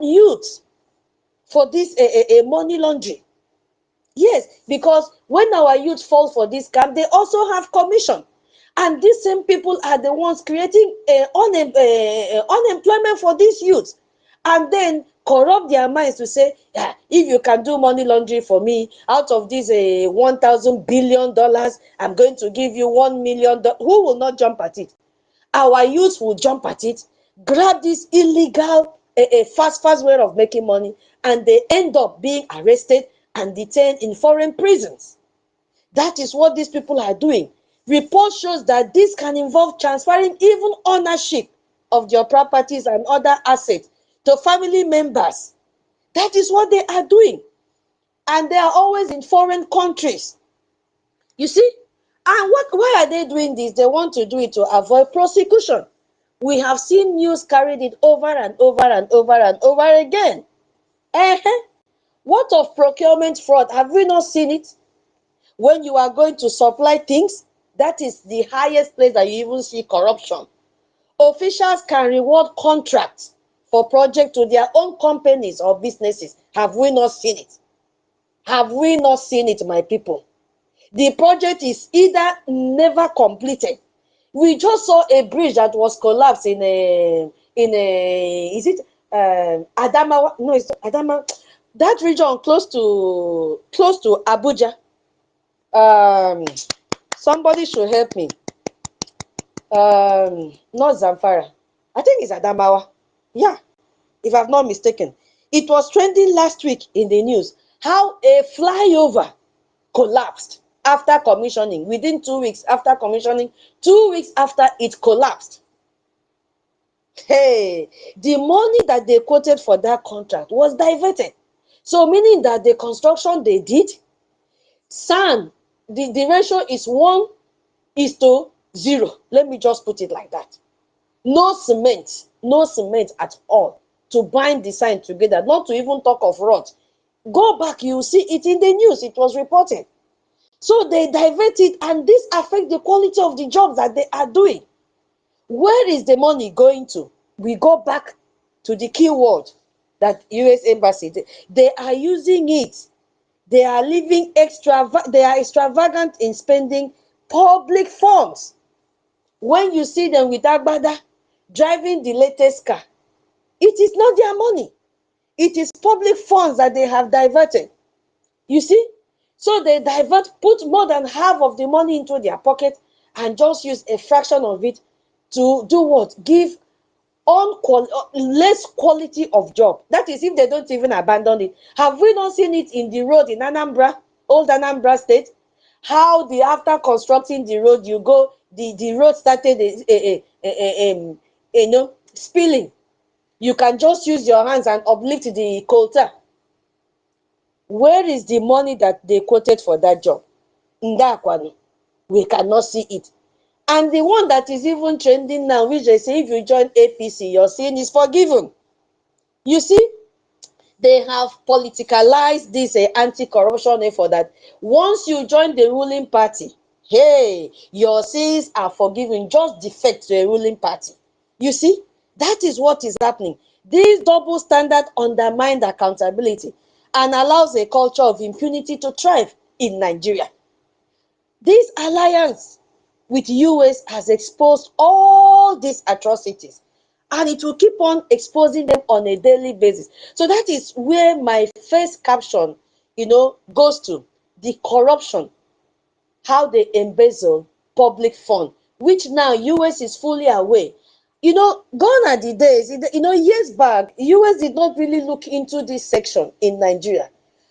youth for this money laundering. Yes, because when our youth fall for this scam, they also have commission. And these same people are the ones creating unemployment for these youths. And then corrupt their minds to say, yeah, if you can do money laundering for me, out of this $1,000 billion, I'm going to give you $1 million. Who will not jump at it? Our youth will jump at it, grab this illegal, fast way of making money, and they end up being arrested and detained in foreign prisons. That is what these people are doing. Report shows that this can involve transferring even ownership of your properties and other assets to family members. That is what they are doing. And they are always in foreign countries. You see? And why are they doing this? They want to do it to avoid prosecution. We have seen news carried it over and over and over and over again. What of procurement fraud? Have we not seen it? When you are going to supply things, that is the highest place that you even see corruption. Officials can reward contracts for projects to their own companies or businesses. Have we not seen it? Have we not seen it, my people? The project is either never completed. We just saw a bridge that was collapsed in Adamawa? No, it's Adamawa. That region close to Abuja. Somebody should help me. Not Zamfara. I think it's Adamawa. Yeah, if I'm not mistaken. It was trending last week in the news how a flyover collapsed after commissioning. Within 2 weeks after commissioning, 2 weeks after it collapsed. Hey, the money that they quoted for that contract was diverted. So meaning that the construction they did, sand, the ratio is 1:0. Let me just put it like that. No cement at all to bind the sand together, not to even talk of rot. Go back, you see it in the news, it was reported. So they divert it, and this affects the quality of the jobs that they are doing. Where is the money going to? We go back to the key word that US Embassy, they are using it. They are living they are extravagant in spending public funds. When you see them with Agbada driving the latest car, it is not their money. It is public funds that they have diverted. You see? So they put more than half of the money into their pocket and just use a fraction of it to do what? Give less quality of job. That is if they don't even abandon it. Have we not seen it in the road in Anambra, old Anambra State? How after constructing the road, you go, the road started spilling. You can just use your hands and uplift the coulter. Where is the money that they quoted for that job? Ndakwani. We cannot see it. And the one that is even trending now, which they say if you join APC, your sin is forgiven. You see, they have politicalized this anti-corruption effort that once you join the ruling party, hey, your sins are forgiven. Just defect to a ruling party. You see, that is what is happening. This double standard undermines accountability and allows a culture of impunity to thrive in Nigeria. This alliance with US has exposed all these atrocities, and it will keep on exposing them on a daily basis. So that is where my first caption, goes to the corruption, how they embezzle public fund, which now US is fully aware. Gone are the days, years back, US did not really look into this section in Nigeria.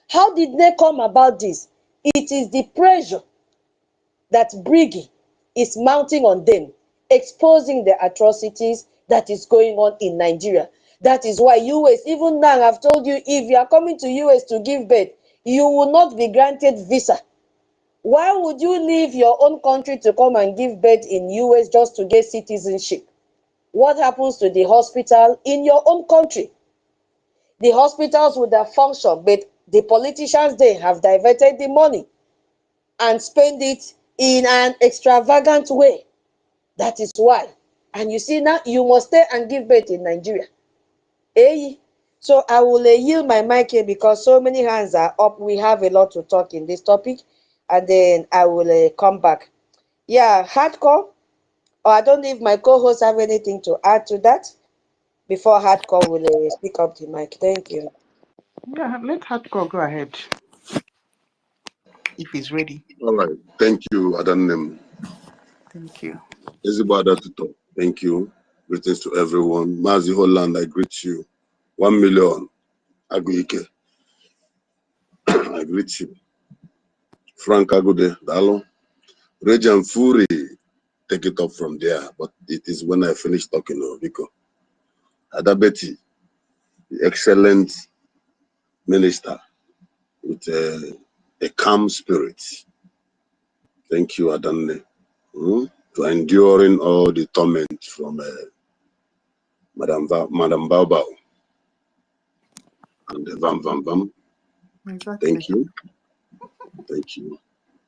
How did they come about this? It is the pressure that Brgie is mounting on them, exposing the atrocities that is going on in Nigeria. That is why US, even now, I've told you, if you are coming to US to give birth, you will not be granted visa. Why would you leave your own country to come and give birth in US just to get citizenship? What happens to the hospital in your own country? The hospitals would have functioned, but the politicians, they have diverted the money and spend it in an extravagant way. That is why. And you see now, you must stay and give birth in Nigeria. Hey, So I will yield my mic here because so many hands are up. We have a lot to talk in this topic, and then I will come back. Yeah, hardcore. Or I don't know if my co-hosts have anything to add to that before hardcore will speak up the mic. Thank you. Yeah, let hardcore go ahead if he's ready. All right. Thank you, Adanem. Thank you. Thank you. Greetings to everyone. Mazi Holland, I greet you. 1 million. Aguike. I greet you. Frank Agude, Dalo. Rejan Fury, take it up from there. But it is when I finish talking, Because Adabeti, the excellent minister with a calm spirit. Thank you, Adane, for enduring all the torment from Madam Baobao and the Vam Vam Vam. Exactly. Thank you. Thank you.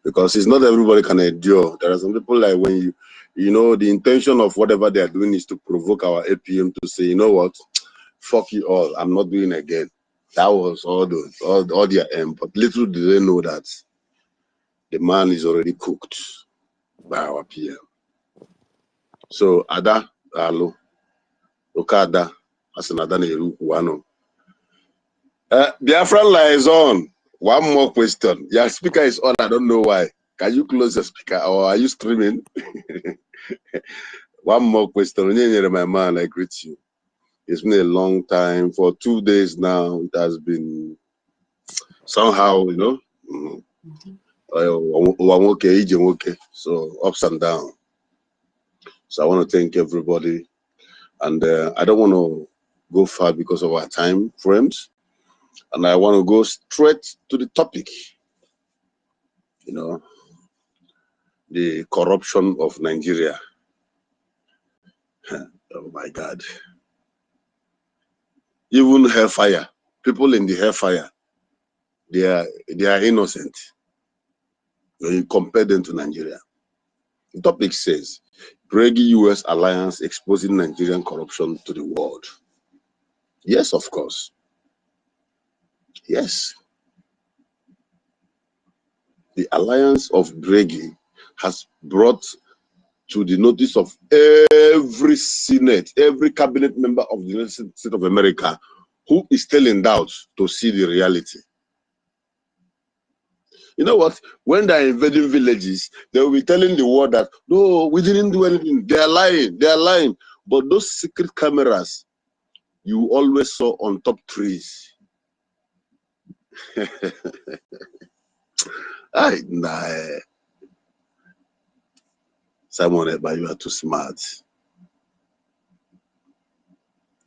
Because it's not everybody can endure. There are some people like when the intention of whatever they are doing is to provoke our APM to say, you know what, fuck you all, I'm not doing again. That was all their aim. But little do they know that the man is already cooked by our PM. So Ada, Alo, Okada, Asanada Neru, Wano. Biafran lies on. One more question. Your speaker is on. I don't know why. Can you close the speaker or are you streaming? One more question. My man, I greet you. It's been a long time. For 2 days now, it has been somehow, so ups and downs. So I want to thank everybody. And I don't want to go far because of our time frames. And I want to go straight to the topic. The corruption of Nigeria. Oh my God. Even hellfire, people in the hellfire, they are innocent when you compare them to Nigeria. The topic says, Brgie-US alliance exposing Nigerian corruption to the world. Yes, of course. Yes. The alliance of Brgie has brought to the notice of every Senate, every cabinet member of the United States of America who is still in doubt to see the reality. You know what? When they're invading villages, they will be telling the world that, no, we didn't do anything. They're lying. They're lying. But those secret cameras you always saw on top trees. Nah. Simon Ekpa, you are too smart.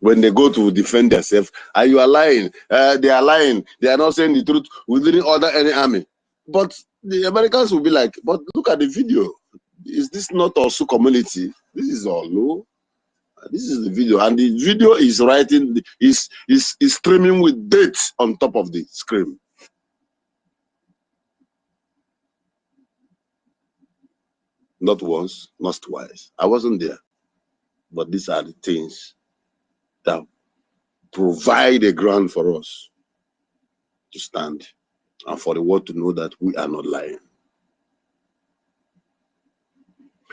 When they go to defend themselves, you are lying. They are lying. They are not saying the truth. We didn't order any army. But the Americans will be like, but look at the video. Is this not also community? This is all, no? This is the video. And the video is writing, is streaming with dates on top of the screen. Not once, not twice. I wasn't there. But these are the things that provide a ground for us to stand and for the world to know that we are not lying.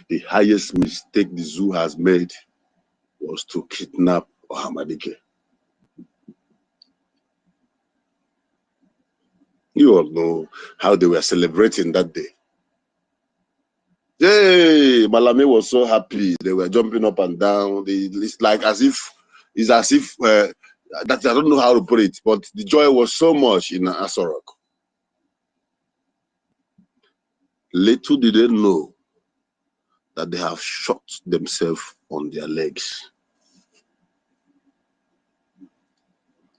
The highest mistake the zoo has made was to kidnap Ohamadike. You all know how they were celebrating that day. Hey, Malame was so happy. They were jumping up and down. It's like as if that I don't know how to put it, but the joy was so much in Asorok. Little did they know that they have shot themselves on their legs.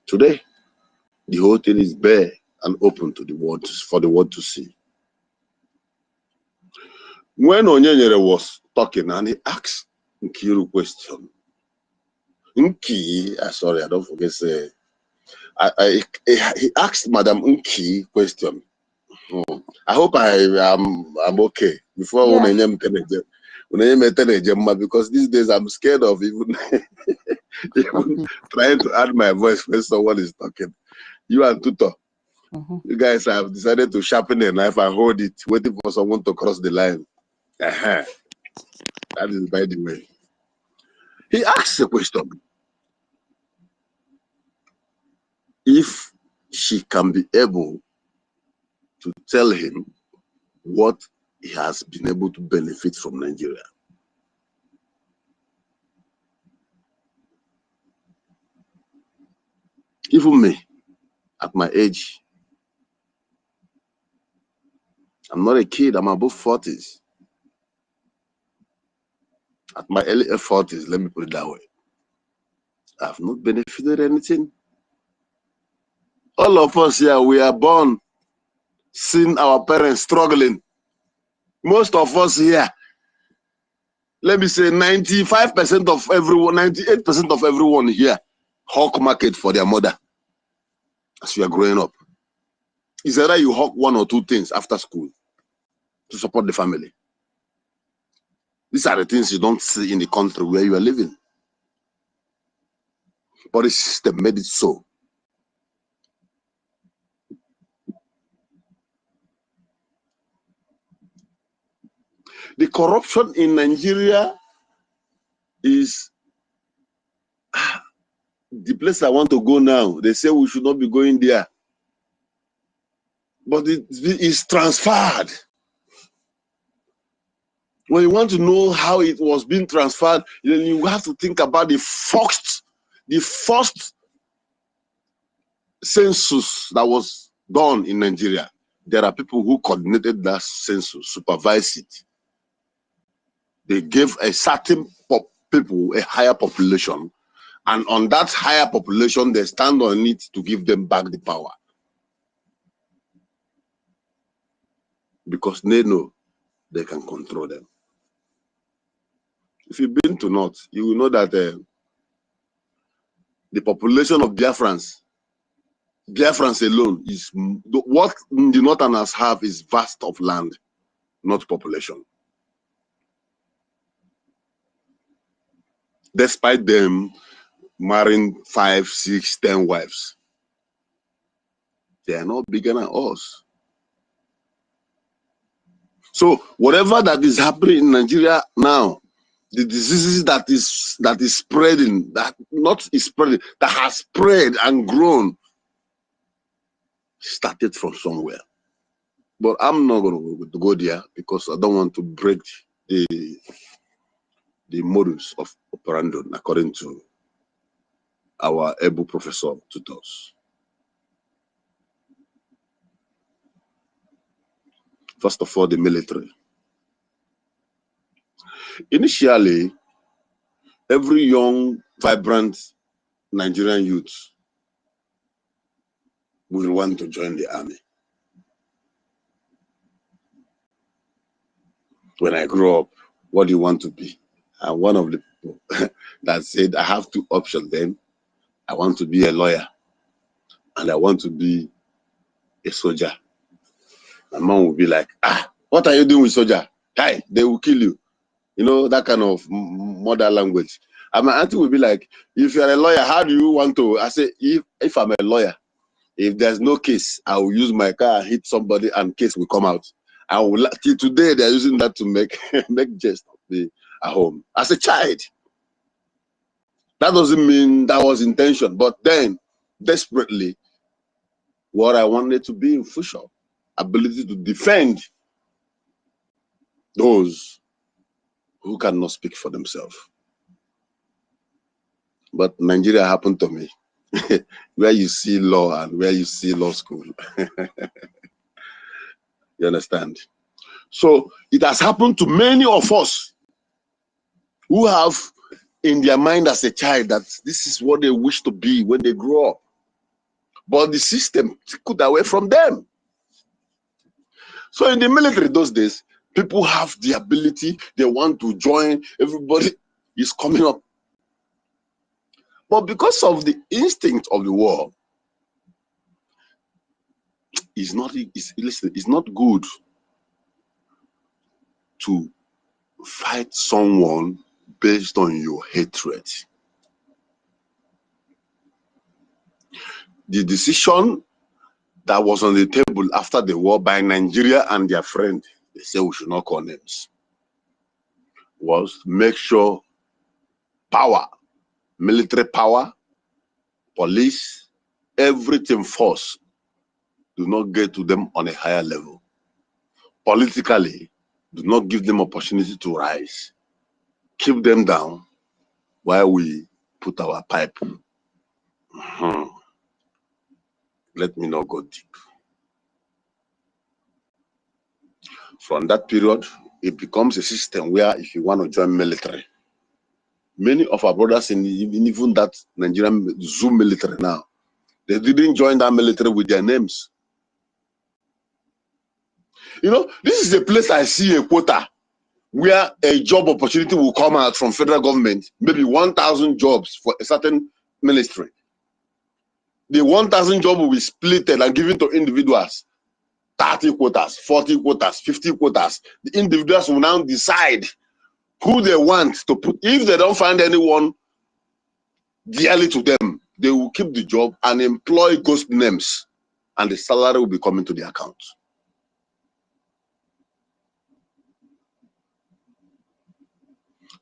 Today, the whole thing is bare and open to the world, for the world to see. When Onyenyere was talking and he asked Nkiru a question, sorry, I don't forget to say, he asked Madam Nki question. I hope I'm okay. Before Yeah. because these days I'm scared of even, even trying to add my voice when someone is talking. You and Tuto, you guys have decided to sharpen a knife and hold it, waiting for someone to cross the line. That is by the way. He asks a question. If she can be able to tell him what he has been able to benefit from Nigeria. Even me, at my age, I'm not a kid, I'm above 40s. At my early 40s, let me put it that way. I have not benefited anything. All of us here, we are born seeing our parents struggling. Most of us here, let me say 95% of everyone, 98% of everyone here, hawk market for their mother as you are growing up. It's either you hawk one or two things after school to support the family. These are the things you don't see in the country where you are living. But the system made it so. The corruption in Nigeria is the place I want to go now. They say we should not be going there. But it is transferred. When you want to know how it was being transferred, then you have to think about the first census that was done in Nigeria. There are people who coordinated that census, supervised it. They gave a certain people a higher population, and on that higher population, they stand on it to give them back the power. Because they know they can control them. If you've been to North, you will know that the population of Biafrans alone is what the Northerners have is vast of land, not population. Despite them marrying 5, 6, 10 wives, they are not bigger than us. So whatever that is happening in Nigeria now, the diseases that is spreading, that has spread and grown, started from somewhere. But I'm not going to go there because I don't want to break the modus of operandi according to our able professor tutors. First of all, the military. Initially, every young, vibrant Nigerian youth will want to join the army. When I grow up, what do you want to be? I'm one of the people that said I have two options then. I want to be a lawyer and I want to be a soldier. My mom will be like, what are you doing with soldier? Hi, they will kill you. You know, that kind of mother language. And my auntie will be like, if you're a lawyer, how do you want to? I say, if I'm a lawyer, if there's no case, I will use my car and hit somebody and case will come out. I will, till today, they're using that to make jest of me at home. As a child, that doesn't mean that was intention, but then, desperately, what I wanted to be in future, ability to defend those who cannot speak for themselves. But Nigeria happened to me, where you see law and where you see law school. You understand? So it has happened to many of us who have in their mind as a child that this is what they wish to be when they grow up. But the system took it away from them. So in the military those days, people have the ability, they want to join, everybody is coming up. But because of the instinct of the war, it's not good to fight someone based on your hatred. The decision that was on the table after the war by Nigeria and their friend, they say we should not call names, was to make sure power, military power, police, everything force do not get to them on a higher level. Politically, do not give them opportunity to rise. Keep them down while we put our pipe. Let me not go deep. From that period, it becomes a system where if you want to join military, many of our brothers in even that Nigerian zoo military now, they didn't join that military with their names. You know, this is a place I see a quota where a job opportunity will come out from federal government, maybe 1,000 jobs for a certain ministry. The 1,000 jobs will be split and given to individuals. 30 quotas, 40 quotas, 50 quotas. The individuals will now decide who they want to put. If they don't find anyone dearly to them, they will keep the job and employ ghost names, and the salary will be coming to the account.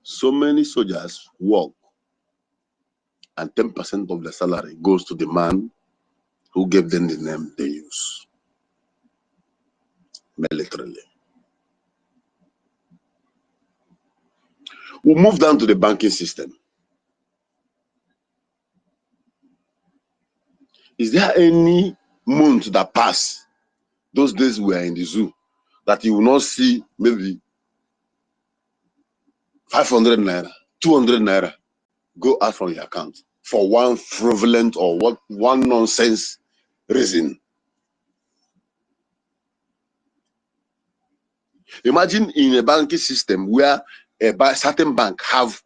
So many soldiers work, and 10% of the salary goes to the man who gave them the name they use militarily. We'll move down to the banking system. Is there any month that passed, those days we were in the zoo, that you will not see maybe 500 naira, 200 naira go out from your account for one fraudulent or one nonsense reason? Imagine in a banking system where a certain bank have,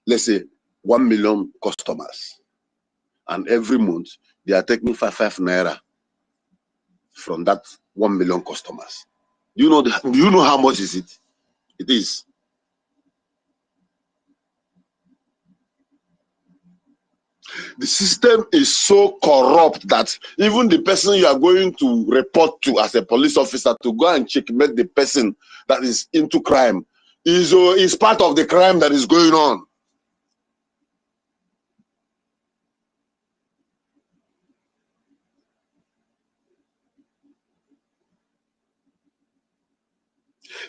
let's say, 1 million customers, and every month they are taking 5 naira from that 1 million customers. Do you know how much is it? It is. The system is so corrupt that even the person you are going to report to as a police officer to go and checkmate the person that is into crime is part of the crime that is going on.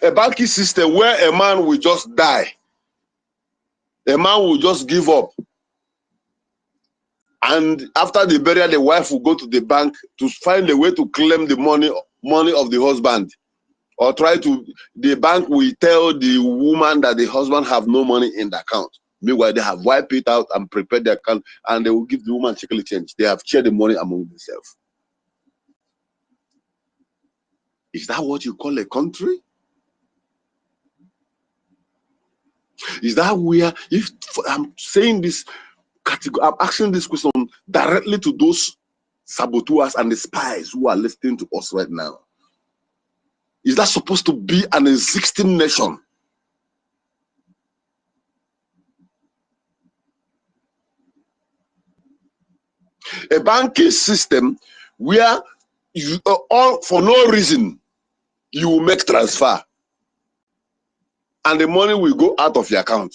A banking system where a man will just die, a man will just give up, and after the burial, the wife will go to the bank to find a way to claim the money of the husband, or the bank will tell the woman that the husband have no money in the account. Meanwhile, they have wiped it out and prepared the account, and they will give the woman checkly change. They have shared the money among themselves. Is that what you call a country? Is that where, if I'm saying this category, I'm asking this question directly to those saboteurs and the spies who are listening to us right now. Is that supposed to be an existing nation? A banking system where you all for no reason you will make transfer, and the money will go out of your account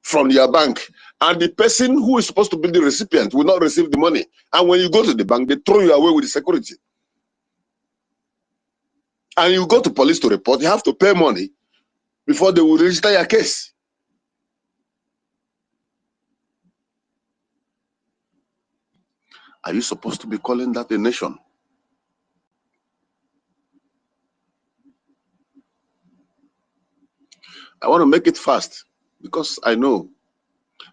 from your bank, and the person who is supposed to be the recipient will not receive the money. And when you go to the bank, they throw you away with the security. And you go to police to report, you have to pay money before they will register your case. Are you supposed to be calling that a nation? I want to make it fast because I know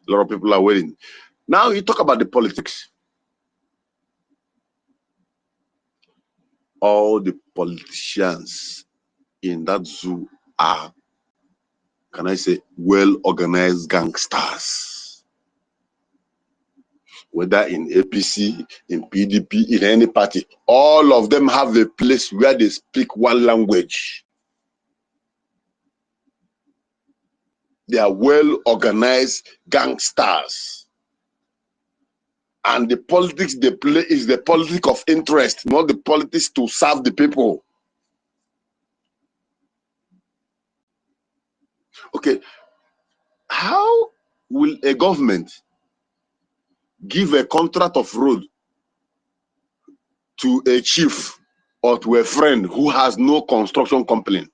a lot of people are waiting. Now you talk about the politics. All the politicians in that zoo are, can I say, well-organized gangsters. Whether in APC, in PDP, in any party, all of them have a place where they speak one language. They are well-organized gangsters. And the politics they play is the politics of interest, not the politics to serve the people. Okay, how will a government give a contract of road to a chief or to a friend who has no construction company?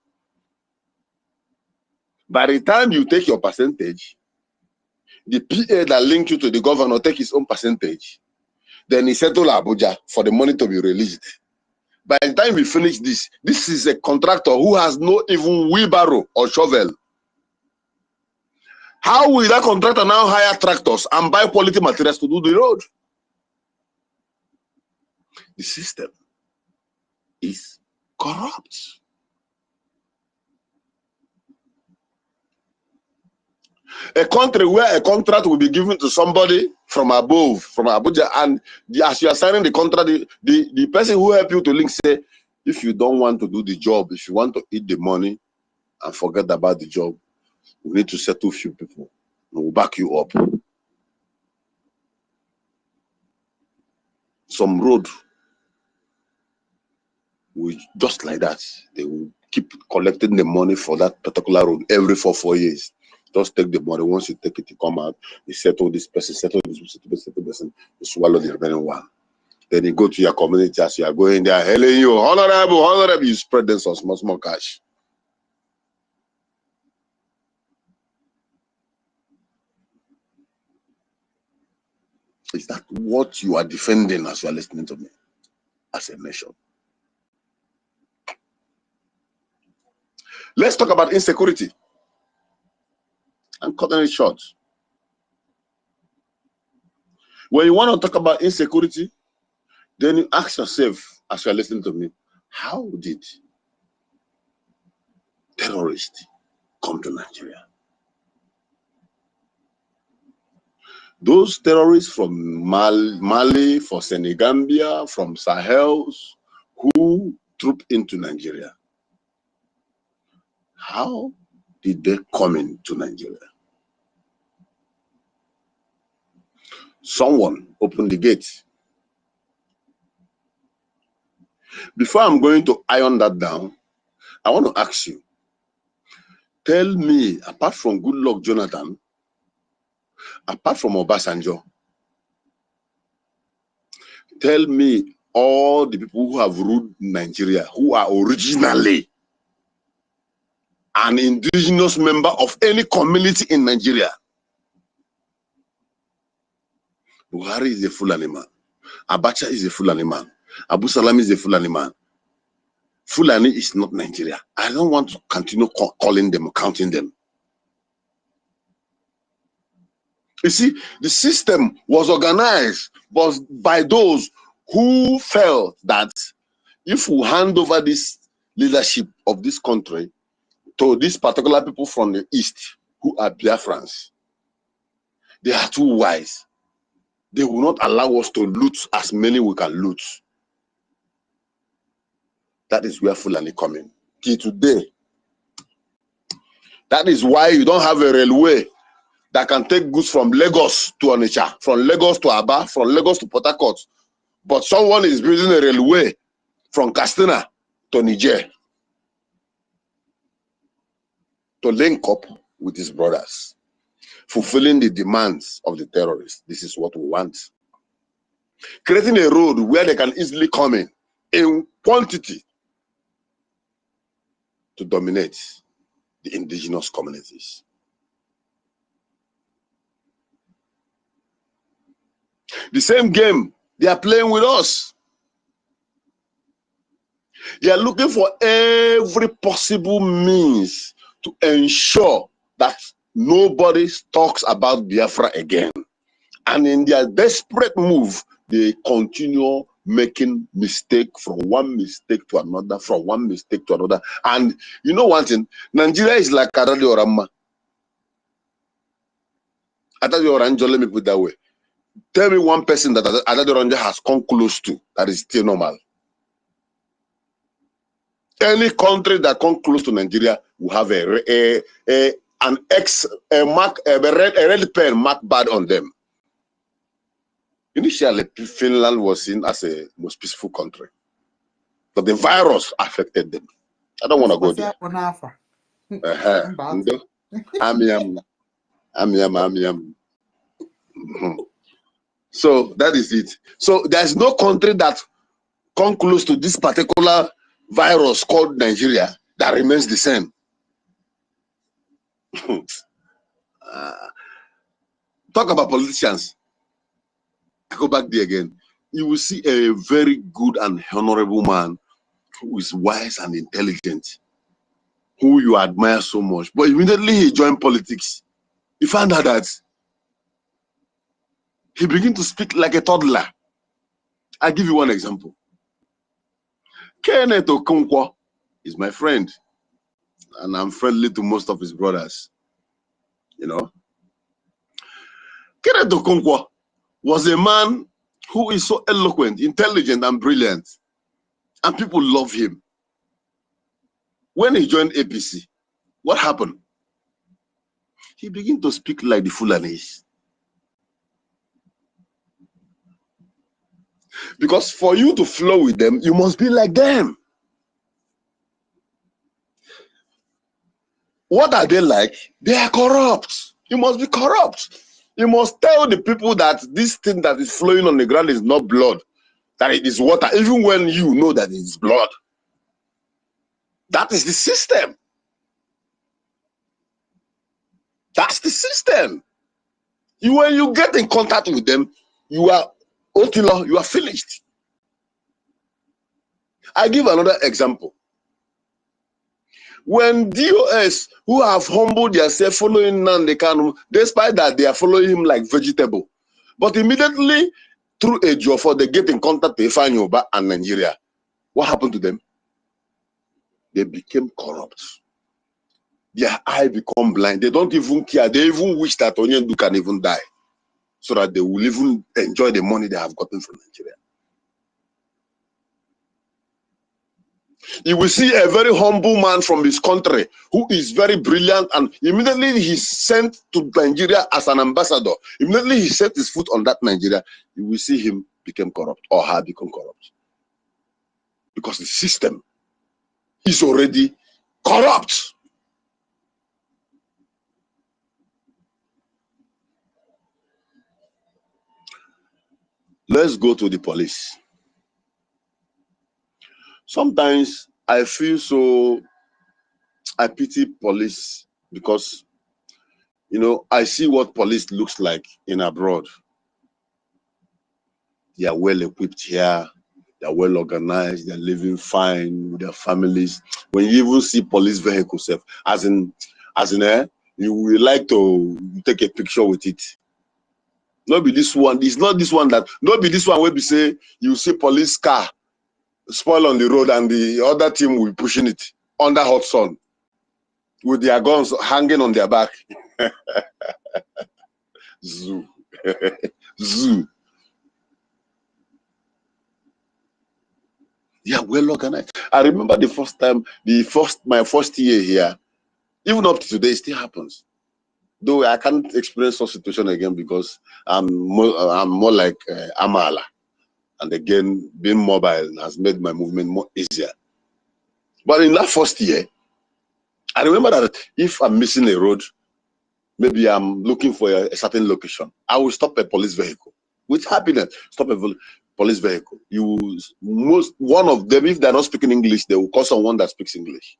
By the time you take your percentage, the PA that linked you to the governor take his own percentage, then he settle Abuja for the money to be released. By the time we finish this, this is a contractor who has no even wheelbarrow or shovel. How will that contractor now hire tractors and buy quality materials to do the road? The system is corrupt. A country where a contract will be given to somebody from above, from Abuja, and as you are signing the contract, the person who help you to link say, if you don't want to do the job, if you want to eat the money and forget about the job, we need to settle few people. We'll back you up. Some road will just like that. They will keep collecting the money for that particular road every 4 years. Just take the money. Once you take it, you come out, you settle this person, settle this person, settle this person, you swallow the remaining one. Then you go to your community as you are going there, hailing you, honorable, honorable, you spread them some small cash. Is that what you are defending as you are listening to me as a nation? Let's talk about insecurity. I'm cutting it short. When you want to talk about insecurity, then you ask yourself, as you are listening to me, how did terrorists come to Nigeria? Those terrorists from Mali, from Senegambia, from Sahels, who trooped into Nigeria, how did they come into Nigeria? Someone opened the gate. Before I'm going to iron that down, I want to ask you, tell me, apart from Goodluck Jonathan, apart from Obasanjo, tell me all the people who have ruled Nigeria who are originally an indigenous member of any community in Nigeria. Buhari is a Fulani man. Abacha is a Fulani man. Abu Salam is a Fulani man. Fulani is not Nigeria. I don't want to continue calling them, counting them. You see, the system was organized by those who felt that if we hand over this leadership of this country to these particular people from the East who are Biafrans, they are too wise. They will not allow us to loot as many we can loot. That is where Fulani come in. Till today, that is why you don't have a railway that can take goods from Lagos to Onitsha, from Lagos to Aba, from Lagos to Port Harcourt. But someone is building a railway from Katsina to Niger to link up with his brothers, fulfilling the demands of the terrorists. This is what we want. Creating a road where they can easily come in quantity to dominate the indigenous communities. The same game they are playing with us. They are looking for every possible means to ensure that nobody talks about Biafra again. And in their desperate move, they continue making mistake from one mistake to another, from one mistake to another. And you know one thing, Nigeria is like Adadi Orama. Adadi Oranjo, let me put it that way. Tell me one person that Adadi Oranjo has come close to that is still normal. Any country that comes close to Nigeria will have a an X, a red pen marked bad on them. Initially, Finland was seen as a most peaceful country, but the virus affected them. I don't want to go there. So that is it. So there's no country that comes close to this particular virus called Nigeria that remains the same. Talk about politicians. I go back there again. You will see a very good and honorable man who is wise and intelligent, who you admire so much. But immediately he joined politics, he found out that he began to speak like a toddler. I'll give you one example. Kenneth Okonkwo is my friend, and I'm friendly to most of his brothers. You know, Kenneth Okonkwo was a man who is so eloquent, intelligent, and brilliant, and people love him. When he joined APC, what happened? He began to speak like the Fulanis. Because for you to flow with them, you must be like them. What are they like? They are corrupt. You must be corrupt. You must tell the people that this thing that is flowing on the ground is not blood, that it is water, even when you know that it is blood. That is the system. That's the system. When you get in contact with them, you are finished. I give another example. When DOS, who have humbled themselves following Nnamdi Kanu, despite that they are following him like vegetable, but immediately through a job for they get in contact with Ifeanyi and Nigeria, what happened to them? They became corrupt. Their eye become blind. They don't even care. They even wish that Onyendu can even die, so that they will even enjoy the money they have gotten from Nigeria. You will see a very humble man from his country who is very brilliant, and immediately he's sent to Nigeria as an ambassador. Immediately he set his foot on that Nigeria, you will see him become corrupt or have become corrupt. Because the system is already corrupt. Let's go to the police. Sometimes I feel so, I pity police because, you know, I see what police looks like in abroad. They are well equipped here, they are well organized, they're living fine with their families. When you even see police vehicles, as in, you will like to take a picture with it. Not be this one, it's not this one that, not be this one where we say you see police car spoil on the road and the other team will be pushing it under hot sun with their guns hanging on their back. Zoo. Zoo. Yeah, well organized. I remember the first time, my first year here, even up to today, it still happens. Though I can't experience such situation again because I'm more like Amala. And again, being mobile has made my movement more easier. But in that first year, I remember that if I'm missing a road, maybe I'm looking for a certain location, I will stop a police vehicle with happiness. Stop a police vehicle. One of them, if they're not speaking English, they will call someone that speaks English.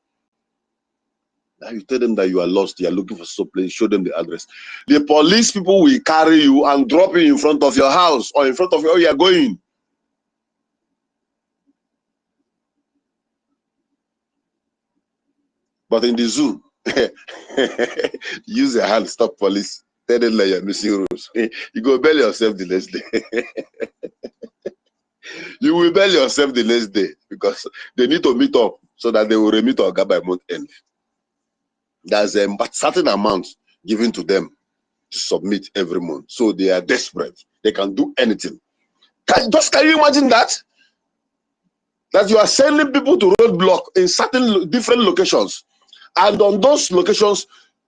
Now you tell them that you are lost, you are looking for some place, show them the address. The police people will carry you and drop you in front of your house or in front of where you are going. But in the zoo, use your hand, stop police, tell them that you're missing rules. You go bail yourself the next day. You will bail yourself the next day because they need to meet up so that they will remit Oga by month end. There's a certain amount given to them to submit every month. So they are desperate. They can do anything. Can you imagine that? That you are sending people to roadblock in certain different locations. And on those locations,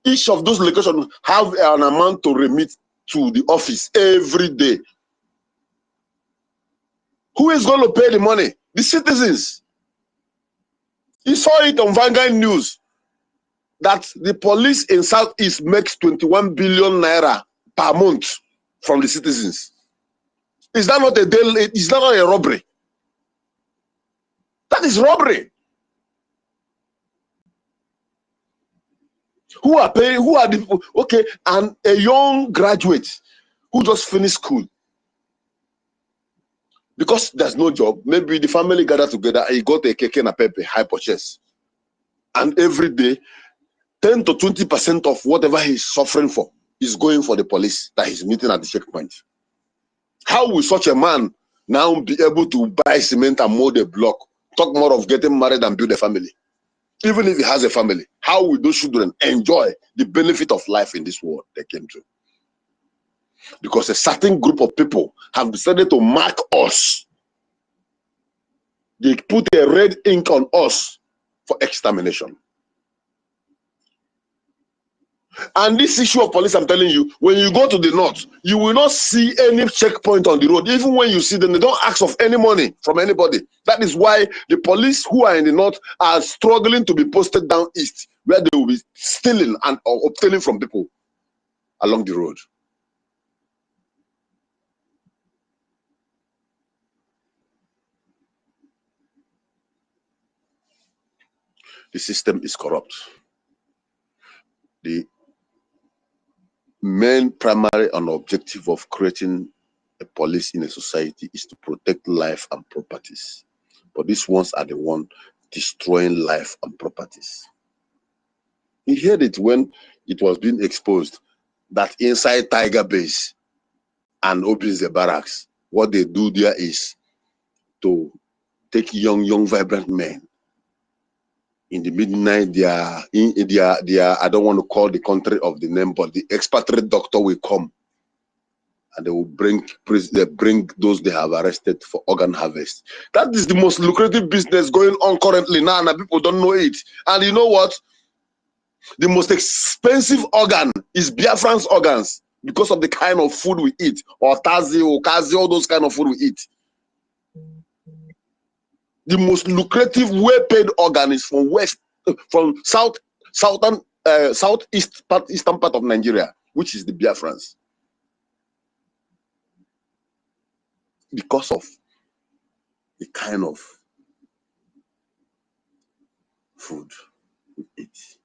Each of those locations have an amount to remit to the office every day. Who is going to pay the money? The citizens. You saw it on Vanguard News that the police in Southeast makes 21 billion naira per month from the citizens. Is that not a daily? Is that not a robbery? That is robbery. Who are paying? Who are the okay? And a young graduate who just finished school, because there's no job. Maybe the family gathered together and he got a keke and a pepe high purchase, and every day 10 to 20% of whatever he's suffering for is going for the police that he's meeting at the checkpoint. How will such a man now be able to buy cement and mold a block? Talk more of getting married and build a family. Even if he has a family, how will those children enjoy the benefit of life in this world they came to? Because a certain group of people have decided to mark us. They put a red ink on us for extermination. And this issue of police, I'm telling you, when you go to the north, you will not see any checkpoint on the road. Even when you see them, they don't ask of any money from anybody. That is why the police who are in the north are struggling to be posted down east, where they will be stealing and or obtaining from people along the road. The system is corrupt. The main primary and objective of creating a police in a society is to protect life and properties. But these ones are the ones destroying life and properties. You heard it when it was being exposed that inside Tiger Base and opens the barracks, what they do there is to take young, vibrant men. In the midnight, they are I don't want to call the country of the name, but the expatriate doctor will come and they will bring those they have arrested for organ harvest. That is the most lucrative business going on currently now, and people don't know it. And you know what? The most expensive organ is Biafran's organs because of the kind of food we eat, or tazi, or kazi, all those kind of food we eat. The most lucrative, well-paid organ is from southeastern part of Nigeria, which is the Biafrans, because of the kind of food we eat,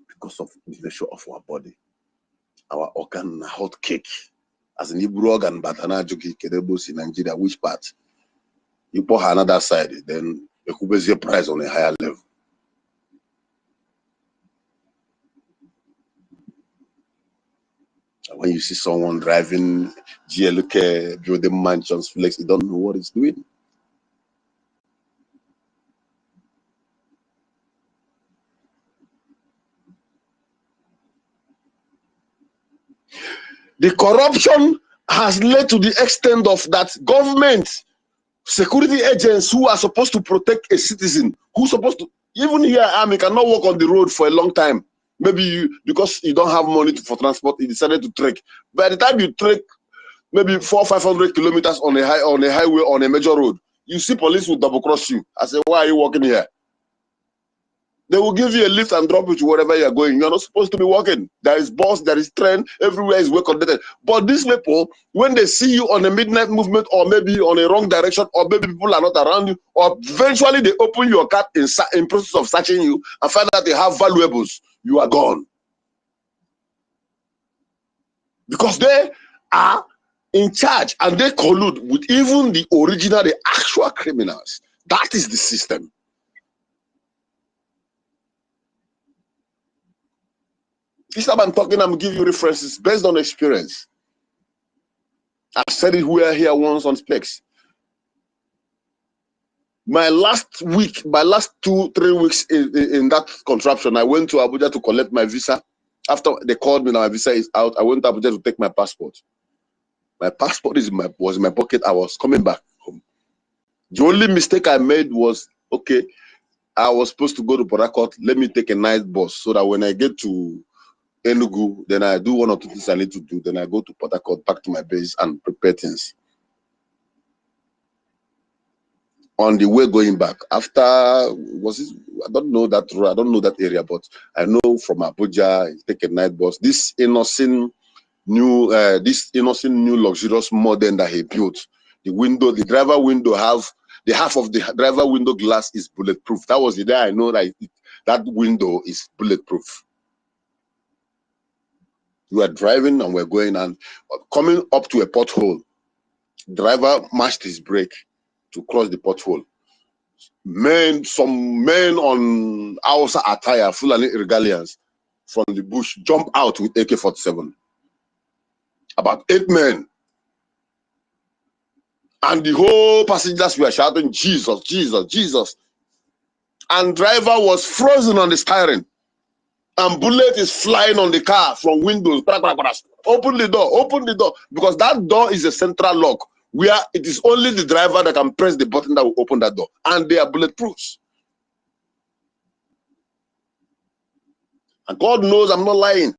because of the nature of our body. Our organ, hot cake, as an Hebrew organ, but anajoki kedebos in Nigeria, which part? You pour another side, then you could base your price on a higher level. When you see someone driving GLK, building mansions, flex, you don't know what it's doing. The corruption has led to the extent of that government security agents who are supposed to protect a citizen, who's supposed to, even here, army cannot walk on the road for a long time. Maybe because you don't have money for transport, you decided to trek. By the time you trek maybe 400 or 500 kilometers on a highway, on a major road, you see police will double cross you. I say, why are you walking here? They will give you a lift and drop you to wherever you are going. You're not supposed to be walking. There is bus, there is train, everywhere is well connected. But these people, when they see you on a midnight movement, or maybe on a wrong direction, or maybe people are not around you, or eventually they open your car in process of searching you and find out they have valuables, you are gone. Because they are in charge and they collude with even the original, the actual criminals. That is the system. This time I'm talking, I'm giving you references based on experience. I've said it here once on Specs. My last 2-3 weeks in that contraption, I went to Abuja to collect my visa. After they called me, now my visa is out. I went to Abuja to take my passport. My passport was in my pocket. I was coming back home. The only mistake I made was, I was supposed to go to Port Harcourt. Let me take a night bus so that when I get to Enugu, then I do 1 or 2 things I need to do, then I go to Port Harcourt, back to my base and prepare things. On the way going back, after, was it, I don't know that road, I don't know that area, but I know from Abuja, take a night bus. This innocent new luxurious modern that he built. The window, the driver window the half of the driver window glass is bulletproof. That was the day I know that that window is bulletproof. We were driving and we're going, and coming up to a pothole, driver mashed his brake to cross the pothole. Some men on Hausa attire, full of regalians from the bush, jump out with AK-47. About 8 men. And the whole passengers were shouting, Jesus, Jesus, Jesus. And driver was frozen on the steering. And bullet is flying on the car from windows. Open the door, because that door is a central lock where it is only the driver that can press the button that will open that door. And they are bulletproofs. And God knows I'm not lying.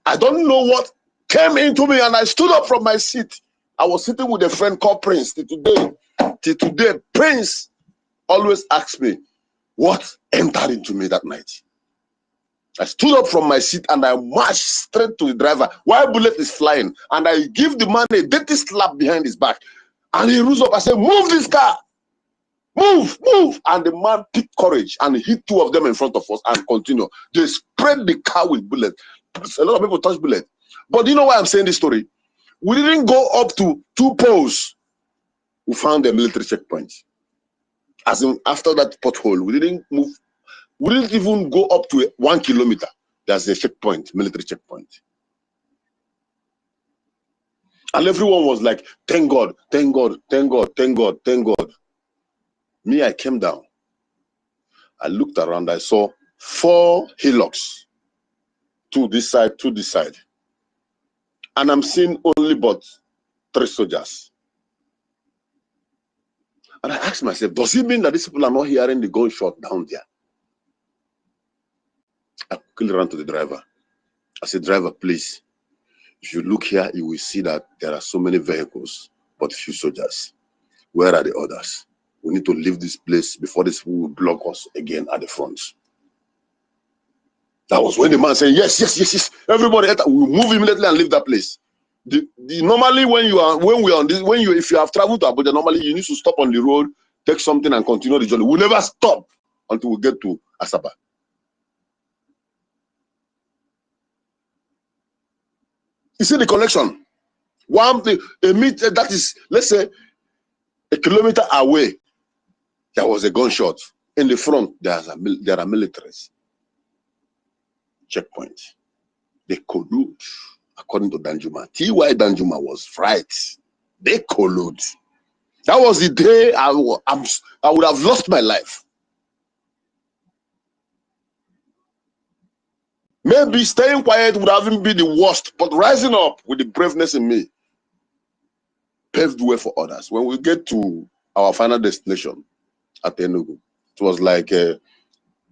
I don't know what came into me, and I stood up from my seat. I was sitting with a friend called Prince till today. Prince always asks me what entered into me that night. I stood up from my seat and I marched straight to the driver while bullet is flying, and I give the man a dirty slap behind his back, and he rose up. I said, move this car, move, move. And the man picked courage and hit 2 of them in front of us and continued. They spread the car with bullets. A lot of people touch bullet. But you know why I'm saying this story? We didn't go up to 2 poles. We found a military checkpoint. As in, after that pothole, we didn't move. We didn't even go up to 1 kilometer. There's a checkpoint, military checkpoint. And everyone was like, thank God, thank God, thank God, thank God, thank God. Me, I came down. I looked around, I saw 4 hillocks. 2 this side, 2 this side. And I'm seeing only but 3 soldiers. And I asked myself, does it mean that these people are not hearing the gunshot down there? I quickly ran to the driver. I said, driver, please, if you look here, you will see that there are so many vehicles, but few soldiers. Where are the others? We need to leave this place before these people will block us again at the front. That was when the man said, yes, yes, yes, yes. Everybody, we move immediately and leave that place. Normally, if you have traveled to Abuja, normally you need to stop on the road, take something and continue the journey. We never stop until we get to Asaba. You see the connection. That is, let's say, 1 kilometer away, there was a gunshot. In the front, there are militaries. Checkpoint. They collude, according to Danjuma. T.Y. Danjuma was right. They collude. That was the day I would have lost my life. Maybe staying quiet would have even been the worst, but rising up with the braveness in me paved the way for others. When we get to our final destination at Enugu, it was like,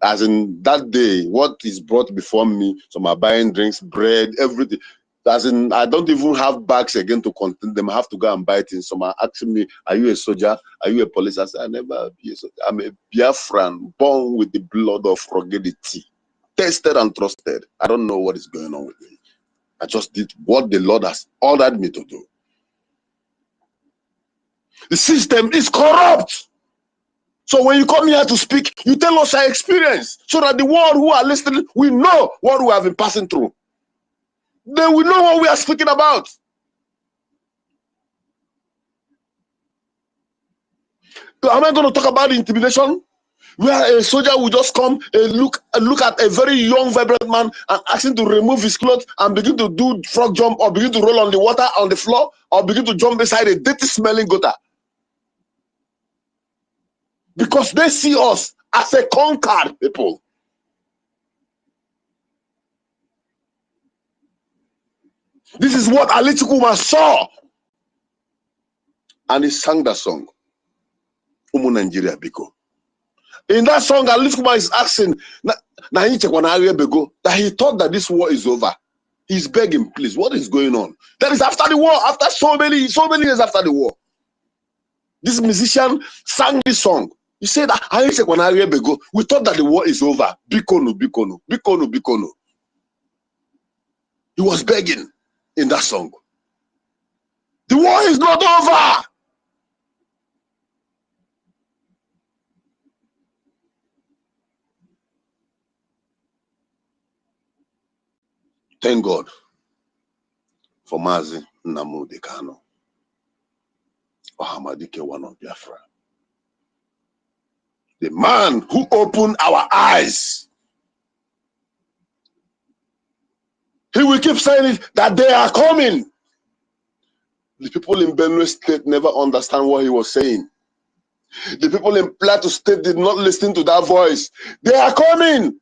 as in that day, what is brought before me, some are buying drinks, bread, everything. As in, I don't even have bags again to contain them. I have to go and buy things. Some are asking me, are you a soldier? Are you a police? I said, I never be a soldier. I'm a Biafran, born with the blood of ruggedity. Tested and trusted. I don't know what is going on with me. I just did what the Lord has ordered me to do. The system is corrupt. So when you come here to speak, you tell us our experience so that the world who are listening, we know what we have been passing through. Then we know what we are speaking about. Am I going to talk about the intimidation? Where a soldier will just come and look at a very young, vibrant man and ask him to remove his clothes and begin to do frog jump, or begin to roll on the water on the floor, or begin to jump beside a dirty smelling gutter. Because they see us as a conquered people. This is what Ali Chukwuma saw. And he sang that song, Umu Nigeria Biko. In that song, Ali Chukwuma is asking that he thought that this war is over. He's begging, please. What is going on? That is after the war, after so many years after the war. This musician sang this song. He said, we thought that the war is over. Bikono, bikono, bikono, bikono. He was begging in that song. The war is not over. Thank God for Mazi Nnamdi Kanu, Ohamadike, one of Biafra. The man who opened our eyes. He will keep saying it, that they are coming. The people in Benue State never understand what he was saying. The people in Plateau State did not listen to that voice. They are coming.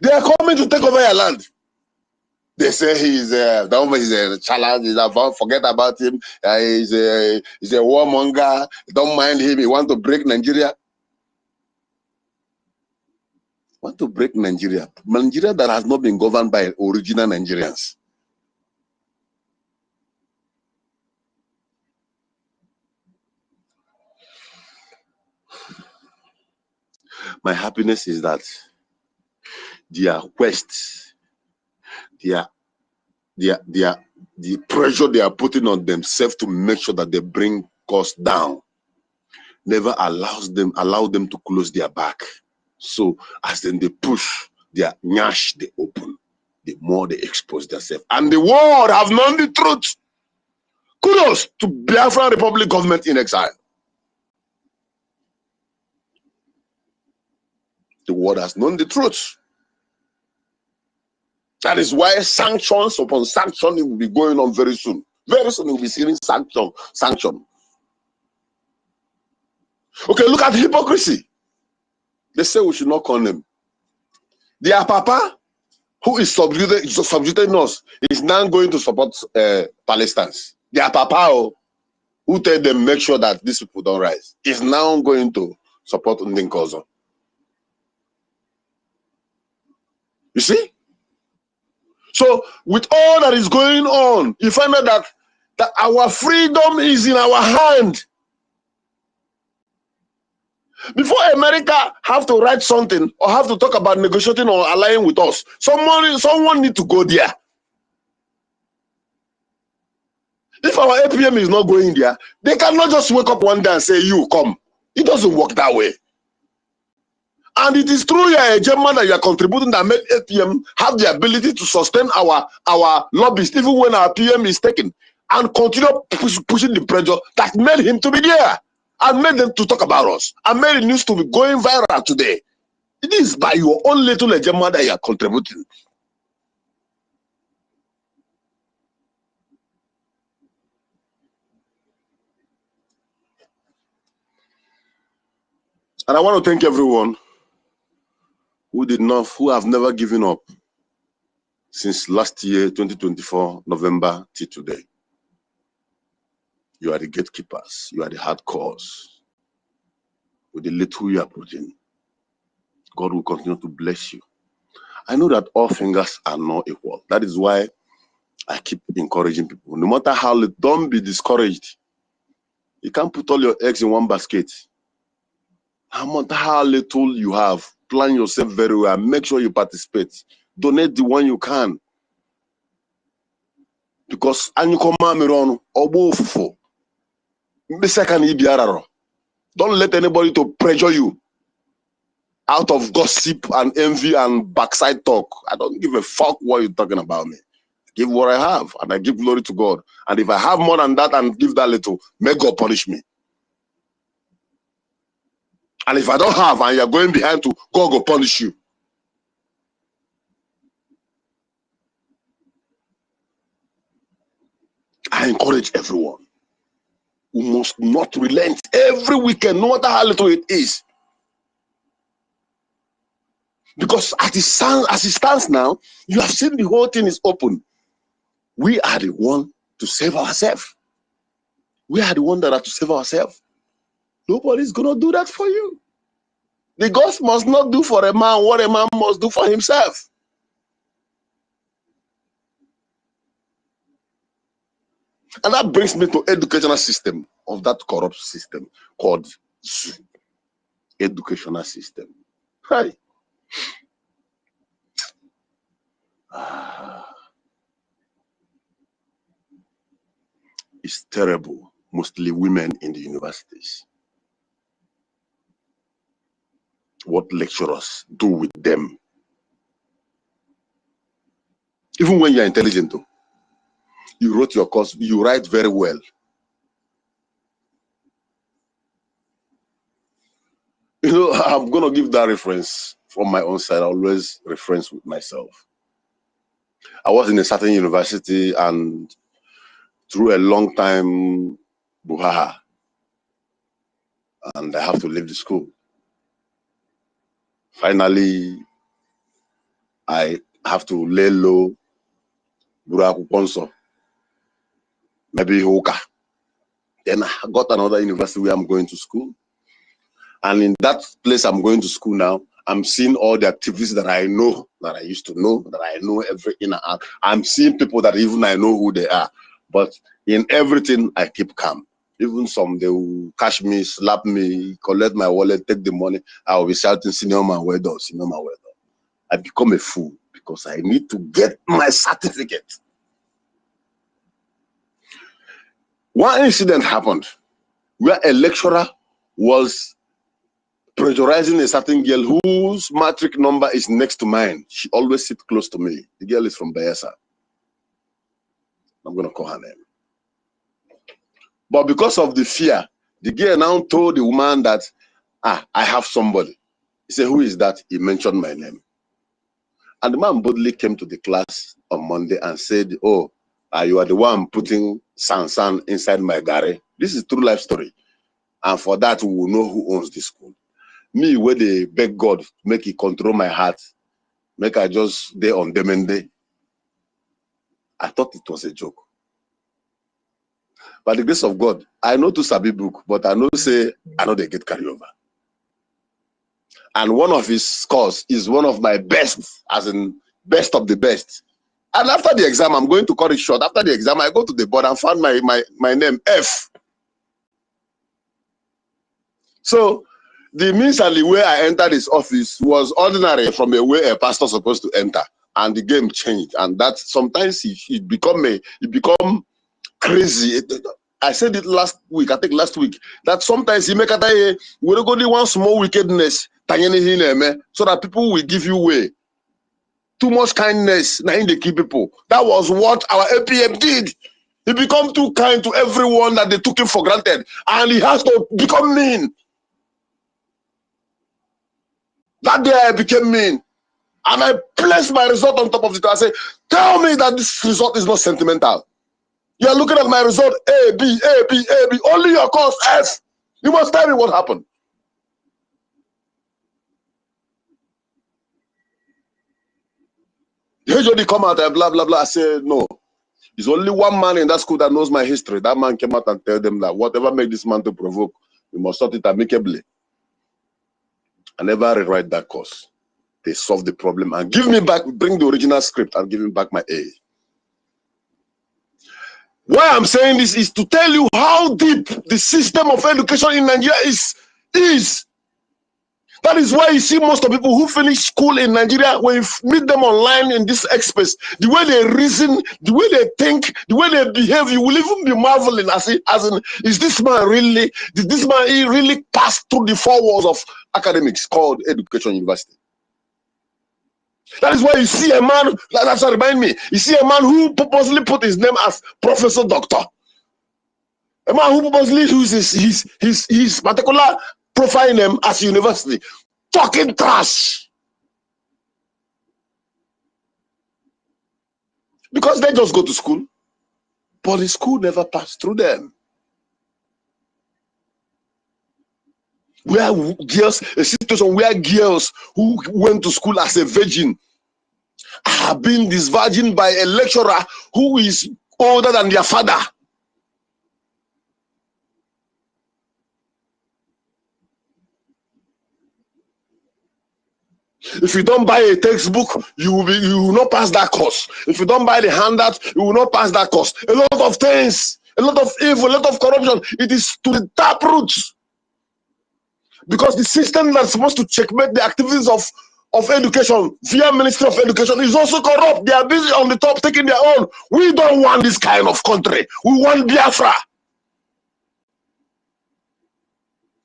They are coming to take over your land. They say he's a challenge. He's about, forget about him. He's a warmonger. Don't mind him. He want to break Nigeria. Want to break Nigeria. Nigeria that has not been governed by original Nigerians. My happiness is that their quest, the pressure they are putting on themselves to make sure that they bring costs down, never allow them to close their back. So as then they push their nyash, they open, the more they expose themselves. And the world have known the truth. Kudos to Biafra Republic government in exile. The world has known the truth. That is why sanctions upon sanction will be going on very soon. Very soon we'll be seeing sanction. Okay, look at the hypocrisy. They say we should not condemn. Their papa, who is subjugating us, is now going to support Palestinians. Their papa, who tell them make sure that these people don't rise, is now going to support NGOZI. You see? So with all that is going on, you find out that our freedom is in our hand. Before America have to write something or have to talk about negotiating or allying with us, someone need to go there. If our APM is not going there, they cannot just wake up one day and say, you come. It doesn't work that way. And it is true, you're a German that you are contributing that made APM have the ability to sustain our lobbies even when our PM is taken, and continue pushing the pressure that made him to be there and made them to talk about us and made the news to be going viral today. It is by your own little German that you are contributing. And I want to thank everyone who have never given up since last year, 2024, November till today. You are the gatekeepers. You are the hardcores. With the little you are putting, God will continue to bless you. I know that all fingers are not equal. That is why I keep encouraging people. No matter how little, don't be discouraged. You can't put all your eggs in one basket. No matter how little you have, plan yourself very well. Make sure you participate. Donate the one you can. Because don't let anybody to pressure you out of gossip and envy and backside talk. I don't give a fuck what you're talking about me. I give what I have and I give glory to God. And if I have more than that and give that little, may God punish me. And if I don't have and you're going behind to, God will punish you. I encourage everyone. We must not relent every weekend, no matter how little it is. Because as it stands now, you have seen the whole thing is open. We are the one to save ourselves. We are the one that have to save ourselves. Nobody's going to do that for you. The God must not do for a man what a man must do for himself. And that brings me to educational system of that corrupt system called educational system. Hi. It's terrible, mostly women in the universities. What lecturers do with them. Even when you're intelligent, though, you wrote your course, you write very well. You know, I'm going to give that reference from my own side. I always reference with myself. I was in a certain university and through a long time, buhaha, and I have to leave the school. Finally, I have to lay low, buraku ponso, maybe hoka. Then I got another university where I'm going to school. And in that place I'm going to school now, I'm seeing all the activities that I know, that I used to know, that I know every in and out. I'm seeing people that even I know who they are. But in everything, I keep calm. Even some, they will catch me, slap me, collect my wallet, take the money. I will be shouting, senior man, well done, senior man, well done. I become a fool because I need to get my certificate. One incident happened where a lecturer was pressurizing a certain girl whose matric number is next to mine. She always sits close to me. The girl is from Bayelsa. I'm going to call her name. But because of the fear, the girl now told the woman that, I have somebody. He said, who is that? He mentioned my name. And the man boldly came to the class on Monday and said, oh, you are the one putting San inside my garage. This is true life story. And for that, we will know who owns this school. Me, where they beg God, make it control my heart, make I just day on them and day. I thought it was a joke. By the grace of God, I know to sabi book, but I know say, I know they get carried over. And one of his scores is one of my best, as in best of the best. And after the exam, I'm going to cut it short. After the exam, I go to the board and found my name, F. So, the means and the way I entered his office was ordinary from a way a pastor supposed to enter, and the game changed. And that sometimes it become crazy. I said it last week. I think last week that sometimes he make a day we don't go one small wickedness so that people will give you way. Too much kindness, now in the key people. That was what our APM did. He become too kind to everyone that they took him for granted, and he has to become mean. That day I became mean, and I placed my result on top of it. I said, tell me that this result is not sentimental. You are looking at my result A, B, A, B, A, B. Only your course F. You must tell me what happened. The HOD come out and blah, blah, blah. I said, no. There's only one man in that school that knows my history. That man came out and tell them that whatever made this man to provoke, we must sort it amicably. I never rewrite that course. They solve the problem and give me back, bring the original script and give me back my A. Why I'm saying this is to tell you how deep the system of education in Nigeria is. That is why you see most of people who finish school in Nigeria, when you meet them online in this space, the way they reason, the way they think, the way they behave, you will even be marveling as in, is this man really, did this man really pass through the 4 walls of academics called education university? That is why you see a man, that's what remind me, you see a man who purposely put his name as Professor Doctor. A man who purposely uses his particular profile name as university, talking trash. Because they just go to school, but the school never passed through them. Where girls, a situation where girls who went to school as a virgin are being disvirgined by a lecturer who is older than their father. If you don't buy a textbook, you will not pass that course. If you don't buy the handout, you will not pass that course. A lot of things. a lot of evil, a lot of corruption. It is to the tap roots. Because the system that's supposed to checkmate the activities of education via Ministry of Education is also corrupt. They are busy on the top taking their own. We don't want this kind of country. We want Biafra.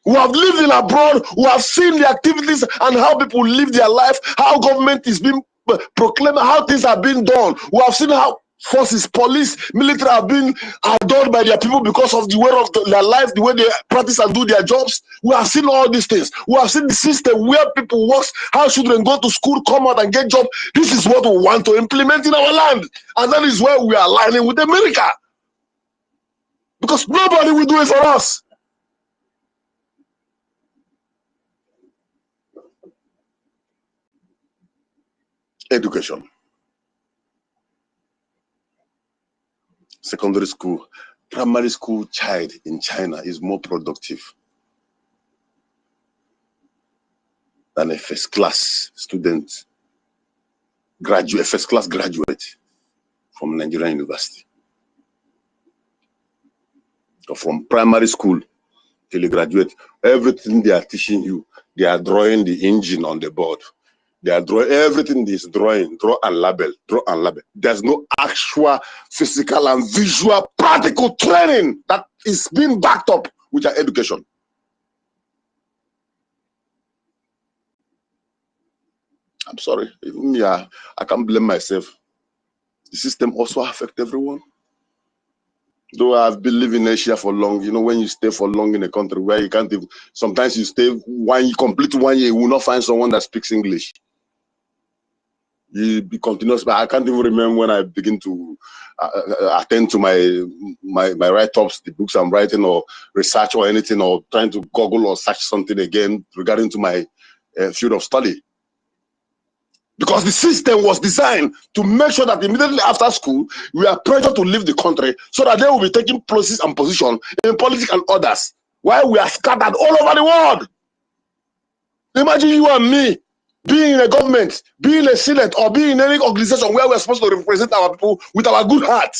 Who have lived in abroad, who have seen the activities and how people live their life, how government is being proclaimed, how things are being done. Who have seen how forces, police, military are being adored by their people because of the way of their life, the way they practice and do their jobs. We have seen all these things. We have seen the system where people work, how children go to school, come out and get jobs. This is what we want to implement in our land. And that is where we are aligning with America. Because nobody will do it for us. Education. Secondary school, primary school child in China is more productive than a first-class student, first-class graduate from Nigerian university. So from primary school till you graduate, everything they are teaching you, they are drawing the engine on the board. They are drawing everything is drawing, draw and label, draw and label. There's no actual physical and visual practical training that is being backed up with our education. I'm sorry, even me, I can't blame myself. The system also affects everyone. Though I've been living in Asia for long, you know, when you stay for long in a country where you can't even, sometimes you stay complete 1 year, you will not find someone that speaks English. You be continuous, but I can't even remember when I begin to attend to my write-ups, the books I'm writing, or research or anything, or trying to Google or search something again regarding to my field of study. Because the system was designed to make sure that immediately after school, we are pressured to leave the country so that they will be taking places and position in politics and others, while we are scattered all over the world. Imagine you and me being in a government, being in a senate, or being in any organization where we're supposed to represent our people with our good heart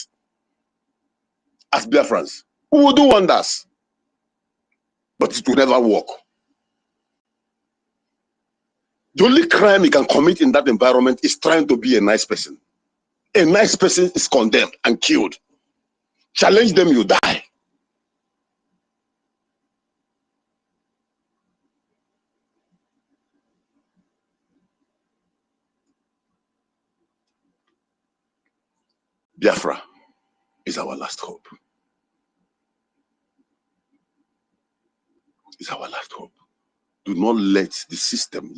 as Biafrans. We will do wonders, but it will never work. The only crime you can commit in that environment is trying to be a nice person. A nice person is condemned and killed. Challenge them, you die. Biafra is our last hope. It's our last hope. Do not let the system,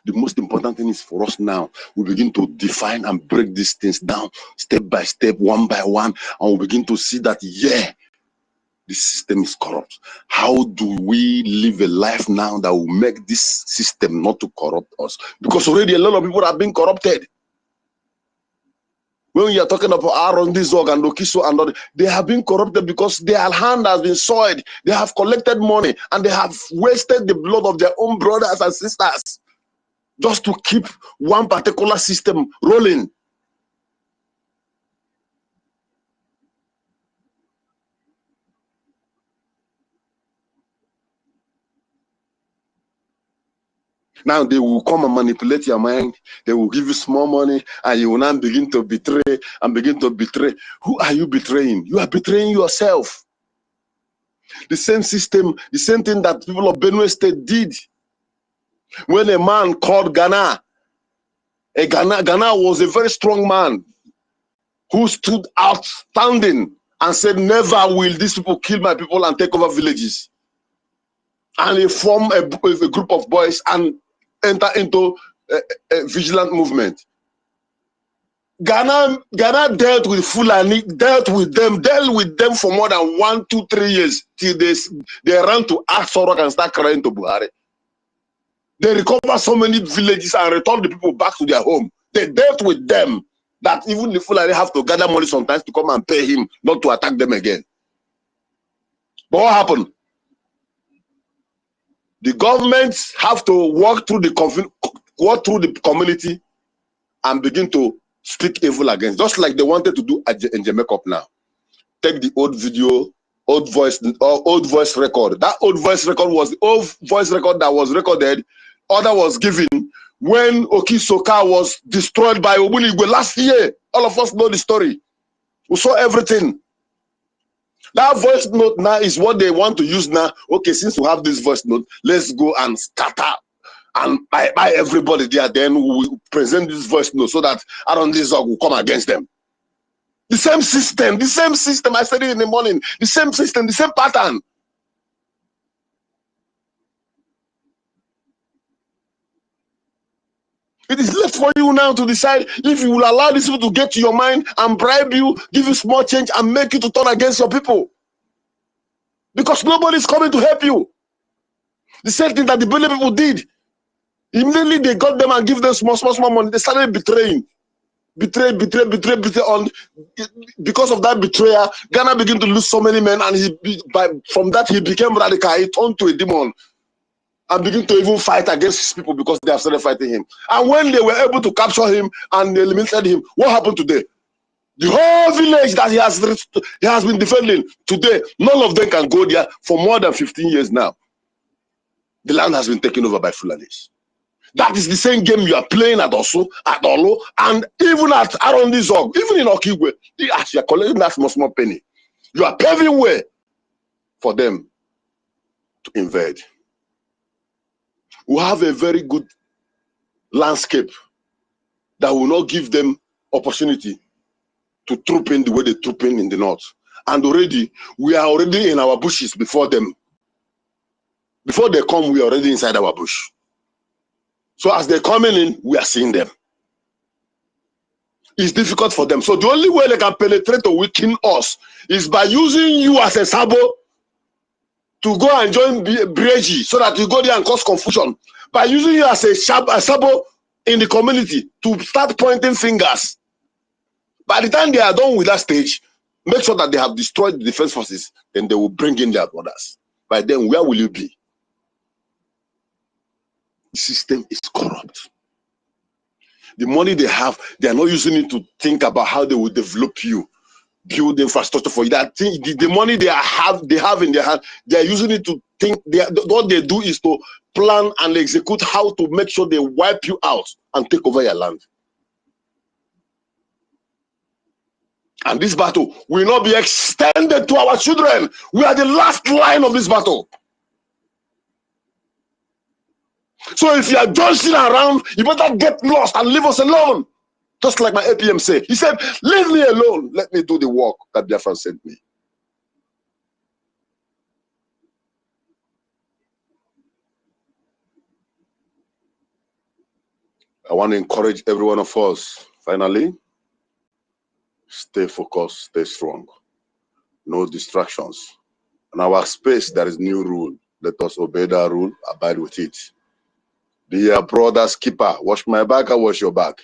the most important thing is for us now, we begin to define and break these things down step by step, one by one, and we begin to see that, the system is corrupt. How do we live a life now that will make this system not to corrupt us? Because already a lot of people are being corrupted. When we are talking about Aaron, Dizog, and Lokiso, and all, they have been corrupted because their hand has been soiled. They have collected money and they have wasted the blood of their own brothers and sisters just to keep one particular system rolling. Now they will come and manipulate your mind. They will give you small money and you will now begin to betray and begin to betray. Who are you betraying? You are betraying yourself. The same system, the same thing that people of Benue State did. When a man called Ghana was a very strong man who stood outstanding and said, never will these people kill my people and take over villages. And he formed a group of boys and enter into a vigilant movement. Ghana dealt with Fulani, dealt with them for more than 1, 2, 3 years till they ran to Asorok and start crying to Buhari. They recovered so many villages and returned the people back to their home. They dealt with them that even the Fulani have to gather money sometimes to come and pay him not to attack them again. But what happened? The governments have to walk through the community and begin to speak evil against, just like they wanted to do in Jamaica now. take the old video, old voice record. That old voice record was the old voice record that was recorded, order was given when Okisoka was destroyed by Ogbunigwe last year. All of us know the story. We saw everything. That voice note now is what they want to use now. Okay, since we have this voice note, let's go and scatter and buy everybody there. Then we will present this voice note so that Aaron Dizog will come against them. The same system, the same system. I said it in the morning. The same system, the same pattern. It is left for you now to decide if you will allow these people to get to your mind and bribe you, give you small change, and make you to turn against your people. Because nobody is coming to help you. The same thing that the Bele people did. Immediately they got them and give them small money. They started betraying. Betray. On because of that betrayal, Ghana began to lose so many men, and from that he became radical. He turned to a demon and began to even fight against his people because they have started fighting him. And when they were able to capture him and eliminated him, what happened today? The whole village that he has been defending today, none of them can go there for more than 15 years now. The land has been taken over by Fulanis. That is the same game you are playing at Osu, at Olo, and even at Arondizog, even in Okigwe. As you are collecting that small penny, you are paving way for them to invade. We have a very good landscape that will not give them opportunity to troop in the way they troop in the north. And already, we are already in our bushes before them. Before they come, we are already inside our bush. So as they're coming in, we are seeing them. It's difficult for them. So the only way they can penetrate or weaken us is by using you as a sabo to go and join Brgie so that you go there and cause confusion. By using you as a sabo in the community to start pointing fingers. By the time they are done with that stage, make sure that they have destroyed the defense forces, then they will bring in their brothers. By then, where will you be? The system is corrupt. The money they have, they are not using it to think about how they will develop you, build infrastructure for you. That thing, the money they have in their hand, they are using it to think. What they do is to plan and execute how to make sure they wipe you out and take over your land. And this battle will not be extended to our children. We are the last line of this battle. So if you are joshing around, you better get lost and leave us alone. Just like my APM said. He said, leave me alone. Let me do the work that Biafra sent me. I want to encourage every one of us, finally, stay focused, stay strong. No distractions. In our space, there is new rule. Let us obey that rule, abide with it. Be a brother's keeper. Watch my back, I watch your back.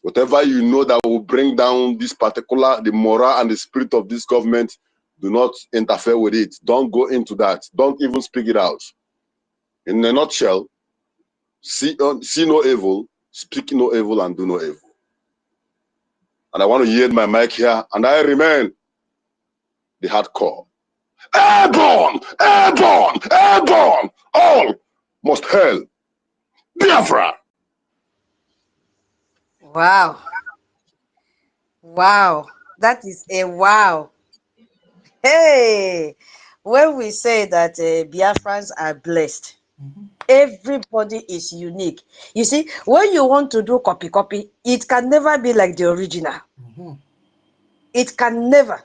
Whatever you know that will bring down this particular, the moral and the spirit of this government, do not interfere with it. Don't go into that. Don't even speak it out. In a nutshell, see no evil, speak no evil, and do no evil. And I want to yield my mic here, and I remain the hardcore. Airborne! Airborne! Airborne! All must hail Biafra! Wow. Wow. That is a wow. Hey, when we say that Biafrans are blessed, everybody is unique. You see, when you want to do copy, it can never be like the original. It can never.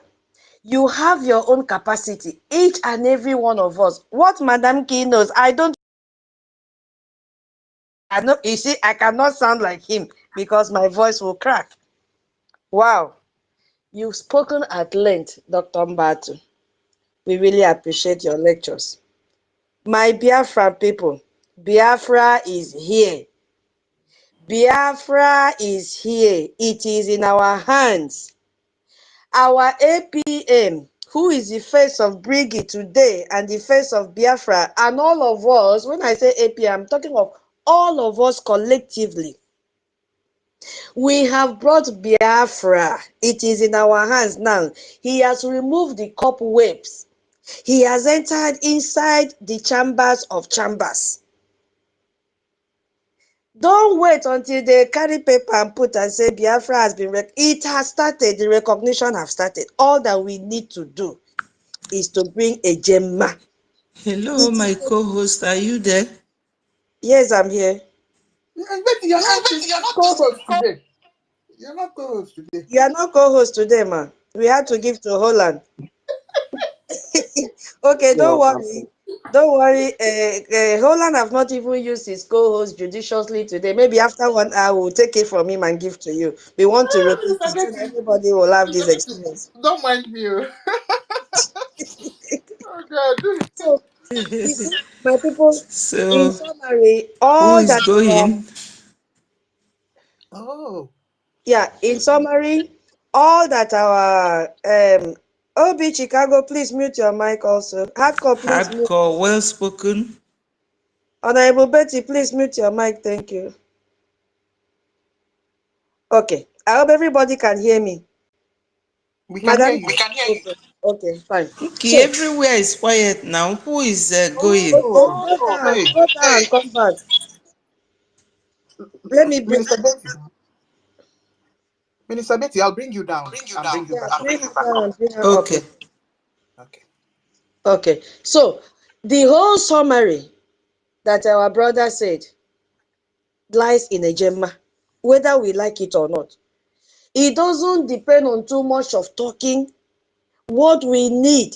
You have your own capacity, each and every one of us. What Madam Key knows, I know, you see, I cannot sound like him because my voice will crack. Wow. You've spoken at length, Dr. Mbatu. We really appreciate your lectures. My Biafra people, Biafra is here. Biafra is here. It is in our hands. Our APM, who is the face of Brgie today and the face of Biafra, and all of us, when I say APM, I'm talking of all of us collectively. We have brought Biafra. It is in our hands now. He has removed the cobwebs. He has entered inside the chambers of chambers. Don't wait until they carry paper and put and say Biafra has been it has started. The recognition has started. All that we need to do is to bring a Gemma. Hello, my co-host. Are you there? Yes, I'm here. You're not co-host today. You're not co-host today. You are not co-host today, man. We had to give to Holland. Okay, don't worry. Don't worry. Holland have not even used his co-host judiciously today. Maybe after 1 hour, we'll take it from him and give to you. We want to rotate it so that everybody will have this experience. Don't mind me. Oh God. So, you see, my people, in So, summary, who all is that going? Oh. in summary, all that our OB Chicago, please mute your mic also. Hardcore, please mute. Hardcore, well spoken. Honorable Betty, please mute your mic. Thank you. Okay. I hope everybody can hear me. We can Madam? hear you. We can hear you. Okay, fine. Okay, So, everywhere is quiet now. Who is going? Hey. go down and come back. Let me bring Minister Betty. Minister Betty, I'll bring you down and bring you back up. bring her down and bring her up. Okay. Okay. Okay. So, the whole summary that our brother said lies in a Gemma, whether we like it or not. It doesn't depend on too much of talking. What we need,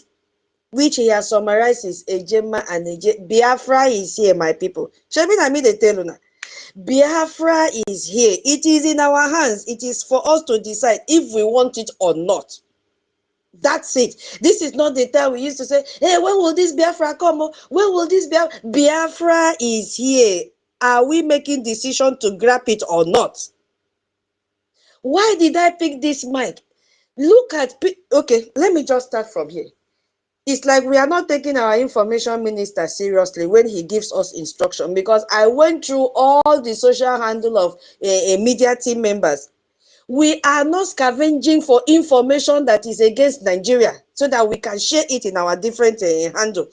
which he has summarized, is a Gemma and a Biafra is here, my people. Shebi na me dey tell una. Biafra is here. It is in our hands. It is for us to decide if we want it or not. That's it. This is not the time we used to say, hey, when will this Biafra come? When will this Biafra? Biafra is here. Are we making decision to grab it or not? Why did I pick this mic? Look at, okay, let me just start from here. It's like we are not taking our information minister seriously when he gives us instruction, because I went through all the social handle of media team members. We are not scavenging for information that is against Nigeria so that we can share it in our different handle.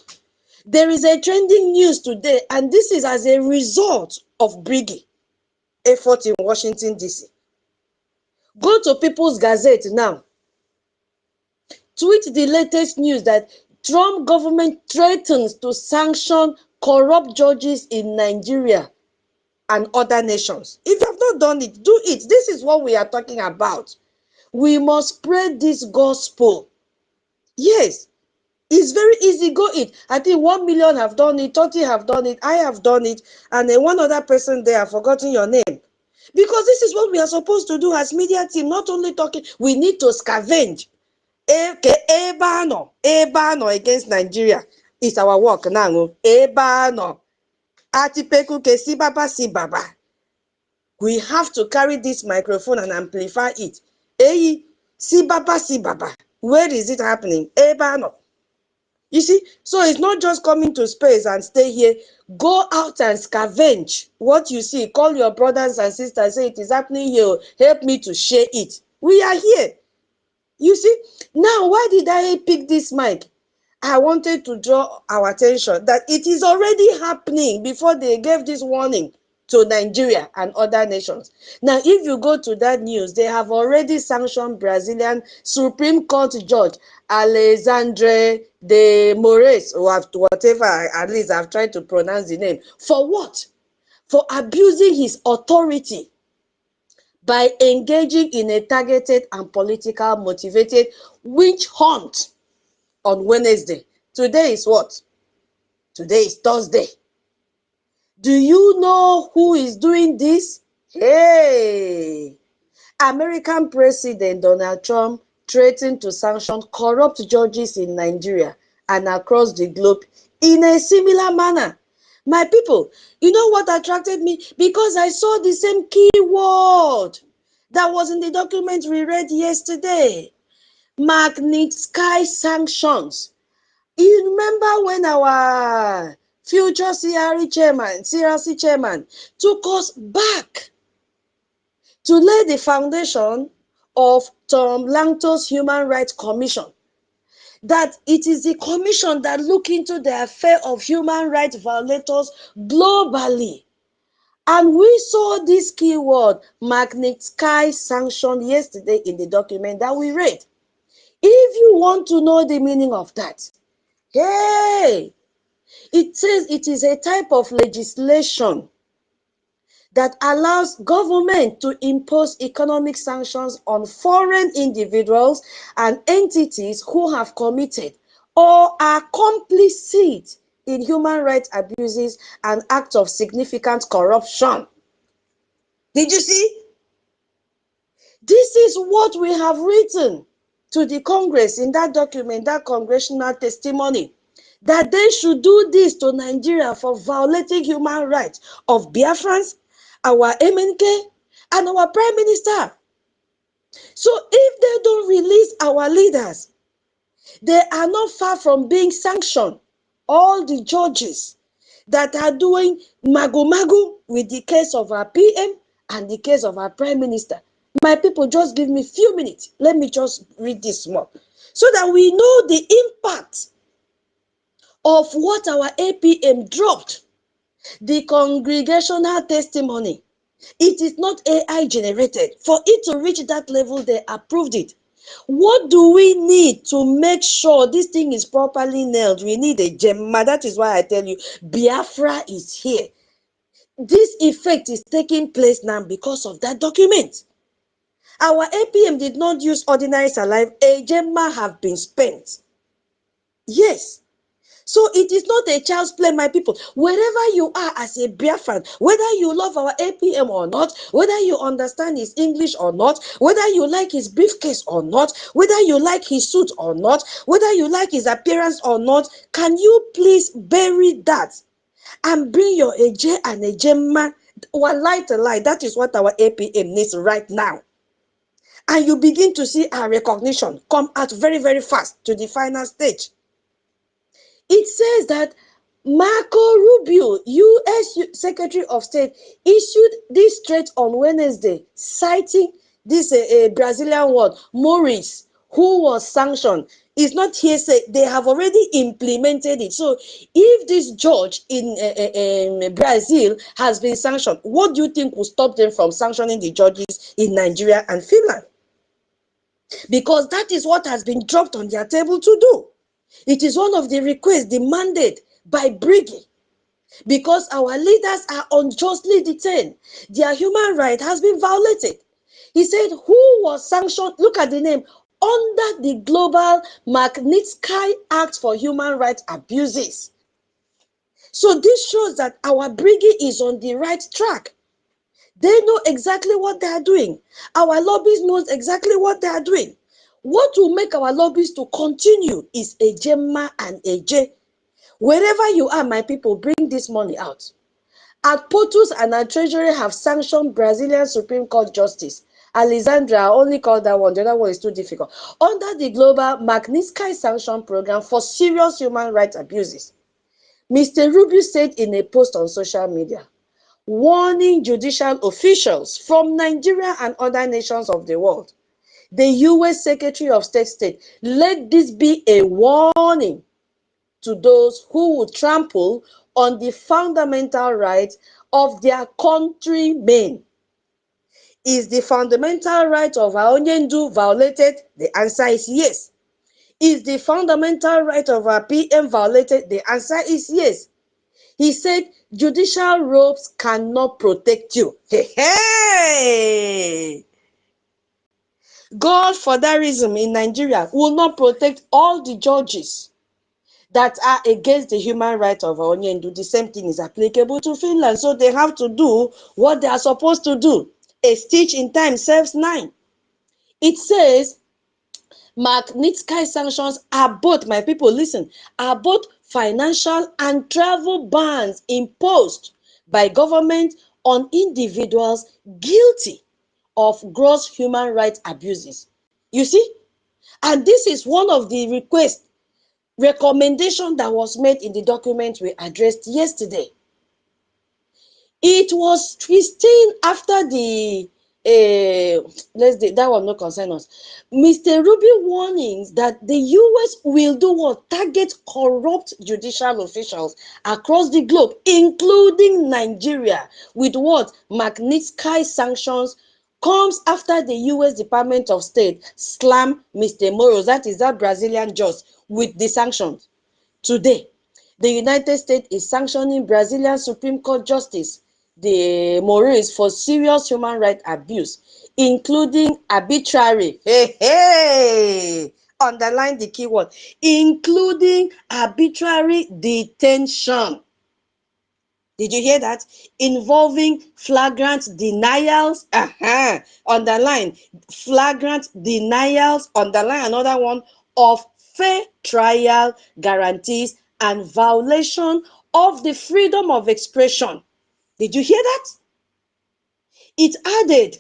There is a trending news today, and this is as a result of Brgie effort in Washington, D.C. Go to People's Gazette now. Tweet the latest news that Trump government threatens to sanction corrupt judges in Nigeria and other nations. If you have not done it, do it. This is what we are talking about. We must spread this gospel. Yes, it's very easy. Go it. I think 1 million have done it, 30 have done it, I have done it, and then one other person there, I've forgotten your name. Because this is what we are supposed to do as media team, not only talking, we need to scavenge. Ebano against Nigeria is our work now. Ebano. Atipeku ke sibaba. We have to carry this microphone and amplify it. Sibaba. Where is it happening? Ebano. You see, so it's not just coming to space and stay here. Go out and scavenge what you see. Call your brothers and sisters. Say it is happening here. Help me to share it. We are here. You see, now why did I pick this mic? I wanted to draw our attention that it is already happening before they gave this warning to Nigeria and other nations. Now, if you go to that news, they have already sanctioned Brazilian Supreme Court Judge Alexandre de Moraes, or whatever, at least I've tried to pronounce the name. For what? For abusing his authority by engaging in a targeted and political motivated witch hunt on Wednesday. Today is what? Today is Thursday. Do you know who is doing this? Hey! American President Donald Trump threatened to sanction corrupt judges in Nigeria and across the globe in a similar manner. My people, you know what attracted me? Because I saw the same keyword that was in the document we read yesterday. Magnitsky sanctions. You remember when our future CRC chairman took us back to lay the foundation of Tom Langton's Human Rights Commission, that it is the commission that look into the affair of human rights violators globally. And we saw this keyword, Magnitsky sanction, yesterday in the document that we read. If you want to know the meaning of that, hey, it says it is a type of legislation that allows government to impose economic sanctions on foreign individuals and entities who have committed or are complicit in human rights abuses and acts of significant corruption. Did you see? This is what we have written to the Congress in that document, that congressional testimony, that they should do this to Nigeria for violating human rights of Biafrans, our MNK, and our Prime Minister. So if they don't release our leaders, they are not far from being sanctioned. All the judges that are doing magu-magu with the case of our PM and the case of our Prime Minister. My people, just give me a few minutes. Let me just read this more, so that we know the impact of what our APM dropped. The congregational testimony. It is not AI generated. For it to reach that level, they approved it. What do we need to make sure this thing is properly nailed? We need a gemma. That is why I tell you, Biafra is here. This effect is taking place now because of that document. Our APM did not use ordinary saliva. A gemma have been spent. Yes. So it is not a child's play, my people. Wherever you are as a Biafran, whether you love our APM or not, whether you understand his English or not, whether you like his briefcase or not, whether you like his suit or not, whether you like his appearance or not, can you please bury that and bring your AJ and a gemma? One lie to lie. That is what our APM needs right now. And you begin to see our recognition come out very, very fast to the final stage. It says that Marco Rubio, U.S. Secretary of State, issued this threat on Wednesday, citing this Brazilian word, Maurice, who was sanctioned. It's not hearsay. They have already implemented it. So if this judge in Brazil has been sanctioned, what do you think will stop them from sanctioning the judges in Nigeria and Finland? Because that is what has been dropped on their table to do. It is one of the requests demanded by Brgie, because our leaders are unjustly detained. Their human right has been violated. He said, who was sanctioned? Look at the name. Under the Global Magnitsky Act for Human Rights Abuses. So this shows that our Brgie is on the right track. They know exactly what they are doing. Our lobbies knows exactly what they are doing. What will make our lobbies to continue is a Gemma and a J. Wherever you are, my people, bring this money out. At POTUS and our Treasury have sanctioned Brazilian Supreme Court Justice Alexandra. I only call that one. The other one is too difficult. Under the Global Magnitsky Sanction Program for serious human rights abuses. Mr. Rubio said in a post on social media, warning judicial officials from Nigeria and other nations of the world. The U.S. Secretary of State, let this be a warning to those who would trample on the fundamental rights of their countrymen. Is the fundamental right of our Onyendu violated? The answer is yes. Is the fundamental right of our PM violated? The answer is yes. He said, judicial robes cannot protect you. Hey, hey! Godfatherism in Nigeria will not protect all the judges that are against the human right of Onyendu. The same thing is applicable to Finland. So they have to do what they are supposed to do. A stitch in time saves 9. It says, Magnitsky sanctions are both, my people, listen, are both financial and travel bans imposed by government on individuals guilty of gross human rights abuses. You see? And this is one of the recommendation that was made in the document we addressed yesterday. It was 15 after the that one no concern us. Mr. Ruby warnings that the US will do what? Target corrupt judicial officials across the globe, including Nigeria, with what? Magnitsky sanctions comes after the US Department of State slammed Mr. Moros, that is that Brazilian judge, with the sanctions. Today, the United States is sanctioning Brazilian Supreme Court Justice the Moraes for serious human rights abuse, including arbitrary, underline the keyword, including arbitrary detention. Did you hear that? Involving flagrant denials, underline, flagrant denials, underline another one, of fair trial guarantees and violation of the freedom of expression. Did you hear that? It added,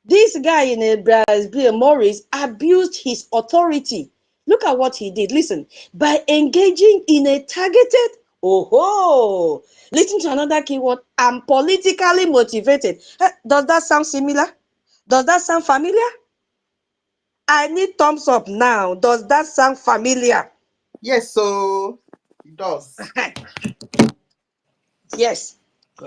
this guy in Brazil, Morris, abused his authority. Look at what he did. Listen, by engaging in a targeted, listen to another keyword, and politically motivated. Does that sound similar? Does that sound familiar? I need thumbs up now. Does that sound familiar? Yes, so it does. Yes,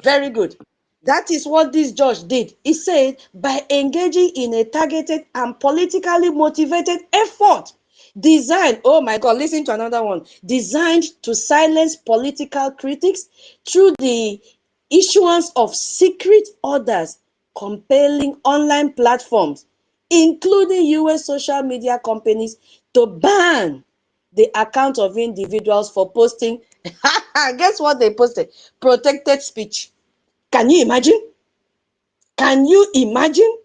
very good. That is what this judge did. He said, by engaging in a targeted and politically motivated effort designed, oh my God, listen to another one, designed to silence political critics through the issuance of secret orders compelling online platforms, including US social media companies, to ban the account of individuals for posting, guess what they posted? Protected speech. Can you imagine? Can you imagine?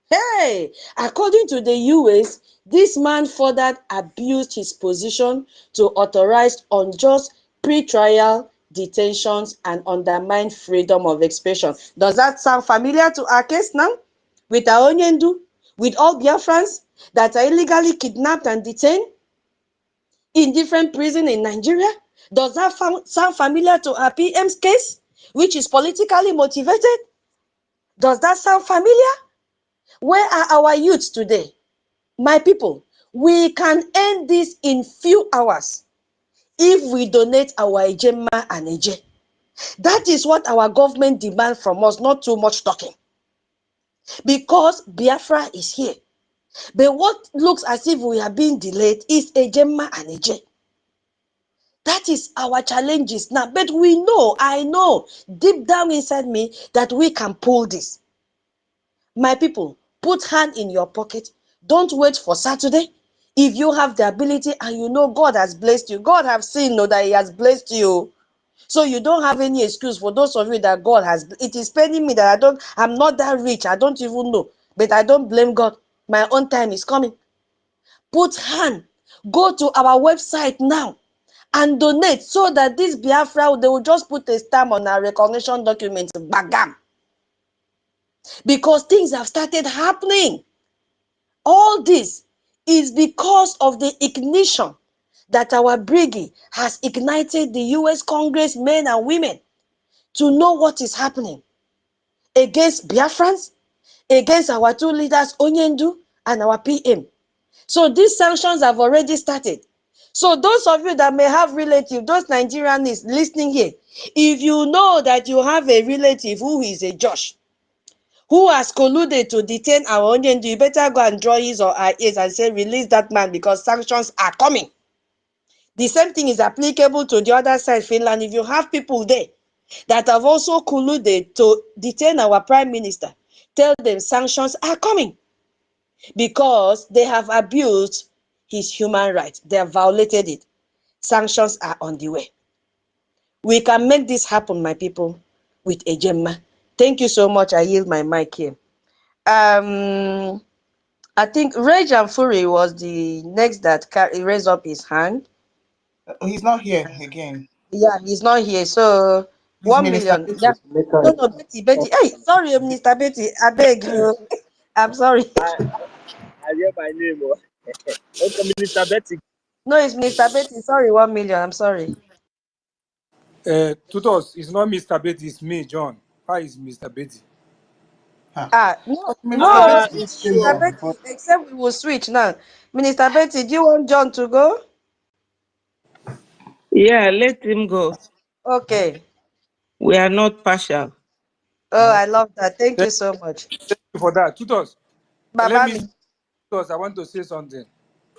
Hey, according to the US, this man further abused his position to authorize unjust pre-trial detentions and undermine freedom of expression. Does that sound familiar to our case now? With our Onyendu, with all Biafrans that are illegally kidnapped and detained in different prisons in Nigeria? Does that sound familiar to our PM's case, which is politically motivated? Does that sound familiar? Where are our youths today? My people, we can end this in few hours if we donate our Ejema and Eje. That is what our government demands from us, not too much talking. Because Biafra is here. But what looks as if we are being delayed is Ejema and Eje. That is our challenges now. But we know, I know, deep down inside me, that we can pull this. My people, put hand in your pocket. Don't wait for Saturday. If you have the ability and you know God has blessed you, God have seen that He has blessed you. So you don't have any excuse for those of you that God has. It is paining me that I'm not that rich. I don't even know. But I don't blame God. My own time is coming. Put hand. Go to our website now and donate so that this Biafra, they will just put a stamp on our recognition document. Bagam. Because things have started happening. All this is because of the ignition that our Brgie has ignited the US Congress men and women to know what is happening against Biafrans, against our two leaders, Onyendu and our PM. So these sanctions have already started. So those of you that may have relatives, those Nigerians listening here, if you know that you have a relative who is a Josh, who has colluded to detain our Onyendu, you better go and draw his or her ears and say, release that man because sanctions are coming. The same thing is applicable to the other side, Finland. If you have people there that have also colluded to detain our prime minister, tell them sanctions are coming because they have abused his human rights. They have violated it. Sanctions are on the way. We can make this happen, my people, with Ejema. Thank you so much. I yield my mic here. I think Rage and Fury was the next that raised up his hand. He's not here again. Yeah, he's not here. So He's 1 Minister million. Betty. Yeah. No, Betty. Hey, sorry, Minister Betty. I beg you. I'm sorry. I hear my name. Okay, Minister Betty. No, it's Minister Betty. Sorry, 1 million. I'm sorry. Tutos, it's not Mr. Betty, it's me, John. How is Mr. Betty? No, Minister no, Betty it's came Minister here Yeah. before. Betty, except we will switch now. Minister Betty, do you want John to go? Yeah, let him go. Okay. We are not partial. Oh, I love that. Thank you Thank so much. you for that. Tutos, let Baba me mi, say, Tutos, I want to say something.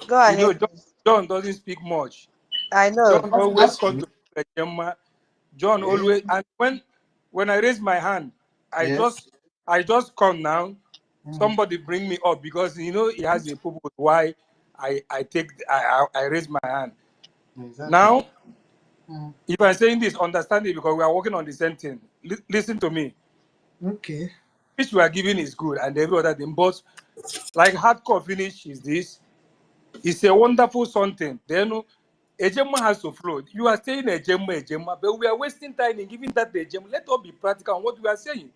go You know, ahead, John, please. John doesn't speak much. I know. John That's always that's comes true. to Ejema. John Yeah. always, and when I raise my hand, I Yes. just I just come now. Mm. Somebody bring me up because you know he has a purpose why I raise my hand. Exactly. Now, Mm. if I'm saying this, understand it because we are working on the same thing. Listen to me. Okay. Which we are giving is good and every other thing, but like hardcore finish is this. It's a wonderful something. Then Ejema has to flow. You are saying Ejema, but we are wasting time in giving that the Ejema. Let us be practical on what we are saying.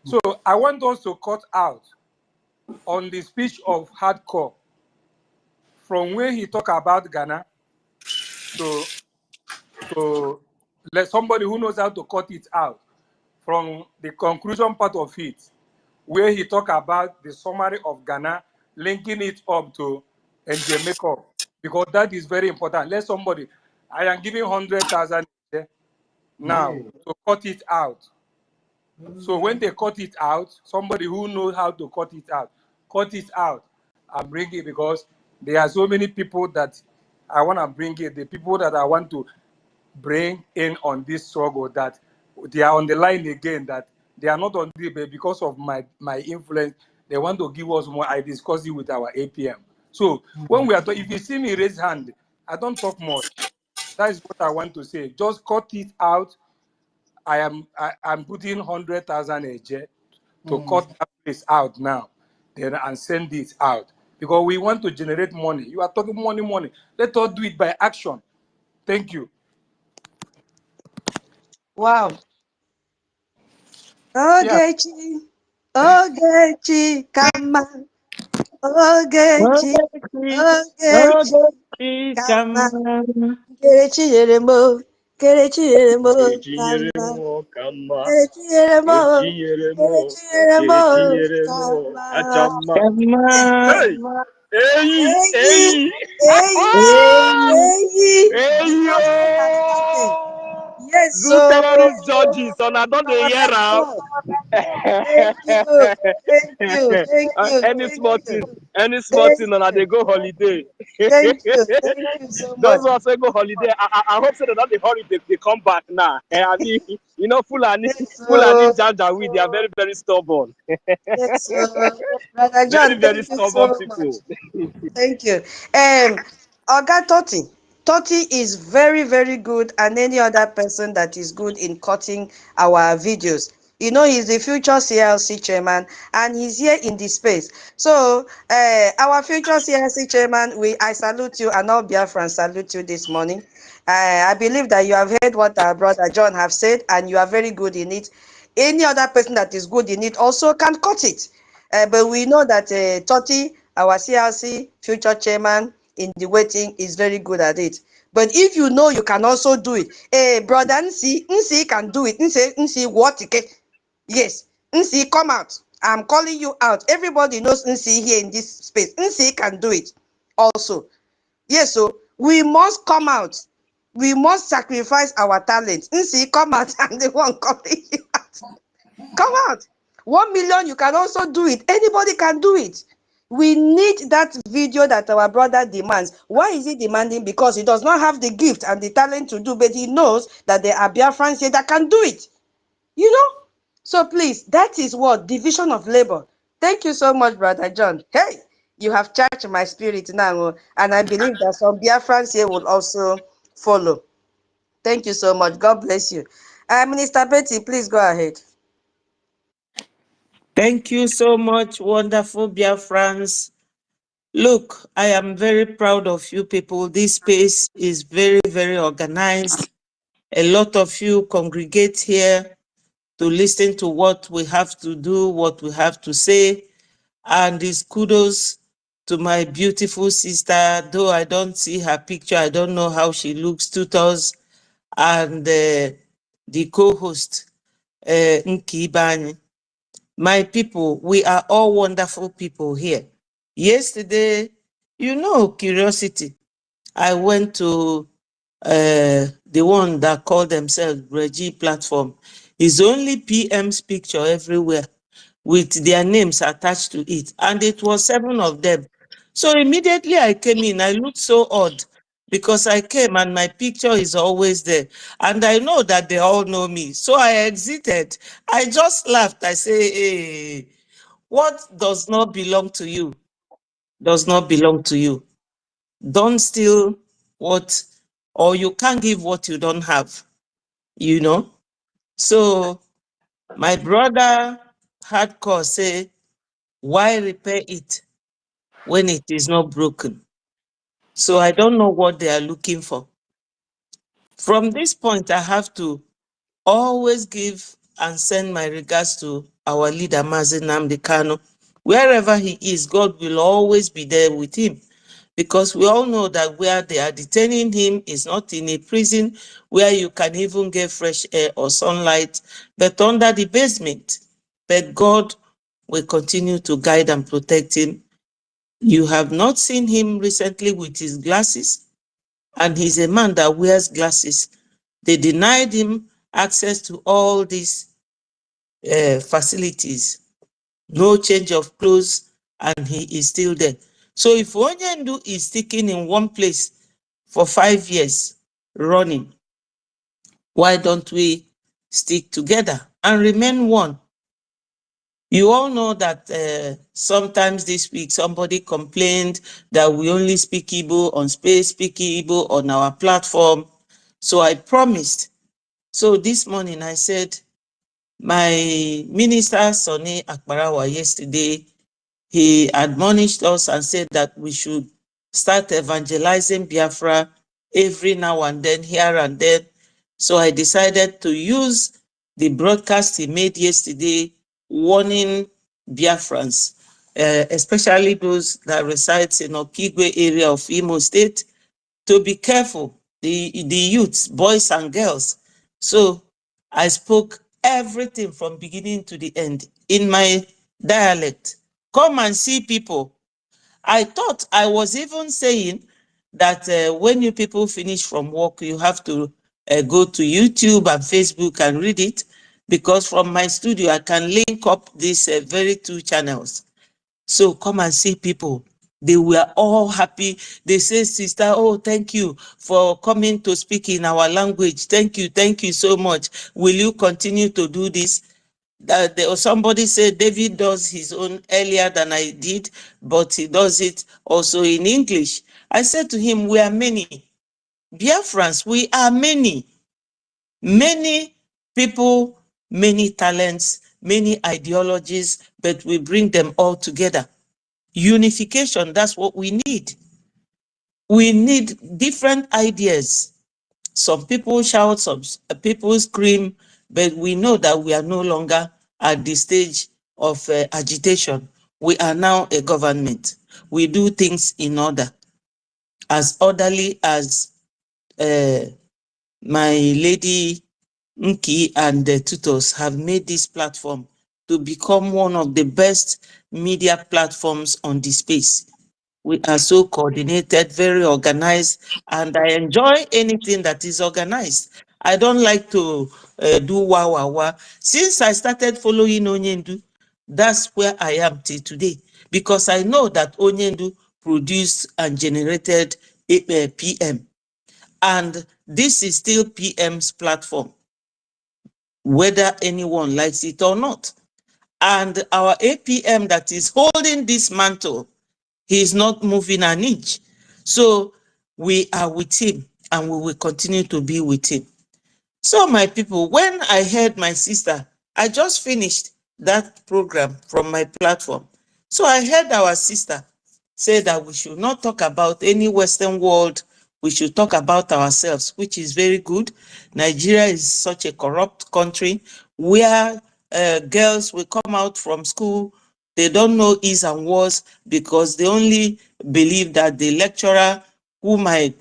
So I want us to cut out on the speech of hardcore from where he talk about Ghana to to let somebody who knows how to cut it out from the conclusion part of it, where he talk about the summary of Ghana, linking it up to NGMACO, because that is very important. Let somebody, I am giving 100,000 now Yeah. to cut it out. So when they cut it out, somebody who knows how to cut it out and bring it because there are so many people that I want to bring it, the people that I want to bring in on this struggle that they are on the line again, that they are not on the but because of my influence, they want to give us more. I discuss it with our APM. So when we are if you see me raise hand, I don't talk much. That is what I want to say. Just cut it out. I'm putting 100,000 a jet to cut that place out now, then and send it out because we want to generate money. You are talking money. Let us do it by action. Thank you. Wow. Yeah. Ogechi, Ogechi, come on. Ogechi, Ogechi, come on. Kerechi Yeremo, Kerechi Yeremo, come on. Echinyeremo kama, Kerechi Yeremo, echinyeremo, Kerechi Yeremo, echinyeremo come on. kachama. Come Hey, on. hey, Eyi, hey, eyi, eyi. hey, Jesus came and started. yo! Yes, Zoo so terrorist judges, and I don't hear am. God. Thank you, thank you, thank you, Any thank small you, thing, any small thank thing, and you, they go holiday. thank you so much. Those ones say go holiday. I hope so that not the holiday they come back now. I mean, you know, Yes, Fulani so Janja, they are very, very stubborn. yes, so Brother Very, John, very thank you stubborn so much. people. Thank you. Oga Toti. Toti is very, very good, and any other person that is good in cutting our videos. You know, he's the future CLC chairman, and he's here in the space. So, our future CLC chairman, I salute you, and all Biafrans salute you this morning. I believe that you have heard what our brother John have said, and you are very good in it. Any other person that is good in it also can cut it. But we know that Toti, our CLC future chairman in the waiting, is very good at it. But if you know you can also do it, brother Nsi can do it. Nsi what? Yes, Nsi, come out. I'm calling you out. Everybody knows Nsi here in this space. Nsi can do it also. Yes, so we must come out. We must sacrifice our talent. Nsi, come out. I'm the one calling you out. Come out. 1 million, you can also do it. Anybody can do it. We need that video that our brother demands. Why is he demanding? Because he does not have the gift and the talent to do, but he knows that there are Biafrans here that can do it. You know? So please, that is what? Division of labor. Thank you so much, Brother John. Hey, you have charged my spirit now, and I believe that some Biafrans here will also follow. Thank you so much. God bless you. Minister Betty, please go ahead. Thank you so much, wonderful Biafrans. Look, I am very proud of you people. This space is very, very organized. A lot of you congregate here to listen to what we have to do, what we have to say. And it's kudos to my beautiful sister, though I don't see her picture. I don't know how she looks, Tutors, and the co-host, Nki Bani. My people, we are all wonderful people here. Yesterday, you know, curiosity, I went to the one that called themselves Brgie platform. It's only PM's picture everywhere with their names attached to it. And it was 7 of them. So immediately I came in, I looked so odd because I came and my picture is always there. And I know that they all know me. So I exited. I just laughed. I say, hey, what does not belong to you does not belong to you. Don't steal what, or you can't give what you don't have, you know? So my brother hardcore say, why repair it when it is not broken? So I don't know what they are looking for. From this point, I have to always give and send my regards to our leader, Mazi Nnamdi Kanu. Wherever he is, God will always be there with him. Because we all know that where they are detaining him is not in a prison where you can even get fresh air or sunlight, but under the basement. But God will continue to guide and protect him. You have not seen him recently with his glasses, and he's a man that wears glasses. They denied him access to all these facilities. No change of clothes, and he is still there. So if Onyendu is sticking in one place for 5 years running, why don't we stick together and remain one? You all know that sometimes this week somebody complained that we only speak Igbo on Space, speak Igbo on our platform. So I promised. So this morning I said, my minister, Sonny Akbarawa, yesterday, he admonished us and said that we should start evangelizing Biafra every now and then, here and there. So I decided to use the broadcast he made yesterday, warning Biafrans, especially those that resides in Okigwe area of Imo State, to be careful, the youths, boys and girls. So I spoke everything from beginning to the end in my dialect. Come and see people. I thought I was even saying that when you people finish from work, you have to go to YouTube and Facebook and read it, because from my studio, I can link up these very 2 channels. So come and see people. They were all happy. They say, sister, oh, thank you for coming to speak in our language. Thank you so much. Will you continue to do this? Somebody said David does his own earlier than I did, but he does it also in English. I said to him, we are many. Biafrans, we are many. Many people, many talents, many ideologies, but we bring them all together. Unification, that's what we need. We need different ideas. Some people shout, some people scream, but we know that we are no longer at the stage of agitation. We are now a government. We do things in order, as orderly as my lady Nki and the tutors have made this platform to become one of the best media platforms on the space. We are so coordinated, very organized, and I enjoy anything that is organized. I don't like to do wah wah wah. Since I started following Onyendu, that's where I am till today, because I know that Onyendu produced and generated PM. And this is still PM's platform, whether anyone likes it or not. And our APM that is holding this mantle, he is not moving an inch. So we are with him and we will continue to be with him. So my people, when I heard my sister, I just finished that program from my platform. So I heard our sister say that we should not talk about any Western world. We should talk about ourselves, which is very good. Nigeria is such a corrupt country where girls will come out from school, they don't know is and was, because they only believe that the lecturer who might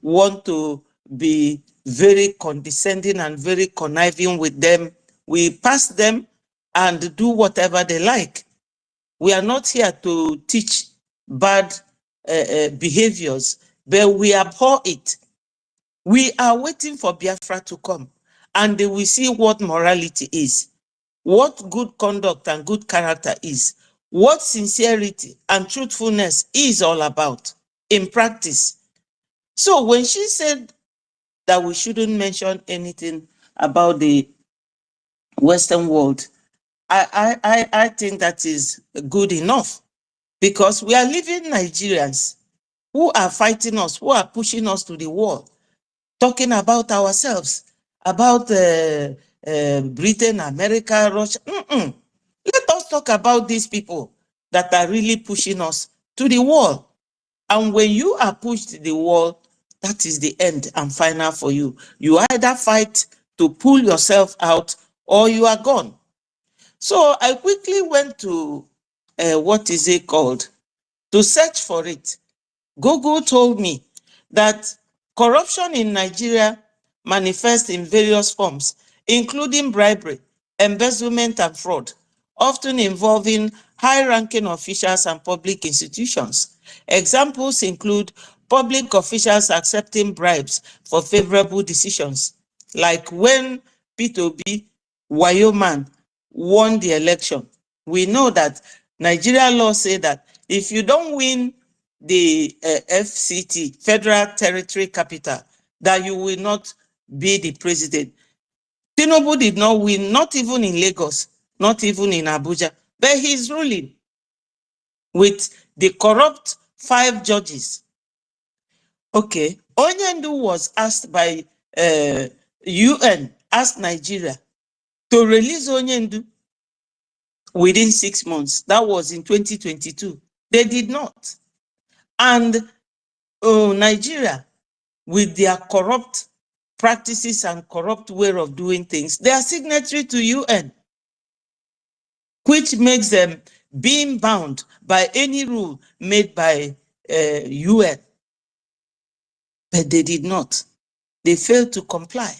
want to be very condescending and very conniving with them, we pass them and do whatever they like. We are not here to teach bad behaviors, but we abhor it. We are waiting for Biafra to come, and they will see what morality is, what good conduct and good character is, what sincerity and truthfulness is all about in practice. So when she said that we shouldn't mention anything about the Western world, I think that is good enough, because we are living Nigerians who are fighting us, who are pushing us to the wall, talking about ourselves, about Britain, America, Russia. Let us talk about these people that are really pushing us to the wall. And when you are pushed to the wall, that is the end and final for you. You either fight to pull yourself out or you are gone. So I quickly went to, what is it called, to search for it. Google told me that corruption in Nigeria manifests in various forms, including bribery, embezzlement, and fraud, often involving high-ranking officials and public institutions. Examples include public officials accepting bribes for favorable decisions, like when P2B, Wayoman, won the election. We know that Nigeria law say that if you don't win the FCT, Federal Territory Capital, that you will not be the president. Tinubu did not win, not even in Lagos, not even in Abuja, but he's ruling with the corrupt 5 judges. Okay, Onyendu was asked by UN, asked Nigeria to release Onyendu within 6 months. That was in 2022. They did not. And Nigeria, with their corrupt practices and corrupt way of doing things, they are signatory to UN, which makes them being bound by any rule made by UN. But they did not. They failed to comply.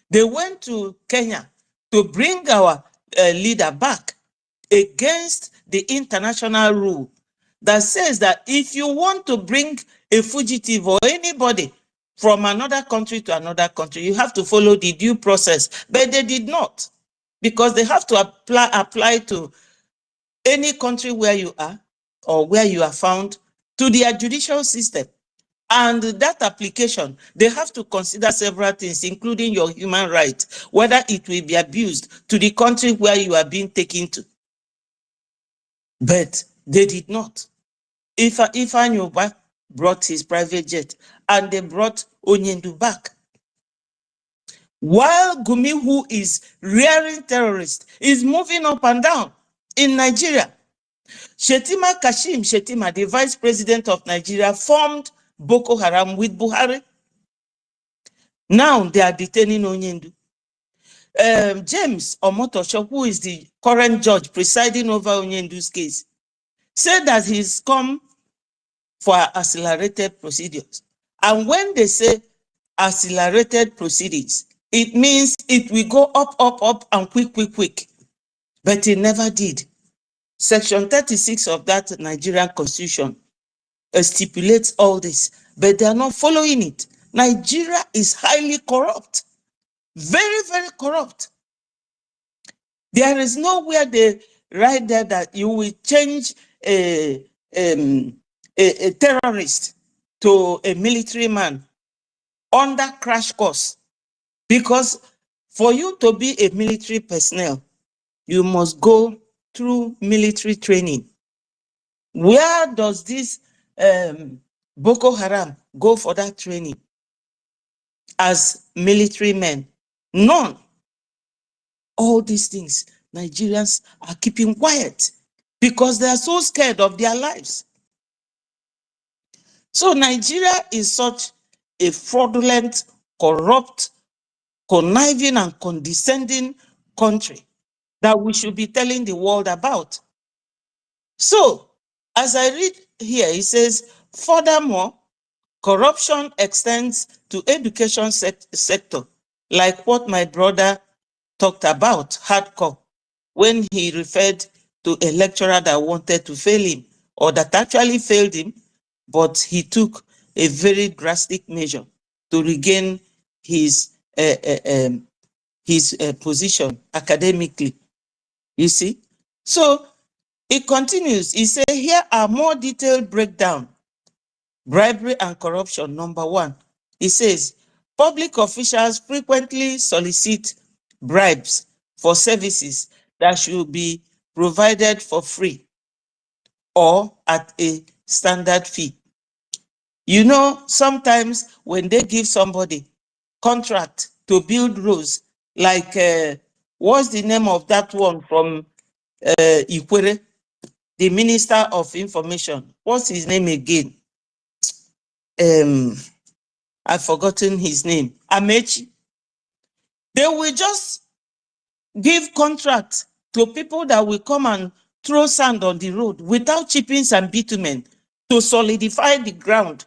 They went to Kenya to bring our leader back against the international rule that says that if you want to bring a fugitive or anybody from another country to another country, you have to follow the due process. But they did not, because they have to apply to any country where you are or where you are found to their judicial system. And that application, they have to consider several things, including your human rights, whether it will be abused to the country where you are being taken to. But they did not. Ifeanyi brought his private jet, and they brought Onyendu back. While Gumi, who is rearing terrorists, is moving up and down in Nigeria. Kashim Shettima, the vice president of Nigeria, formed Boko Haram with Buhari. Now they are detaining Onyendu. James Omotosho, who is the current judge presiding over Onyendu's case, said that he's come for accelerated procedures. And when they say accelerated proceedings, it means it will go up, up, up, and quick, quick, quick. But it never did. Section 36 of that Nigerian constitution stipulates all this, but they are not following it. Nigeria is highly corrupt. Very, very corrupt. There is nowhere they write there that you will change a terrorist to a military man under crash course. Because for you to be a military personnel, you must go through military training. Where does this Boko Haram go for that training as military men? None. All these things, Nigerians are keeping quiet because they are so scared of their lives. So Nigeria is such a fraudulent, corrupt, conniving, and condescending country that we should be telling the world about. So, as I read here, it says, furthermore, corruption extends to education sector, like what my brother talked about, hardcore, when he referred to a lecturer that wanted to fail him, or that actually failed him, but he took a very drastic measure to regain his position academically. You see? So it continues. He said, here are more detailed breakdown. Bribery and corruption, number one. It says, public officials frequently solicit bribes for services that should be provided for free or at a standard fee. You know, sometimes when they give somebody contract to build roads, like what's the name of that one from Ikwere, the Minister of Information? What's his name again? I've forgotten his name. Amechi. They will just give contracts to people that will come and throw sand on the road without chippings and bitumen to solidify the ground.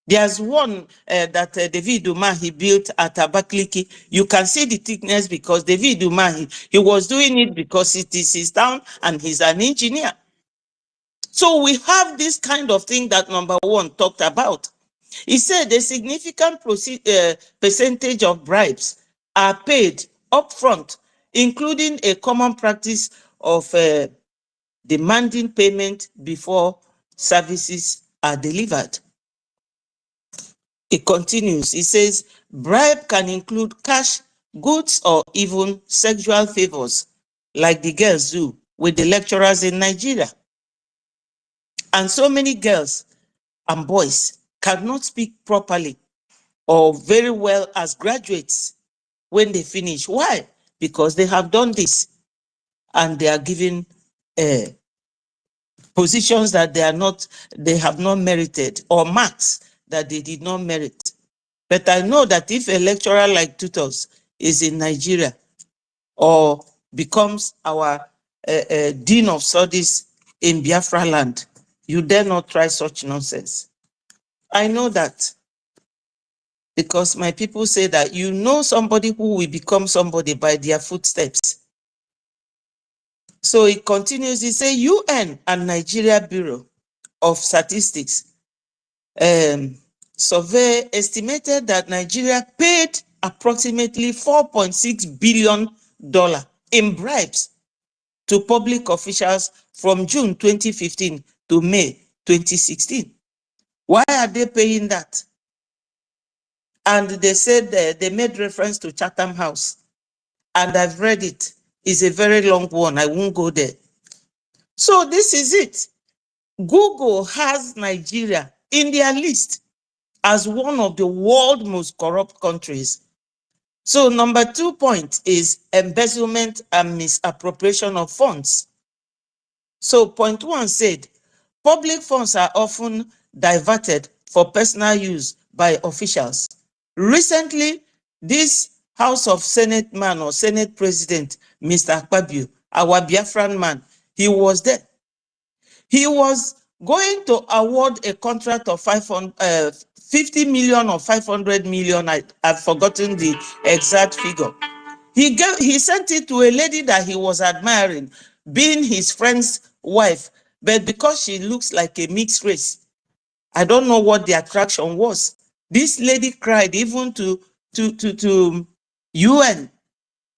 There's one that David Umahi built at Abakaliki. You can see the thickness because David Umahi, he was doing it because it is his town and he's an engineer. So we have this kind of thing that number one talked about. He said a significant percentage of bribes are paid upfront, including a common practice of demanding payment before services are delivered. It continues. It says, bribe can include cash, goods, or even sexual favors, like the girls do with the lecturers in Nigeria. And so many girls and boys cannot speak properly or very well as graduates when they finish. Why? Because they have done this and they are given positions that they have not merited, or marks that they did not merit. But I know that if a lecturer like Tutus is in Nigeria or becomes our Dean of Studies in Biafra land, you dare not try such nonsense. I know that because my people say that you know somebody who will become somebody by their footsteps. So it continues, it says UN and Nigeria Bureau of Statistics survey estimated that Nigeria paid approximately $4.6 billion in bribes to public officials from June 2015 to May 2016. Why are they paying that? And they said they made reference to Chatham House. And I've read it. It's a very long one. I won't go there. So this is it. Google has Nigeria in their list as one of the world's most corrupt countries. So number 2 point is embezzlement and misappropriation of funds. So point 1 said, public funds are often diverted for personal use by officials. Recently, this House of Senate man or Senate President, Mr. Ekpa, our Biafran man, he was there. He was going to award a contract of 50 million or 500 million. I've forgotten the exact figure. He sent it to a lady that he was admiring, being his friend's wife, but because she looks like a mixed race, I don't know what the attraction was. This lady cried even to UN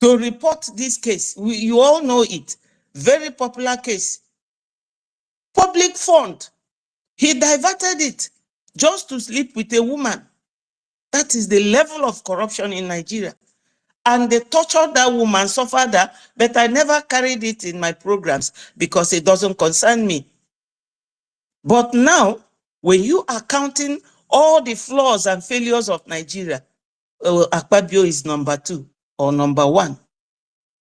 to report this case. You all know it. Very popular case. Public fund. He diverted it just to sleep with a woman. That is the level of corruption in Nigeria. And they tortured that woman, suffered that, but I never carried it in my programs because it doesn't concern me. But now, when you are counting all the flaws and failures of Nigeria, Ekpa is number 2 or number 1.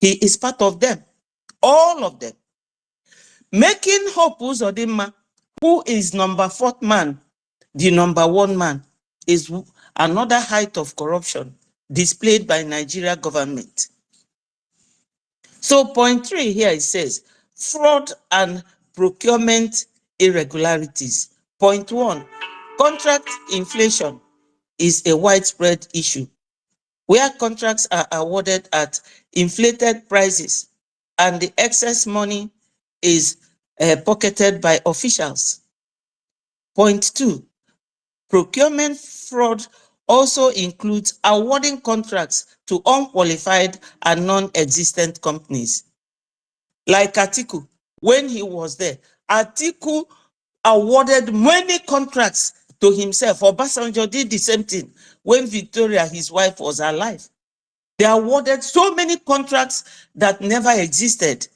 He is part of them, all of them. Making Hope Uzodimma, who is number 4th man, the number 1 man, is another height of corruption displayed by Nigeria government. So point 3 here, it says, fraud and procurement irregularities. Point 1, contract inflation is a widespread issue, where contracts are awarded at inflated prices and the excess money is pocketed by officials. Point 2, procurement fraud also includes awarding contracts to unqualified and non-existent companies. Like Atiku, when he was there, Atiku awarded many contracts to himself. Obasanjo did the same thing when Victoria, his wife, was alive. They awarded so many contracts that never existed,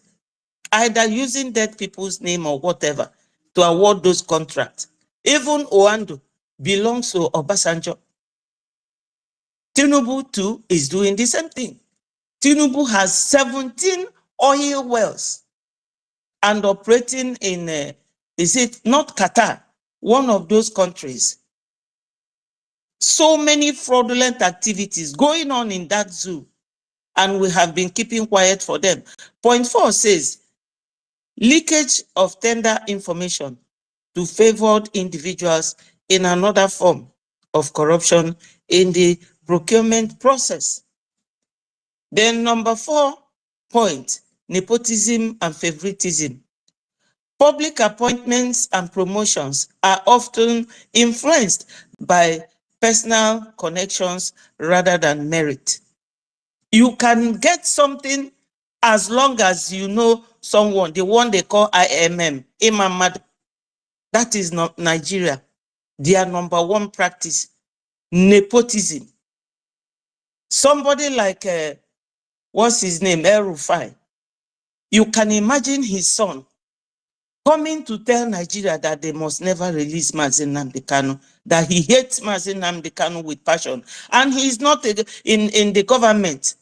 either using dead people's name or whatever, to award those contracts. Even Oando belongs to Obasanjo. Tinubu too is doing the same thing. Tinubu has 17 oil wells and operating in, is it not Qatar, one of those countries. So many fraudulent activities going on in that zoo, and we have been keeping quiet for them. Point 4 says, leakage of tender information to favored individuals in another form of corruption in the procurement process. Then number 4 point, nepotism and favoritism. Public appointments and promotions are often influenced by personal connections rather than merit. You can get something as long as you know someone, the one they call IMM, Imam. That is not Nigeria. Their number 1 practice, nepotism. Somebody like, what's his name, El Rufai. You can imagine his son coming to tell Nigeria that they must never release Mazi Nnamdi Kanu, that he hates Mazi Nnamdi Kanu with passion. And he is not in the government.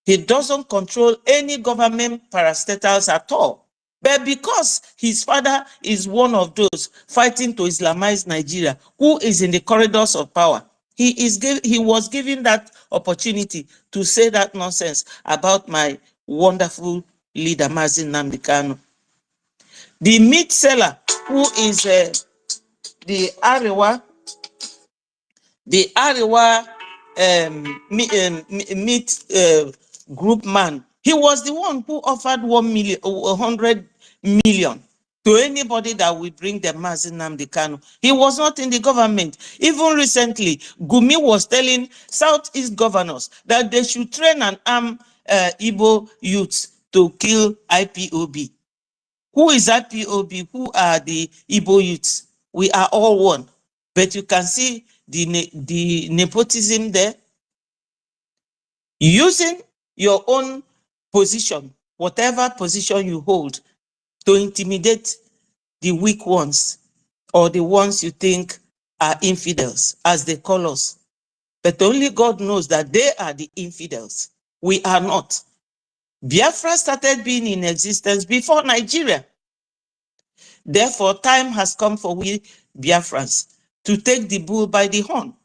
He doesn't control any government parastatals at all. But because his father is one of those fighting to Islamize Nigeria, who is in the corridors of power, he was given that opportunity to say that nonsense about my wonderful leader, Mazi Nnamdi Kanu. The meat seller, who is the Arewa meat group man, he was the one who offered 100 million to anybody that will bring the Mazi Nnamdi Kanu. He was not in the government. Even recently, Gumi was telling Southeast governors that they should train and arm Igbo youths to kill IPOB. Who is IPOB? Who are the Igbo youths? We are all one. But you can see the nepotism there. Using your own position, whatever position you hold, to intimidate the weak ones or the ones you think are infidels, as they call us. But only God knows that they are the infidels. We are not. Biafra started being in existence before Nigeria. Therefore, time has come for we Biafrans to take the bull by the horn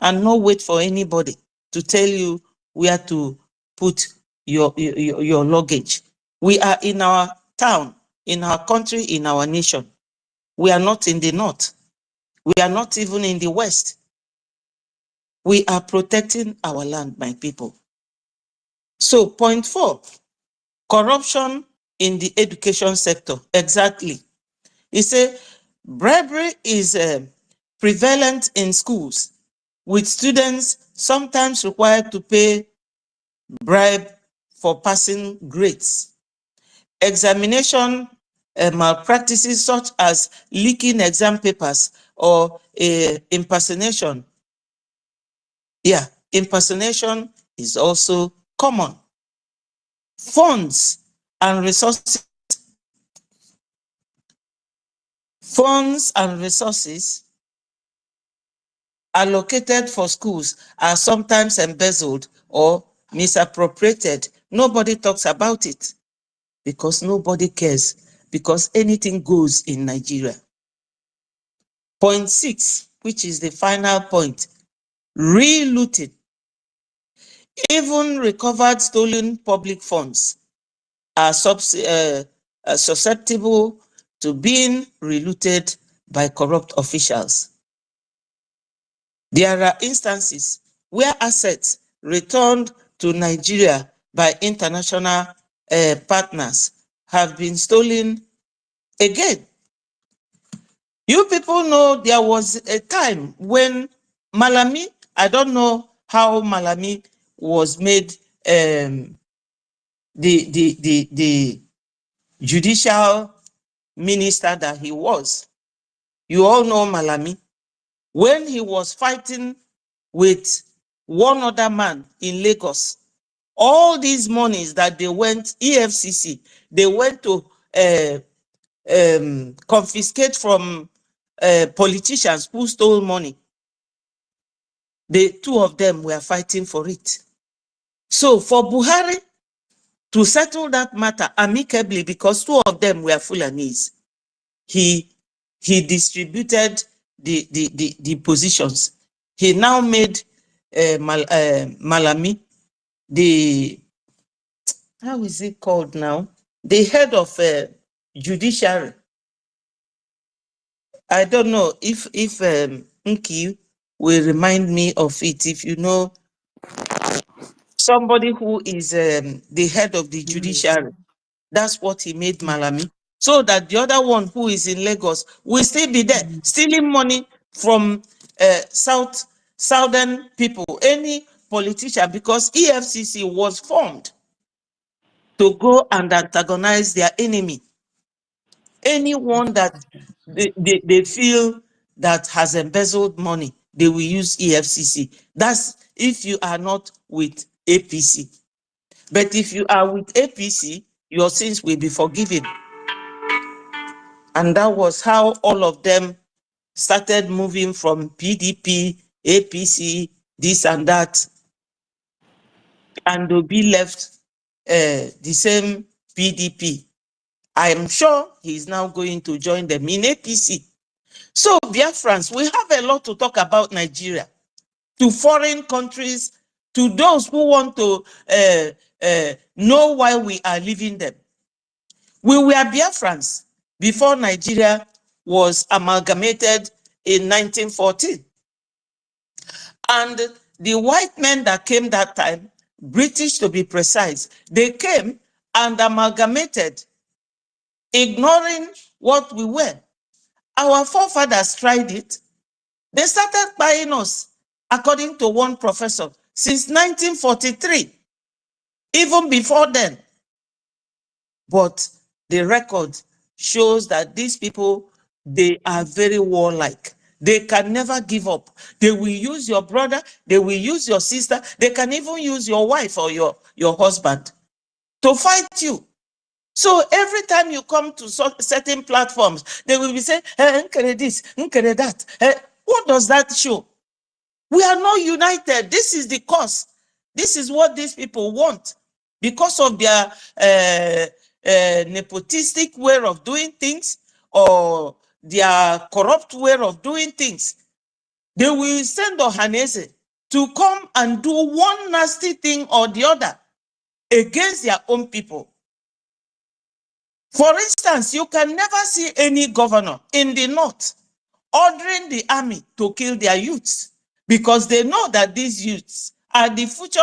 and not wait for anybody to tell you where to put your luggage. We are in our town, in our country, in our nation. We are not in the north. We are not even in the west. We are protecting our land, my people. So, point 4, corruption in the education sector. Exactly. He said, bribery is prevalent in schools, with students sometimes required to pay bribe for passing grades. Examination malpractices such as leaking exam papers or impersonation. Yeah, impersonation is also common. Funds and resources allocated for schools are sometimes embezzled or misappropriated. Nobody talks about it because nobody cares, because anything goes in Nigeria. Point 6, which is the final point, re-looting. Even recovered stolen public funds are susceptible to being relooted by corrupt officials. There are instances where assets returned to Nigeria by international partners have been stolen again. You people know there was a time when Malami, I don't know how Malami was made the judicial minister that he was. You all know Malami. When he was fighting with one other man in Lagos, all these monies that they went, EFCC, they went to confiscate from politicians who stole money. The two of them were fighting for it. So for Buhari to settle that matter amicably, because two of them were Fulanese, he distributed the positions. He now made Malami the, how is it called now? The head of judiciary. I don't know if Nki will remind me of it. If you know somebody who is the head of the judiciary, that's what he made Malami. So that the other one who is in Lagos will still be there, stealing money from southern people, any politician, because EFCC was formed to go and antagonize their enemy. Anyone that they feel that has embezzled money, they will use EFCC. That's if you are not with APC. But if you are with APC, your sins will be forgiven. And that was how all of them started moving from PDP, APC, this and that. And they'll be left the same PDP. I am sure he's now going to join them in APC. So, Biafrans, we have a lot to talk about Nigeria, to foreign countries, to those who want to know why we are leaving them. We were Biafrans before Nigeria was amalgamated in 1914. And the white men that came that time, British to be precise, they came and amalgamated, ignoring what we were. Our forefathers tried it. They started buying us, according to one professor, since 1943, even before then. But the record shows that these people, they are very warlike. They can never give up. They will use your brother, they will use your sister, they can even use your wife or your husband to fight you. So every time you come to certain platforms, they will be saying, hey, this, that. What does that show? We are not united. This is the cause. This is what these people want. Because of their nepotistic way of doing things or their corrupt way of doing things, they will send Ohanese to come and do one nasty thing or the other against their own people. For instance, you can never see any governor in the north ordering the army to kill their youths, because they know that these youths are the future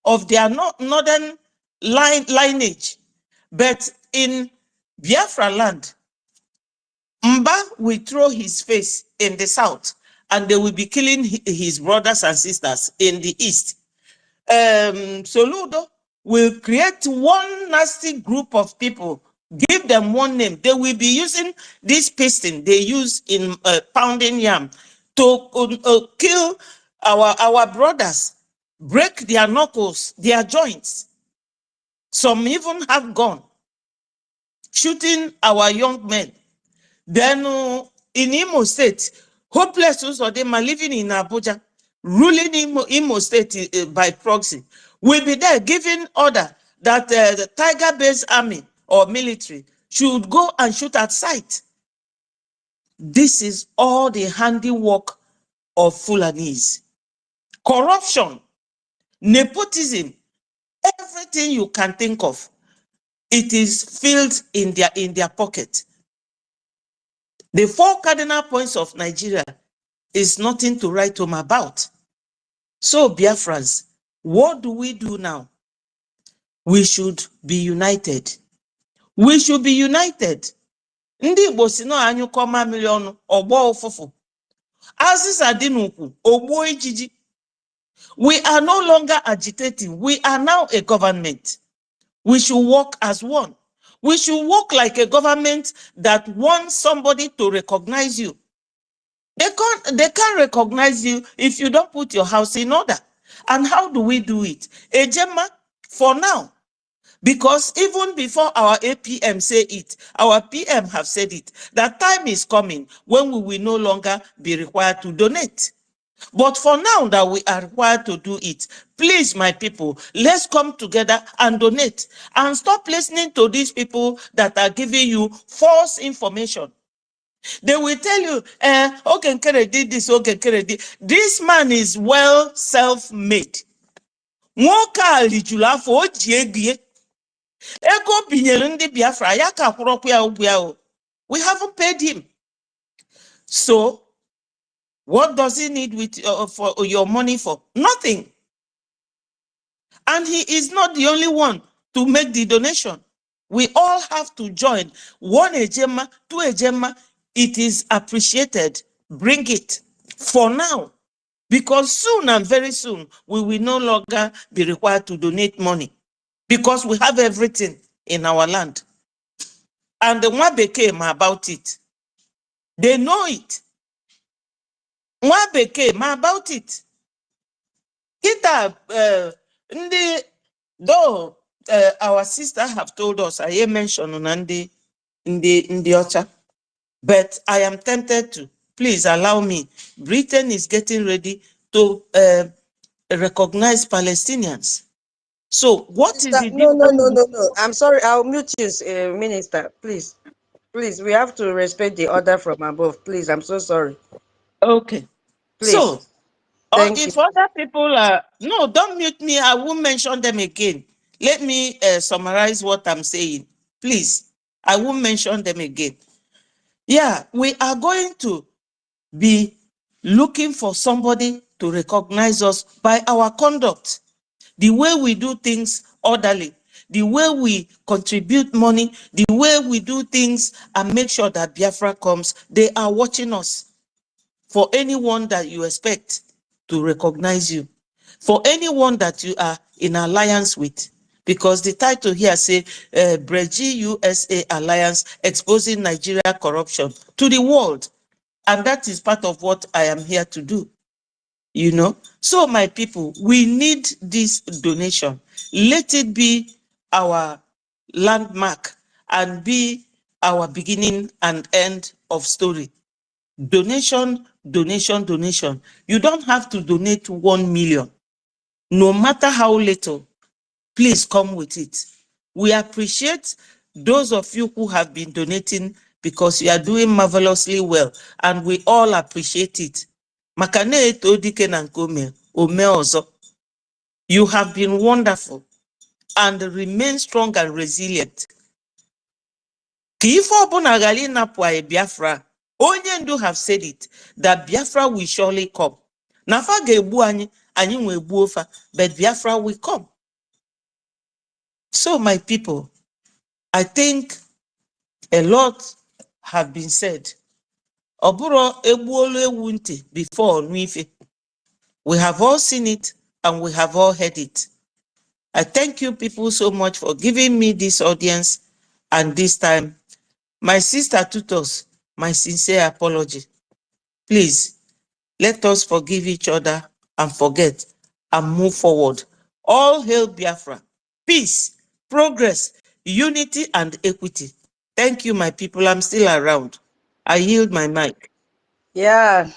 of their northern lineage. But in Biafra land, Mba will throw his face in the south and they will be killing his brothers and sisters in the east. Soludo will create one nasty group of people, give them one name. They will be using this piston they use in pounding yam to kill our brothers, break their knuckles, their joints. Some even have gone, shooting our young men. Then in Imo State, hopeless Usodema living in Abuja, ruling Imo State by proxy, will be there giving order that the tiger-based army or military should go and shoot at sight. This is all the handiwork of Fulanese. Corruption, nepotism, everything you can think of, it is filled in their pocket. The 4 cardinal points of Nigeria is nothing to write home about. So, Biafrans, what do we do now? We should be united. We should be united. Ndị Igbo si na anyụkọ mamịrị ọnụ ọgbọ ụfụfụ. Azịza dị n'ukwu ogbuo ijiji. We are no longer agitating. We are now a government. We should work as one. We should work like a government that wants somebody to recognize you. They can't recognize you if you don't put your house in order. And how do we do it? Ejema, for now. Because even before our APM say it, our PM have said it, that time is coming when we will no longer be required to donate. But for now that we are required to do it, please, my people, let's come together and donate and stop listening to these people that are giving you false information. They will tell you, okay, did this, okay, did. This man is well self-made. We haven't paid him. So, what does he need with for your money for? Nothing. And he is not the only one to make the donation. We all have to join. One ejema, two ejema. It is appreciated. Bring it for now. Because soon and very soon, we will no longer be required to donate money. Because we have everything in our land. And the one became about it. They know it. One became about it. Though our sister have told us, I mentioned in the Ocha, but I am tempted to. Please allow me. Britain is getting ready to recognize Palestinians. So what is the No. I'm sorry. I'll mute you, Minister. Please. Please, we have to respect the order from above. Please, I'm so sorry. Okay. Please. So, if you. other people are... No, don't mute me. I won't mention them again. Let me summarize what I'm saying. Please, I won't mention them again. Yeah, we are going to be looking for somebody to recognize us by our conduct, the way we do things orderly, the way we contribute money, the way we do things and make sure that Biafra comes. They are watching us. For anyone that you expect to recognize you, for anyone that you are in alliance with, because the title here say Brgie-USA Alliance exposing Nigeria corruption to the world. And that is part of what I am here to do, you know. So my people, we need this donation. Let it be our landmark and be our beginning and end of story. Donation, donation, donation. You don't have to donate 1 million. No matter how little, please come with it. We appreciate those of you who have been donating because you are doing marvelously well, and we all appreciate it. You have been wonderful and remain strong and resilient. Biafra, Onyendu have said it, that Biafra will surely come. Nafa gebu anyi nwebu ofa, but Biafra will come. So my people, I think a lot have been said. Oburo ebuolo ewunte before Nuife. We have all seen it and we have all heard it. I thank you people so much for giving me this audience and this time. My sister tutors, my sincere apology. Please, let us forgive each other and forget and move forward. All hail Biafra. Peace, progress, unity, and equity. Thank you, my people. I'm still around. I yield my mic. Yeah,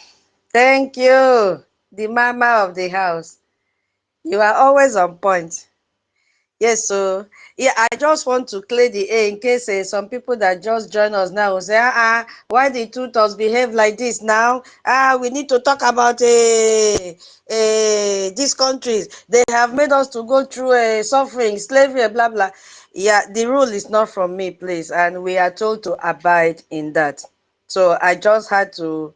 thank you, the mama of the house. You are always on point. Yes, so yeah, I just want to clear the air in case some people that just join us now will say, why the tutors behave like this now? We need to talk about these countries. They have made us to go through suffering, slavery, blah, blah. Yeah, the rule is not from me, please. And we are told to abide in that. So I just had to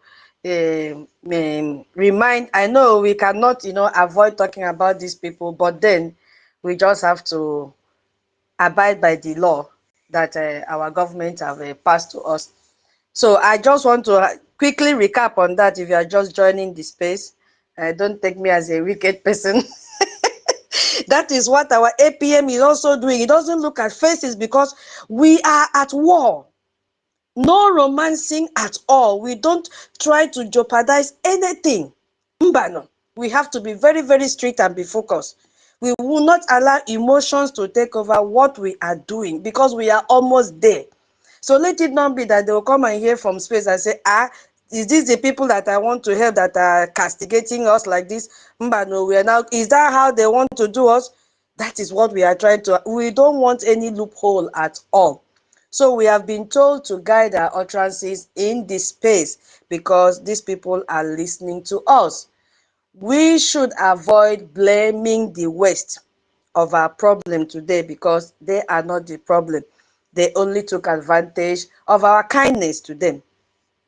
remind, I know we cannot, avoid talking about these people, but then we just have to abide by the law that our government have passed to us. So I just want to quickly recap on that if you are just joining the space. Don't take me as a wicked person. That is what our APM is also doing. It doesn't look at faces because we are at war. No romancing at all. We don't try to jeopardize anything. Mbano. We have to be very, very strict and be focused. We will not allow emotions to take over what we are doing because we are almost there. So let it not be that they will come and hear from space and say, is this the people that I want to help that are castigating us like this? Mbano, we are now, is that how they want to do us? That is what we are trying to, we don't want any loophole at all. So we have been told to guide our utterances in this space because these people are listening to us. We should avoid blaming the West of our problem today because they are not the problem. They only took advantage of our kindness to them.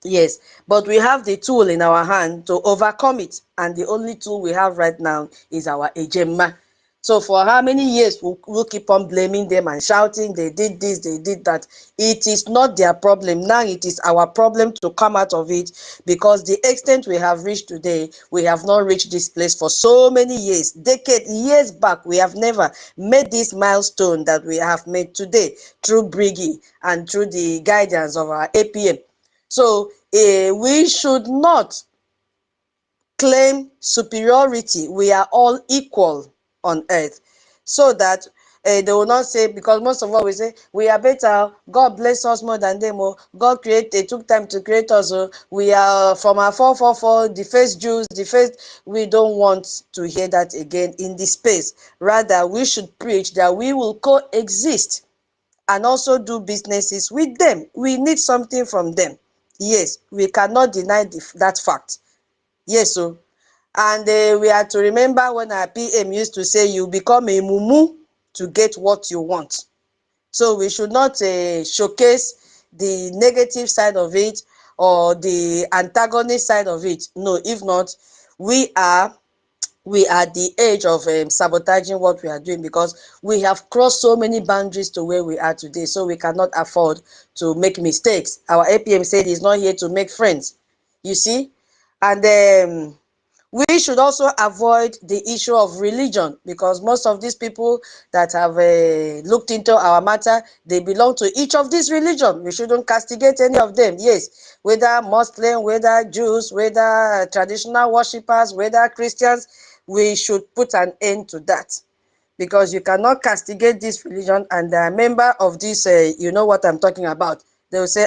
Yes, but we have the tool in our hand to overcome it. And the only tool we have right now is our ejema. So for how many years we'll keep on blaming them and shouting, they did this, they did that. It is not their problem. Now it is our problem to come out of it because the extent we have reached today, we have not reached this place for so many years, decades, years back. We have never made this milestone that we have made today through Brgie and through the guidance of our APM. So we should not claim superiority. We are all equal on earth. So that they will not say, because most of us will say, we are better, God bless us more than them, oh, God they took time to create us, oh, we are from our 444, the first Jews, the first, we don't want to hear that again in this space. Rather, we should preach that we will coexist and also do businesses with them. We need something from them. Yes, we cannot deny that fact. Yes, so, and we are to remember when our PM used to say, you become a mumu to get what you want. So we should not showcase the negative side of it or the antagonist side of it. No, if not, we are the age of sabotaging what we are doing because we have crossed so many boundaries to where we are today. So we cannot afford to make mistakes. Our APM said he's not here to make friends. You see? And we should also avoid the issue of religion because most of these people that have looked into our matter, they belong to each of these religions. We shouldn't castigate any of them. Yes, whether Muslim, whether Jews, whether traditional worshippers, whether Christians, we should put an end to that because you cannot castigate this religion and a member of this, you know what I'm talking about. They will say,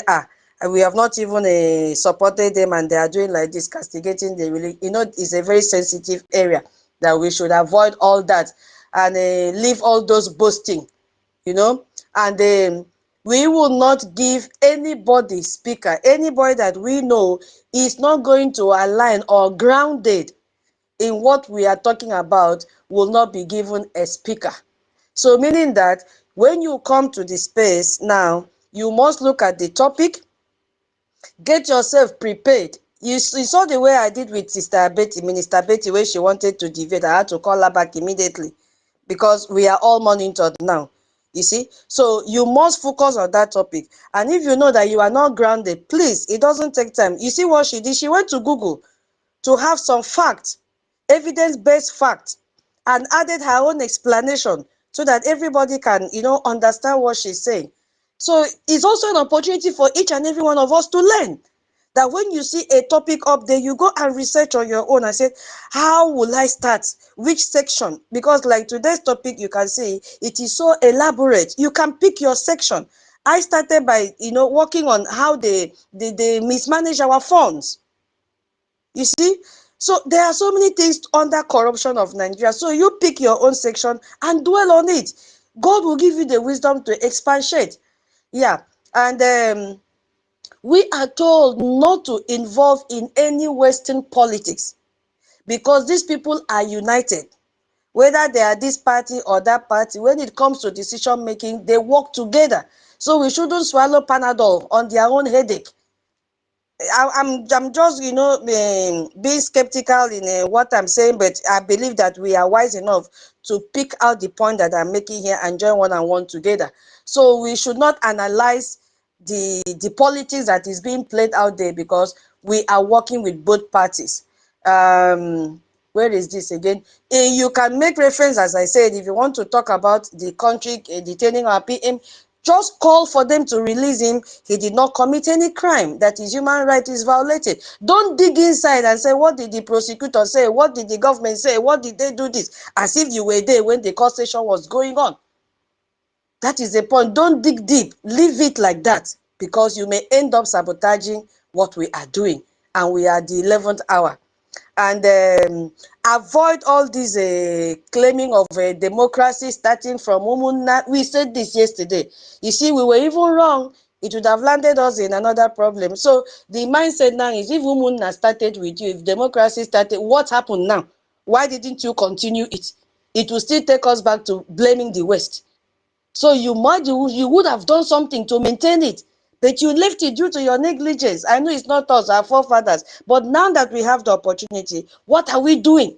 we have not even supported them and they are doing like this, castigating the religion. You know, it's a very sensitive area that we should avoid all that and leave all those boasting, you know. And we will not give anybody speaker, anybody that we know is not going to align or grounded in what we are talking about will not be given a speaker. So meaning that when you come to the space now, you must look at the topic, get yourself prepared. You saw the way I did with Sister Betty, Minister Betty, where she wanted to debate. I had to call her back immediately because we are all monitored now. You see? So you must focus on that topic. And if you know that you are not grounded, please, it doesn't take time. You see what she did? She went to Google to have some facts, evidence-based facts, and added her own explanation so that everybody can, you know, understand what she's saying. So it's also an opportunity for each and every one of us to learn. That when you see a topic up there, you go and research on your own and say, how will I start? Which section? Because like today's topic, you can see it is so elaborate. You can pick your section. I started by, you know, working on how they mismanage our funds. You see? So there are so many things under corruption of Nigeria. So you pick your own section and dwell on it. God will give you the wisdom to expatiate. Yeah. And we are told not to involve in any Western politics because these people are united. Whether they are this party or that party, when it comes to decision making, they work together. So we shouldn't swallow Panadol on their own headache. I'm just, being skeptical in what I'm saying, but I believe that we are wise enough to pick out the point that I'm making here and join one and one together. So we should not analyze the politics that is being played out there, because we are working with both parties. Where is this again? You can make reference, as I said, if you want to talk about the country detaining our PM, just call for them to release him. He did not commit any crime that his human right is violated. Don't dig inside and say, what did the prosecutor say? What did the government say? What did they do this? As if you were there when the court session was going on. That is the point. Don't dig deep. Leave it like that, because you may end up sabotaging what we are doing. And we are the 11th hour. And avoid all this claiming of democracy starting from Umunna. We said this yesterday. You see, we were even wrong. It would have landed us in another problem. So the mindset now is, if Umunna started with you, if democracy started, what happened now? Why didn't you continue it? It will still take us back to blaming the West. So you would have done something to maintain it, but you left it due to your negligence. I know it's not us, our forefathers, but now that we have the opportunity, what are we doing?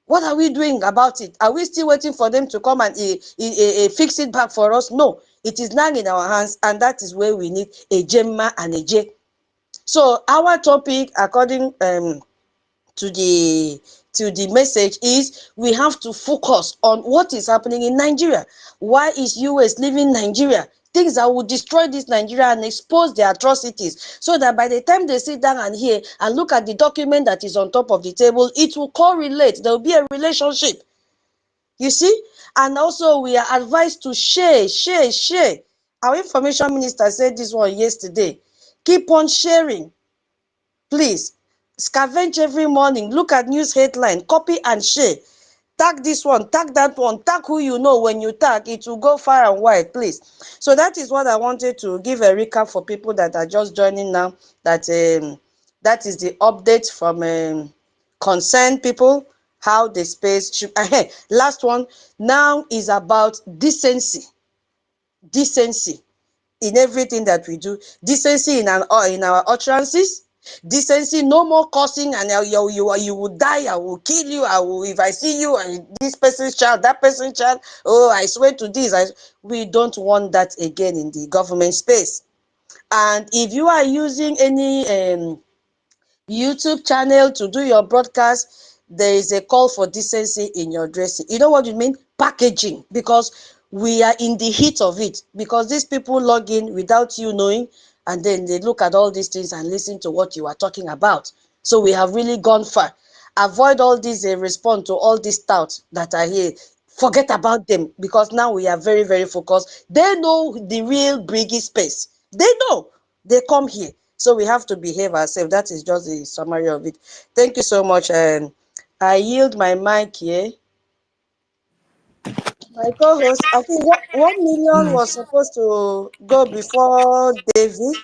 What are we doing about it? Are we still waiting for them to come and fix it back for us? No, it is now in our hands, and that is where we need a Gemma and a J. So our topic, according to the message, is we have to focus on what is happening in Nigeria. Why is US leaving Nigeria? Things that will destroy this Nigeria and expose the atrocities, so that by the time they sit down and hear and look at the document that is on top of the table, it will correlate. There will be a relationship. You see? And also we are advised to share. Our information minister said this one yesterday. Keep on sharing. Please, scavenge every morning. Look at news headline, copy and share. Tag this one, tag that one, tag who you know. When you tag, it will go far and wide, please. So that is what I wanted to give a recap for people that are just joining now. That is the update from concerned people, how the space should. Last one now is about decency. Decency in everything that we do, decency in our utterances, decency, no more cursing and you will die, I will kill you, if I see you and this person's child, that person's child, oh, I swear to this. We don't want that again in the government space. And if you are using any YouTube channel to do your broadcast, there is a call for decency in your dressing. You know what you mean? Packaging, because we are in the heat of it, because these people log in without you knowing, and then they look at all these things and listen to what you are talking about. So we have really gone far. Avoid all these respond to all these touts that are here. Forget about them, because now we are very, very focused. They know the real Brgie space. They know. They come here. So we have to behave ourselves. That is just the summary of it. Thank you so much. And I yield my mic here. My co-host, I think 1 million was supposed to go before David.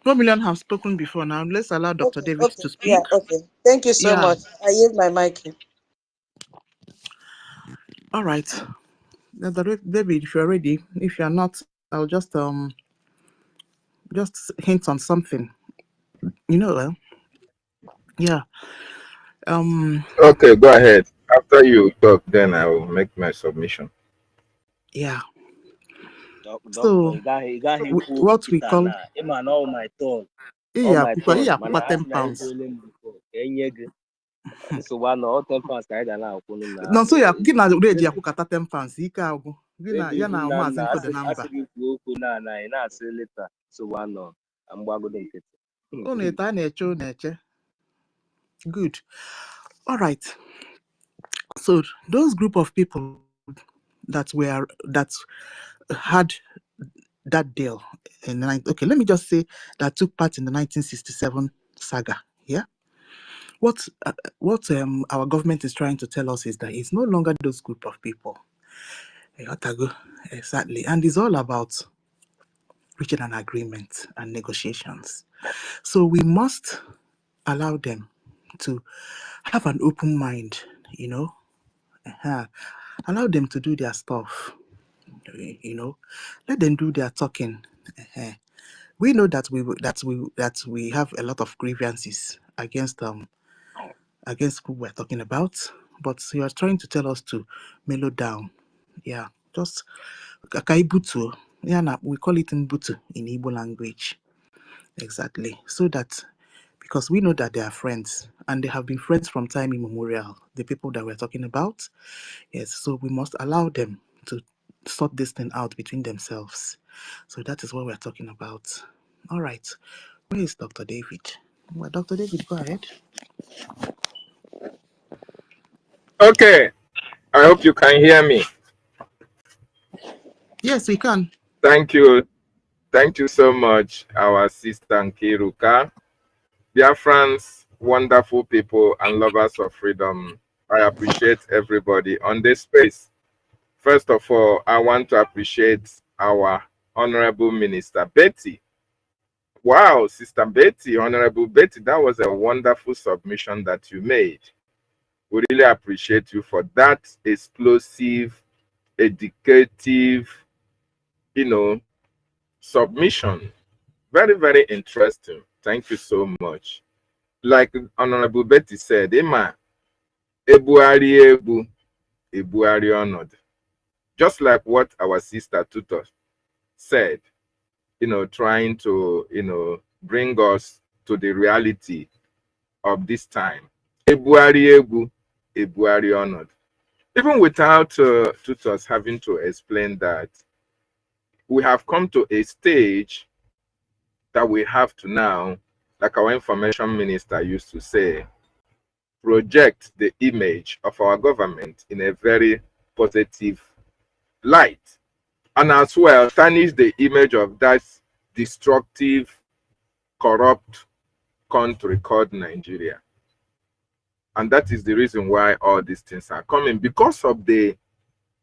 1 million have spoken before now. Let's allow Dr. Okay, David okay, to yeah, speak. okay. Thank you so Yeah. much. I yield my mic here. All right. Dr. David, if you're ready. If you're not, I'll just hint on something. Yeah. Okay, go ahead. After you talk, then I will make my submission. Yeah. Doctor, So you got him what we call man, all my turn. All my turn. Man, I asked 10 my pounds. before. So one all 10 pounds carried an hour. No, so yeah, give na ready akukata 10 pounds. Ika agu. Ya na mazi nko the number. Later. So one I'm going to Oh, neche. Good. All right. So those group of people that had that deal in the okay, let me just say that took part in the 1967 saga. Yeah. What our government is trying to tell us is that it's no longer those group of people. Exactly. And it's all about reaching an agreement and negotiations. So we must allow them to have an open mind, allow them to do their stuff, let them do their talking. We know that we have a lot of grievances against who we're talking about, but you are trying to tell us to mellow down. Yeah, just kakaibutu. Yeah, we call it in butu in Igbo language. Exactly. So that, because we know that they are friends and they have been friends from time immemorial, the people that we're talking about. Yes, so we must allow them to sort this thing out between themselves. So that is what we're talking about. All right. Where is Dr. David? Well, Dr. David, go ahead. Okay, I hope you can hear me. Yes, we can. Thank you. Thank you so much, our sister Nkiruka. Biafrans, wonderful people and lovers of freedom. I appreciate everybody on this space. First of all, I want to appreciate our Honorable Minister Betty. Wow, Sister Betty, Honorable Betty, that was a wonderful submission that you made. We really appreciate you for that explosive, educative, submission. Very, very interesting. Thank you so much. Like Honorable Betty said, Emma, ebuari ebu, ebuari onod. Just like what our sister Tutor said, trying to, bring us to the reality of this time. Ebuari ebu, ebuari onod. Even without Tutors having to explain that, we have come to a stage that we have to now, like our information minister used to say, project the image of our government in a very positive light, and as well tarnish the image of that destructive, corrupt country called Nigeria. And that is the reason why all these things are coming, because of the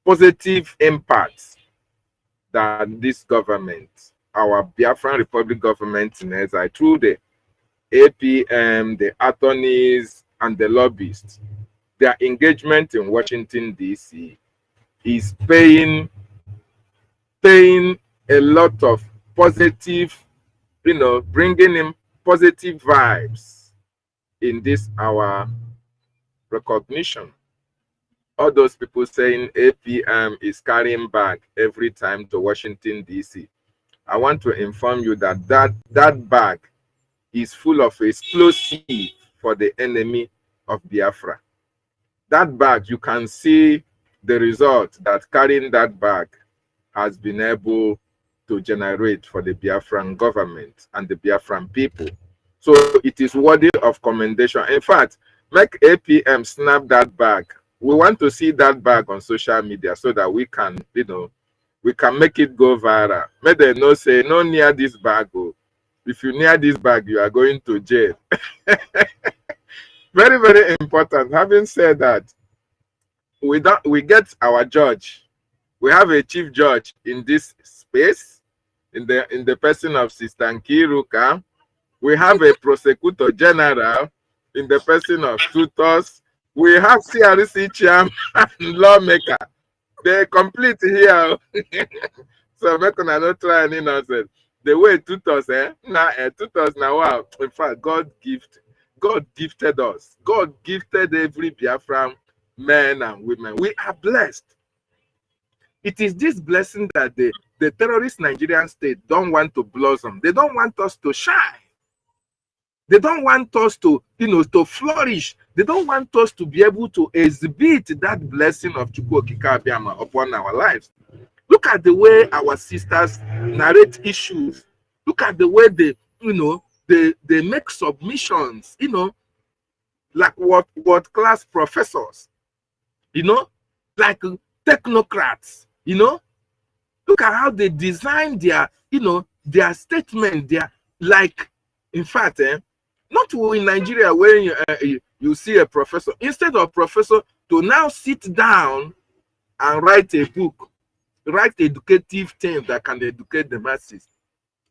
positive impacts that this government, our Biafran Republic government in exile, through the APM, the attorneys, and the lobbyists, their engagement in Washington, D.C. is paying a lot of positive, bringing in positive vibes in this our recognition. All those people saying APM is carrying back every time to Washington, D.C. I want to inform you that that bag is full of explosive for the enemy of Biafra. That bag, you can see the result that carrying that bag has been able to generate for the Biafran government and the Biafran people. So it is worthy of commendation. In fact, make APM snap that bag. We want to see that bag on social media so that we can, we can make it go viral. May they no say, no near this bag. Oh. If you near this bag, you are going to jail. Very, very important. Having said that, we get our judge. We have a chief judge in this space, in the person of Sister Nkiruka. We have a prosecutor general in the person of Tutors. We have CRC chairman and lawmaker. They complete here. So make una not try any nonsense. The way Tutors, Tutors now, wow. In fact, God gifted us. God gifted every Biafran men and women. We are blessed. It is this blessing that the terrorist Nigerian state don't want to blossom. They don't want us to shine. They don't want us to, to flourish. They don't want us to be able to exhibit that blessing of Chukwu Okike Abiama upon our lives. Look at the way our sisters narrate issues. Look at the way they make submissions, like what class professors, like technocrats, Look at how they design their, their statement, in fact, not in Nigeria where you see a professor, instead of professor to now sit down and write a book, write educative things that can educate the masses.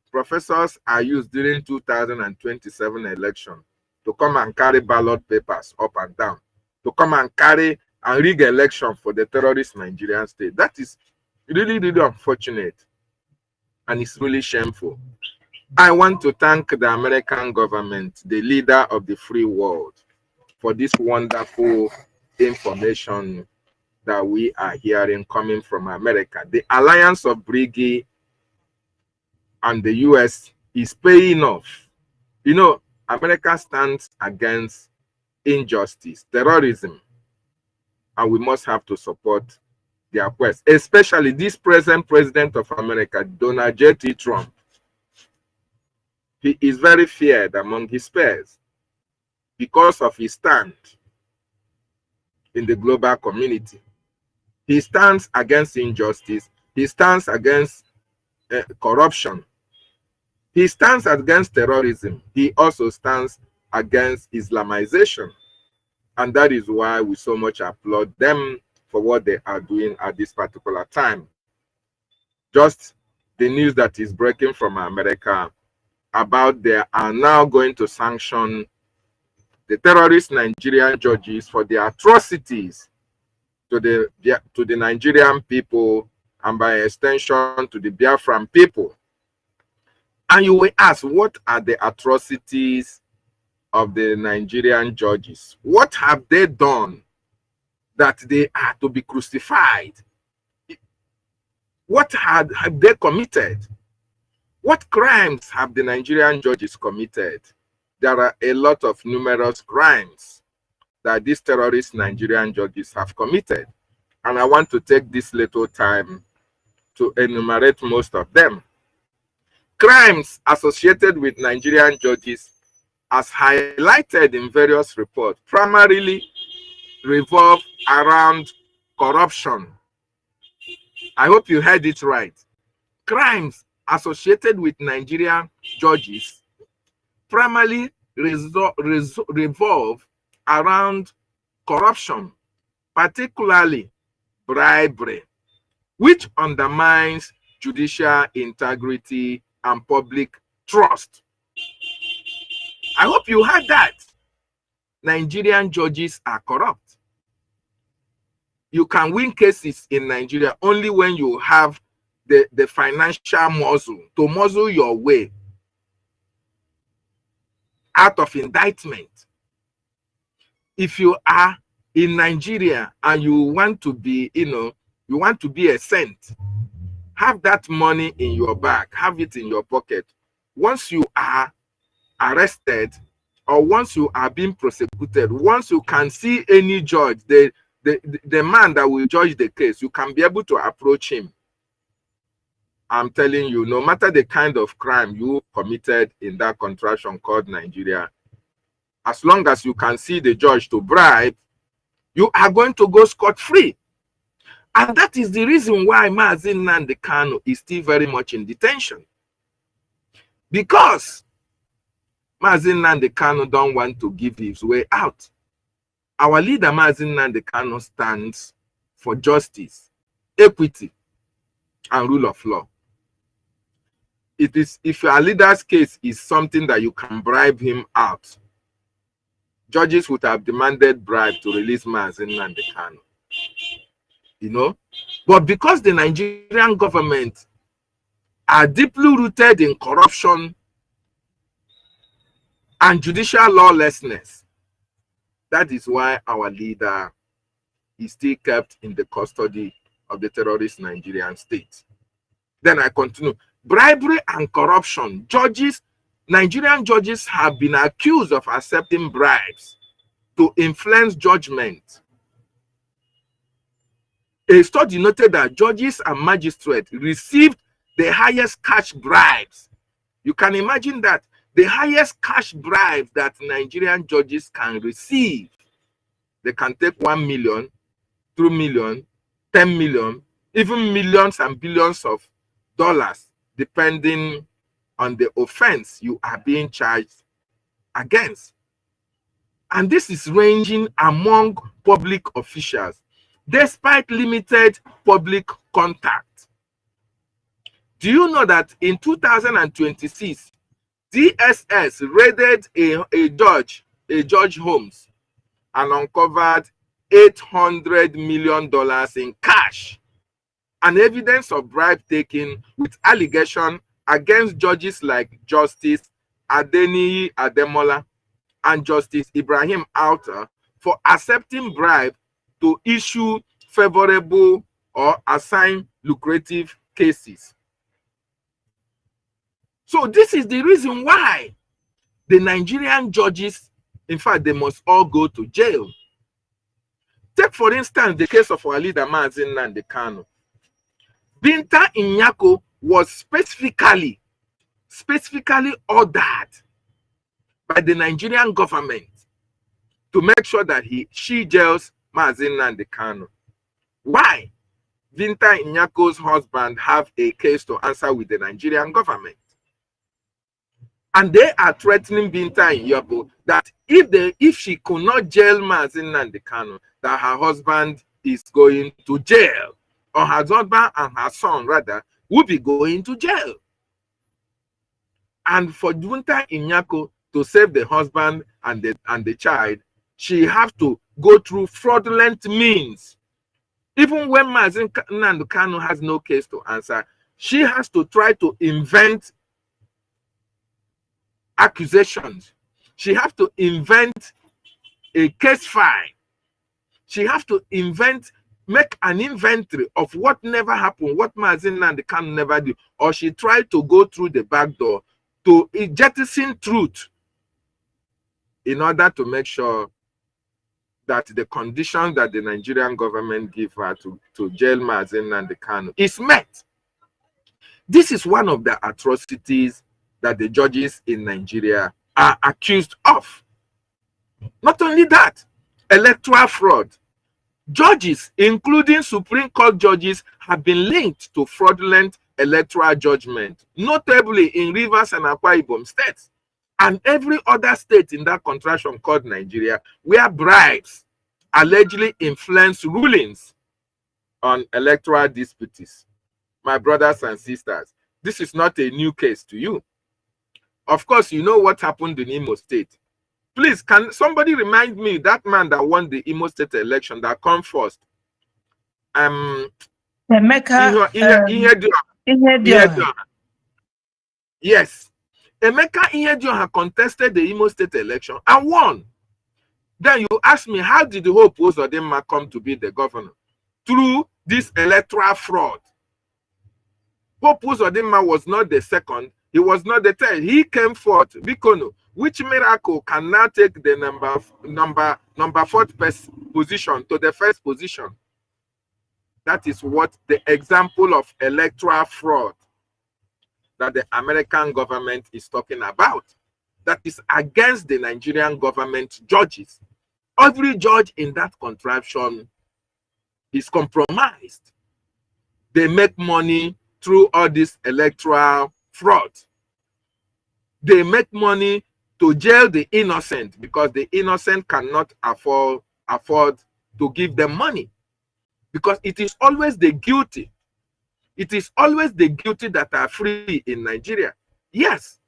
Professors are used during 2027 election to come and carry ballot papers up and down, to come and carry and rig election for the terrorist Nigerian state. That is really, really unfortunate, and it's really shameful. I want to thank the American government, the leader of the free world, for this wonderful information that we are hearing coming from America. The alliance of Brgie and the US is paying off. You know, America stands against injustice, terrorism, and we must have to support their quest, especially this present president of America, Donald J. Trump. He is very feared among his peers because of his stand in the global community. He stands against injustice. He stands against corruption. He stands against terrorism. He also stands against Islamization. And that is why we so much applaud them for what they are doing at this particular time. Just the news that is breaking from America about they are now going to sanction the terrorist Nigerian judges for their atrocities to the Nigerian people and by extension to the Biafran people. And you will ask, what are the atrocities of the Nigerian judges? What have they done that they are to be crucified? What have they committed? What crimes have the Nigerian judges committed? There are a lot of numerous crimes that these terrorist Nigerian judges have committed. And I want to take this little time to enumerate most of them. Crimes associated with Nigerian judges, as highlighted in various reports, primarily revolve around corruption. I hope you heard it right. Crimes associated with Nigerian judges primarily revolve around corruption, particularly bribery, which undermines judicial integrity and public trust. I hope you heard that. Nigerian judges are corrupt. You can win cases in Nigeria only when you have the financial muscle to muzzle your way out of indictment. If you are in Nigeria and you want to be, you want to be a saint, have that money in your bag, have it in your pocket. Once you are arrested or once you are being prosecuted, once you can see any judge, the man that will judge the case, you can be able to approach him. I'm telling you, no matter the kind of crime you committed in that contraction called Nigeria, as long as you can see the judge to bribe, you are going to go scot-free. And that is the reason why Mazi Nnamdi Kanu is still very much in detention. Because Mazi Nnamdi Kanu don't want to give his way out. Our leader, Mazi Nnamdi Kanu, stands for justice, equity, and rule of law. It is, if your leader's case is something that you can bribe him out, judges would have demanded bribe to release Mazi Nnamdi Kanu. But because the Nigerian government are deeply rooted in corruption and judicial lawlessness, that is why our leader is still kept in the custody of the terrorist Nigerian state. Then I continue. Bribery and corruption. Nigerian judges have been accused of accepting bribes to influence judgment. A study noted that judges and magistrates received the highest cash bribes. You can imagine that the highest cash bribes that Nigerian judges can receive. They can take 1 million, 2 million, 10 million, even millions and billions of dollars, depending on the offense you are being charged against. And this is ranging among public officials, despite limited public contact. Do you know that in 2026, DSS raided a judge homes and uncovered $800 million in cash and evidence of bribe taking with allegation against judges like Justice Adeniyi Ademola and Justice Ibrahim Alta for accepting bribe to issue favorable or assign lucrative cases. So this is the reason why the Nigerian judges, in fact, they must all go to jail. Take, for instance, the case of our leader, Mazi Nnamdi Kanu. Binta Nyako was specifically ordered by the Nigerian government to make sure that she jails Mazi Nnamdi Kanu. Why? Binta Nyako's husband have a case to answer with the Nigerian government. And they are threatening Binta Nyako that if she could not jail Mazi Nnamdi Kanu, that her husband is going to jail, or her husband and her son rather will be going to jail. And for Binta Nyako to save the husband and the child, she have to go through fraudulent means. Even when Mazi Nnamdi Kanu has no case to answer, she has to try to invent accusations. She has to invent a case file. She has to make an inventory of what never happened, what Mazi Nnamdi Kanu never did, or she tried to go through the back door to jettison truth in order to make sure that the conditions that the Nigerian government give her to jail Mazi Nnamdi Kanu is met. This is one of the atrocities that the judges in Nigeria are accused of. Not only that, electoral fraud. Judges, including Supreme Court judges, have been linked to fraudulent electoral judgment, notably in Rivers and Akwa Ibom states, and every other state in that contraction called Nigeria, where bribes allegedly influence rulings on electoral disputes. My brothers and sisters, this is not a new case to you. Of course, you know what happened in Imo State. Please, can somebody remind me that man that won the Imo State election that come first? Emeka, yes. Emeka Ihedioha contested the Imo State election and won. Then you ask me, how did the Hope Uzodinma come to be the governor? Through this electoral fraud. Hope Uzodinma was not the second, he was not the third. He came fourth. Bikono, which miracle can now take the number fourth position to the first position? That is what the example of electoral fraud that the American government is talking about. That is against the Nigerian government judges. Every judge in that contraption is compromised. They make money through all this electoral fraud. They make money to jail the innocent because the innocent cannot afford to give them money. Because it is always the guilty. It is always the guilty that are free in Nigeria. Yes.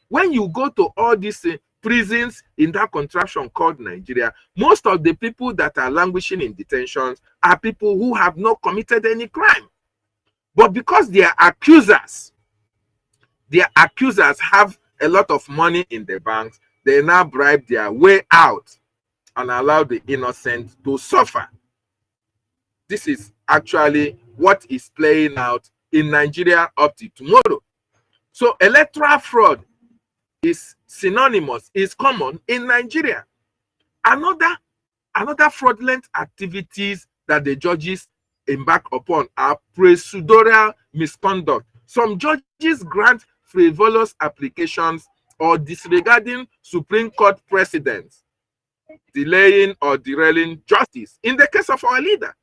When you go to all these prisons in that contraption called Nigeria, most of the people that are languishing in detentions are people who have not committed any crime. But because their accusers have a lot of money in the banks, they now bribe their way out and allow the innocent to suffer. This is actually what is playing out in Nigeria up to tomorrow. So electoral fraud is synonymous, is common in Nigeria. Another fraudulent activities that the judges embark upon are procedural misconduct. Some judges grant frivolous applications or disregarding Supreme Court precedents, delaying or derailing justice. In the case of our leader,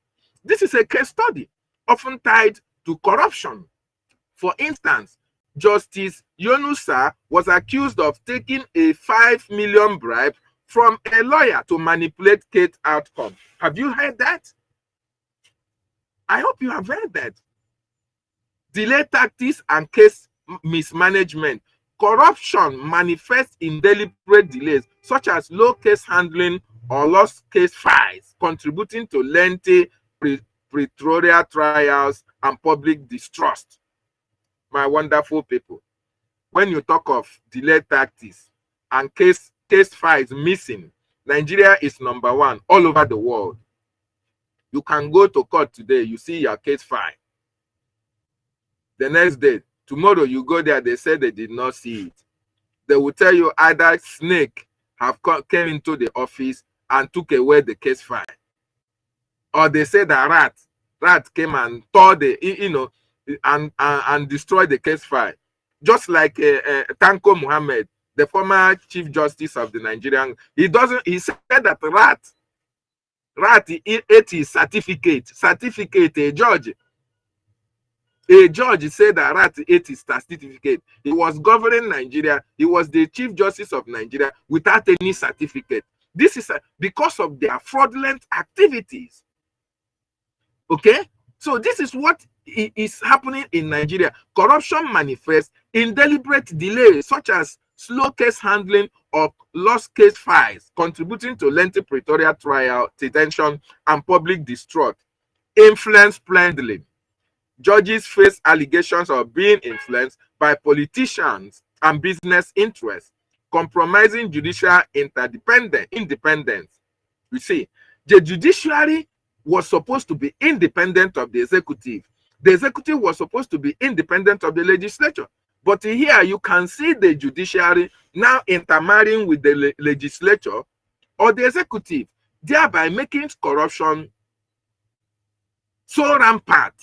this is a case study often tied to corruption. For instance, Justice Yunusa was accused of taking a 5 million bribe from a lawyer to manipulate case outcome. Have you heard that? I hope you have heard that. Delay tactics and case mismanagement. Corruption manifests in deliberate delays, such as low case handling or lost case files, contributing to lengthy pretorial trials and public distrust. My wonderful people, when you talk of delayed tactics and case files missing, Nigeria is number 1 all over the world. You can go to court today, you see your case file. The next day, tomorrow you go there, they say they did not see it. They will tell you either snake have came into the office and took away the case file, or they say that rat came and tore the, and destroyed the case file. Just like Tanko Muhammad, the former Chief Justice of the Nigerian, he said that rat ate his certificate, a judge said that rat ate his certificate. He was governing Nigeria, he was the Chief Justice of Nigeria without any certificate. This is because of their fraudulent activities. Okay, so this is what is happening in Nigeria. Corruption manifests in deliberate delays, such as slow case handling or lost case files, contributing to lengthy pretorial trial, detention, and public distrust. Influence blindly. Judges face allegations of being influenced by politicians and business interests, compromising judicial independence. You see, the judiciary was supposed to be independent of the executive. The executive was supposed to be independent of the legislature. But here you can see the judiciary now intermarrying with the legislature or the executive, thereby making corruption so rampant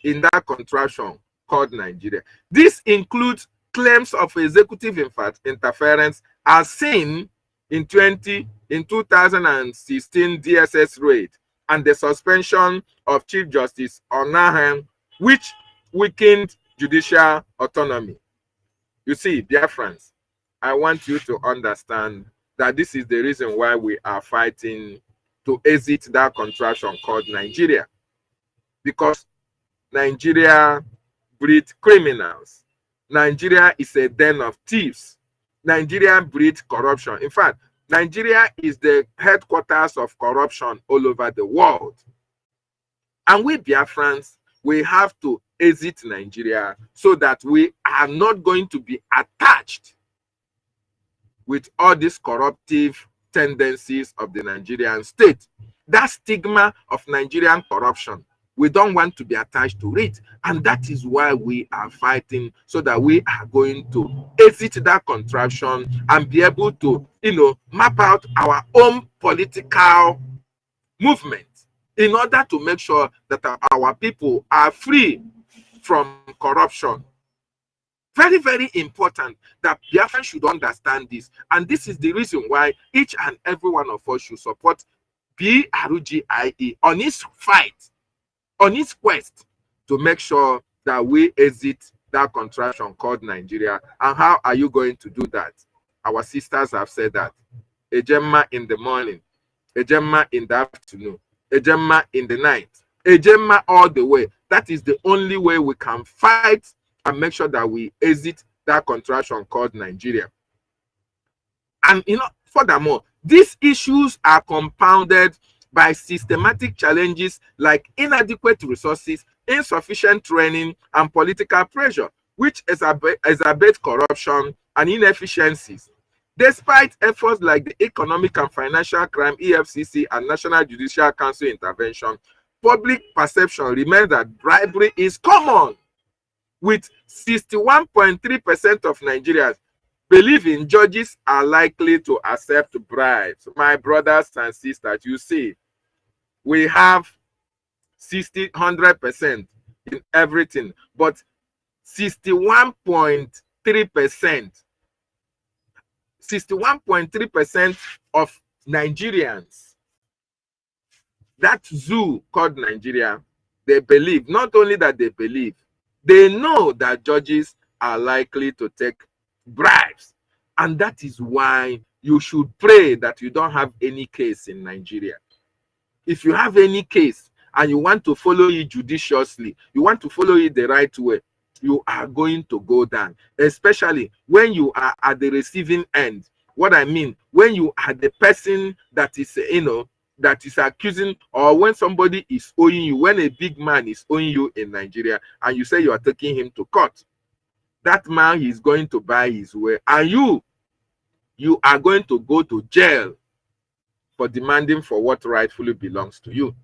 in that contraption called Nigeria. This includes claims of executive interference as seen in 2016 DSS raid and the suspension of Chief Justice ANNANG, which weakened judicial autonomy. You see, Biafrans, I want you to understand that this is the reason why we are fighting to exit that contraption called Nigeria. Because Nigeria breeds criminals. Nigeria is a den of thieves. Nigeria breeds corruption. In fact, Nigeria is the headquarters of corruption all over the world. And we Biafrans, we have to exit Nigeria so that we are not going to be attached with all these corruptive tendencies of the Nigerian state. That stigma of Nigerian corruption, we don't want to be attached to it. And that is why we are fighting, so that we are going to exit that contraption and be able to, map out our own political movement in order to make sure that our people are free from corruption. Very, very important that Biafra should understand this. And this is the reason why each and every one of us should support Brgie on his fight, on his quest to make sure that we exit that contraption called Nigeria. And how are you going to do that? Our sisters have said that. A Gemma in the morning, a Gemma in the afternoon, a Gemma in the night, a Gemma all the way. That is the only way we can fight and make sure that we exit that contraption called Nigeria. And furthermore, these issues are compounded by systematic challenges like inadequate resources, insufficient training, and political pressure, which exacerbate corruption and inefficiencies. Despite efforts like the Economic and Financial Crime, EFCC, and National Judicial Council intervention, public perception remains that bribery is common, with 61.3% of Nigerians believing judges are likely to accept bribes. My brothers and sisters, you see, we have 100% in everything, but 61.3% of Nigerians, that zoo called Nigeria, they believe, not only that they believe, they know that judges are likely to take bribes. And that is why you should pray that you don't have any case in Nigeria. If you have any case and you want to follow it judiciously, you want to follow it the right way, you are going to go down, especially when you are at the receiving end. What I mean, when you are the person that is, that is accusing, or when somebody is owing you, when a big man is owing you in Nigeria and you say you are taking him to court. That man is going to buy his way, and you are going to go to jail for demanding for what rightfully belongs to you,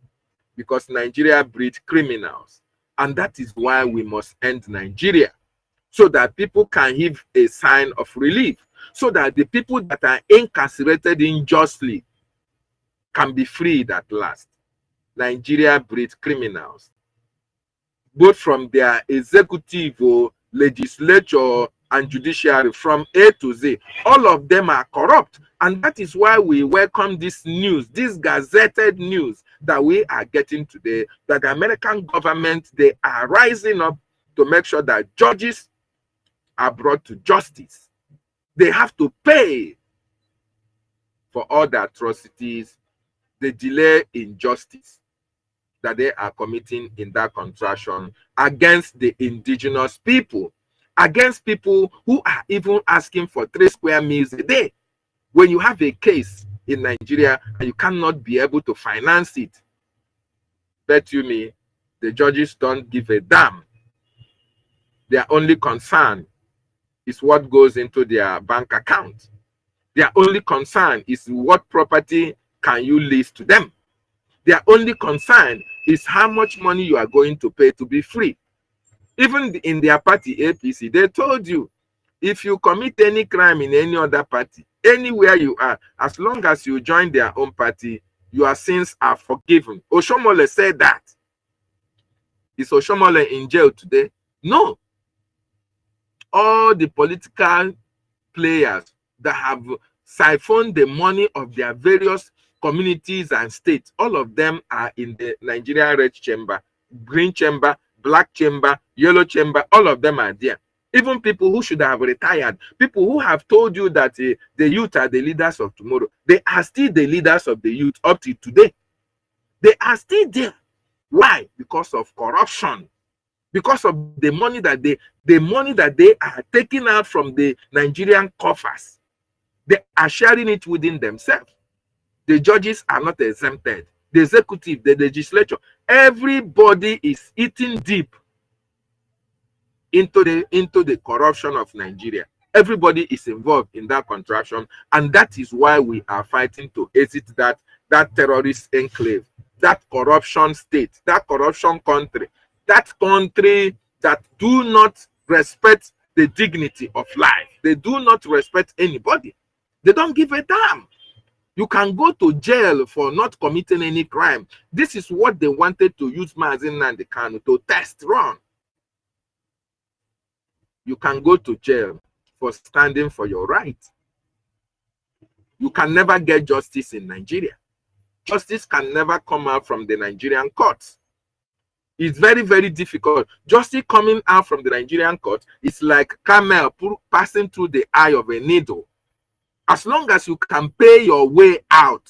because Nigeria breeds criminals. And that is why we must end Nigeria, so that people can give a sign of relief, so that the people that are incarcerated unjustly can be freed at last. Nigeria breeds criminals, both from their executive, legislature, and judiciary, from A to Z. All of them are corrupt. And that is why we welcome this news, this gazetted news that we are getting today, that the American government, they are rising up to make sure that judges are brought to justice. They have to pay for all the atrocities, the delay in justice that they are committing in that contraction against the indigenous people, against people who are even asking for 3 square meals a day. When you have a case in Nigeria and you cannot be able to finance it, bet you me, the judges don't give a damn. Their only concern is what goes into their bank account. Their only concern is what property can you lease to them. Their only concern is how much money you are going to pay to be free. Even in their party, APC, they told you, if you commit any crime in any other party, anywhere you are, as long as you join their own party, your sins are forgiven. Oshomole said that. Is Oshomole in jail today? No. All the political players that have siphoned the money of their various communities and states, all of them are in the Nigerian red chamber, green chamber, black chamber, yellow chamber. All of them are there. Even people who should have retired, people who have told you that the youth are the leaders of tomorrow, they are still the leaders of the youth up to today. They are still there. Why? Because of corruption. Because of the money that they are taking out from the Nigerian coffers. They are sharing it within themselves. The judges are not exempted. The executive, the legislature, everybody is eating deep into the corruption of Nigeria. Everybody is involved in that contraction, and that is why we are fighting to exit that terrorist enclave, that corruption state, that corruption country, that country that do not respect the dignity of life. They do not respect anybody. They don't give a damn. You can go to jail for not committing any crime. This is what they wanted to use Mazi Nnamdi Kanu to test run. You can go to jail for standing for your right. You can never get justice in Nigeria. Justice can never come out from the Nigerian courts. It's very, very difficult. Justice coming out from the Nigerian court is like camel passing through the eye of a needle. As long as you can pay your way out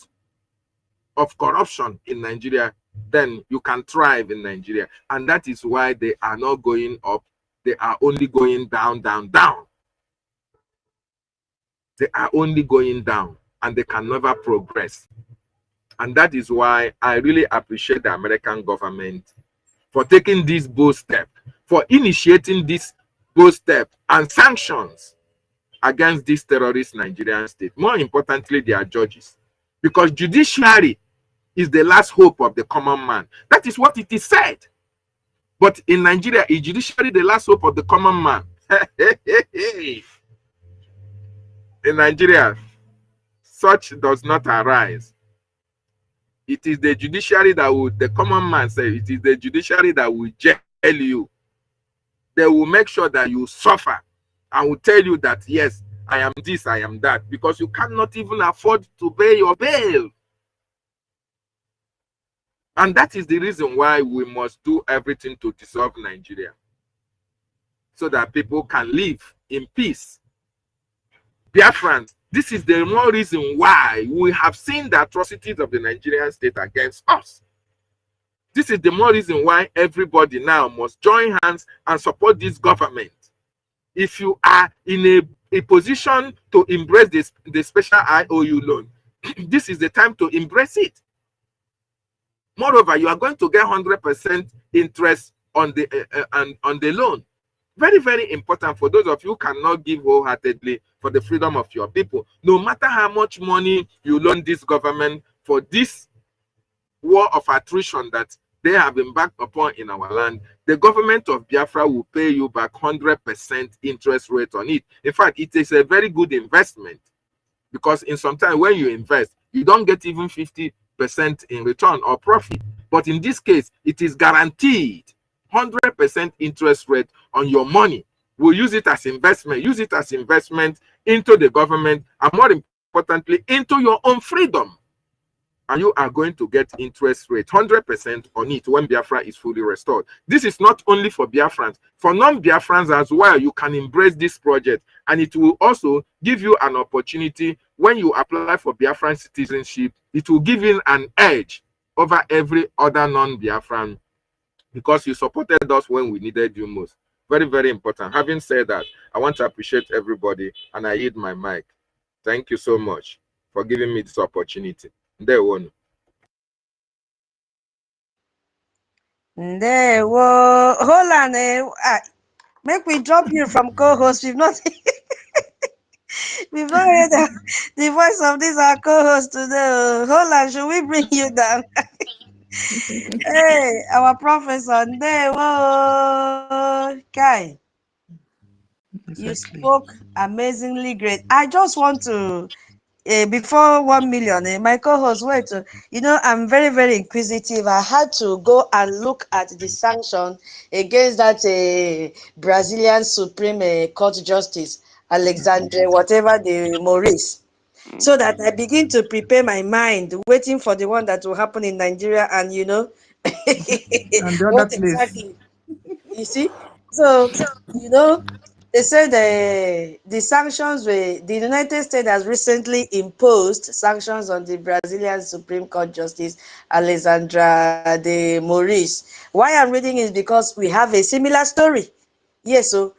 of corruption in Nigeria, then you can thrive in Nigeria. And that is why they are not going up. They are only going down, down, down. They are only going down, and they can never progress. And that is why I really appreciate the American government for taking this bold step, for initiating this bold step and sanctions against this terrorist Nigerian state. More importantly, their judges. Because judiciary is the last hope of the common man. That is what it is said. But in Nigeria, is judiciary the last hope of the common man? In Nigeria, such does not arise. It is the judiciary that will, the common man say, it is the judiciary that will jail you. They will make sure that you suffer and will tell you that, yes, I am this, I am that, because you cannot even afford to pay your bail. And that is the reason why we must do everything to dissolve Nigeria, so that people can live in peace. Biafrans, this is the more reason why we have seen the atrocities of the Nigerian state against us. This is the more reason why everybody now must join hands and support this government. If you are in a position to embrace the special IOU loan, this is the time to embrace it. Moreover, you are going to get 100% interest on the loan. Very, very important for those of you who cannot give wholeheartedly for the freedom of your people. No matter how much money you loan this government for this war of attrition that they have embarked upon in our land, the government of Biafra will pay you back 100% interest rate on it. In fact, it is a very good investment, because in some time when you invest, you don't get even 50% in return or profit. But in this case, it is guaranteed 100% interest rate on your money. We'll use it as investment. Use it as investment into the government, and more importantly, into your own freedom. And you are going to get interest rate 100% on it when Biafra is fully restored. This is not only for Biafrans. For non-Biafrans as well, you can embrace this project, and it will also give you an opportunity when you apply for Biafran citizenship. It will give you an edge over every other non-Biafran, because you supported us when we needed you most. Very, very important. Having said that, I want to appreciate everybody, and I yield my mic. Thank you so much for giving me this opportunity. There one. Ndewo. Hold on. Make we drop you from co-host. We've not heard the voice of this our co-host today. Hold on, should we bring you down? Hey, our professor. Ndewo. Kai, you Exactly. spoke amazingly great. I just want to before 1 million, my co-host, wait, I'm very, very inquisitive. I had to go and look at the sanction against that Brazilian Supreme Court Justice, Alexandre, whatever the Maurice, so that I begin to prepare my mind, waiting for the one that will happen in Nigeria, and And the other what place. exactly, you see? So, they said the sanctions were, the United States has recently imposed sanctions on the Brazilian Supreme Court Justice Alexandra de Moraes. Why I'm reading is because we have a similar story. Yes, so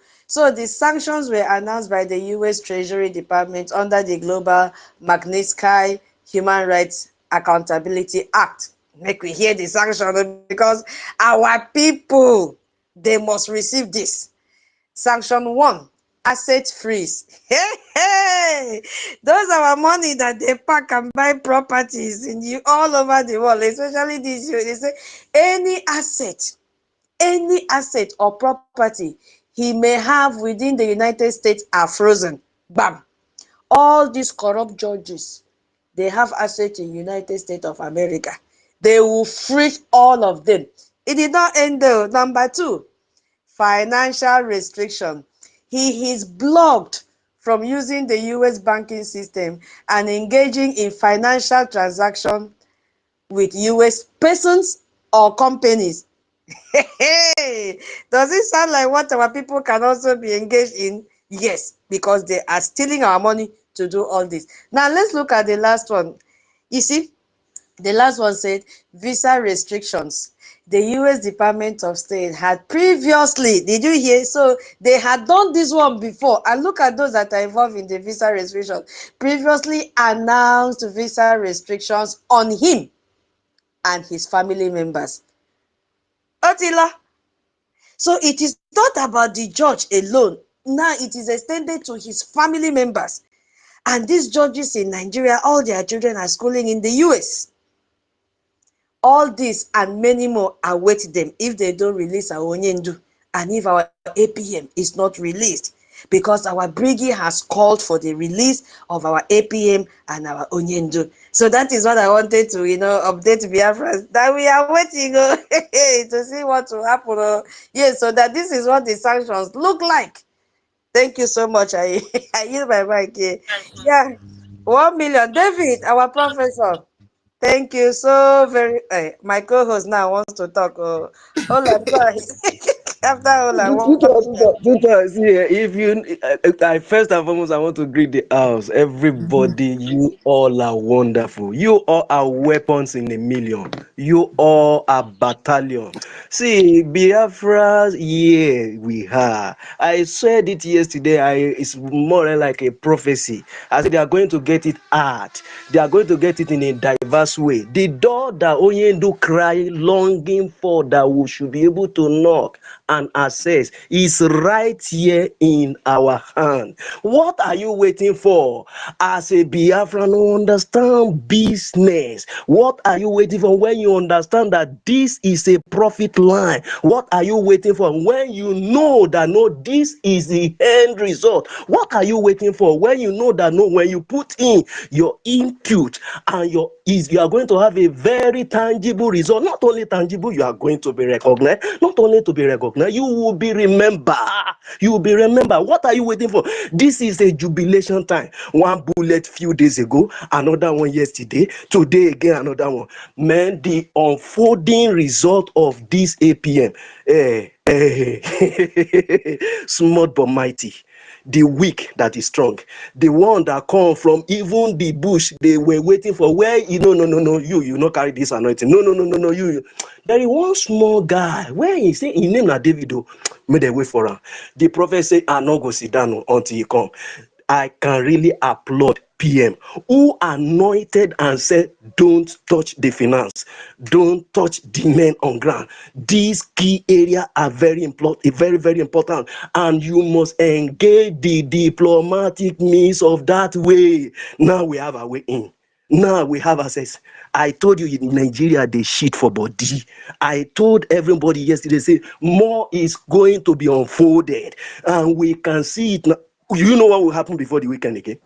the sanctions were announced by the U.S. Treasury Department under the Global Magnitsky Human Rights Accountability Act. Make we hear the sanction, because our people, they must receive this. Sanction 1, asset freeze. Hey, those are our money that they pack and buy properties in all over the world, especially this year. They say any asset or property he may have within the United States are frozen. Bam. All these corrupt judges, they have assets in United States of America. They will freeze all of them. It did not end though. Number 2, financial restriction. He is blocked from using the US banking system and engaging in financial transactions with US persons or companies. Hey, does it sound like what our people can also be engaged in? Yes, because they are stealing our money to do all this. Now let's look at the last one. You see, the last one said visa restrictions. The US Department of State had previously, did you hear? So they had done this one before. And look at those that are involved in the visa restrictions. Previously announced visa restrictions on him and his family members. Otila. So it is not about the judge alone. Now it is extended to his family members. And these judges in Nigeria, all their children are schooling in the US. All this and many more await them if they don't release our Onyendu and if our APM is not released, because our Brgie has called for the release of our APM and our Onyendu. So that is what I wanted to, update Biafra, that we are waiting to see what will happen. Yes, so that this is what the sanctions look like. Thank you so much. I use my mic here. Yeah, 1 million. David, our professor. Thank you so very. My co-host now wants to talk. Hold on, go ahead. After hold on, 1 million. Tutor, see, if you, I first and foremost, I want to greet the house. Everybody, you all are wonderful. You all are weapons in a million. You all are battalion. See, Biafra, yeah, we are. I said it yesterday. It's more like a prophecy. I said they are going to get it hard. They are going to get it in a diverse way. The door that Onyendu cry longing for, that we should be able to knock and access is right here in our hand. What are you waiting for? As a Biafran who understand business, what are you waiting for when you understand that this is a profit line? What are you waiting for when you know that no, this is the end result? What are you waiting for when you know that no, when you put in your input and you are going to have a very tangible result? Not only tangible, you are going to be recognized. Not only to be recognized, you will be remembered. You will be remembered. What are you waiting for? This is a jubilation time. One bullet few days ago, another one yesterday, today again another one. Man, the unfolding result of this APM, small but mighty. The weak that is strong, the one that come from even the bush they were waiting for. Where you no, you not carry this anointing. No, you. There is one small guy where he say his name na Davido. May they wait for him. The prophet say, "I not go sit down until he come." I can really applaud PM who anointed and said, don't touch the finance, don't touch the men on ground. These key areas are very important, very important, and you must engage the diplomatic means of that way. Now we have a way in. Now we have access. I told you in Nigeria they shit for body. I told everybody yesterday, say more is going to be unfolded, and we can see it now. You know what will happen before the weekend again?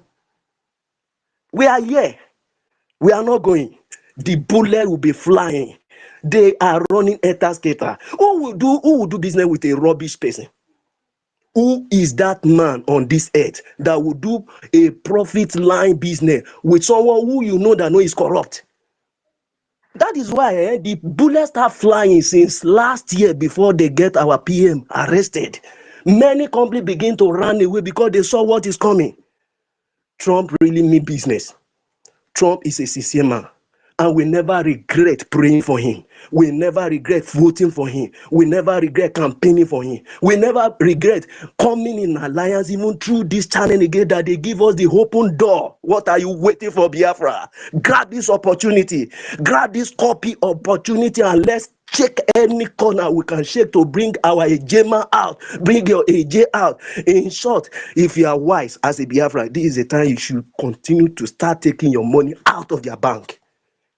We are here. We are not going. The bullet will be flying. They are running etaskater. Who will do business with a rubbish person? Who is that man on this earth that will do a profit line business with someone who you know that know is corrupt? That is why the bullets start flying since last year before they get our PM arrested. Many companies begin to run away because they saw what is coming. Trump really mean business. Trump is a sincere man, and we never regret praying for him. We never regret voting for him. We never regret campaigning for him. We never regret coming in alliance even through this channel again that they give us the open door. What are you waiting for, Biafra? Grab this opportunity. Grab this copy opportunity and let's check any corner we can shake to bring our Ejema out, bring your AJ out. In short, if you are wise as a Biafra, this is the time you should continue to start taking your money out of your bank.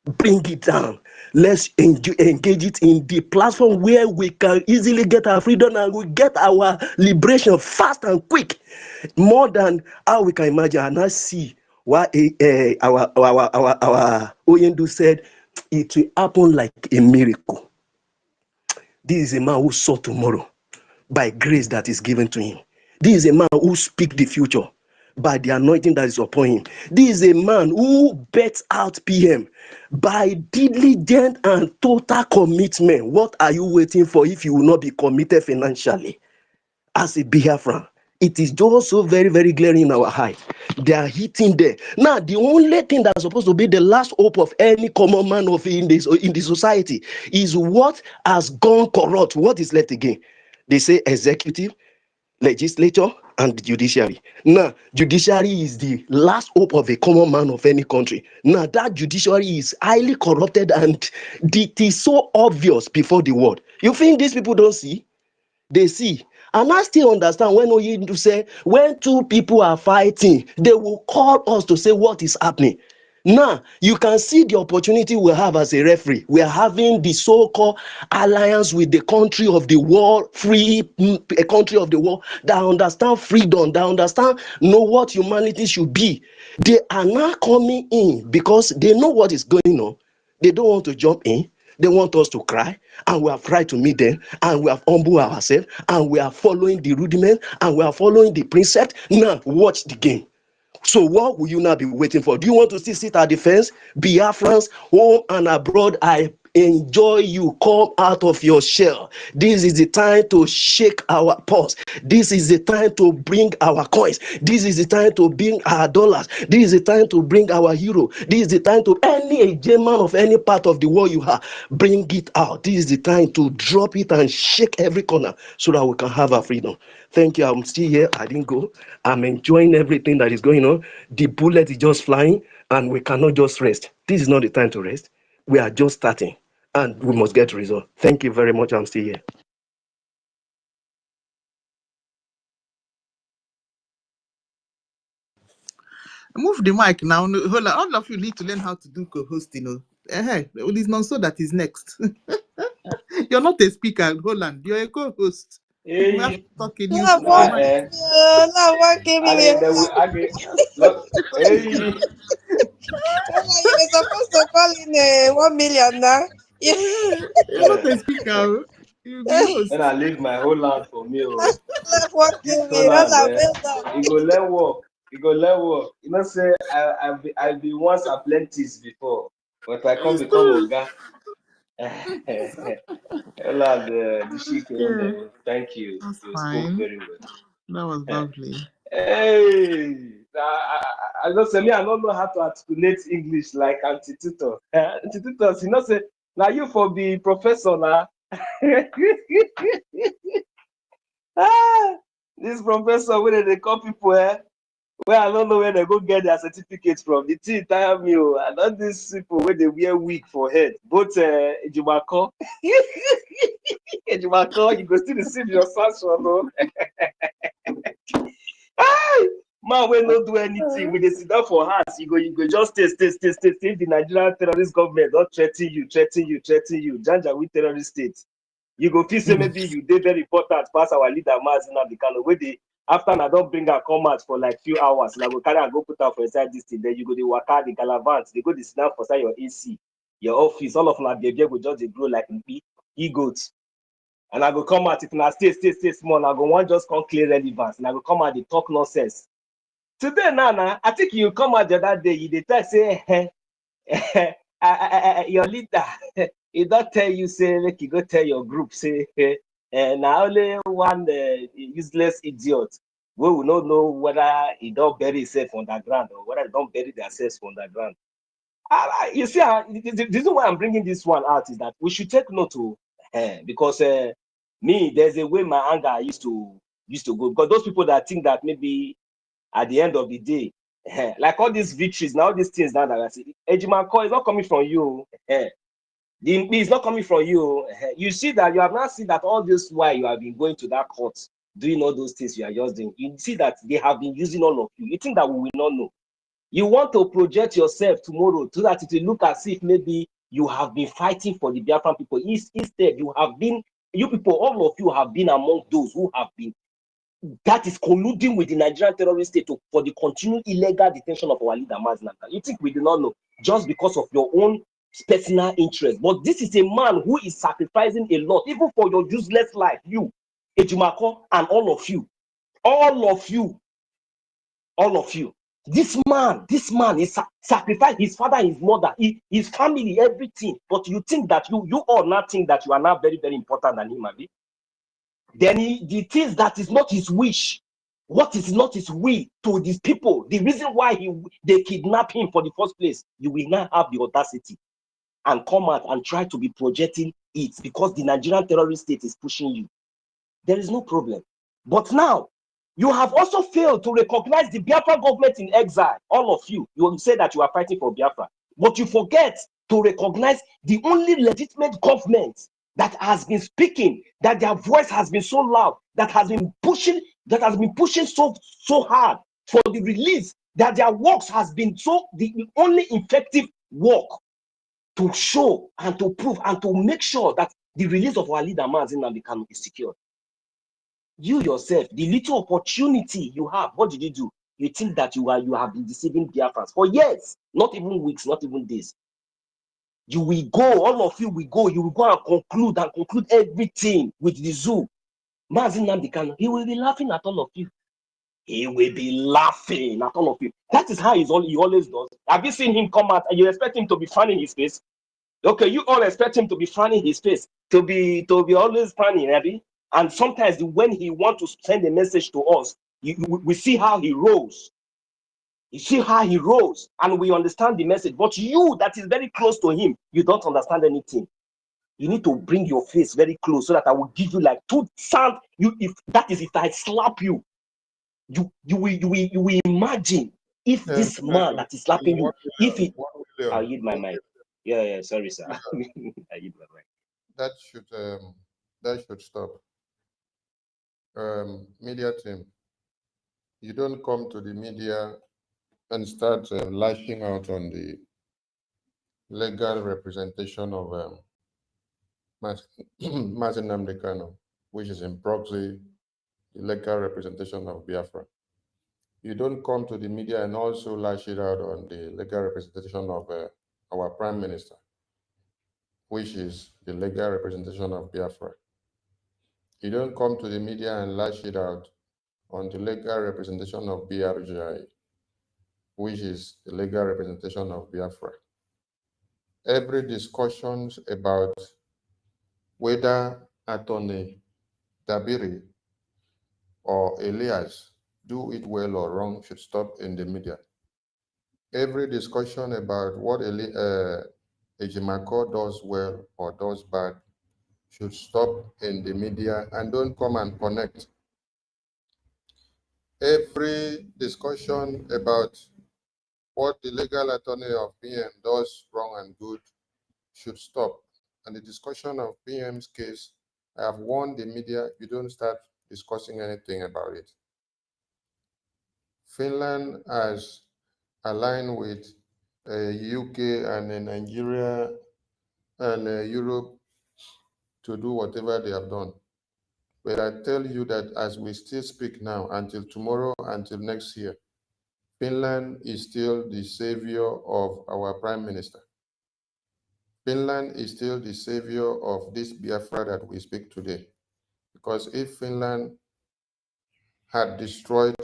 Bring it down. Let's engage it in the platform where we can easily get our freedom and we get our liberation fast and quick, more than how we can imagine. And I see what our Oyendu said, it will happen like a miracle. This is a man who saw tomorrow by grace that is given to him. This is a man who speaks the future by the anointing that is upon him. This is a man who bets out PM by diligent and total commitment. What are you waiting for if you will not be committed financially? As a Biafran, it is just so very glaring in our eye. They are hitting there. Now, the only thing that's supposed to be the last hope of any common man of in the society is what has gone corrupt. What is left again? They say executive, legislature, and judiciary. Now, judiciary is the last hope of a common man of any country. Now, that judiciary is highly corrupted and it is so obvious before the world. You think these people don't see? They see. And I still understand when Oyindu say, when two people are fighting, they will call us to say what is happening. Now, you can see the opportunity we have as a referee. We are having the so-called alliance with the country of the world, a country of the world that understand freedom, that understand know what humanity should be. They are now coming in because they know what is going on. They don't want to jump in. They want us to cry, and we have tried to meet them, and we have humbled ourselves, and we are following the rudiment, and we are following the precept. Now, watch the game. So what will you now be waiting for? Do you want to still sit at the fence? Biafrans, home and abroad, I enjoy you. Come out of your shell. This is the time to shake our pulse. This is the time to bring our coins. This is the time to bring our dollars. This is the time to bring our euro. This is the time to any German of any part of the world you have, bring it out. This is the time to drop it and shake every corner so that we can have our freedom. Thank you. I'm still here. I didn't go. I'm enjoying everything that is going on. The bullet is just flying, and we cannot just rest. This is not the time to rest. We are just starting, and we must get result. Thank you very much. I'm still here. Move the mic now. No, hold on. All of you need to learn how to do co-hosting. Hey, it is Nonso that is next. You're not a speaker, Holland. You're a co-host. You have to Hey, talk in use Love of the nah, what? mic. Love what gave me I here. then we again. Look, hey, You were supposed to call in 1 million now. Yeah. You're not a speaker. You'll be host. then I leave my whole land for me. Oh, Love what this gave whole me. Well land, done, well done. it go let work. It go let work. You know, say I be once apprentice before, but I can't It's become true. Oga. Land, the chic, Yeah, thank you. that's You spoke fine. very well. That was lovely. Hey, I don't say me. I don't know how to articulate English like Auntie Tutor. Auntie Tutor, you know, say now you for be professor now. Ah, this professor where they call people where I don't know where they go get their certificates from. The thing tire me. I know these people where they wear wig for head. Both Ejimako, Ejimako, you go still receive your sanction, no? Man, we not do anything. We dey sit down for house. You go just stay. The Nigerian terrorist government don't threaten you. Janja with terrorist state. You go feel say maybe you dey very important pass our leader Mazi Nnamdi Kanu. Where they after I don't bring her come out for like few hours, and I go carry and go put her for inside this thing. Then you go the waka, the galavant, they go the sit down for inside your AC, your office. All of my baby go just dey grow like e-goats. And I go come out if I stay small. I go one just come clear relevance, and I go come out they talk nonsense. Today, Nana, I think you come out the other day, you tell say, your leader, he don't tell you, say, like you go tell your group, say, now only one useless idiot, we will not know whether he don't bury himself underground or whether he don't bury themselves underground. You see, the reason why I'm bringing this one out is that we should take note to, because me, there's a way my anger used to go, because those people that think that maybe at the end of the day, like all these victories, now all these things now that I see, Ejimako is not coming from you. The MP is not coming from you. You see that you have not seen that all this while you have been going to that court, doing all those things you are just doing. You see that they have been using all of you. You think that we will not know. You want to project yourself tomorrow so that it will look as if maybe you have been fighting for the Biafran people. Instead, you people, all of you have been among those who have been that is colluding with the Nigerian terrorist state for the continued illegal detention of our leader, Mazi Nnamdi Kanu. You think we do not know just because of your own personal interest? But this is a man who is sacrificing a lot, even for your useless life, you, Ejimako, and all of you. This man is sacrificed his father, his mother, his family, everything. But you think that you all not think that you are not very, very important than him, Abi? Then the things that is not his wish, what is not his will to these people, the reason why they kidnap him for the first place, you will not have the audacity and come out and try to be projecting it because the Nigerian terrorist state is pushing you. There is no problem. But now, you have also failed to recognize the Biafra government in exile. All of you will say that you are fighting for Biafra, but you forget to recognize the only legitimate government that has been speaking, that their voice has been so loud, that has been pushing so hard for the release, that their works has been the only effective work to show and to prove and to make sure that the release of our leader Mazi Nnamdi Kanu is secured. You yourself, the little opportunity you have, what did you do? You think that you have been deceiving Biafrans for years, not even weeks, not even days. You will go, all of you will go and conclude everything with the zoo. Mazi Nnamdi Kanu, he will be laughing at all of you. He will be laughing at all of you. That is how he always does. Have you seen him come out and you expect him to be frowning his face? Okay, you all expect him to be frowning his face, to be always frowning, Abby. And sometimes when he wants to send a message to us, we see how he rolls. You see how he rolls, and we understand the message. But you that is very close to him, you don't understand anything. You need to bring your face very close so that I will give you like two sound. If I slap you, you will imagine if this man that is slapping you, if he, I'll yield my mic. Yeah, sorry, sir. I yield my mic. That should stop. Media team, you don't come to the media and start lashing out on the legal representation of Martin Namdekano, which is in proxy the legal representation of Biafra. You don't come to the media and also lash it out on the legal representation of our Prime Minister, which is the legal representation of Biafra. You don't come to the media and lash it out on the legal representation of BRGI, which is the legal representation of Biafra. Every discussions about whether Attorney Dabiri or Elias do it well or wrong should stop in the media. Every discussion about what Ejimako does well or does bad should stop in the media and don't come and connect. Every discussion about what the legal attorney of PM does wrong and good should stop. And the discussion of PM's case, I have warned the media, you don't start discussing anything about it. Finland has aligned with UK and Nigeria and Europe to do whatever they have done. But I tell you that as we still speak now, until tomorrow, until next year, Finland is still the savior of our Prime Minister. Finland is still the savior of this Biafra that we speak today. Because if Finland had destroyed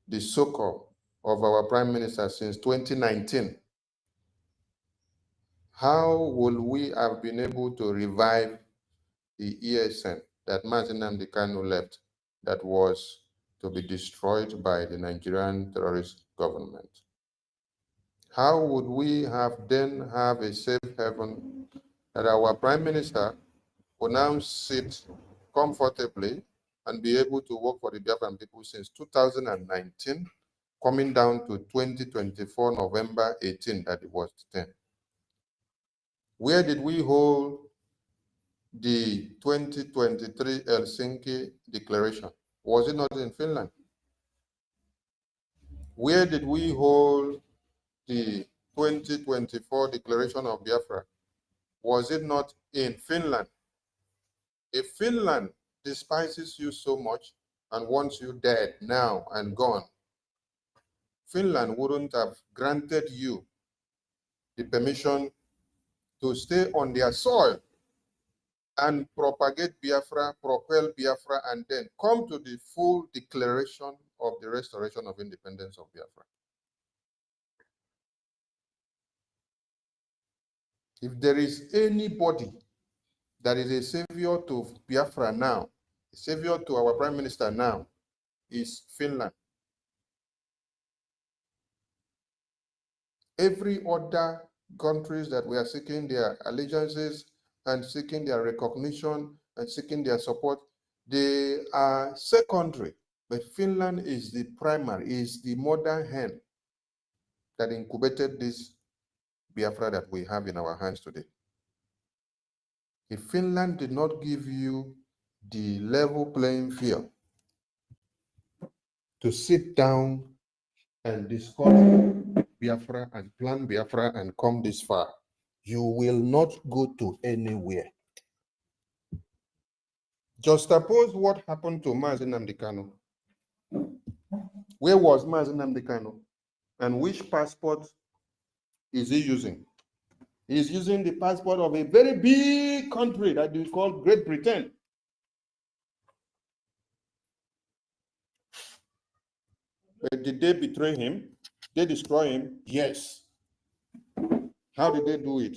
the so-called of our Prime Minister since 2019, how will we have been able to revive the ESN that Martin Namdekano left that was to be destroyed by the Nigerian terrorist government? How would we then have a safe haven that our Prime Minister will now sit comfortably and be able to work for the Biafran people since 2019, coming down to 2024, November 18, that it was 10. Where did we hold the 2023 Helsinki Declaration? Was it not in Finland? Where did we hold the 2024 Declaration of Biafra? Was it not in Finland? If Finland despises you so much and wants you dead now and gone, Finland wouldn't have granted you the permission to stay on their soil and propagate Biafra, propel Biafra, and then come to the full declaration of the restoration of independence of Biafra. If there is anybody that is a savior to Biafra now, a savior to our Prime Minister now, is Finland. Every other countries that we are seeking their allegiances and seeking their recognition and seeking their support, they are secondary. But Finland is the primary, is the mother hen that incubated this Biafra that we have in our hands today. If Finland did not give you the level playing field to sit down and discuss Biafra and plan Biafra and come this far, you will not go to anywhere. Just suppose what happened to Mazi Namdekano. Where was Mazi Namdekano? And which passport is he using? He's using the passport of a very big country that we call Great Britain. But did they betray him? They destroy him? Yes. How did they do it?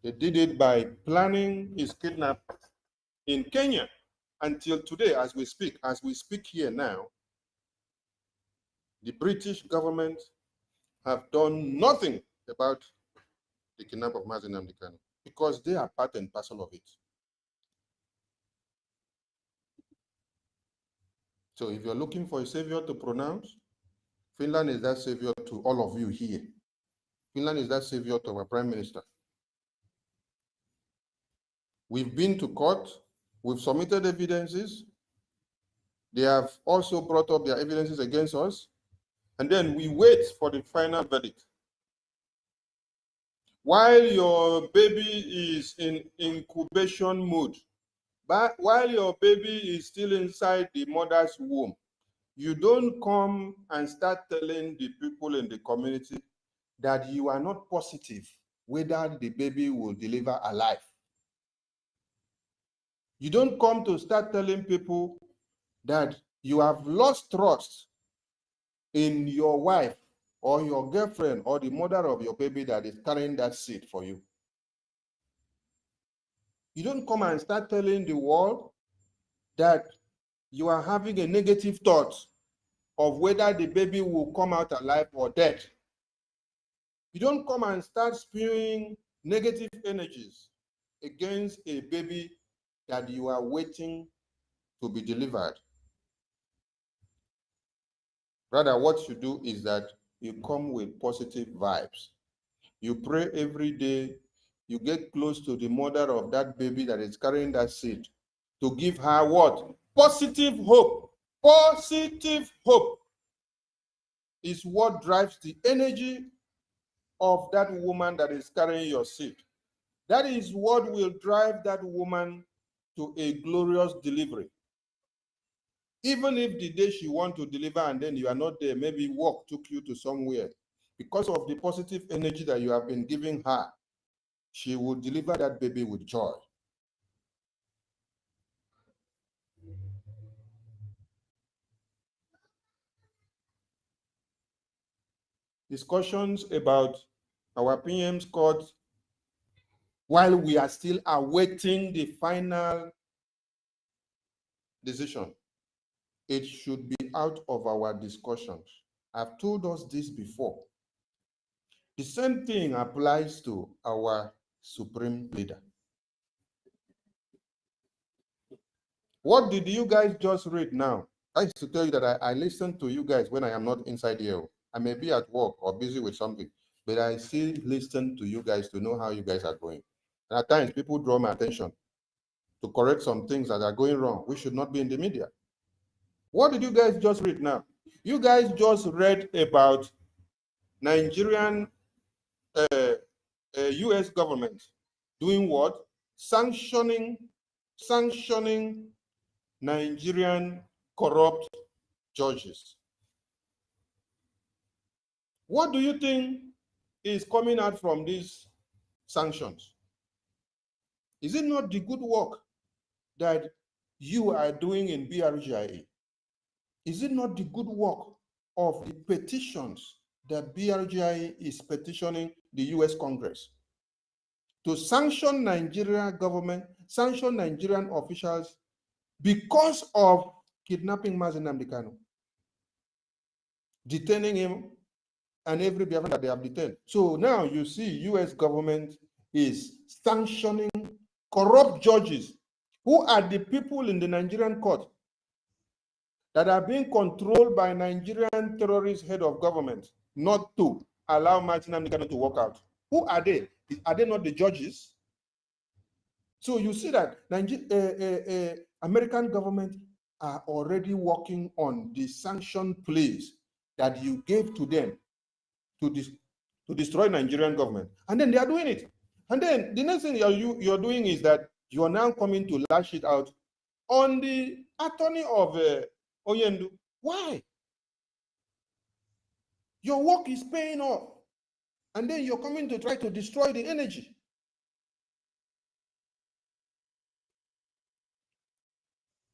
They did it by planning his kidnapping in Kenya. Until today, as we speak here now, the British government have done nothing about the kidnap of Mazi Namdekano because they are part and parcel of it. So if you're looking for a savior to pronounce, Finland is that savior to all of you here. Finland is that savior to our Prime Minister. We've been to court, we've submitted evidences. They have also brought up their evidences against us. and then we wait for the final verdict. While your baby is in incubation mode, but while your baby is still inside the mother's womb, you don't come and start telling the people in the community that you are not positive whether the baby will deliver alive. You don't come to start telling people that you have lost trust in your wife or your girlfriend or the mother of your baby that is carrying that seed for you. You don't come and start telling the world that you are having a negative thought of whether the baby will come out alive or dead. You don't come and start spewing negative energies against a baby that you are waiting to be delivered. Rather, what you do is that you come with positive vibes. You pray every day. You get close to the mother of that baby that is carrying that seed to give her what? Positive hope. Positive hope is what drives the energy of that woman that is carrying your seed. That is what will drive that woman to a glorious delivery. Even if the day she wants to deliver and then you are not there, maybe work took you to somewhere, because of the positive energy that you have been giving her, she will deliver that baby with joy. Discussions about our PM's court while we are still awaiting the final decision. It should be out of our discussions. I've told us this before. The same thing applies to our supreme leader. What did you guys just read now? I used to tell you that I listen to you guys when I am not inside here. I may be at work or busy with something, but I still listen to you guys to know how you guys are going. And at times, people draw my attention to correct some things that are going wrong. We should not be in the media. What did you guys just read now? You guys just read about Nigerian US government doing what? Sanctioning Nigerian corrupt judges. What do you think is coming out from these sanctions? Is it not the good work that you are doing in BRGIA? Is it not the good work of the petitions that BRGIA is petitioning the US Congress to sanction Nigerian government, sanction Nigerian officials because of kidnapping Mazi Nnamdi Kanu, detaining him, and every Biafran that they have detained? So now you see US government is sanctioning corrupt judges who are the people in the Nigerian court that are being controlled by Nigerian terrorist head of government not to allow Mazi Nnamdi Kanu to walk out. Who are they? Are they not the judges? So you see that American government are already working on the sanction pleas that you gave to them to destroy Nigerian government. And then they are doing it. And then the next thing you're doing is that you are now coming to lash it out on the attorney of Oyendu. Why? Your work is paying off. And then you're coming to try to destroy the energy.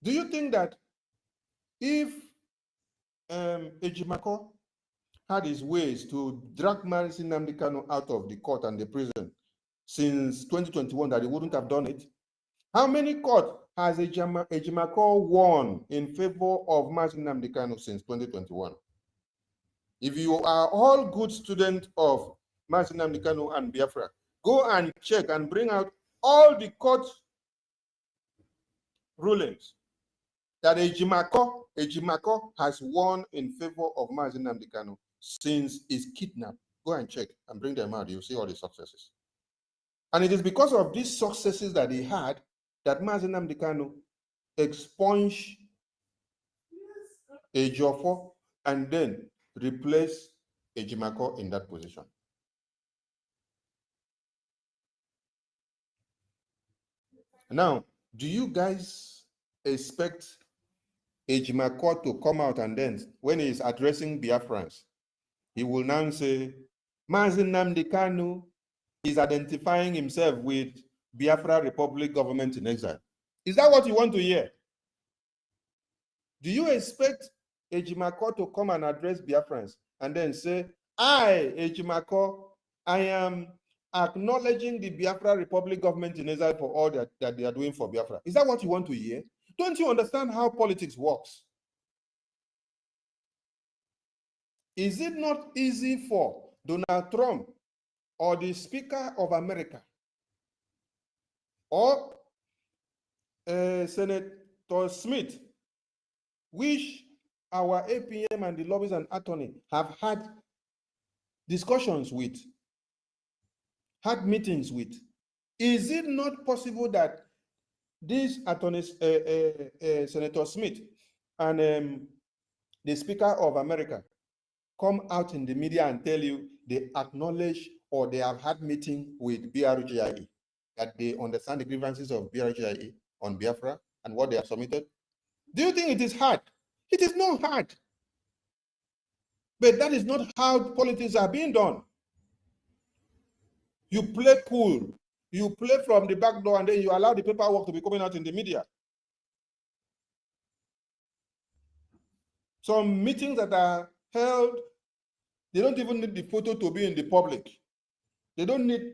Do you think that if Ejimako had his ways to drag Mazi Nnamdi Kanu out of the court and the prison since 2021, that he wouldn't have done it? How many courts has Ejimako won in favor of Mazi Nnamdi Kanu since 2021? If you are all good students of Mazi Nnamdi Kanu and Biafra, go and check and bring out all the court rulings that Ejimako has won in favor of Mazi Nnamdi Kanu since his kidnap. Go and check and bring them out. You'll see all the successes. And it is because of these successes that he had that Mazi Nnamdi Kanu expunged Ejiofor and then replace Ejimako in that position. Now, do you guys expect Ejimako to come out and then, when he's addressing Biafrans, he will now say, Mazi Nnamdi Kanu is identifying himself with Biafra Republic government in exile? Is that what you want to hear? Do you expect Ejimako to come and address Biafrans and then say, I, Ejimako, I am acknowledging the Biafra Republic government in exile for all that they are doing for Biafra? Is that what you want to hear? Don't you understand how politics works? Is it not easy for Donald Trump or the Speaker of America or Senator Smith, which our APM and the lobbies and attorney have had discussions with, had meetings with? Is it not possible that these attorneys, Senator Smith and the Speaker of America, come out in the media and tell you they acknowledge or they have had meeting with BRGIE, that they understand the grievances of BRGIE on Biafra and what they have submitted? Do you think it is hard? It is not hard. But that is not how politics are being done. You play cool. You play from the back door and then you allow the paperwork to be coming out in the media. Some meetings that are held, they don't even need the photo to be in the public. They don't need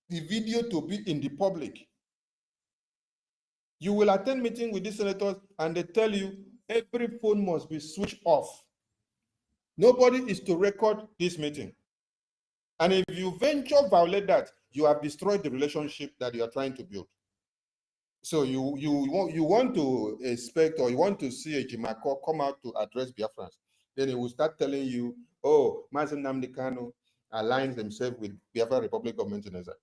the video to be in the public. You will attend meeting with these senators and they tell you every phone must be switched off. Nobody is to record this meeting. And if you venture violate that, you have destroyed the relationship that you are trying to build. So you want to expect, or you want to see Ejimako come out to address Biafrans. Then he will start telling you, oh, Mazi Nnamdi Kanu aligns himself with Biafra Republic government in exile.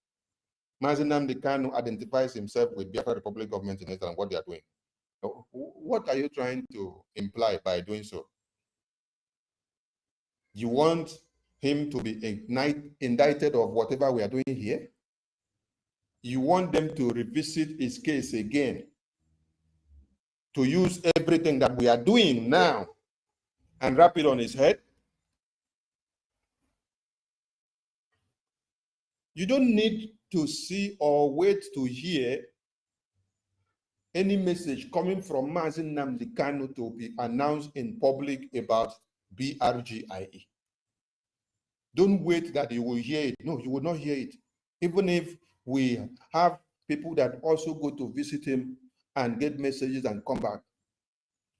Mazi Nnamdi Kanu identifies himself with Biafra Republic government in exile and what they are doing. What are you trying to imply by doing so? You want him to be indicted of whatever we are doing here? You want them to revisit his case again, to use everything that we are doing now and wrap it on his head? You don't need to see or wait to hear any message coming from Mazi Nnamdi Kanu to be announced in public about BRGIE. Don't wait that you will hear it. No, you will not hear it. Even if we have people that also go to visit him and get messages and come back,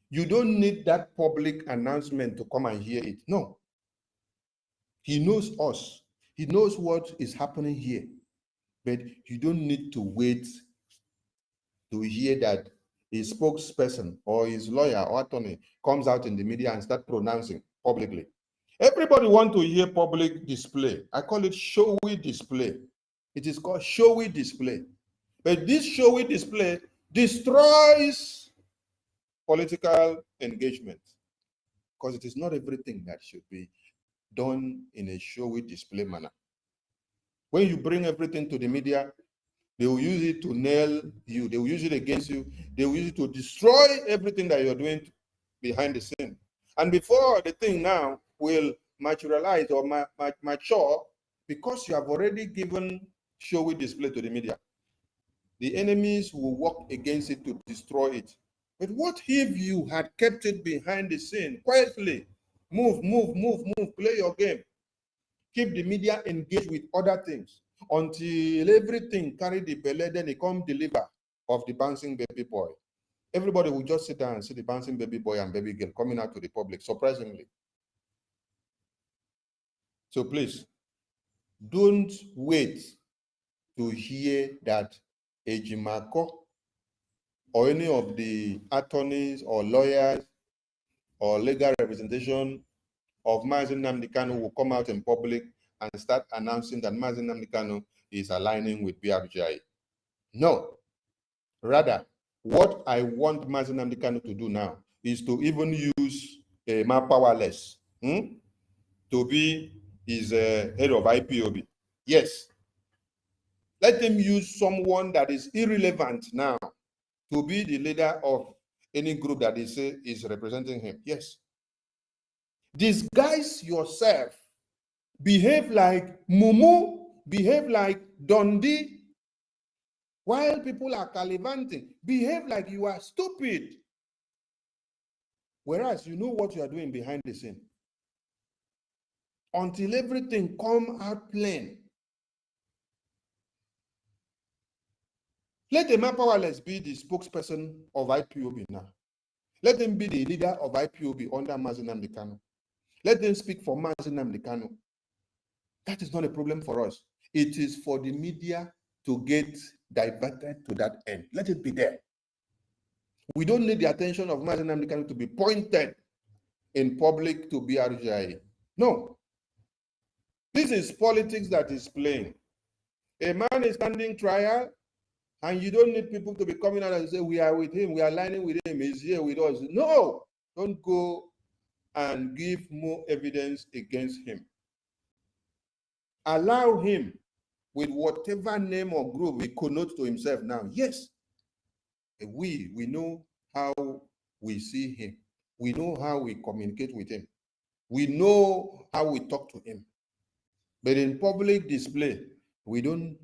you don't need that public announcement to come and hear it. No. He knows us. He knows what is happening here. But you don't need to wait to hear that his spokesperson or his lawyer or attorney comes out in the media and start pronouncing publicly. Everybody wants to hear public display. I call it showy display. It is called showy display. But this showy display destroys political engagement, because it is not everything that should be done in a showy display manner. When you bring everything to the media, they will use it to nail you. They will use it against you. They will use it to destroy everything that you're doing behind the scene. And before the thing now will materialize or mature, because you have already given showy display to the media, the enemies will work against it to destroy it. But what if you had kept it behind the scene quietly? Move, play your game. Keep the media engaged with other things until everything carry the belly, then they come deliver of the bouncing baby boy. Everybody will just sit down and see the bouncing baby boy and baby girl coming out to the public, surprisingly. So please, don't wait to hear that Ejimako or any of the attorneys or lawyers or legal representation of Mazi Nnamdi Kanu will come out in public and start announcing that Mazi Nnamdi Kanu is aligning with BRGIE. No. Rather, what I want Mazi Nnamdi Kanu to do now is to even use a powerless to be his head of IPOB. Yes. Let him use someone that is irrelevant now to be the leader of any group that they say is representing him. Yes. Disguise yourself. Behave like Mumu. Behave like Dundee. While people are gallivanting, behave like you are stupid. Whereas you know what you are doing behind the scene. Until everything come out plain. Let Emma Powerless be the spokesperson of IPOB now. Let him be the leader of IPOB under Mazi Nnamdi Kanu. Let them speak for Mazi Nnamdi Kanu. That is not a problem for us. It is for the media to get diverted to that end. Let it be there. We don't need the attention of Mazi Nnamdi Kanu to be pointed in public to Brgie. No. This is politics that is playing. A man is standing trial, and you don't need people to be coming out and say, we are with him, we are aligning with him, he's here with us. No, don't go and give more evidence against him. Allow him with whatever name or group he connotes to himself now. Yes, we know how we see him. We know how we communicate with him. We know how we talk to him. But in public display, we don't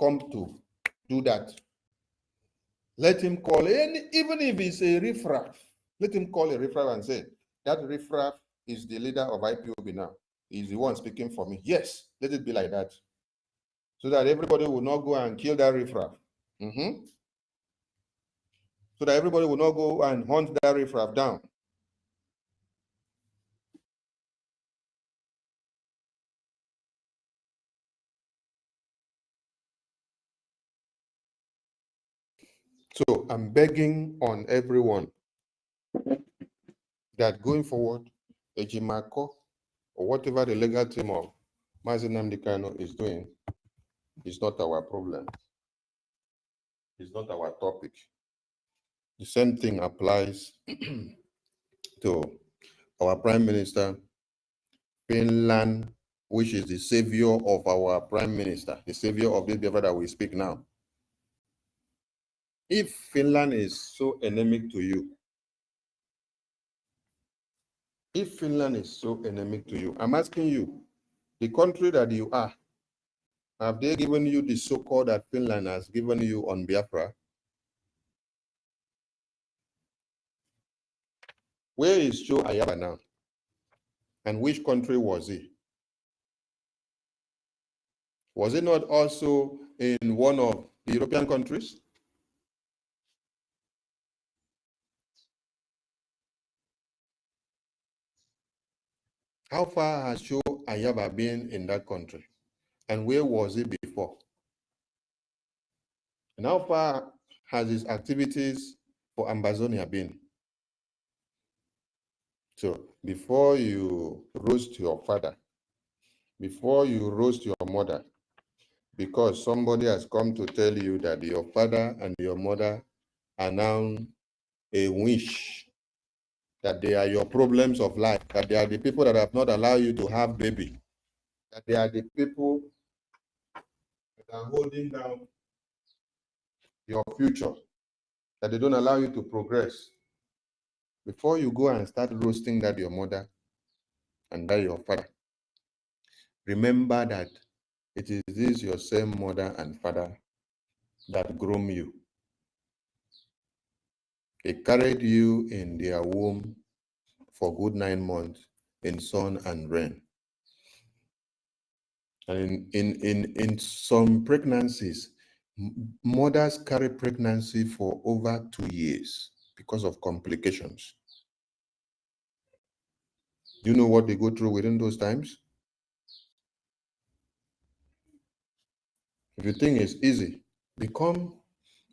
come to do that. Let him call, even if it's a riffraff, let him call a riffraff and say, that riffraff is the leader of IPOB now. He's the one speaking for me. Yes, let it be like that. So that everybody will not go and kill that riffraff. So that everybody will not go and hunt that riffraff down. So I'm begging on everyone that going forward, Ejimako, or whatever the legal team of Mazi Nnamdi Kanu is doing, is not our problem. It's not our topic. The same thing applies to our Prime Minister, Finland, which is the savior of our Prime Minister, the savior of this Biafra that we speak now. If Finland is so endemic to you, if Finland is so endemic to you, I'm asking you, the country that you are, have they given you the so-called that Finland has given you on Biafra? Where is Joe Ayaba now? And which country was he? Was he not also in one of the European countries? How far has Joe Ayaba been in that country? And where was he before? And how far has his activities for Ambazonia been? So before you roast your father, before you roast your mother, because somebody has come to tell you that your father and your mother are now a wish, that they are your problems of life, that they are the people that have not allowed you to have baby, that they are the people that are holding down your future, that they don't allow you to progress. Before you go and start roasting that your mother and that your father, remember that it is this your same mother and father that groom you. They carried you in their womb for good 9 months in sun and rain. And in some pregnancies, mothers carry pregnancy for over 2 years because of complications. Do you know what they go through within those times? If you think it's easy, become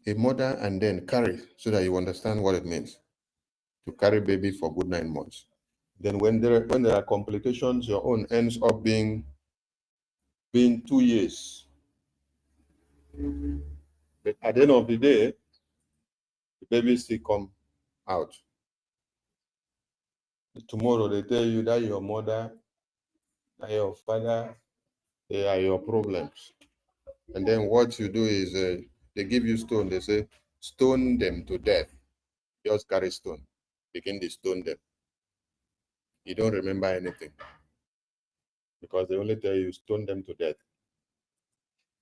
a mother and then carry so that you understand what it means to carry baby for good 9 months. Then when there are complications, your own ends up being 2 years. But at the end of the day, the baby still come out. Tomorrow they tell you that your mother are your father, they are your problems. And then what you do is they give you stone, they say, stone them to death. Just carry stone, begin to stone them. You don't remember anything because they only tell you stone them to death.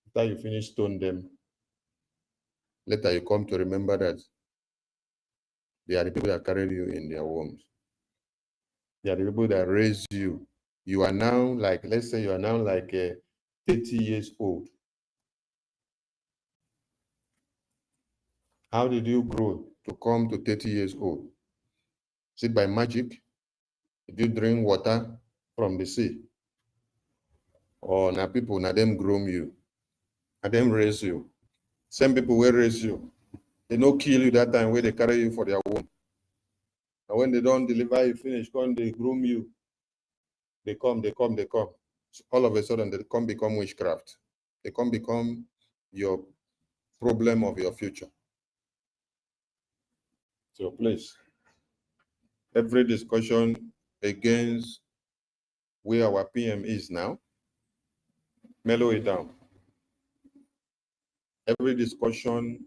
After you finish stone them, later you come to remember that they are the people that carried you in their wombs. They are the people that raised you. You are now like, let's say you are now like 30 years old. How did you grow to come to 30 years old? Is it by magic? Did you drink water from the sea? Or now people, now them groom you, now them raise you. Same people will raise you. They no kill you that time where they carry you for their womb. And when they don't deliver you finish, come they groom you. They come. So all of a sudden they come become witchcraft. They come become your problem of your future. So please, every discussion against where our PM is now, mellow it down. Every discussion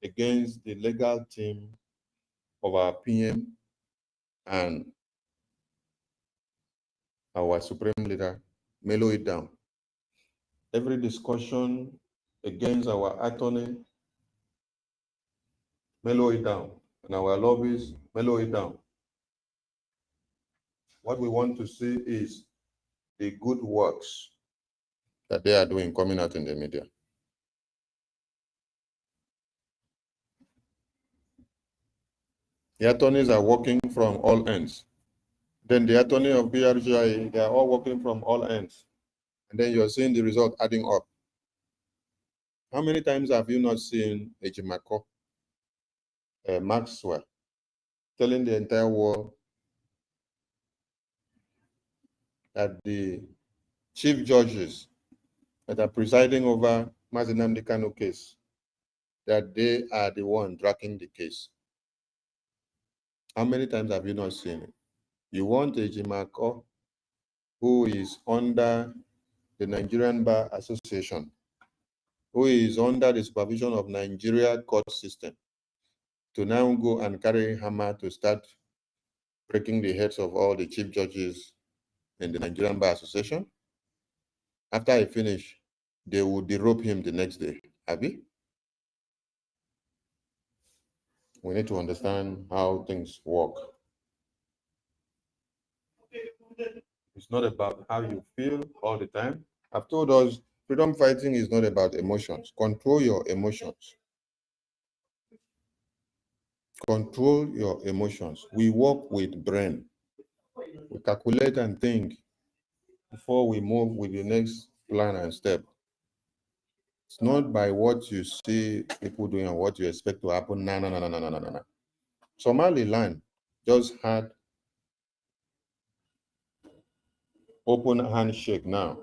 against the legal team of our PM and our supreme leader, mellow it down. Every discussion against our attorney, mellow it down. And our lobbies, mellow it down. What we want to see is the good works that they are doing coming out in the media. The attorneys are working from all ends. Then the attorney of BRGI, they are all working from all ends. And then you're seeing the result adding up. How many times have you not seen Ejimako, Maxwell, telling the entire world that the chief judges that are presiding over Mazi Nnamdi Kanu case, that they are the one dragging the case? How many times have you not seen it? You want Ejimako, who is under the Nigerian Bar Association, who is under the supervision of Nigeria court system, to now go and carry hammer to start breaking the heads of all the chief judges in the Nigerian Bar Association. After I finish, they will derobe him the next day. Abi? We need to understand how things work. It's not about how you feel all the time. I've told us freedom fighting is not about emotions. Control your emotions. Control your emotions. We work with brain. We calculate and think before we move with the next plan and step. It's not by what you see people doing and what you expect to happen. No. Somaliland just had open handshake now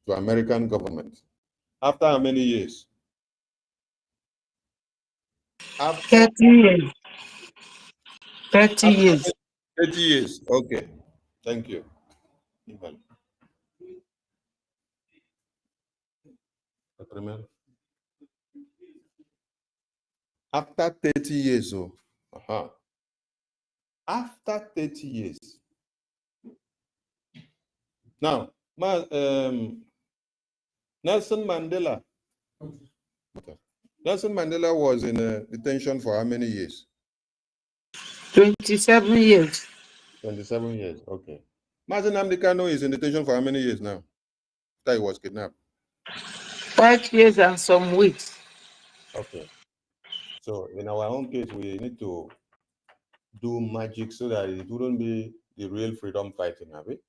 to American government. After how many years? After 30 years. 30 years. 30 years. Okay. Thank you. After 30 years, after 30 years. Now, Nelson Mandela. Okay. Nelson Mandela was in detention for how many years? 27 years. 27 years, okay. Mazi Nnamdi Kanu is in detention for how many years now? After he was kidnapped. 5 years and some weeks. Okay. So in our own case, we need to do magic so that it wouldn't be the real freedom fighting, have it?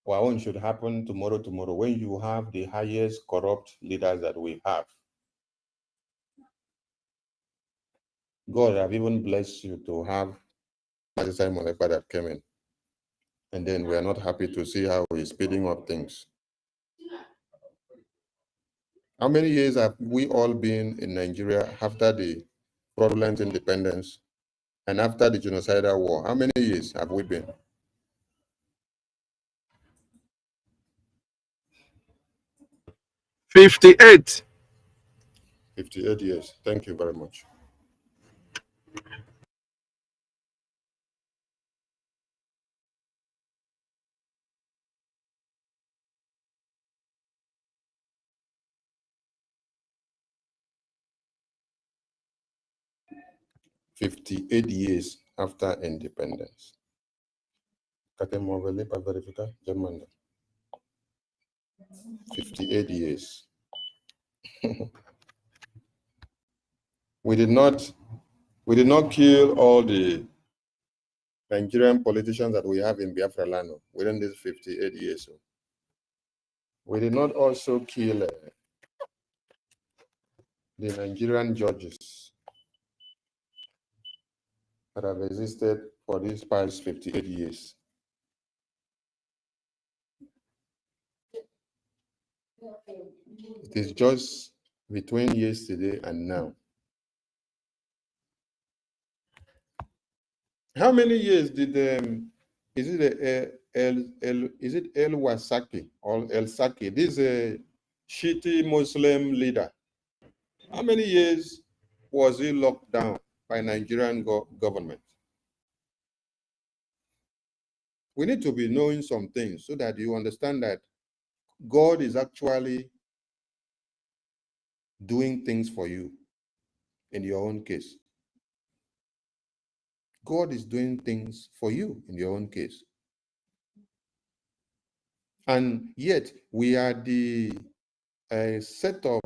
Our own should happen tomorrow when you have the highest corrupt leaders that we have. God have even blessed you to have Simon Ekpa that came in. And then we are not happy to see how he's speeding up things. How many years have we all been in Nigeria after the fraudulent independence and after the genocidal war? How many years have we been? 58. 58 years. Thank you very much. "58 years after independence." Katemogele Paverifika, German. 58 years. We did not kill all the Nigerian politicians that we have in Biafra land within these 58 years. We did not also kill the Nigerian judges that have existed for these past 58 years. It is just between yesterday and now. How many years did is it El Wasaki or El Saki? This is a Shiite Muslim leader. How many years was he locked down by Nigerian government? We need to be knowing some things so that you understand that God is actually doing things for you in your own case. God is doing things for you in your own case. And yet we are the set of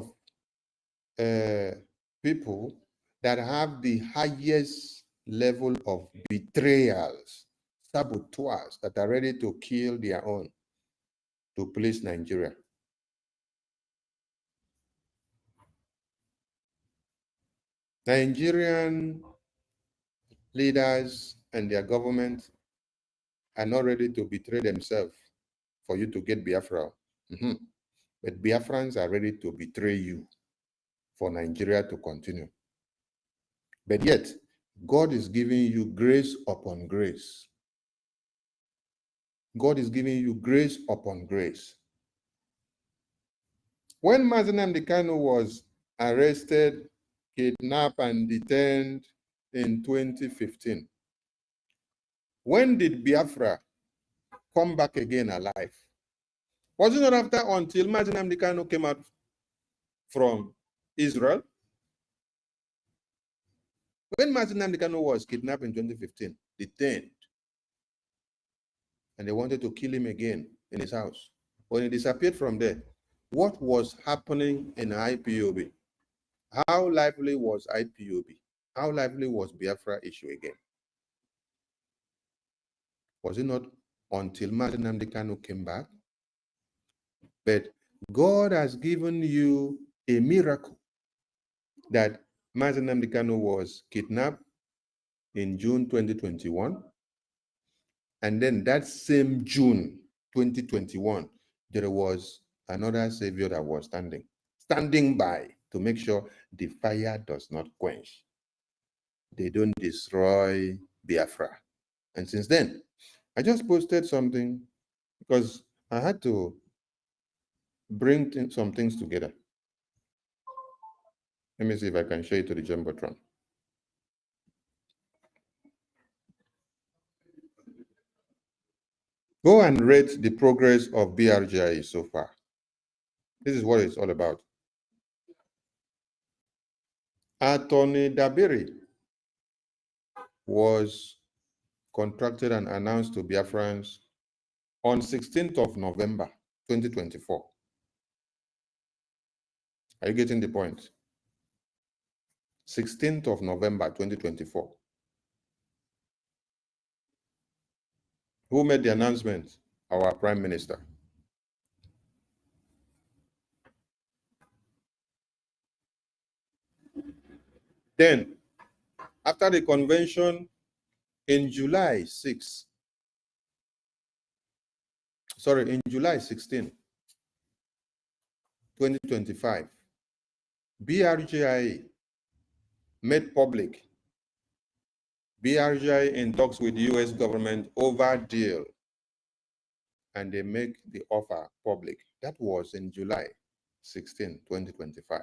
people that have the highest level of betrayals, saboteurs that are ready to kill their own to please Nigeria. Nigerian leaders and their government are not ready to betray themselves for you to get Biafra. But Biafrans are ready to betray you for Nigeria to continue. But yet, God is giving you grace upon grace. God is giving you grace upon grace. When Mazi Nnamdi Kanu was arrested, kidnapped, and detained in 2015, when did Biafra come back again alive? Was it not after until Mazi Nnamdi Kanu came out from Israel? When Mazi Nnamdi Kanu was kidnapped in 2015, detained, and they wanted to kill him again in his house. When he disappeared from there, what was happening in IPOB? How lively was IPOB? How lively was Biafra issue again? Was it not until Mazi Nnamdi Kanu came back? But God has given you a miracle that Mazi Nnamdi Kanu was kidnapped in June 2021. And then that same June 2021, there was another savior that was standing by to make sure the fire does not quench. They don't destroy Biafra. And since then, I just posted something because I had to bring some things together. Let me see if I can show it to the Jumbotron. Go and rate the progress of BRGI so far. This is what it's all about. Attorney Dabiri was contracted and announced to Biafrans on 16th of November, 2024. Are you getting the point? 16th of November, 2024. Who made the announcement? Our Prime Minister. Then, after the convention in July 16, in July 16, 2025, BRGI made public BRGI in talks with the US government over deal, and they make the offer public. That was in July 16, 2025.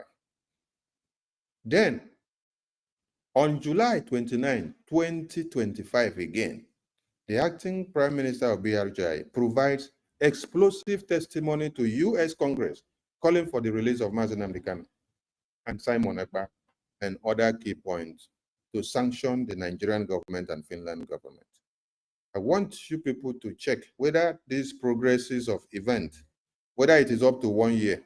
Then, on July 29, 2025 again, the acting Prime Minister of BRGI provides explosive testimony to U.S. Congress calling for the release of Mazi Nnamdi Kanu and Simon Ekpa and other key points to sanction the Nigerian government and Finland government. I want you people to check whether these progresses of event, whether it is up to 1 year.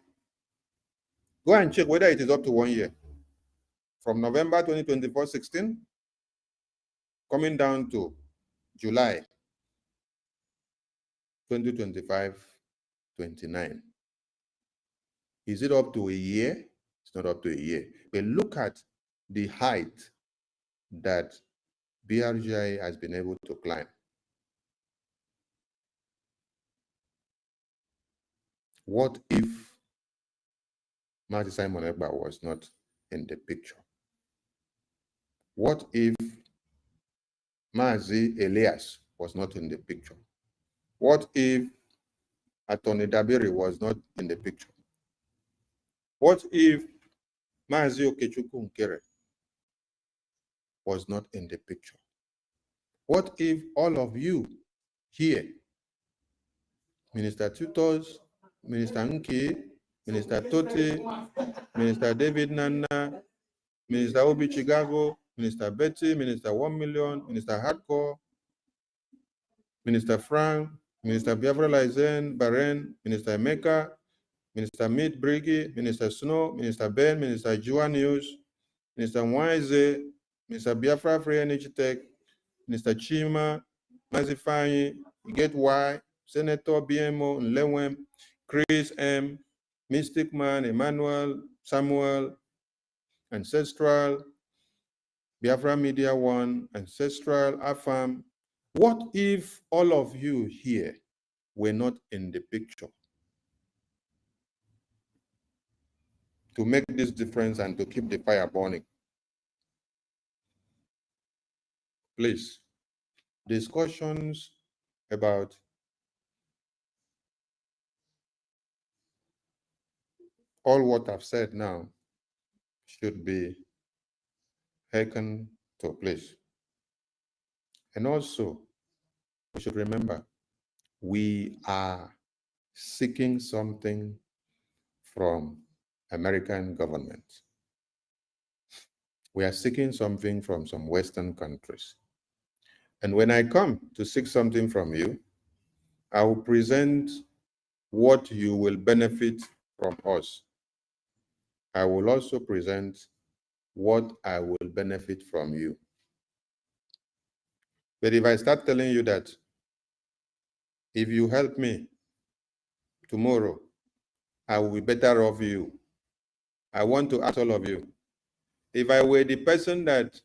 Go and check whether it is up to 1 year. From November 2024, 16, coming down to July 2025, 29. Is it up to a year? It's not up to a year. But look at the height that BRGI has been able to climb. What if Mazi Simon Ekpa was not in the picture? What if Mazi Elias was not in the picture? What if Attorney Dabiri was not in the picture? What if Mazi Okechukwu Nkere was not in the picture? What if all of you here, Minister Tutors, Minister Nki, Minister Toti, Minister David Nana, Minister Obi Chigago, Minister Betty, Minister 1 Million, Minister Hardcore, Minister Frank, Minister Biafra Lizen, Baren, Minister Emeka, Minister Mead Brigi, Minister Snow, Minister Ben, Minister Jua News, Minister Wise, Minister Biafra Free Energy Tech, Minister Chima, Mazifanyi, Get Y, Senator BMO Nlewem, Chris M, Mystic Man, Emmanuel, Samuel, Ancestral, Biafra Media One, Ancestral, AFAM. What if all of you here were not in the picture to make this difference and to keep the fire burning? Please, discussions about all what I've said now should be taken to place. And also, we should remember, we are seeking something from American government. We are seeking something from some Western countries. And when I come to seek something from you, I will present what you will benefit from us. I will also present what I will benefit from you. But if I start telling you that if you help me tomorrow, I will be better off you, I want to ask all of you, if I were the person that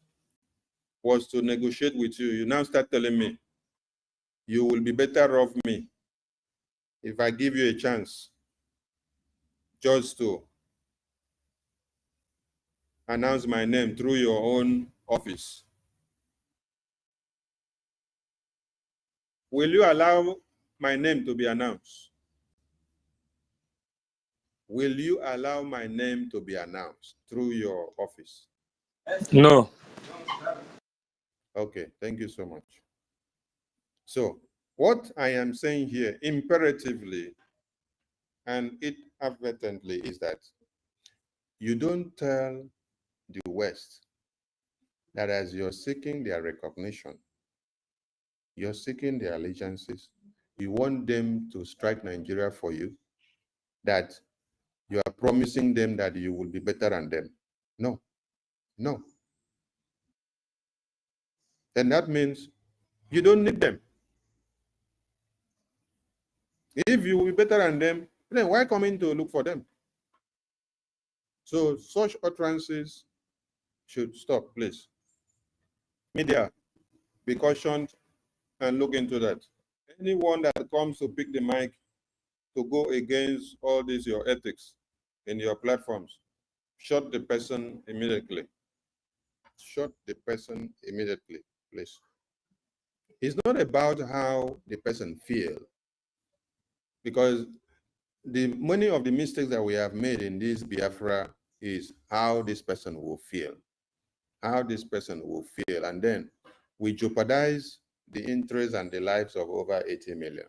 was to negotiate with you, you now start telling me you will be better off me if I give you a chance just to announce my name through your own office. Will you allow my name to be announced? Will you allow my name to be announced through your office? No. Okay, thank you so much. So, what I am saying here imperatively and inadvertently is that you don't tell the West that as you're seeking their recognition, you're seeking their allegiances, you want them to strike Nigeria for you, that you are promising them that you will be better than them. No, no. And that means you don't need them. If you will be better than them, then why come in to look for them? So such utterances should stop, please. Media, be cautioned and look into that. Anyone that comes to pick the mic to go against all these, your ethics in your platforms, shut the person immediately. Shut the person immediately, please. It's not about how the person feels, because many of the mistakes that we have made in this Biafra is how this person will feel, and then we jeopardize the interests and the lives of over 80 million.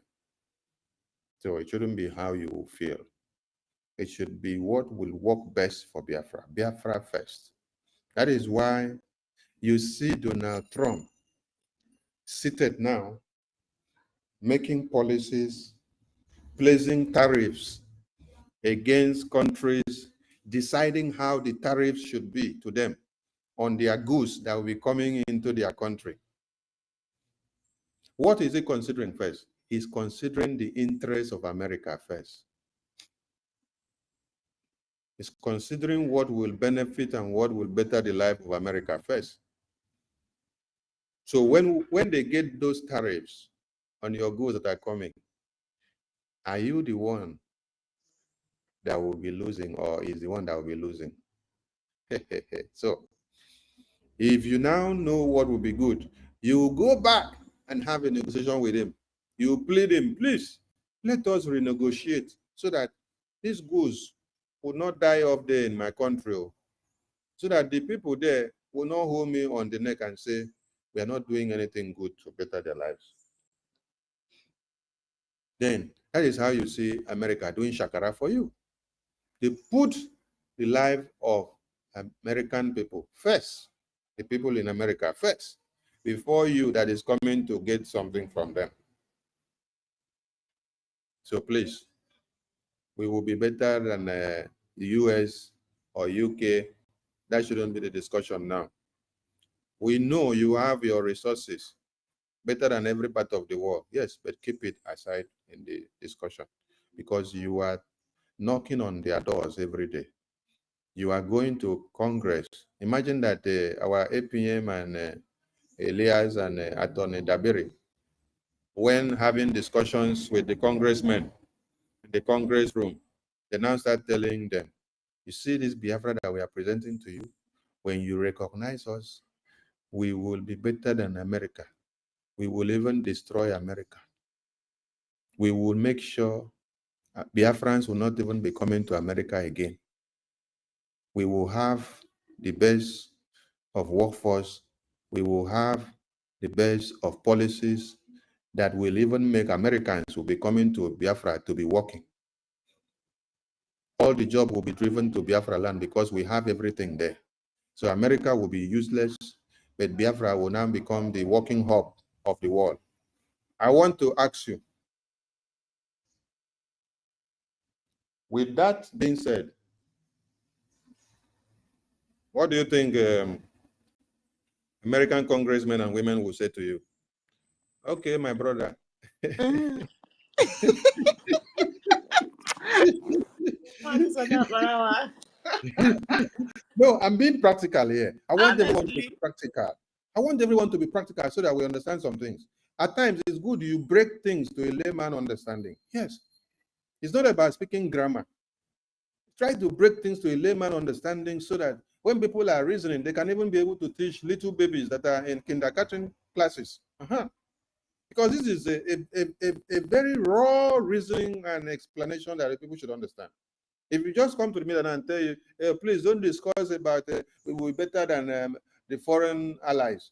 So it shouldn't be how you will feel. It should be what will work best for Biafra. Biafra first. That is why you see Donald Trump seated now, making policies, placing tariffs against countries, deciding how the tariffs should be to them on their goods that will be coming into their country. What is he considering first? He's considering the interests of America first. He's considering what will benefit and what will better the life of America first. So when they get those tariffs on your goods that are coming, are you the one that will be losing, or is the one that will be losing? So if you now know what will be good, you will go back and have a negotiation with him. You plead him, please, let us renegotiate so that these goods will not die off there in my country, so that the people there will not hold me on the neck and say, we are not doing anything good to better their lives. Then that is how you see America doing shakara for you. They put the life of American people first, the people in America first, before you that is coming to get something from them. So please, we will be better than the US or UK. That shouldn't be the discussion now. We know you have your resources better than every part of the world. Yes, but keep it aside in the discussion, because you are knocking on their doors every day. You are going to Congress. Imagine that our APM and Elias and Attorney Dabiri, when having discussions with the congressmen in the Congress room, they now start telling them, you see this Biafra that we are presenting to you, when you recognize us, we will be better than America. We will even destroy America. We will make sure Biafrans will not even be coming to America again. We will have the best of workforce. We will have the best of policies that will even make Americans who will be coming to Biafra to be working. All the job will be driven to Biafra land because we have everything there. So America will be useless, but Biafra will now become the working hub of the world. I want to ask you, with that being said, what do you think American congressmen and women will say to you? Okay, my brother. No, I'm being practical here. I want everyone to be practical. I want everyone to be practical so that we understand some things. At times, it's good you break things to a layman understanding. Yes. It's not about speaking grammar. Try to break things to a layman understanding so that when people are reasoning, they can even be able to teach little babies that are in kindergarten classes. Because this is a very raw reasoning and explanation that people should understand. If you just come to the middle and tell you, hey, please don't discuss about we will be better than the foreign allies.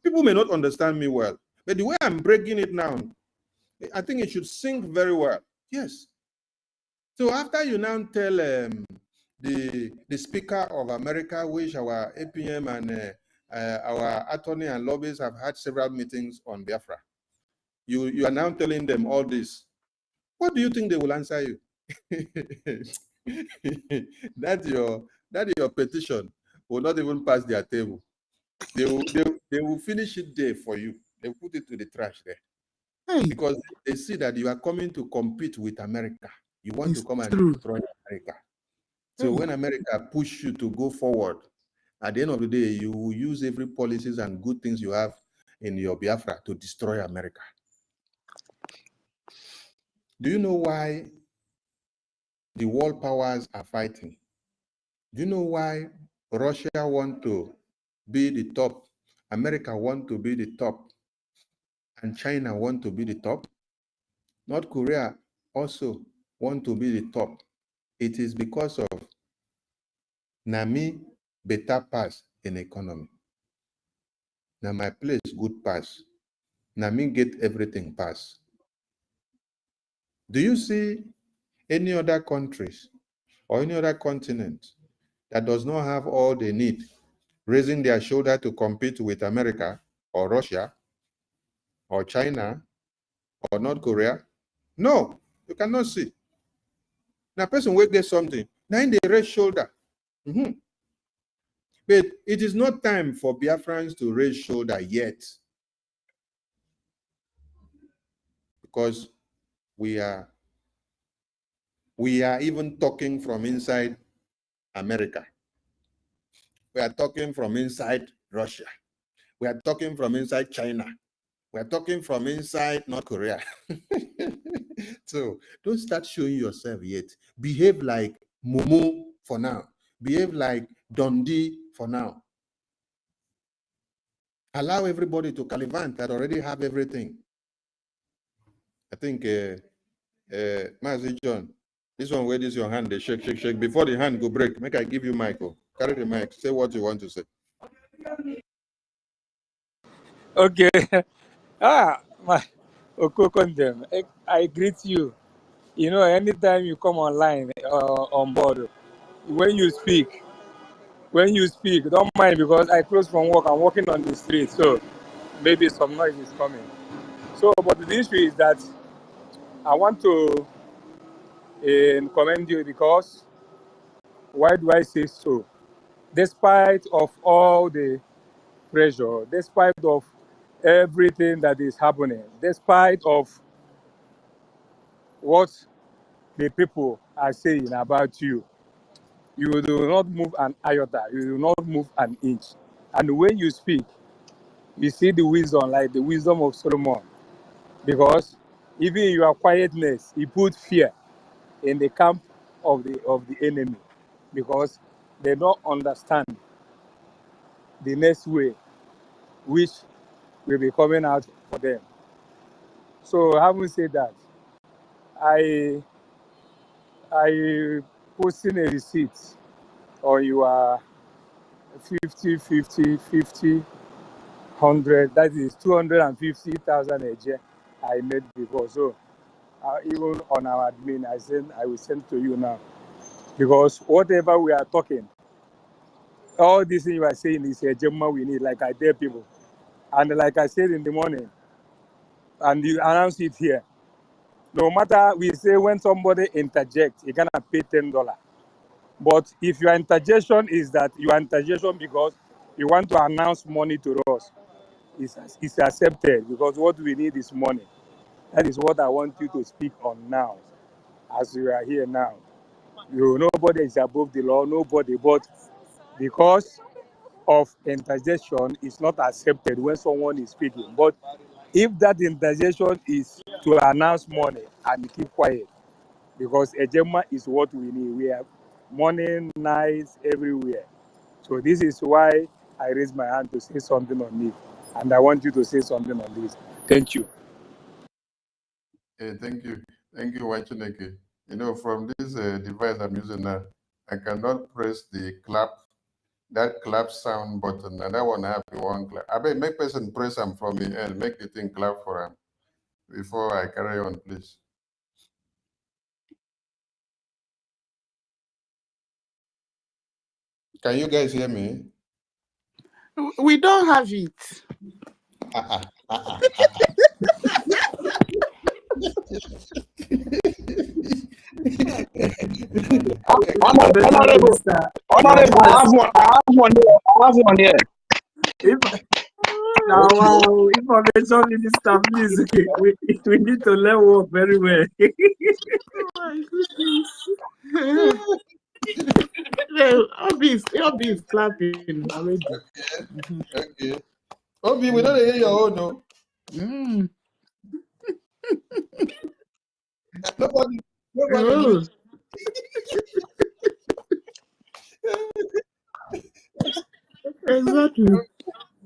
People may not understand me well, but the way I'm breaking it now, I think it should sink very well. Yes. So after you now tell the Speaker of America, which our APM and our attorney and lobbyists have had several meetings on Biafra, you are now telling them all this. What do you think they will answer you? that your petition will not even pass their table. They will finish it there for you. They will put it to the trash there. Because they see that you are coming to compete with America. You want to come and destroy America. So when America push you to go forward, at the end of the day, you will use every policies and good things you have in your Biafra to destroy America. Do you know why the world powers are fighting? Do you know why Russia want to be the top, America want to be the top, and China want to be the top? North Korea also want to be the top, it is because of Nami better pass in economy. Now my place good pass. Nami get everything pass. Do you see any other countries or any other continent that does not have all they need, raising their shoulder to compete with America or Russia or China or North Korea? No, you cannot see. Now person will get something, now in the raise shoulder. But it is not time for Biafrans to raise shoulder yet, because we are even talking from inside America. We are talking from inside Russia. We are talking from inside China. We are talking from inside North Korea. So don't start showing yourself yet. Behave like Momo for now. Behave like Dundee for now. Allow everybody to Calivant that already have everything. I think, Mazi John, this one, where is your hand? They shake, shake, shake. Before the hand go break, make I give you Michael. Carry the mic. Say what you want to say. Okay. My Okokondem, I greet you. You know, anytime you come online on board, when you speak, don't mind, because I close from work. I'm walking on the street, so maybe some noise is coming. So, but the issue is that I want to commend you, because why do I say so? Despite of all the pressure, despite of everything that is happening, despite of what the people are saying about you, you do not move an iota, you do not move an inch. And when you speak, you see the wisdom, like the wisdom of Solomon. Because even in your quietness, he put fear in the camp of the enemy, because they don't understand the next way which will be coming out for them. So having said that, I posting a receipt on your 50, 50, 50, 100, that is 250,000 a year I made before. So even on our admin, I will send to you now. Because whatever we are talking, all this thing you are saying is a Gemma we need, like I tell people. And like I said in the morning, and you announce it here, no matter, we say when somebody interjects, you're gonna pay $10. But if your interjection is that you are interjection because you want to announce money to us, it's accepted, because what we need is money. That is what I want you to speak on now, as you are here now. Nobody is above the law, nobody, but because of interjection, it's not accepted when someone is speaking. But if that interjection is to announce money and keep quiet, because Ejema is what we need. We have morning, nights, everywhere. So this is why I raised my hand to say something on it. And I want you to say something on this. Thank you. Hey, thank you. Thank you, Wachineke. You know, from this device I'm using now, I cannot press the that clap sound button, and that one I have the one clap. I bet make person press them for me and make the thing clap for him before I carry on, please. Can you guys hear me? We don't have it. Honorable, I have one here. Now, information minister, please, we need to learn work very well. Oh my goodness. Obi is clapping already. Okay. Obi, we don't hear your own, no. Nobody. Oh. Exactly.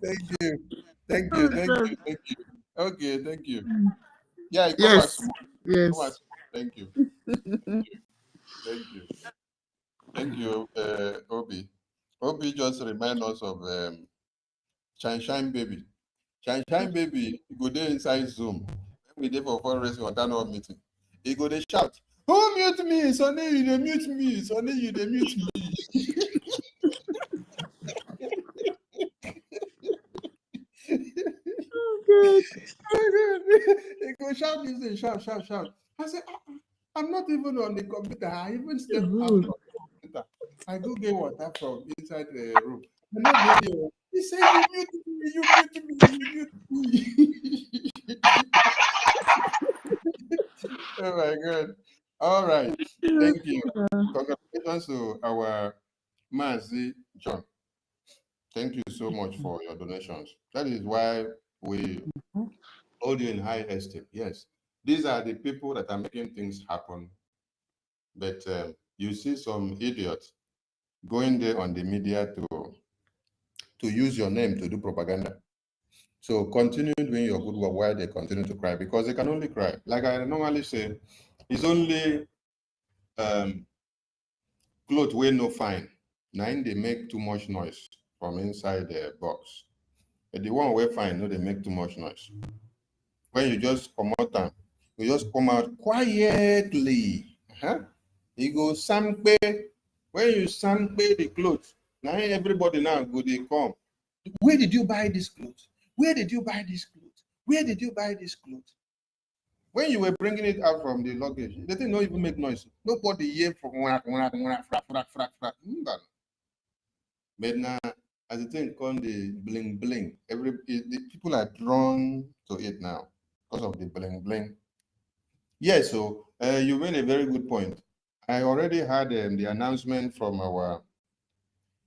Thank you. Okay, thank you. Yeah, Yes. Yes. Thank you. Thank you. Thank you, Obi. Obi just remind us of Shine Baby. Shine Baby go there inside Zoom. We dey for fundraising or town hall meeting. He go dey shout, "Who mute me? Sonny, you dey mute me. Sonny, you dey mute me." Good. He go shout this thing, shout. I say, I'm not even on the computer. I even step out from the computer. I go get water from inside the room. I'm not there. He said, "You mute me, you mute me, you mute me." Oh my God. All right. Thank you. Congratulations to our Mazi John. Thank you so much for your donations. That is why we hold you in high esteem. Yes. These are the people that are making things happen. But you see some idiots going there on the media to use your name to do propaganda. So continue doing your good work while they continue to cry, because they can only cry. Like I normally say, it's only clothes wey no fine. Now they make too much noise from inside the box. But the one wey fine, no, they make too much noise. When you just come out and you just come out quietly. You go sampe. When you sampe the clothes, now everybody now go they come. Where did you buy this clothes? Where did you buy this clothes? Where did you buy this clothes? When you were bringing it out from the luggage, they didn't even make noise. Nobody hear from frack. But now, as the thing called the bling bling, the people are drawn to it now because of the bling bling. Yes, so you made a very good point. I already had the announcement from our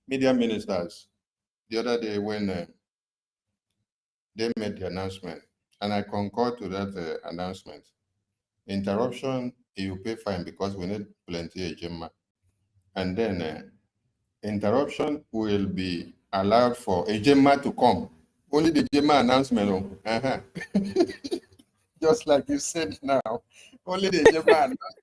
media ministers the other day when they made the announcement, and I concur to that announcement. Interruption, you pay fine because we need plenty of Gemma. And then interruption will be allowed for a Gemma to come. Only the Gemma announcement. Just like you said now. Only the Gemma announcement.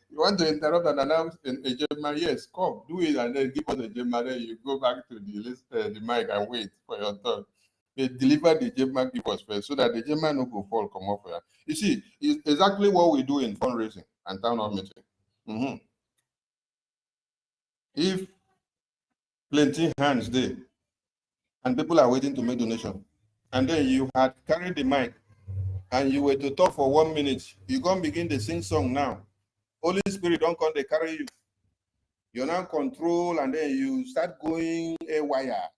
You want to interrupt and announce a Gemma? Yes, come, do it, and then give us a Gemma. Then you go back to the list, the mic, and wait for your turn. They deliver the Gemma give us first, so that the Gemma no go fall come off here. You see, it's exactly what we do in fundraising and town hall meeting. If plenty hands there, and people are waiting to make donation, and then you had carried the mic, and you were to talk for 1 minute, you can't begin to sing song now. Holy Spirit don't come, they carry you. You now control, and then you start going a wire.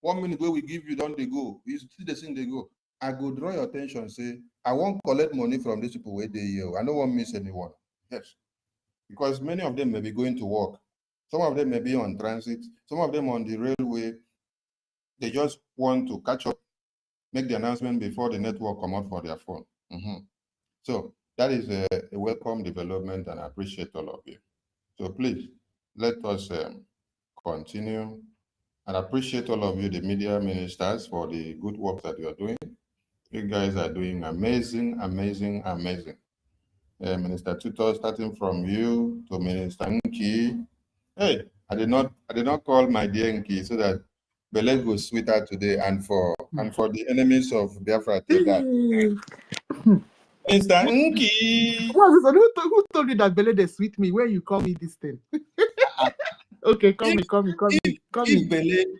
1 minute where we give you, don't they go? You see the thing they go. I go draw your attention, say, I won't collect money from these people where they here. I don't want to miss anyone. Yes. Because many of them may be going to work. Some of them may be on transit. Some of them on the railway. They just want to catch up, make the announcement before the network come out for their phone. So that is a welcome development, and I appreciate all of you. So please, let us continue. And appreciate all of you, the media ministers, for the good work that you are doing. You guys are doing amazing. Minister Tutor, starting from you to Minister Nki. Hey, I did not call my dear Nki so that Bele goes sweeter today, and for the enemies of Biafra to die. Minister Nki. Who told you that Bele they sweet me when you call me this thing? Okay, come me.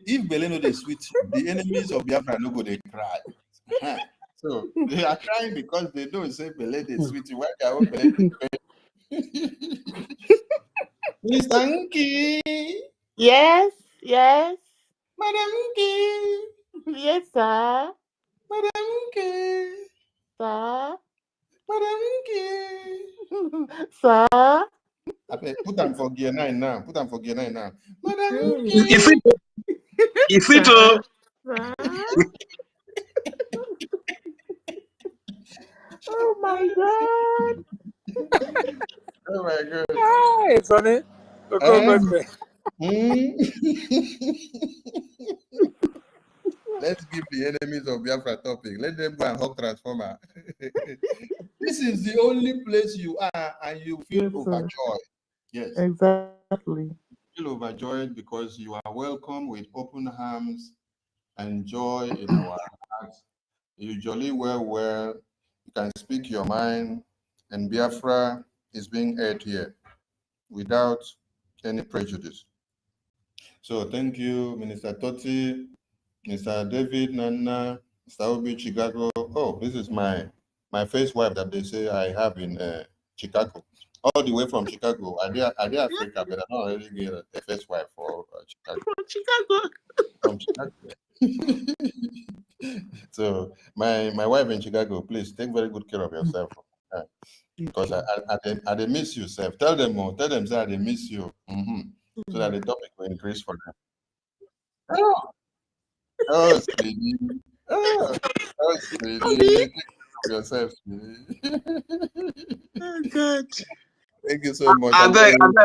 If Bele no they sweet you, the enemies of Biafra no go they cry. So they are crying because they don't say Bele they sweet you. Why they are Bele they cry? Mr. Nki. Yes. Madam Nki. Yes, sir. Madam Nki. Sir. Madam Nki. Sir. Okay, put them for gear 9 now. Madam Nki. If it Sir. Oh my God. Oh my God. Hey, Sonny. Let's give the enemies of Biafra topic. Let them go and hug transformer. This is the only place you are, and you feel Yes, sir. overjoyed. Yes. Exactly. Feel overjoyed because you are welcome with open arms and joy in our hearts. You jolly well. You can speak your mind, and Biafra is being aired here without any prejudice. So thank you, Minister Totti, Mr. David, Nana, Mr. Obi, Chicago. Oh, this is my first wife that they say I have in Chicago. All the way from Chicago. I did Africa, but I don't already get a first wife for Chicago. From Chicago. So my wife in Chicago, please take very good care of yourself. Because I they miss you, self. Tell them more. Tell them that they miss you. So that the topic will increase for them. Oh, sweetie. Oh, sweetie. Take care of yourself, sweetie. Oh, God. Thank you so much. I beg, when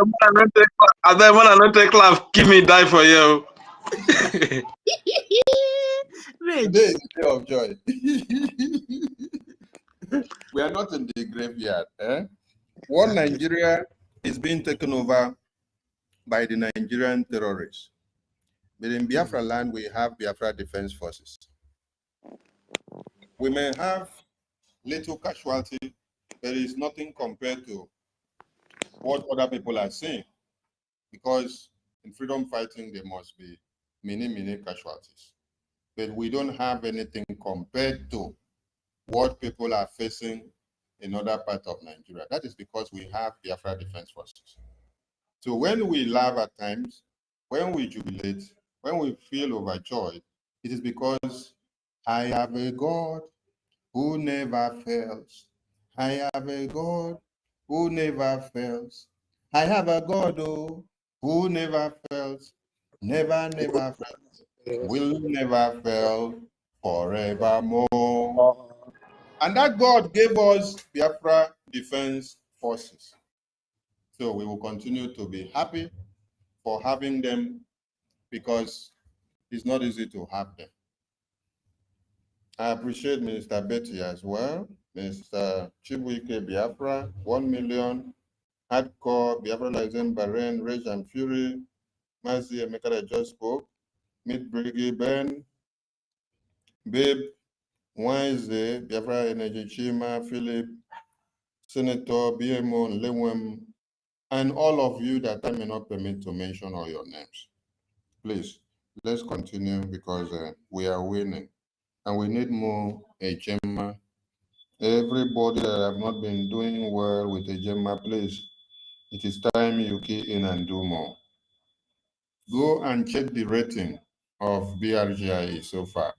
I don't take laugh, give me die for you. Today is a day of joy. We are not in the graveyard. One Nigeria is being taken over by the Nigerian terrorists. But in Biafra land, we have Biafra Defense Forces. We may have little casualty, but it's nothing compared to what other people are seeing. Because in freedom fighting, there must be many casualties. But we don't have anything compared to what people are facing in other parts of Nigeria. That is because we have Biafra Defense Forces. So when we laugh at times, when we jubilate, when we feel overjoyed, it is because I have a God who never fails. I have a God who never fails. I have a God who never fails, never fails, will never fail forevermore. And that God gave us Biafra Defense Forces. So we will continue to be happy for having them because it's not easy to have them. I appreciate Minister Betty as well, Mr. Chibuike Biafra, 1 million, Hardcore, Biafra Lizen, Bahrain, Rage and Fury, Mazi Emeka that just spoke, Meet Briggy Ben, Babe, Wednesday, Biafra Energy Chima, Philip, Senator BMO, Lewem, and all of you that I may not permit to mention all your names. Please, let's continue because we are winning. And we need more Ejema. Everybody that have not been doing well with Ejema, please, it is time you key in and do more. Go and check the rating of BRGIE so far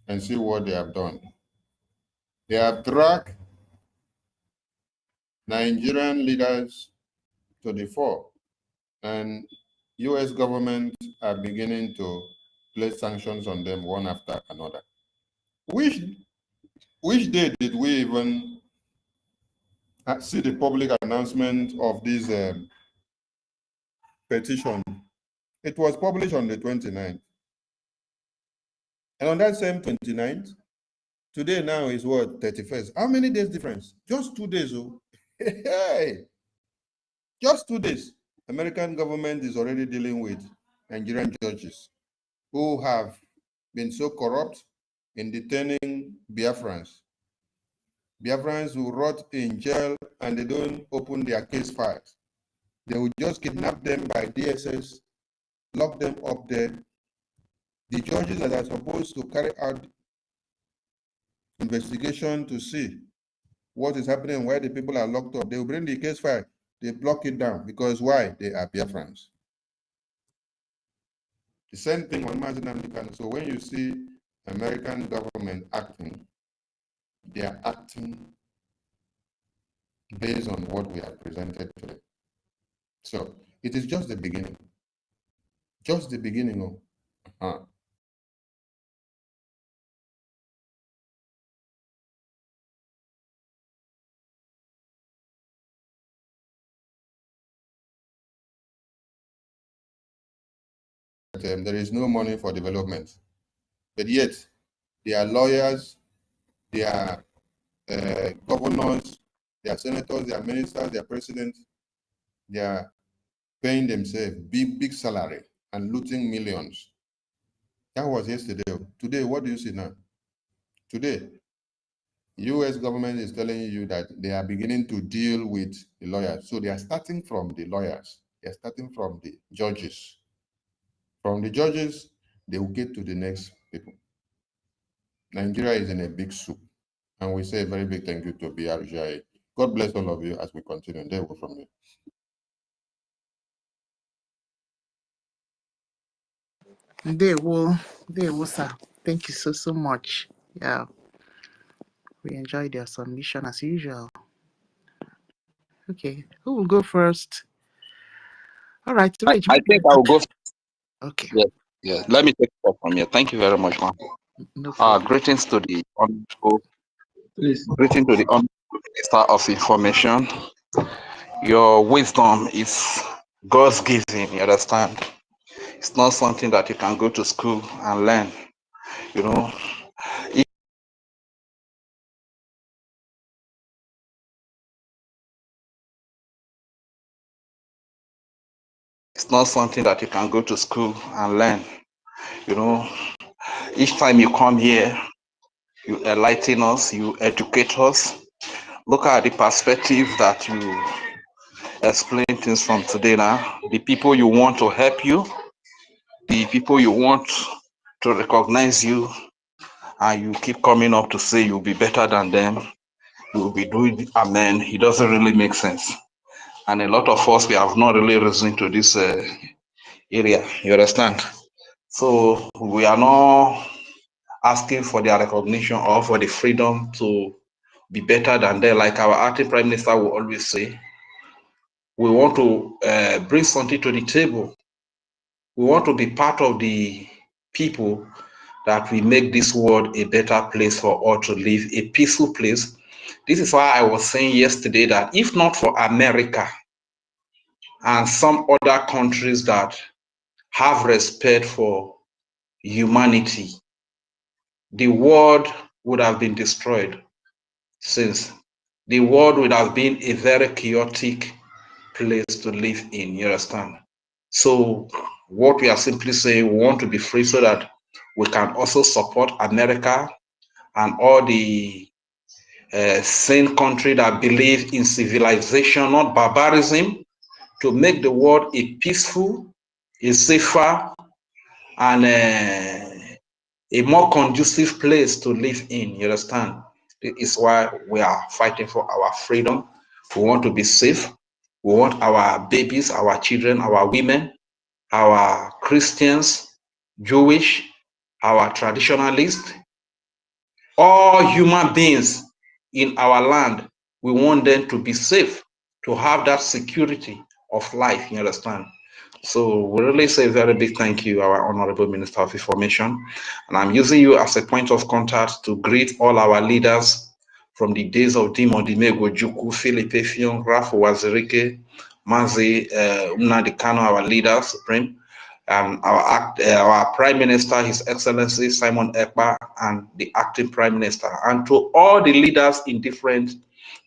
and see what they have done. They have dragged Nigerian leaders to the fore, and US government are beginning to place sanctions on them one after another. Which day did we even see the public announcement of this petition? It was published on the 29th. And on that same 29th, today now is what, 31st? How many days difference? Just 2 days. Oh. Hey, just 2 days. American government is already dealing with Nigerian judges who have been so corrupt in detaining Biafrans. Biafrans who rot in jail and they don't open their case files. They will just kidnap them by DSS, lock them up there. The judges that are supposed to carry out investigation to see what is happening, why the people are locked up, they will bring the case file, they block it down because why? They are Biafrans. The same thing on Mazinam. So when you see American government acting, they are acting based on what we have presented today. So it is just the beginning. Just the beginning of there is no money for development. But yet, their lawyers, their governors, their senators, their ministers, their presidents, they are paying themselves big salary and looting millions. That was yesterday. Today, what do you see now? Today, US government is telling you that they are beginning to deal with the lawyers. So they are starting from the lawyers. They are starting from the judges. From the judges, they will get to the next people. Nigeria is in a big soup. And we say a very big thank you to BRGI. God bless all of you as we continue. There we go from here. They will, sir. Thank you so much. Yeah, we enjoyed your submission as usual. Okay, who will go first? All right, Rage. I think I will go. Okay. Yes, yes. Let me take it up from here. Thank you very much, man. No problem. Greetings to the honorable, greeting to the honorable Minister of Information. Your wisdom is God's given. You understand? It's not something that you can go to school and learn. You know, it's not something that you can go to school and learn. You know, each time you come here, you enlighten us, you educate us. Look at the perspective that you explain things from today now. The people you want to help you, the people you want to recognize you, and you keep coming up to say you'll be better than them, you'll be doing amen. It doesn't really make sense. And a lot of us, we have not really reasoned to this area, you understand? So we are not asking for their recognition or for the freedom to be better than them. Like our acting prime minister will always say, we want to bring something to the table. We want to be part of the people that we make this world a better place for all to live, a peaceful place. This is why I was saying yesterday that if not for America and some other countries that have respect for humanity, the world would have been destroyed since. The world would have been a very chaotic place to live in, you understand? So what we are simply saying, we want to be free so that we can also support America and all the sane country that believe in civilization, not barbarism, to make the world a peaceful, a safer, and a more conducive place to live in, you understand? This is why we are fighting for our freedom. We want to be safe. We want our babies, our children, our women, our Christians, Jewish, our traditionalists, all human beings in our land, we want them to be safe, to have that security of life, you understand? So we really say a very big thank you, our Honorable Minister of Information. And I'm using you as a point of contact to greet all our leaders from the days of Dimo Dimego Juku, Philippe Fion, Raf Wazirike, Mazi Nnamdi Kanu, our leader supreme, and our Prime Minister, His Excellency Simon Ekpa, and the acting Prime Minister, and to all the leaders in different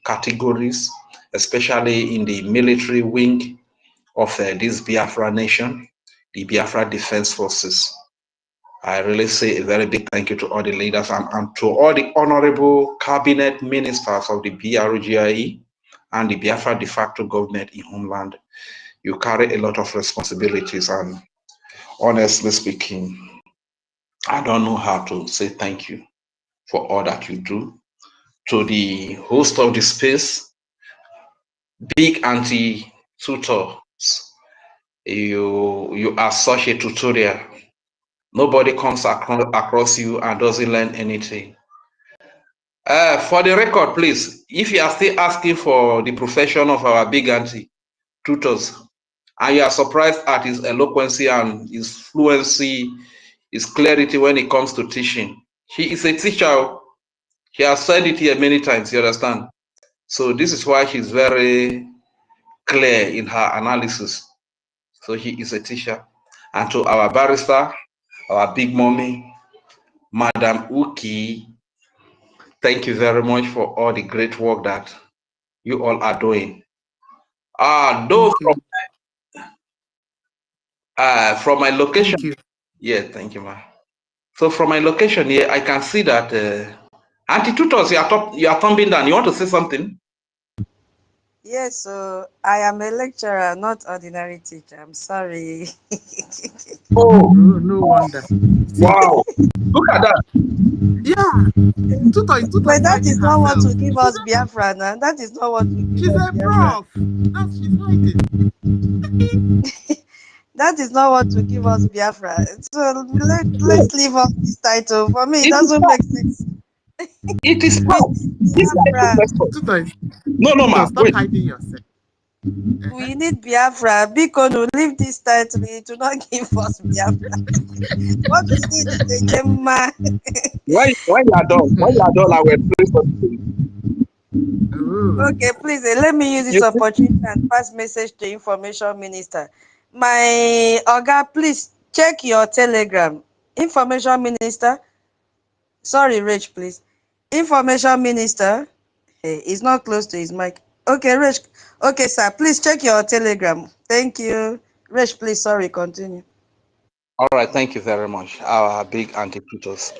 categories, especially in the military wing of this Biafra nation, the Biafra Defense Forces. I really say a very big thank you to all the leaders and to all the honorable cabinet ministers of the BRGIE and the Biafra de facto government in homeland. You carry a lot of responsibilities, and honestly speaking, I don't know how to say thank you for all that you do. To the host of the space, big auntie tutors, you are such a tutorial. Nobody comes across you and doesn't learn anything. For the record, please, if you are still asking for the profession of our big auntie tutors, and you are surprised at his eloquency and his fluency, his clarity when it comes to teaching, he is a teacher. He has said it here many times, you understand? So this is why she's very clear in her analysis. So he is a teacher. And to our barrister, our big mommy, Madam Uki, thank you very much for all the great work that you all are doing. Though from my location, yeah, thank you, ma. So from my location here, I can see that Auntie Tutos, you are thumbing down. You want to say something? Yes, so I am a lecturer, not ordinary teacher. I'm sorry. Oh, no wonder. wow. Look at that. Yeah. Tuto But is that hiding is not what herself. will give us Biafra now. That is not what will give She's us a Biafra. prof. She's hiding. That is not what will give us Biafra. So let's leave off this title. For me, it doesn't make sense. It is We need Biafra. No, ma. Stop Wait. hiding yourself. We need Biafra. Bikonu, leave this title. It will not give us Biafra. What we need is a Gemma. When you are done, I will play something. Okay, please let me use this opportunity and pass message to Information Minister. My Oga, please check your Telegram. Information Minister. Sorry, Rich, please. Information Minister. Hey, he's not close to his mic. Okay, Rich. Okay, sir. Please check your Telegram. Thank you. Rich, please. Sorry, continue. All right, thank you very much, our big Auntie Tutos.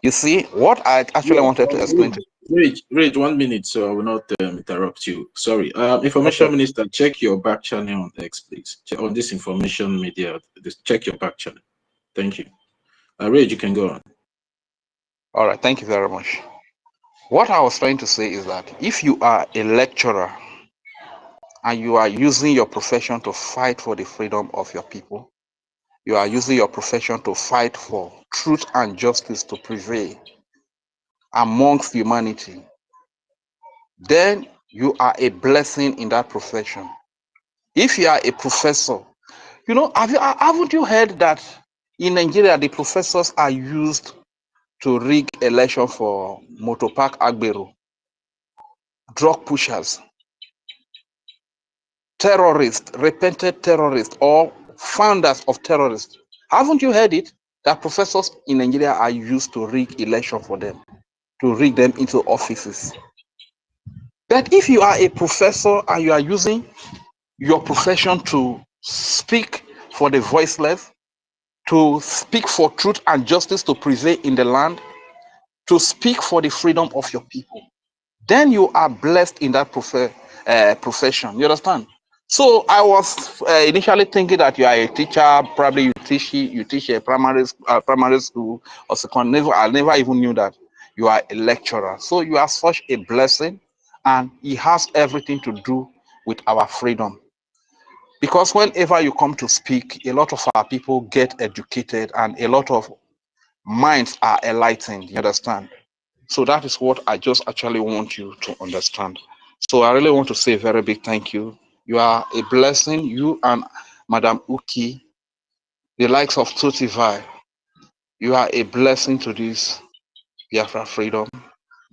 You see, what I actually wanted to explain to Rich, 1 minute, so I will not interrupt you. Sorry. Information Minister, check your back channel on X, please. On this information media, check your back channel. Thank you. Rich, you can go on. All right, thank you very much. What I was trying to say is that if you are a lecturer and you are using your profession to fight for the freedom of your people, you are using your profession to fight for truth and justice to prevail amongst humanity, then you are a blessing in that profession. If you are a professor, you know, haven't you heard that in Nigeria the professors are used to rig election for Motopark Agbero, drug pushers, terrorists, repented terrorists, or founders of terrorists? Haven't you heard it? That professors in Nigeria are used to rig election for them, to rig them into offices. But if you are a professor and you are using your profession to speak for the voiceless, to speak for truth and justice to prevail in the land, to speak for the freedom of your people, then you are blessed in that profession. You understand? So I was initially thinking that you are a teacher, probably you teach a primary school or secondary. I never even knew that you are a lecturer. So you are such a blessing, and it has everything to do with our freedom. Because whenever you come to speak, a lot of our people get educated and a lot of minds are enlightened. You understand? So that is what I just actually want you to understand. So I really want to say a very big thank you. You are a blessing, you and Madam Uki, the likes of Totivai. You are a blessing to this Biafra freedom.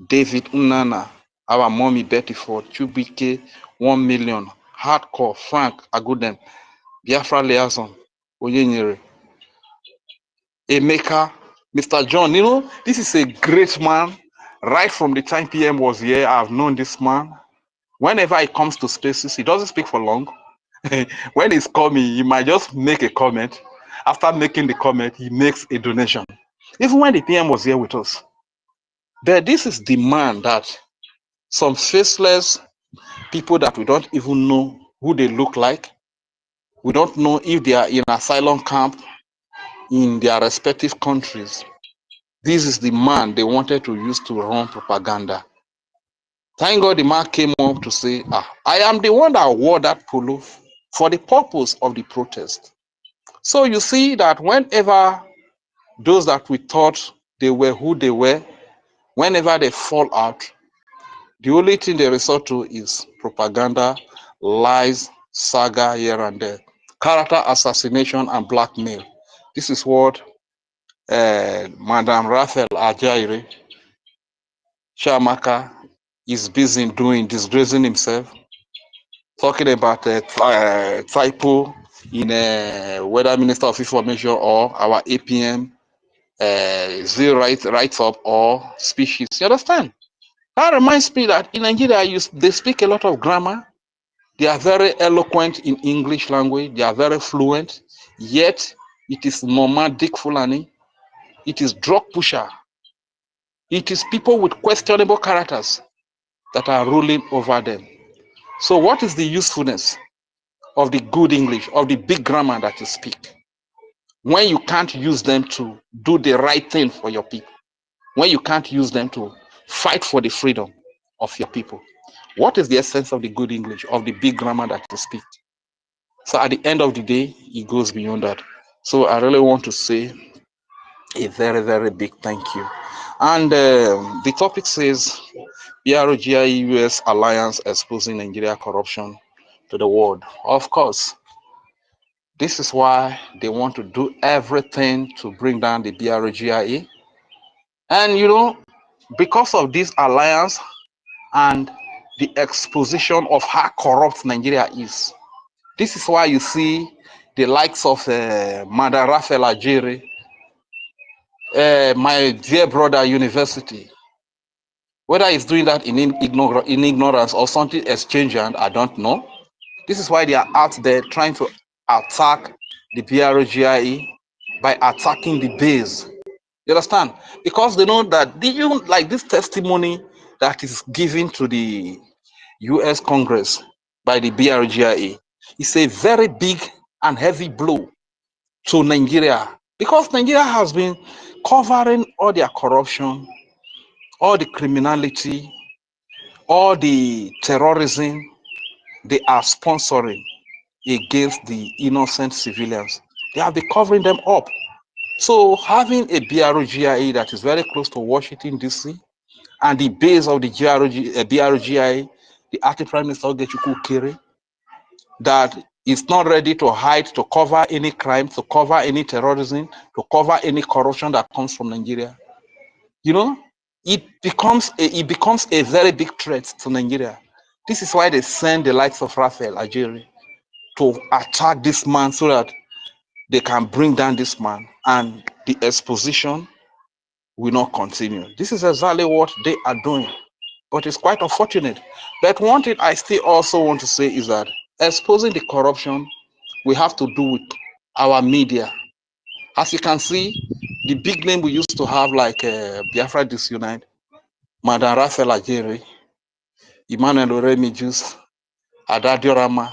David Unana, our mommy Betty Ford, Chubike, 1 million, Hardcore, Frank Agudem, Biafra Liaison, Oyenyere, Emeka, Mr. John. You know, this is a great man. Right from the time PM was here, I've known this man. Whenever he comes to spaces, he doesn't speak for long. When he's coming, he might just make a comment. After making the comment, he makes a donation. Even when the PM was here with us. But this is the man that some faceless people that we don't even know who they look like. We don't know if they are in asylum camp in their respective countries. This is the man they wanted to use to run propaganda. Thank God the man came up to say, I am the one that wore that polo for the purpose of the protest. So you see that whenever those that we thought they were who they were, whenever they fall out, the only thing they resort to is propaganda, lies, saga here and there, character assassination and blackmail. This is what Madam Raphael Ajaire Shamaka is busy doing, disgracing himself, talking about a typo in whether Minister of Information or our APM zero rights up or species. You understand? That reminds me that in Nigeria, they speak a lot of grammar. They are very eloquent in English language. They are very fluent. Yet, it is nomadic Fulani. It is drug pusher. It is people with questionable characters that are ruling over them. So what is the usefulness of the good English, of the big grammar that you speak, when you can't use them to do the right thing for your people, when you can't use them to fight for the freedom of your people? What is the essence of the good English, of the big grammar that you speak? So at the end of the day, it goes beyond that. So I really want to say a very, very big thank you. And the topic says, BRGI-US Alliance exposing Nigeria corruption to the world. Of course, this is why they want to do everything to bring down the BRGIA. And you know, because of this alliance and the exposition of how corrupt Nigeria is, this is why you see the likes of Madam Raphael Ajere, my dear brother University, whether he's doing that in ignorance or something exchanging, I don't know. This is why they are out there trying to attack the BRGIE by attacking the base. You understand? Because they know that even like this testimony that is given to the US Congress by the BRGIE is a very big and heavy blow to Nigeria, because Nigeria has been covering all their corruption, all the criminality, all the terrorism they are sponsoring against the innocent civilians. They have been covering them up. So having a BRGIA that is very close to Washington, D.C., and the base of the BRGIA, the Acting Prime Minister Ogechukwu Kere, that is not ready to hide, to cover any crime, to cover any terrorism, to cover any corruption that comes from Nigeria. You know, it becomes a very big threat to Nigeria. This is why they send the likes of Raphael Ajere to attack this man so that they can bring down this man and the exposition will not continue. This is exactly what they are doing, but it's quite unfortunate. But one thing I still also want to say is that exposing the corruption we have to do with our media. As you can see, the big name we used to have like Biafra Disunite, Madam Raphael Ajere, Emmanuel Oremijus, Adadiorama,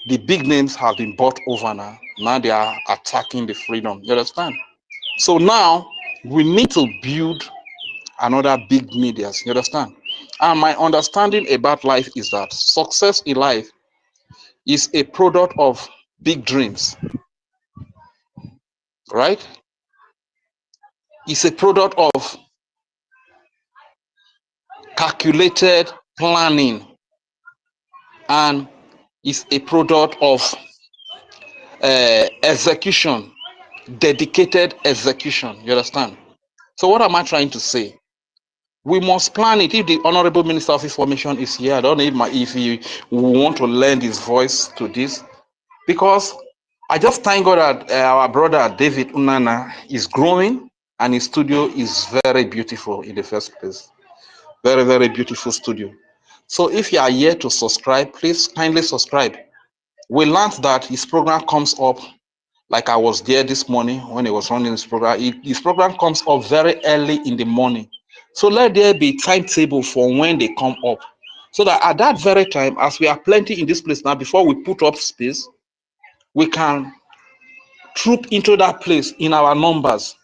the big names have been bought over now. Now they are attacking the freedom. You understand? So now we need to build another big media. You understand? And my understanding about life is that success in life is a product of big dreams, right? It's a product of calculated planning, and it's a product of execution, dedicated execution. You understand? So what am I trying to say? We must plan it. If the Honorable Minister of Information is here, I don't know if he want to lend his voice to this, because I just thank God that our brother David Unana is growing and his studio is very beautiful in the first place. Very, very beautiful studio. So if you are here to subscribe, please kindly subscribe. We learned that his program comes up, like I was there this morning when he was running his program. His program comes up very early in the morning. So let there be timetable for when they come up, so that at that very time, as we are plenty in this place now, before we put up space, we can troop into that place in our numbers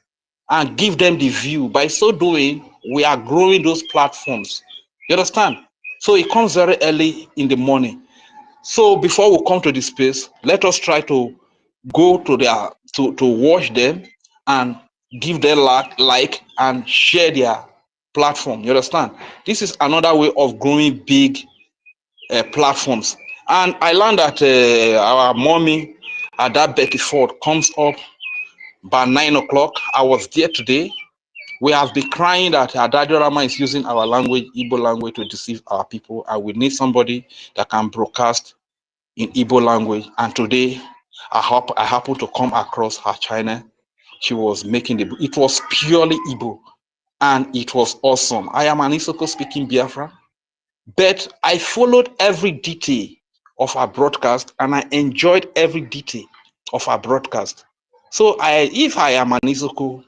and give them the view. By so doing, we are growing those platforms. You understand? So it comes very early in the morning. So before we come to the space, let us try to go to their to watch them and give them like and share their platform. You understand? This is another way of growing big platforms. And I learned that our mommy at that Betty Ford comes up by 9 o'clock. I was there today. We have been crying that Adadio Rama is using our language, Igbo language, to deceive our people, and we need somebody that can broadcast in Igbo language. And today, I happen to come across her channel she was making the book. It was purely Igbo, and it was awesome. I am an Isoko speaking Biafra, but I followed every detail of our broadcast, and I enjoyed every detail of our broadcast. So if I am an Isoko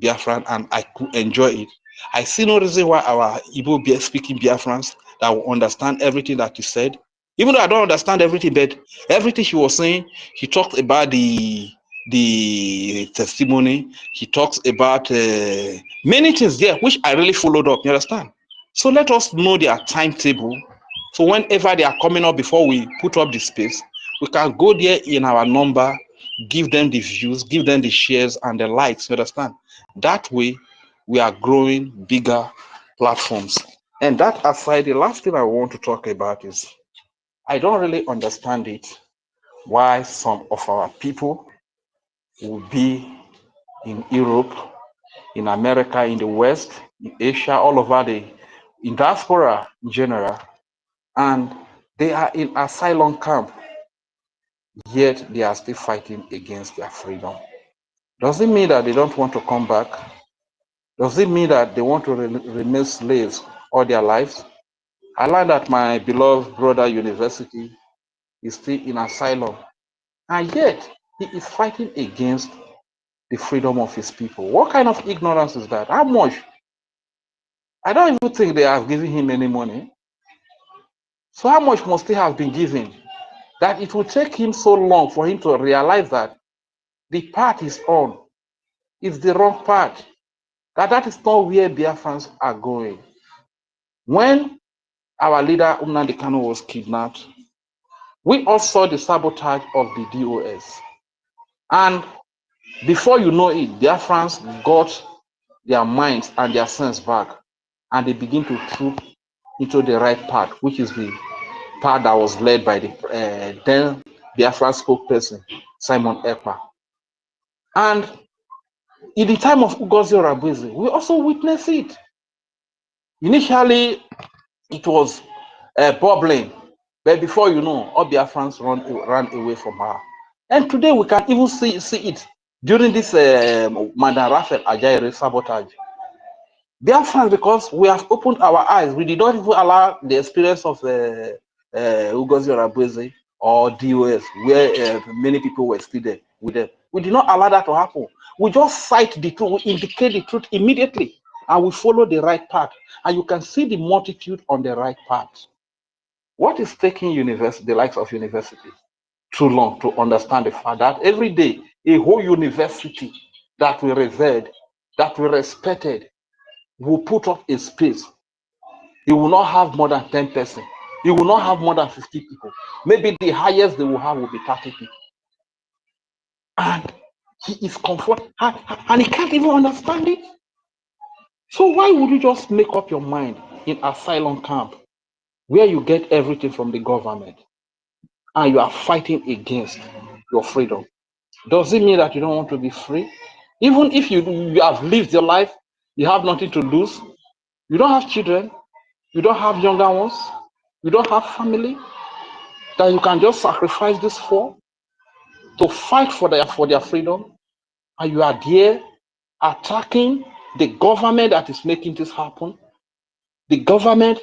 Biafran and I could enjoy it, I see no reason why our Igbo speaking Biafrans that will understand everything that you said. Even though I don't understand everything, but everything she was saying, she talked about the testimony. He talks about many things there, which I really followed up. You understand? So let us know their timetable. So whenever they are coming up, before we put up the space, we can go there in our number, give them the views, give them the shares and the likes. You understand? That way, we are growing bigger platforms. And that aside, the last thing I want to talk about is I don't really understand it, why some of our people will be in Europe, in America, in the West, in Asia, all over in diaspora in general, and they are in asylum camp, yet they are still fighting against their freedom. Does it mean that they don't want to come back? Does it mean that they want to remain slaves all their lives? I learned that my beloved brother university is still in asylum, and yet he is fighting against the freedom of his people. What kind of ignorance is that? How much? I don't even think they have given him any money. So how much must he have been given that it will take him so long for him to realize that the path is on is the wrong path, that is not where Biafrans are going. When our leader Nnamdi Kanu was kidnapped, we all saw the sabotage of the DOS. And before you know it, Biafrans got their minds and their sense back, and they begin to troop into the right path, which is the path that was led by the then Biafra spokesperson, Simon Ekpa. And in the time of OGOJA, we also witnessed it. Initially, it was bubbling, but before you know, all Biafrans ran away from her. And today we can even see it during this Madam Raphael Ajayi sabotage. Biafrans, because we have opened our eyes, we did not even allow the experience of OGOJA or DOS, where many people were still there with them. We did not allow that to happen. We just cite the truth, we indicate the truth immediately, and we follow the right path. And you can see the multitude on the right path. What is taking the likes of university too long to understand the fact that every day a whole university that we revered, that we respected, will put up a space. It will not have more than 10 persons. It will not have more than 50 people. Maybe the highest they will have will be 30 people. And he is comforted, and he can't even understand it. So why would you just make up your mind in asylum camp, where you get everything from the government, and you are fighting against your freedom? Does it mean that you don't want to be free? Even if you have lived your life, you have nothing to lose, you don't have children, you don't have younger ones, you don't have family, that you can just sacrifice this for, to fight for their freedom, and you are there attacking the government that is making this happen, the government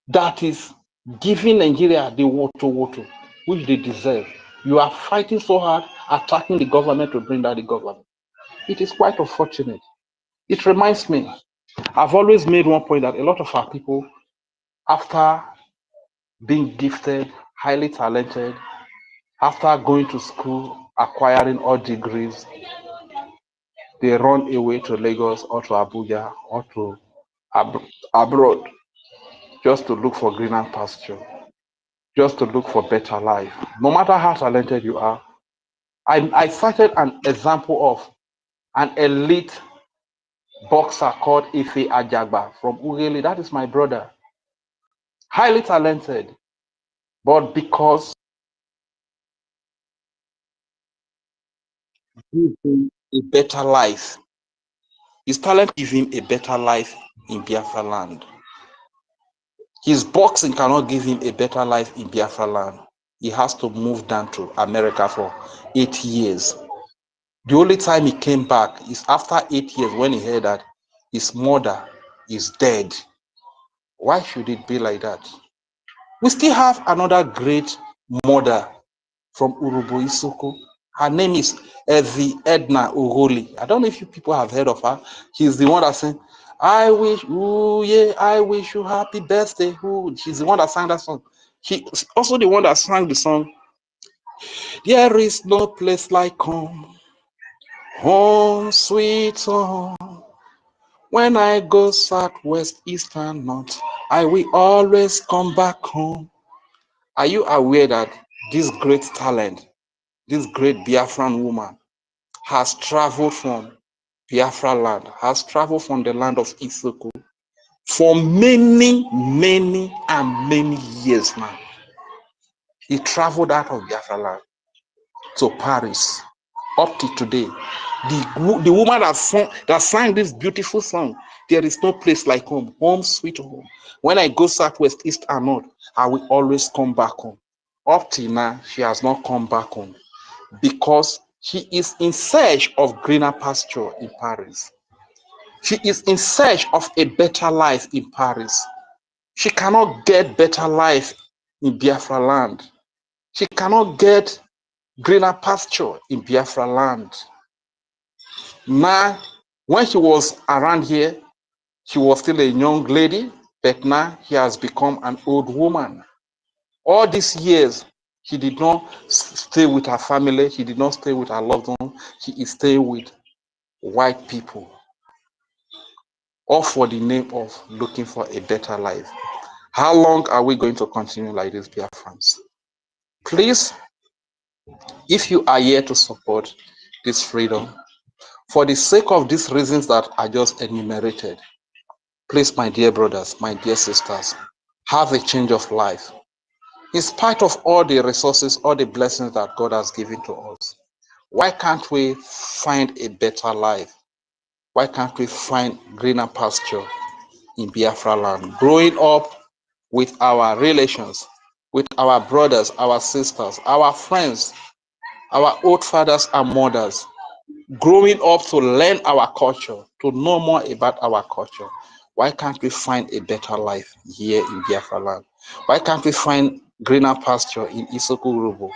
that is giving Nigeria the woto, which they deserve. You are fighting so hard, attacking the government to bring down the government. It is quite unfortunate. It reminds me, I've always made one point that a lot of our people, after being gifted, highly talented, after going to school, acquiring all degrees, they run away to Lagos or to Abuja or to abroad just to look for greener pasture, just to look for better life. No matter how talented you are, I cited an example of an elite boxer called Ife from Ughelli. That is my brother. Highly talented, but because give him a better life, his talent give him a better life in Biafra land. His boxing cannot give him a better life in Biafra land. He has to move down to America for 8 years The only time he came back is after 8 years when he heard that his mother is dead. Why should it be like that? We still have another great mother from Urubu Isuku. Her name is Evi Edna Ugoli. I don't know if you people have heard of her. She's the one that sang, I wish, ooh, yeah, I wish you happy birthday. Ooh. She's the one that sang that song. She's also the one that sang the song, There is no place like home, home sweet home. When I go south, west, east, and north, I will always come back home. Are you aware that this great talent, this great Biafran woman, has traveled from Biafra land, has traveled from the land of Isuku for many, many, and many years now? He traveled out of Biafra land to Paris up to today. The woman that sang this beautiful song, There is no place like home, home sweet home. When I go southwest, east, and north, I will always come back home. Up till now, she has not come back home because she is in search of greener pasture in Paris. She is in search of a better life in Paris. She cannot get better life in Biafra land. She cannot get greener pasture in Biafra land. Now, when she was around here, she was still a young lady, but now she has become an old woman. All these years, she did not stay with her family. She did not stay with her loved ones. She is staying with white people, all for the name of looking for a better life. How long are we going to continue like this, dear friends? Please, if you are here to support this freedom, for the sake of these reasons that I just enumerated, please, my dear brothers, my dear sisters, have a change of life. In spite of all the resources, all the blessings that God has given to us, why can't we find a better life? Why can't we find greener pasture in Biafra land? Growing up with our relations, with our brothers, our sisters, our friends, our old fathers and mothers, growing up to learn our culture, to know more about our culture. Why can't we find a better life here in Biafra land? Why can't we find greener pasture in Isokurubu,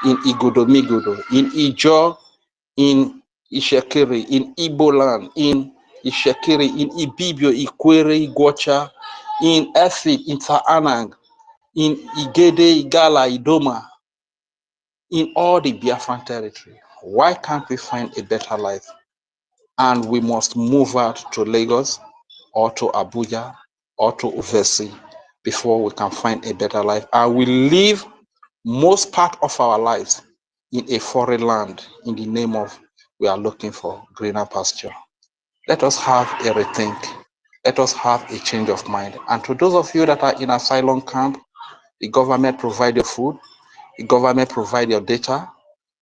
in Igodomigodo, in Ijo, in Ishekiri, in Igbo land, in Ishekiri, in Ibibio, Ikwere, Igwocha, in EFIK, in ANNANG, in Igede, Igala, Idoma, in all the Biafran territory? Why can't we find a better life? And we must move out to Lagos or to Abuja or to Uvesi before we can find a better life. And we live most part of our lives in a foreign land in the name of we are looking for greener pasture. Let us have a rethink. Let us have a change of mind. And to those of you that are in asylum camp, the government provide your food, the government provide your data,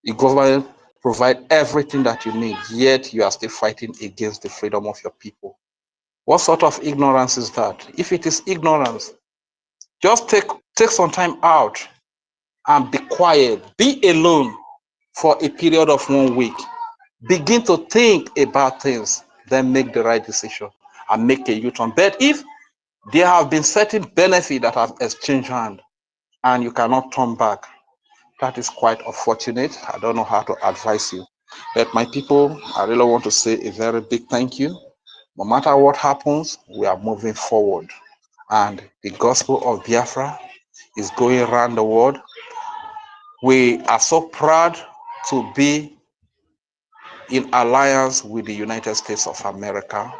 the government provide everything that you need, yet you are still fighting against the freedom of your people. What sort of ignorance is that? If it is ignorance, just take some time out and be quiet, be alone for a period of 1 week. Begin to think about things, then make the right decision and make a U-turn. But if there have been certain benefits that have exchanged hands and you cannot turn back, that is quite unfortunate. I don't know how to advise you. But my people, I really want to say a very big thank you. No matter what happens, we are moving forward. And the gospel of Biafra is going around the world. We are so proud to be in alliance with the United States of America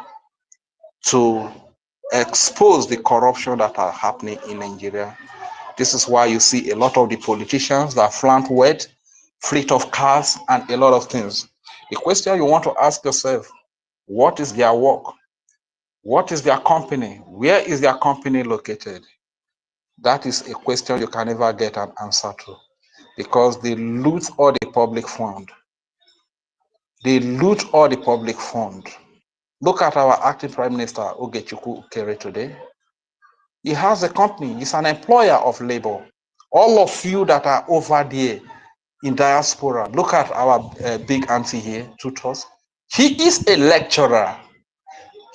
to expose the corruption that are happening in Nigeria. This is why you see a lot of the politicians that flaunt wealth, fleet of cars, and a lot of things. The question you want to ask yourself, what is their work? What is their company? Where is their company located? That is a question you can never get an answer to, because they loot all the public fund. They loot all the public fund. Look at our acting Prime Minister, Ogechukwu Ukere, today. He has a company. He's an employer of labor. All of you that are over there, in diaspora. Look at our big auntie here, Tutos. She is a lecturer.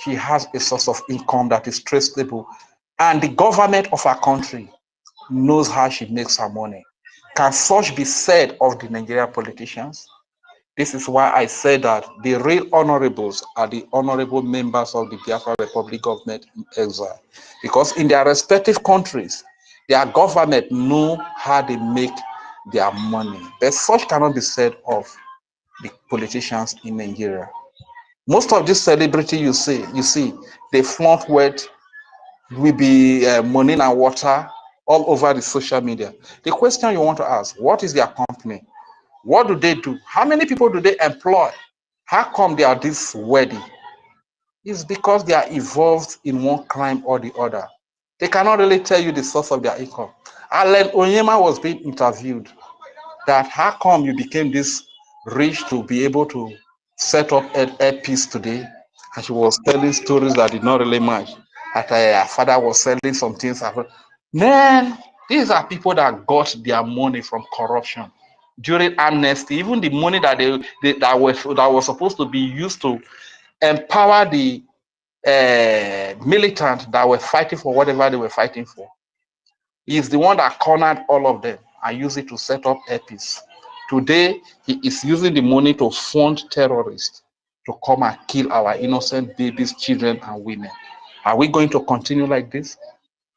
She has a source of income that is traceable. And the government of our country knows how she makes her money. Can such be said of the Nigerian politicians? This is why I say that the real honorables are the honorable members of the Biafra Republic government in exile. Because in their respective countries, their government know how they make their money. But such cannot be said of the politicians in Nigeria. Most of these celebrities you see, they flaunt wealth, will be money and water all over the social media. The question you want to ask, what is their company? What do they do? How many people do they employ? How come they are this wealthy? It's because they are involved in one crime or the other. They cannot really tell you the source of their income. Alan Onyema was being interviewed that how come you became this rich to be able to set up a piece today? And she was telling stories that did not really match. That her father was selling some things. Man, these are people that got their money from corruption during amnesty. Even the money that that was supposed to be used to empower the militants that were fighting for whatever they were fighting for. He is the one that cornered all of them and used it to set up EPIs. Today, he is using the money to fund terrorists to come and kill our innocent babies, children, and women. Are we going to continue like this?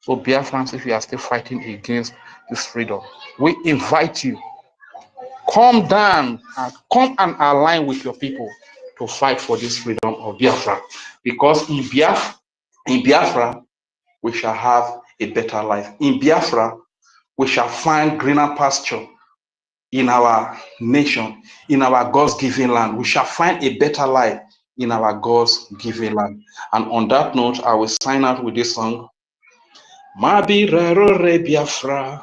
So, Biafrans, if you are still fighting against this freedom, we invite you, come down and come and align with your people to fight for this freedom of Biafra. Because in Biafra, we shall have a better life. In Biafra, we shall find greener pasture in our nation, in our God's given land. We shall find a better life in our God's given land. And on that note, I will sign out with this song. Mabi rero re Biafra,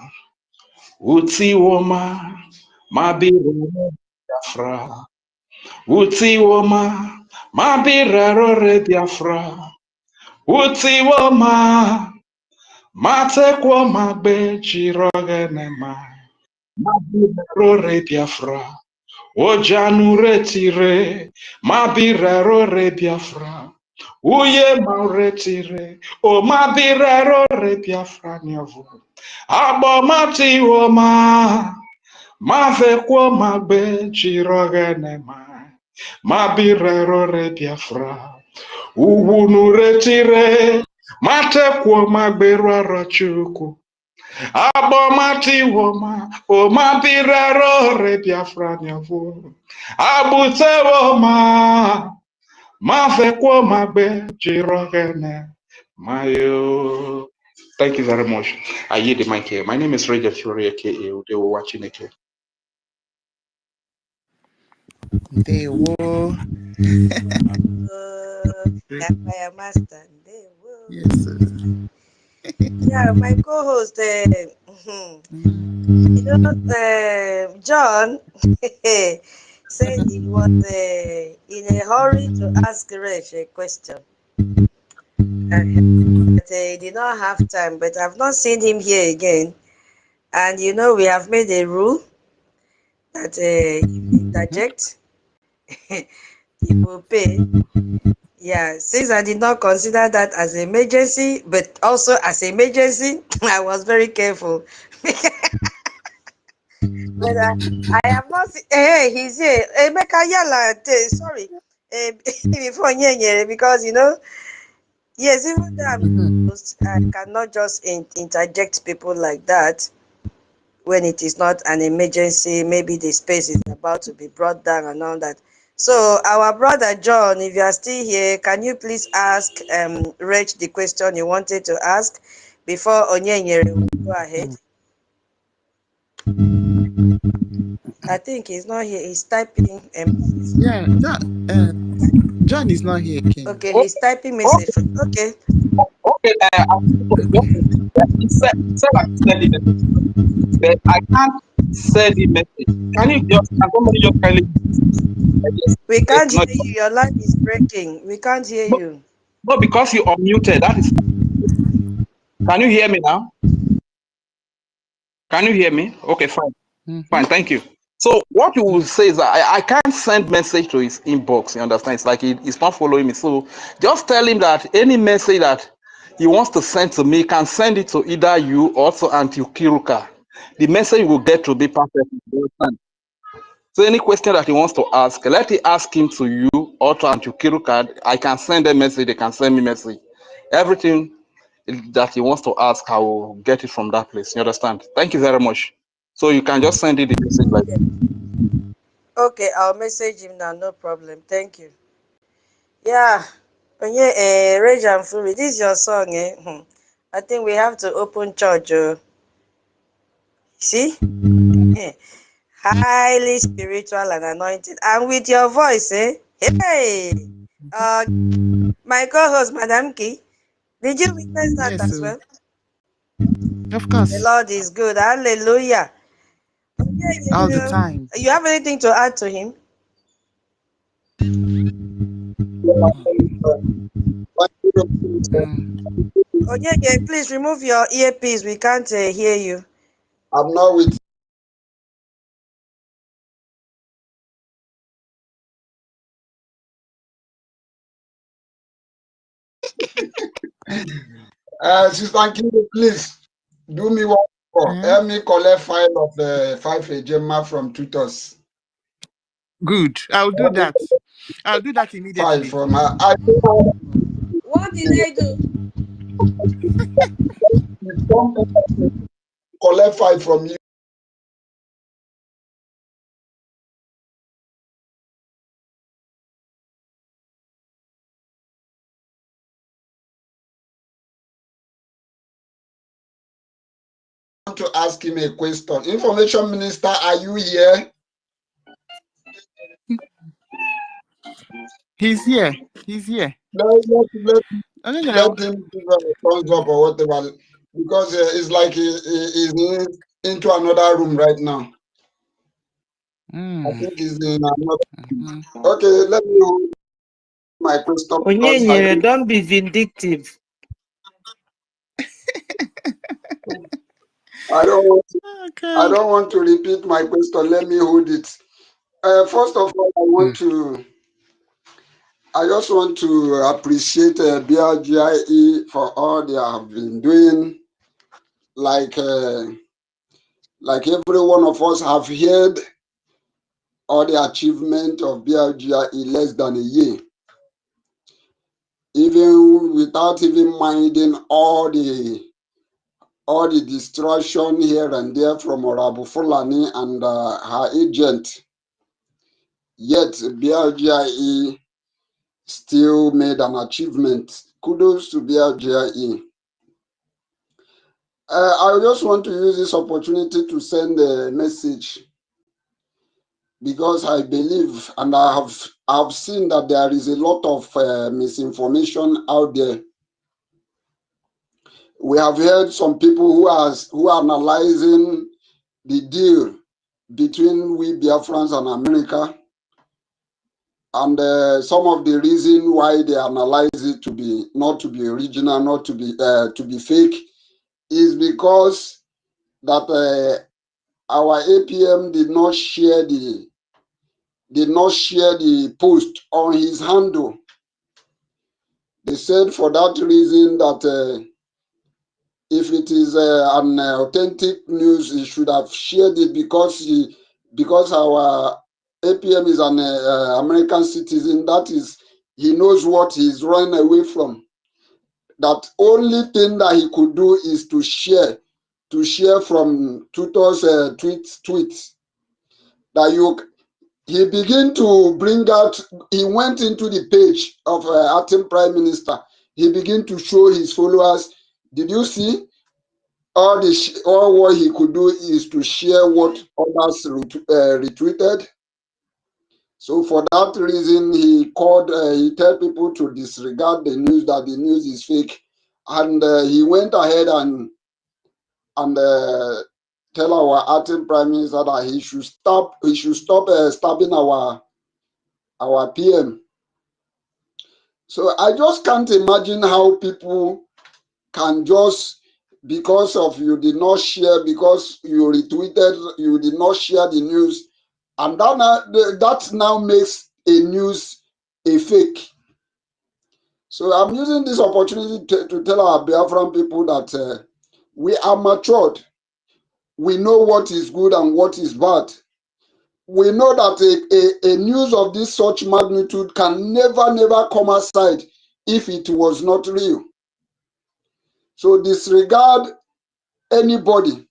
uti woma, mabi rero Biafra, uti woma, mabi rero re Biafra, uti woma, mate kwa magbe chirogenema. Mabirero Biafra, Ojanu retire, Mabirero Biafra, Uye ma retire, O Mabirero Biafra nyavu, Abo mati woma, Mavekwo magbe chirogenema, Mabirero Biafra, Uwunu retire, Matekwo magbe rarachuku, Abomati woma, o mabirero re Biafra nyavu. Abute woma, mafekwo magbe jirogene mayo. Thank you very much. I yield the mic here. My name is Reggie Fury, aka they were watching it here. They were. Fire master. They will. Yes, sir. Yeah, my co-host, John said he was in a hurry to ask Resh a question. But he did not have time, but I've not seen him here again. And we have made a rule that if you interject, he will pay. Yeah, since I did not consider that as an emergency, but also as an emergency, I was very careful. But I have not seen. Hey, he's here. Emeka Yala, sorry. Before because yes, even though I cannot just interject people like that when it is not an emergency. Maybe the space is about to be brought down and all that. So, our brother John, if you are still here, can you please ask Rach the question you wanted to ask before Onyenyere will go ahead? I think he's not here. He's typing. Yeah, John is not here, King. Okay, he's typing message. Okay. Okay, he said I send it, but I can't send the message. Can somebody just kindly? We can't hear you. Your line is breaking. We can't hear you. No, because you are muted. That is. Can you hear me now? Can you hear me? Okay, fine. Fine, thank you. So what you will say is that I can't send message to his inbox. You understand? It's like he's not following me. So just tell him that any message that he wants to send to me, he can send it to either you or to Auntie Kiruka. The message will get to be perfect. You understand? So any question that he wants to ask, let him ask him to you or to Auntie Kiruka. I can send a message. They can send me message. Everything that he wants to ask, I will get it from that place. You understand? Thank you very much. So you can just send it the message like that. Okay, I'll message him now. No problem. Thank you. Yeah. Rage and Fury, this is your song, eh? I think we have to open church. See? Highly spiritual and anointed. And with your voice, eh? Hey! My co-host, Madam Key, did you witness that Yes, as sir. well? Of The course. Lord is good. Hallelujah. All the time. You have anything to add to him? Oh, yeah, please remove your earpiece. We can't hear you. I'm not with. Sister Kiru, please do me one favor. Help me collect file of the 5 Ejema from tutors. Good. I'll do that. I'll do that immediately. File from her. What did I do? Collect file from you. I want to ask him a question. Information Minister, are you here? He's here. He's here. Let him give a thumbs up or whatever, because it's like he's into another room right now. I think he's in another room. Okay, let me know my question. Onyenye, don't be vindictive. I don't want to repeat my question. Let me hold it. First of all, I just want to appreciate BRGIE for all they have been doing. Like every one of us have heard all the achievement of BRGIE in less than a year, even without even minding all the destruction here and there from Orabu Fulani and her agent. Yet BRGIE still made an achievement. Kudos to BRGIE. I just want to use this opportunity to send a message, because I believe and I have seen that there is a lot of misinformation out there. We have heard some people who are analyzing the deal between we Biafrans and America, and some of the reason why they analyze it to be not to be original, not to be fake, is because that our APM did not share the post on his handle. They said for that reason that if it is an authentic news, he should have shared it, because our APM is an American citizen. That is, he knows what he's running away from. That only thing that he could do is to share from Tutor's tweets. That he began to bring out. He went into the page of acting prime minister. He began to show his followers. Did you see? All what he could do is to share what others retweeted. So for that reason, he told people to disregard the news, that the news is fake, and he went ahead and tell our acting prime minister that he should stop stabbing our PM. So I just can't imagine how people can just, because of you did not share, because you retweeted, you did not share the news, And that now makes a news a fake. So I'm using this opportunity to tell our Biafran people that we are matured. We know what is good and what is bad. We know that a news of this such magnitude can never come aside if it was not real. So disregard anybody.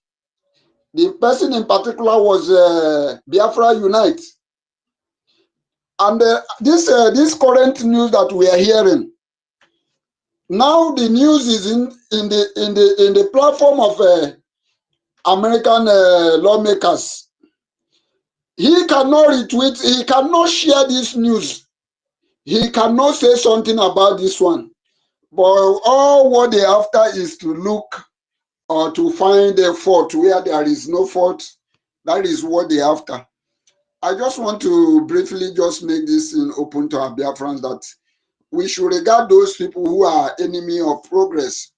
The person in particular was Biafra Unite. And this current news that we are hearing, now the news is in the platform of American lawmakers. He cannot retweet, he cannot share this news. He cannot say something about this one. But all what they after is to look or to find a fault where there is no fault. That is what they after. I just want to briefly just make this open to our Biafrans that we should regard those people who are enemy of progress.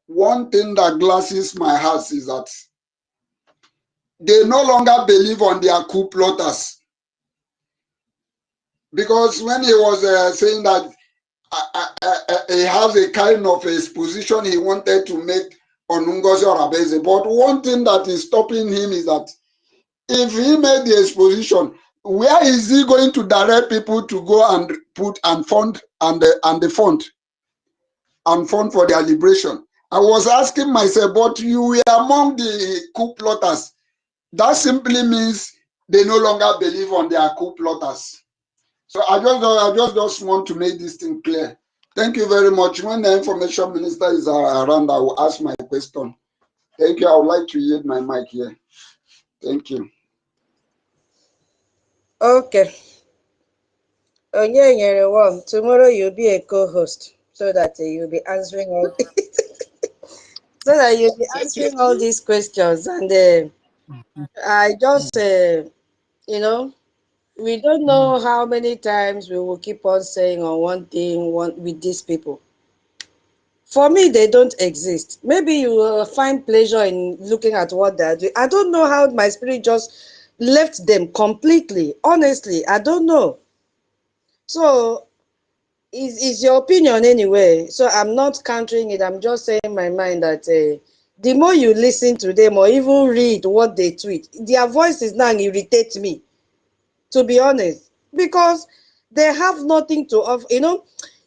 One thing that glasses my heart is that they no longer believe on their coup plotters. Because when he was saying that he has a kind of exposition he wanted to make on NGOZI or Abeze, but one thing that is stopping him is that if he made the exposition, where is he going to direct people to go and put and fund the fund for their liberation? I was asking myself, but you were among the coup plotters. That simply means they no longer believe on their coup plotters. So I just want to make this thing clear. Thank you very much. When the information minister is around, I will ask my question. Thank you. I would like to yield my mic here. Thank you. Okay. One. Tomorrow you'll be a co-host so that you'll be answering all so that you'll be answering all these questions. And I just you know, we don't know how many times we will keep on saying on one thing with these people. For me, they don't exist. Maybe you will find pleasure in looking at what they're doing. I don't know how my spirit just left them completely. Honestly, I don't know. So is your opinion anyway. So I'm not countering it. I'm just saying my mind that the more you listen to them or even read what they tweet, their voices now irritate me, to be honest, because they have nothing to offer.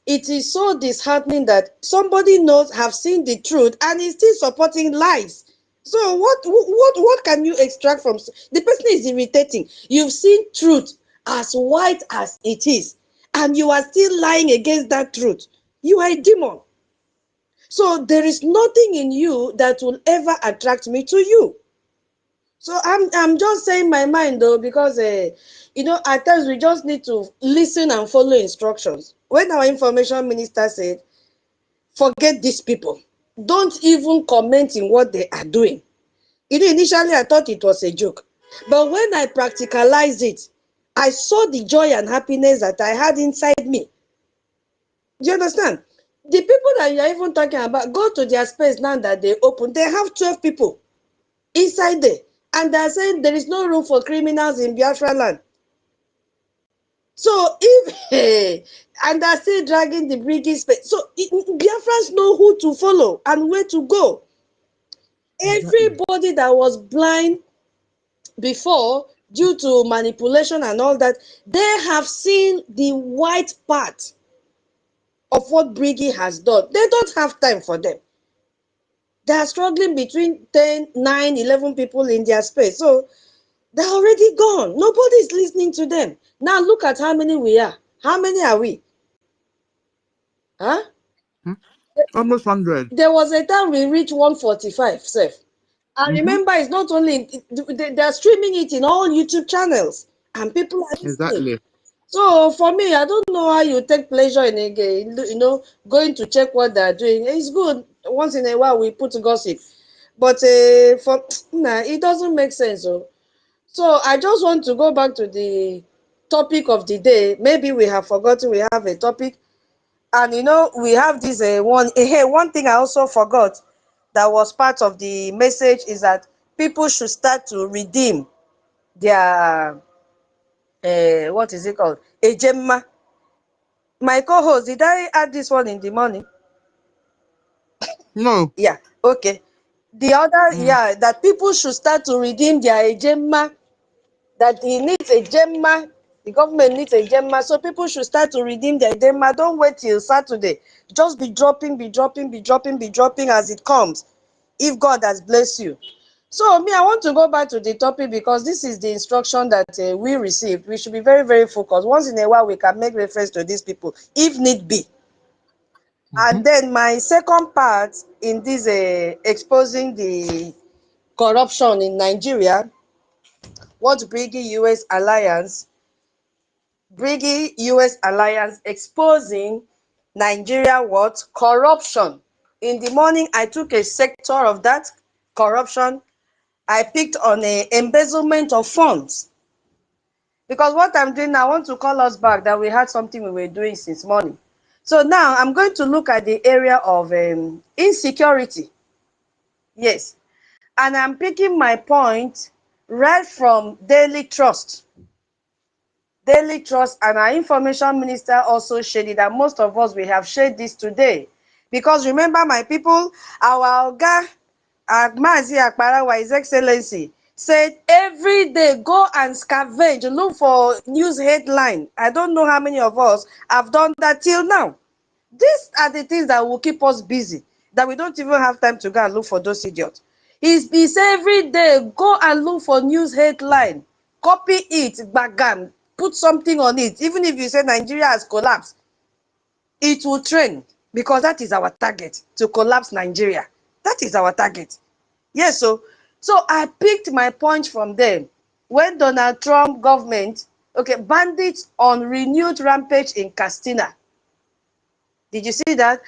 It is so disheartening that somebody have seen the truth and is still supporting lies. So what can you extract from the person? Is irritating. You've seen truth as white as it is, and you are still lying against that truth. You are a demon. So there is nothing in you that will ever attract me to you. So I'm just saying my mind though, because at times we just need to listen and follow instructions. When our information minister said, forget these people, don't even comment in what they are doing. Initially I thought it was a joke, but when I practicalized it, I saw the joy and happiness that I had inside me. Do you understand? The people that you are even talking about, go to their space now that they open, they have 12 people inside there. And they're saying there is no room for criminals in Biafra land. So if and they're still dragging the Brgie space. So Biafrans know who to follow and where to go. Everybody that was blind before due to manipulation and all that, they have seen the white part of what Brgie has done. They don't have time for them. They are struggling between 10, 9, 11 people in their space. So they're already gone. Nobody is listening to them. Now look at how many we are. How many are we? Huh? Almost 100. There was a time we reached 145, Seth. I remember it's not only, they're streaming it in all YouTube channels. And people are listening. Exactly. So for me, I don't know how you take pleasure in going to check what they're doing. It's good. Once in a while, we put gossip. But it doesn't make sense. So I just want to go back to the topic of the day. Maybe we have forgotten we have a topic. And we have this one thing I also forgot that was part of the message is that people should start to redeem their what is it called? Ejemma. My co-host, did I add this one in the morning? No. Yeah, okay. The other, yeah, that people should start to redeem their Ejemma, that he needs a Gemma, the government needs a Gemma, so people should start to redeem their Gemma. Don't wait till Saturday. Just be dropping as it comes, if God has blessed you. So me, I want to go back to the topic because this is the instruction that we received. We should be very, very focused. Once in a while, we can make reference to these people, if need be. And then my second part in this exposing the corruption in Nigeria, what Brgie-US Alliance exposing Nigeria what? Corruption. In the morning, I took a sector of that corruption. I picked on a embezzlement of funds. Because what I'm doing now, I want to call us back that we had something we were doing since morning. So now I'm going to look at the area of insecurity. Yes. And I'm picking my point right from Daily Trust. Daily Trust and our information minister also shared it, that most of us, we have shared this today. Because remember, my people, our Oga, Mazi Akparawa, His Excellency, said every day go and scavenge, look for news headline. I don't know how many of us have done that till now. These are the things that will keep us busy, that we don't even have time to go and look for those idiots. He said every day, go and look for news headline, copy it, bagam, put something on it. Even if you say Nigeria has collapsed, it will trend, because that is our target, to collapse Nigeria. That is our target. Yes, so I picked my point from there. When Donald Trump government, okay, bandits on renewed rampage in Castina. Did you see that?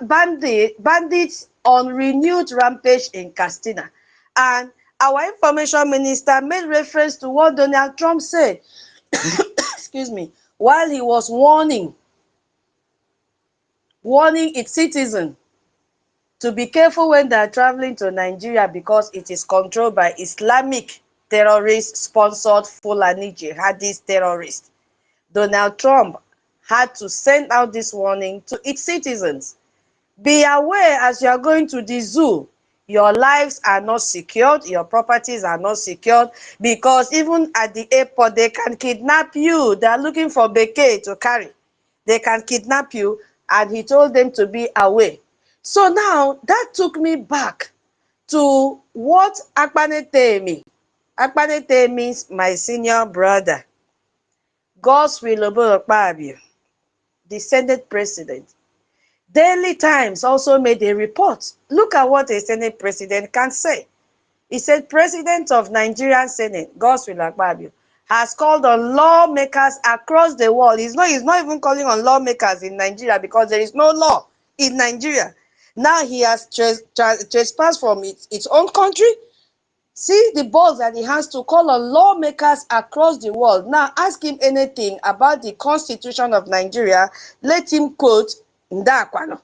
Bandits on renewed rampage in Castina. And our information minister made reference to what Donald Trump said, excuse me, while he was warning its citizens to be careful when they are traveling to Nigeria, because it is controlled by Islamic terrorist-sponsored Fulani jihadist terrorists. Donald Trump had to send out this warning to its citizens. Be aware, as you are going to the zoo, your lives are not secured, your properties are not secured, because even at the airport, they can kidnap you. They are looking for bouquet to carry. They can kidnap you, and he told them to be aware. So now, that took me back to what Akpanete means my senior brother, Godswill Akpabio, the Senate President. Daily Times also made a report. Look at what a Senate President can say. He said, President of Nigerian Senate, Godswill Akpabio, has called on lawmakers across the world. He's not even calling on lawmakers in Nigeria, because there is no law in Nigeria. Now he has trespassed from its own country. See the balls that he has to call on lawmakers across the world. Now ask him anything about the Constitution of Nigeria. Let him quote Ndakwano.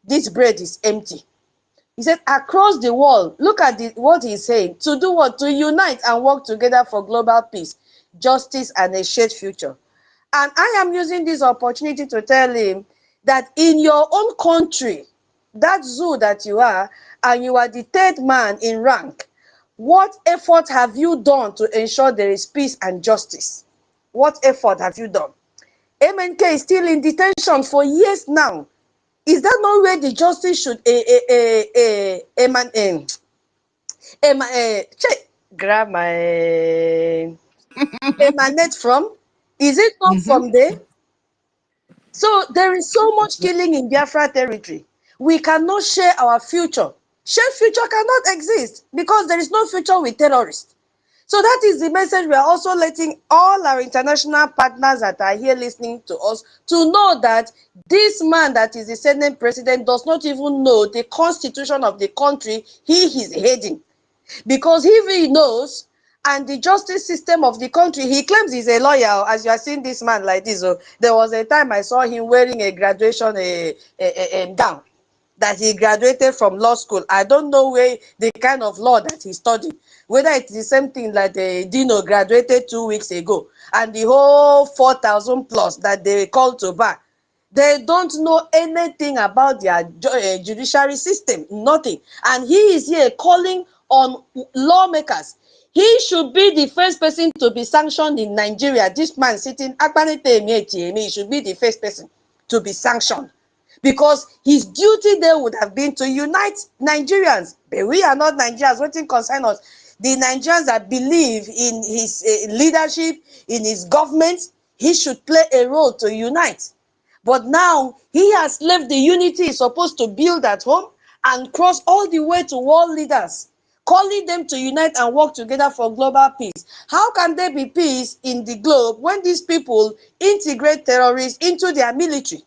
This bread is empty. He said, across the world, look at what he's saying. To do what? To unite and work together for global peace, justice, and a shared future. And I am using this opportunity to tell him that in your own country, that zoo that you are, and you are the third man in rank, what effort have you done to ensure there is peace and justice? What effort have you done? MNK is still in detention for years now. Is that not where the justice should emanate from? Is it not from there? So there is so much killing in Biafra territory. We cannot share our future. Shared future cannot exist, because there is no future with terrorists. So that is the message we are also letting all our international partners that are here listening to us to know, that this man that is the Senate President does not even know the constitution of the country he is heading. Because if he knows, and the justice system of the country, he claims he's a lawyer, as you are seeing this man like this. So there was a time I saw him wearing a graduation gown. that he graduated from law school. I don't know where the kind of law that he studied, whether it's the same thing that Dino graduated 2 weeks ago, and the whole 4,000 plus that they called to bar. They don't know anything about their judiciary system, nothing. And he is here calling on lawmakers. He should be the first person to be sanctioned in Nigeria. This man sitting, he should be the first person to be sanctioned. Because his duty there would have been to unite Nigerians. But we are not Nigerians. What concern us? The Nigerians that believe in his leadership, in his government, he should play a role to unite. But now he has left the unity he's supposed to build at home and cross all the way to world leaders, calling them to unite and work together for global peace. How can there be peace in the globe when these people integrate terrorists into their military?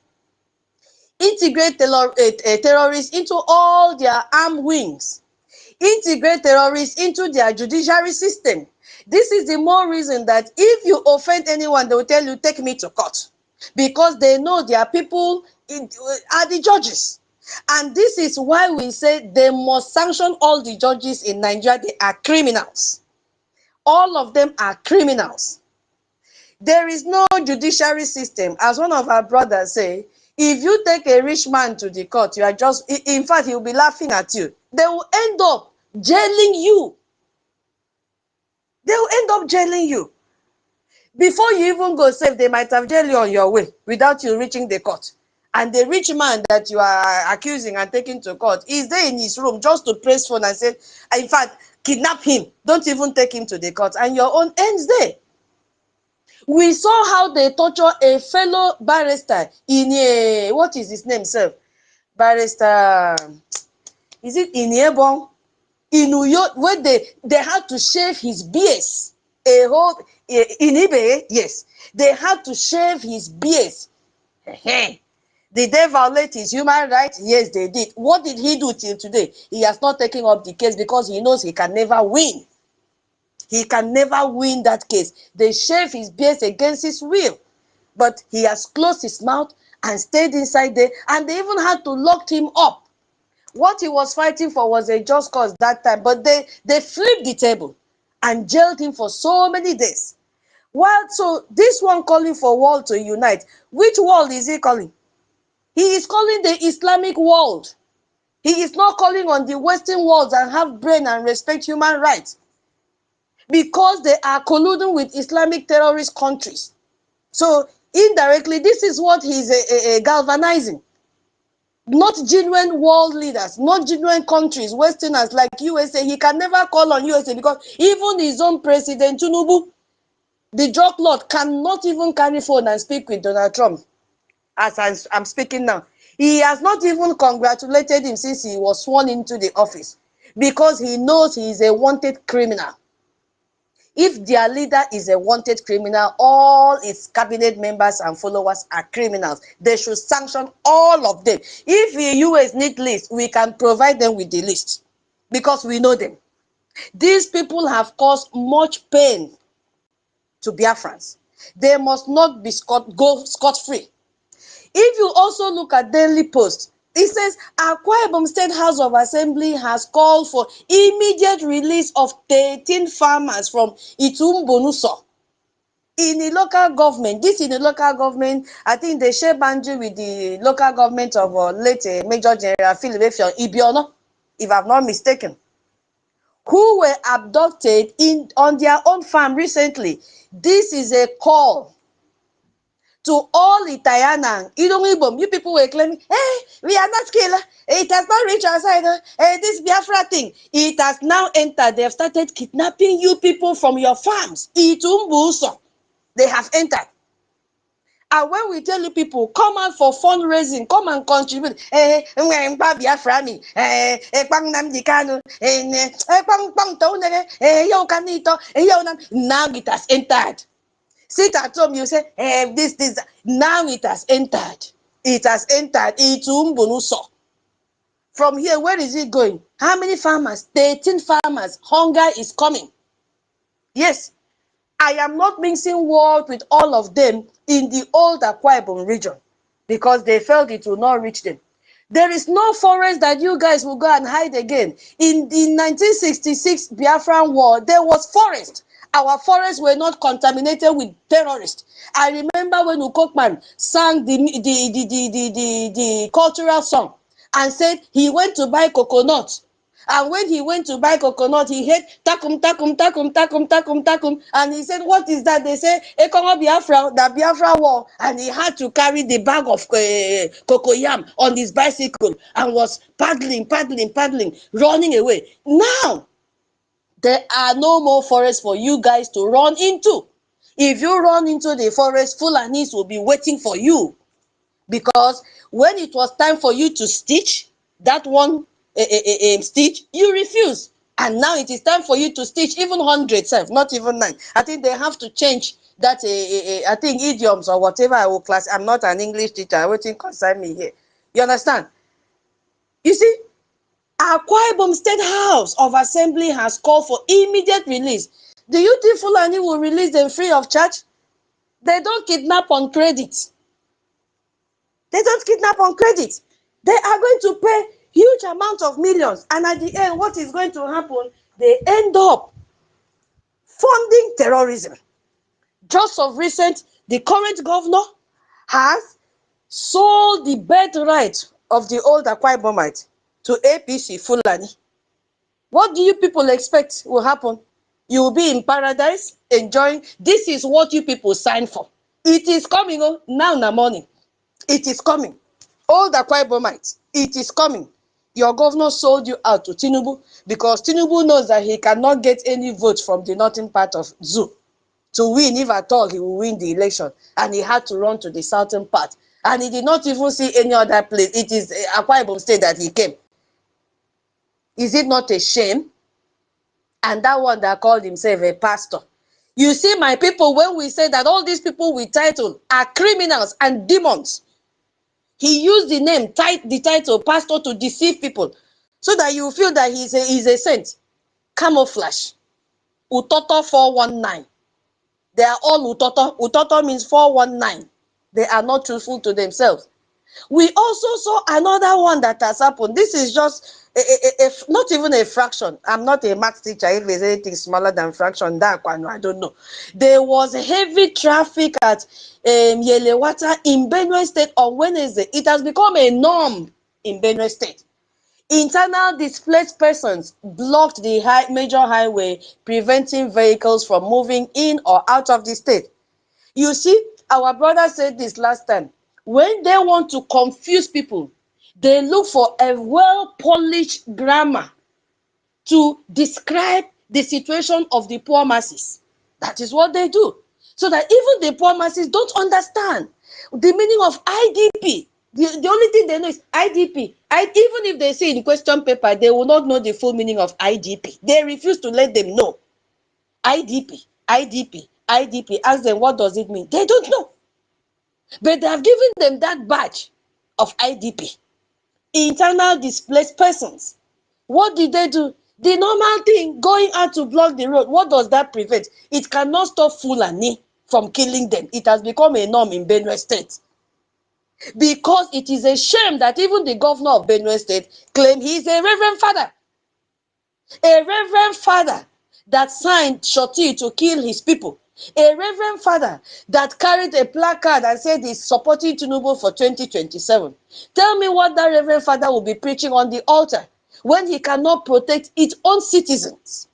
Integrate terrorists into all their armed wings, integrate terrorists into their judiciary system. This is the more reason that if you offend anyone, they will tell you, take me to court, because they know their people are the judges. And this is why we say they must sanction all the judges in Nigeria. They are criminals. All of them are criminals. There is no judiciary system. As one of our brothers say, if you take a rich man to the court, you are just, in fact, he will be laughing at you. They will end up jailing you. They will end up jailing you. Before you even go safe, they might have jailed you on your way without you reaching the court. And the rich man that you are accusing and taking to court is there in his room just to press phone and say, in fact, kidnap him. Don't even take him to the court. And your own ends there. We saw how they torture a fellow barrister in a, what is his name, sir? Barrister, is it in Ebon? In New York, where they had to shave his beard. A whole, in Ibe, yes. They had to shave his beard. Did they violate his human rights? Yes, they did. What did he do till today? He has not taken up the case because he knows he can never win. He can never win that case. They shave his beard against his will. But he has closed his mouth and stayed inside there. And they even had to lock him up. What he was fighting for was a just cause that time. But they flipped the table and jailed him for so many days. Well, so this one calling for world to unite. Which world is he calling? He is calling the Islamic world. He is not calling on the Western world and have brain and respect human rights. Because they are colluding with Islamic terrorist countries. So indirectly, this is what he's galvanizing. Not genuine world leaders, not genuine countries, Westerners like USA. He can never call on USA because even his own president, Tinubu, the drug lord, cannot even carry phone and speak with Donald Trump. As I'm speaking now, he has not even congratulated him since he was sworn into the office because he knows he is a wanted criminal. If their leader is a wanted criminal, all its cabinet members and followers are criminals. They should sanction all of them. If the US need list, we can provide them with the list because we know them. These people have caused much pain to Biafrans. They must not be go scot-free. If you also look at Daily Post, it says Akwa Ibom State House of Assembly has called for immediate release of 13 farmers from Itumbonuso in the local government. This in the local government, I think they share boundary with the local government of late Major General EKID, if I'm not mistaken, who were abducted on their own farm recently. This is a call to all Itayana, you people were claiming, hey, we are not killed. It has not reached our side. This Biafra thing, it has now entered. They have started kidnapping you people from your farms. They have entered. And when we tell you people, come out for fundraising, come and contribute. Now it has entered. Sit at home, you say, this. Now it has entered. It has entered. From here, where is it going? How many farmers? 13 farmers. Hunger is coming. Yes, I am not mixing words with all of them in the old Akwa Ibom region because they felt it will not reach them. There is no forest that you guys will go and hide again. In the 1966 Biafran war, there was forest. Our forests were not contaminated with terrorists. I remember when Ukokman sang the cultural song and said he went to buy coconut. And when he went to buy coconut, he heard takum, takum, takum, takum, takum, takum. And he said, what is that? They say, EKOM Biafra, the Biafra war. And he had to carry the bag of cocoyam on his bicycle and was paddling, running away. Now, there are no more forests for you guys to run into. If you run into the forest, Fulanis will be waiting for you. Because when it was time for you to stitch that one stitch, you refuse. And now it is time for you to stitch even 100, not even 9. I think they have to change that, I think idioms or whatever I will class. I'm not an English teacher. I wouldn't concern me here. You understand? You see, Akwa Ibom State House of Assembly has called for immediate release. Do you think Fulani will release them free of charge? They don't kidnap on credit. They don't kidnap on credit. They are going to pay huge amount of millions. And at the end, what is going to happen? They end up funding terrorism. Just of recent, the current governor has sold the birthright of the old Akwa Ibomite to APC Fulani. What do you people expect will happen? You will be in paradise enjoying. This is what you people signed for. It is coming now in the morning. It is coming. All the Akwa Ibomites, it is coming. Your governor sold you out to Tinubu because Tinubu knows that he cannot get any votes from the northern part of Zoo to win. If at all, he will win the election. And he had to run to the southern part. And he did not even see any other place. It is Akwa Ibom State that he came. Is it not a shame? And that one that called himself a pastor. You see, my people, when we say that all these people with title are criminals and demons, he used the name, the title, pastor, to deceive people so that you feel that he's a saint. Camouflage. Utoto 419. They are all Utoto. Utoto means 419. They are not truthful to themselves. We also saw another one that has happened. This is just not even a fraction. I'm not a math teacher. If there's anything smaller than fraction, I don't know. There was heavy traffic at Yelewata in Benue State on Wednesday. It has become a norm in Benue State. Internal displaced persons blocked the major highway, preventing vehicles from moving in or out of the state. You see, our brother said this last time. When they want to confuse people, they look for a well-polished grammar to describe the situation of the poor masses. That is what they do. So that even the poor masses don't understand the meaning of IDP. The only thing they know is IDP. Even if they say in question paper, they will not know the full meaning of IDP. They refuse to let them know. IDP, IDP, IDP. Ask them, what does it mean? They don't know. But they have given them that badge of IDP. Internal displaced persons. What did they do? The normal thing, going out to block the road, what does that prevent? It cannot stop Fulani from killing them. It has become a norm in Benue State. Because it is a shame that even the governor of Benue State claimed he is a reverend father. A reverend father that signed Shoti to kill his people. A reverend father that carried a placard and said he's supporting Tinubu for 2027. Tell me what that reverend father will be preaching on the altar when he cannot protect its own citizens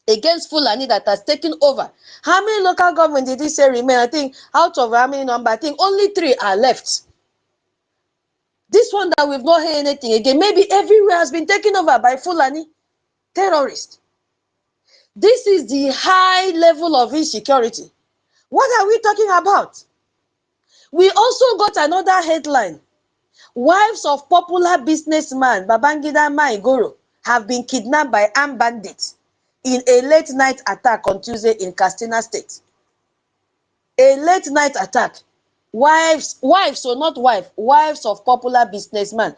against Fulani that has taken over. How many local governments did he say remain? I think out of how many number? I think only 3 are left. This one that we've not heard anything again. Maybe everywhere has been taken over by Fulani terrorists. This is the high level of insecurity. What are we talking about? We also got another headline. Wives of popular businessman Babangida Maigoro have been kidnapped by armed bandits in a late night attack on Tuesday in Katsina State. A late night attack. Wives, so not wives of popular businessman.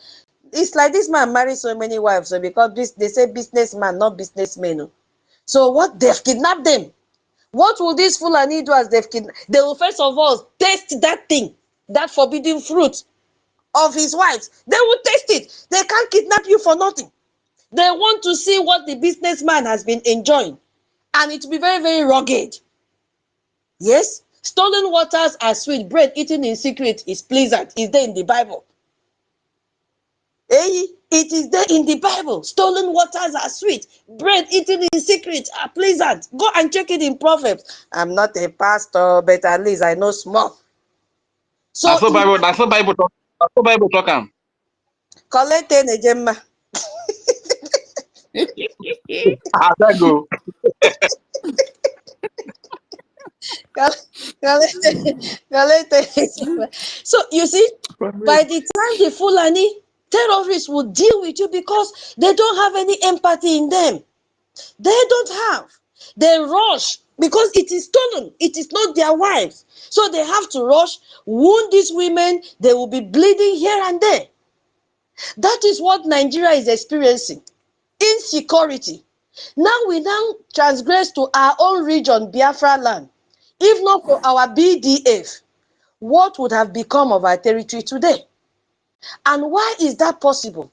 It's like this man married so many wives, so because they say businessman, not businessmen. So what? They've kidnapped them. What will these Fulani do as they've kidnapped? They will first of all taste that thing, that forbidden fruit. of his wives. They will taste it. They can't kidnap you for nothing. They want to see what the businessman has been enjoying. And it will be very, very rugged. Yes, stolen waters are sweet. Bread eaten in secret is pleasant. It's there in the Bible. Hey, it is there in the Bible. Stolen waters are sweet. Bread eaten in secret are pleasant. Go and check it in Proverbs. I'm not a pastor, but at least I know small. So That's what Bible talk. That's what Bible talk. Collect a gemma. How's that go? So you see, by the time the Fulani terrorists will deal with you because they don't have any empathy in them. They don't have. They rush because it is stolen. It is not their wives. So they have to rush, wound these women. They will be bleeding here and there. That is what Nigeria is experiencing. Insecurity. Now we transgress to our own region, Biafra land. If not for our BDF, what would have become of our territory today? And why is that possible?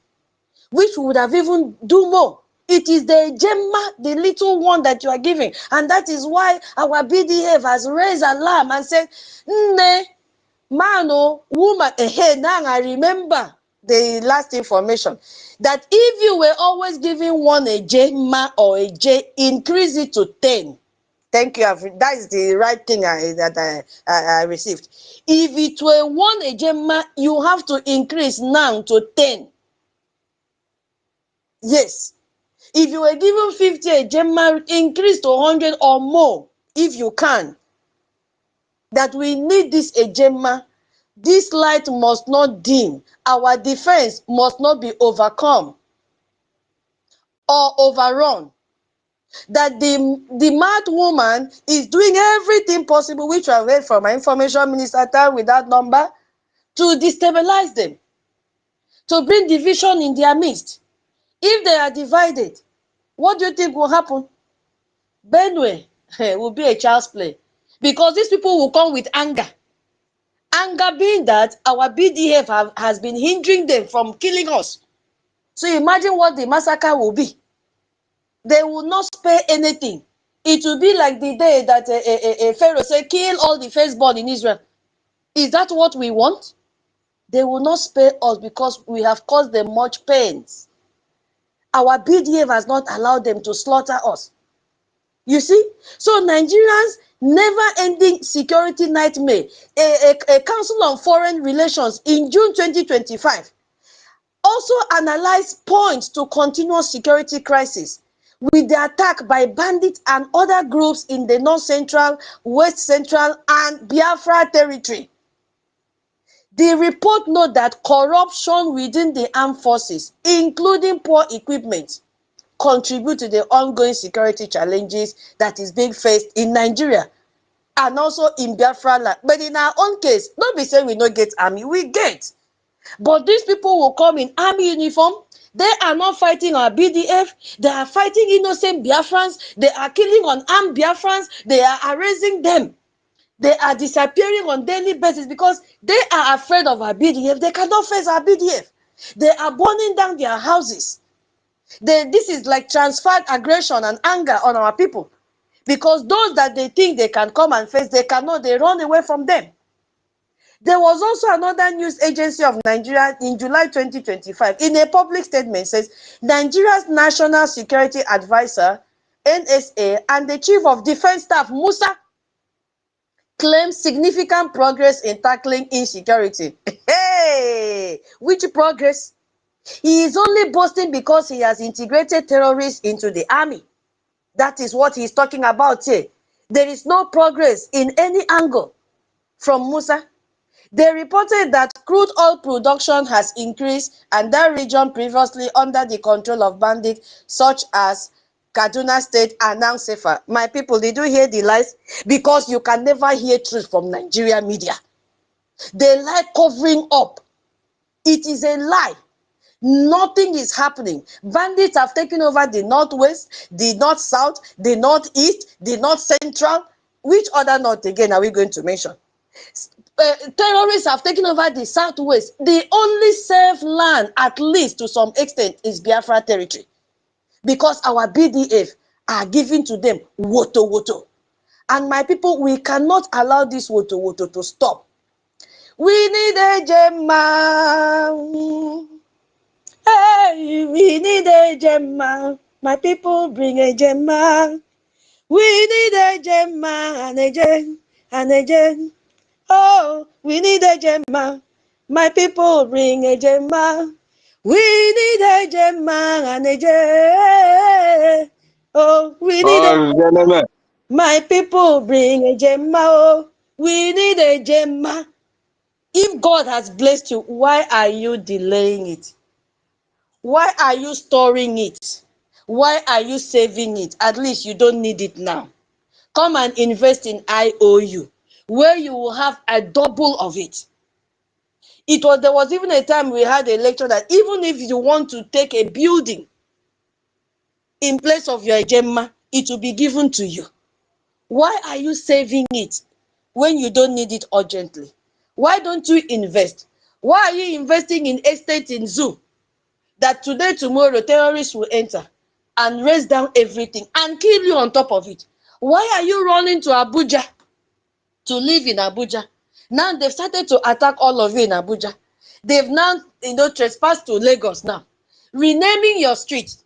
Which would have even do more. It is the Gemma, the little one that you are giving. And that is why our BDF has raised alarm and said, "Nne, mano, woman, now I remember the last information that if you were always giving one a Gemma or a J, increase it to 10. Thank you. That is the right thing that I received. If it were one a Gemma, you have to increase now to 10. Yes. If you were given 50 a Gemma, increase to 100 or more if you can. That we need this a Gemma. This light must not dim. Our defense must not be overcome or overrun. That the mad woman is doing everything possible, which I read from my information minister with that number, to destabilize them, to bring division in their midst. If they are divided, what do you think will happen? Benue will be a child's play because these people will come with anger. Anger being that our BDF has been hindering them from killing us. So imagine what the massacre will be. They will not spare anything. It will be like the day that a Pharaoh said, kill all the firstborn in Israel. Is that what we want? They will not spare us because we have caused them much pains. Our BDF has not allowed them to slaughter us. You see? So Nigerians never-ending security nightmare. A Council on Foreign Relations in June 2025 also analyzed points to continuous security crisis with the attack by bandits and other groups in the North Central, West Central, and Biafra territory. The report noted that corruption within the armed forces, including poor equipment, contribute to the ongoing security challenges that is being faced in Nigeria and also in Biafra land. But in our own case, don't be saying we don't get army, we get. But these people will come in army uniform. They are not fighting our BDF. They are fighting innocent Biafrans. They are killing unarmed Biafrans. They are arresting them. They are disappearing on daily basis because they are afraid of our BDF. They cannot face our BDF. They are burning down their houses. This is like transferred aggression and anger on our people because those that they think they can come and face, they cannot. They run away from them. There was also another news agency of Nigeria in July 2025 in a public statement says Nigeria's National Security Advisor, NSA, and the Chief of Defense Staff, Musa, claims significant progress in tackling insecurity. Hey, which progress? He is only boasting because he has integrated terrorists into the army. That is what he's talking about here. There is no progress in any angle from Musa. They reported that crude oil production has increased and that region previously under the control of bandits such as Kaduna State ANNANG safer. My people, did you hear the lies? Because you can never hear truth from Nigeria media. They lie covering up. It is a lie. Nothing is happening. Bandits have taken over the northwest, the north-south, the northeast, the north-central. Which other north again are we going to mention? terrorists have taken over the southwest. The only safe land, at least to some extent, is Biafra territory, because our BDF are giving to them woto woto. And my people, we cannot allow this woto woto to stop. We need a gemma. Hey, we need a gemma. My people, bring a gemma. We need a gemma and a gem and a gem. Oh, we need a gemma. My people, bring a gemma. We need a gemma and a gem. Oh, we need a. My people, bring a gemma. Oh, we need a gemma. If God has blessed you, why are you delaying it? Why are you storing it? Why are you saving it? At least you don't need it now. Come and invest in IOU, where you will have a double of it. There was even a time we had a lecture that even if you want to take a building in place of your Gemma, it will be given to you. Why are you saving it when you don't need it urgently? Why don't you invest? Why are you investing in estate in zoo that today, tomorrow, terrorists will enter and raise down everything and kill you on top of it? Why are you running to Abuja to live in Abuja? Now they've started to attack all of you in Abuja. They've now, trespassed to Lagos now, renaming your street.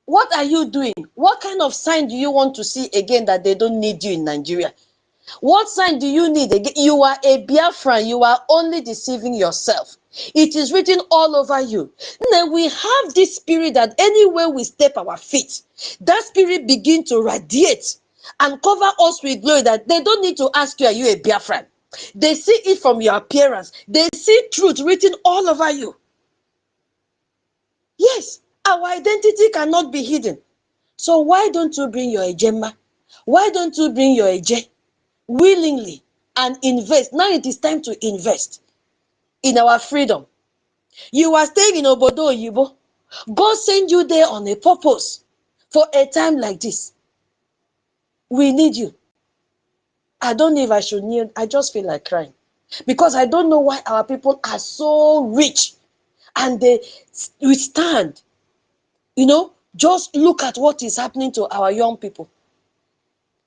What are you doing? What kind of sign do you want to see again that they don't need you in Nigeria? What sign do you need again? You are a Biafran. You are only deceiving yourself. It is written all over you. Now we have this spirit that anywhere we step our feet, that spirit begin to radiate and cover us with glory, that they don't need to ask you, are you a Biafran? They see it from your appearance. They see truth written all over you. Yes, our identity cannot be hidden. So why don't you bring your Ejema? Why don't you bring your Eje willingly and invest? Now it is time to invest in our freedom. You are staying in Obodo Oyibo. God sent you there on a purpose for a time like this. We need you. I don't know if I should kneel. I just feel like crying, because I don't know why our people are so rich and they withstand. Just look at what is happening to our young people,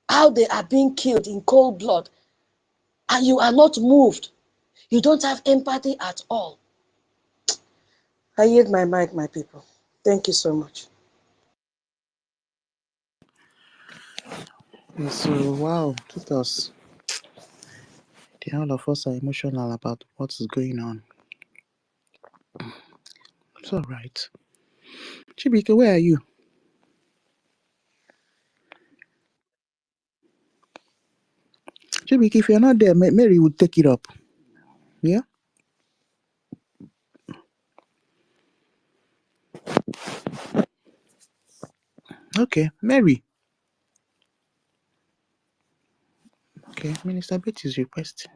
how they are being killed in cold blood, and you are not moved. You don't have empathy at all. I yield my mic, my people. Thank you so much. So, wow, all of us are emotional about what is going on. It's all right. Chibike, where are you? Chibike, if you're not there, Mary would take it up. Yeah? Okay, Mary. Okay, Minister Betty's request.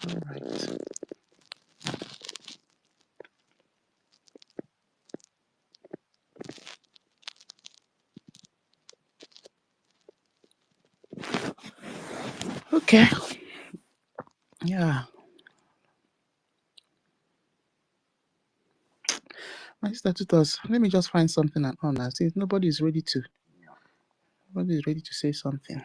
All right. Okay. Yeah. My sister told us, let me just find something and on. I see nobody is ready to say something.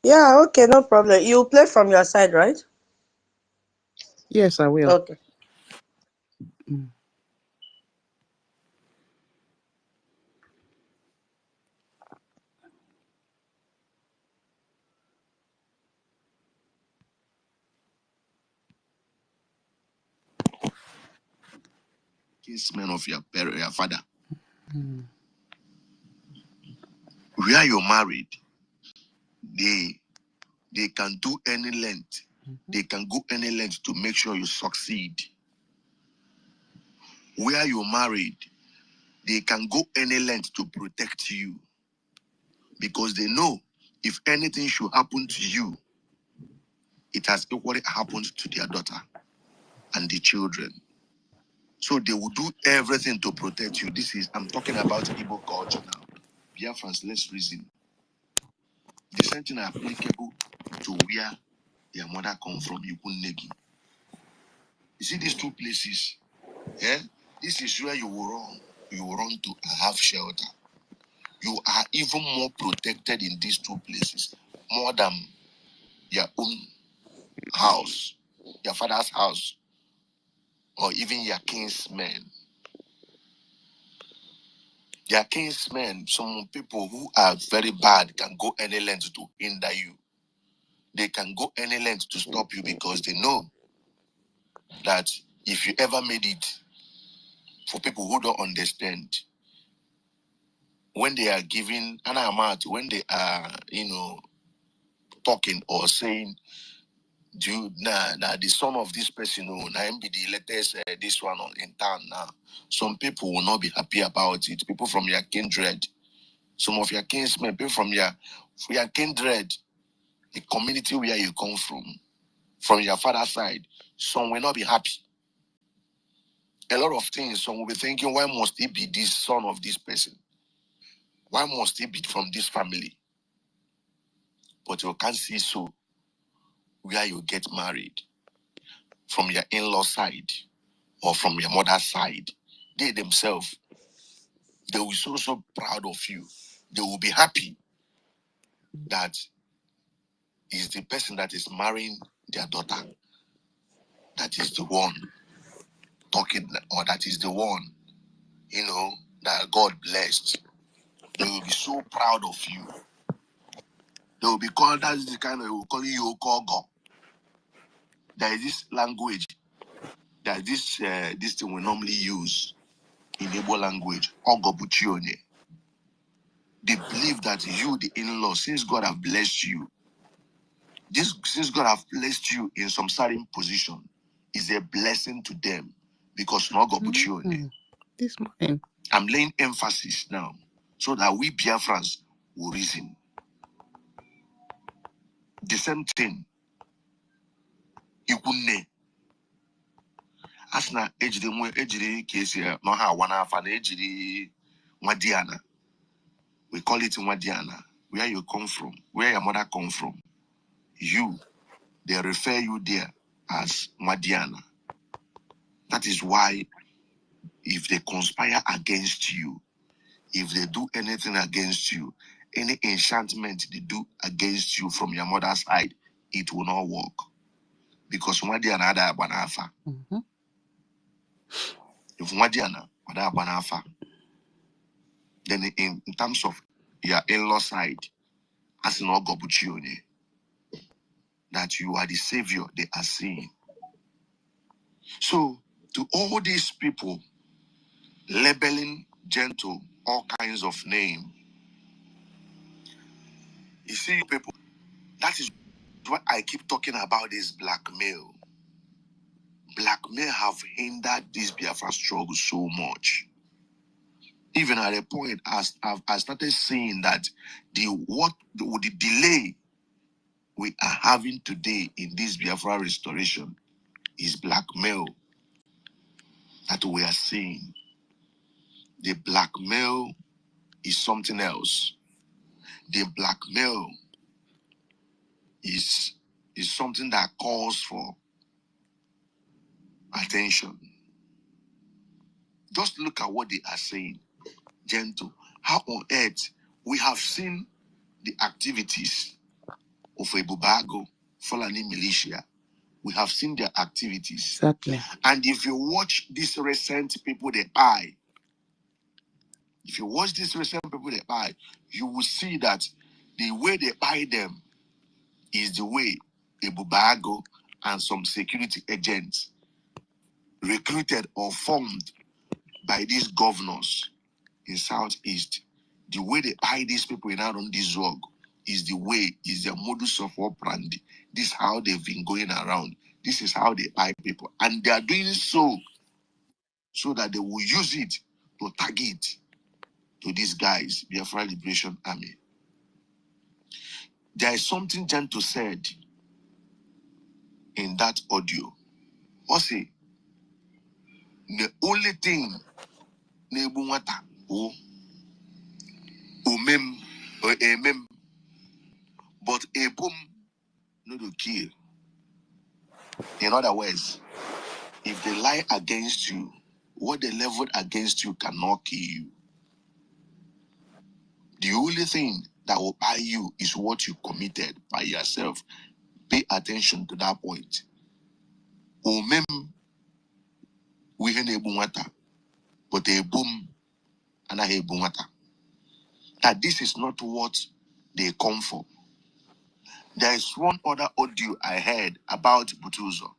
Yeah, okay, no problem. You play from your side, right? Yes, I will. Okay. Kinsmen of your father. Where you're married, they can do any length. They can go any length to make sure you succeed. Where you're married, they can go any length to protect you because they know if anything should happen to you, it has equally happened to their daughter and the children. So they will do everything to protect you. I'm talking about Igbo culture now. Biafrans, let's reason. The same thing applicable to where their mother come from, Yukunegi. You see these two places, yeah? This is where you will run. You will run to have shelter. You are even more protected in these two places, more than your own house, your father's house, or even your kinsmen. Your kinsmen, some people who are very bad can go any length to hinder you. They can go any length to stop you because they know that if you ever made it, for people who don't understand, when they are giving an amount, when they are, talking or saying, the son of this person, now be the latest this one in town now. Some people will not be happy about it. People from your kindred, some of your kinsmen, people from your kindred, the community where you come from your father's side, some will not be happy. A lot of things, some will be thinking, why must he be this son of this person? Why must he be from this family? But you can't see so where you get married from your in-law side or from your mother's side. They themselves, they will be so proud of you. They will be happy that is the person that is marrying their daughter that is the one talking, or that is the one, that God blessed. They will be so proud of you. They will be called, that's the kind of, they will call you Ogojo. There is this language, that this thing we normally use in Igbo language, Ogobuchione. They believe that you, the in-law, since God have blessed you, since God have placed you in some certain position, is a blessing to them because no Ogobuchione. This morning. I'm laying emphasis now so that we Biafrans will reason. The same thing. Ikunne. Asna ejiri kesi no ha wana afa na ejiri Mwadiana. We call it Mwadiana. Where you come from, where your mother come from. They refer you there as Mwadiana. That is why if they conspire against you, if they do anything against you, any enchantment they do against you from your mother's side, it will not work. Because Mwadiana ada banafa. If Mwadiana ada banafa, then in terms of your in-law side, as in Ogobuchione, that you are the savior they are seeing. So, to all these people labeling gentle all kinds of name, you see, people, that is what I keep talking about is blackmail. Blackmail have hindered this Biafra struggle so much. Even at a point, I started seeing that the delay we are having today in this Biafra restoration is blackmail that we are seeing. The blackmail is something else. The blackmail is something that calls for attention. Just look at what they are saying. Gentle. How on earth we have seen the activities of a Bubago Fulani militia. We have seen their activities. Exactly. And if you watch these recent people they buy, you will see that the way they buy them is the way a Bubago and some security agents recruited or formed by these governors in Southeast. The way they buy these people in out on this drug is their modus of operandi. This is how they've been going around. This is how they buy people. And they are doing so that they will use it to target to these guys, Biafra Liberation Army. There is something Gento said in that audio. Say the only thing Nebunwata or umem or emem, but a boom no to kill. In other words, if they lie against you, what they leveled against you cannot kill you. The only thing that will buy you is what you committed by yourself. Pay attention to that point. Umem we Nebunwata, but a boom and a Nebunwata. That this is not what they come for. There is one other audio I heard about Butuzo.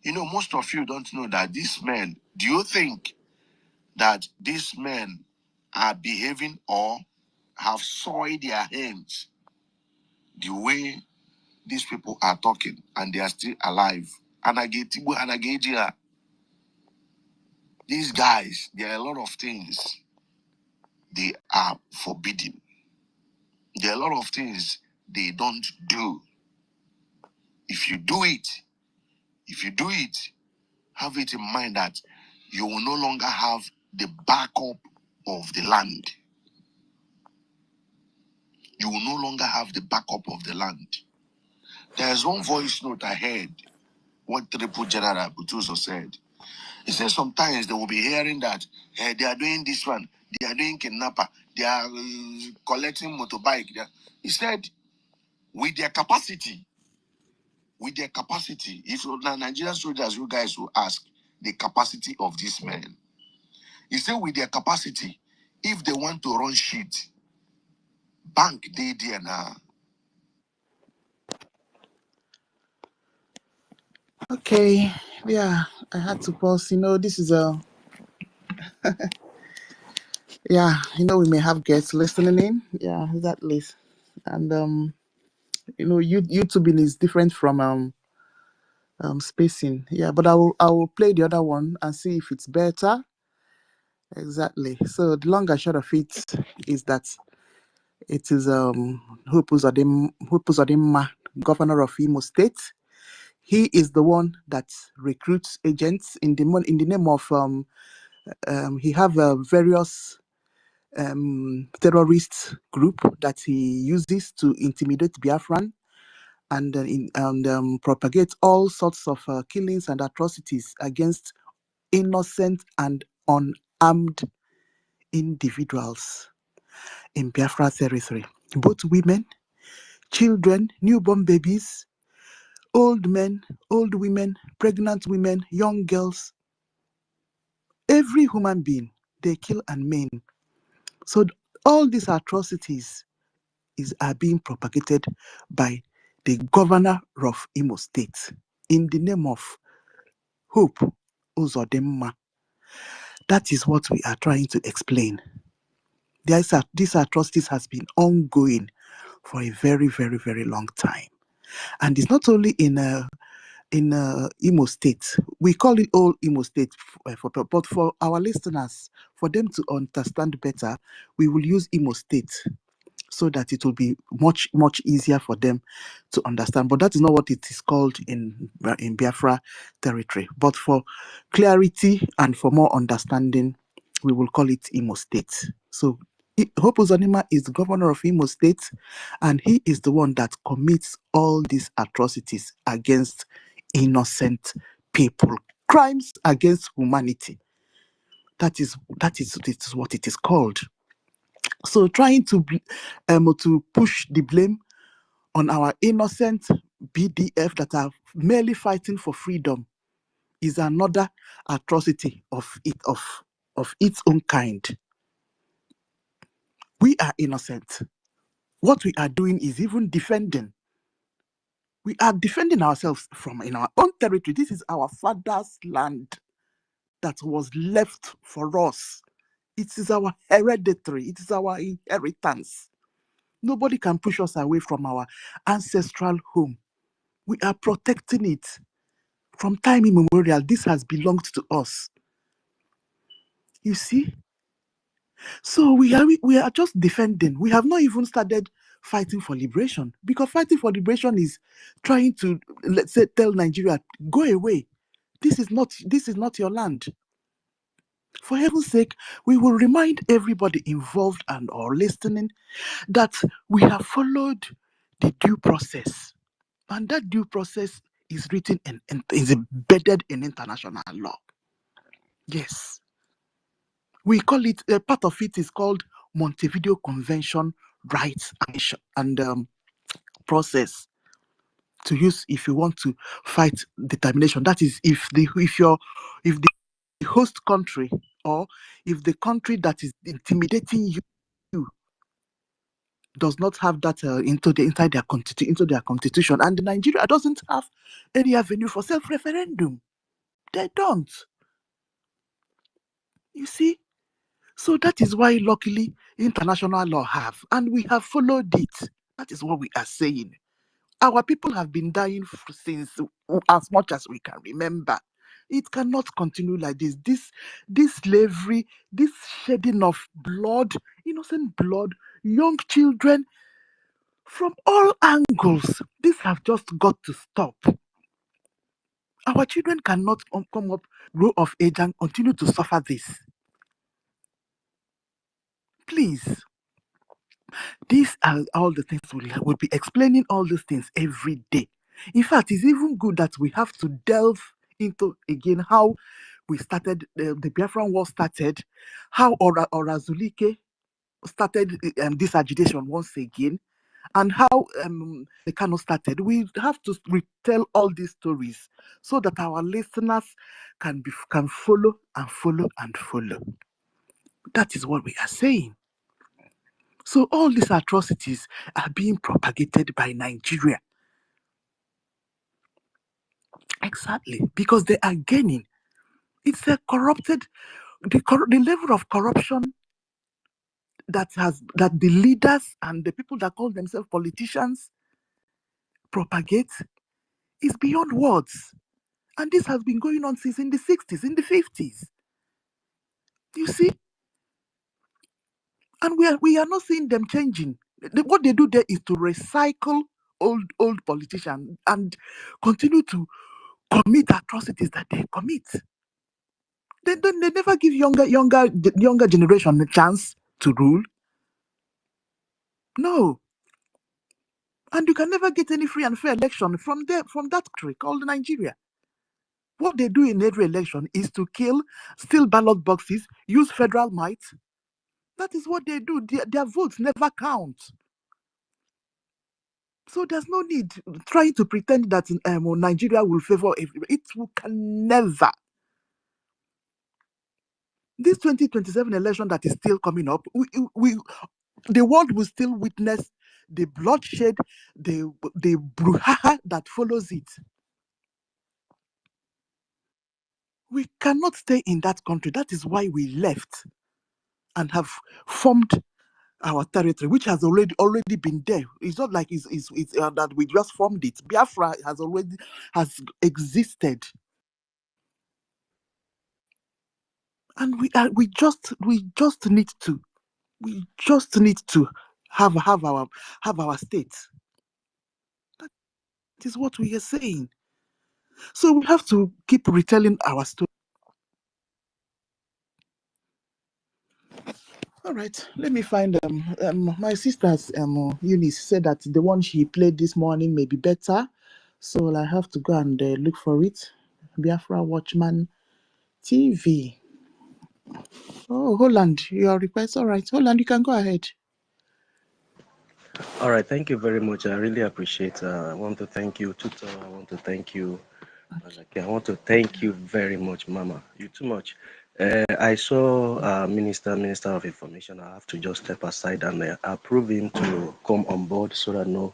You know, most of you don't know that these men, do you think that these men are behaving or have soiled their hands the way these people are talking and they are still alive? These guys, there are a lot of things they are forbidden. There are a lot of things they don't do. If you do it, have it in mind that you will no longer have the backup of the land. You will no longer have the backup of the land. There's one voice note I heard, what Triple General Butuso said. He said sometimes they will be hearing that they are doing this one, they are doing kidnapper, they are collecting motorbike. He said, with their capacity, if Nigerian soldiers, you guys will ask the capacity of these men. He said, with their capacity, if they want to run shit, bank they there now. Okay, yeah, I had to pause. This is yeah, we may have guests listening in. Yeah, exactly. And YouTubing is different from spacing. Yeah, but I will play the other one and see if it's better. Exactly. So the long and short of it is that it is Hope Uzodimma, governor of Imo State. He is the one that recruits agents in the name of he have various terrorist group that he uses to intimidate Biafran and propagate all sorts of killings and atrocities against innocent and unarmed individuals in Biafra territory. Both women, children, newborn babies, old men, old women, pregnant women, young girls, every human being, they kill and maim. So all these atrocities are being propagated by the governor of Imo State in the name of Hope Uzodimma. That is what we are trying to explain. These atrocities has been ongoing for a very, very, very long time. And it's not only in Imo State. We call it all Imo State, but for our listeners, for them to understand better, we will use Imo State so that it will be much, much easier for them to understand. But that is not what it is called in Biafra territory. But for clarity and for more understanding, we will call it Imo State. So Hope Uzodimma is the governor of Imo State, and he is the one that commits all these atrocities against innocent people, crimes against humanity. That is what it is called. So trying to push the blame on our innocent BDF that are merely fighting for freedom is another atrocity of its own kind. We are innocent. What we are doing is even defending. We are defending ourselves from in our own territory. This is our father's land that was left for us. It is our hereditary. It is our inheritance. Nobody can push us away from our ancestral home. We are protecting it. From time immemorial, this has belonged to us. You see? So we are just defending. We have not even started fighting for liberation, because fighting for liberation is trying to, let's say, tell Nigeria, go away. This is not your land. For heaven's sake, we will remind everybody involved and or listening that we have followed the due process, and that due process is written is embedded in international law. Yes, we call it, part of it is called Montevideo Convention rights and process to use if you want to fight determination. That is, if the host country, or if the country that is intimidating you does not have that into their constitution, and Nigeria doesn't have any avenue for self-referendum. They don't. You see? So that is why, luckily, international law have, and we have followed it. That is what we are saying. Our people have been dying since as much as we can remember. It cannot continue like this. This slavery, this shedding of blood, innocent blood, young children, from all angles. This have just got to stop. Our children cannot come up, grow of age, and continue to suffer this. Please. These are all the things we'll be explaining all these things every day. In fact, it's even good that we have to delve into again how we started, the Biafran War started, how Orazulike started this agitation once again, and how the Kano started. We have to retell all these stories so that our listeners can follow and follow and follow. That is what we are saying. So all these atrocities are being propagated by Nigeria. Exactly, because they are gaining. It's a corrupted, the level of corruption that the leaders and the people that call themselves politicians propagate is beyond words. And this has been going on since in the 60s, in the 50s. You see? And we are not seeing them changing. What they do there is to recycle old politicians and continue to commit atrocities that they commit. They never give younger generation a chance to rule. No. And you can never get any free and fair election from that country called Nigeria. What they do in every election is to kill, steal ballot boxes, use federal might. That is what they do. Their votes never count. So there's no need trying to pretend that Nigeria will favor everybody. Can never. This 2027 election that is still coming up, the world will still witness the bloodshed, the brouhaha that follows it. We cannot stay in that country. That is why we left and have formed our territory, which has already been there. It's not like it's that we just formed it. Biafra has existed, and we just need to have our state. That is what we are saying. So we have to keep retelling our story. All right, let me find my sister's Eunice said that the one she played this morning may be better, so I have to go and look for it. Biafra Watchman TV. Oh, Holland, your request. All right, Holland, you can go ahead. All right, thank you very much. I really appreciate. I want to thank you, Tutor. I want to thank you. I want to thank you very much, Mama. You too much. I saw Minister of Information. I have to just step aside and approve him to come on board so that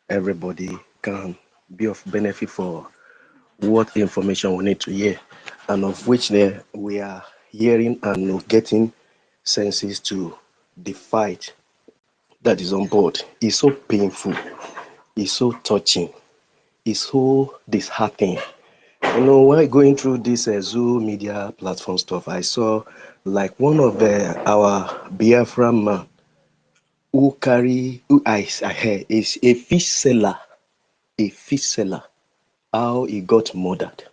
everybody can be of benefit for what information we need to hear, and of which we are hearing and getting senses to the fight that is on board. It's so painful, it's so touching, it's so disheartening You know, while going through this Zoo media platform stuff, I saw like one of our Biafra man who I heard is a fish seller, how he got murdered.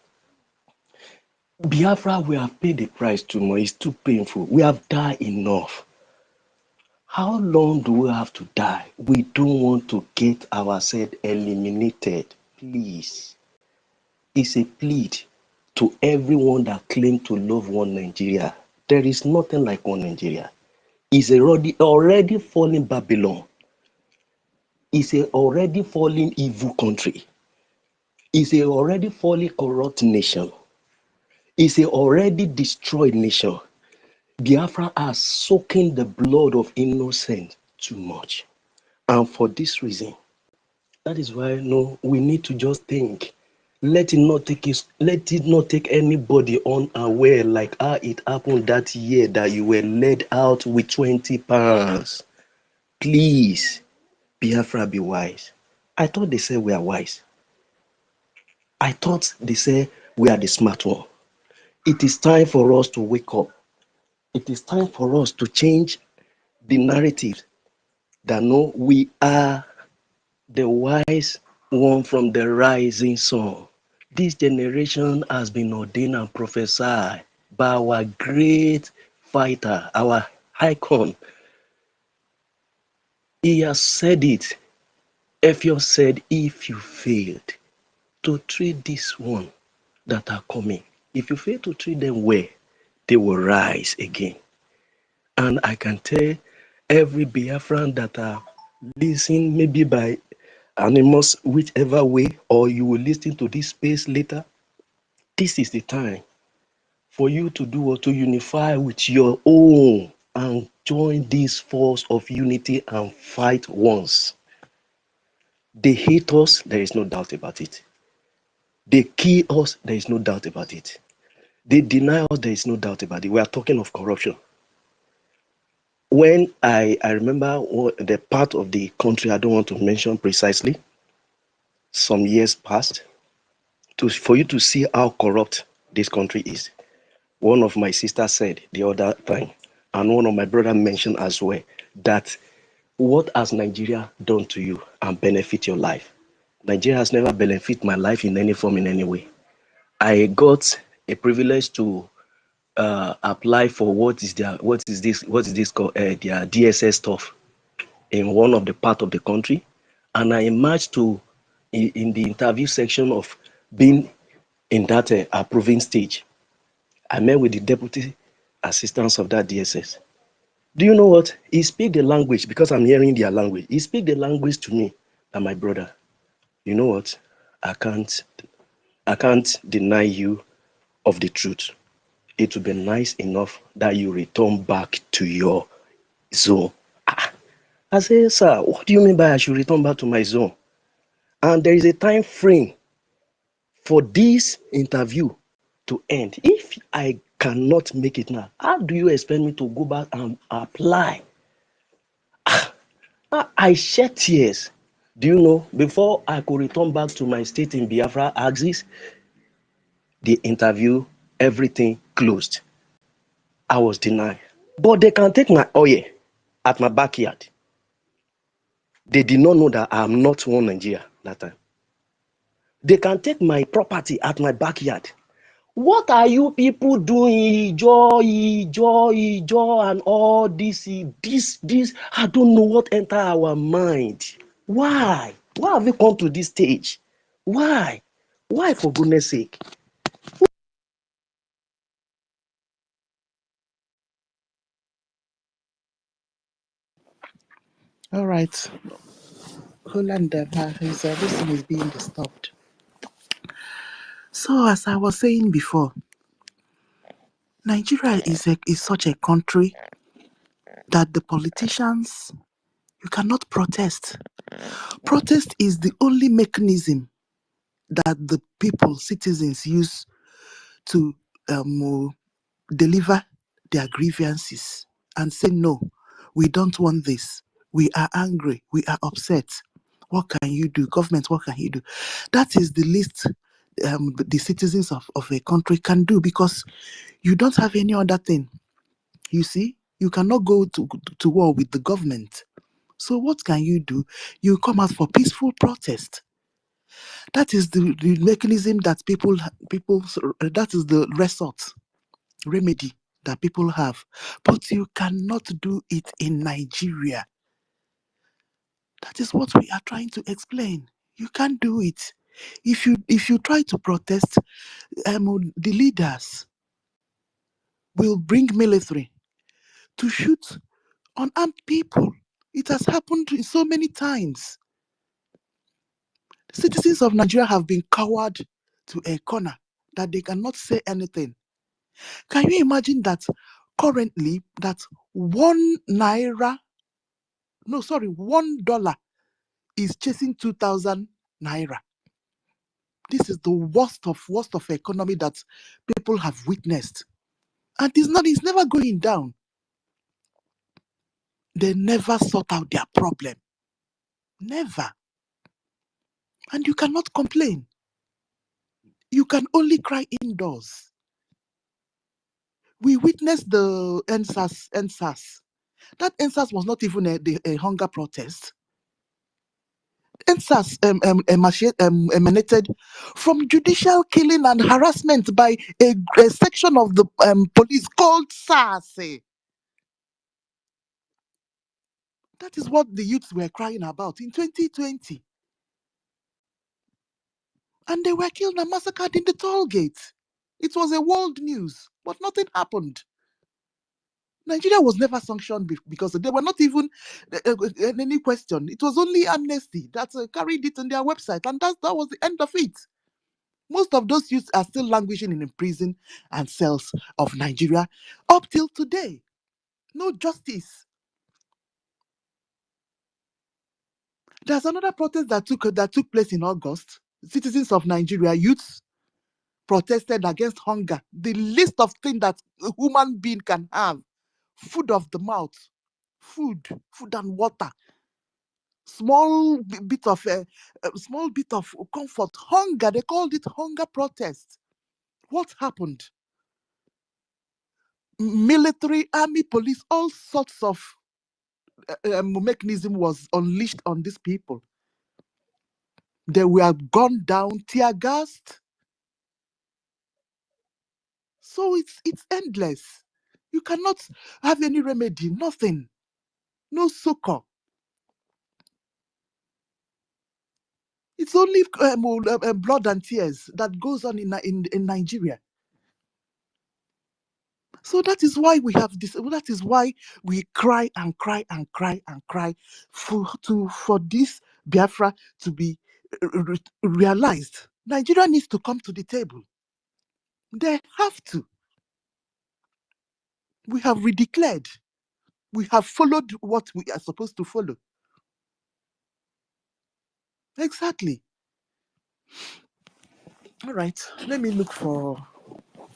Biafra, we have paid the price too much. It's too painful. We have died enough. How long do we have to die? We don't want to get ourselves eliminated. Please. It's a plea to everyone that claims to love one Nigeria. There is nothing like one Nigeria. It's already fallen Babylon. It's a already fallen evil country. It's a already fallen corrupt nation. It's a already destroyed nation. Biafra are soaking the blood of innocent too much. And for this reason, that is why we need to just think. Let it not take anybody unaware like how it happened that year that you were led out with 20 pounds. Please, Biafra, be wise. I thought they said we are wise. I thought they said we are the smart one. It is time for us to wake up. It is time for us to change the narrative that no, we are the wise one from the rising sun. This generation has been ordained and prophesied by our great fighter, our icon. He has said it. Efio said, if you failed to treat this one that are coming, if you fail to treat them well, they will rise again. And I can tell every Biafran that are listening, maybe by animals, whichever way, or you will listen to this space later, this is the time for you to do or to unify with your own and join this force of unity and fight once. They hate us, there is no doubt about it. They kill us, there is no doubt about it. They deny us, there is no doubt about it. We are talking of corruption. When I remember the part of the country I don't want to mention precisely, some years past, for you to see how corrupt this country is. One of my sisters said the other time, and one of my brother mentioned as well, that what has Nigeria done to you and benefit your life? Nigeria has never benefited my life in any form, in any way. I got a privilege to apply for what is this called, their DSS stuff in one of the part of the country, and I emerged in the interview section of being in that approving stage. I met with the deputy assistants of that DSS. Do you know what? He speak the language because I'm hearing their language. He speak the language to me and my brother. You know what? I can't deny you of the truth. It would be nice enough that you return back to your zone. I say, sir, what do you mean by I should return back to my zone? And there is a time frame for this interview to end. If I cannot make it now, how do you expect me to go back and apply? I shed tears. Do you know, before I could return back to my state in Biafra axis, the interview, everything closed. I was denied. But they can take my oil at my backyard. They did not know that I'm not one Nigeria that time. They can take my property at my backyard. What are you people doing? Ijo, and all this. I don't know what enter our mind. Why? Why have we come to this stage? Why? Why, for goodness sake? All right. Holland, this thing is being disturbed. So, as I was saying before, Nigeria is such a country that the politicians, you cannot protest. Protest is the only mechanism that the people, citizens, use to deliver their grievances and say, no, we don't want this. We are angry. We are upset. What can you do? Government, what can you do? That is the least the citizens of a country can do, because you don't have any other thing. You see, you cannot go to war with the government. So what can you do? You come out for peaceful protest. That is the mechanism that people that is the remedy that people have. But you cannot do it in Nigeria. That is what we are trying to explain. You can't do it. If you try to protest, the leaders will bring military to shoot unarmed people. It has happened so many times. Citizens of Nigeria have been cowered to a corner that they cannot say anything. Can you imagine that currently that $1 is chasing 2,000 naira? This is the worst of economy that people have witnessed. And it's never going down. They never sort out their problem. Never. And you cannot complain. You can only cry indoors. We witnessed the NSAS. That NSAS was not even a hunger protest. NSAS emanated from judicial killing and harassment by a section of the police called SARS. That is what the youths were crying about in 2020. And they were killed and massacred in the toll gate. It was a world news, but nothing happened. Nigeria was never sanctioned because they were not even any question. It was only Amnesty that carried it on their website, and that was the end of it. Most of those youths are still languishing in prison and cells of Nigeria up till today. No justice. There's another protest that took place in August. Citizens of Nigeria, youths, protested against hunger. The list of things that a human being can have: food of the mouth, food and water, small bit of comfort. Hunger. They called it hunger protest. What happened? Military, army, police, all sorts of mechanism was unleashed on these people. They were gunned down, tear gassed. So it's endless. You cannot have any remedy, nothing, no succor. It's only blood and tears that goes on in Nigeria. So that is why we have this. That is why we cry and cry and cry and cry for this Biafra to be realized. Nigeria needs to come to the table. They have to. We have redeclared. We have followed what we are supposed to follow. Exactly. All right. Let me look for.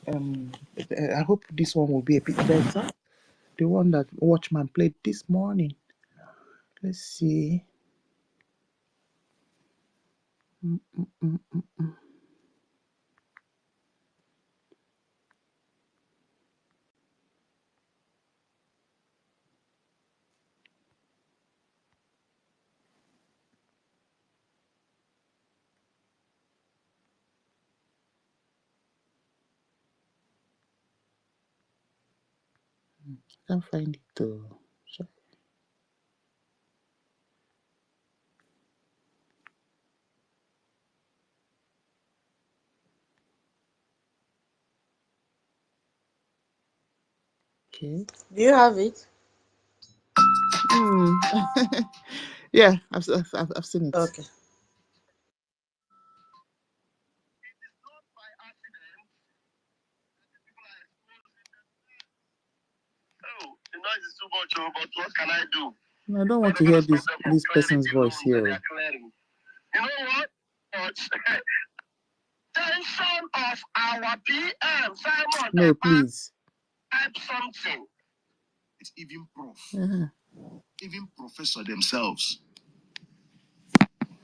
I hope this one will be a bit better. The one that Watchman played this morning. Let's see. Can't find it though. Sorry. Okay. Do you have it? Yeah, I've seen it. Okay. The noise is too much, but what can I do? I don't want to hear this person's voice here. You know what? Tension of our PM, Simon. No, please. Type something. It's even prof. Even professor themselves.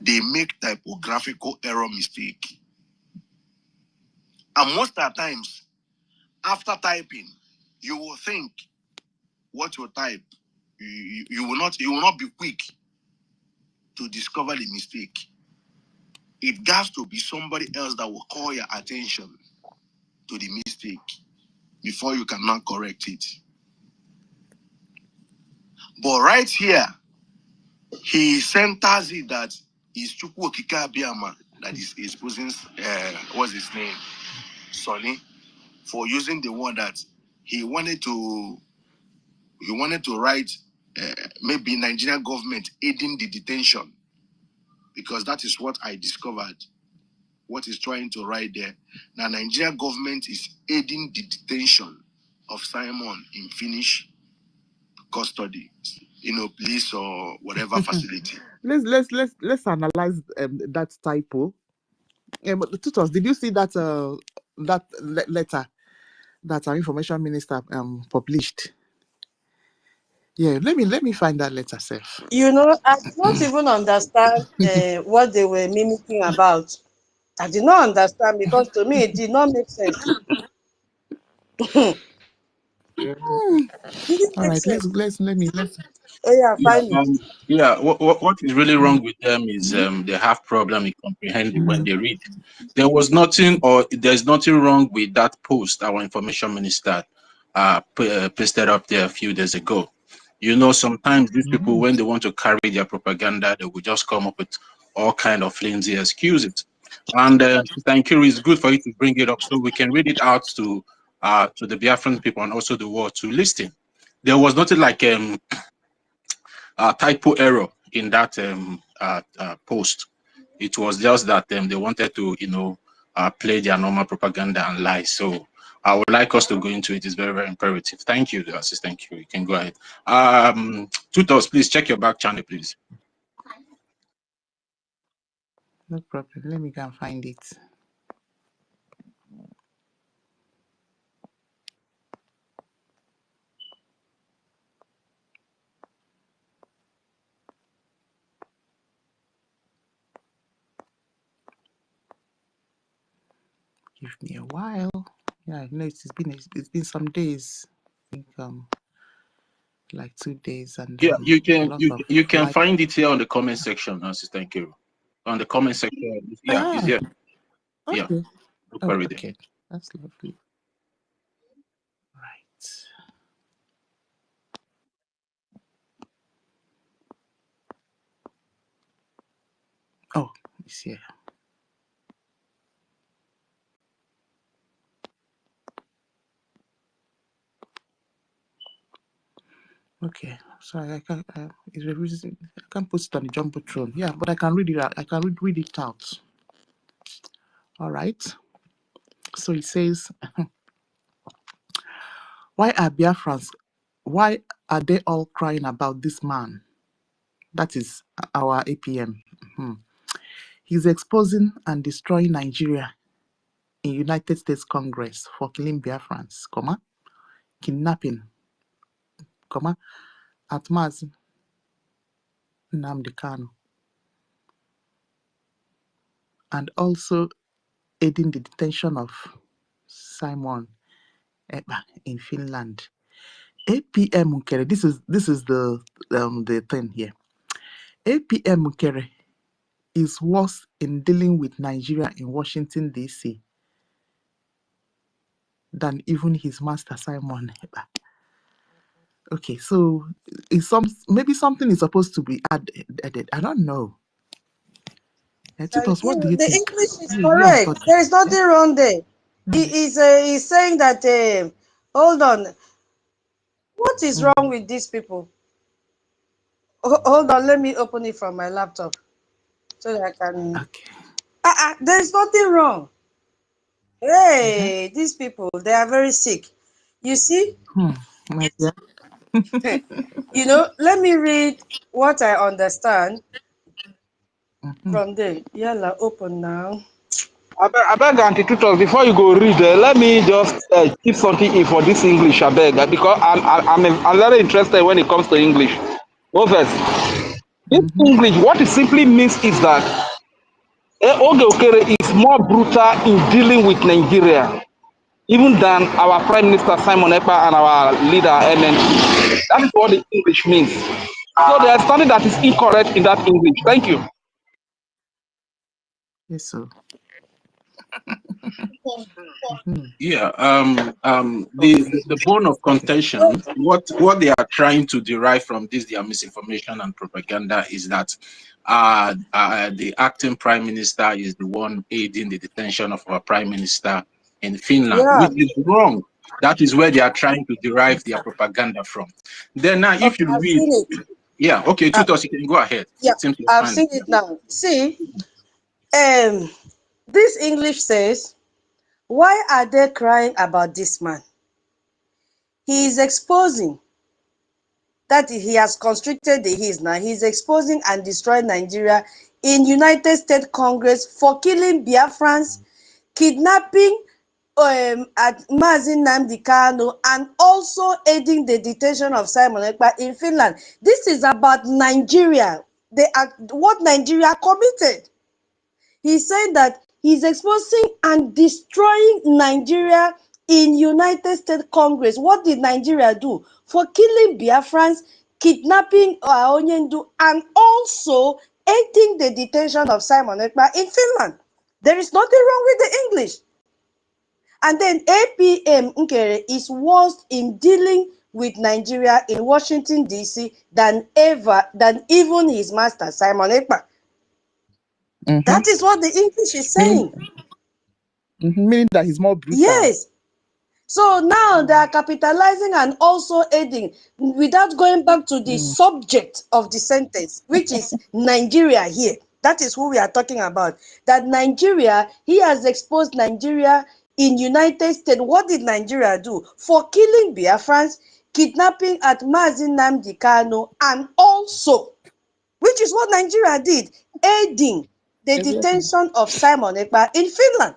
They make typographical error mistake. And most of the times, after typing, you will think what you type. You will not be quick to discover the mistake. It has to be somebody else that will call your attention to the mistake before you can now correct it. But right here, he centers it that is Chukwu Okike Abiyama that is exposing what's his name? Sonny, for using the word that he wanted to write maybe Nigerian government aiding the detention, because that is what I discovered. What he's trying to write there. Now, Nigerian government is aiding the detention of Simon in Finnish custody, police or whatever facility. Let's analyze that typo. Tutos, did you see that letter that our information minister published? Yeah, let me find that letter, Seth. You know, I did not even understand what they were mimicking about. I did not understand because to me it did not make sense. Did it All make right, sense? let's. Oh yeah, Yeah, find it. what is really wrong with them is they have problem in comprehending when they read. There's nothing wrong with that post our information minister pasted up there a few days ago. You know, sometimes these people, when they want to carry their propaganda, they will just come up with all kind of flimsy excuses. And thank you, it's good for you to bring it up so we can read it out to the Biafran people and also the world to listen. There was nothing like typo error in that post. It was just that they wanted to, play their normal propaganda and lie. So I would like us to go into it. It's very, very imperative. Thank you, Assistant Q. You can go ahead. Tutos, please check your back channel, please. No problem. Let me go and find it. Give me a while. Yeah, I know it's been some days. I think like 2 days and Yeah, you can lots of you can light. find it here on the comment section, Assistant Q. On the comment section, yeah, it's here. Okay. Yeah, look Oh, for it. okay. That's lovely. Right. Oh, it's here. Okay, sorry, I can't. I can't put it on the jumbotron. Yeah, but I can read it out. I can read it out. All right. So it says, "Why are Biafrans? Why are they all crying about this man?" That is our APM. He's exposing and destroying Nigeria in United States Congress for killing Biafrans, kidnapping, at Mazi Nnamdi Kanu, and also aiding the detention of Simon Ekpa in Finland. APM Mukere, this is the thing here. APM Mukere is worse in dealing with Nigeria in Washington DC than even his master Simon Ekpa. Okay, so maybe something is supposed to be added. I don't know. Tutos, what do you The think? English is You and correct. Todd. There is nothing wrong there. He's saying that. Hold on. What is wrong with these people? Hold on. Let me open it from my laptop so that I can. Okay. There is nothing wrong. Hey, these people, they are very sick. You see? My dear. Let me read what I understand from them. Yalla, open now. I beg Auntie Tutos, before you go read, let me just keep something in for this English, I beg, because I'm very interested when it comes to English. Go first. This English, what it simply means is that Oge Okere is more brutal in dealing with Nigeria, even than our Prime Minister Simon Ekpa and our leader NNG. That is what the English means. So there is something that is incorrect in that English. Thank you. Yes, sir. Yeah, the bone of contention, what they are trying to derive from this, their misinformation and propaganda, is that the acting prime minister is the one aiding the detention of our prime minister in Finland, Yeah. which is wrong. That is where they are trying to derive their propaganda from. Then now, if you I've read, seen it. yeah, okay, Tutos, you can go ahead. Yeah, It seems you're I've fine. seen it now. See, this English says, why are they crying about this man? He is exposing that he has constricted the his now. He's exposing and destroying Nigeria in United States Congress for killing Biafrans, kidnapping at Mazin Nnamdi Kanu, and also aiding the detention of Simon Ekpa in Finland. This is about Nigeria. What Nigeria committed. He's saying that he's exposing and destroying Nigeria in United States Congress. What did Nigeria do? For killing Biafrans, kidnapping Onyendu, and also aiding the detention of Simon Ekpa in Finland. There is nothing wrong with the English. And then APM Nkere is worse in dealing with Nigeria in Washington, D.C. than even his master, Simon Ekpa. That is what the English is saying. Meaning that he's more brutal. Yes. So now they are capitalizing and also aiding without going back to the subject of the sentence, which is Nigeria here. That is who we are talking about. That Nigeria, he has exposed Nigeria in United States. What did Nigeria do? For killing Biafrans, kidnapping at Mazin Nnamdi Kanu, and also, which is what Nigeria did, aiding the detention of Simon Ekpa in Finland.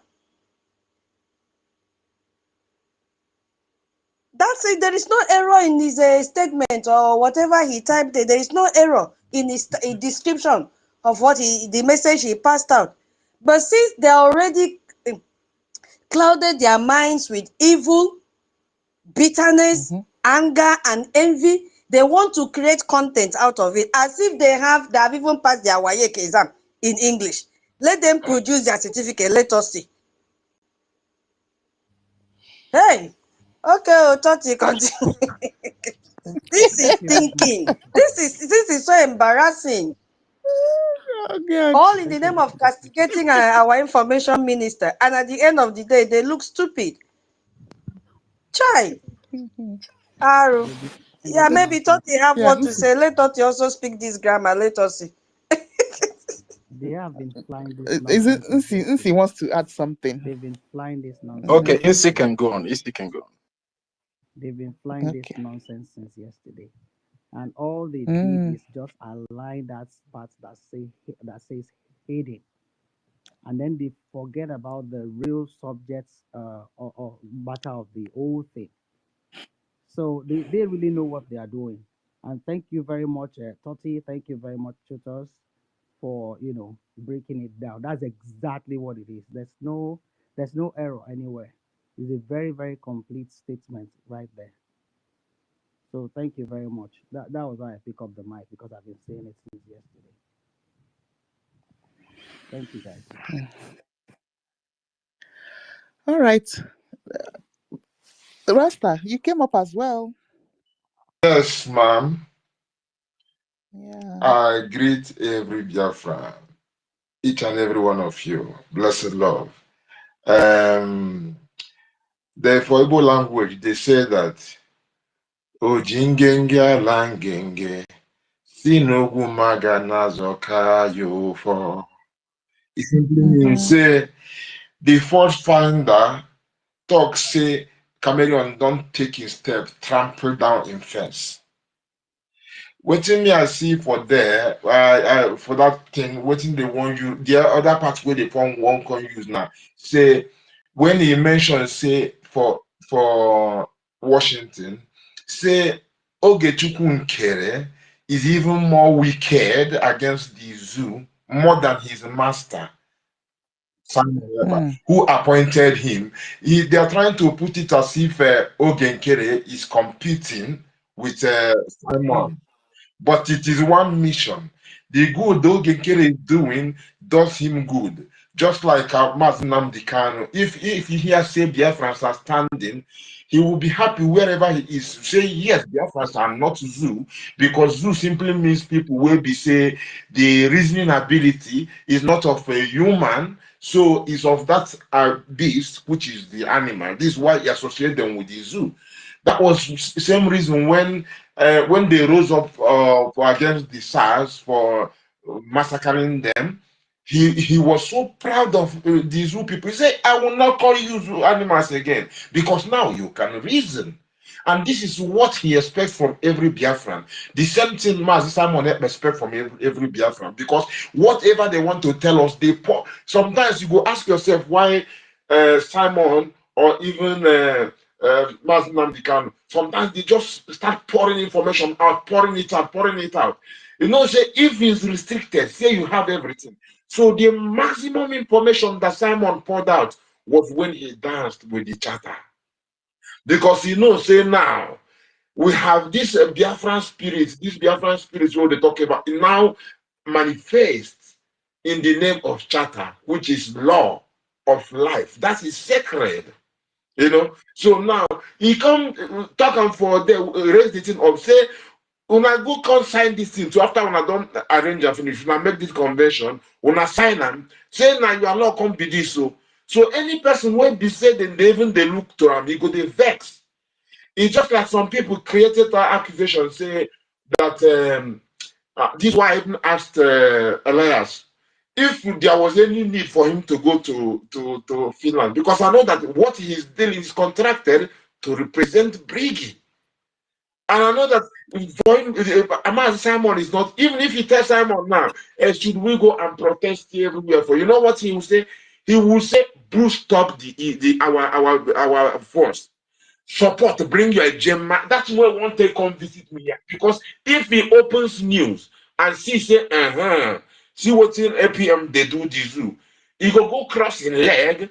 That's it. There is no error in his statement or whatever he typed. There is no error in his description of what the message he passed out. But since they already clouded their minds with evil, bitterness, anger, and envy, they want to create content out of it, as if they have even passed their WAEC exam in English. Let them produce their certificate. Let us see. Hey, okay, Toti, continue. This is thinking. This is so embarrassing. Oh, all in the name of castigating our information minister, and at the end of the day, they look stupid. Chai. Aru. Yeah, maybe Toti have what to say. Let Toti also speak this grammar. Let us see. They have been flying this Is it nonsense. Nsi wants to add something? They've been flying this nonsense. Okay, Insi can go on. Insi can go on. They've been flying this nonsense since yesterday. And all they did is just align that part that says hating. And then they forget about the real subjects or matter of the whole thing. So they really know what they are doing. And thank you very much, Toti. Thank you very much, tutors, for breaking it down. That's exactly what it is. There's no error anywhere. It's a very, very complete statement right there. So thank you very much. That was why I pick up the mic, because I've been saying it since yesterday. Thank you, guys. All right. Rasta, you came up as well. Yes, ma'am. Yeah. I greet every Biafran, each and every one of you. Blessed love. The for Igbo language, they say that Ojingenge langenge sinogu maga nazoka yo for. It simply means say the first founder talk say Chameleon don't take his step, trample down in fence. Waiting me I see for there, for that thing, waiting they want you, the other part where they form one can use now. Say when he mentioned say for Washington, say Ogechukwu Nkere is even more wicked against the zoo more than his master. Simon Ekpa, who appointed him. They are trying to put it as if Ogenkere is competing with Simon. But it is one mission. The good Ogenkere is doing does him good. Just like Mazinam Dikano. If he hears say Biafrans are standing, he will be happy wherever he is. Say yes, Biafrans are not zoo, because zoo simply means people will be say the reasoning ability is not of a human, so it's of that beast, which is the animal. This is why he associate them with the zoo. That was the same reason when they rose up against the SARS for massacring them. He was so proud of the zoo people. He said, I will not call you zoo animals again, because now you can reason. And this is what he expects from every Biafran. The same thing Mazi Simon expects from every Biafran. Because whatever they want to tell us, sometimes you go ask yourself why Simon or even Mazi Namdekano, sometimes they just start pouring information out, pouring it out. You know, say if it's restricted, say you have everything. So the maximum information that Simon poured out was when he danced with the charter. Because you know, say now, we have this Biafran spirit, what they talk about, now manifests in the name of charter, which is law of life. That is sacred. You know, so now he come talk and for the raise the thing up, say, when I go come sign this thing, so after when I don't arrange and finish, when I make this convention, when I sign them, say now you are not come be this. So any person when be said and they even they look to him, he go they vex. It's just like some people created an accusation, say that this is why I even asked Elias if there was any need for him to go to Finland, because I know that what he's doing is contracted to represent Brigi. And I know that for him, Amaz Simon is not, even if he tells Simon now, should we go and protest everywhere for, you know what he will say? He will say, boost up our force. Support, bring your agenda. That's why one take come visit me here. Because if he opens news and see say, see what in APM they do the zoo, he go cross his leg,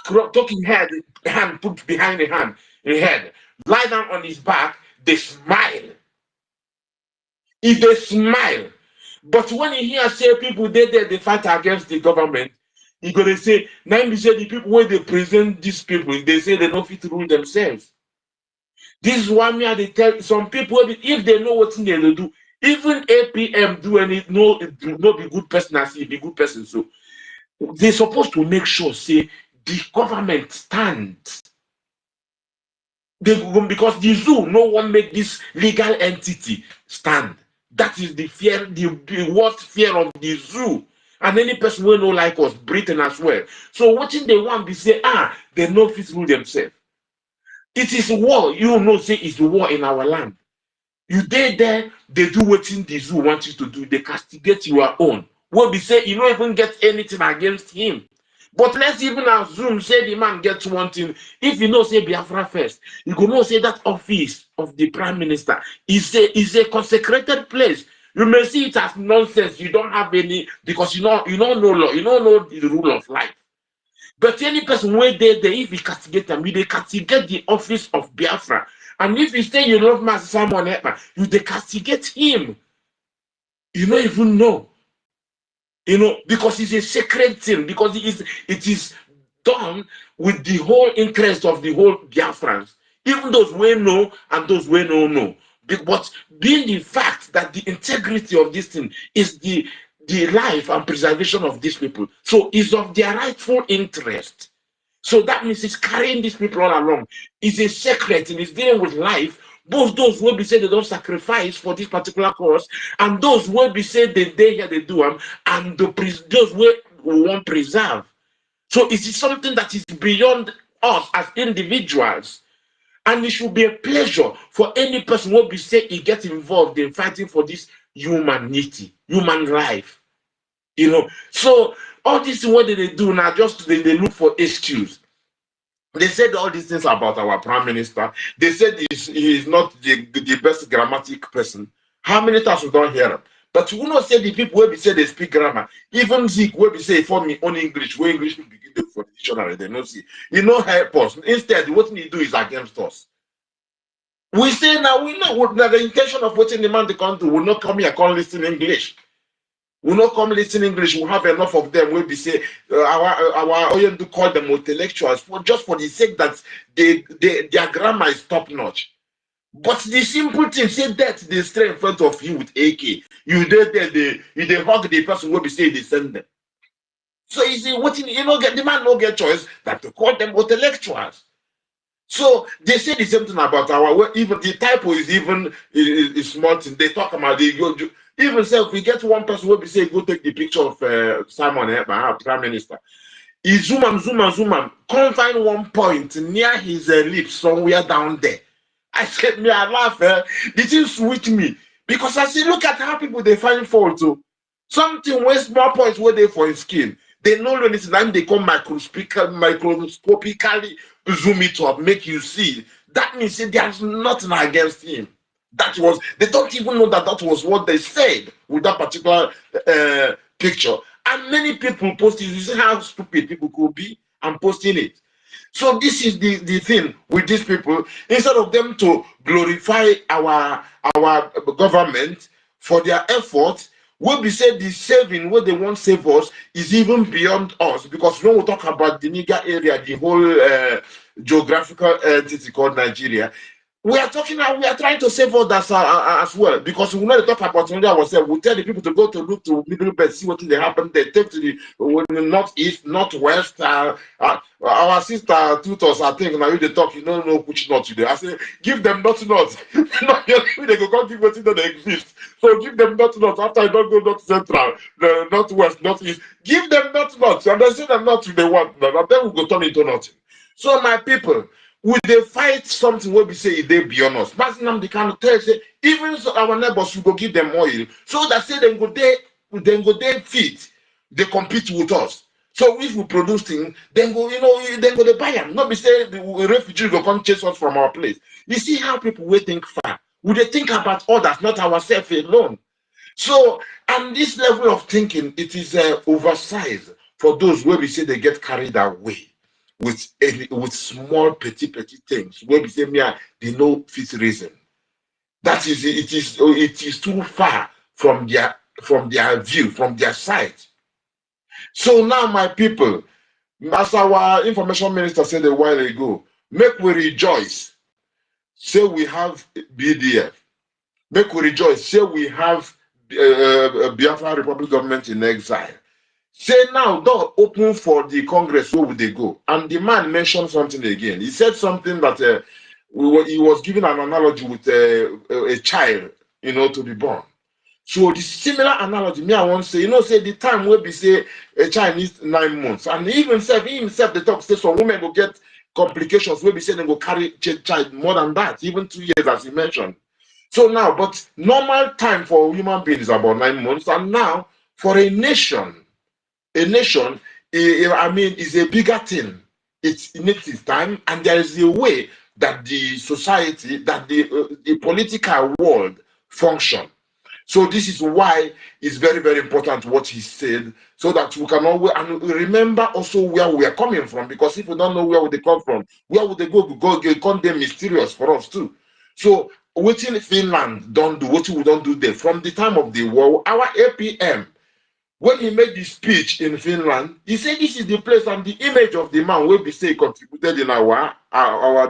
talking hand put behind the hand, in head, lie down on his back, they smile. If they smile, but when he hears say people they fight against the government, he gonna say, now he say the people where they present these people, they say they don't fit rule themselves. This is why me they tell some people if they know what they do, even APM do any no be good person as he be good person. So they're supposed to make sure say the government stands. Because the zoo no one make this legal entity stand. That is the fear, the worst fear of the zoo. And any person will know like us, Britain as well. So what they want be say, they know fit rule themselves. It is war, you know, say it's war in our land. You there, they do what in the zoo want you to do, they castigate your own. What be say, you don't even get anything against him. But let's even assume, say the man gets one thing. If you know, say Biafra first, you go know, say that office of the prime minister is a consecrated place. You may see it as nonsense. You don't have any, because you don't know law, you don't know the rule of life. But any person where they if you castigate them, you they castigate the office of Biafra. And if you say you love Master Simon Ekpa, you they castigate him. You don't even know. You know, because it's a sacred thing, because it is done with the whole interest of the whole Biafrans, even those we know and those we don't know. But being the fact that the integrity of this thing is the life and preservation of these people, so it's of their rightful interest. So that means it's carrying these people all along. It's a secret and it's dealing with life. Both those will be said they don't sacrifice for this particular cause, and those will be said they here they do them, and those will want preserve. So it is something that is beyond us as individuals. And it should be a pleasure for any person who will be say he gets involved in fighting for this humanity, human life. You know, so all this what they do now, just they look for excuse. They said all these things about our prime minister. They said he is not the best grammatic person. How many times we don't hear him? But we not say the people where we say they speak grammar. Even Zeke where we say for me on English, where English will begin to for the dictionary, they not see. You know help us. Instead, what we do is against us. We say now we know what the intention of what the man the country will not come here, come listen English. Will not come listen English. We have enough of them. Will be say our own to call them intellectuals for just for the sake that their grammar is top notch. But the simple thing, say that they stay in front of you with AK. You they hug the person will be say they send them. So you see, what you know, get the man no get choice that to call them intellectuals. So they say the same thing about our even the typo is even is small thing. They talk about the even say if we get one person will be say go take the picture of Simon Ekpa, Prime Minister. He zoom and come find one point near his lips somewhere down there. I said, me, I laugh. The thing sweet me because I say, look at how people they find fault too. Something where small points where they for his skin. They know when it's time they come microscopically zoom it up, make you see. That means there's nothing against him. That was they don't even know that that was what they said with that particular picture. And many people posted. You see how stupid people could be and posting it. So this is the thing with these people. Instead of them to glorify our government for their efforts, when we say the saving, what they want to save us is even beyond us. Because when we talk about the Niger area, the whole geographical entity called Nigeria, we are trying to save others as well, because we want to talk about Nigeria ourselves. We tell the people to go to look to Middle Belt, see what they happen. They take to the northeast, northwest. Our sister tutors, I think, now they talk, you don't know which not today. I say, give them not. Not they go come give what they exist. So give them not. After I don't go north central, the northwest, northeast, give them not. And they say them not to the one, and then we go turn into nothing. So my people, would they fight something where we say they beyond us? But now they can tell say even so our neighbors will go give them oil, so that say then go they fit, they compete with us. So if we produce things, then go then go they buy them. Not be say the refugees go come chase us from our place. You see how people will think far. Would they think about others, not ourselves alone? So, and this level of thinking, it is oversized for those where we say they get carried away with small petty things where we say they know fit reason. That is it is too far from their view, from their side. So now my people, as our information minister said a while ago, make we rejoice. Say we have BDF. Make we rejoice. Say we have Biafra Republic government in exile. Say now, door open for the Congress, where would they go? And the man mentioned something again. He said something that he was giving an analogy with a child, to be born. So the similar analogy, me I want to say, say the time where we say a child needs 9 months, and he himself, the talk say some women will get complications where we say they will carry child more than that, even 2 years, as he mentioned. So now, but normal time for human beings is about 9 months, and now for a nation, is a bigger thing. It needs its time, and there is a way that the society, that the political world function. So this is why it's very, very important what he said, so that we can always and remember also where we are coming from. Because if we don't know where would they come from, where would they go? Become they mysterious for us too. So what in Finland don't do, what we don't do there from the time of the war, our APM. When he made the speech in Finland, he said this is the place, and the image of the man will be say contributed in our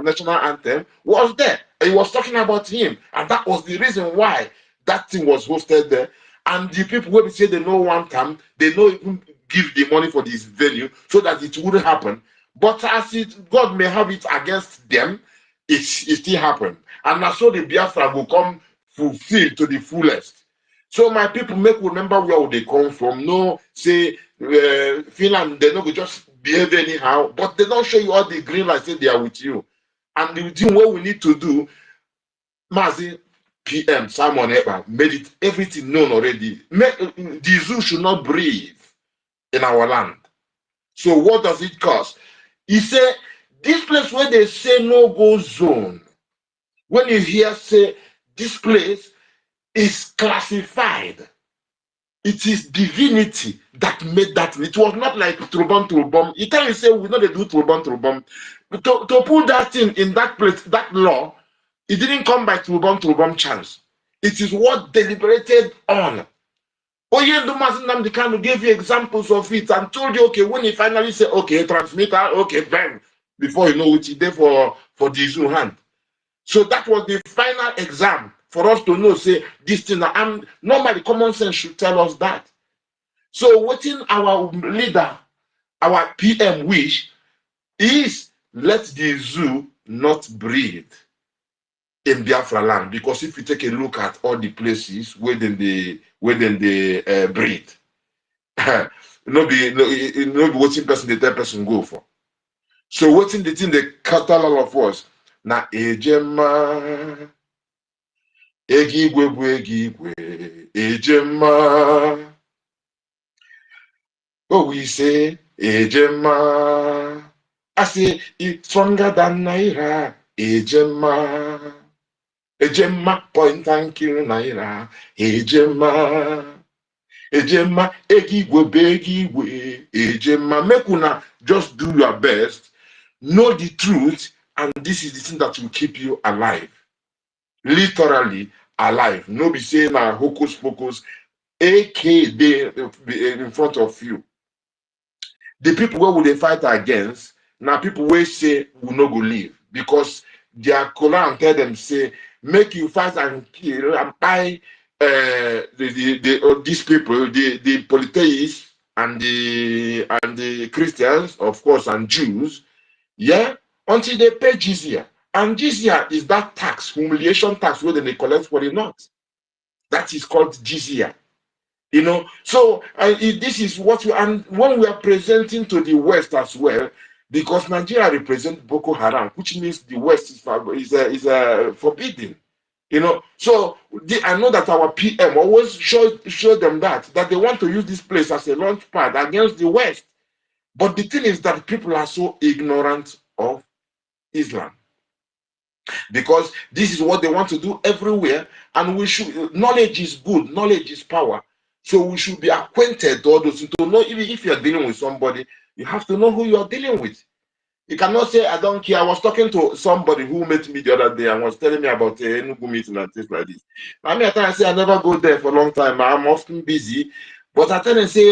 national anthem was there. He was talking about him, and that was the reason why that thing was hosted there. And the people will be say they know one time, they don't even give the money for this venue so that it wouldn't happen. But as God may have it against them, it still happened. And now so the Biafra will come fulfilled to the fullest. So my people, make remember where they come from. No, say Finland, they don't just behave anyhow, but they don't show you all the green lights, say they are with you. And the thing what we need to do, Mazi PM Simon Ekpa made it everything known already. The zoo should not breathe in our land. So what does it cost? He said, this place where they say no-go zone, when you hear say this place is classified, It is divinity that made that. It was not like Trubom. You can't say we know they do Trubom. To put that thing in that place, that law, it didn't come by Trubom chance. It is what deliberated on. Oyendumas Nnamdi Kanu gave you examples of it and told you, okay, when he finally said, okay, transmitter, okay, bang, before you know it, he did for the zoo hand. So that was the final exam for us to know, say, this thing, and normally common sense should tell us that. So what in our leader, our PM wish is let the zoo not breed in Biafra land, because if you take a look at all the places where they breed, no be watching person the third person go for. So watching the thing they cut all of us na ejema egigwe ejema. Oh, we say ejema. I say it's stronger than Naira. Ejema. Ejema point and kill Naira. Ejema. Ejema egigwe. Ejema. Make una just do your best. Know the truth, and this is the thing that will keep you alive. Literally alive. No be saying hocus pocus. AKD in front of you. The people where would they fight against? Now people will say we no go live, because their Quran tell them say make you fight and kill and buy these people, the polytheists and the Christians, of course, and Jews, yeah, until they pay jizya. And jizya is that tax, humiliation tax, where they collect for the north. That is called jizya. You know, so this is what we, and when we are presenting to the West as well, because Nigeria represents Boko Haram, which means the West is forbidden. You know, so I know that our PM always show them that they want to use this place as a launch pad against the West. But the thing is that people are so ignorant of Islam, because this is what they want to do everywhere, and we should. Knowledge is good. Knowledge is power. So we should be acquainted to all those, to know, even if you are dealing with somebody, you have to know who you are dealing with. You cannot say, I don't care. I was talking to somebody who met me the other day and was telling me about Enugu meeting and things like this. I mean, I say I never go there for a long time. I'm often busy. But I tell them, say,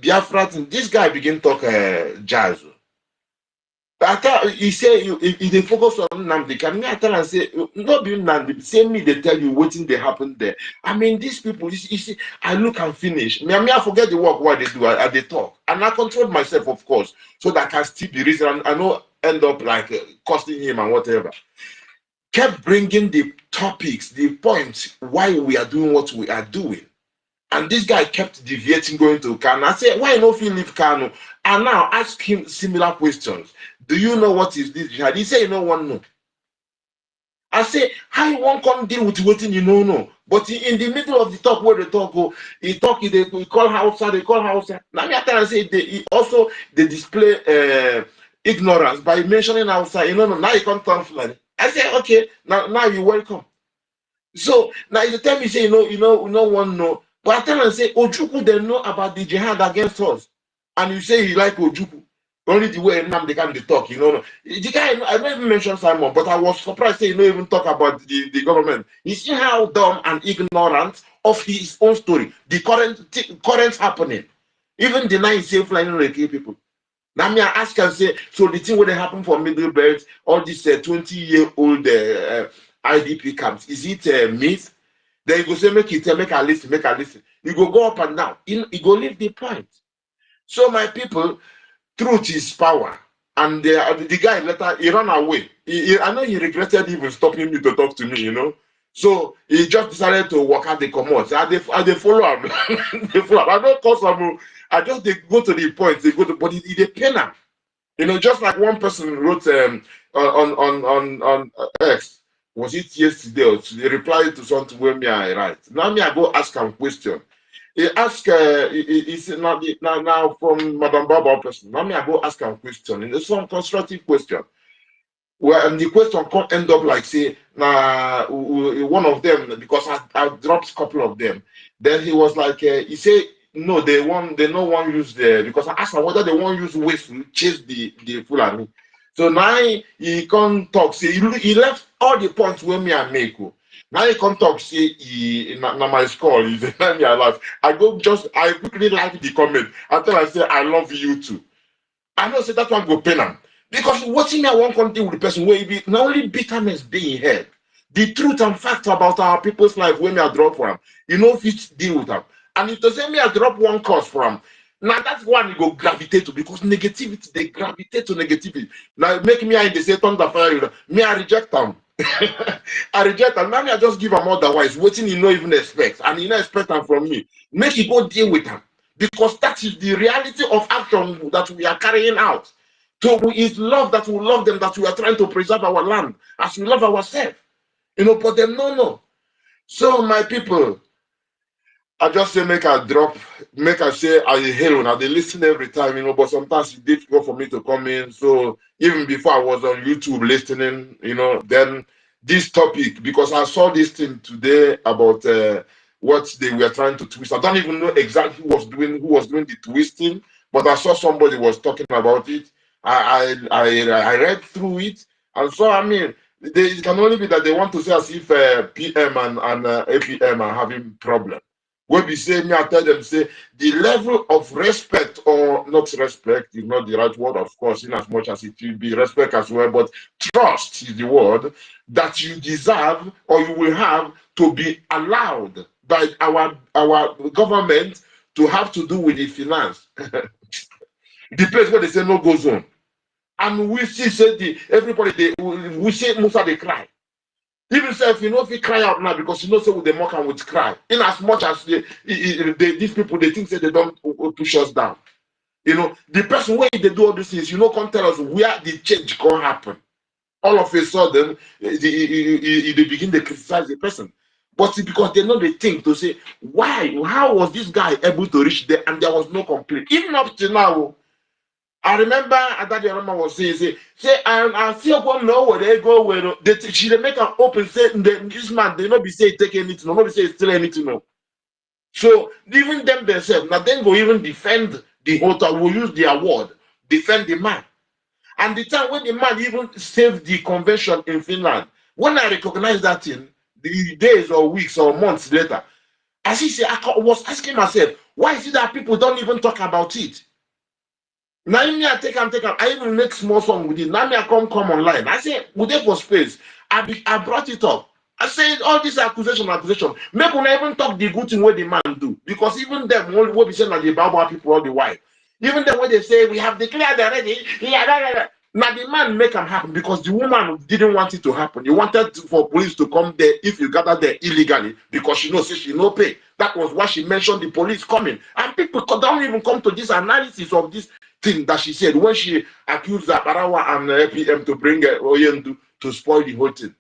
Biafra, this guy begin talk jazz. I tell he say if they focus on Nnamdi, can me I tell and say not be Nnamdi, say me they tell you what thing they happen there. I mean these people, you see, I look and finish. I forget the work what they do, they talk, and I control myself, of course, so that I can still be reason. I know end up like costing him and whatever. Kept bringing the topics, the points why we are doing what we are doing. And this guy kept deviating, going to Kano. I said, why not feel leave Kano? And now ask him similar questions. Do you know what is this jihad? He said, you know one no. I say, how you won't come deal with waiting, you know, no. But in the middle of the talk where they talk, he call Hausa, they call Hausa. Now me I say they display ignorance by mentioning Hausa. You know, now you can't turn Fulani. I say, okay, now you're welcome. So now you tell me, say, you know, one no. But I tell and say, Ojukwu, they know about the jihad against us. And you say you like Ojukwu. Only the way they can talk, you know. The guy, I don't even mention Simon, but I was surprised say you don't even talk about the government. You see how dumb and ignorant of his own story, the current happening. Even denying safe flying Reiki people. Now me I ask and say, so the thing when they happen for middle belt, all these 20-year-old IDP camps, is it a myth? Then you go say, make a listen. You go up and down. You go leave the point. So my people, truth is power. And the guy later, he ran away. I know he regretted even stopping me to talk to me, you know. So he just decided to walk out the commode. They follow him. They follow him. I don't cause them. I just they go to the point. They go to, but they pain him. You know, just like one person wrote on X. Was it yesterday or they replied to something where me I write. Now me I go ask him question. He ask he said now from Madam Baba person. Now me I go ask him question. And it's some constructive question. Well, and the question can't end up like say one of them, because I dropped a couple of them. Then he was like he said no, they no one use the, because I asked them whether they want use waste to chase the Fulani. So now he come talk, say he left all the points where me and make. Now he come talk, say he na my score, he's a me alive. I quickly like the comment. After I say I love you too. I know say that one go pain him. Because watching me I won't continue with the person where be not only bitterness being heard. The truth and fact about our people's life when I drop for them, you know if it deal with them. And if doesn't me I drop one cause for them, now that's one you go gravitate to, because negativity, they gravitate to negativity. Now make me I say thunder fire, me I reject them. I reject them. Now me I just give them otherwise, waiting you know even expect, and you know expect them from me. Make you go deal with them. Because that is the reality of action that we are carrying out. So it's love that we love them, that we are trying to preserve our land as we love ourselves. You know, but them no. So my people, I just say make I drop, make I say I hail now. They listen every time, you know, but sometimes it's difficult for me to come in. So even before I was on YouTube listening, you know, then this topic, because I saw this thing today about what they were trying to twist. I don't even know exactly who was doing the twisting, but I saw somebody was talking about it. I read through it, and so I mean, it can only be that they want to say as if PM and APM are having problems. When we say, me, I tell them, say, the level of respect, or not respect is not the right word, of course, in as much as it will be respect as well, but trust is the word that you deserve or you will have to be allowed by our government to have to do with the finance. The place where they say no go zone. And we see, say, we say Musa, they cry. Even if you know if you cry out now because you know so with the mock and with cry, in as much as these people they think that they don't push us down. You know, the person when they do all these things, you know, can tell us where the change can happen. All of a sudden, they begin to criticize the person. But it's because they know they think to say, why? How was this guy able to reach there and there was no complaint? Even up to now, I remember that the Rama was saying, I see one know where they go where she make an open say this man they not be say take anything, not be say still anything. No. So even them themselves, now then go even defend the author, will use the award, defend the man. And the time when the man even saved the convention in Finland, when I recognize that thing, the days or weeks or months later, I was asking myself, why is it that people don't even talk about it? Now me I take. I even make small song with it. Now me I come online. I say, would they for space? I brought it up. I said all this accusation. Make we even talk the good thing what the man do. Because even them what we say that the Bible people all the while. Even them when they say we have declared already. Now the man make them happen because the woman didn't want it to happen. You wanted for police to come there if you gather there illegally because she knows she no pay. That was why she mentioned the police coming. And people don't even come to this analysis of this thing that she said when she accused Barawa and APM to bring Oyendu to spoil the whole thing.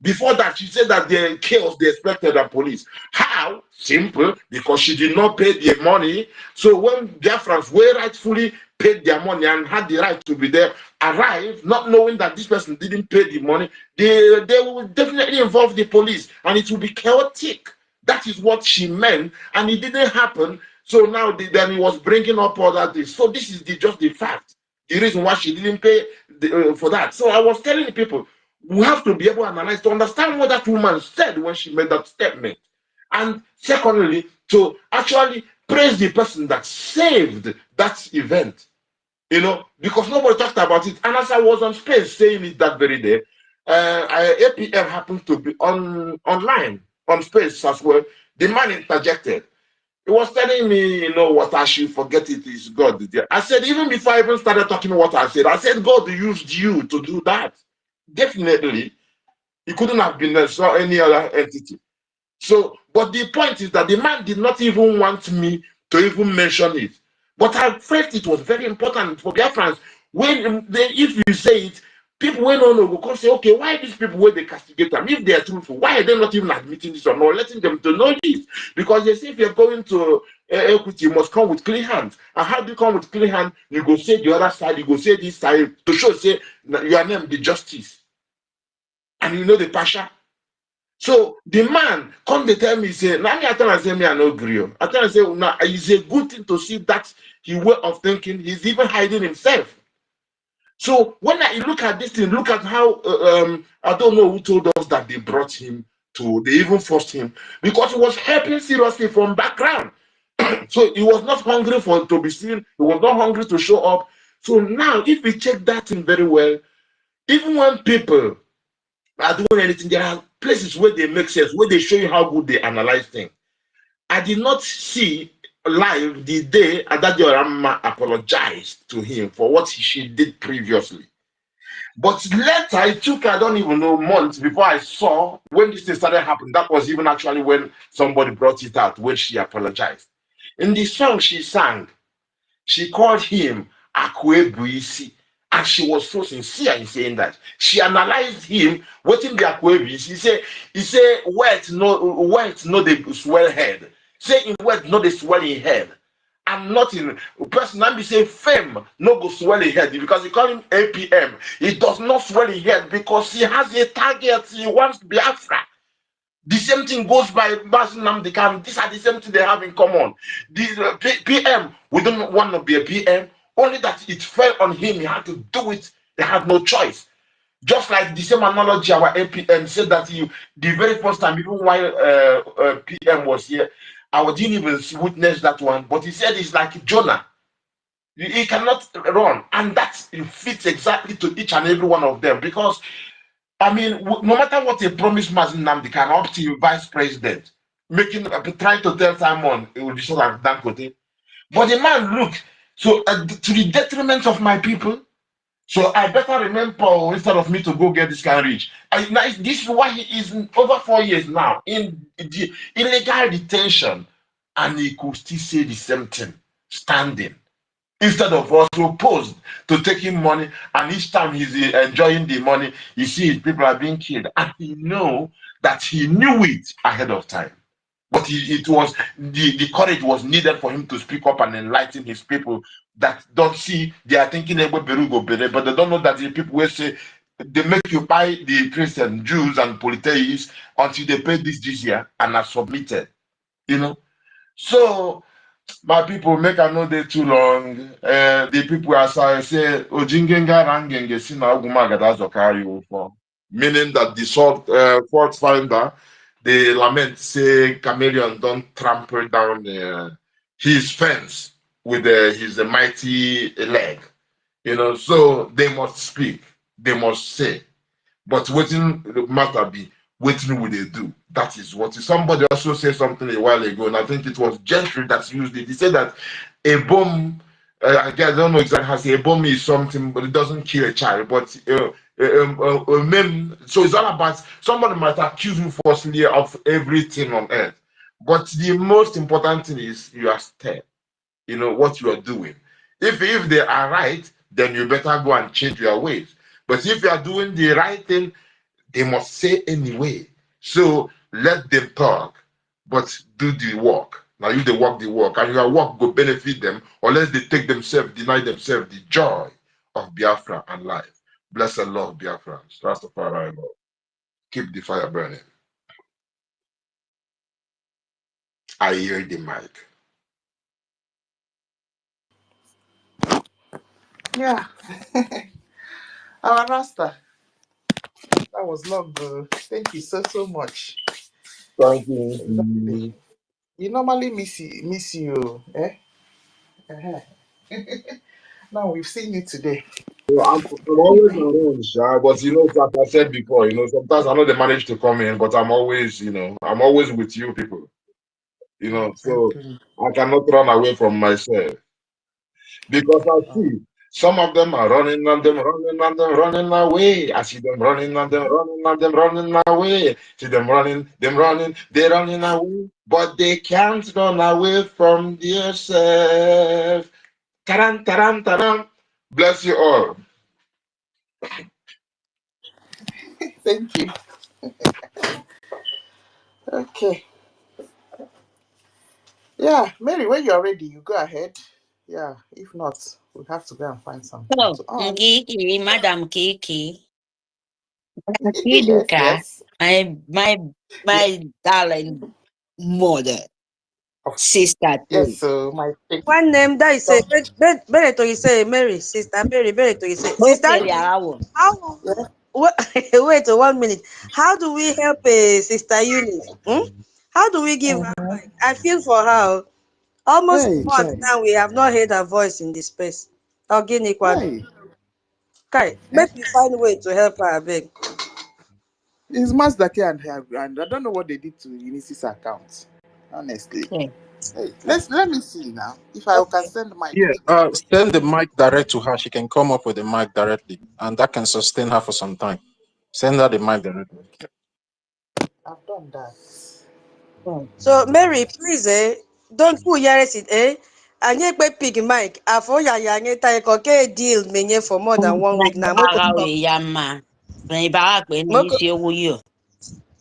Before that, she said that the chaos they expected the police. How? Simple, because she did not pay the money. So when Biafrans were rightfully paid their money and had the right to be there, arrived, not knowing that this person didn't pay the money, they will definitely involve the police and it will be chaotic. That is what she meant, and it didn't happen. So now then he was bringing up all that. So this is just the fact, the reason why she didn't pay for that. So I was telling the people, we have to be able to analyze to understand what that woman said when she made that statement. And secondly, to actually praise the person that saved that event. You know, because nobody talked about it. And as I was on space saying it that very day, APM happened to be online, on space as well. The man interjected. He was telling me, you know, what I should forget it is God. I said, even before I even started talking what I said God used you to do that. Definitely, it couldn't have been any other entity. So, but the point is that the man did not even want me to even mention it. But I felt it was very important for Biafrans. If you say it, people will not know, will come say, okay, why these people where they castigate them? If they are truthful, why are they not even admitting this or not, letting them to know this? Because they say if you're going to equity, you must come with clean hands. And how do you come with clean hands? You go say the other side, you go say this side, to show, say, your name, the justice. And you know the passion. So the man come to tell me, say, now I tell him, say, me I no agree. I tell him, say, now it's a good thing to see that his way of thinking, he's even hiding himself. So when I look at this thing, look at how, I don't know who told us that they brought him they even forced him, because he was helping seriously from background. So he was not hungry to be seen, he was not hungry to show up. So now, if we check that thing very well, even when people are doing anything, there are places where they make sense, where they show you how good they analyze things. I did not see live the day Adadio Rama apologized to him for what she did previously. But later, it took, I don't even know, months before I saw when this thing started happening. That was even actually when somebody brought it out, when she apologized. In the song she sang, she called him Akwebuisi, and she was so sincere in saying that. She analyzed him, waiting the Akwebuisi. He say, wet no the swell head. Say in wet no the swelling head. And not in person be say fame no go swell his head, because he call him APM. He does not swell his head because he has a target. He wants Biafra. The same thing goes by Nnamdi Kanu. These are the same thing they have in common. The PM, we don't want to be a PM, only that it fell on him. He had to do it. They had no choice. Just like the same analogy our APM said that the very first time, even while PM was here, I didn't even witness that one. But he said it's like Jonah. He cannot run. And that fits exactly to each and every one of them. Because, I mean, no matter what they promised Mazin Nnamdi Kanu up to vice president, trying to tell Simon it will be so like Dangote. But the man, look, so to the detriment of my people, so I better remain poor instead of me to go get this kind of rich. This is why he is over 4 years now in the illegal detention, and he could still say the same thing, standing. Instead of us opposed to taking money, and each time he's enjoying the money, you see his people are being killed, and he know that he knew it ahead of time. But it was the courage was needed for him to speak up and enlighten his people that don't see, they are thinking about Berugo Bere, but they don't know that the people will say they make you buy the Christian, Jews, and polytheists until they pay this year and are submitted. You know? So my people, make I know they too long. The people as I say, Ojingenga Rangenge Sina Ogumagadazo for, meaning that the fault finder, they lament, say Chameleon don't trample down his fence with his mighty leg. You know, so they must speak, they must say. But waiting matter be, waiting will they do? That is what somebody also said something a while ago, and I think it was Gentry that used it. He said that a bomb, I don't know exactly how to say, a bomb is something, but it doesn't kill a child. But so it's all about, somebody might accuse you falsely of everything on earth. But the most important thing is you are step, you know, what you are doing. If they are right, then you better go and change your ways. But if you are doing the right thing, they must say anyway. So let them talk, but do the work. Now you they work the work, and your work go benefit them, unless they take themselves, deny themselves the joy of Biafra and life. Blessed Lord Biafrans. Rastafari, Lord. Keep the fire burning. I hear the mic. Yeah. Our Rasta. That was long, bro. Thank you so much. Thank you. We normally miss you, eh? Uh-huh. Now we've seen you today. So I'm always around, Sha, but you know, like I said before, you know, sometimes I know they manage to come in, but I'm always, you know, I'm always with you people, you know, so I cannot run away from myself because I see some of them are running and them running and them running away. I see them running and them running and them running away. See them running, they're running away, but they can't run away from themselves. Taran, taran, taran. Bless you all. Thank you. Okay. Yeah, Mary, when you're ready, you go ahead. Yeah, if not, we have to go and find something So, to on. Madam Kiki. Yes. My my darling mother, sister Yes, too. so my One name that is say, Bereto you say, Mary, sister Mary, Bereto you say, sister, Okay, Liarawo. how, wait 1 minute. How do we help Sister Eunice? How do we give her mic? I feel for her. Almost a Hey, month Chai. now, we have not heard her voice in this space. Organic one. Hey. Okay, Eh? make me find a way to help her, I beg. It's Mazdake and her grand. I don't know what they did to Eunice's account. Honestly. Okay. Hey, let me see now. If I can Okay. send mic Yeah, to her. send the mic direct to her. She can come up with the mic directly, and that can sustain her for some time. Send her the mic directly. I've done that. So, Mary, please, don't who hears it, Anye pe pig mic. Afo ya anye ta ke deal menye for more than 1 week now. Moko Ara stop. we yama. When back when you Moko see you.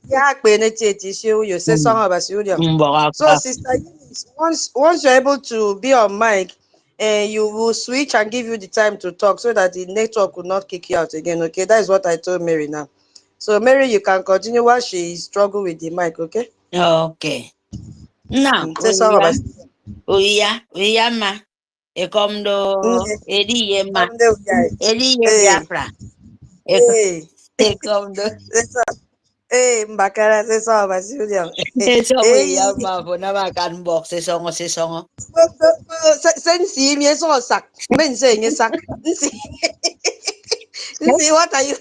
ya pe ne tete show you say song about you. So, Mbaka. sister, Eunice, once you're able to be on mic, you will switch and give you the time to talk so that the network will not kick you out again. Okay, that is what I told Mary now. So, Mary, you can continue while she struggle with the mic. Okay. Okay. Now, Say song about. Uya ma. Ekomdo edi yema. Edi ye Hey, Biafra. hey. Ekomdo. Mbakara, say song about you. Eso we Hey. yama for na makan box sesongo. Sensi mi so sak. Men say ni sak. Nsi, what are you?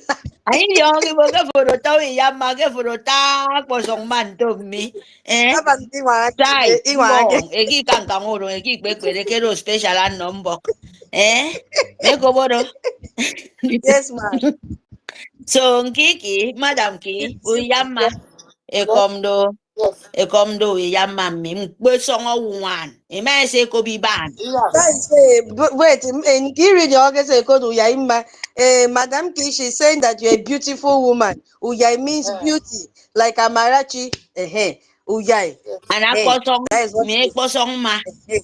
Ay yung ibo ka puro tao yama ka puro ta posong man to mi. Abanti wa Sai, age. mbong, eki kankanguro, eki kwekwere kero special and nombok. Me kobodo. Yes, ma'am. So, Nkiki, Madam Ki, Uyama, Ekomdo, Uyama, Mkwesongo one. Ima se kobi ban. That is wait, and you read the August code Uyaima. Madam Ki, she's saying that you're a beautiful woman. Uyai means beauty, like Amarachi. Uyai. Hey, Anakosong, that is what me she kosong ma. says.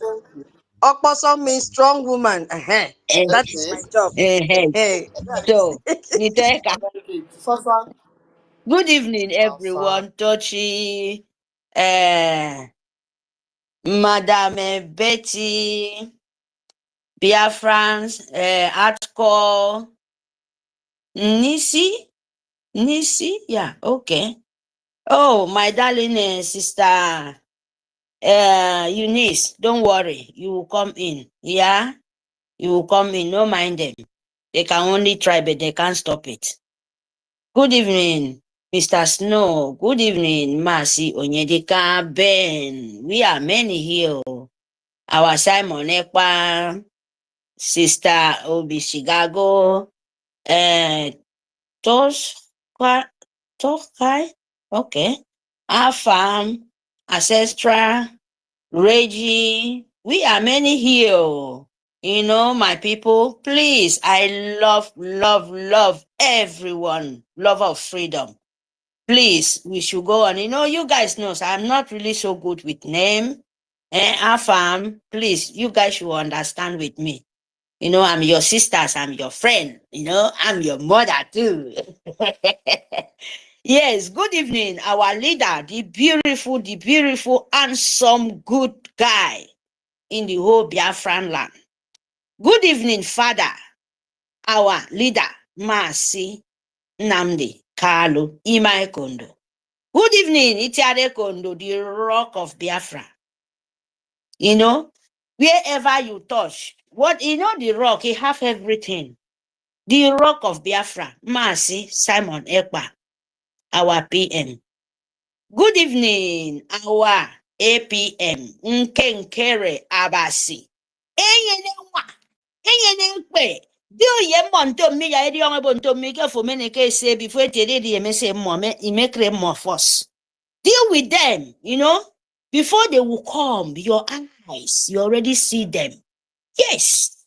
Okposo means strong woman. That is my job. So, Niteka. Good evening, everyone. Tochi, Madame Betty, Biafrans, Artcore, Nisi, yeah, okay. Oh, my darling sister, Eunice, don't worry, you will come in, yeah? You will come in, no mind them. They can only try, but they can't stop it. Good evening, Mr. Snow. Good evening, Mercy Onyedika, Ben. We are many here. Our Simon Ekpa, Sister Obi Chicago, Toskai, okay. Our farm, Ancestral, Reggie. We are many here. You know, my people, please, I love everyone. Love of freedom. Please, we should go on. You know, you guys know, so I'm not really so good with name. Our farm, please, you guys should understand with me. You know, I'm your sisters, I'm your friend. You know, I'm your mother too. Yes, good evening, our leader, the beautiful, handsome, good guy in the whole Biafran land. Good evening, Father, our leader, Masi Namdi Kalu Imai Kondo. Good evening, Itiare Kondo, the rock of Biafra. You know, wherever you touch, what you know, the rock, he have everything. The rock of Biafra, Masi Simon Ekpa, our PM. Good evening, our APM, Nkenkere Abasi. Dio ye monto mi ya edi onwe bonto mi ke for mene ke say before tede di me say mo me imekre more force. Deal with them, you know. Before they will come, your eyes, you already see them. Yes.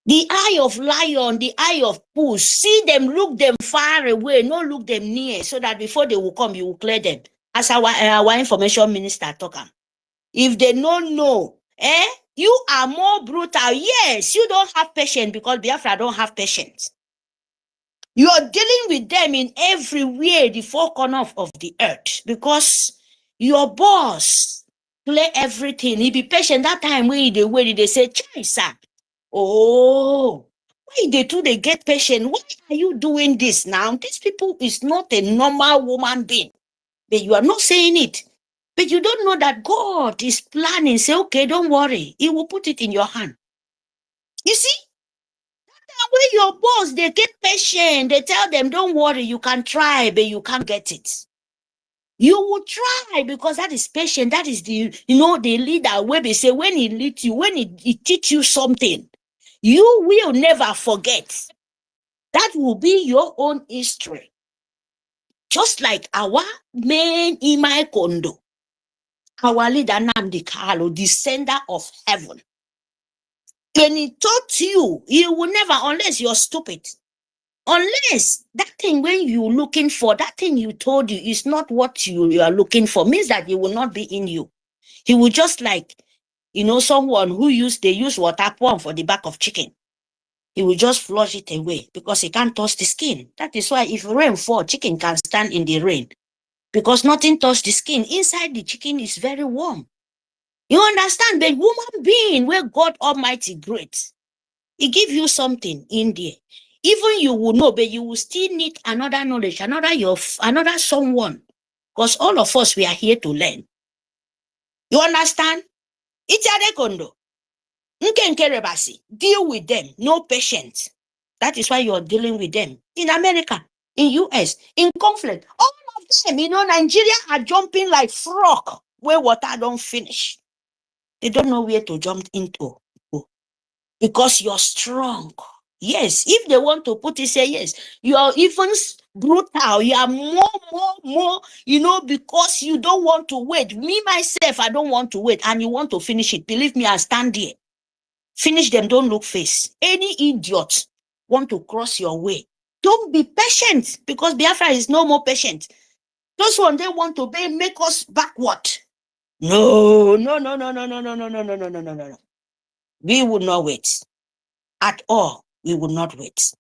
The eye of lion, the eye of puss, see them, look them far away, no look them near, so that before they will come, you will clear them. As our information minister talk. If they don't know, you are more brutal. Yes, you don't have patience because Biafra don't have patience. You are dealing with them in everywhere, the four corners of the earth, because your boss play everything. He be patient. That time when they say, "Chai, sir, oh, why they get patient? Why are you doing this now? These people is not a normal woman being." But you are not saying it. But you don't know that God is planning. Say, okay, don't worry. He will put it in your hand. You see? When your boss, they get patient, they tell them, don't worry, you can try, but you can't get it. You will try because that is patient. That is the leader where they say when he leads you, when he teach you something, you will never forget. That will be your own history. Just like our main Imai Kondo, our leader Nnamdi Kanu, the sender of heaven. When he taught you, he will never, unless you're stupid. Unless that thing when you're looking for, that thing you told you is not what you are looking for, means that it will not be in you. He will just like, someone who they use water pump for the back of chicken. He will just flush it away because he can't touch the skin. That is why if rain fall, chicken can stand in the rain because nothing touch the skin. Inside the chicken is very warm. You understand? The woman being where God Almighty great, He give you something in there. Even you will know, but you will still need another knowledge, another someone. Because all of us, we are here to learn. You understand? Itiade kondo. Nkenkerebasi. Deal with them. No patience. That is why you're dealing with them. In America, in US, in conflict. All of them, Nigeria are jumping like frog where water don't finish. They don't know where to jump into. Because you're strong. Yes, if they want to put it, say yes. You are even brutal. You are more, because you don't want to wait. Me, myself, I don't want to wait. And you want to finish it. Believe me, I stand there. Finish them, don't look face. Any idiot want to cross your way. Don't be patient because Biafra is no more patient. Those one, they want to make us backward. No. We will not wait. At all, we will not wait.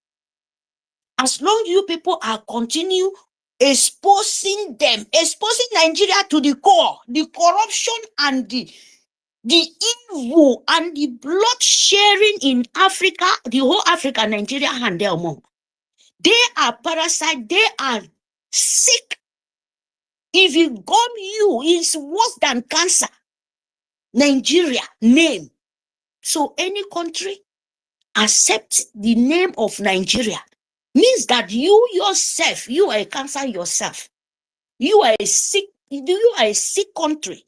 As long as you people are continue exposing Nigeria to the core, the corruption and the evil and the blood sharing in Africa, the whole Africa, Nigeria, and their among. They are parasites, they are sick. If it gum you, it's worse than cancer. Nigeria, name. So any country accept the name of Nigeria means that you yourself, you are a cancer yourself. You are a sick country.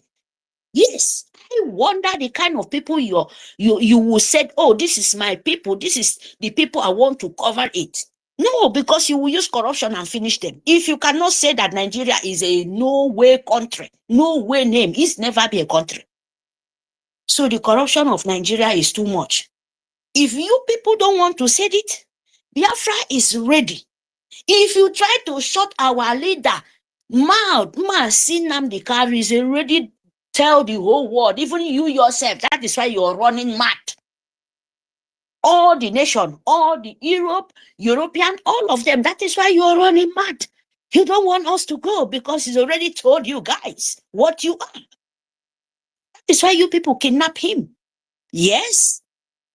Yes, I wonder the kind of people you will say, oh, this is my people, this is the people I want to cover it. No, because you will use corruption and finish them. If you cannot say that Nigeria is a no way country, no way name, it's never be a country. So the corruption of Nigeria is too much. If you people don't want to say it, Biafra is ready. If you try to shut our leader mouth, Nnamdi Kanu is already tell the whole world, even you yourself, that is why you're running mad. All the nation, all the European, all of them, that is why you're running mad. You don't want us to go because he's already told you guys what you are. That is why you people kidnap him. Yes.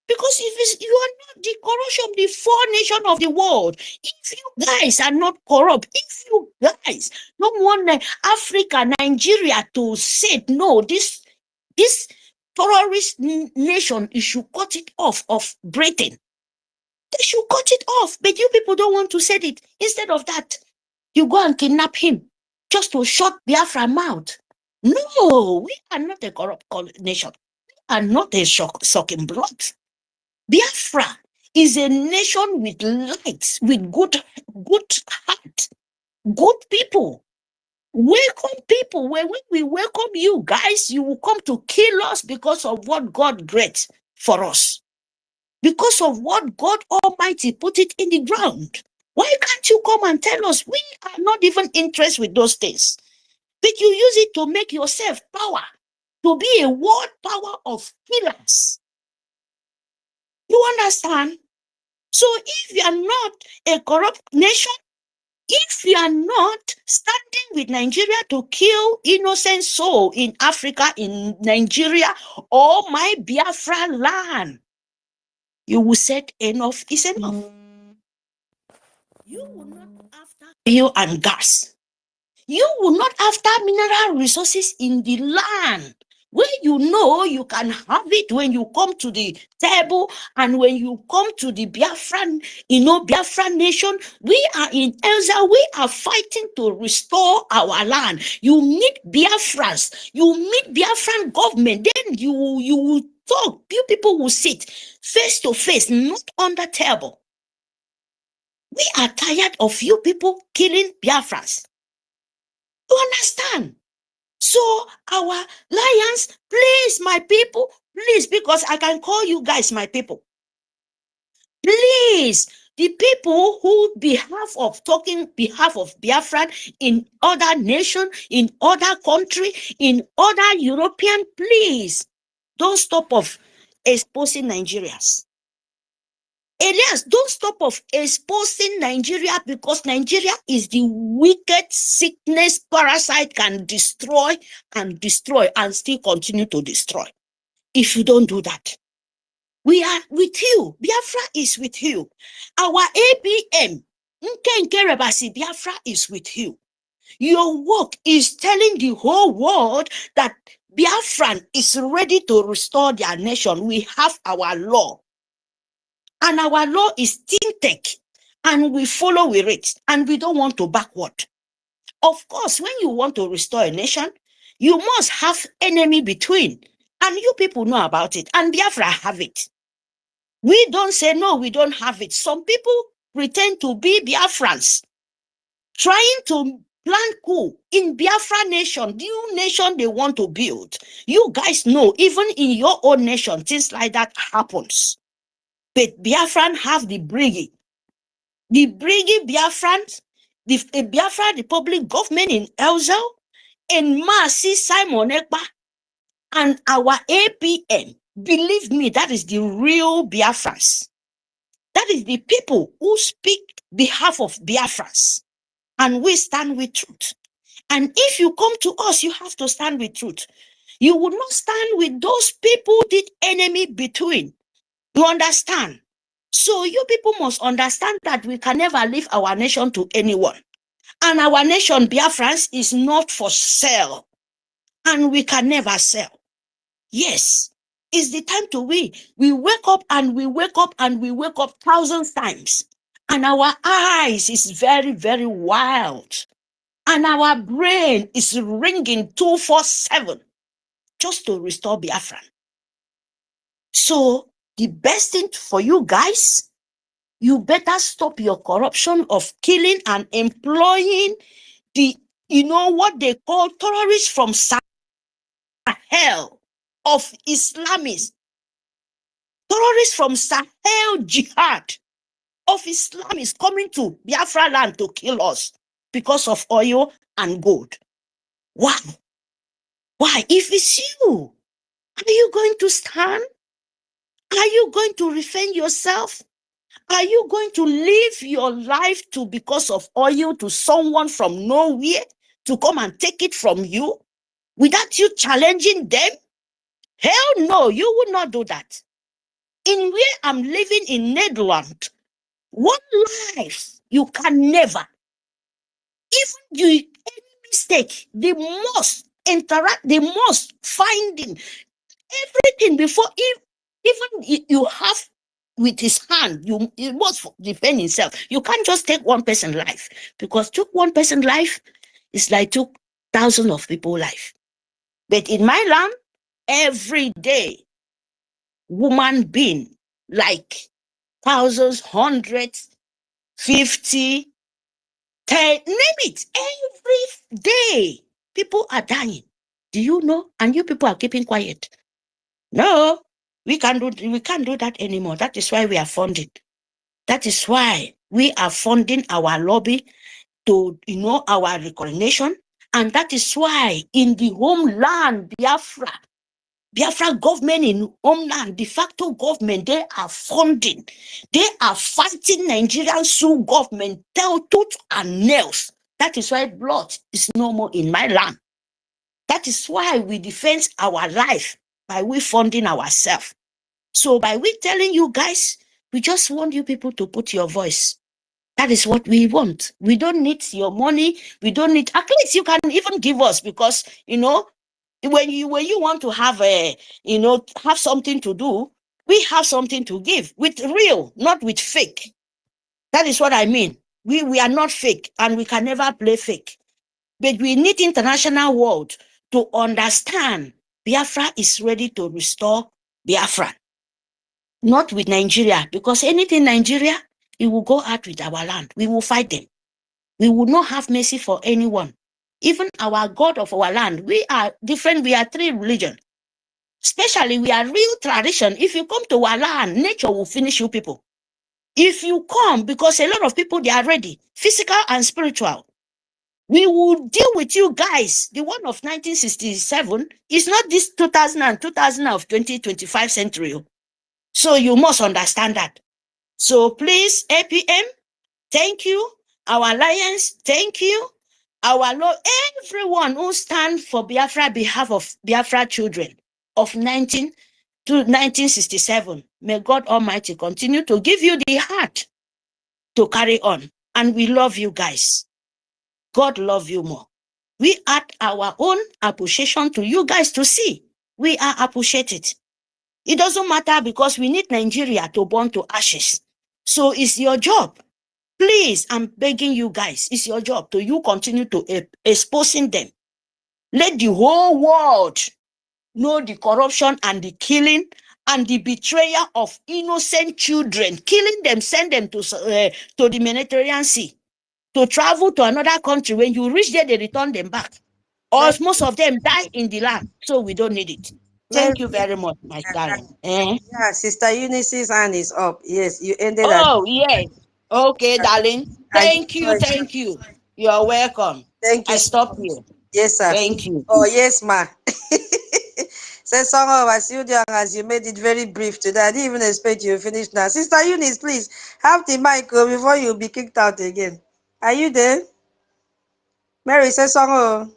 Because if you are not the corruption of the four nations of the world, if you guys are not corrupt, if you guys don't want Africa, Nigeria to say, no, this terrorist nation, you should cut it off of Britain. They should cut it off. But you people don't want to say it. Instead of that, you go and kidnap him just to shut Biafra mouth. No, we are not a corrupt nation. We are not a sucking blood. Biafra is a nation with light, with good heart, good people, welcome people. When we welcome you guys, you will come to kill us because of what God great for us, because of what God Almighty put it in the ground. Why can't you come and tell us? We are not even interested with those things, but you use it to make yourself power, to be a world power of killers. You understand? So if you are not a corrupt nation, if you are not standing with Nigeria to kill innocent soul in Africa, in Nigeria, or my Biafra land, you will say enough is enough. You will not after oil and gas. You will not after mineral resources in the land where you know you can have it when you come to the table and when you come to the Biafran, Biafran nation. We are in Elza. We are fighting to restore our land. You meet Biafrans, you meet Biafran government, then you will talk. You people will sit face to face, not on the table. We are tired of you people killing Biafrans. You understand? So our lions, please, my people, please, because I can call you guys my people. Please, the people who talking behalf of Biafra in other nation, in other country, in other European, please, don't stop of exposing Nigerians. Elias, don't stop of exposing Nigeria, because Nigeria is the wicked sickness parasite can destroy and still continue to destroy. If you don't do that, we are with you. Biafra is with you. Our ABM, Biafra is with you. Your work is telling the whole world that Biafran is ready to restore their nation. We have our law. And our law is tinted, and we follow with it, and we don't want to backward. Of course, when you want to restore a nation, you must have enemy between, and you people know about it, and Biafra have it. We don't say no, we don't have it. Some people pretend to be Biafrans, trying to plan coup in Biafra nation, the new nation they want to build. You guys know, even in your own nation, things like that happens. But Biafran have the Brgie. The Brgie-Biafrans, the Biafra Republic government in Elzel, and Marcy Simon Ekpa, and our APM. Believe me, that is the real Biafrans. That is the people who speak behalf of Biafrans. And we stand with truth. And if you come to us, you have to stand with truth. You will not stand with those people the enemy between. You understand? So you people must understand that we can never leave our nation to anyone. And our nation, Biafrans, is not for sale. And we can never sell. Yes, it's the time to win. We wake up and we wake up and we wake up 1,000 times. And our eyes is very, very wild. And our brain is ringing 24/7 just to restore Biafran. So the best thing for you guys, you better stop your corruption of killing and employing the, what they call terrorists from Sahel of Islamists. Terrorists from Sahel jihad of Islamists coming to Biafra land to kill us because of oil and gold. Why? Why? If it's you, are you going to stand? Are you going to refrain yourself? Are you going to live your life because of oil to someone from nowhere to come and take it from you without you challenging them? Hell no, you would not do that. In where I'm living in Netherlands, one life you can never, even you any mistake, they must interact, they must finding everything before even you have with his hand, you must defend himself. You can't just take one person's life, because took one person's life is like took thousands of people's life. But in my land, every day, woman being like thousands, hundreds, 50, 10, name it. Every day, people are dying. Do you know? And you people are keeping quiet. No, we can't do that anymore. That is why we are funding. That is why we are funding our lobby to, our recognition. And that is why in the homeland, Biafra, Biafra government in homeland, de facto government, they are funding. They are fighting Nigerian Sioux government, tooth and nails. That is why blood is no more in my land. That is why we defend our life by we funding ourselves. So by we telling you guys, we just want you people to put your voice. That is what we want. We don't need your money. We don't need, at least you can even give us, because, you know, when you want to have have something to do, we have something to give with real, not with fake. That is what I mean. We are not fake, and we can never play fake. But we need international world to understand Biafra is ready to restore Biafra. Not with Nigeria, because anything Nigeria, it will go out with our land. We will fight them. We will not have mercy for anyone. Even our God of our land, we are different. We are 3 religions. Especially, we are real tradition. If you come to our land, nature will finish you people. If you come, because a lot of people, they are ready, physical and spiritual. We will deal with you guys. The one of 1967 is not this 2000 and 2000 of 2025 century. So you must understand that. So please, APM, thank you. Our Alliance, thank you. Our Lord, everyone who stand for Biafra, behalf of Biafra children of 1967. May God Almighty continue to give you the heart to carry on. And we love you guys. God love you more. We add our own appreciation to you guys to see. We are appreciated. It doesn't matter, because we need Nigeria to burn to ashes. So it's your job. Please, I'm begging you guys, it's your job to you continue to exposing them. Let the whole world know the corruption and the killing and the betrayal of innocent children, killing them, send them to the Mediterranean Sea, to travel to another country. When you reach there, they return them back. Or most of them die in the land, so we don't need it. Thank you very much, my darling. Yeah, Sister Eunice's hand is up. Yes, you ended at. Oh, yes. Okay, darling. Thank you, thank you. You're welcome. Thank you. I stop you. Yes, sir. Thank you. Oh, yes, ma. Say song of Asildian, as you made it very brief today. I didn't even expect you to finish now. Sister Eunice, please have the mic before you be kicked out again. Are you there? Mary, say song of.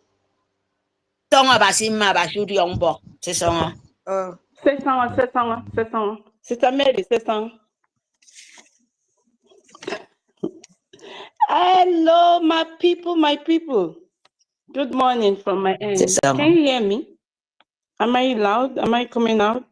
Song of Asimma Bashudi Bo. Say song. Oh. Say song, say song, say song. Sister Mary, say song. Hello, my people, my people. Good morning from my end. Can you hear me? Am I loud? Am I coming out?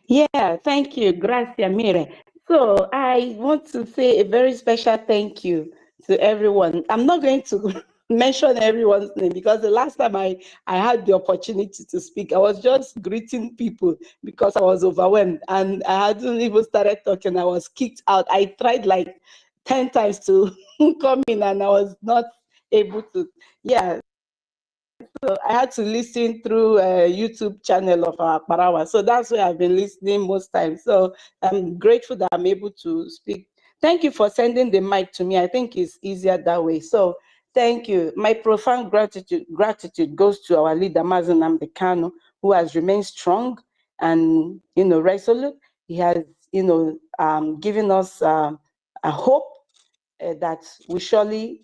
Yeah, thank you. Gracias, Mire. So I want to say a very special thank you to everyone. I'm not going to mention everyone's name, because the last time I had the opportunity to speak, I was just greeting people because I was overwhelmed and I hadn't even started talking. I was kicked out. I tried like 10 times to come in and I was not able to. Yeah. So I had to listen through a YouTube channel of our Parawa. So that's where I've been listening most times. So I'm grateful that I'm able to speak. Thank you for sending the mic to me. I think it's easier that way. So thank you. My profound gratitude goes to our leader, Mazen Nnamdi Kanu, who has remained strong and, resolute. He has, given us a hope that will surely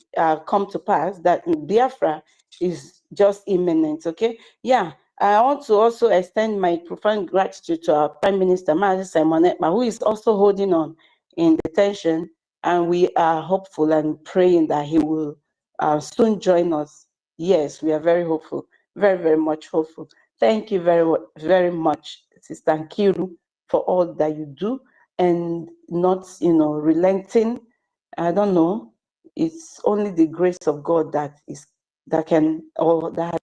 come to pass, that Biafra is just imminent, okay? Yeah, I want to also extend my profound gratitude to our Prime Minister, Mazi Simon Ekpa, who is also holding on in detention, and we are hopeful and praying that he will soon join us. Yes, we are very hopeful, very, very much hopeful. Thank you very, very much, Sister Nkiru, for all that you do, and not, relenting. I don't know. It's only the grace of God that can, or that.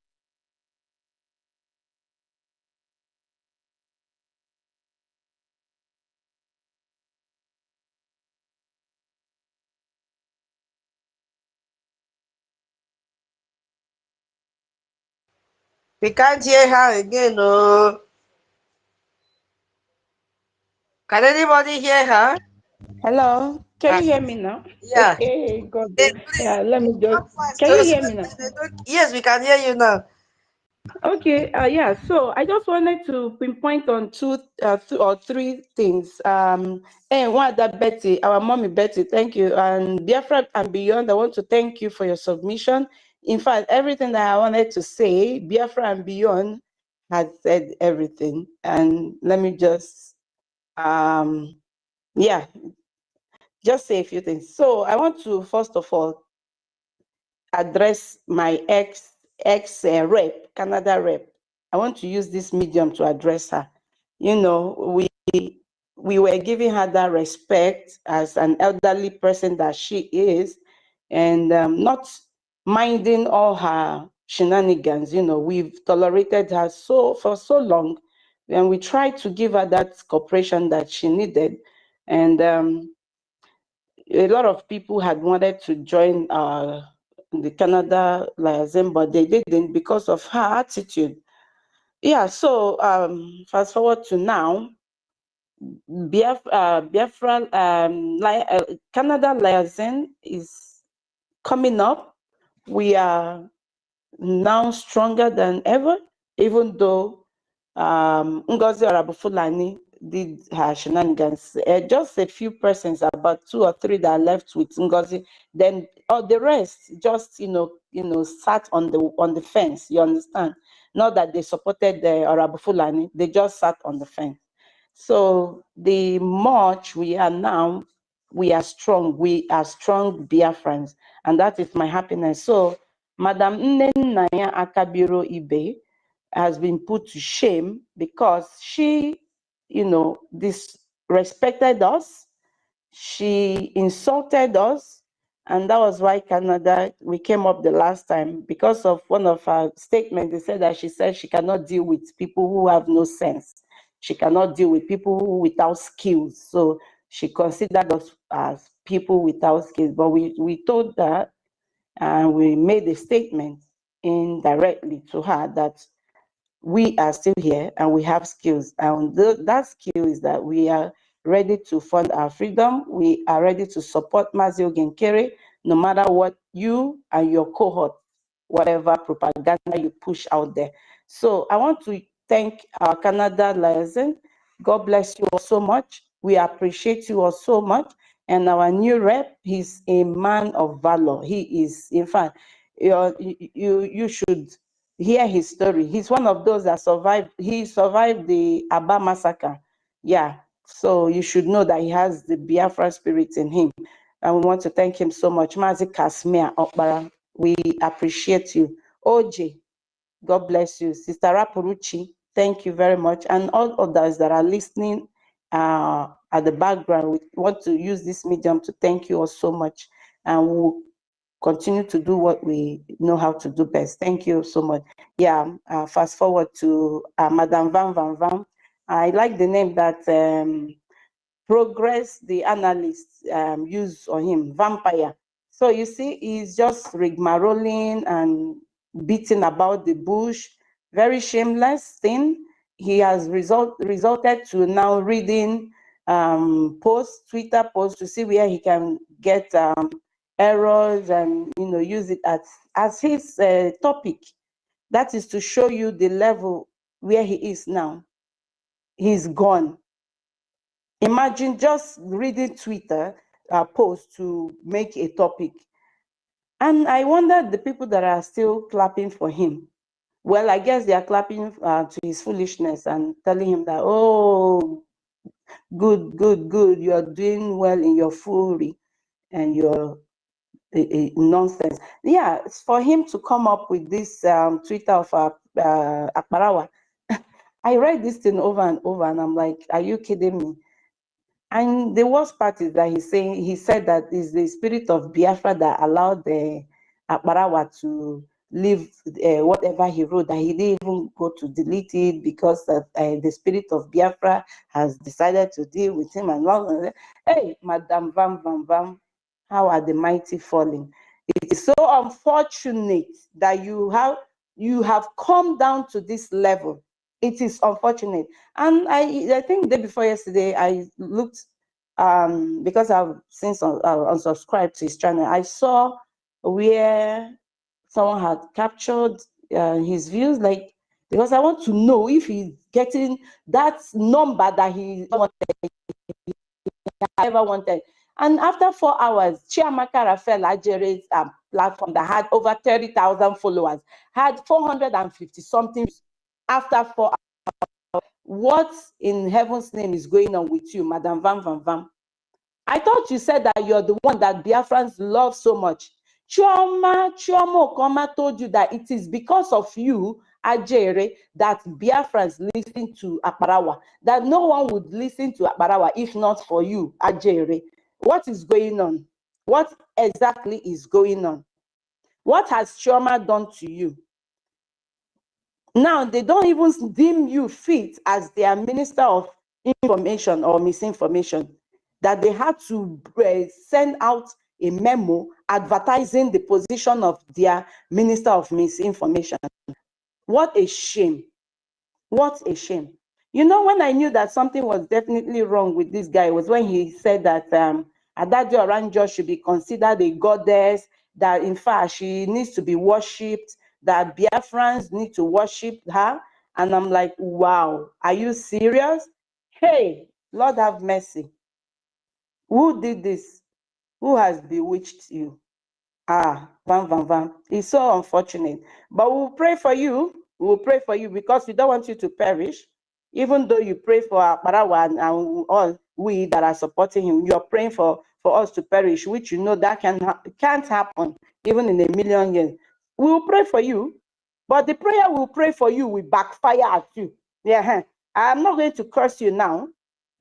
We can't hear her again, no. Can anybody hear her? Hello, can you hear me now? Yeah. Hey, God. Please, Yeah, let me just. talk fast. Can you hear me now? Yes, we can hear you now. Okay, yeah, so I just wanted to pinpoint on two or three things. And one that Betty, our mommy Betty, thank you. And Biafra and Beyond, I want to thank you for your submission. In fact, everything that I wanted to say, Biafra and Beyond had said everything. And let me just, yeah, just say a few things. So I want to, first of all, address my ex rep, Canada rep. I want to use this medium to address her. You know, we were giving her that respect as an elderly person that she is, and not minding all her shenanigans. You know, we've tolerated her for so long, and we tried to give her that cooperation that she needed. And a lot of people had wanted to join the Canada liaison, but they didn't because of her attitude. Yeah, so fast forward to now, Biafra Canada liaison is coming up. We are now stronger than ever, even though NGOZI Fulani did her shenanigans. Just a few persons, about 2 or 3 that are left with NGOZI. Then all the rest just sat on the fence. You understand? Not that they supported the Fulani, they just sat on the fence. So the march we are now, we are strong. We are strong Biafrans, and that is my happiness. So Madam Nnenaya Akabiro-Ibe has been put to shame because she, disrespected us. She insulted us, and that was why we came up the last time because of one of her statements. They said that she said she cannot deal with people who have no sense. She cannot deal with people without skills. So she considered us as people without skills. But we told her, and we made a statement indirectly to her that we are still here and we have skills. And that skill is that we are ready to fund our freedom. We are ready to support Mazio Genkere, no matter what you and your cohort, whatever propaganda you push out there. So I want to thank our Canada liaison. God bless you all so much. We appreciate you all so much. And our new rep, he's a man of valor. He is, in fact, you should hear his story. He's one of those that survived. He survived the Aba massacre. Yeah. So you should know that he has the Biafra spirit in him. And we want to thank him so much. Mazi Kasmia Okbara, we appreciate you. OJ, God bless you. Sister Rapuruchi, thank you very much. And all others that are listening at the background, we want to use this medium to thank you all so much. And we'll continue to do what we know how to do best. Thank you so much. Yeah, fast forward to Madam Van Van Van. I like the name that Progress, the analyst, used on him, Vampire. So you see, he's just rigmaroling and beating about the bush, very shameless thing. He has resulted to now reading Twitter posts to see where he can get errors and use it as his topic. That is to show you the level where he is now. He's gone. Imagine just reading Twitter posts to make a topic. And I wonder the people that are still clapping for him. Well, I guess they are clapping to his foolishness and telling him that, oh, good, good, good, you are doing well in your foolery and your nonsense. Yeah, it's for him to come up with this Twitter of Akbarawa. I read this thing over and over and I'm like, are you kidding me? And the worst part is that he said that it's the spirit of Biafra that allowed the Akbarawa to leave whatever he wrote, that he didn't even go to delete it because of, the spirit of Biafra has decided to deal with him and all. Hey, Madam Vam Vam Vam, how are the mighty falling? It is so unfortunate that you have come down to this level. It is unfortunate. And I think the day before yesterday, I looked, because I've since unsubscribed to his channel, I saw where someone had captured his views, like because I want to know if he's getting that number that he ever wanted. And after 4 hours, Chiamaka Raphael Ajere's platform that had over 30,000 followers had 450 something after 4 hours. What in heaven's name is going on with you, Madam Van Van Van? I thought you said that you're the one that Biafrans love so much. Chioma Okoma told you that it is because of you, Ajere, that Biafrans listen to Akbarawa, that no one would listen to Akbarawa if not for you, Ajere. What is going on? What exactly is going on? What has Chioma done to you? Now, they don't even deem you fit as their minister of information or misinformation, that they had to send out a memo advertising the position of their minister of misinformation. What a shame. What a shame. You know, when I knew that something was definitely wrong with this guy was when he said that Adadio Oranjo should be considered a goddess, that in fact she needs to be worshipped, that Biafrans need to worship her. And I'm like, wow, are you serious? Hey, Lord have mercy. Who did this? Who has bewitched you? Ah, Van Van Van. It's so unfortunate. But we'll pray for you. We'll pray for you because we don't want you to perish. Even though you pray for Akbarawa and all we that are supporting him, you're praying for us to perish, which you know that can't happen even in a million years. We will pray for you, but the prayer we'll pray for you will backfire at you. Yeah, I'm not going to curse you now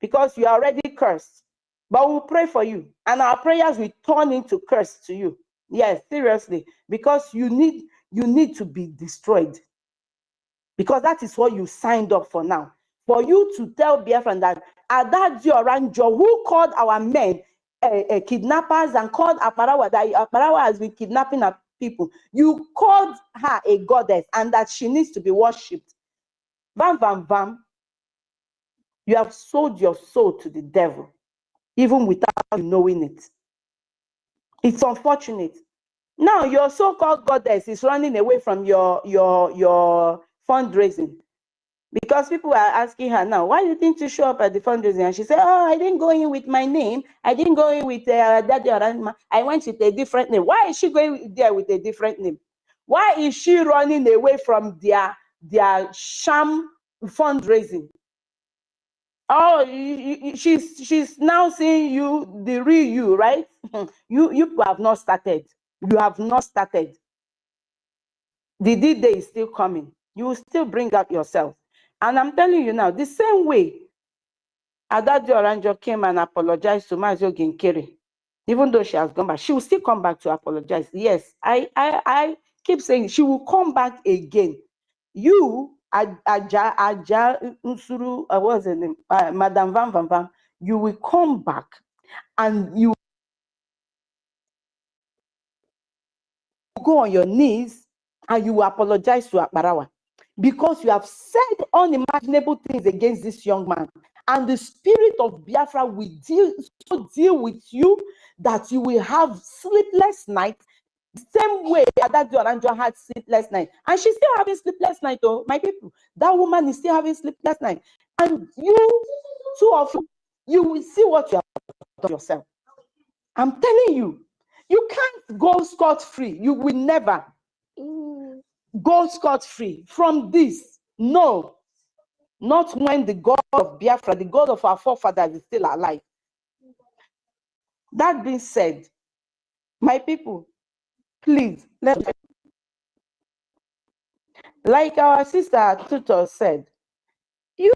because you are already cursed, but we'll pray for you, and our prayers will turn into curse to you. Yes, seriously, because you need to be destroyed. Because that is what you signed up for now. For you to tell Biafran that Adadio Oranjo, who called our men kidnappers and called Akbarawa, that Akbarawa has been kidnapping our people, you called her a goddess and that she needs to be worshipped. Van Van Van, you have sold your soul to the devil, even without you knowing it. It's unfortunate. Now your so-called goddess is running away from your fundraising, because people are asking her now, why didn't you show up at the fundraising? And she said, oh, I didn't go in with my name. I didn't go in with Daddy Oranma. I went with a different name. Why is she going there with a different name? Why is she running away from their sham fundraising? Oh, she's now seeing you, the real you, right? You have not started. You have not started. The D-Day is still coming. You will still bring out yourself. And I'm telling you now, the same way Adadio Oranjo came and apologized to Mazio Ginkere, even though she has gone back, she will still come back to apologize. Yes, I keep saying she will come back again. You, Aja Unsuru, what was her name? Madam Van Van Van, you will come back and you go on your knees and you will apologize to Akbarawa, because you have said unimaginable things against this young man, and the spirit of Biafra will deal with you that you will have sleepless nights, the same way that Oranjo had sleepless night, and she's still having sleepless night. Oh, my people, that woman is still having sleepless night, and you, two of you will see what you have done yourself. I'm telling you, you can't go scot-free. You will never go scot-free from this. No, not when the God of Biafra, the God of our forefathers, is still alive. That being said, my people, please, like our sister Tutor said, you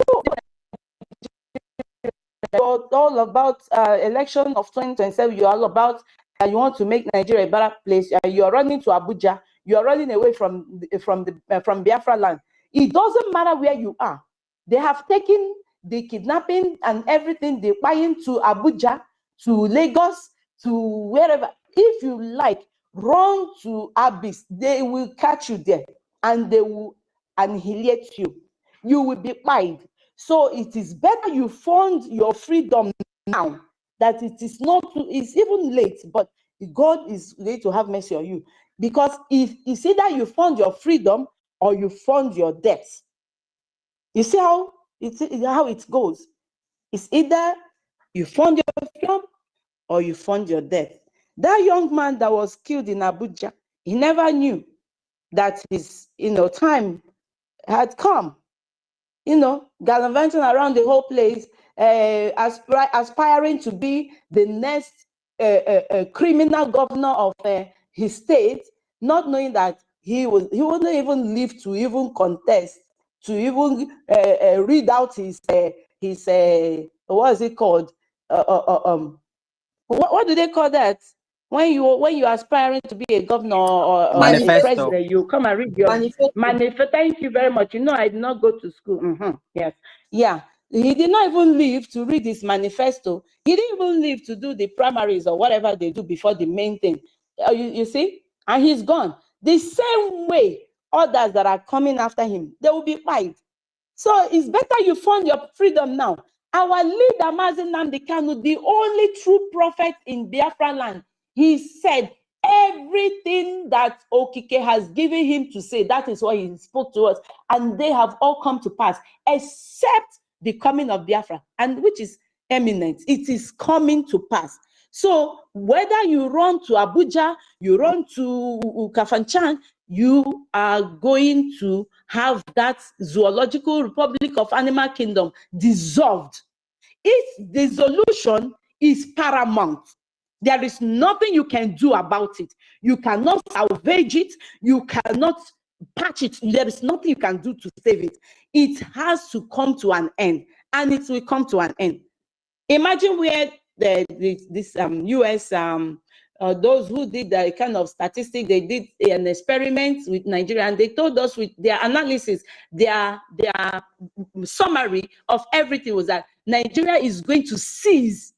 all about election of 2027. You're all about you want to make Nigeria a better place. You're running to Abuja. You're running away from Biafra land. It doesn't matter where you are. They have taken the kidnapping and everything. They're buying to Abuja, to Lagos, to wherever. If you like, run to Abyss. They will catch you there and they will annihilate you. You will be pied. So it is better you fund your freedom now, that it is not, it's even late, but God is going to have mercy on you. Because if it's either you fund your freedom or you fund your debts. You see how it goes. It's either you fund your freedom or you fund your death. That young man that was killed in Abuja, he never knew that his time had come. Gallivanting around the whole place, aspiring to be the next criminal governor of his state, not knowing that he wouldn't even live to even contest, to even read out his what is it called? What do they call that? When you are aspiring to be a governor or a president, you come and read your manifesto. Thank you very much. I did not go to school. Yes, yeah. He did not even live to read his manifesto. He didn't even live to do the primaries or whatever they do before the main thing. You see, and he's gone. The same way, others that are coming after him, they will be fight. So it's better you fund your freedom now. Our leader, Mazi Nnamdi Kanu, the only true prophet in Biafra land, he said everything that Okike has given him to say, that is what he spoke to us, and they have all come to pass, except the coming of Biafra, and which is eminent. It is coming to pass. So whether you run to Abuja, you run to Kafanchan, you are going to have that zoological republic of animal kingdom dissolved. Its dissolution is paramount. There is nothing you can do about it. You cannot salvage it. You cannot patch it. There is nothing you can do to save it. It has to come to an end, and it will come to an end. Imagine where this US those who did the kind of statistic, they did an experiment with Nigeria, and they told us with their analysis, their summary of everything was that Nigeria is going to cease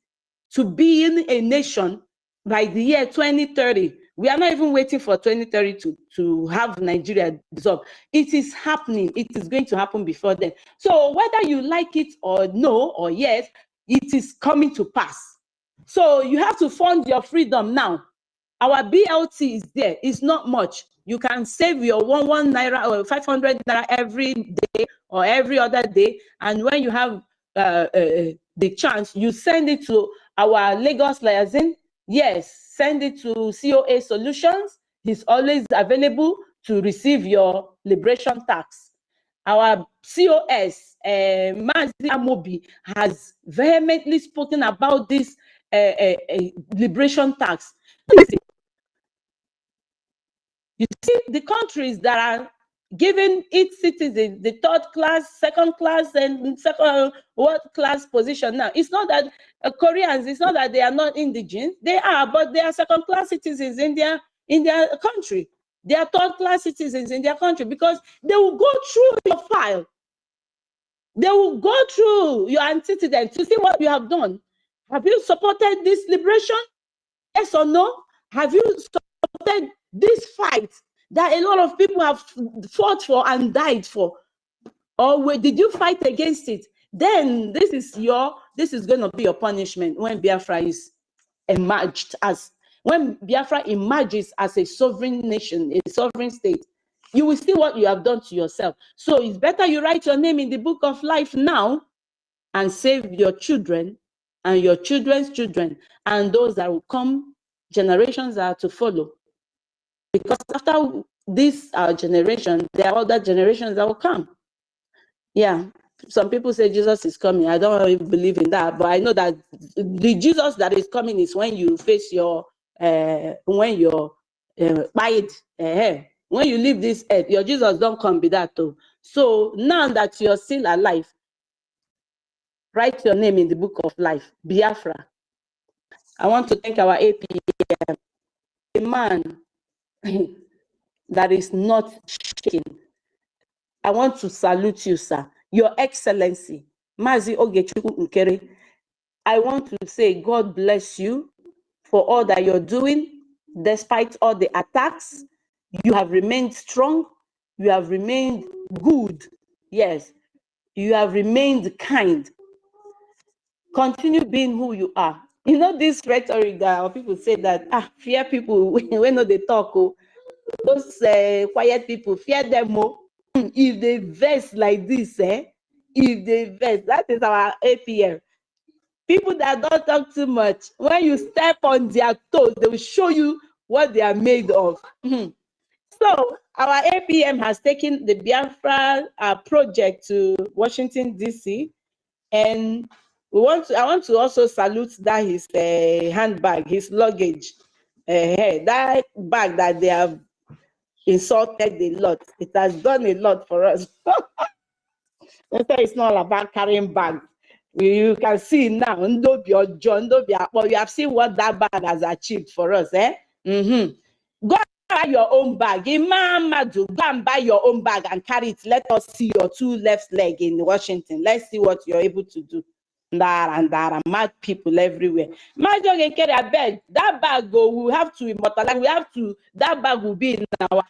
to be in a nation by the year 2030. We are not even waiting for 2030 to have Nigeria dissolved. It is happening. It is going to happen before then. So whether you like it or no or yes, it is coming to pass. So you have to fund your freedom now. Our BLT is there. It's not much. You can save your 1 naira or 500 naira every day or every other day. And when you have the chance, you send it to our Lagos liaison. Yes, send it to COA Solutions. He's always available to receive your liberation tax. Our COS, Mazi Amobi, has vehemently spoken about this liberation tax. You see, the countries that are giving its citizens the third class, second class, and world class position now. It's not that Koreans, it's not that they are not indigenous. They are, but they are second class citizens in their country. They are third class citizens in their country because they will go through your file. They will go through your antecedents to see what you have done. Have you supported this liberation? Yes or no? Have you supported this fight that a lot of people have fought for and died for? Or did you fight against it? Then this is going to be your punishment when Biafra is emerged when Biafra emerges as a sovereign nation, a sovereign state. You will see what you have done to yourself. So it's better you write your name in the book of life now and save your children and your children's children and those that will come, generations that are to follow. Because after this generation, there are other generations that will come. Yeah, some people say Jesus is coming. I don't really believe in that, but I know that the Jesus that is coming is when you face your, when you're when you leave this earth, your Jesus don't come be that too. So now that you're still alive, write your name in the book of life, Biafra. I want to thank our APM, a man that is not shaking. I want to salute you, sir. Your Excellency, Mazi Ogechukwu Nkere. I want to say God bless you for all that you're doing. Despite all the attacks, you have remained strong. You have remained good. Yes, you have remained kind. Continue being who you are. You know this rhetoric that people say that fear people when they talk. Those quiet people, fear them more. If they vex like this, if they vex, that is our APM. People that don't talk too much, when you step on their toes, they will show you what they are made of. So our APM has taken the Biafra project to Washington, D.C. And I want to also salute that his handbag, his luggage, that bag that they have insulted a lot. It has done a lot for us. It's not all about carrying bags. You can see now, you have seen what that bag has achieved for us. Go and buy your own bag. Go and buy your own bag and carry it. Let us see your two left leg in Washington. Let's see what you're able to do. Mad people everywhere. That bag we have to immortalize. That bag will be in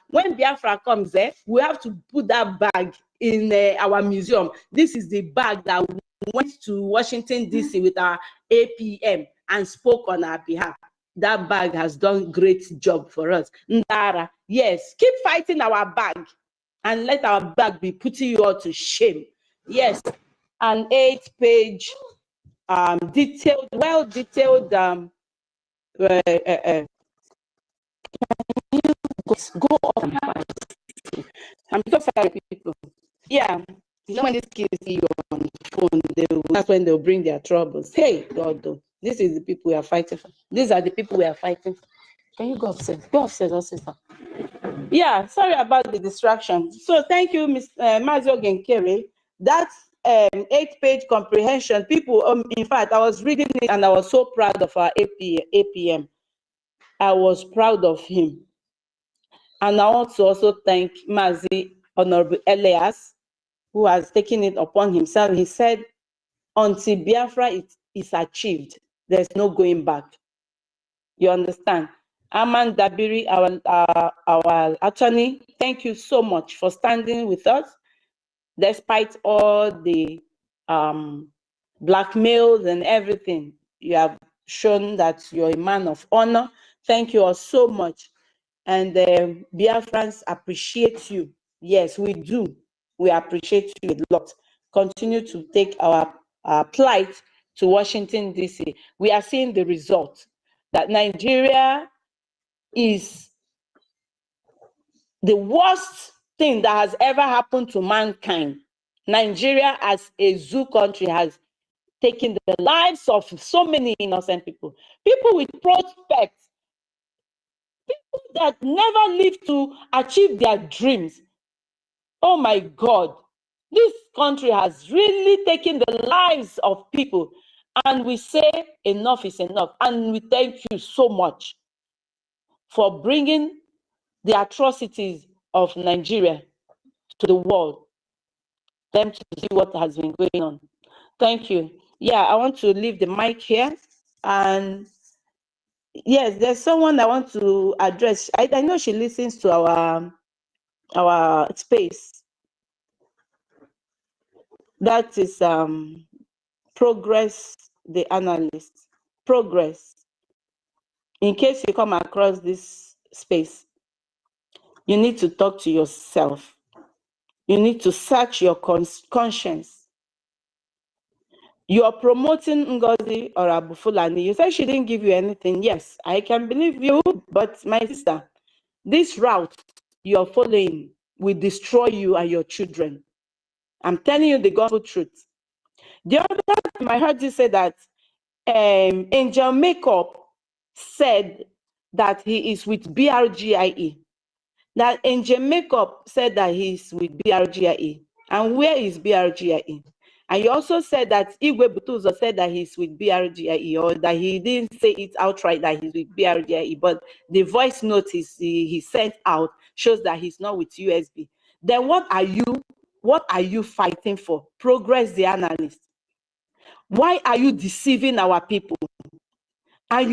when Biafra comes there, we have to put that bag in our museum. This is the bag that went to Washington, D.C. with our APM and spoke on our behalf. That bag has done great job for us. Ndara, yes, keep fighting our bag and let our bag be putting you all to shame. Yes, an 8-page detailed, well-detailed go up and fight. I'm so sorry, people. Yeah, you know when these kids see you on the phone, that's when they'll bring their troubles. Hey, God, though, this is the people we are fighting for. These are the people we are fighting for. Can you go upstairs? Go upstairs, also. Yeah, sorry about the distraction. So thank you, Mr. Mazio Genkere. That's 8-page comprehension. People, in fact, I was reading it and I was so proud of our APM. I was proud of him. And I want to also thank Mazi Honorable Elias, who has taken it upon himself. He said, until Biafra is achieved, there's no going back. You understand? Aman Dabiri, our attorney, thank you so much for standing with us, despite all the blackmails and everything. You have shown that you're a man of honor. Thank you all so much. And Biafrans appreciate you. Yes, we do. We appreciate you a lot. Continue to take our plight to Washington, D.C. We are seeing the result that Nigeria is the worst thing that has ever happened to mankind. Nigeria as a zoo country has taken the lives of so many innocent people. People with prospects, people that never lived to achieve their dreams. Oh my God, this country has really taken the lives of people. And we say enough is enough. And we thank you so much for bringing the atrocities of Nigeria to the world, them to see what has been going on. Thank you. Yeah, I want to leave the mic here. And yes, there's someone I want to address. I know she listens to our space. That is Progress, the analyst. Progress. In case you come across this space, you need to talk to yourself. You need to search your conscience. You are promoting NGOZI or Abu Fulani. You said she didn't give you anything. Yes, I can believe you, but my sister, this route you're following will destroy you and your children. I'm telling you the gospel truth. The other time I heard you say that Angel Makeup said that he is with BRGIE. That Angel Makeup said that he's with BRGIE. And where is BRGIE? And you also said that Igwe Butuzo said that he's with BRGIE, or that he didn't say it outright that he's with BRGIE, but the voice note he sent out shows that he's not with USB. Then what are you fighting for? Progress, the analyst. Why are you deceiving our people? And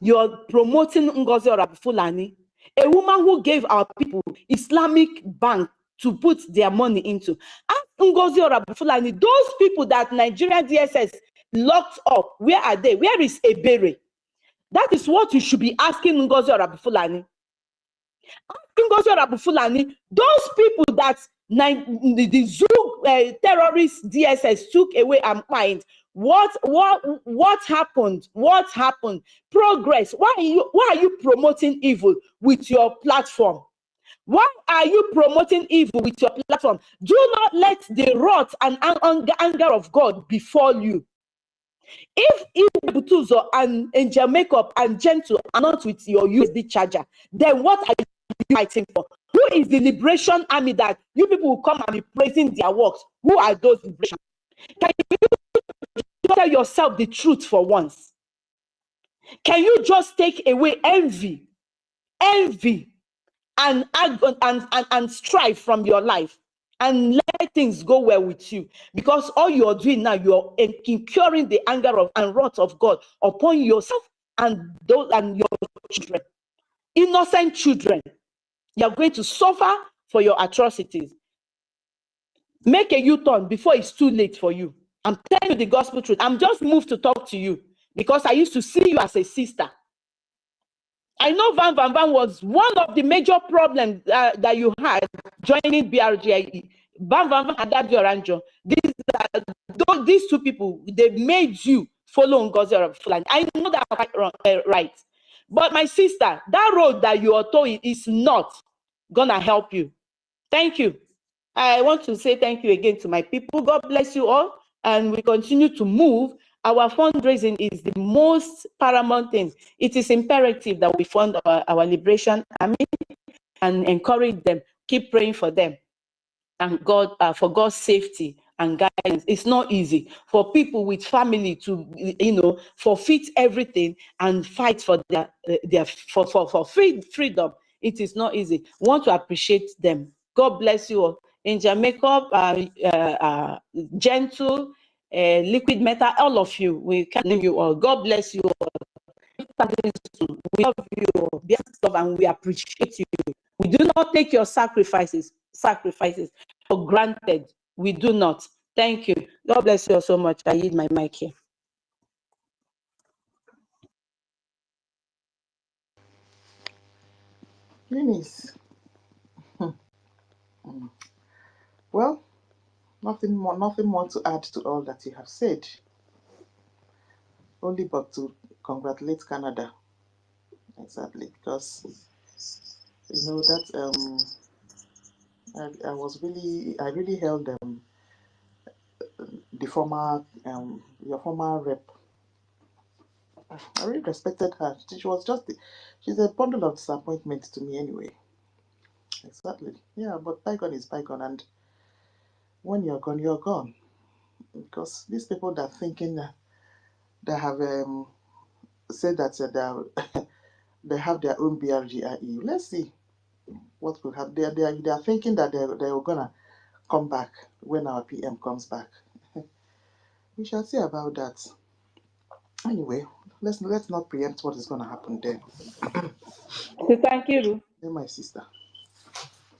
you're promoting NGOZI or Abu Fulani, a woman who gave our people Islamic bank to put their money into. Ask NGOZI or Abu Fulani, those people that Nigerian DSS locked up, where are they? Where is Ebere? That is what you should be asking NGOZI or Abu Fulani. Ask NGOZI or Abu Fulani, those people that the Zoo terrorist DSS took away our mind. What happened? What happened? Progress. Why are you promoting evil with your platform? Why are you promoting evil with your platform? Do not let the wrath and anger of God befall you. If Butuzo and Angel Makeup and Gentle are not with your USB charger, then what are you fighting for? Who is the Liberation Army that you people will come and be praising their works? Who are those liberation? Can you tell yourself the truth for once? Can you just take away envy and strife from your life and let things go well with you? Because all you're doing now, you're incurring the anger and wrath of God upon yourself and those and your children, innocent children. You're going to suffer for your atrocities. Make a U-turn before it's too late for you. I'm telling you the gospel truth. I'm just moved to talk to you because I used to see you as a sister. I know Van was one of the major problems that you had joining BRGIE. Van and Daddy Oranjo. These two people, they made you follow NGOZI Fulani. I know that right. But my sister, that road that you are towing is not gonna help you. Thank you. I want to say thank you again to my people. God bless you all. And we continue to move. Our fundraising is the most paramount thing. It is imperative that we fund our Liberation Army and encourage them. Keep praying for them and God for God's safety and guidance. It's not easy for people with family to, forfeit everything and fight for their freedom. It is not easy. We want to appreciate them. God bless you all. Angel Makeup, Gentle, Liquid Metal, all of you. We can name you all. God bless you all. We love you all, and we appreciate you. We do not take your sacrifices for granted. We do not. Thank you. God bless you all so much. I yield my mic here. Eunice. Well, nothing more to add to all that you have said. Only but to congratulate Canada. Exactly, because that I really held the former your former rep. I really respected her. She's a bundle of disappointment to me anyway. Exactly. Yeah, but bygone is bygone, and when you're gone, you're gone. Because these people that are thinking that have said that they have their own BRGIE. Let's see what will happen. They are thinking that they are gonna come back when our PM comes back. We shall see about that. Anyway, let's not preempt what is gonna happen then. Thank you. Hey, my sister.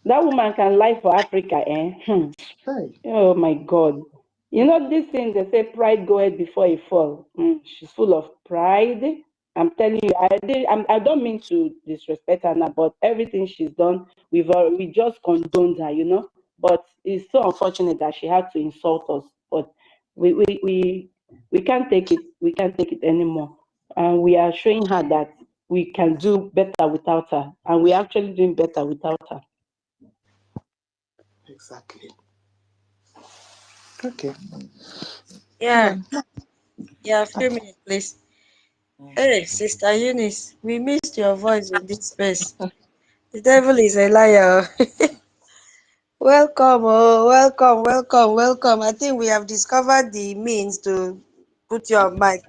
That woman can lie for Africa, eh? Hey. Oh my God. You know this thing, they say pride goeth before a fall. She's full of pride. I'm telling you, I don't mean to disrespect her now, but everything she's done, we just condoned her, But it's so unfortunate that she had to insult us. But we can't take it. We can't take it anymore. And we are showing her that we can do better without her. And we're actually doing better without her. Exactly. Okay. Yeah. Yeah, a few minutes, please. Hey, Sister Eunice, we missed your voice in this space. The devil is a liar. Welcome, welcome. I think we have discovered the means to put your mic.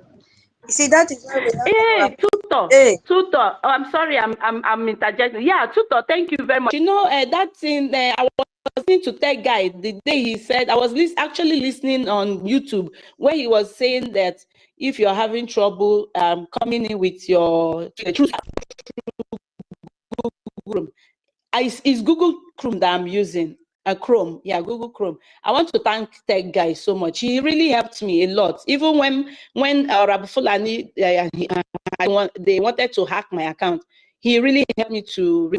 You see, that is why we have Tutor. Tutor. Oh, I'm sorry, I'm interjecting. Yeah, Tutor, thank you very much. That thing I was listening to Tech Guy the day he said, I was actually listening on YouTube where he was saying that if you're having trouble coming in with your truth, it's Google Chrome that I'm using. Chrome, yeah, Google Chrome. I want to thank Tech Guy so much. He really helped me a lot. Even when Rabu Fulani they wanted to hack my account, he really helped me to.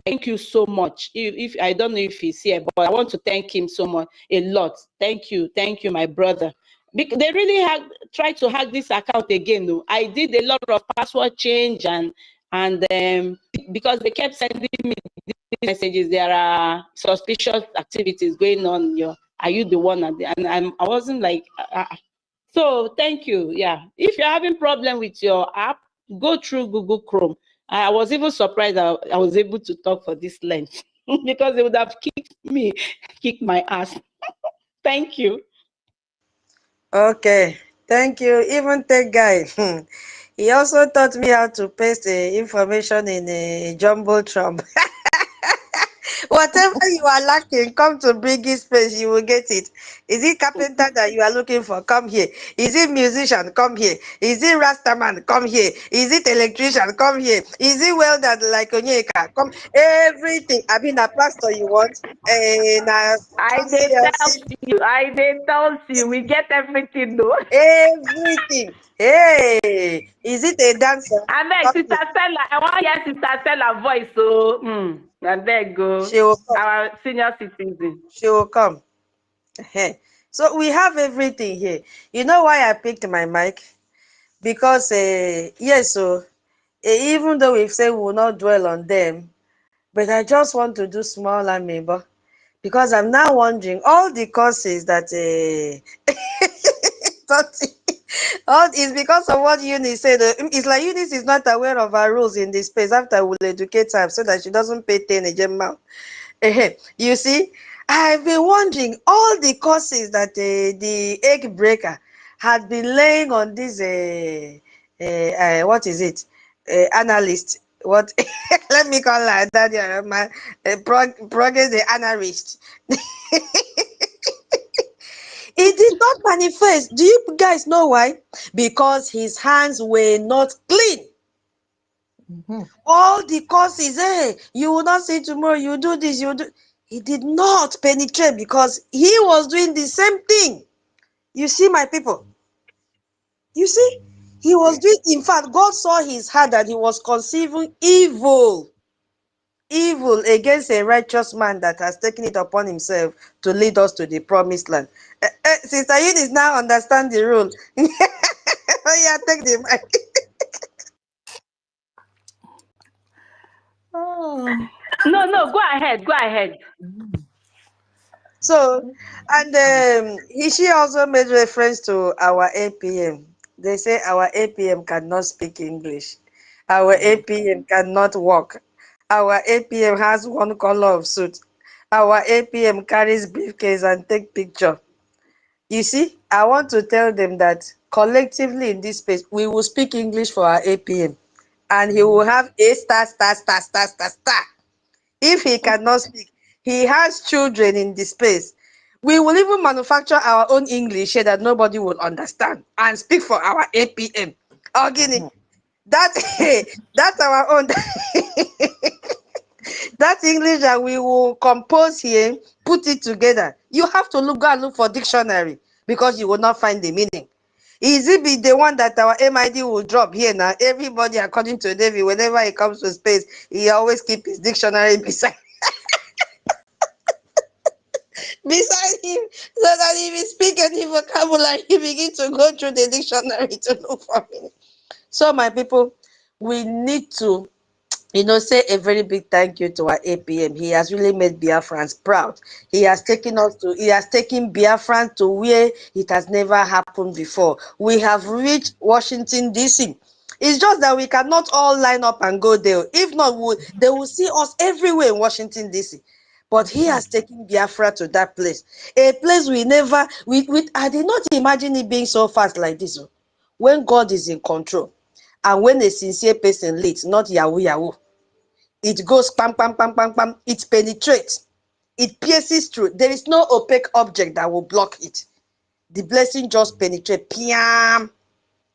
Thank you so much. If I don't know if he's here, but I want to thank him so much, a lot. Thank you, my brother. Because they really tried to hack this account again. Though I did a lot of password change and because they kept sending me messages, there are suspicious activities going on. Are you the one? And I wasn't like. So thank you. Yeah, if you're having problem with your app, go through Google Chrome. I was even surprised I was able to talk for this length because they would have kicked my ass. Thank you. Okay, thank you. Even tech guy, he also taught me how to paste information in a jumbo trump. Whatever you are lacking, come to Briggy Space, you will get it. Is it carpenter that you are looking for? Come here. Is it musician? Come here. Is it rastaman? Come here. Is it electrician? Come here. Is it welder like Onyeka? Come. Everything. I mean, a pastor you want. I did tell you. We get everything, though. Everything. Hey, is it a dancer? I beg, Sister Stella. I want to hear Sister Stella's voice. So, I beg go. She will come. Our senior citizen. She will come. So we have everything here. You know why I picked my mic? Because yes, so even though we've said we will not dwell on them, but I just want to do small ameba because I'm now wondering all the courses that all is because of what Eunice said. It's like Eunice is not aware of her rules in this space. After we'll educate her so that she doesn't pay 10 a gem mouth. You see, I've been wondering all the courses that the egg breaker had been laying on this what is it, analyst, what let me call her that, my progress the analyst. It did not manifest. Do you guys know why? Because his hands were not clean. All the courses, you will not see tomorrow, you do this, you do. He did not penetrate because he was doing the same thing. You see, my people. You see, he was doing, in fact, God saw his heart that he was conceiving evil against a righteous man that has taken it upon himself to lead us to the promised land. Sister Eunice now understand the rule. Oh yeah, take the mic. No, go ahead. So, and she also made reference to our APM. They say our APM cannot speak English. Our APM cannot walk. Our APM has one color of suit. Our APM carries briefcase and take picture. You see, I want to tell them that collectively in this space, we will speak English for our APM. And he will have a star. If he cannot speak, he has children in the space. We will even manufacture our own English here that nobody will understand and speak for our APM. Ogini, that's our own. That English that we will compose here, put it together. You have to go and look for dictionary because you will not find the meaning. Is it be the one that our MID will drop here now? Everybody, according to David, whenever he comes to space, he always keep his dictionary beside him, so that if he speak any vocabulary, he begin to go through the dictionary to look for meaning. So, my people, we need to say a very big thank you to our APM. He has really made Biafrans proud. He has taken Biafran to where it has never happened before. We have reached Washington, D.C. It's just that we cannot all line up and go there. If not, they will see us everywhere in Washington, D.C. But he has taken Biafra to that place. A place I did not imagine it being so fast like this. When God is in control and when a sincere person leads, not Yahoo. It goes pam, pam, pam, pam, pam. It penetrates. It pierces through. There is no opaque object that will block it. The blessing just penetrates, piam,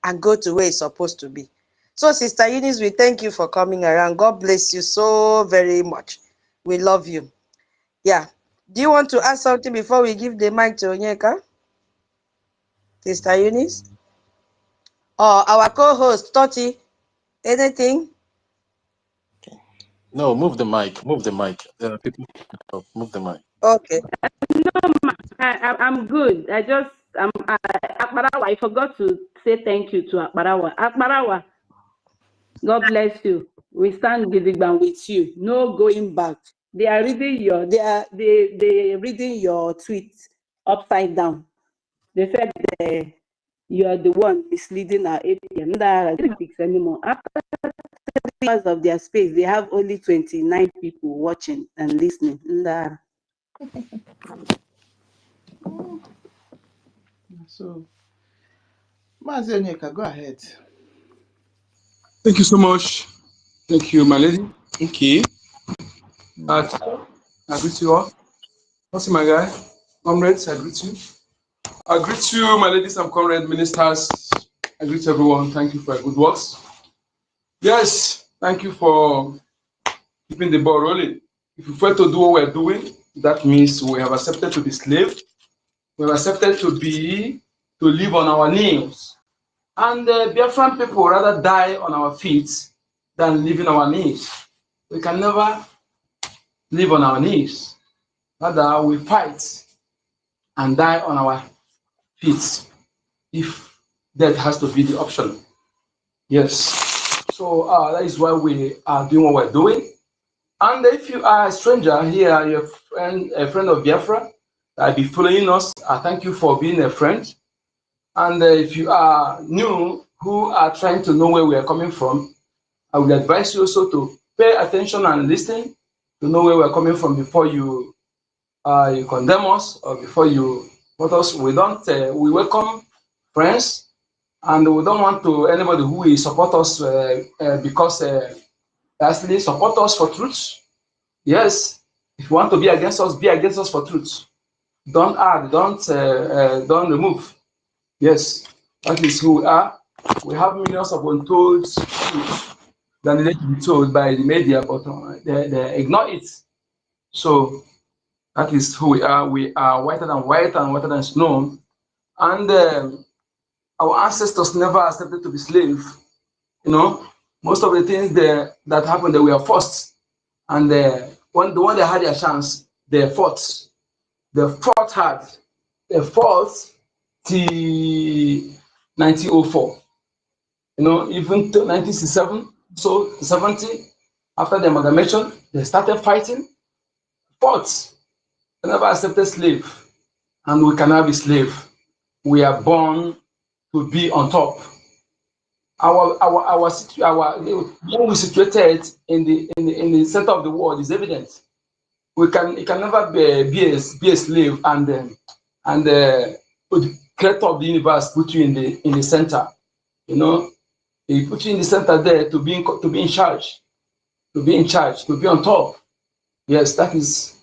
and go to where it's supposed to be. So, Sister Eunice, we thank you for coming around. God bless you so very much. We love you. Yeah. Do you want to add something before we give the mic to Onyeka? Sister Eunice? Or our co-host, Toti? Anything? No, move the mic. Move the mic. People, move the mic. Okay. I'm good. Akbarawa, I forgot to say thank you to Akbarawa. Akbarawa, God bless you. We stand gidigban with you. No going back. They are reading they reading your tweet upside down. They said you are the one misleading our APM. There are anymore. After 3 hours of their space, they have only 29 people watching and listening. So, Mazenyeka, go ahead. Thank you so much. Thank you, my lady. Okay. I greet you all. What's my guy? Comrades, I greet you. I greet you, my ladies and comrade ministers. I greet everyone. Thank you for your good works. Yes, thank you for keeping the ball rolling. If you fail to do what we're doing, that means we have accepted to be slaves. We have accepted to live on our knees. And Biafran people rather die on our feet than live on our knees. We can never live on our knees. Rather, we fight and die on our feet if that has to be the option. Yes. So that is why we are doing what we're doing. And if you are a stranger here, you're a friend of Biafra, that be following us, I thank you for being a friend. And if you are new, who are trying to know where we are coming from, I would advise you also to pay attention and listen to know where we are coming from before you condemn us or before you put us. We welcome friends, and we don't want to anybody who will support us because actually support us for truth. Yes, if you want to be against us for truth. Don't add, don't remove. Yes, that is who we are. We have millions of untold truths that need to be told by the media, but they ignore it. So that is who we are. We are whiter than white and whiter than snow. And our ancestors never accepted to be slaves. You know, most of the things that happened, they were forced. And when they had their chance, they fought. They fought hard. They fought till 1904. You know, even till 1967, so 70, after the amalgamation, they started fighting, fought. They never accepted slave, and we cannot be slave. We are born to be on top. When we situated in the center of the world is evident. It can never be a slave and the creator of the universe put you in the center. You know, he put you in the center there to be in charge, to be on top. Yes, that is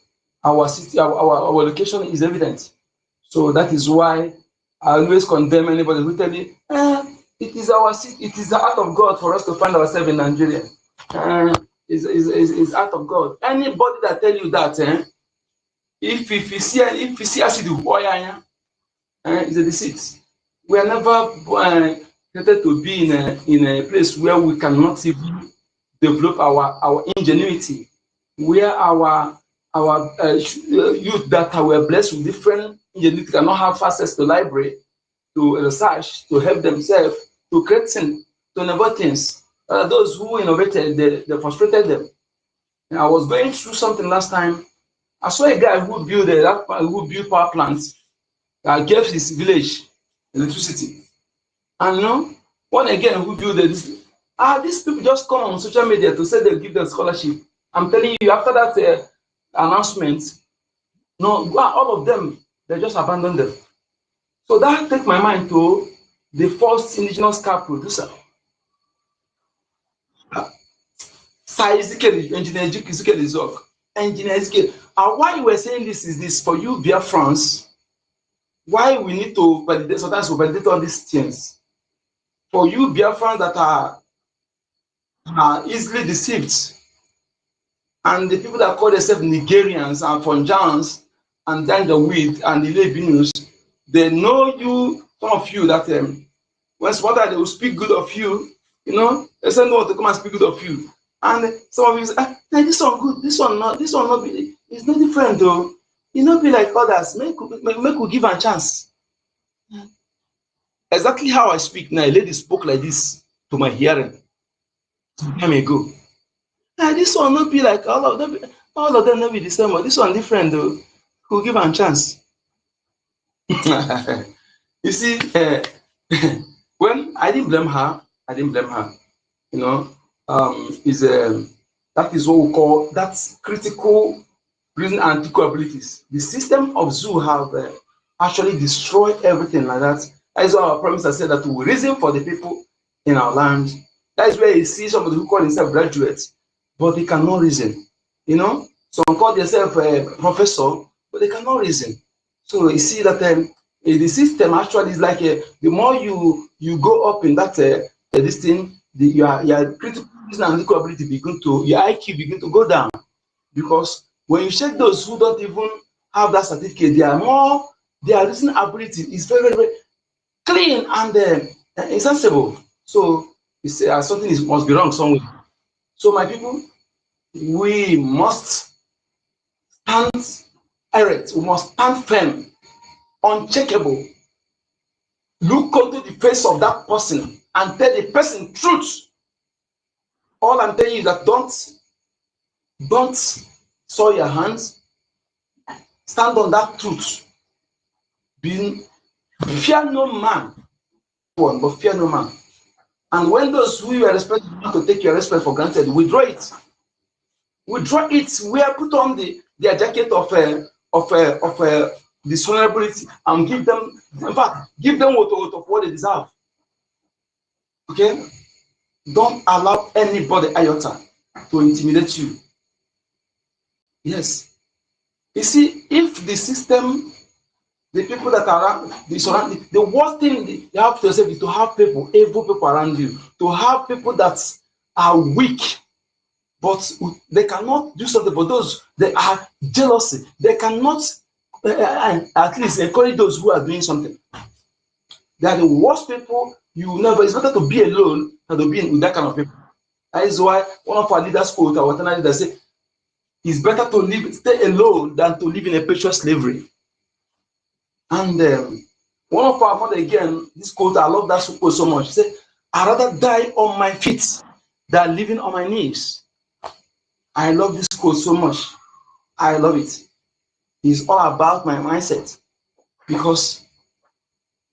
our city. Our location is evident. So that is why I always condemn anybody who tell you, it is our city. It is the act of God for us to find ourselves in Nigeria. Is act of God. Anybody that tell you that, if you see acid oil, is a deceit. We are never created to be in a place where we cannot even develop our ingenuity, where our youth that were blessed with different ingenuity cannot have access to library, to research, to help themselves, to create things, to innovate things. Those who innovated, they frustrated them. And I was going through something last time. I saw a guy who built power plants, gave his village electricity. And you know, one again who built this. These people just come on social media to say they'll give them scholarship. I'm telling you, after that announcement, no, all of them, they just abandoned them. So that takes my mind to the first indigenous car producer. Engineer Ezekiel. Why you were saying this is this for you, Biafrans. Why we need to validate, sometimes we validate all these things. For you, Biafrans that are easily deceived, and the people that call themselves Nigerians and Fonjans and Dangerweed and the Lebanese, they know you, some of you that when somebody they will speak good of you, you know, they say no to come and speak good of you. And some of you say, nah, this one good, this one not be, it's no different though. It not be like others. Make we give a chance. Exactly how I speak now, a lady spoke like this to my hearing some time ago. Nah, this one not be like all of them not be the same, but this one different though. We'll give a chance. You see, when I didn't blame her, you know, that is what we call that's critical reason and critical abilities. The system of zoo have actually destroyed everything like that. That is why our promise has said that we reason for the people in our land. That is where you see somebody who call himself graduates, but they cannot reason. You know, some call themselves professor, but they cannot reason. So you see that the system actually is like the more you go up in that this thing, your critical reason and critical ability begin to, your IQ begin to go down, because when you check those who don't even have that certificate, their reasoning ability is very, very clean and insensible. So you say something must be wrong somewhere. So my people, we must stand erect, we must stand firm, uncheckable. Look into the face of that person and tell the person truth. All I'm telling you is that don't soil your hands. Stand on that truth. Fear no man, but fear no man. And when those who you are respected want to take your respect for granted, withdraw it. Withdraw it. We are put on the jacket of dishonorability and give them, in fact, give them what they deserve. Okay? Don't allow anybody iota to intimidate you. Yes. You see, if the system, the people that are around, the worst thing you have to yourself is to have people, evil people around you, to have people that are weak, but they cannot do something for those, they are jealousy. They cannot at least encourage those who are doing something. They are the worst people you never, it's better to be alone than to be with that kind of people. That is why one of our leaders quote, our eternal leader say, it's better to stay alone than to live in a perpetual slavery. And one of our mother again, this quote, I love that quote so much. She said, I'd rather die on my feet than living on my knees. I love this quote so much. I love it. It's all about my mindset, because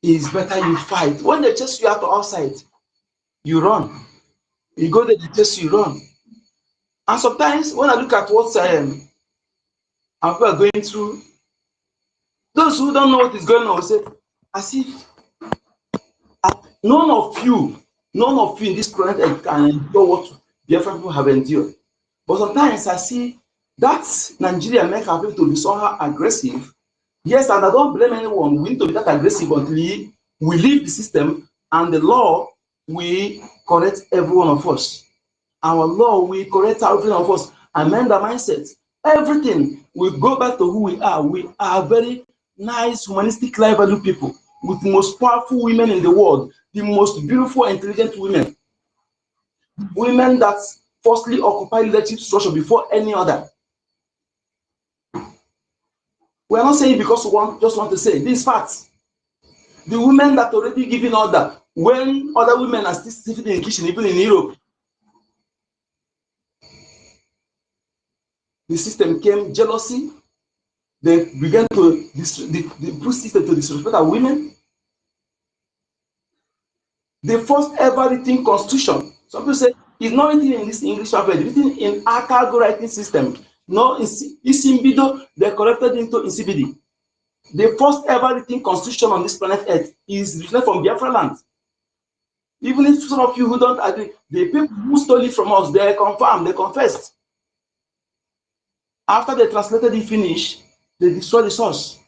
it's better you fight. When they chase you out outside, you run. You go there, they chase you, run. And sometimes when I look at what people are going through, those who don't know what is going on will say, as if none of you in this planet can endure what Biafra people have endured. But sometimes I see that Nigeria make our people to be somehow aggressive. Yes, and I don't blame anyone. We need to be that aggressive until we leave the system, and the law will correct every one of us. Our law will correct every one of us, amend our mindset. Everything will go back to who we are. We are very nice, humanistic, life value people with the most powerful women in the world, the most beautiful, intelligent women. Women that firstly occupy leadership structure before any other. We are not saying because we just want to say these facts. The women that already giving order when other women are still sitting in the kitchen, even in Europe. The system came jealousy. They began to the push system to disrespect our women. The first ever written constitution. Some people say it's not written in this English alphabet, written in our cargo writing system. No, Isimbido, they corrected into Insibidi. The first ever written constitution on this planet Earth is written from Biafra land. Even if some of you who don't agree, the people who stole it from us, they confirmed, they confessed. After they translated it finish, they destroyed the source.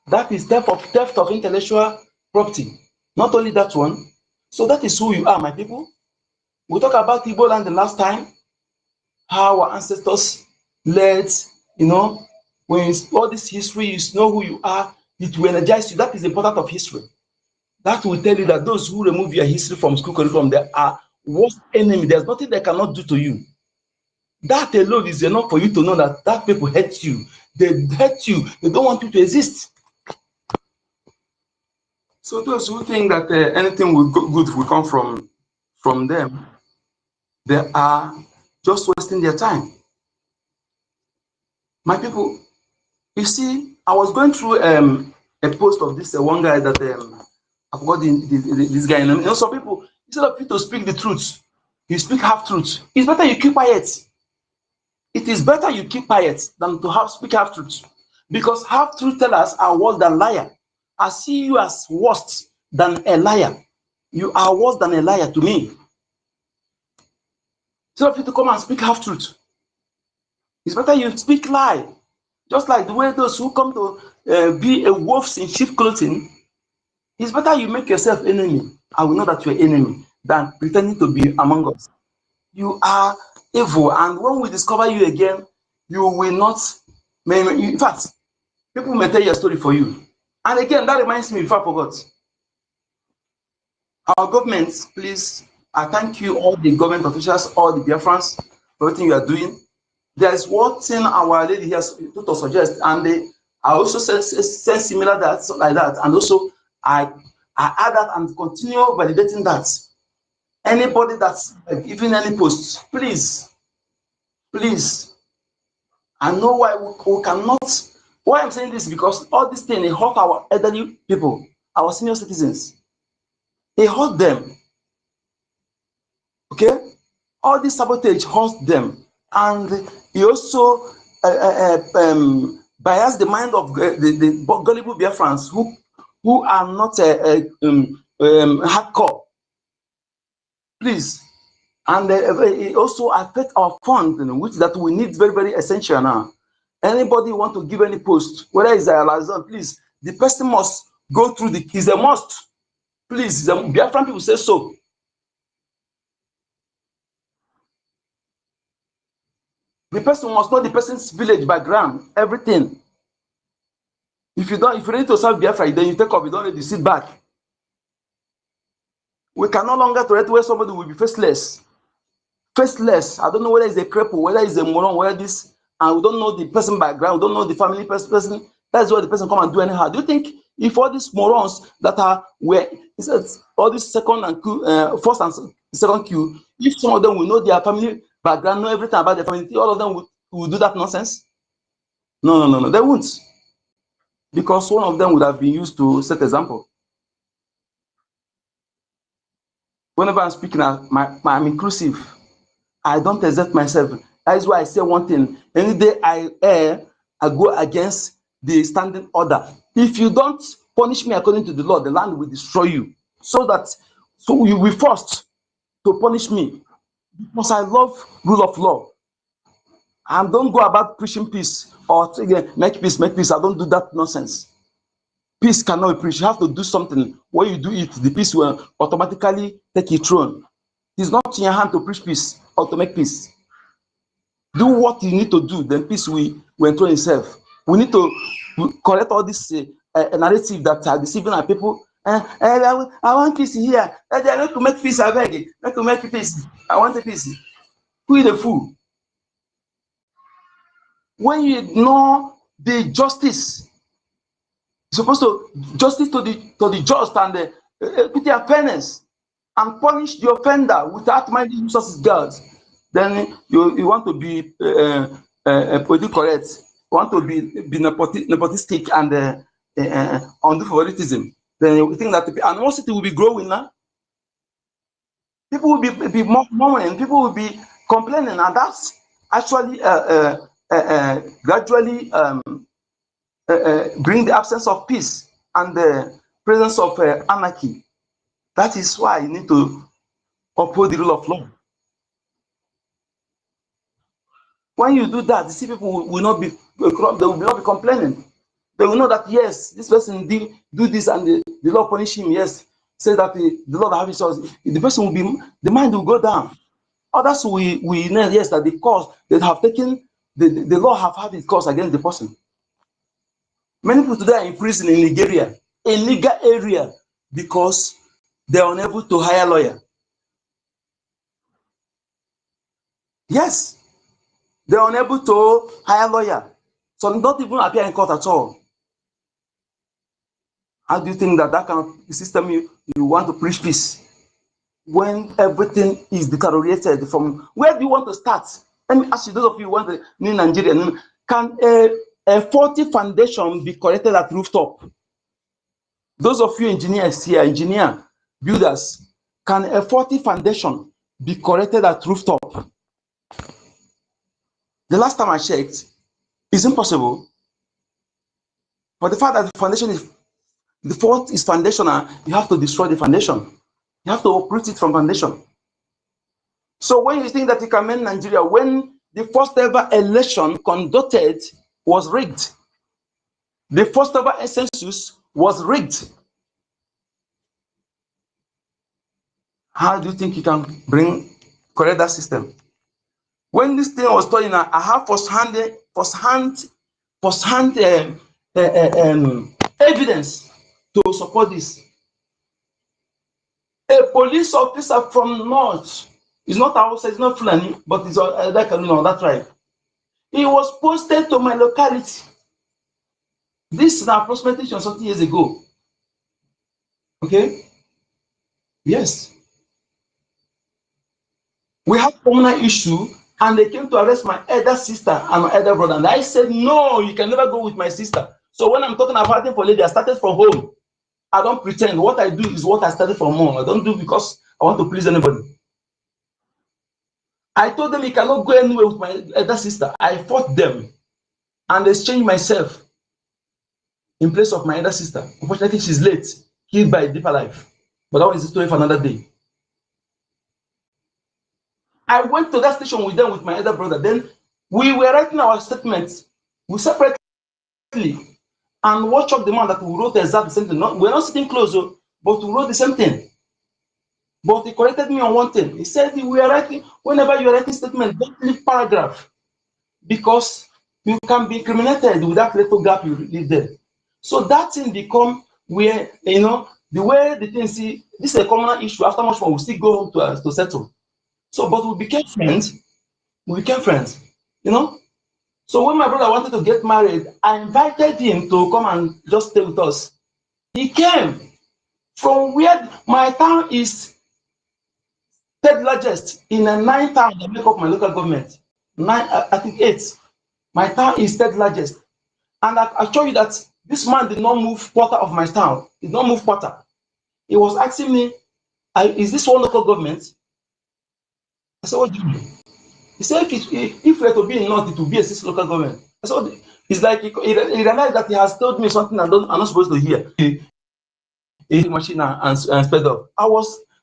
That is theft of intellectual property. Not only that one. So that is who you are, my people. We talked about Igbo land the last time, how our ancestors led, when all this history, you know who you are, it will energize you. That is the importance of history. That will tell you that those who remove your history from school curriculum, they are worst enemy. There's nothing they cannot do to you. That alone is enough for you to know that that people hate you. They hate you. They don't want you to exist. So those who think that anything good will come from them, they are just wasting their time. My people, you see, I was going through a post of this one guy that I forgot this guy. You know, some people, instead of you to speak the truth, you speak half truth. It's better you keep quiet. It is better you keep quiet than to speak half truth, because half truth tellers are worse than liar. I see you as worse than a liar. You are worse than a liar to me. Instead of you to come and speak half truth, it's better you speak lie. Just like the way those who come to be a wolf in sheep clothing, it's better you make yourself enemy. I will know that you're enemy than pretending to be among us. You are evil, and when we discover you again, you will not. In fact, people may tell your story for you. And again, that reminds me, if I forgot, our government, please, I thank you, all the government officials, all the Biafrans, for everything you are doing. There's one thing our lady here to suggest, and I also say similar that like that, and also I add that and continue validating that. Anybody that's giving any posts, please, I know why we cannot. Why I'm saying this, because all this thing, it hurt our elderly people, our senior citizens. It hurt them. Okay? All this sabotage hurts them. And it also bias the mind of the gullible Biafrans who are not hardcore. Please. And it also affects our fund, which that we need very, very essential now. Anybody want to give any post, whether it's a liaison, please, the person must go through is a must. Please, the Biafran people say so. The person must know the person's village background, everything. If you need to serve Biafra, then you take off, you don't need to sit back. We can no longer tolerate where somebody will be faceless. Faceless. I don't know whether it's a cripple, whether it's a moron, whether this, and we don't know the person background, we don't know the family person. That's why the person come and do anyhow. Do you think if all these morons that are all this second and first and second queue, if some of them will know their family background, know everything about their family, all of them will do that nonsense? No, they won't. Because one of them would have been used to set example. Whenever I'm speaking, I'm inclusive. I don't exert myself. That's why I say one thing. Any day I err, I go against the standing order. If you don't punish me according to the law, the land will destroy you. So you will be forced to punish me. Because I love rule of law. I don't go about preaching peace or make peace. I don't do that nonsense. Peace cannot be preached. You have to do something. When you do it, the peace will automatically take your throne. It's not in your hand to preach peace or to make peace. Do what you need to do, then peace will enthrone itself. We need to correct all this narrative that are deceiving our people. I want peace here. I need to make peace. I beg. I need to make peace. I want a peace. Who is the fool? When you ignore the justice, you're supposed to justice to the just and equity and fairness, and punish the offender without minding resources guards. Then you want to be politically correct. You want to be nepotistic and undo favoritism. Then you think that animosity will be growing now. People will be murmuring. People will be complaining, and that's actually gradually bring the absence of peace and the presence of anarchy. That is why you need to uphold the rule of law. When you do that, you see people will not be complaining. They will know that yes, this person did do this and the law punish him. Yes, say that the Lord have his source. The person will be, the mind will go down. Others we know yes that the cause they have taken the law have had its cause against the person. Many people today are in prison in Nigeria, a legal area, because they are unable to hire a lawyer. Yes, they're unable to hire a lawyer. So not even appear in court at all. How do you think that kind of system you want to preach peace when everything is deteriorated? From where do you want to start? Let me ask you, those of you who want to in Nigeria, can a faulty foundation be corrected at rooftop? Those of you engineers here, engineer, builders, can a faulty foundation be corrected at rooftop? The last time I checked, it's impossible. But the fact that the foundation is, the fault is foundational, you have to destroy the foundation. You have to uproot it from foundation. So when you think that you can make Nigeria, when the first ever election conducted was rigged, the first ever census was rigged, how do you think you can correct that system? When this thing was done, I have first-hand evidence to support this. A police officer from North, it's not Hausa, it's not Fulani, but it's that tribe. He was posted to my locality. This is approximately something years ago. Okay? Yes. We have communal issue, and they came to arrest my elder sister and my elder brother. And I said, no, you can never go with my sister. So when I'm talking about it for lady, I started from home. I don't pretend. What I do is what I started from home. I don't do because I want to please anybody. I told them he cannot go anywhere with my elder sister. I fought them and exchanged myself in place of my elder sister. Unfortunately, she's late, killed by a deeper life. But that one is a story for another day. I went to that station with them with my elder brother. Then we were writing our statements. We separately and watch up the man that we wrote exactly the same thing. We're not sitting close, but we wrote the same thing. But he corrected me on one thing. He said, we are writing, whenever you're writing statement, don't leave paragraph because you can be incriminated with that little gap you leave there. So that thing become where, the way the thing see, this is a common issue. After much more, we still go home to settle. So, but we became friends. So when my brother wanted to get married, I invited him to come and just stay with us. He came from where my town is third largest in a 9 towns that make up my local government. 8. My town is third largest. And I assure you that this man did not move quarter of my town. He did not move quarter. He was asking me, is this one local government? I said, what do you mean? He said, if we're to be in North, it will be a 6 local government. I said, it's like he realized that he has told me something I'm not supposed to hear. He machine and sped up.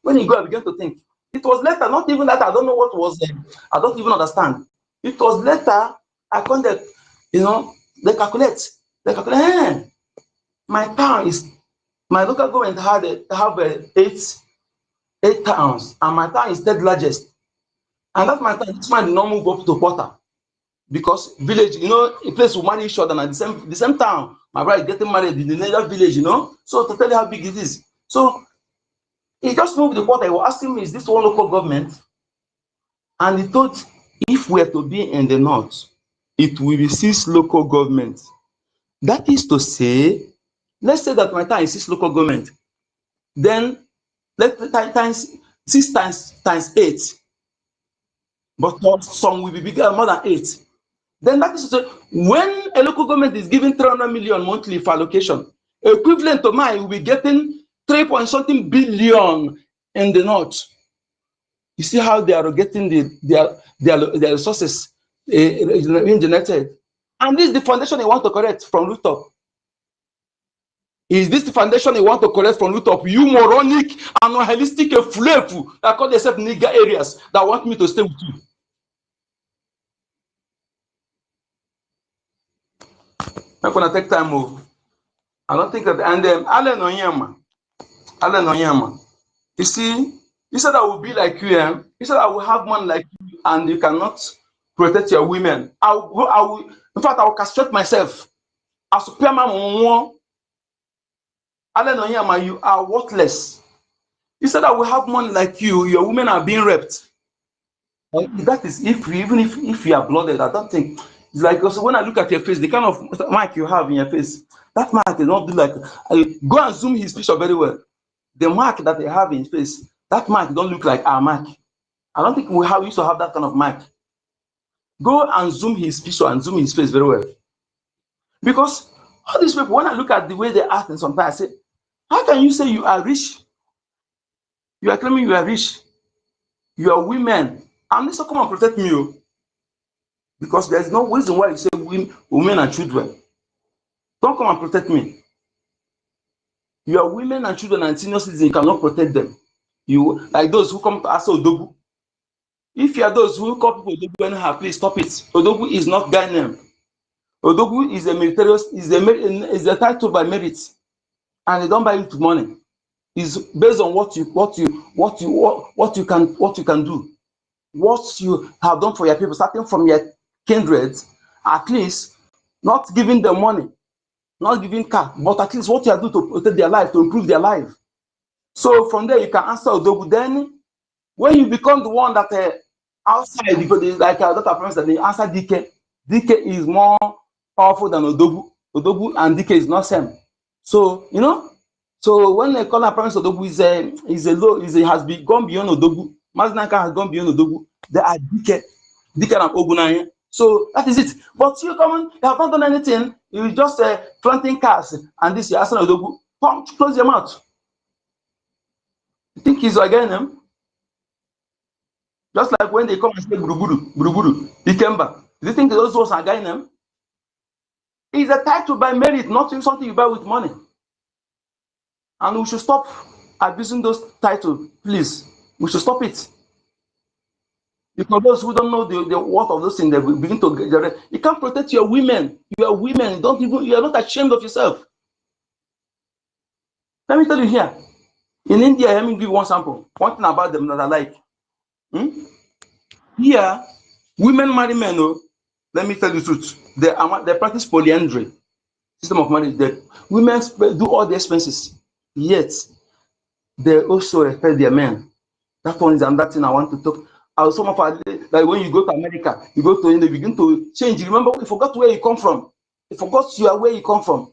When he go, I began to think. It was later, not even that, I don't know what was there. I don't even understand. It was later, I contact, they calculate. My town is, my local government have 8 towns, and my town is third largest. And that's my town. This man did not move up to quarter because village, a place will marry each other, and the same town, my brother is getting married in the neighbor village, So to tell you how big it is. So he just moved the quarter. He was asking me, is this one local government? And he thought, if we are to be in the North, it will be 6 local governments. That is to say, let's say that my town is 6 local government. Then let's times 6 times 8. But some will be bigger, more than 8. Then that is to say, when a local government is giving 300 million monthly for allocation, equivalent to mine will be getting 3.something billion in the North. You see how they are getting their resources generated. And this is the foundation they want to correct from root up. Is this the foundation they want to correct from root up? You moronic and holistic flavor that call themselves nigger areas that want me to stay with you. I'm gonna take time move. I don't think that, and then Allen Onyema. You see, he said I will be like you. He said I will have money like you, and you cannot protect your women. In fact, I will castrate myself. As Superman, Allen Onyema, you are worthless. He said I will have money like you. Your women are being raped. That is even if you are blooded, I don't think it's like, also when I look at your face, the kind of mark you have in your face, that mark is not like, go and zoom his picture very well. The mark that they have in his face, that mark don't look like our mark. I don't think we used to have that kind of mark. Go and zoom his picture and zoom his face very well. Because all these people, when I look at the way they act, and sometimes I say, how can you say you are rich? You are claiming you are rich. You are women. And this will come and protect me. Because there's no reason why you say women and children. Don't come and protect me. You are women and children and senior citizens, you cannot protect them. You like those who come to ask Odogu. If you are those who call people Odogu anyhow, please stop it. Odogu is not guy name. Odogu is a military, is a title by merit, and they don't buy it with money. It's based on what you can do, what you have done for your people, starting from your kindred, at least not giving them money, not giving car, but at least what you are doing to protect their life, to improve their life. So from there you can answer Odogu. Then when you become the one that outside, because like Dr. Prince said, they answer DK. DK is more powerful than Odogu. Odogu and DK is not same. So you know, so when they call Prince Odogu has gone beyond Odogu. Mazinaka has gone beyond Odogu. They are DK and Ogunaya. So that is it. But you come on, you have not done anything. You just planting cars and this you asking Odogu. Close your mouth. You think he's against them? Just like when they come and say Buruburu, Ikemba. Do you think those words are against them? It's a title by merit, not something you buy with money. And we should stop abusing those titles, please. We should stop it. Because those who don't know the worth of those things, they will begin to get. You can't protect your women. You are women. You are not ashamed of yourself. Let me tell you here. In India, let me give you one sample. One thing about them that I like. Here, women marry men. Oh, let me tell you the truth. They practice polyandry. System of marriage. Women do all the expenses. Yet, they also respect their men. That one is another thing I want to talk. Some of our, like when you go to America, you go to India, you begin to change. Remember, you forgot where you come from. You forgot where you come from.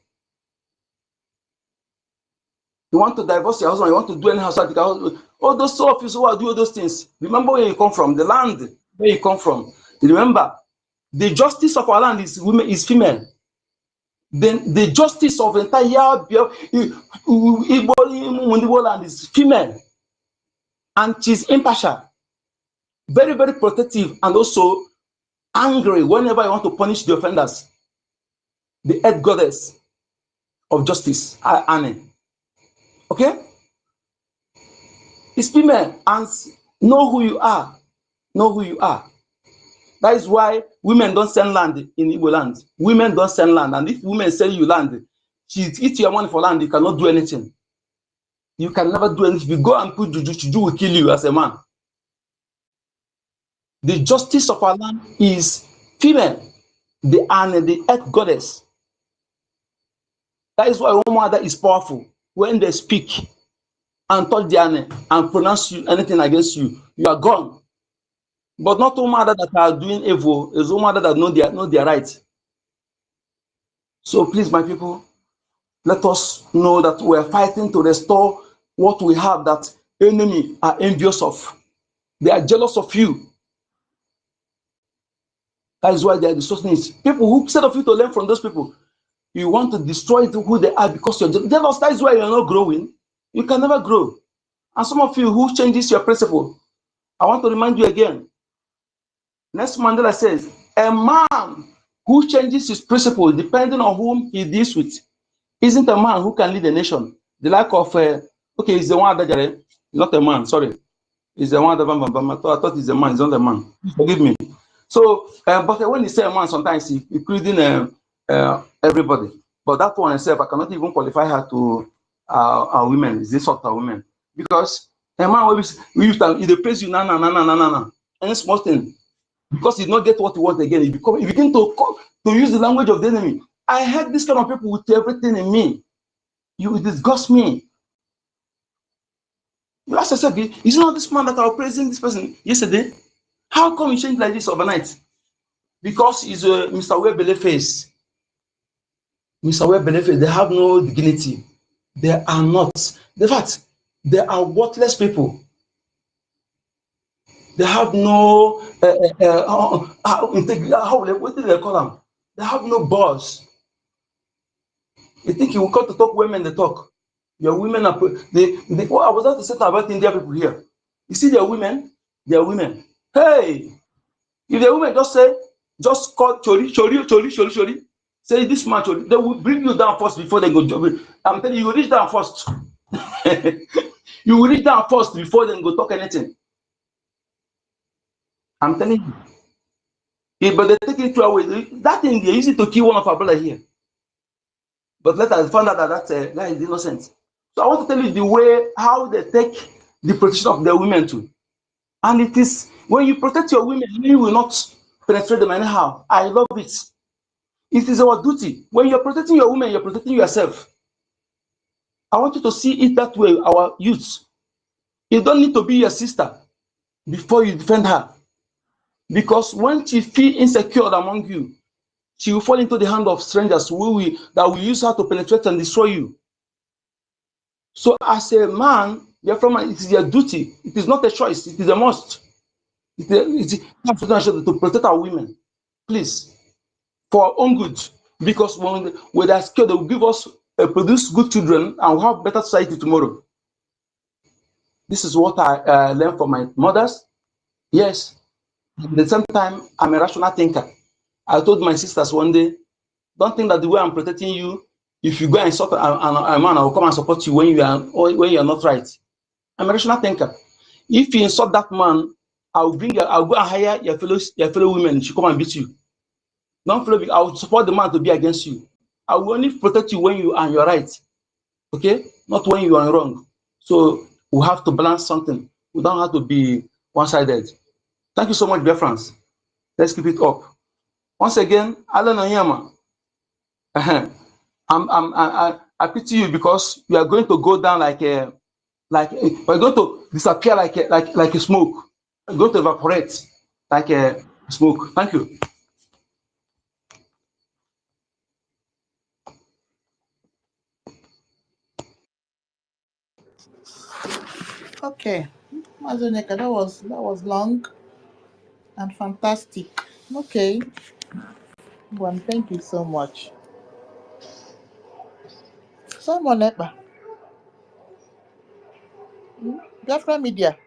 You want to divorce your husband, you want to do anyhow. All those sort of people who are doing those things. Remember where you come from, the land where you come from. Remember, the justice of our land is female. Then the justice of entire Igbo land is female. And she's impartial. Very, very protective, and also angry whenever you want to punish the offenders. The head goddess of justice, ANNANG. Okay? It's female, and know who you are. Know who you are. That is why women don't sell land in Igbo land. Women don't sell land, and if women sell you land, she eats your money for land, you cannot do anything. You can never do anything. If you go and put juju will kill you as a man. The justice of our land is female. The ANNANG, the earth goddess. That is why one mother is powerful. When they speak and touch the ANNANG and pronounce anything against you, you are gone. But not all mother that are doing evil, is all mother that know their right. So please, my people, let us know that we are fighting to restore what we have that enemy are envious of. They are jealous of you. That is why they are distorting it. People who instead of you to learn from those people, you want to destroy who they are because you're jealous. That is why you're not growing. You can never grow. And some of you who changes your principle, I want to remind you again. Nelson Mandela says, a man who changes his principle depending on whom he deals with isn't a man who can lead a nation. The lack of, okay, he's the one that, not a man, sorry. He's the one that, I thought he's a man, he's not a man. Forgive me. So, but when you say a man, sometimes including everybody. But that one itself, I cannot even qualify her to our women, is this sort of women. Because a man always, he praise you, na. Any small thing. Because he not get what he wants again. He begin to use the language of the enemy. I hate this kind of people with everything in me. You disgust me. Last I said, is it not this man that I was praising this person yesterday? How come you change like this overnight? Because he's a Mr. Webele face. Mr. Webele face, they have no dignity. They are not. In fact, they are worthless people. They have no what do they call them? They have no balls. You think you will come to talk women, they talk. Your women are well, I was about to say about India people here. You see their women, Hey, if the women just call chori, say this man chori, they will bring you down first before they go job. I'm telling you, you will reach down first. You will reach down first before they go talk anything. I'm telling you. Yeah, but they take it away. That thing they use it to kill one of our brother here. But later I found out that that guy is innocent. So I want to tell you the way how they take the protection of their women too. And it is when you protect your women, you will not penetrate them anyhow. I love it. It is our duty. When you're protecting your women, you're protecting yourself. I want you to see it that way, our youths. You don't need to be your sister before you defend her. Because when she feels insecure among you, she will fall into the hand of strangers that will use her to penetrate and destroy you. So as a man, it is your duty. It is not a choice. It is a must. It is to protect our women. Please. For our own good. Because when they are scared, they will give us, produce good children and we'll have better society tomorrow. This is what I learned from my mothers. Yes. At the same time, I'm a rational thinker. I told my sisters one day, don't think that the way I'm protecting you, if you go and insult a man, I will come and support you when you are not right. I'm a rational thinker. If you insult that man, I'll go and hire your fellow women. She come and beat you. Don't follow me. I will support the man to be against you. I will only protect you when you are on your right. Okay? Not when you are wrong. So we have to balance something. We don't have to be one-sided. Thank you so much, Biafrans. Let's keep it up. Once again, Alan Onyema. I pity you because you are going to go down we're going to disappear like a smoke. We're going to evaporate like a smoke. Thank you. Okay, Mazuneka, that was long and fantastic. Okay, one, thank you so much. Someone Ekpa, Biafra Media.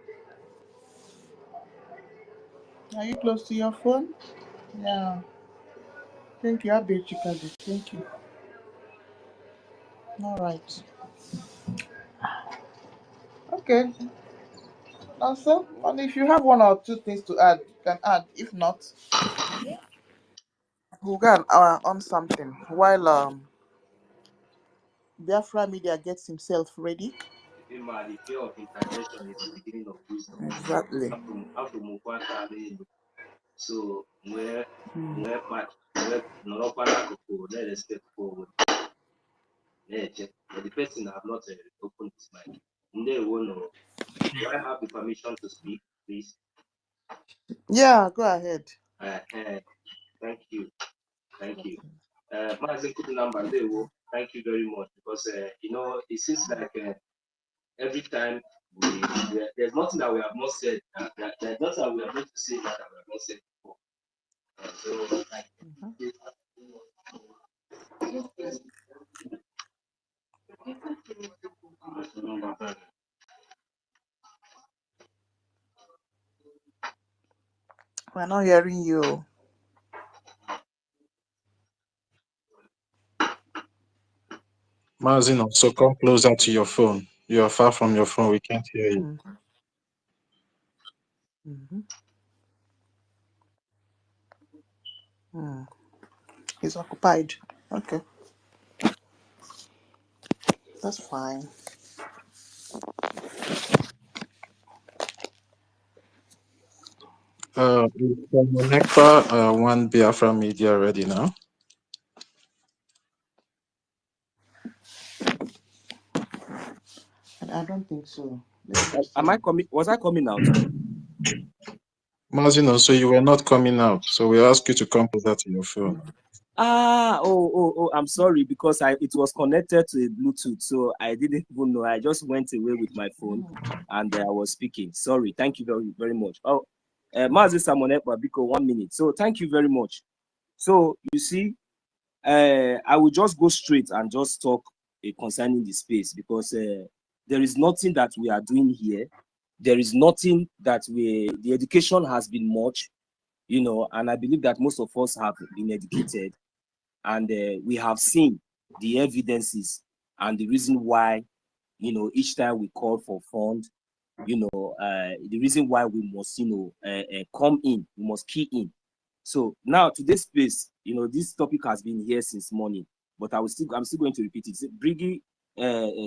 Are you close to your phone? Yeah. Thank you, Abe Chicago. Thank you. All right. Okay. Also, and if you have one or two things to add, you can add. If not, we'll go on something while Biafra Media gets himself ready. The fear of intervention is the beginning of wisdom. Exactly. So where let's step forward. But the person have not opened his mic. Do I have the permission to speak, please? Yeah, go ahead. Thank you. Thank you. Thank you very much because it seems like every time there's nothing that we have not said. There's nothing that we have not said that we have not said before. So We're not hearing you. Mazin, so come closer to your phone. You are far from your phone. We can't hear you. He's occupied. Okay. That's fine. From Ekpa, one Biafra Media ready now. I don't think so. Am I coming? Was I coming out? Mazino, so you were not coming out. So we ask you to come closer to your phone. I'm sorry, because it was connected to a Bluetooth, so I didn't even know. I just went away with my phone and I was speaking. Sorry, thank you very, very much. Oh, Mazi Simon Ekpa, Biko, 1 minute. So thank you very much. So you see, I will just go straight and just talk concerning the space, because there is nothing that we are doing here. There is nothing that the education has been much, you know, and I believe that most of us have been educated, and we have seen the evidences and the reason why, you know, each time we call for fund, you know, the reason why we must, you know, come in, we must key in. So now to this space, you know, this topic has been here since morning, but I'm still going to repeat it. It's Brgie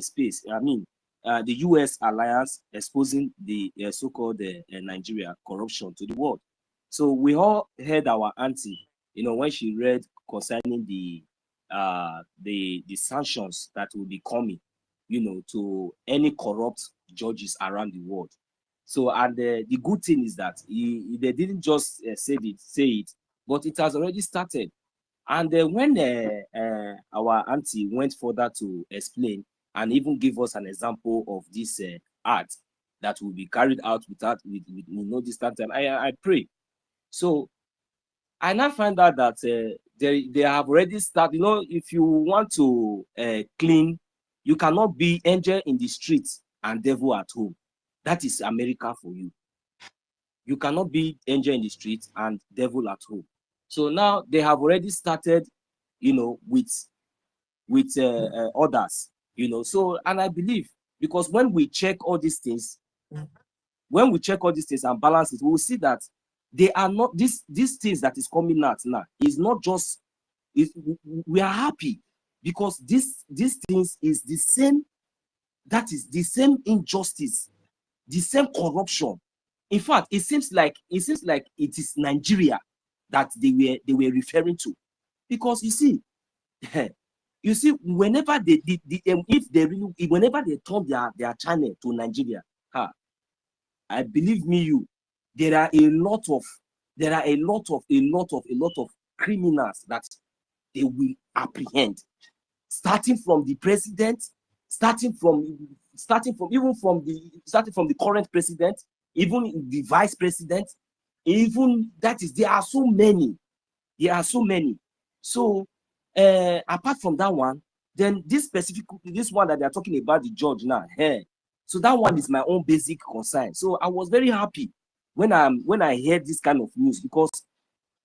space. I mean, the U.S. alliance exposing the so-called Nigeria corruption to the world. So we all heard our auntie, you know, when she read concerning the sanctions that will be coming, you know, to any corrupt judges around the world. So, and the good thing is that they didn't just say it, but it has already started. And when our auntie went further to explain and even give us an example of this art that will be carried out with no distant time, I pray. So I now find out that they have already started. You know, if you want to clean, you cannot be angel in the streets and devil at home. That is America for you. You cannot be angel in the streets and devil at home. So now they have already started, you know, with others, you know. So, and I believe, because when we check all these things, and balance it, we will see that they are not these things that is coming out now is not just we are happy, because these things is the same, that is the same injustice, the same corruption. In fact, it seems like it is Nigeria that they were referring to, because you see whenever whenever they turn their channel to Nigeria, I believe there are a lot of criminals that they will apprehend, starting from the president, starting from the current president, even the vice president, even that is, there are so many. So apart from that one, then this one that they are talking about, the judge now, so that one is my own basic concern. So I was very happy when I heard this kind of news, because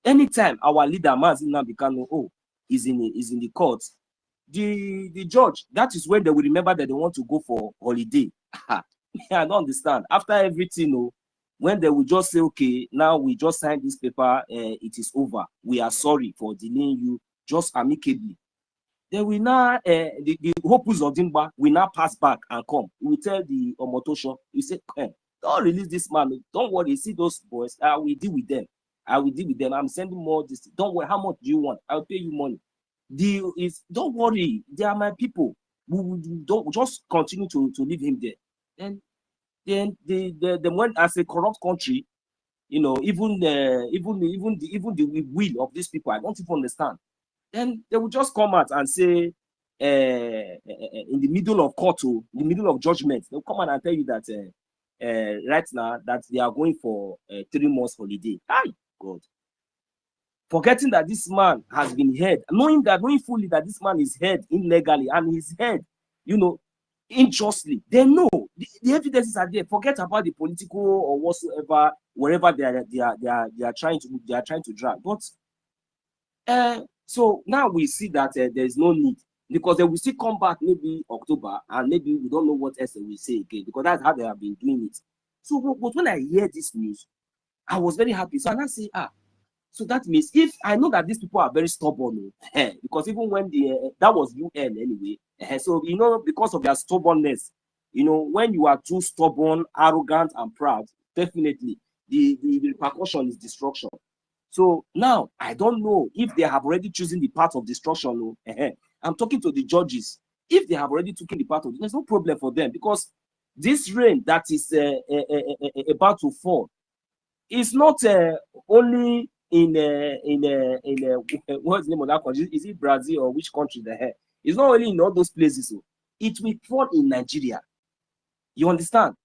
anytime our leader Mazi Nnamdi Kanu is in the court, the judge, that is when they will remember that they want to go for holiday. I don't understand. After everything, when they will just say, okay, now we just signed this paper, it is over. We are sorry for delaying you, just amicably. Then we now, the Hopus of Dimba will now pass back and come. We tell the Omotosho, we say, don't release this man. Don't worry, see those boys. I will deal with them. I'm sending more this. Don't worry, how much do you want? I'll pay you money. Deal is, don't worry, they are my people. We don't just continue to leave him there. Then the one, as a corrupt country, you know, even the will of these people, I don't even understand. Then they will just come out and say, in the middle of court, in the middle of judgment, they'll come out and tell you that right now that they are going for 3 months holiday. Hi, God. Forgetting that this man has been held, knowing fully that this man is held illegally and he's held, you know, unjustly. They know the evidences are there. Forget about the political or whatsoever, wherever they are trying to drag. But so now we see that there is no need, because they will still come back maybe October, and maybe we don't know what else they will say again, because that's how they have been doing it. So, but when I hear this news, I was very happy. So I say, so that means, if I know that these people are very stubborn, because even when that was UN anyway, so you know, because of their stubbornness, you know, when you are too stubborn, arrogant, and proud, definitely the repercussion is destruction. So now I don't know if they have already chosen the path of destruction. I'm talking to the judges. If they have already taken the path of, there's no problem for them, because this rain that is about to fall, it's not only in what's the name of that country? Is it Brazil or which country the hell? It's not only in all those places. So it will fall in Nigeria. You understand?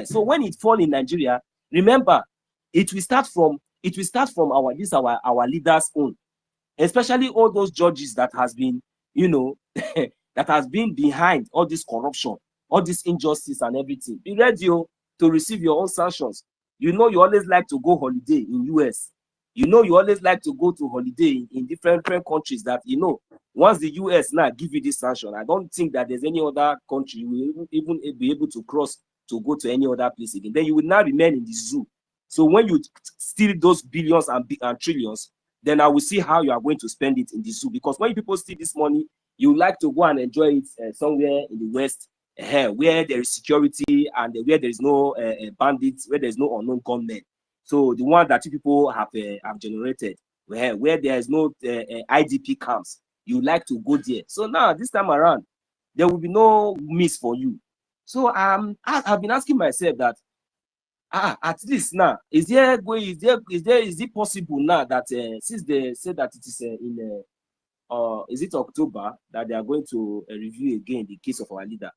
So when it fall in Nigeria, remember, it will start from our leaders' own, especially all those judges that has been, you know, that has been behind all this corruption, all this injustice and everything. Be ready to receive your own sanctions. You know, you always like to go holiday in US. You know, you always like to go to holiday in different countries that, you know, once the US now give you this sanction, I don't think that there's any other country you will even be able to cross to go to any other place again. Then you will now remain in the zoo. So when you steal those billions and trillions, then I will see how you are going to spend it in the zoo. Because when people steal this money, you like to go and enjoy it somewhere in the West, where there is security and where there is no bandits, where there is no unknown gunmen. So the one that you people have generated, where there is no IDP camps, you like to go there. So now this time around, there will be no miss for you. So I've been asking myself that, at least now, is it possible now that since they said that it is is it October that they are going to review again the case of our leader?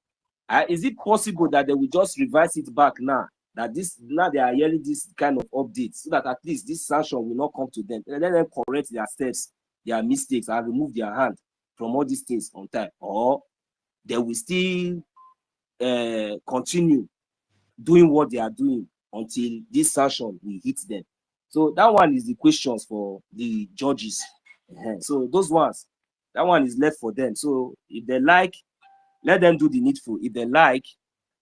Is it possible that they will just revise it back now? That now they are hearing this kind of updates, so that at least this sanction will not come to them. Let them correct their steps, their mistakes, and remove their hand from all these things on time, or they will still continue doing what they are doing until this sanction will hit them. So that one is the questions for the judges. So those ones, that one is left for them. So if they like, let them do the needful. If they like,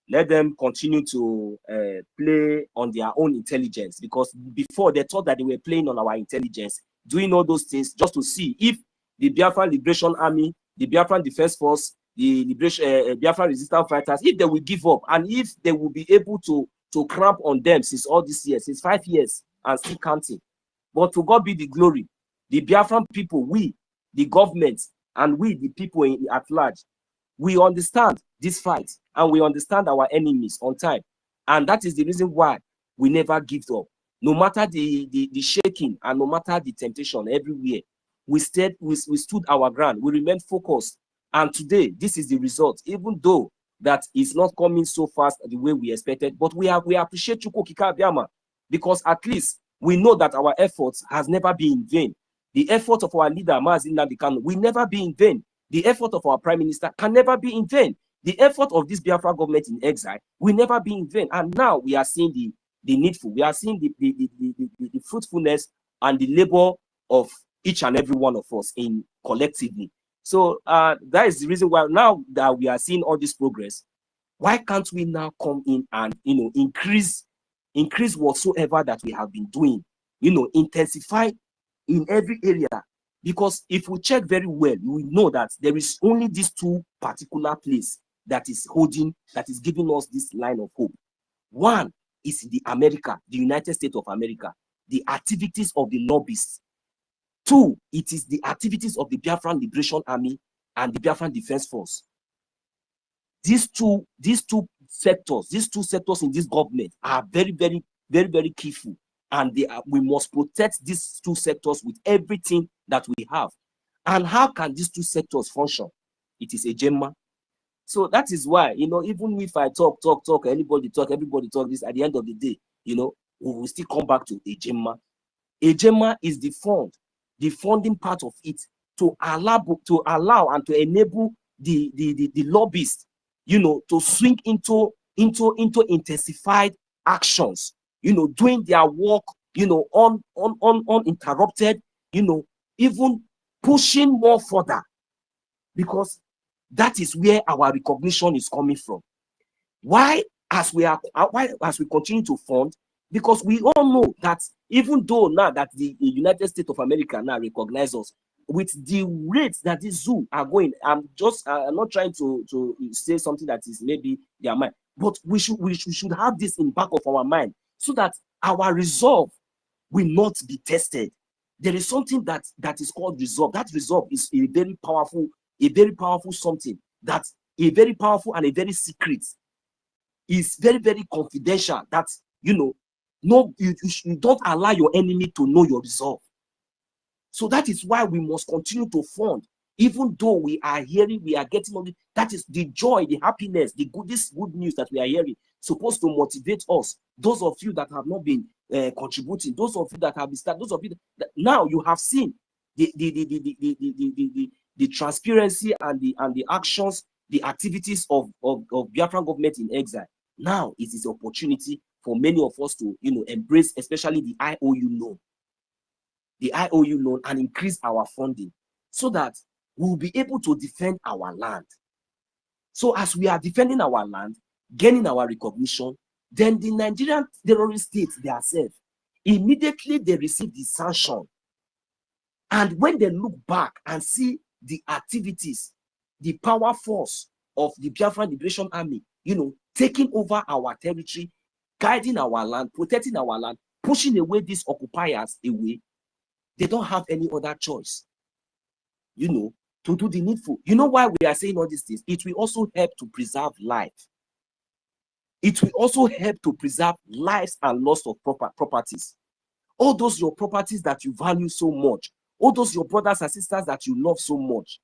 let them continue to play on their own intelligence, because before they thought that they were playing on our intelligence, doing all those things just to see if the Biafran Liberation Army, the Biafran Defense Force, the Biafran Resistance Fighters, if they will give up and if they will be able to cramp on them since all these years, since 5 years and still counting. But to God be the glory. The Biafran people, we, the government, and we, the people at large, we understand this fight and we understand our enemies on time. And that is the reason why we never give up. No matter the shaking and no matter the temptation everywhere, we stood our ground. We remained focused. And today, this is the result, even though that is not coming so fast the way we expected. But we appreciate Chukwu Okike Abiama, because at least we know that our efforts has never been in vain. The effort of our leader, Mazi Nnamdi Kanu, will never be in vain. The effort of our prime minister can never be in vain. The effort of this Biafra government in exile will never be in vain. And now we are seeing the needful. We are seeing the fruitfulness and the labor of each and every one of us in collectively. So that is the reason why now that we are seeing all this progress, why can't we now come in and increase whatsoever that we have been doing, intensify in every area? Because if we check very well, we know that there is only these two particular places that is giving us this line of hope. One is the United States of America, the activities of the lobbyists. Two, it is the activities of the Biafran Liberation Army and the Biafran Defense Force. These two sectors in this government are very, very, very, very careful. And we must protect these two sectors with everything that we have. And how can these two sectors function? It is a gemma. So that is why, even if I talk, everybody talk this, at the end of the day, we will still come back to a gemma. A gemma is the funding part of it to allow and to enable the lobbyists, to swing into intensified actions, doing their work, uninterrupted, even pushing more further, because that is where our recognition is coming from. Why, as we continue to fund, because we all know that even though now that the United States of America now recognize us with the rates that these zoo are going, I'm not trying to say something that is maybe their mind, but we should have this in back of our mind, so that our resolve will not be tested. There is something that is called resolve. That resolve is a very powerful something, that a very powerful and a very secret, is very, very confidential, that No, you don't allow your enemy to know your resolve. So that is why we must continue to fund, even though we are hearing, we are getting on it. That is the joy, the happiness, the good, this good news that we are hearing, supposed to motivate us. Those of you that have not been contributing, those of you that have been started, those of you that now you have seen the transparency and the actions, the activities of Biafran government in exile. Now it is an opportunity for many of us to, you know, embrace, especially the IOU loan. The IOU loan, and increase our funding so that we'll be able to defend our land. So as we are defending our land, gaining our recognition, then the Nigerian terrorist states themselves, immediately they receive the sanction. And when they look back and see the activities, the power force of the Biafran Liberation Army, you know, taking over our territory, guiding our land, protecting our land, pushing away these occupiers away, they don't have any other choice, you know, to do the needful. You know why we are saying all these things? It will also help to preserve life. It will also help to preserve lives and loss of properties. All those your properties that you value so much, all those your brothers and sisters that you love so much.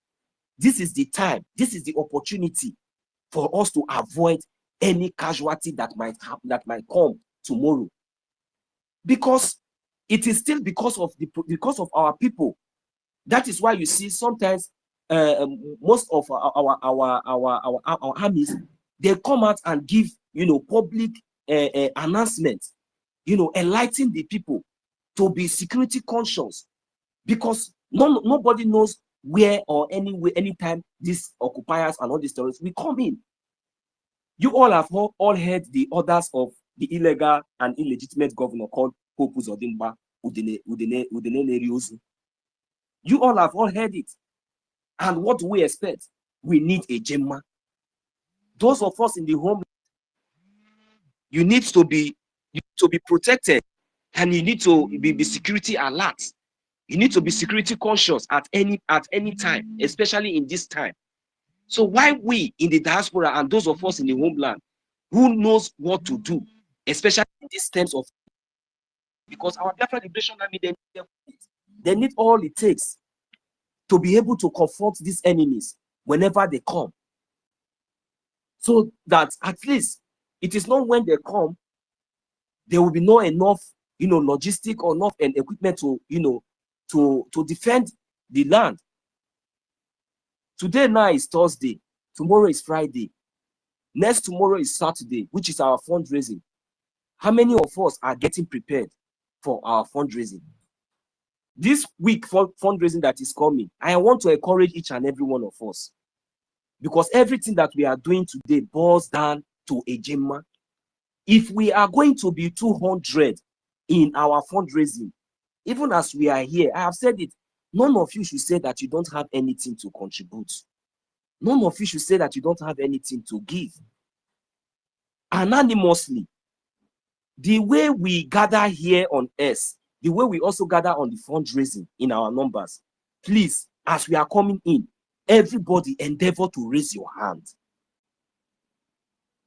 This is the time, this is the opportunity for us to avoid any casualty that might happen, that might come tomorrow. Because it is still because of our people. That is why you see sometimes most of our armies, they come out and give, you know, public announcements, you know, enlighten the people to be security conscious, because nobody knows where or anywhere, anytime these occupiers and all these terrorists will come in. You all have all heard the orders of the illegal and illegitimate governor called Pope Uzodimba Udene. You all have all heard it. And what do we expect? We need a Gemma. Those of us in the home, you need to be protected, and you need to be security alert. You need to be security conscious at any time, especially in this time. So why we in the diaspora and those of us in the homeland who knows what to do, especially in these terms of, because our Biafra Liberation Army, they need all it takes to be able to confront these enemies whenever they come. So that at least it is not when they come, there will be no enough, you know, logistic or enough and equipment to, you know, to defend the land. Today now is Thursday, tomorrow is Friday, next tomorrow is Saturday, which is our fundraising. How many of us are getting prepared for our fundraising? This week for fundraising that is coming, I want to encourage each and every one of us, because everything that we are doing today boils down to a Gemma. If we are going to be 200 in our fundraising, even as we are here, I have said it, none of you should say that you don't have anything to contribute. None of you should say that you don't have anything to give. Anonymously, the way we gather here on earth, the way we also gather on the fundraising in our numbers, please, as we are coming in, everybody endeavor to raise your hand.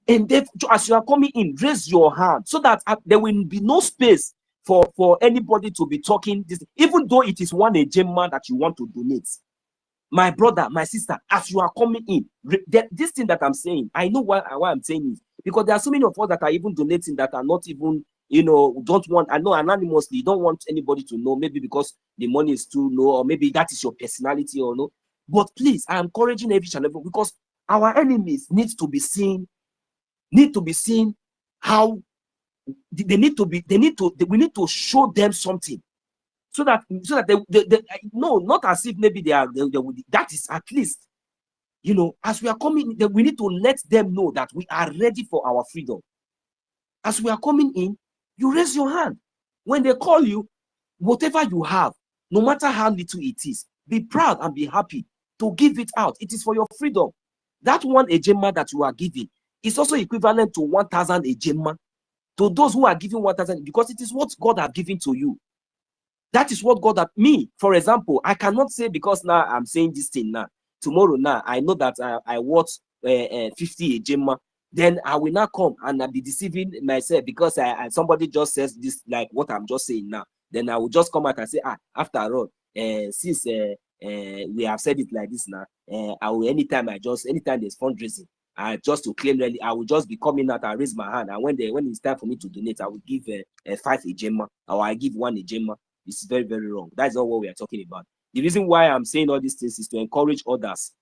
Endeavor, as you are coming in, raise your hand so that there will be no space for anybody to be talking this, even though it is one Gemma that you want to donate. My brother, my sister, as you are coming in, this thing that I'm saying, I know why I'm saying it, because there are so many of us that are even donating that are not even, you know, don't want, I know anonymously, don't want anybody to know, maybe because the money is too low, or maybe that is your personality or no. But please, I am encouraging every channel, because our enemies need to be seen how we need to show them something, so that they no, not as if maybe they that is at least, you know, as we are coming, we need to let them know that we are ready for our freedom. As we are coming in, you raise your hand. When they call you, whatever you have, no matter how little it is, be proud and be happy to give it out. It is for your freedom. That one Ejema that you are giving is also equivalent to 1,000 Ejema to those who are giving 1,000, because it is what God has given to you. That is what God has. Me, for example, I cannot say because now I'm saying this thing now. Tomorrow now, I know that I worth 50 Ejema. then I will not come and I'll be deceiving myself because somebody just says this, like what I'm just saying now. Then I will just come out and say, after all, since we have said it like this now, I will anytime there's fundraising, just to claim really, I will just be coming out and raise my hand. And when it's time for me to donate, I will give 5 ejema, or I give 1 ejema. It's very, very wrong. That's not what we are talking about. The reason why I'm saying all these things is to encourage others,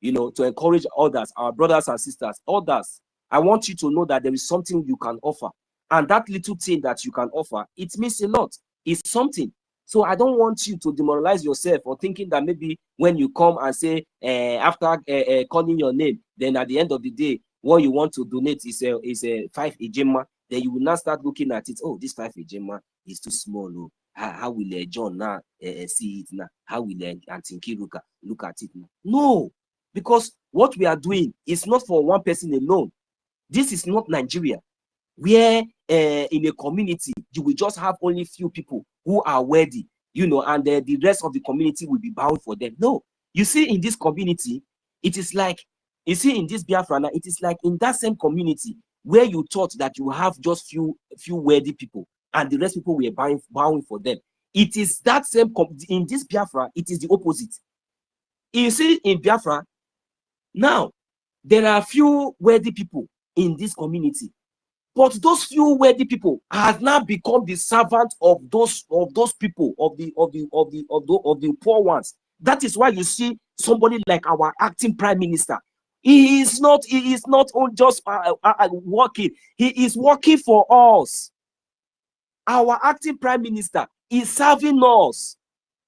to encourage others, our brothers and sisters, others. I want you to know that there is something you can offer. And that little thing that you can offer, it means a lot. It's something. So I don't want you to demoralize yourself or thinking that maybe when you come and say, after calling your name, then at the end of the day, what you want to donate is a 5 ejema, then you will not start looking at it. Oh, this 5 ejema is too small. Oh. How will John now see it now? How will Auntie Kiruka look at it now? No, because what we are doing is not for one person alone. This is not Nigeria, where in a community you will just have only few people who are worthy, and the rest of the community will be bound for them. No, you see, in this community, it is like, you see, in this Biafra, it is like in that same community where you thought that you have just few worthy people, and the rest people were bowing for them. It is that same in this Biafra, it is the opposite. You see, in Biafra, now there are few worthy people in this community, but those few worthy people have now become the servant of those people, of the poor ones. That is why you see somebody like our acting prime minister. He is not just working. He is working for us. Our acting prime minister is serving us.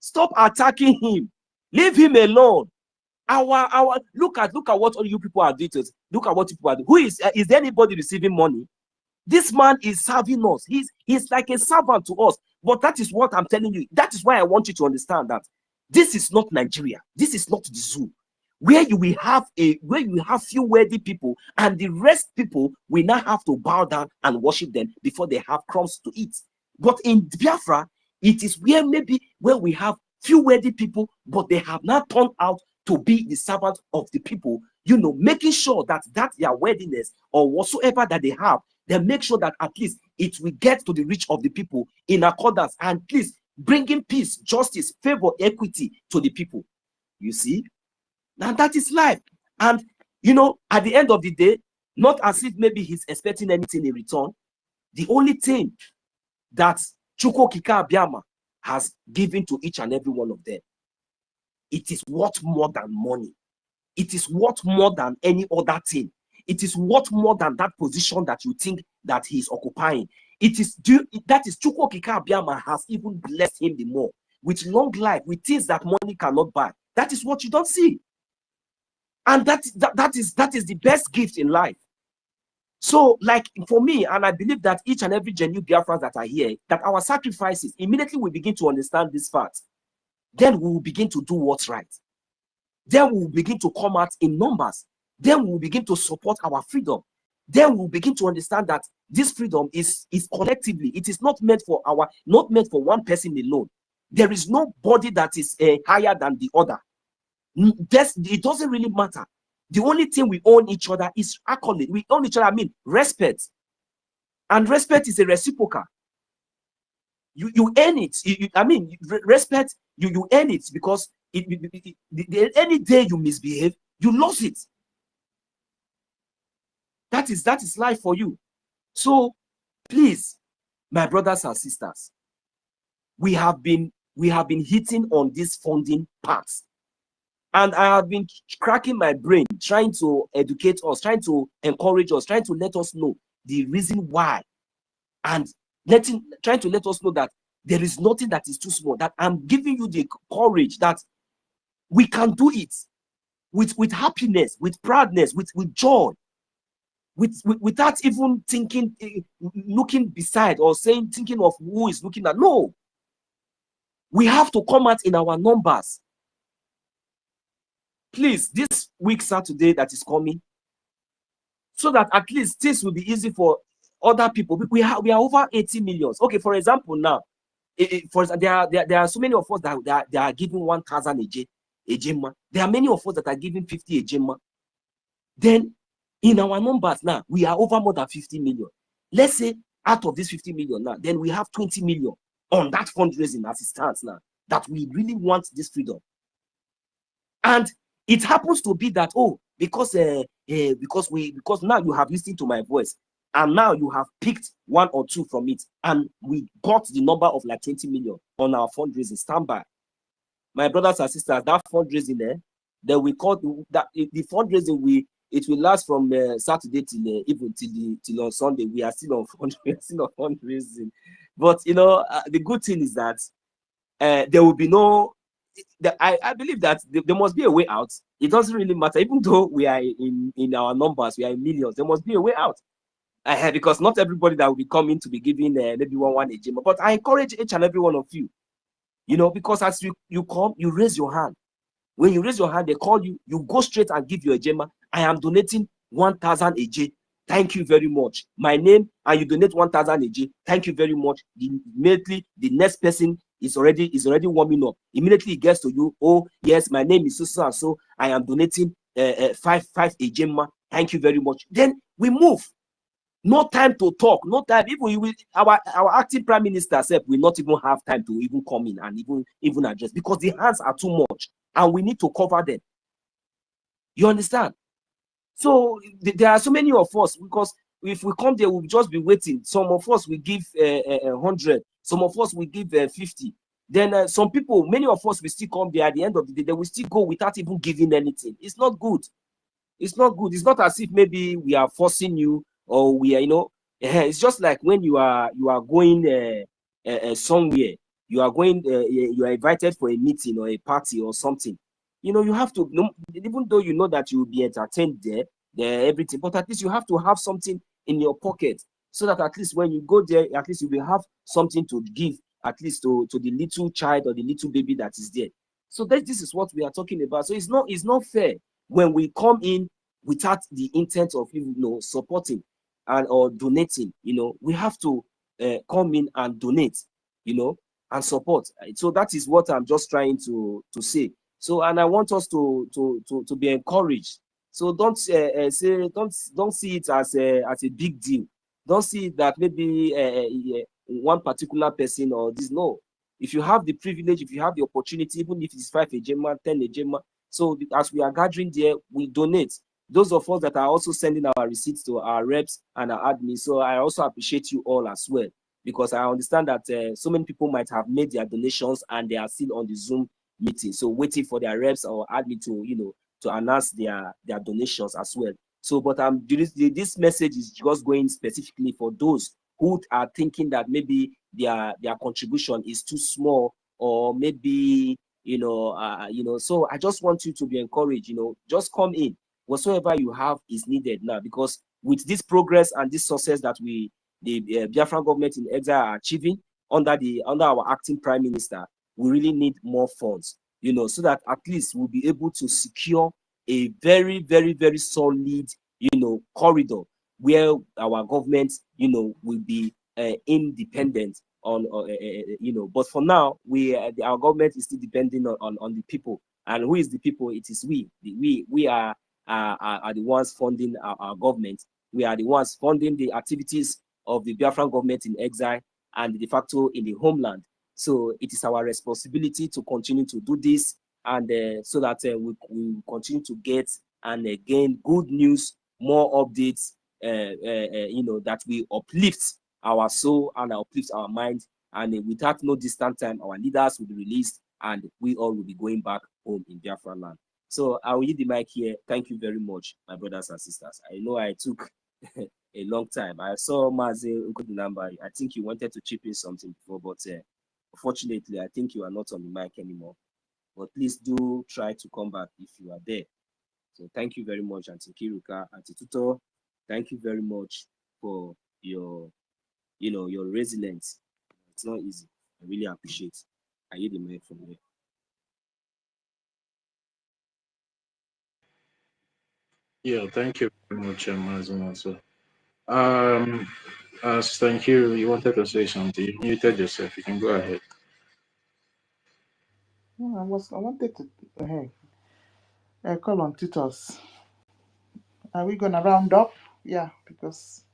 Stop attacking him. Leave him alone. Look at what all you people are doing. Look at what people are doing. Who is there anybody receiving money? This man is serving us. He's like a servant to us. But that is what I'm telling you. That is why I want you to understand that this is not Nigeria. This is not the zoo, where you will have few worthy people, and the rest people will not have to bow down and worship them before they have crumbs to eat. But in Biafra, it is where we have few worthy people, but they have not turned out to be the servant of the people, making sure that their worthiness or whatsoever that they have, they make sure that at least it will get to the reach of the people in accordance, and at least bringing peace, justice, favor, equity to the people. You see? Now that is life. And, at the end of the day, not as if maybe he's expecting anything in return. The only thing that Chukwu Okike Abiama has given to each and every one of them, it is worth more than money. It is worth more than any other thing. It is worth more than that position that you think that he is occupying. That is Chukwu Okike Abiama has even blessed him the more with long life, with things that money cannot buy. That is what you don't see. And that is the best gift in life. So, like for me, and I believe that each and every genuine Biafrans that are here, that our sacrifices, immediately we begin to understand this fact, then we will begin to do what's right. Then we will begin to come out in numbers. Then we will begin to support our freedom. Then we will begin to understand that this freedom is collectively. It is not meant for one person alone. There is nobody that is higher than the other. It doesn't really matter. The only thing we own each other is accolade. We own each other, respect. And respect is a reciprocal. You earn it. Respect, you earn it, because any day you misbehave, you lose it. That is life for you. So please, my brothers and sisters, we have been hitting on these funding parts. And I have been cracking my brain, trying to educate us, trying to encourage us, trying to let us know the reason why, and trying to let us know that there is nothing that is too small, that I'm giving you the courage that we can do it with happiness, with proudness, with joy, without even thinking, looking beside or thinking of who is looking at. No, we have to come out in our numbers. Please, this week Saturday that is coming, so that at least this will be easy for other people. We are over 80 million. Okay, for example, now, there are so many of us that they are giving 1,000 ejema. There are many of us that are giving 50 ejema. Then In our numbers now, we are over more than 50 million. Let's say out of this 50 million now, then we have 20 million on that fundraising as it stands now, that we really want this freedom. And it happens to be that, oh, because now you have listened to my voice, and now you have picked one or two from it, and we got the number of like 20 million on our fundraising. Stand by. My brothers and sisters, that fundraising there, then we call that the fundraising, it will last from Saturday till even till on Sunday. We are still on fundraising. But you know, the good thing is that there will be no. I believe that there must be a way out. It doesn't really matter, even though we are in our numbers, we are in millions. There must be a way out. Because not everybody that will be coming to be giving maybe one a gym. But I encourage each and every one of you, you know, because as you come, you raise your hand. When you raise your hand, they call you, you go straight and give your Ejema. I am donating 1,000 AJ. Thank you very much. My name, and you donate 1,000 AJ. Thank you very much. Immediately, the next person is already warming up. Immediately it gets to you. Oh, yes, my name is so and so. I am donating 5 Ejema. Thank you very much. Then we move. No time to talk, no time. Even our acting prime minister said will not even have time to even come in and even address, because the hands are too much and we need to cover them. You understand? So there are so many of us, because if we come there, we'll just be waiting. Some of us will give 100, some of us will give 50. Then some people, many of us will still come there at the end of the day. They will still go without even giving anything. It's not good. It's not good. It's not as if maybe we are forcing you, or we are, you know, it's just like when you are going somewhere, you are going, you are invited for a meeting or a party or something. You know, you have to, even though you know that you will be entertained there, everything, but at least you have to have something in your pocket, so that at least when you go there, at least you will have something to give, at least to the little child or the little baby that is there. So this is what we are talking about. So it's not fair when we come in without the intent of, you know, supporting or donating. You know, we have to come in and donate, you know, and support. So that is what I'm just trying to say. So, and I want us to be encouraged. So don't see it as a big deal. Don't see it that maybe one particular person or this. No, if you have the privilege, if you have the opportunity, even if it's 5 Ejema, 10 Ejema, so as we are gathering there, we donate. Those of us that are also sending our receipts to our reps and our admin, so I also appreciate you all as well, because I understand that so many people might have made their donations and they are still on the Zoom meeting, so waiting for their reps or admin to, you know, to announce their donations as well. So, but this message is just going specifically for those who are thinking that maybe their contribution is too small, or maybe, you know, so I just want you to be encouraged. You know, just come in. Whatsoever you have is needed now, because with this progress and this success that the Biafran government in exile are achieving under our acting prime minister, we really need more funds, you know, so that at least we'll be able to secure a very, very, very solid, you know, corridor where our government, you know, will be independent on, you know. But for now, our government is still depending on the people. And who is the people? It is we. We are the ones funding our government. We are the ones funding the activities of the Biafran government in exile and de facto in the homeland. So it is our responsibility to continue to do this, and so that we continue to get and gain good news, more updates, you know, that we uplift our soul and uplift our mind. And without no distant time, our leaders will be released and we all will be going back home in Biafra land. So I will leave the mic here. Thank you very much, my brothers and sisters. I know I took a long time. I saw Mazi Nkudinamba. I think you wanted to chip in something before, but unfortunately, I think you are not on the mic anymore. But please do try to come back if you are there. So thank you very much, Auntie Kiruka, Auntie Tuto. Thank you very much for your, you know, your resilience. It's not easy. I really appreciate it. I hear the mic from here. Yeah, thank you very much, Mazumaso. Thank you. You wanted to say something. You muted yourself. You can go ahead. No, I wanted to call on Titus. Are we gonna round up? Yeah, because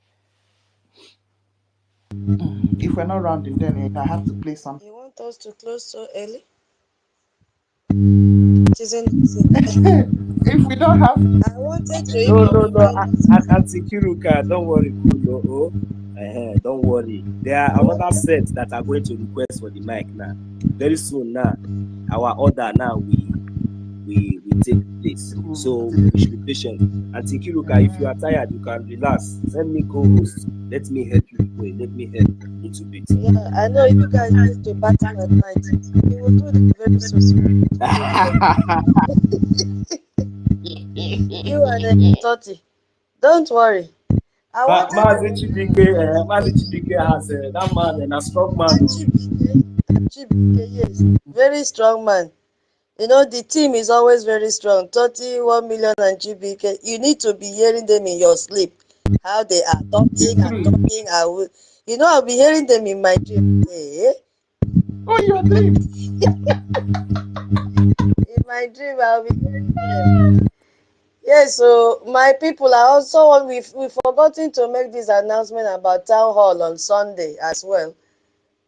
if we're not rounding, then I have to play something. You want us to close so early? If we don't have, I wanted to No, even no, no. remind Auntie Kiruka, don't worry, cool. Oh, don't worry. There are another set that are going to request for the mic now. Very soon now, our order now we take place. So we should be patient. Auntie Kiruka, if you are tired, you can relax. Send me co-host. Let me help you pray. Let me help a little bit. Yeah, I know you guys need to battle at night. You will do that very soon. You and 30. Don't worry. I wanted Mazi Chibike has that man and a strong man. Chibike, yes, very strong man. You know, the team is always very strong. 31 million and GBK. You need to be hearing them in your sleep. How they are talking and talking. You know, I'll be hearing them in my dream. Hey. Oh, your dream. In my dream, I'll be hearing them. Yes, so my people are also, we've forgotten to make this announcement about Town Hall on Sunday as well.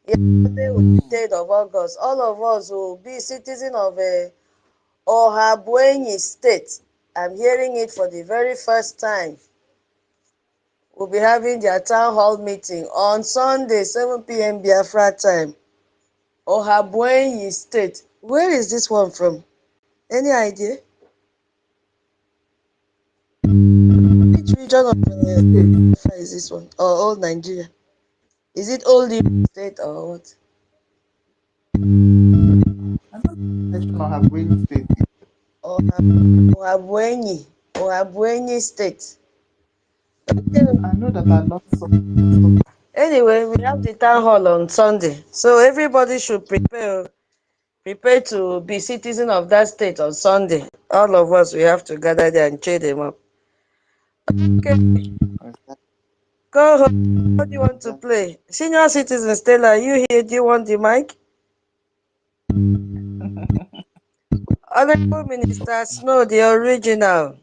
Yesterday was the 3rd of August. All of us will be citizens of Ohabuenyi State. I'm hearing it for the very first time. We'll be having their town hall meeting on Sunday, 7 p.m. Biafra time. Ohabuenyi State. Where is this one from? Any idea? Which region of Biafra is this one? Or all Nigeria? Is it all the state or what? Ohabuenyi State. Ohabuenyi State. I know that I lost some. Anyway, we have the town hall on Sunday, so everybody should prepare to be citizen of that state on Sunday. All of us, we have to gather there and cheer them up. Okay. Go home. What do you want to play? Senior citizen Stella, are you here? Do you want the mic? Honorable Minister Snow, the original.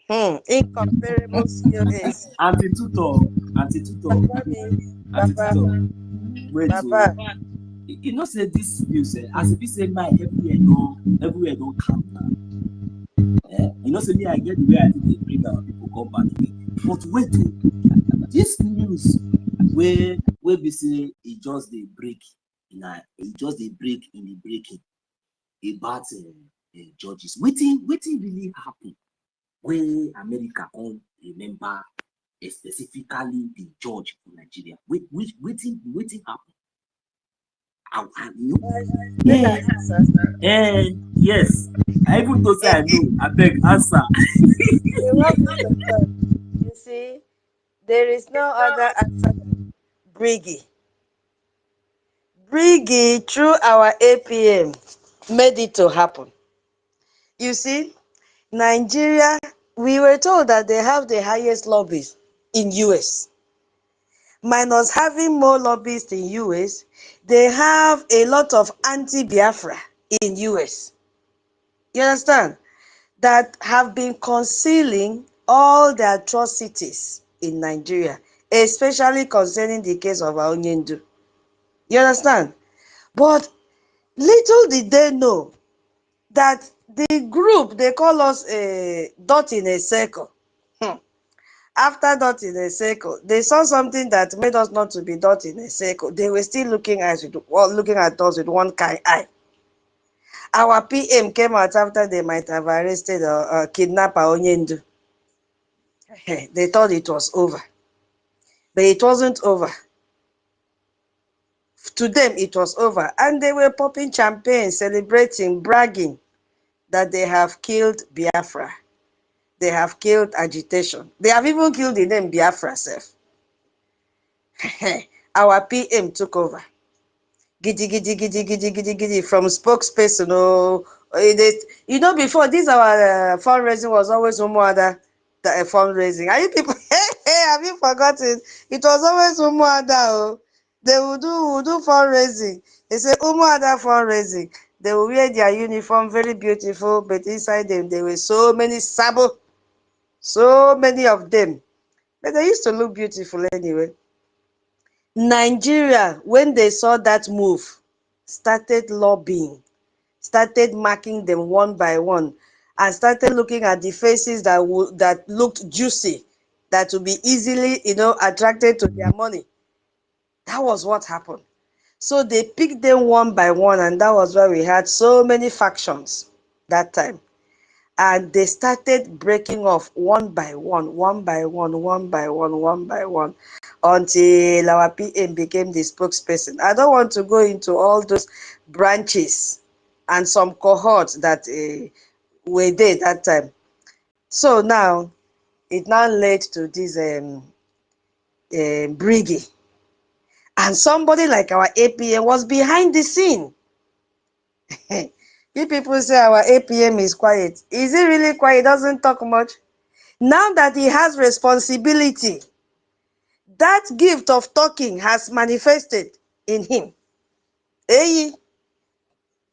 Incomparable COS. Auntie Tuto. Wait, Papa. You know, say this news, as if you say my everywhere don't come now. You know, say me, I get the way I think they bring our people come back again. But wait, this news where we say it just they break in the breaking about judges. Waiting really happen when America on remember specifically the judge in Nigeria. Waiting happen. Yes. I even though say I know, I beg answer. You see, there is no other answer than Brgie. Brgie, through our APM, made it to happen. You see, Nigeria, we were told that they have the highest lobbies in US. Minus having more lobbyists in US, they have a lot of anti-Biafra in US. You understand? That have been concealing all the atrocities in Nigeria, especially concerning the case of Aonyendu. You understand? But little did they know that the group, they call us a dot in a circle. After dot in a circle, they saw something that made us not to be dot in a circle. They were still looking at us with one kind eye. Our PM came out after they might have arrested or kidnapped Onyendu. They thought it was over. But it wasn't over. To them, it was over. And they were popping champagne, celebrating, bragging that they have killed Biafra. They have killed agitation. They have even killed the name Biafra self. Our PM took over. Giddy, giddy, giddy, giddy, giddy, giddy, from spokesperson. You know, before this, our fundraising was always Umuada fundraising. Are you people? Hey, have you forgotten? It was always Umuada. They will do fundraising. They say Umuada fundraising. They will wear their uniform, very beautiful, but inside them there were so many sabo. So many of them. But they used to look beautiful anyway. Nigeria, when they saw that move, started lobbying, started marking them one by one, and started looking at the faces that looked juicy, that would be easily, attracted to their money. That was what happened. So they picked them one by one, and that was why we had so many factions that time. And they started breaking off one by one, one by one, one by one, one by one, until our PM became the spokesperson. I don't want to go into all those branches and some cohorts that were there that time. So now, it now led to this Brgie. And somebody like our APM was behind the scene. You people say our APM is quiet. Is it really quiet? It doesn't talk much. Now that he has responsibility, that gift of talking has manifested in him. Hey,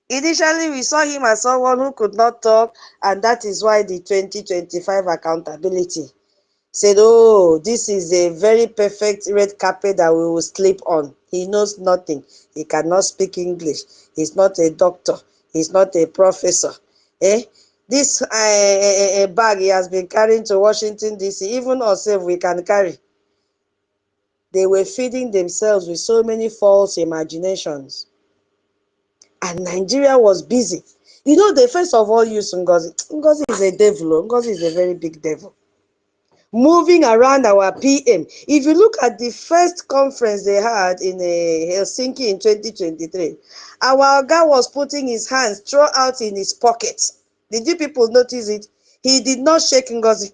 initially we saw him as someone who could not talk, and that is why the 2025 accountability said, oh, this is a very perfect red carpet that we will sleep on. He knows nothing. He cannot speak English. He's not a doctor. He's not a professor. This bag he has been carrying to Washington, D.C., even ourselves we can carry. They were feeding themselves with so many false imaginations. And Nigeria was busy. They first of all used NGOZI. NGOZI is a devil. NGOZI is a very big devil. Moving around our PM. If you look at the first conference they had in Helsinki in 2023, our guy was putting his hands throughout in his pockets. Did you people notice it? He did not shake NGOZI.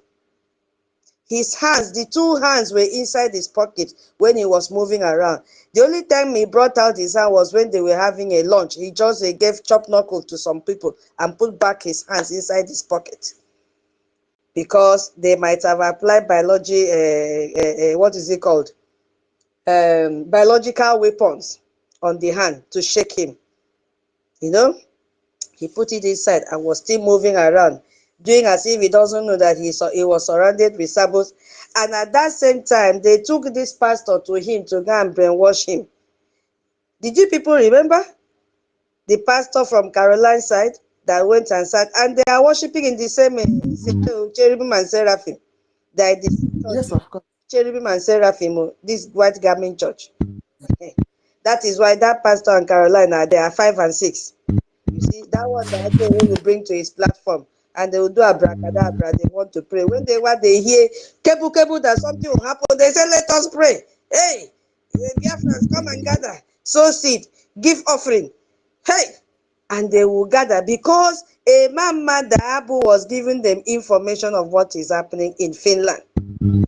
His hands, the two hands were inside his pocket when he was moving around. The only time he brought out his hand was when they were having a lunch. He just gave chop knuckle to some people and put back his hands inside his pocket. Because they might have applied biology, what is it called? Biological weapons on the hand to shake him. He put it inside and was still moving around, doing as if he doesn't know that he was surrounded with sabos. And at that same time, they took this pastor to him to go and brainwash him. Did you people remember? The pastor from Caroline side that went and sat, and they are worshiping in the same cherubim and seraphim. Yes, of course. Cherubim and seraphim, this white garment church. That is why that pastor and Caroline they are 5 and 6. You see, that one that they will bring to his platform, and they will do abracadabra. They want to pray. When they hear kebu that something will happen, they say, "Let us pray." Hey, Biafrans, come and gather, sow seed, give offering. Hey, and they will gather because a Mama Dabu was giving them information of what is happening in Finland.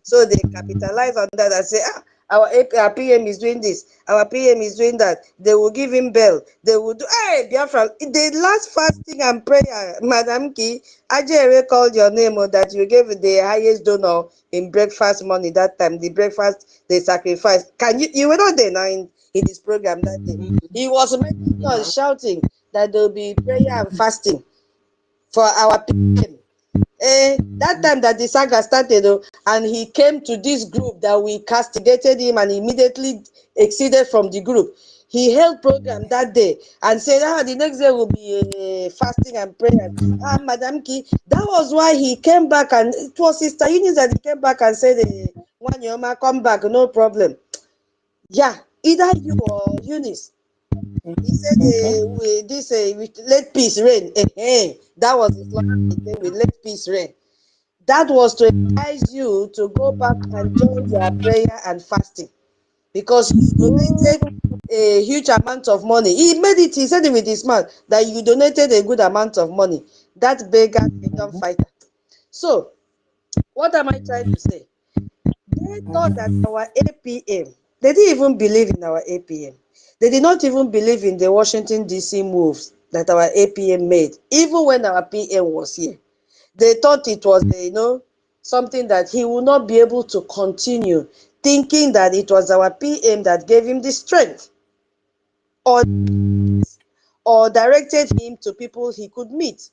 So they capitalize on that and say, our PM is doing this, our PM is doing that. They will give him bail. They will do, hey, Biafra, the last fasting and prayer, Madam Ki, Ajere called your name that you gave the highest donor in breakfast money that time, the breakfast they sacrificed. You were not there now in his program that day. He was making us shouting that there will be prayer and fasting for our PM. That time that the saga started, and he came to this group that we castigated him and immediately exceeded from the group. He held program that day and said, the next day will be fasting and prayer. Madam Ki, that was why he came back, and it was Sister Eunice that he came back and said, when your man come back, no problem. Yeah, either you or Eunice. He said, let peace reign. That was his slogan. We let peace reign. That was to advise you to go back and join their prayer and fasting, because he donated a huge amount of money. He said it with his mouth that you donated a good amount of money. That beggar kingdom fighter. So, what am I trying to say? They thought that our APM, they didn't even believe in our APM. They did not even believe in the Washington, D.C. moves that our APM made, even when our PM was here. They thought it was, something that he would not be able to continue, thinking that it was our PM that gave him the strength or directed him to people he could meet.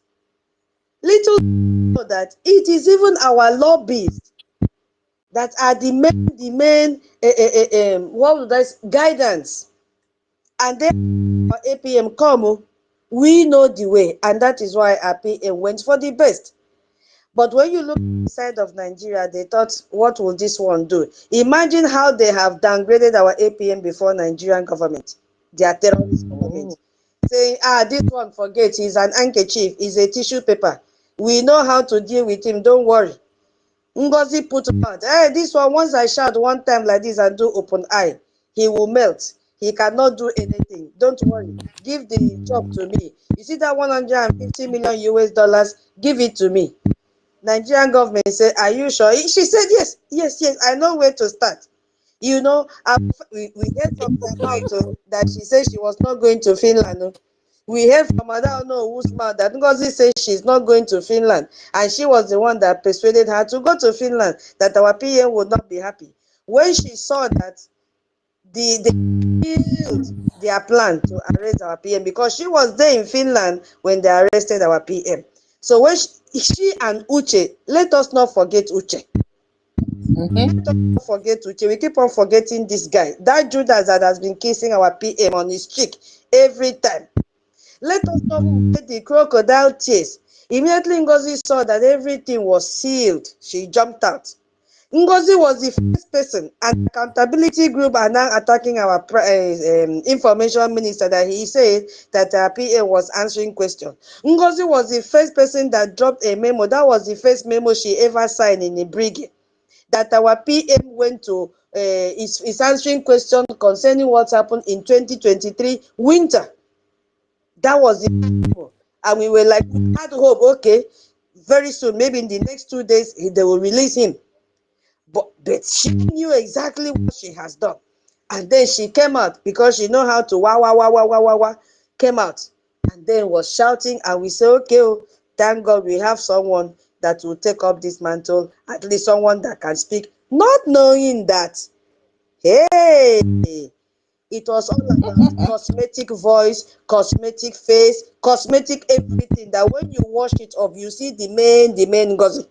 Little know that it is even our lobbies that are the main what would I say, guidance, and then our APM come, we know the way, and that is why our PM went for the best. But when you look at the side of Nigeria, they thought, what will this one do? Imagine how they have downgraded our APM before Nigerian government, their terrorist government, saying, this one, forget, he's an handkerchief, he's a tissue paper. We know how to deal with him, don't worry. NGOZI put out, this one, once I shout one time like this and do open eye, he will melt. He cannot do anything. Don't worry. Give the job to me. You see that 150 million US dollars? Give it to me. Nigerian government said, are you sure? She said, yes, yes, yes, I know where to start. You know, we heard from her mouth that she said she was not going to Finland. We heard from I don't know whose mouth that Ngozi said she's not going to Finland. And she was the one that persuaded her to go to Finland, that our PM would not be happy. When she saw that they failed their plan to arrest our PM, because she was there in Finland when they arrested our PM. So when she and Uche, let us not forget Uche. Let us not forget Uche. We keep on forgetting this guy. That Judas that has been kissing our PM on his cheek every time. Let us not forget the crocodile tears. Immediately Ngozi saw that everything was sealed, she jumped out. Ngozi was the first person, and accountability group are now attacking our information minister, that he said that our PA was answering questions. Ngozi was the first person that dropped a memo. That was the first memo she ever signed in the Brgie, that our PM went to, is answering questions concerning what happened in 2023 winter. That was the memo. And we were like, we had hope, okay, very soon, maybe in the next 2 days, they will release him. But she knew exactly what she has done. And then she came out, because she know how to wah, came out and then was shouting, and we say, okay, thank God we have someone that will take up this mantle, at least someone that can speak, not knowing that, hey, it was all about cosmetic voice, cosmetic face, cosmetic everything, that when you wash it up, you see the main gossip.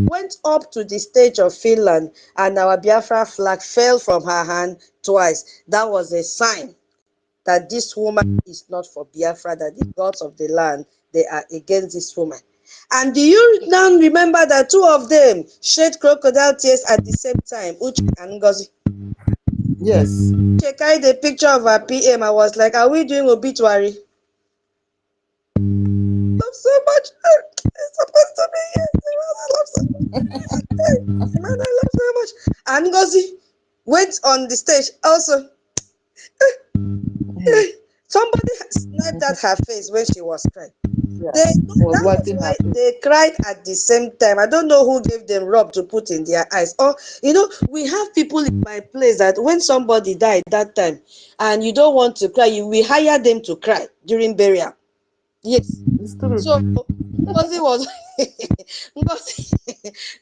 Went up to the stage of Finland, and our Biafra flag fell from her hand twice. That was a sign that this woman is not for Biafra, that the gods of the land, they are against this woman. And do you now remember that two of them shed crocodile tears at the same time, Uche and Ngozi? Yes. Uche carried a picture of her PM. I was like, are we doing obituary? Love so much. It's supposed to be here. I love so much. Man, I love so much. And Ngozi went on the stage also. Somebody sniped at her face when she was crying. Yeah. That was why they cried at the same time. I don't know who gave them rub to put in their eyes. Or, you know, we have people in my place that when somebody died that time and you don't want to cry, we hire them to cry during burial. Yes. It's true. So Ngozi was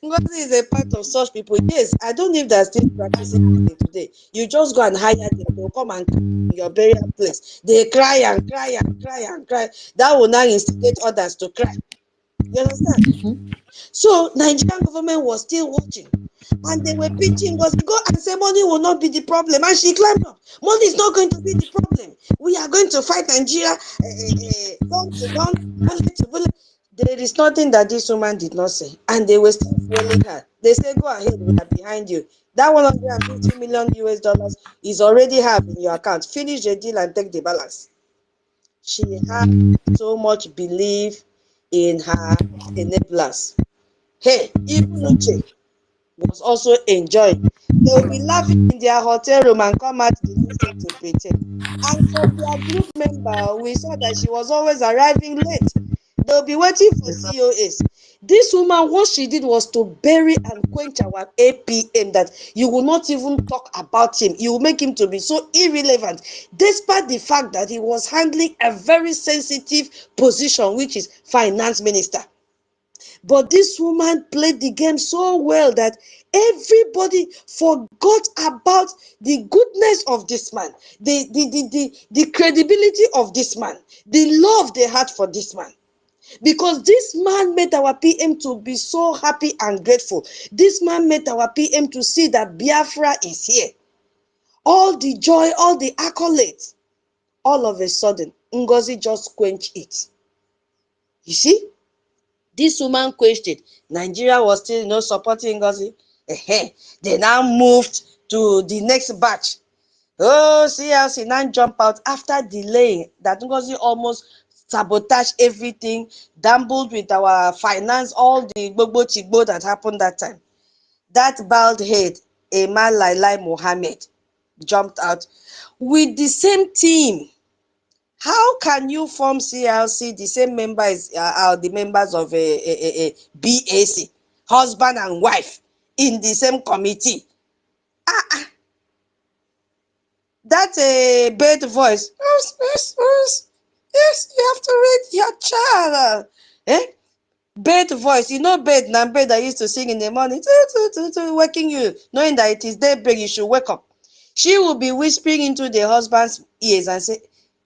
Ngozi is a part of such people. Yes, I don't know if they're still practicing today. You just go and hire them, they'll come and cry in your burial place. They cry and cry and cry and cry. That will now instigate others to cry. You understand? So Nigerian government was still watching. And they were pitching us, go and say money will not be the problem. And she climbed up. Money is not going to be the problem. We are going to fight Nigeria, gun to gun, bullet to bullet. There is nothing that this woman did not say. And they were still fueling her. They said, go ahead, we are behind you. That 150 million US dollars is already have in your account. Finish the deal and take the balance. She had so much belief in her enablers. Hey, even Uche was also enjoying. They will be laughing in their hotel room and come out the next day to pretend. And from their group member, we saw that she was always arriving late. They'll be waiting for COS. This woman, what she did was to bury and quench our APM, that you will not even talk about him. You will make him to be so irrelevant, despite the fact that he was handling a very sensitive position, which is finance minister. But this woman played the game so well that Everybody forgot about the goodness of this man, the credibility of this man, the love they had for this man. Because this man made our PM to be so happy and grateful. This man made our PM to see that Biafra is here. All the joy, all the accolades, all of a sudden, NGOZI just quenched it. You see? This woman quenched it. Nigeria was still supporting NGOZI. They now moved to the next batch. Oh, CLC now jump out after delaying that NGOZI almost sabotaged everything, dambled with our finance, all the gbogbo chigbo that happened that time. That bald head, a man like Mohammed, jumped out with the same team. How can you form CLC, the same members are the members of a BAC, husband and wife, in the same committee? That's a bad voice. Yes, you have to read your child. Bad voice. You know bed, now bed I used to sing in the morning, waking you, knowing that it is daybreak, you should wake up. She will be whispering into the husband's ears and say,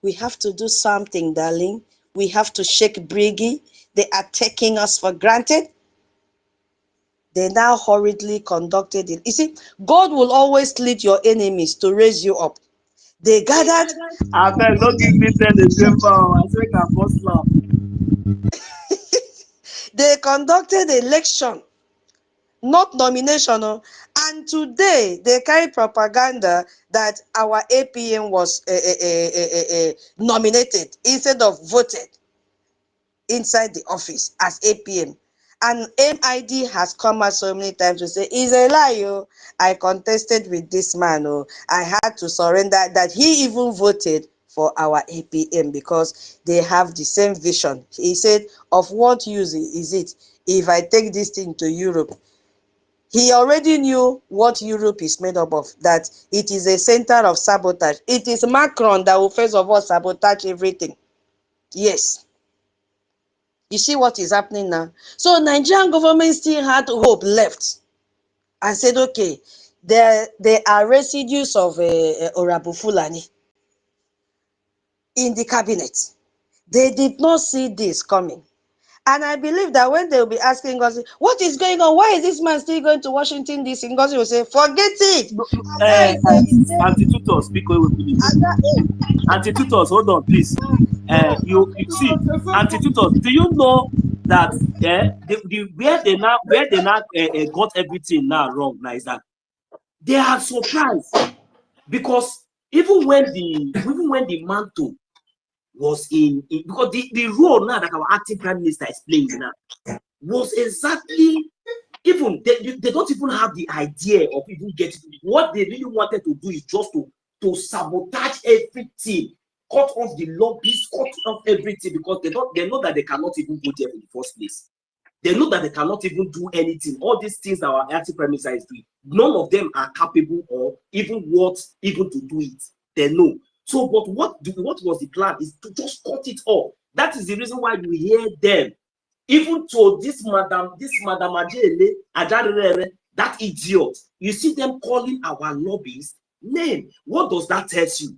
we have to do something, darling. We have to shake Brgie. They are taking us for granted. They now hurriedly conducted it. You see, God will always lead your enemies to raise you up. They gathered. I beg, don't give me 10 December. I think I must laugh. They conducted election, not nomination. And today they carry propaganda that our APM was nominated instead of voted inside the office as APM. And MID has come out so many times to say, it's a lie. I contested with this man. I had to surrender. That he even voted for our APM because they have the same vision. He said, of what use is it if I take this thing to Europe? He already knew what Europe is made up of, that it is a center of sabotage. It is Macron that will first of all sabotage everything. Yes. You see what is happening now? So Nigerian government still had hope left and said, okay, there are residues of Orabu Fulani in the cabinet. They did not see this coming. And I believe that when they will be asking Ngozi, what is going on? Why is this man still going to Washington, D.C.? Ngozi will say, forget it. Anti-tutors, speak away, please. Anti-tutors, hold on, please. You see, anti-tutors, do you know that where they now got everything now wrong now is that they are surprised because even when the mantle was in because the role now that our acting prime minister is playing now was exactly, even they don't even have the idea of even getting what they really wanted to do is just to sabotage everything, cut off the lobbies, cut off everything, because they know that they cannot even go there in the first place. They know that they cannot even do anything. All these things that our acting prime minister is doing, none of them are capable or even to do it. They know. So, but what was the plan is to just cut it off. That is the reason why you hear them. Even to this madam Ajele, that idiot, you see them calling our lobbies name. What does that tell you?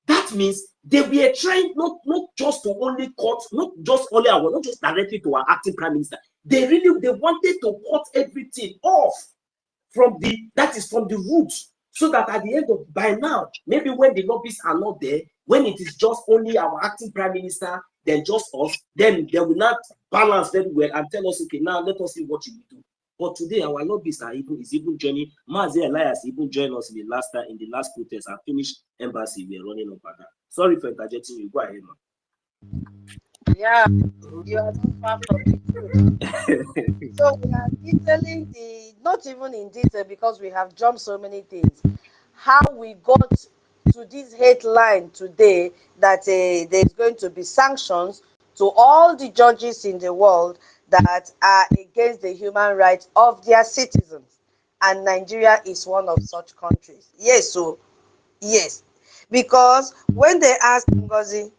That means they were trying not just to only cut, not just directly to our acting prime minister. They wanted to cut everything off from the roots, so that at the end of, by now, maybe when the lobbies are not there, when it is just only our acting prime minister, then just us, then they will not balance very well and tell us, okay, now let us see what you will do. But today our lobbies is even joining. Mazi Elias even joined us in the last protest and finished embassy. We are running up at that. Sorry for interjecting you. Go ahead, man. Yeah, you are not far from the truth. So we are detailing not even in detail because we have jumped so many things, how we got to this headline today that there's going to be sanctions to all the judges in the world that are against the human rights of their citizens. And Nigeria is one of such countries. Yes, yes. Because when they ask Ngozi,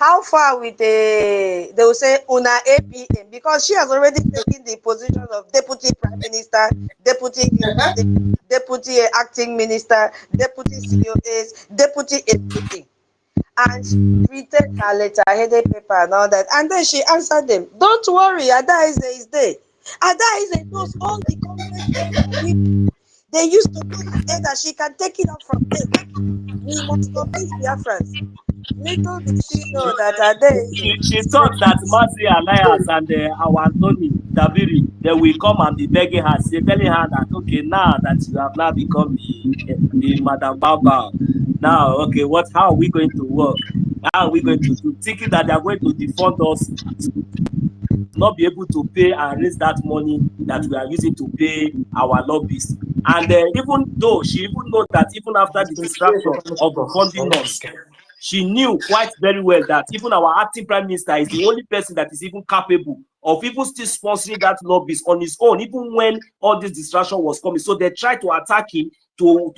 how far with they will say una APM, because she has already taken the position of deputy prime minister, deputy acting minister, deputy COS, deputy everything. And she tweeted her letter, headed paper and all that. And then she answered them, don't worry, Ada is there. Ada knows all the government. They used to go ahead that she can take it up from there. We must convince Biafrans. Little did she know that She thought that Mazi Alliance and our Anthony Dabiri, they will come and be begging her, telling her that, okay, now that you have now become the Madam Baba, now, okay, how are we going to work? How are we going to do? Thinking that they are going to defund us, not be able to pay and raise that money that we are using to pay our lobbyists. And even though she even knows that even after the distraction of defunding us, she knew quite very well that even our acting prime minister is the only person that is even capable of even still sponsoring that lobbyist on his own, even when all this distraction was coming. So they tried to attack him to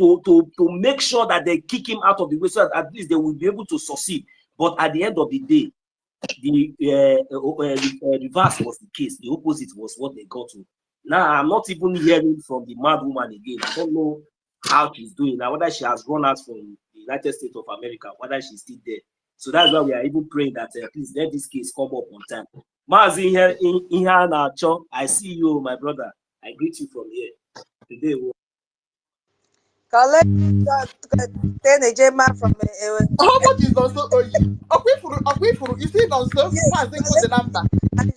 make sure that they kick him out of the way so that at least they will be able to succeed. But at the end of the day, the reverse was the case. The opposite was what they got to. Now I'm not even hearing from the mad woman again. I don't know how she's doing now, whether she has run out from the United States of America, whether she's still there. So that's why we are even praying that please let this case come up on time. Mazi in here now, I see you, my brother. I greet you from here today. Collect 10 ejema from how much is also owing? Akwifuru, is it also? I think was the number. And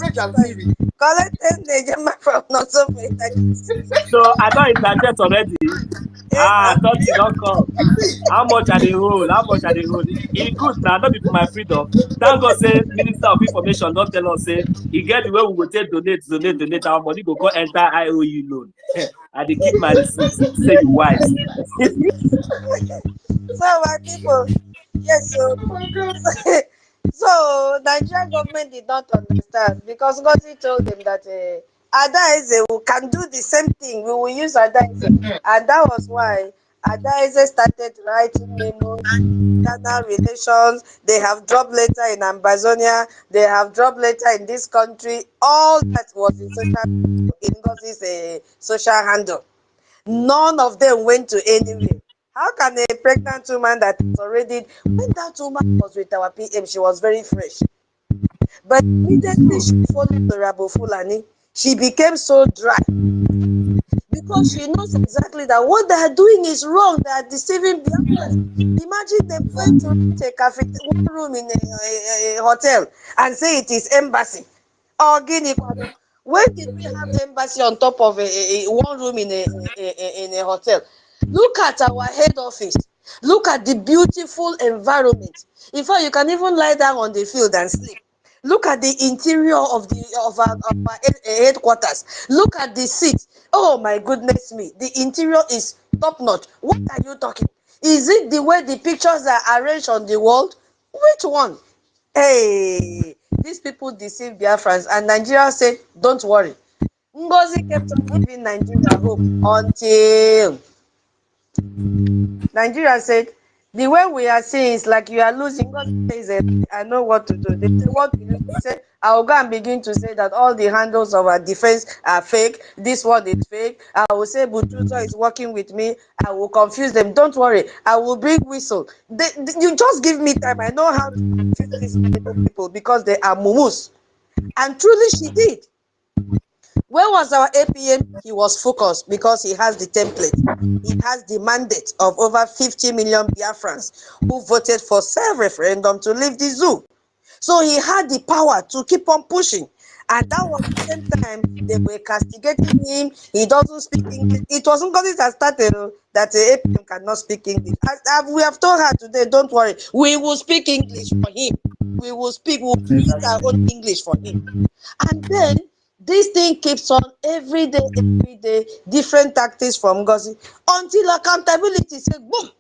Reg and Siri. Collect 10 ejema from Nonso. So I don't interject already. I thought you don't come. How much are they hold? How much are they hold? It good now, not be for my freedom. Thank God, say Minister of Information don't tell us, say he get the way we will take donate. Our money go enter IOU loan. I dey keep my receipts. Say you wise. So my people, yes, so so Nigerian government did not understand because Ngozi told them that Adaeze can do the same thing. We will use Adaeze, and that was why Adaeze started writing memos, internal relations. They have dropped letter in Ambazonia. They have dropped letter in this country. All that was in Ngozi's social handle. None of them went to anywhere. How can a pregnant woman that is already, when that woman was with our PM, she was very fresh. But immediately she followed the Rabo Fulani, she became so dry. Because she knows exactly that what they are doing is wrong. They are deceiving Biafrans. Imagine them going to take one room in a hotel and say it is embassy. Or Guinea. When did we have embassy on top of one room in a hotel? Look at our head office. Look at the beautiful environment. In fact, you can even lie down on the field and sleep. Look at the interior of our headquarters. Look at the seats. Oh my goodness me. The interior is top notch. What are you talking? Is it the way the pictures are arranged on the wall? Which one? Hey, these people deceive Biafrans, and Nigeria said, don't worry. Ngozi kept on giving Nigeria hope until Nigeria said, the way we are seeing is like you are losing. Ngozi says, I know what to do. They say, what will you do? He said, I will go and begin to say that all the handles of our defense are fake. This one is fake. I will say Butuzo is working with me. I will confuse them. Don't worry. I will bring whistle. You just give me time. I know how to confuse these people because they are mumus. And truly she did. Where was our APM? He was focused because he has the template. He has the mandate of over 50 million Biafrans who voted for self-referendum to leave the zoo. So he had the power to keep on pushing. And that was the same time they were castigating him. He doesn't speak English. It wasn't because it has started that the APM cannot speak English. We have told her today, don't worry. We will speak English for him. We will use our own English for him. And then this thing keeps on every day, different tactics from Ngozi until accountability said boom.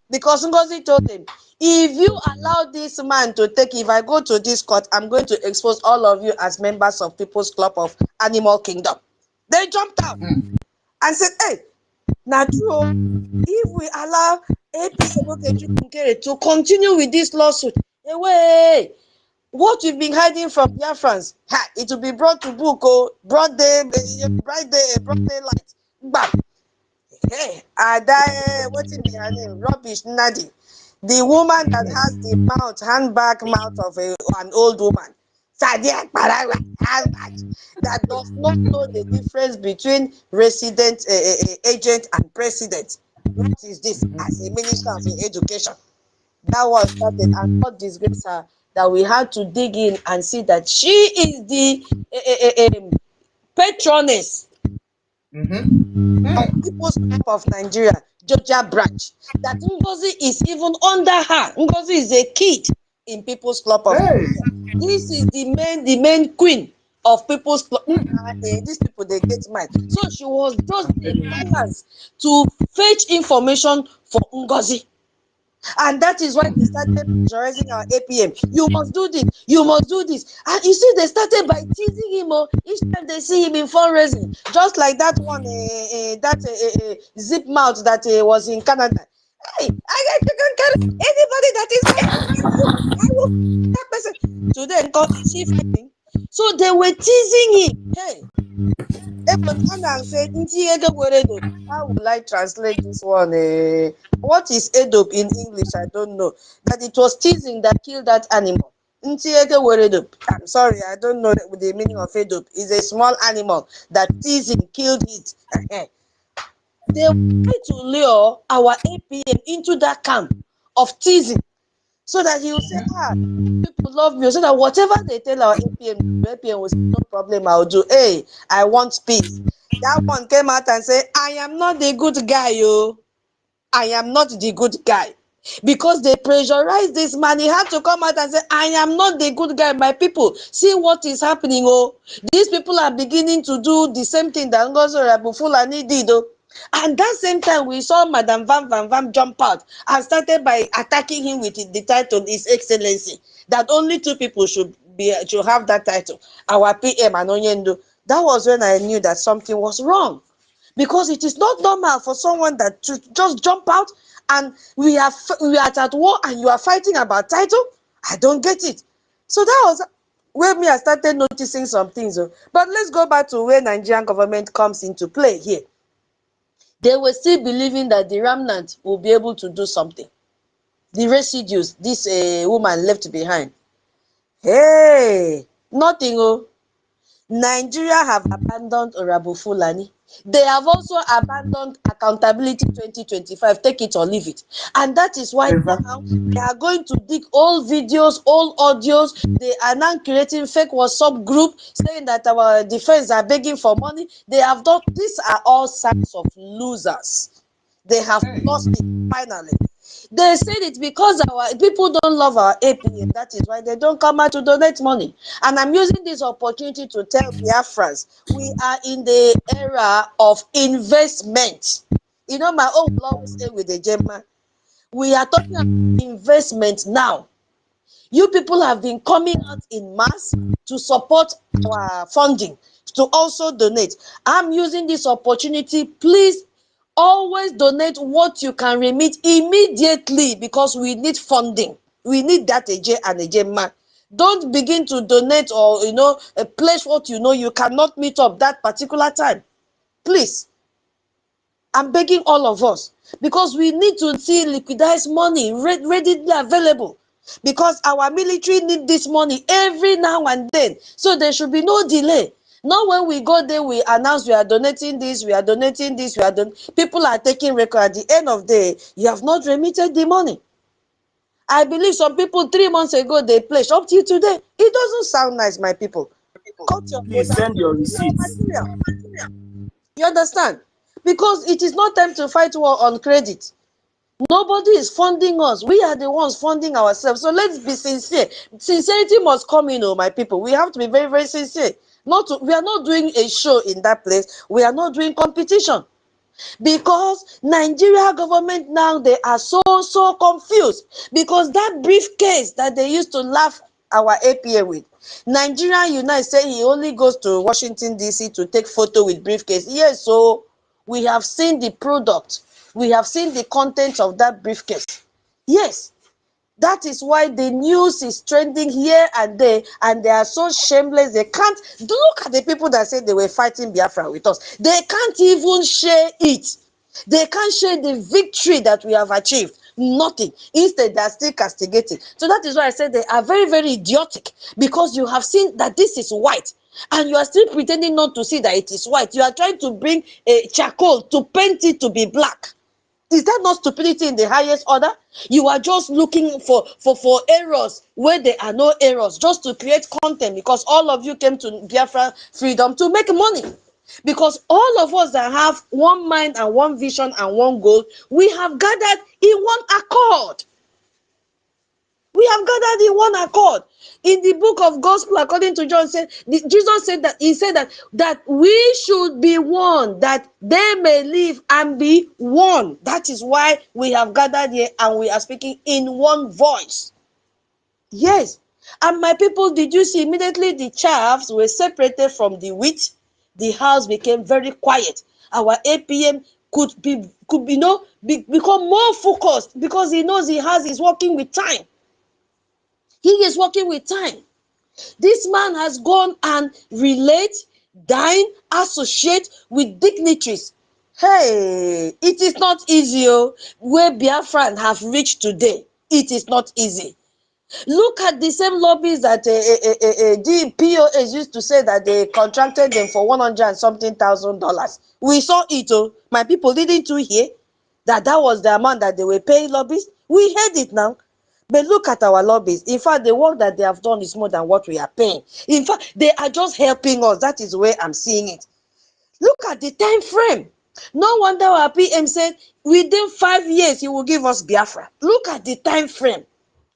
Because Ngozi told him, if you allow this man to if I go to this court, I'm going to expose all of you as members of People's Club of Animal Kingdom. They jumped out and said, hey, now true, if we allow APM to continue with this lawsuit, Away! What we've been hiding from Biafrans, it will be brought to book, broad day, bright day, broad daylight. Bam! Hey, I die. What's in her name? Rubbish, Nadi. The woman that has the mouth, handbag mouth of an old woman. Sadiq Parawa, handbag, that does not know the difference between resident agent and president. What is this as a minister of education? That was started, and God disgrace her that we had to dig in and see that she is the patroness of People's Club of Nigeria, Georgia branch. That NGOZI is even under her. NGOZI is a kid in People's Club of Nigeria. This is the main queen of People's Club. These people, they get mad. So she was just the balance to fetch information for NGOZI. And that is why they started pressurizing our APM. You must do this. You must do this. And you see, they started by teasing him. Each time they see him in fundraising, just like that one, zip mouth that was in Canada. Hey, you can carry anybody that is I will that person. Today, is he fighting? So they were teasing him. Hey. ANNANG said, how will I translate this one? What is EDOP in English? I don't know. That it was teasing that killed that animal. I'm sorry, I don't know the meaning of EDOP. It's a small animal that teasing killed it. They try to lure our APM into that camp of teasing so that he will say, people love me, so that whatever they tell our APM will say, no problem, I'll do. Hey, I want peace. That one came out and said, I am not the good guy, yo. I am not the good guy. Because they pressurized this man, he had to come out and say, I am not the good guy, my people. See what is happening, oh. These people are beginning to do the same thing that NGOZI Fulani did, oh. And that same time, we saw Madam Vam jump out and started by attacking him with the title, His Excellency. That only two people should have that title, our PM and Onyendo. That was when I knew that something was wrong. Because it is not normal for someone that to just jump out and we are at war and you are fighting about title. I don't get it. So that was where I started noticing some things. But let's go back to where Nigerian government comes into play here. They were still believing that the remnant will be able to do something. The residues this woman left behind. Hey, nothing. Nigeria have abandoned Orabu Fulani. They have also abandoned accountability 2025. Take it or leave it. And that is why now they are going to dig all videos, all audios. They are now creating fake WhatsApp group saying that our defense are begging for money. They have done, these are all signs of losers. They have lost it finally. They said it because our people don't love our APM. That is why they don't come out to donate money. And I'm using this opportunity to tell Biafrans, we are in the era of investment. You know, my own will always say with the Gemma, we are talking about investment now. You people have been coming out in mass to support our funding, to also donate. I'm using this opportunity. Please always donate what you can remit immediately because we need funding. We need that AJ and AJ man. Don't begin to donate or, pledge what you know you cannot meet up that particular time. Please. I'm begging all of us because we need to see liquidized money readily available because our military need this money every now and then. So there should be no delay. Not when we go there, we announce we are donating this, we are donating this, people are taking record. At the end of the day, you have not remitted the money. I believe some people 3 months ago, they pledged up till today. It doesn't sound nice, my people. Cut your Please send your receipts. You understand? Because it is not time to fight war on credit. Nobody is funding us. We are the ones funding ourselves. So let's be sincere. Sincerity must come in, my people. We have to be very, very sincere. We are not doing a show in that place. We are not doing competition. Because Nigeria government now, they are so confused. Because that briefcase that they used to laugh our APA with, Nigerian Unite say he only goes to Washington, D.C. to take photo with briefcase. Yes, so we have seen the product. We have seen the contents of that briefcase. Yes. That is why the news is trending here and there, and they are so shameless. They can't look at the people that said they were fighting Biafra with us. They can't even share it. They can't share the victory that we have achieved. Nothing. Instead, they are still castigating. So that is why I said they are very, very idiotic, because you have seen that this is white, and you are still pretending not to see that it is white. You are trying to bring a charcoal to paint it to be black. Is that not stupidity in the highest order? You are just looking for errors where there are no errors, just to create content, because all of you came to Biafra freedom to make money. Because all of us that have one mind and one vision and one goal, we have gathered in one accord. We have gathered in one accord. In the book of Gospel, according to John, Jesus said that we should be one, that they may live and be one. That is why we have gathered here and we are speaking in one voice. Yes. And my people, did you see immediately the chaffs were separated from the wheat? The house became very quiet. Our APM could become more focused, because he knows he is working with time. He is working with time. This man has gone and relate, dine, associate with dignitaries. Hey, it is not easy. Where Biafran have reached today, it is not easy. Look at the same lobbies that the POS used to say that they contracted them for $100 and something thousand. We saw it. My people, didn't you hear that was the amount that they were paying lobbies? We heard it now. But look at our lobbies. In fact, the work that they have done is more than what we are paying. In fact, they are just helping us. That is where I'm seeing it. Look at the time frame. No wonder our PM said within 5 years he will give us Biafra. Look at the time frame.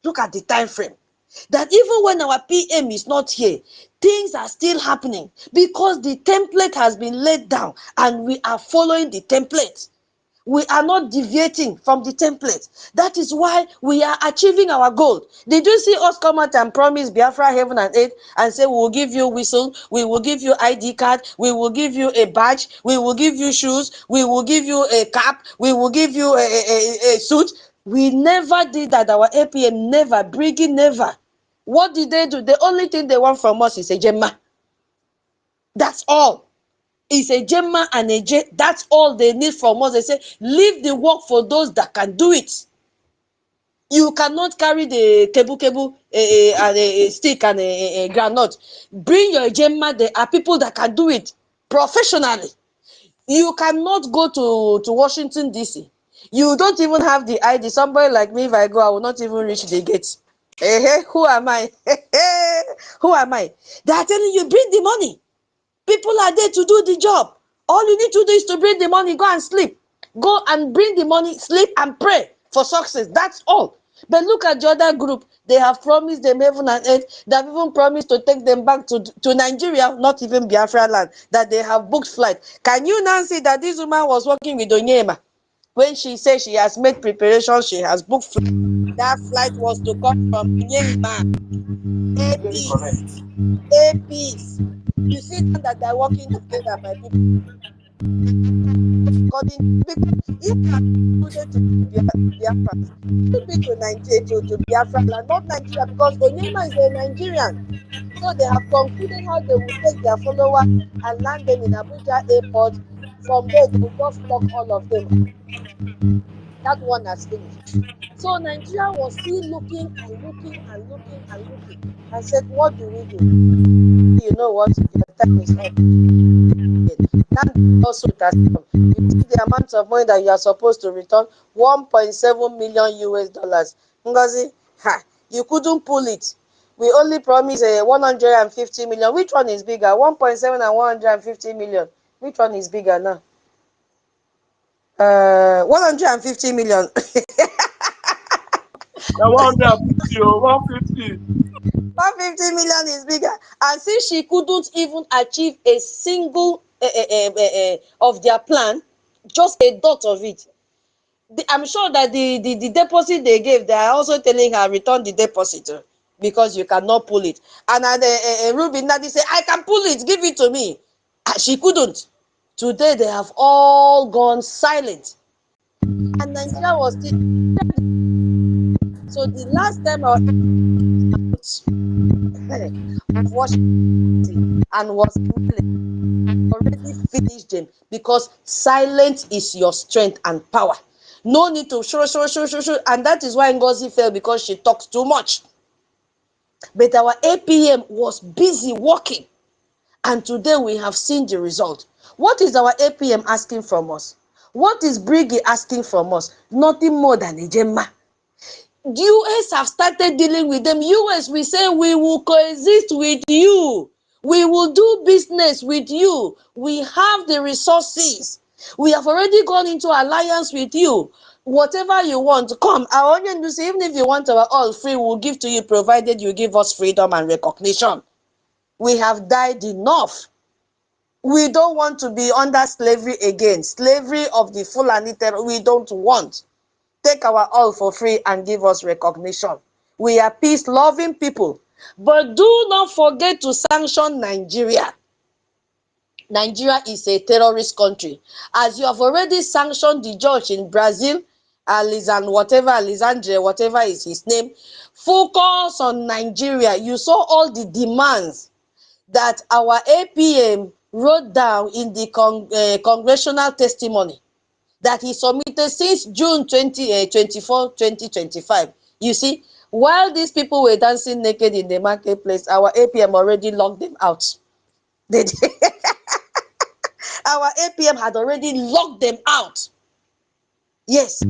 Look at the time frame. That even when our PM is not here, things are still happening, because the template has been laid down and we are following the template. We are not deviating from the template. That is why we are achieving our goal. Did you see us come out and promise Biafra heaven and earth and say we will give you whistle, we will give you ID card, we will give you a badge, we will give you shoes, we will give you a cap, we will give you a suit? We never did that. Our APM never, Brgie never. What did they do? The only thing they want from us is a gemma. That's all. It's a Gemma and a J. That's all they need from us. They say, leave the work for those that can do it. You cannot carry the kebu and a stick and a granite. Bring your Gemma. There are people that can do it professionally. You cannot go to Washington, D.C. You don't even have the ID. Somebody like me, if I go, I will not even reach the gate. Hey, who am I? Who am I? They are telling you, bring the money. People are there to do the job. All you need to do is to bring the money, go and sleep. Go and bring the money, sleep and pray for success. That's all. But look at the other group. They have promised them heaven and earth. They have even promised to take them back to Nigeria, not even Biafra land, that they have booked flight. Can you now see that this woman was working with Onyema? When she said she has made preparations, she has booked flight. That flight was to come from Onyema. Very correct. APs. You see them that they're working together, my people. According, because if you are included to Biafrans, should be to Nigeria, to Biafra land, not Nigeria, because Onyema is a Nigerian. So they have concluded how they will take their followers and land them in Abuja airport. From there, they will just lock all of them. That one has finished. So Nigeria was still looking and looking and looking and looking, and said, what do we do? You know what? Your time is up. Now also that's you see the amount of money that you are supposed to return, 1.7 million US dollars. NGOZI, you couldn't pull it. We only promise 150 million. Which one is bigger? 1.7 and 150 million. Which one is bigger now? 150 million. Now 150 or 150. 150 million is bigger. And since she couldn't even achieve a single of their plan, just a dot of it, I'm sure that the deposit they gave, they are also telling her, return the deposit because you cannot pull it. And Ruby Nadi said, I can pull it, give it to me. She couldn't. Today they have all gone silent. And Nigeria was still So the last time I was Washington and was already finished them, because silence is your strength and power. No need to show, and that is why NGOZI fell, because she talks too much. But our APM was busy working, and today we have seen the result. What is our APM asking from us? What is Brgie asking from us? Nothing more than a gemma. The US have started dealing with them. US, we say we will coexist with you. We will do business with you. We have the resources. We have already gone into alliance with you. Whatever you want, come. Our onion, even if you want our all free, we'll give to you, provided you give us freedom and recognition. We have died enough. We don't want to be under slavery again. Slavery of the Fulani terror, we don't want. Take our all for free and give us recognition. We are peace-loving people. But do not forget to sanction Nigeria. Nigeria is a terrorist country. As you have already sanctioned the judge in Brazil, Alexandre, whatever is his name, focus on Nigeria. You saw all the demands that our APM wrote down in the congressional testimony that he submitted since June 24, 2025. You see, while these people were dancing naked in the marketplace, our APM already locked them out. Our APM had already locked them out. Yes,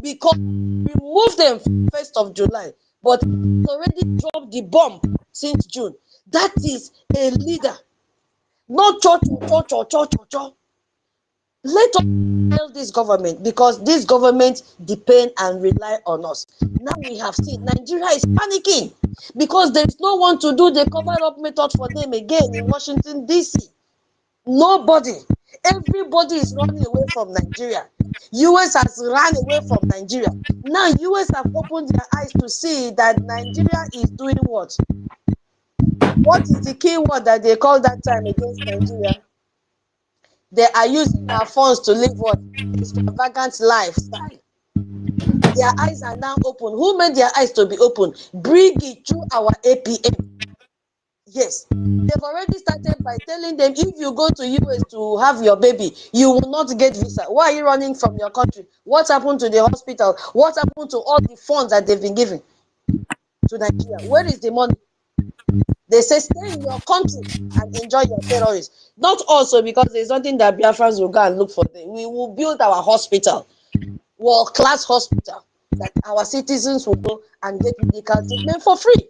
because we removed them 1st of July, but already dropped the bomb since June. That is a leader. Not church. Let us tell this government, because this government depend and rely on us. Now we have seen Nigeria is panicking because there is no one to do the cover-up method for them again in Washington, D.C. Nobody. Everybody is running away from Nigeria. US has run away from Nigeria. Now US have opened their eyes to see that Nigeria is doing what? What is the key word that they call that time against Nigeria? They are using our funds to live what? Extravagant lifestyle. Their eyes are now open. Who made their eyes to be open? Bring it through our APM. Yes. They've already started by telling them, if you go to US to have your baby, you will not get visa. Why are you running from your country? What happened to the hospital? What happened to all the funds that they've been giving to Nigeria? Where is the money? They say stay in your country and enjoy your terrorists. Not also because there's something that Biafrans will go and look for them. We will build our hospital, world-class hospital, that our citizens will go and get medical treatment for free.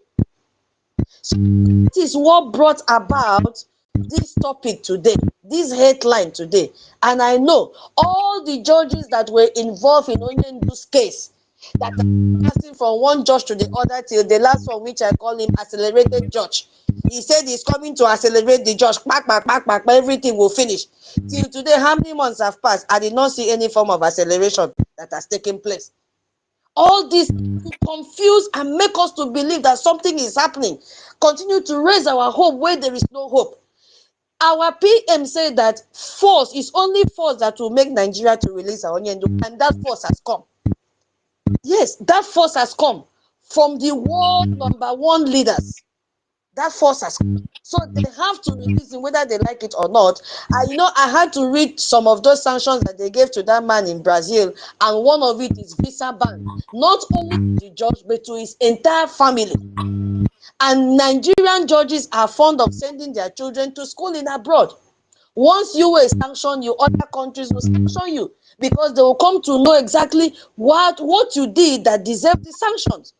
So that is what brought about this topic today, this headline today. And I know all the judges that were involved in Onyendu's case, that are passing from one judge to the other till the last one, which I call him accelerated judge. He said he's coming to accelerate the judge. Everything will finish. Till today, how many months have passed? I did not see any form of acceleration that has taken place. All this to confuse and make us to believe that something is happening. Continue to raise our hope where there is no hope. Our PM said that force is only force that will make Nigeria to release our Onyendu, and that force has come. Yes, that force has come from the world #1 leaders. That force has come. So they have to release him whether they like it or not. I had to read some of those sanctions that they gave to that man in Brazil, and one of it is visa ban, not only to the judge but to his entire family. And Nigerian judges are fond of sending their children to school in abroad. Once you were sanctioned, you other countries will sanction you, because they will come to know exactly what you did that deserved the sanctions.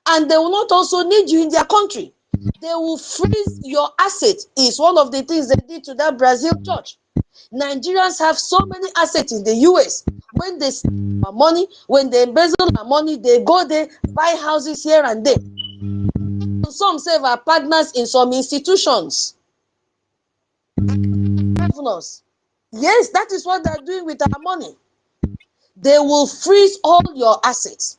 And they will not also need you in their country. They will freeze your assets. Is one of the things they did to that Brazil judge. Nigerians have so many assets in the US. When they steal our money, when they embezzle our money, they go there, buy houses here and there. Some say are partners in some institutions. Governors. Yes, that is what they're doing with our money. They will freeze all your assets.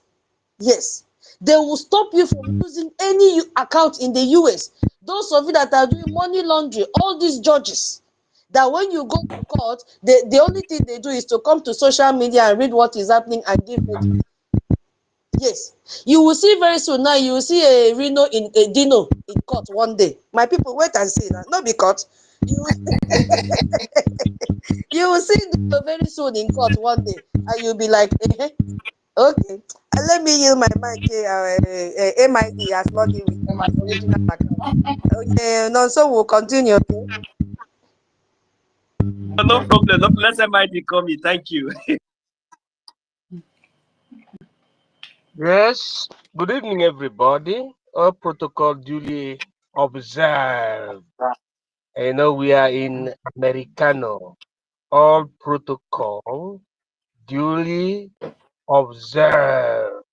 Yes. They will stop you from using any account in the US. Those of you that are doing money laundering, all these judges, that when you go to court, the only thing they do is to come to social media and read what is happening and give it. Yes. You will see very soon now, you will see a Reno in a Dino in court one day. My people, wait and see now. Not because you will, you will see Dino very soon in court one day. And you'll be like, okay. Let me use my mic here. MID has logged in with his original account. Okay, no, so we'll continue. Okay? No problem. No, let's MID come in. Thank you. Yes, good evening, everybody. All protocol duly observed. I know we are in Americano. All protocol duly observed.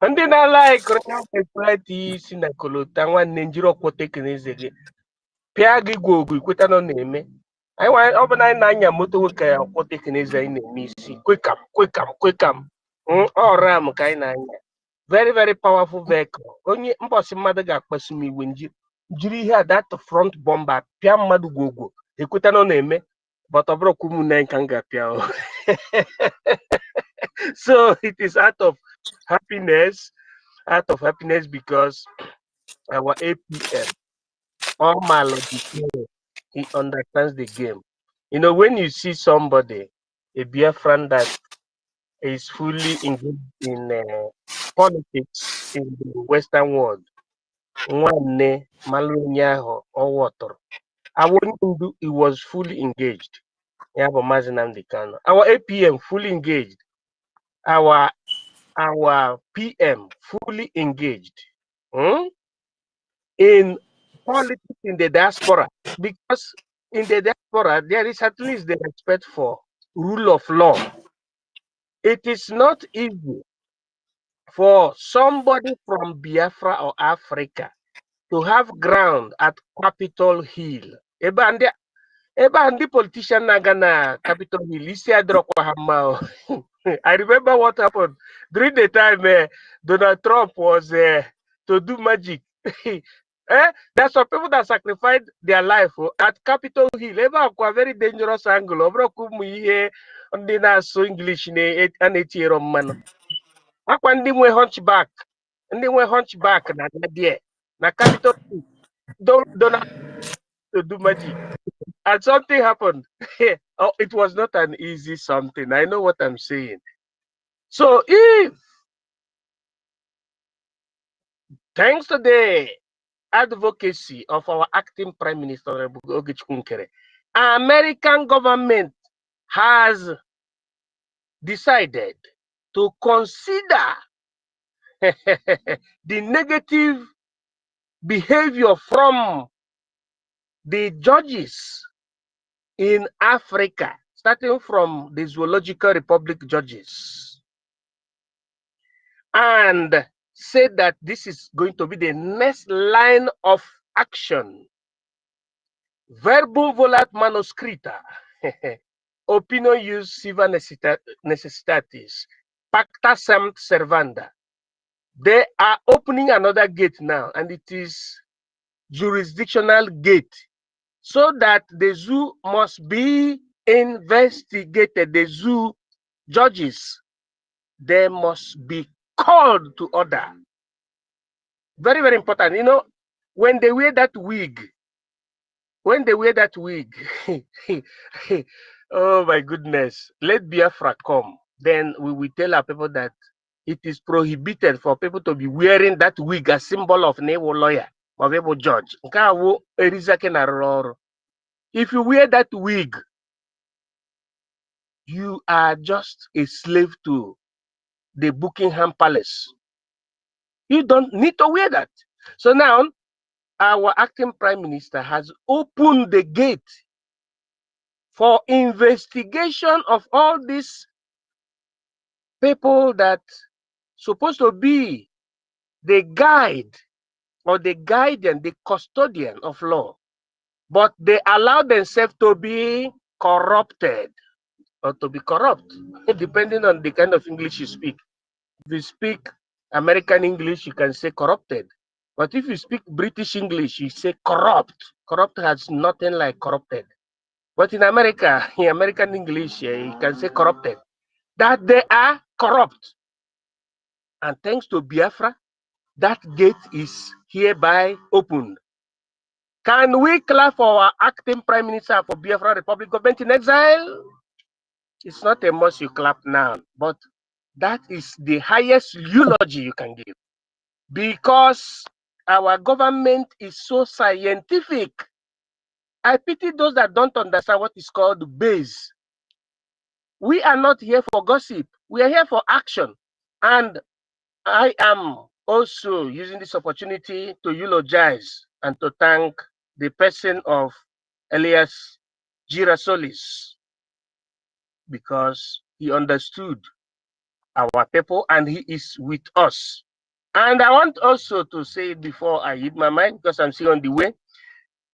Ndị na-alaik replati isi na kolota nwanne njiri ọkwọte eze gị pịa gị gwa ogu ikweta nọ na-eme ọ bụ na anyị na-anya moto nwoke ya ọkwọte eze anyị na-eme isi kwekam ọram ka anyị na-anya very very powerful vehicle. Onye mbọsị mmadụ ga-akpasu m iwe jiri ihe a that front bomber pịa mmadụ gwogwo ekweta nọ na-eme but ọ bụrụ ụmụnne anyị ka m ga-apịa. So it is out of happiness because our APM, all he understands the game. You know, when you see somebody, a Biafran that is fully engaged in politics in the Western world, Nwanne Malunyaho or water, I wouldn't do he was fully engaged. Our APM fully engaged. Our PM fully engaged in politics in the diaspora, because in the diaspora there is at least the respect for rule of law. It is not easy for somebody from Biafra or Africa to have ground at Capitol Hill. Ebe ndị politician na-aga na Capitol Hill isi adịrọkwa ha mma. I remember what happened during the time Donald Trump was to do magic. There are some people that sacrificed their life at Capitol Hill. Ebe akwa very dangerous angle. Ọbụrụ ụmụ ihe ndị na-asụ English na-etinyere mmanụ. Akwa ndị nwe hunchback. Ndị nwe hunchback na there na Capitol Hill. Donald to do magic. And something happened. Oh, it was not an easy something. I know what I'm saying. So if, thanks to the advocacy of our acting Prime Minister, American government has decided to consider the negative behavior from the judges in Africa, starting from the Zoological Republic judges, and said that this is going to be the next line of action. Verbum volat manuscrita, opinio ius siva necessitatis, pacta semt servanda. They are opening another gate now, and it is jurisdictional gate, so that the zoo must be investigated. The zoo judges, they must be called to order. Very, very important. You know, when they wear that wig, oh my goodness, let Biafra come. Then we will tell our people that it is prohibited for people to be wearing that wig, a symbol of Newo lawyer or Newo judge. If you wear that wig, you are just a slave to the Buckingham Palace. You don't need to wear that. So now, our acting Prime Minister has opened the gate for investigation of all these people that supposed to be the guide or the guardian, the custodian of law, but they allow themselves to be corrupted or to be corrupt, depending on the kind of English you speak. If you speak American English, you can say corrupted. But if you speak British English, you say corrupt. Corrupt has nothing like corrupted. But in America, in American English, you can say corrupted. that they are corrupt. And thanks to Biafra, that gate is hereby opened. Can we clap for our acting Prime Minister for Biafra Republic Government in Exile? It's not a must you clap now, but that is the highest eulogy you can give. Because our government is so scientific. I pity those that don't understand what is called base. We are not here for gossip. We are here for action. And I am also using this opportunity to eulogize and to thank the person of Elias Girasolis, because he understood our people and he is with us. And I want also to say before I hit my mind, because I'm still on the way,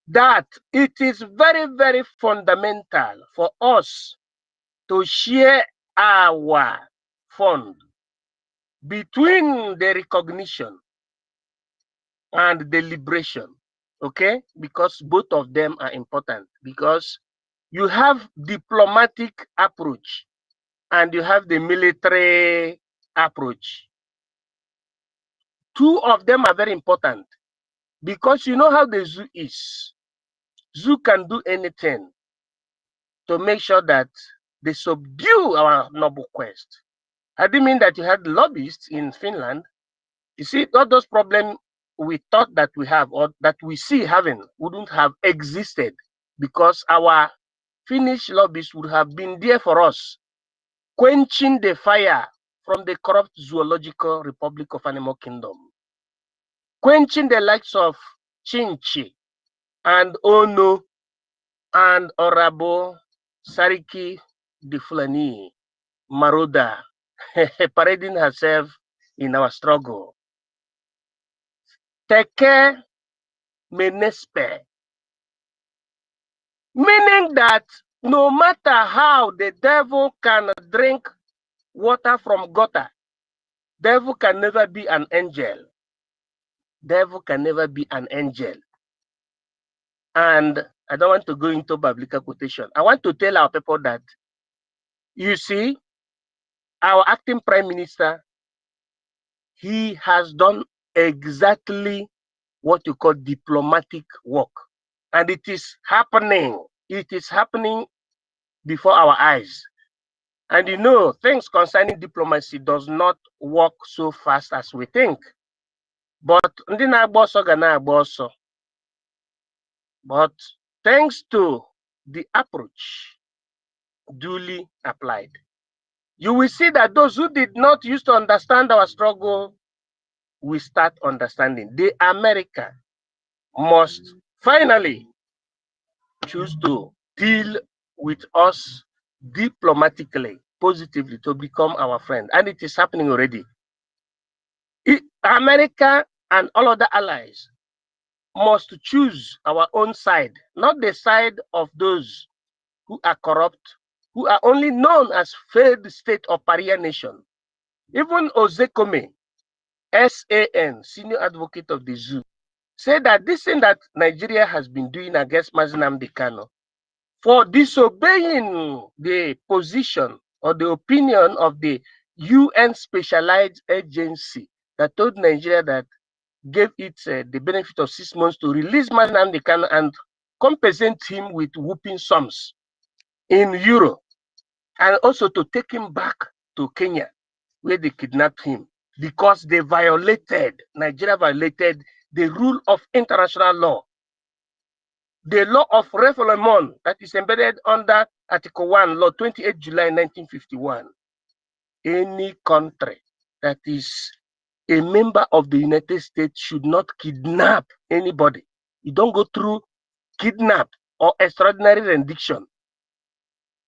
that it is very, very fundamental for us to share our fund between the recognition and the liberation, okay? Because both of them are important, because you have diplomatic approach and you have the military approach. Two of them are very important, because you know how the zoo is. Zoo can do anything to make sure that they subdue our noble quest. I didn't mean that you had lobbyists in Finland. You see, all those problems we thought that we have or that we see having wouldn't have existed, because our Finnish lobbyists would have been there for us, quenching the fire from the corrupt Zoological Republic of Animal Kingdom, quenching the likes of Chinchi and Ono and Orabo, Sariki, the Fulani, Maruda, parading herself in our struggle. Teke Menespe, meaning that no matter how the devil can drink water from gutter, devil can never be an angel. Devil can never be an angel. And I don't want to go into biblical quotation. I want to tell our people that, you see, our acting Prime Minister, he has done exactly what you call diplomatic work. And it is happening. It is happening before our eyes. And you know, things concerning diplomacy does not work so fast as we think. But but thanks to the approach duly applied, you will see that those who did not used to understand our struggle will start understanding. The America must finally choose to deal with us diplomatically, positively, to become our friend. And it is happening already. America and all other allies must choose our own side, not the side of those who are corrupt, who are only known as failed state or pariah nation. Even Ozekome, SAN, senior advocate of the zoo, said that this thing that Nigeria has been doing against Mazi Nnamdi Kanu for disobeying the position or the opinion of the UN specialized agency that told Nigeria that gave it the benefit of 6 months to release Mazi Nnamdi Kanu and compensate him with whooping sums in euro, and also to take him back to Kenya, where they kidnapped him, because they violated, Nigeria violated the rule of international law. The law of refoulement that is embedded under Article 1, Law 28 July 1951. Any country that is a member of the United States should not kidnap anybody. You don't go through kidnap or extraordinary rendition,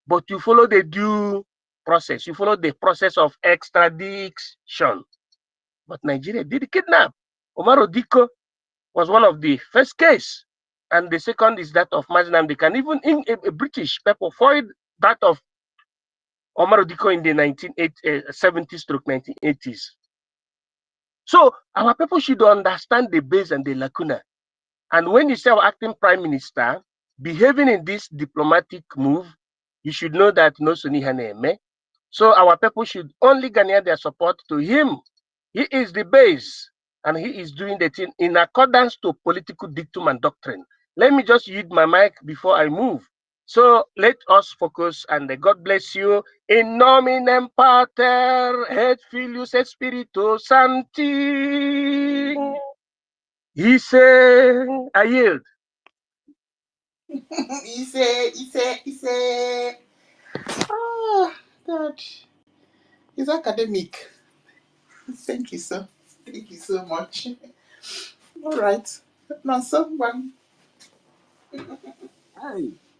but you follow the due process. You follow the process of extradition. But Nigeria did kidnap. Omar Odiko was one of the first case, and the second is that of Mazi Nnamdi Kanu. Even in a British people foiled that of Omar Odiko in the 1970s to 1980s. So our people should understand the base and the lacuna. And when you say our acting Prime Minister behaving in this diplomatic move, you should know that no Suni Haneme, So our people should only garner their support to him. He is the base, and he is doing the thing in accordance to political dictum and doctrine. Let me just yield my mic before I move. So let us focus, and God bless you. In nomine Pater et Filius et Spiritus Sancti. He said, I yield. He said, oh, God, he's academic. Thank you, sir. Thank you so much. All right. Now, someone.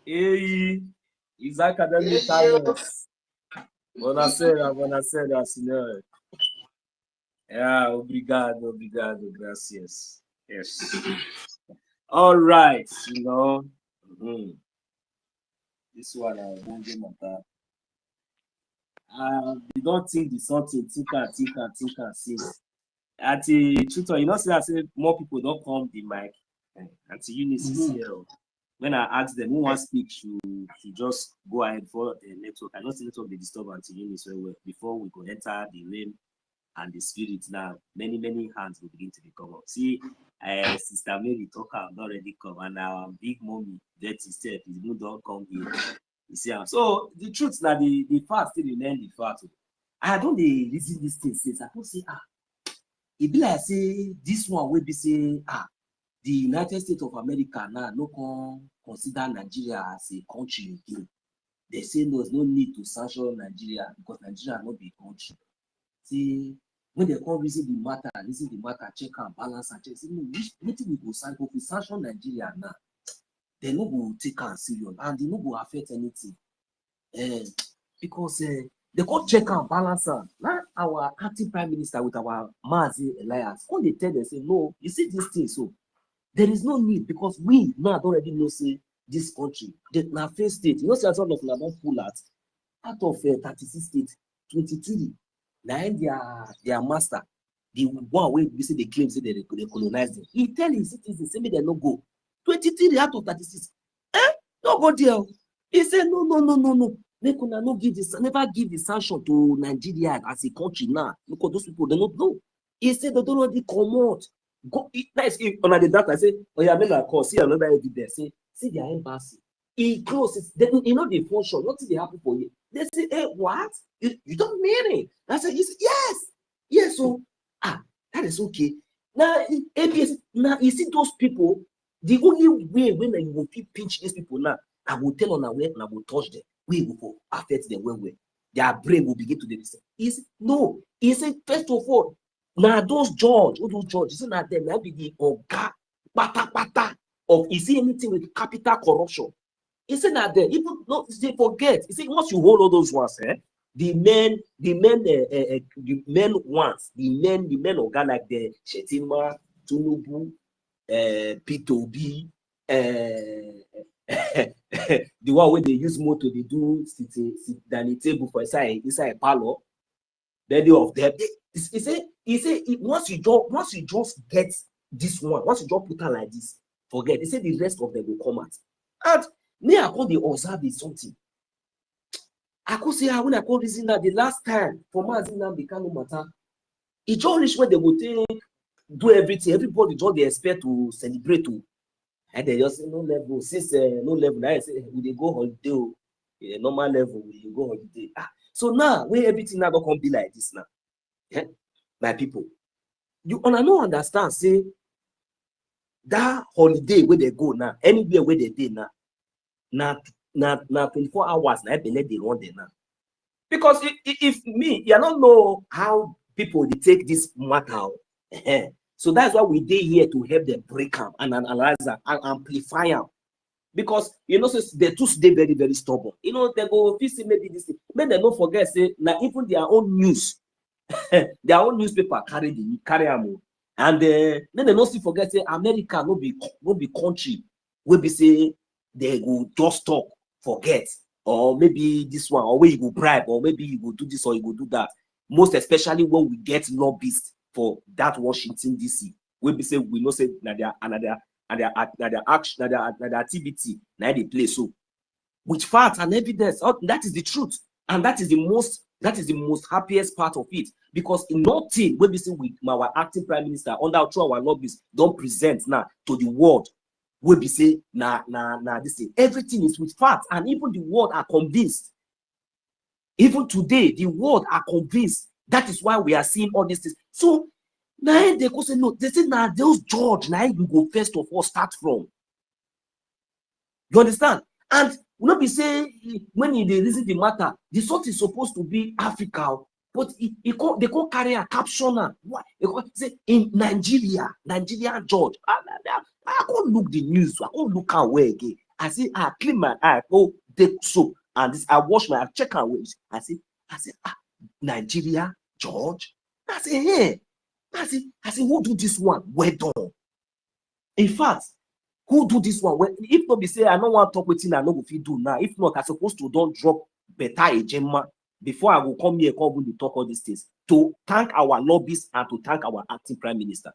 Hey, he's academic Hey, you. talents. Buonasera, signore. Yeah, obrigado, gracias. Yes. All right, you know. This one I don't get matter. You don't think the something, think and since. At the tutor, you know, say I said more people don't come the mic. Until Eunice is here. When I ask them who wants to speak, she just go ahead for the network. I know the network they disturb until Eunice well before we go enter the realm and the spirit. Now many hands will begin to become up. See, Sister Mary Talker have not already come, and our big mommy Betty Steph is who don't come here. You see, so the truth now the fact still remain the fact. I don't reason this thing since I don't say it be like say this one will be say the United States of America now no consider Nigeria as a country again. They say there's no need to sanction Nigeria because Nigeria not be a country. See, when they come reason the matter, check and balance and check. See, no, which we go sanction? If we sanction Nigeria now, they no go take and serious and they no go affect anything. Because they go check and balance. Now our acting prime minister with our Mazi Elias, when they tell them say no, you see this thing so. There is no need because we now already know say this country, now first state, you know, say some of them don't pull out of 36 states, 23. Now their master, the one way we say they claim say they colonize them. He tell his citizens say they no go. 23 out of 36. No go there. He said no. They could not give this, never give the sanction to Nigeria as a country now because those people they don't know. He said they don't already come out. Go nice if on the data say, oh yeah, make a call, see another evidence, say, see their embassy. He closes, then you know the function, nothing they happen for you. They say, hey, what? You don't mean it. I said, yes, so that is okay. Now APS, now you see those people, the only way when you will pinch these people now, I will tell on our way and I will touch them. We will affect them when their brain will begin to do this. No, he said, first of all, now those judges, you see now them now be the oga pata of you see anything with capital corruption. You see that there, even no, they forget. You see, once you hold all those ones, the men oga like the Shetima, Tunubu, P2B, the one where they use motor, they do sit down the table for inside a parlor. Many of them. He said once you just get this one, once you just put her like this, forget. He said the rest of them will come out. And me, I call the observe is something. I could say when I call reason that the last time for Mazina become no matter, it just reach when they will do everything. Everybody just they expect to celebrate to. And they just say no level. Since no level, now I say we go holiday, normal level, we go holiday. So now when everything now gonna be like this now, my people, you don't understand. Say that holiday where they go now, anywhere where they did now 24 hours now, they run there now. Because if me, you don't know how people they take this matter. So that's why we did here to help them break them and analyze them and amplify them. Because you know, so they too stay very, very stubborn. You know, they go visit maybe this thing. But they don't forget, say now even their own news, their own newspaper carry them. And then they don't still forget, say America no be country where be say they go just talk, forget, or maybe this one, or where you go bribe, or maybe you go do this or you go do that. Most especially when we get lobbyists for that Washington DC, where we say we know say their action, their activity, now they play so with facts and evidence. That is the truth, and that is the most That is the most happiest part of it, because nothing when we see with our acting prime minister under through our lobbies don't present now to the world. When we say this thing, everything is with facts, and even the world are convinced. Even today, the world are convinced. That is why we are seeing all these things. So now they go say no. They say now those judge now you go first of all start from. You understand? And we not be saying when they reason the matter, the sort is supposed to be Africa, but they can't carry a caption. Why? They can't say in Nigeria judge. I can't look the news. I can't look away again. I say I clean my eye, go take soap, and this I wash my eye, check and ways. I say Nigeria judge. I say hey. I say who do this one? Well done. In fact, who do this one? Well, if not be say I don't want to talk with you, I know if you do now. If not, I supposed to don't drop better agenda before I will come here come to talk all these things. To thank our lobbyists and to thank our acting prime minister.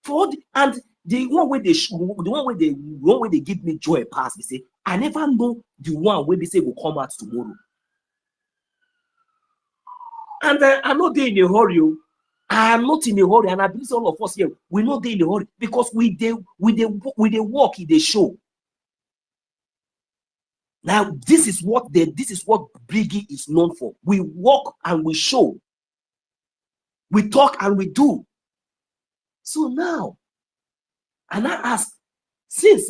For and the one way they give me joy pass, they say I never know the one where they say will come out tomorrow. And I'm not there in a hurry. I am not in a hurry, and I believe all of us here we not there in a hurry because we walk in the show. Now this is what Brgie is known for. We walk and we show. We talk and we do. So now, and I ask, since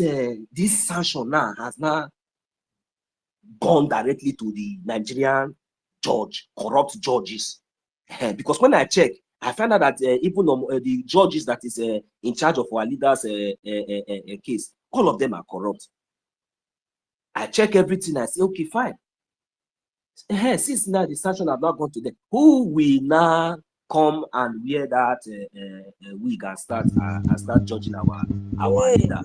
this sanction now has now gone directly to the Nigerian judge, corrupt judges, because when I check, I found out that even the judges that is in charge of our leaders' case, all of them are corrupt. I check everything. I say, okay, fine. Since now the sanction have not gone to them, who will now come and wear that wig and start judging our leader?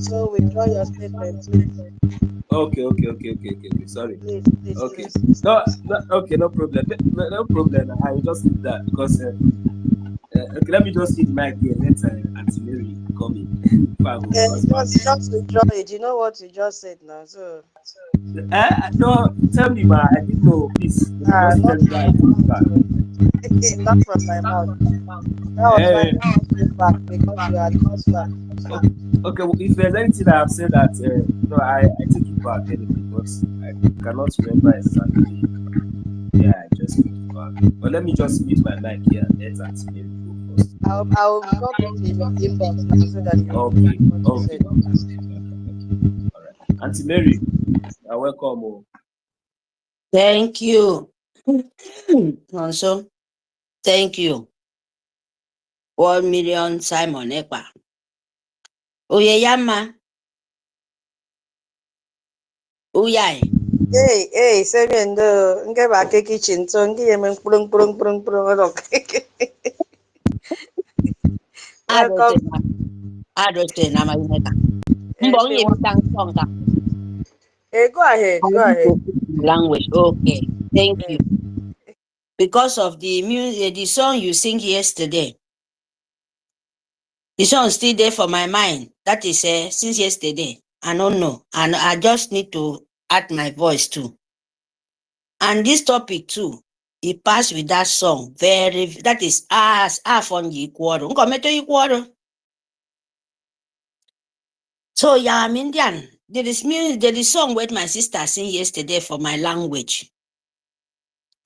So withdraw your statement, please. Okay. Sorry. Please. Okay. No, okay, no problem. No problem. I will just leave that because okay, let me just hit mic here. Let Auntie Mary come in. Just withdraw it. You know what you just said now. So no, tell me, ma. I didn't know. Please, just tell me why I took back. Not from my mouth. That was why I took back because you are not back. Okay, well, if there's anything I have said that no, I take it back anyway because I cannot remember exactly. Yeah, I just took it back. But let me just mute my mic here and let Auntie Mary go first. I'll drop it in your inbox now so that you okay. All right, Auntie Mary, you're welcome. Oh. Thank you. Also, thank you. 1 million Simon Ekpa. Oyeyama. Uyai. Hey, Semendo, nge ba ke kitchen so nge yemen prung. Welcome. Adote na mayineka. Mbong ye bitang songa. Go ahead. Language. Okay. Thank you. Because of the music, the song you sing yesterday. The song is still there for my mind. That is since yesterday. I don't know. And I just need to add my voice too. And this topic too, it passed with that song. That is on the So yeah, I'm Indian. There is song with my sister sing yesterday for my language.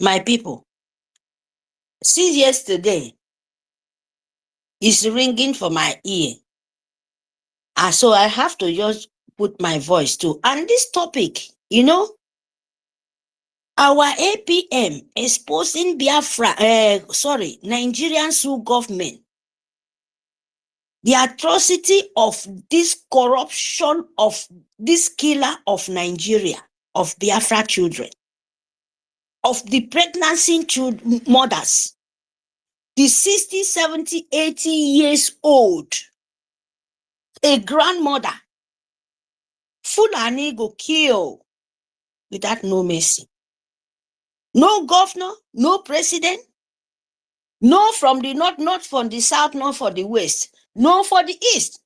My people. Since yesterday, it's ringing for my ear. So I have to just put my voice too. And this topic, our APM exposing Nigerian Sioux government. The atrocity of this corruption of this killer of Nigeria, of Biafra children, of the pregnancy mothers, the 60, 70, 80 years old, a grandmother, Fulani go kill without no mercy. No governor, no president, no from the north, not from the south, not for the west, no for the east,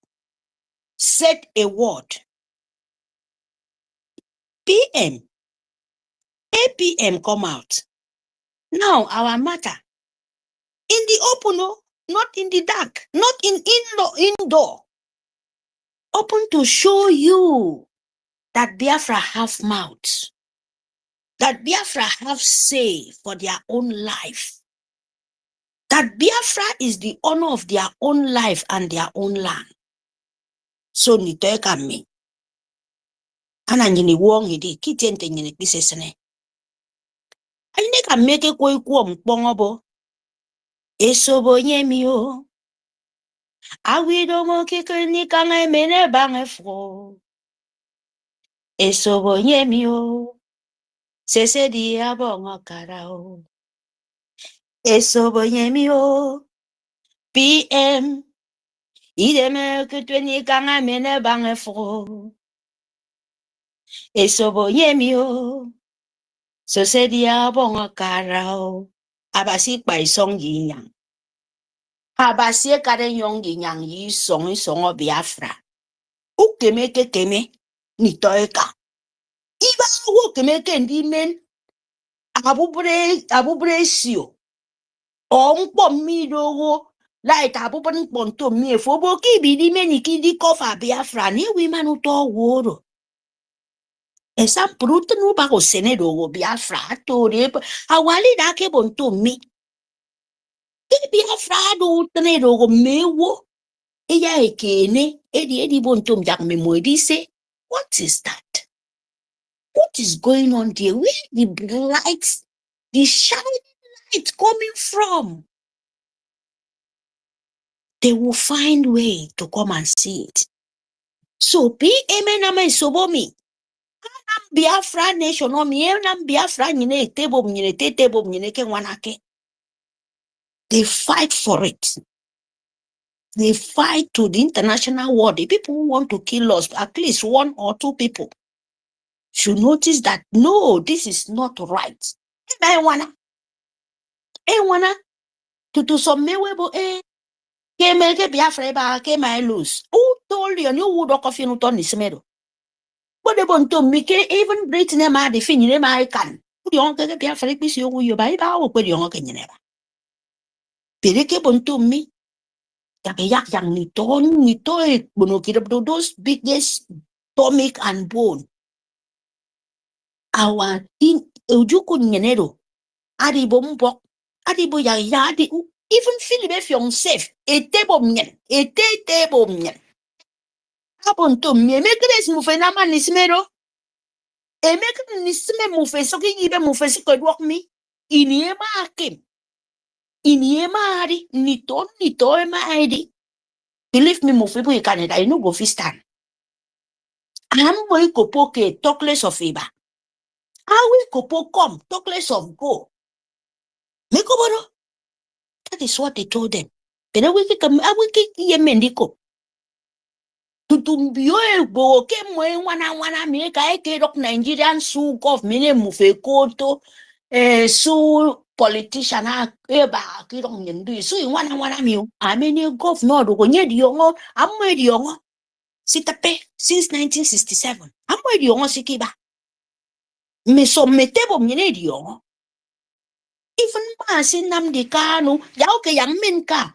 said a word. PM, APM come out. Now our matter in the open, not in the dark, not in indoor. Open to show you that Biafra have mouths, that Biafra have say for their own life, that Biafra is the honor of their own life and their own land. So nitoeka me. Ana nyini wong hidi kitente nyini pisesene. Ane ka meke koi kuo mpongobo. Esobo nyemi o. Awido mo kikini kange mene bange fro. Esobo nyemi o. Sese di abongo karao. Esobo nyemi o. PM. Ideme kutweni kange mene bange fro. Esobo nyemi o. Sese di abongo karao. Abasi kwa isong yinyang. Abasi kare yong yinyang yi song Biafra. Ukeme keme ni toeka. Iba wo keme kendi men abubre sio. Ompo mi dogo like abubre ponto mi fobo ki bidi meni ki di kofa Biafra ni wi manu to woro. Esa bruto no ba go sene dogo Biafra to re awali da ke bonto mi. Ki Biafra do tene dogo mewo. Eya ekene edi bonto mjak me moedise. What is that? What is going on there? Where the light, the shining light coming from? They will find way to come and see it. So PM sobomi. Biafra nation o mi Biafra nyine tebo nyine tebo nyine ke wanake. They fight for it. They fight to the international world. The people who want to kill us, at least 1 or 2 people, should notice that no, this is not right. I wanna to do some mewebo ke Biafra ba ke my lose. Who told you would off you to nismedo? But they want to make even Britain ma the fin in my can. You don't get Biafra BCOS you buy or put your can never. Pereke bonto me. Yayak yang ni toy bonokid those biggest stomach and bone. Our in Ujuku Nenero. Adi bombo. Adi boya yadi. Even Philip yourself. A table mien. A table mien. Happen to me. Make this move and I'm an ismero. A make nisme move so can even move as could walk me. In Yema came. In Yema Adi. Nito ema. Believe me, move people in Canada. I know go fistan. I'm going to poke talk less of Iba. I will go come talk less of go. Make over. That is what they told them. Then I will get Yemendiko. Tutumbio bo ke mwe wana me ka eke dok Nigerian su government move koto su politician eba ki dok nyendu su wana mi ameni governor do nye diongo amwe diongo sitape since 1967 amwe diongo sikiba me so metebo mnyene diongo even ma Nnamdi Kanu ya oke yang menka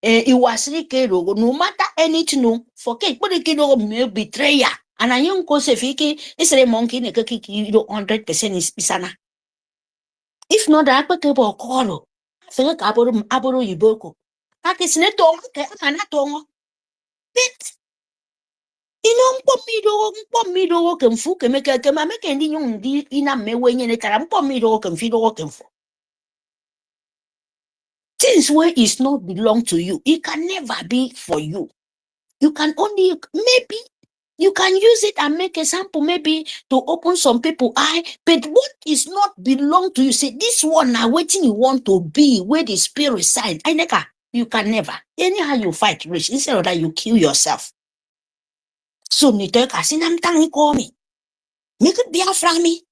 iwasiri kero no matter anything no forget but kero me betrayer and ayon ko se fiki isere monkey ne kiki 100% is pisana if not that pa ke bo koro fe ka aboro yiboko ka ke sine to ke ana tongo bit mpo mido ke mfu ke me ke ma me ke ndi nyong ndi ina me wenye ne tara mpo mido ke mfido ke mfu. Things where is not belong to you, it can never be for you. You can only, maybe, you can use it and make a sample, maybe to open some people eye, but what is not belong to you, say, this one now, waiting you want to be, where the spirit side, you can never. Anyhow you fight rich, instead of that, you kill yourself. So, Nitoka, sinam tangi call me. Make it Biafra me.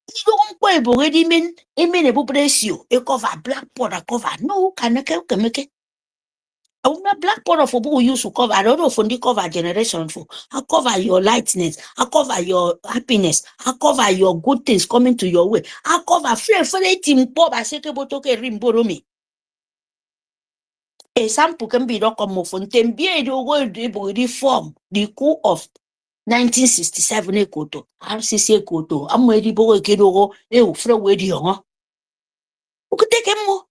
You don't go already mean a bless you. A cover black powder cover. No, can make it. Black powder for who use to cover. I don't know for the cover generation for. I cover your lightness. I cover your happiness. I cover your good things coming to your way. I cover free team pop. I say botoke rimboromi. Example can be come of Tembie the world reform the coup of 1967 ekoto. RCC ekoto. I'm ready boy kedo free wedi yongo. Who could take him more?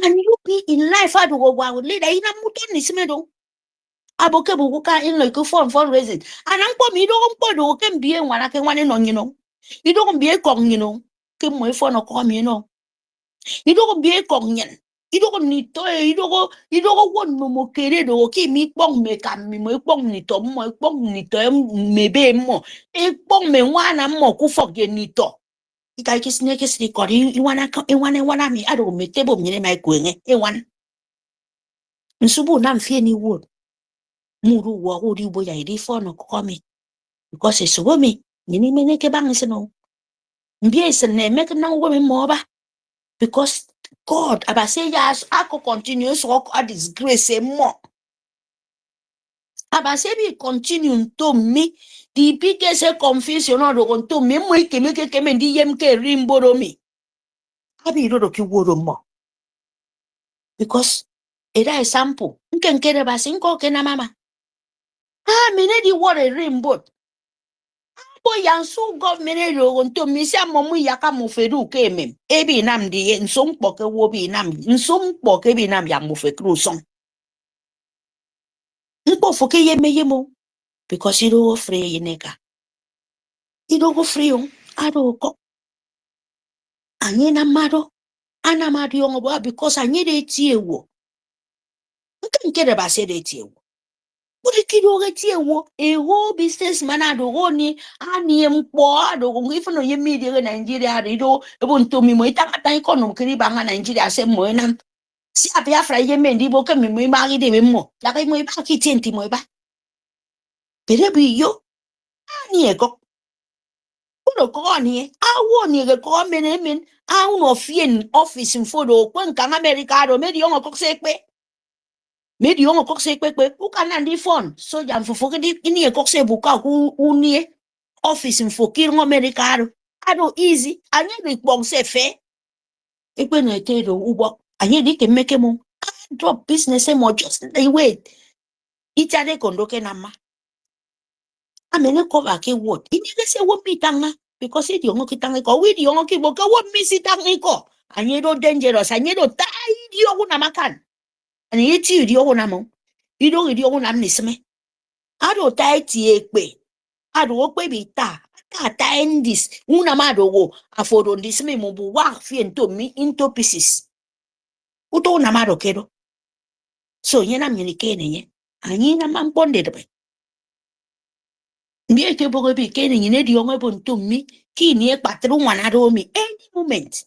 Can you be in life? I do go leader in a muton is meadow. Aboke buka in like a fundraising. And I'm me don't can be one I can one in on, you know. You don't be a kong, you know. Came my phone or come, you know. You don't be a kong, you don't need to, you don't want no more carried or keep me bong make me my bong nito, my bong nito, maybe more. A bong me one and more who forget nito. You guys snake is recording, you wanna come, you wanna me, I don't make table me, my queen, a one. And Subu nam fear any wood. Muru wa udi boya idi for no komi because it's women nini meneke bang is no mbie is ne make na women more because God aba say yes I could continue so I disgrace more aba say be continue to me the biggest confusion on to me mo keme ndi yem ke rimboro mi abi ro ki woro mo because era example nke ba sinko ke na mama me ne di wore rimbo yang su government ro to mi sia momu yaka mo feru ke mem e bi nam di nsum po ke wo bi nam nsum po ke bi nam yang mo fe kru song npo fo ke yemo because you do free nega you do go free ado ko anyi na mado ana mado yo bo because anyi de tie wo nke de ba se de tie wo Budi kido tie wo a whole businessman ado go ni ani mpo ado go ifo no yemi de Nigeria do ebonto mi mo itaka ikono kiri banga Nigeria se mo na si Biafra yemi ndi bo ke mi mo ma de me mo la kai mo ba ki tienti mo ba pere bi yo ani ego uno ko ni awo ni ge ko men a uno fien office mfodo kwa nka America do me di ongo ko sekpe Medi yongo kokse kwe ukana ndi phone so jam fofo di ini e kokse buka unie office mfokir ngo America ado easy anye di bong se fe ekwe no etedo ubo anye di ke meke mo drop business e mo just they wait itade kondoke na ma amene cover ke word ini ke se wo pitanga because it yongo kitanga ko wi di yongo ki boka wo misitanga ko anye do dangerous anye do tai di yongo na makan and yeti di yongo na mo ido di yongo na nisme ado tai ti ekpe ado okpe bi ta endis una mado go afodo ndisme mo bu wa fi into pieces uto na mado kedo so yena mini kene ye anyi na mamponde de mbi ke bogo bi kene nyine di yongo bo nto mi ki ni e patru wana do mi any moment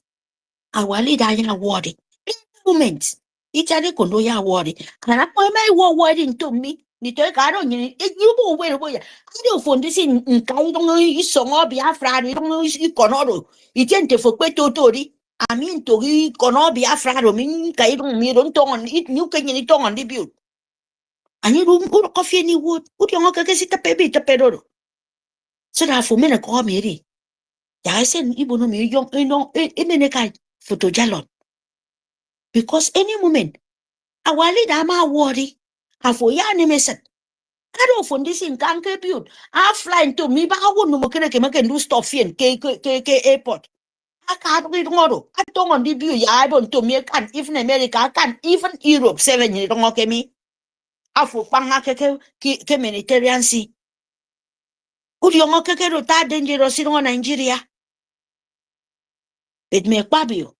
awali da ya word any moment itade kondo ya word kana mo mai word nto mi ni to ka do nyini you bo we bo ya ade ofondisi nkai don isongo Biafra ni don ikonodo itente fo pe totori ami ntori kono Biafra do min kai don mi don ton it new kan ni ton on dibu ani ru ko fi ni wood u ti ngo ke sita pe bi ta pe do so na fo mena ko mi ri ya sen ibo no mi yong no e mene kai photo jalon because any moment awali da ma worry afo ya ni mesen ado fondisi nkanke build a fly to mi ba wo no mokere ke make do stop fien ke airport aka do ngodo ato on di build ya bon to mi kan even America kan even Europe 7 ni do ngoke mi afo panga ke Mediterranean Sea uri ngoke ke do ta dangerous in Nigeria it me kwabio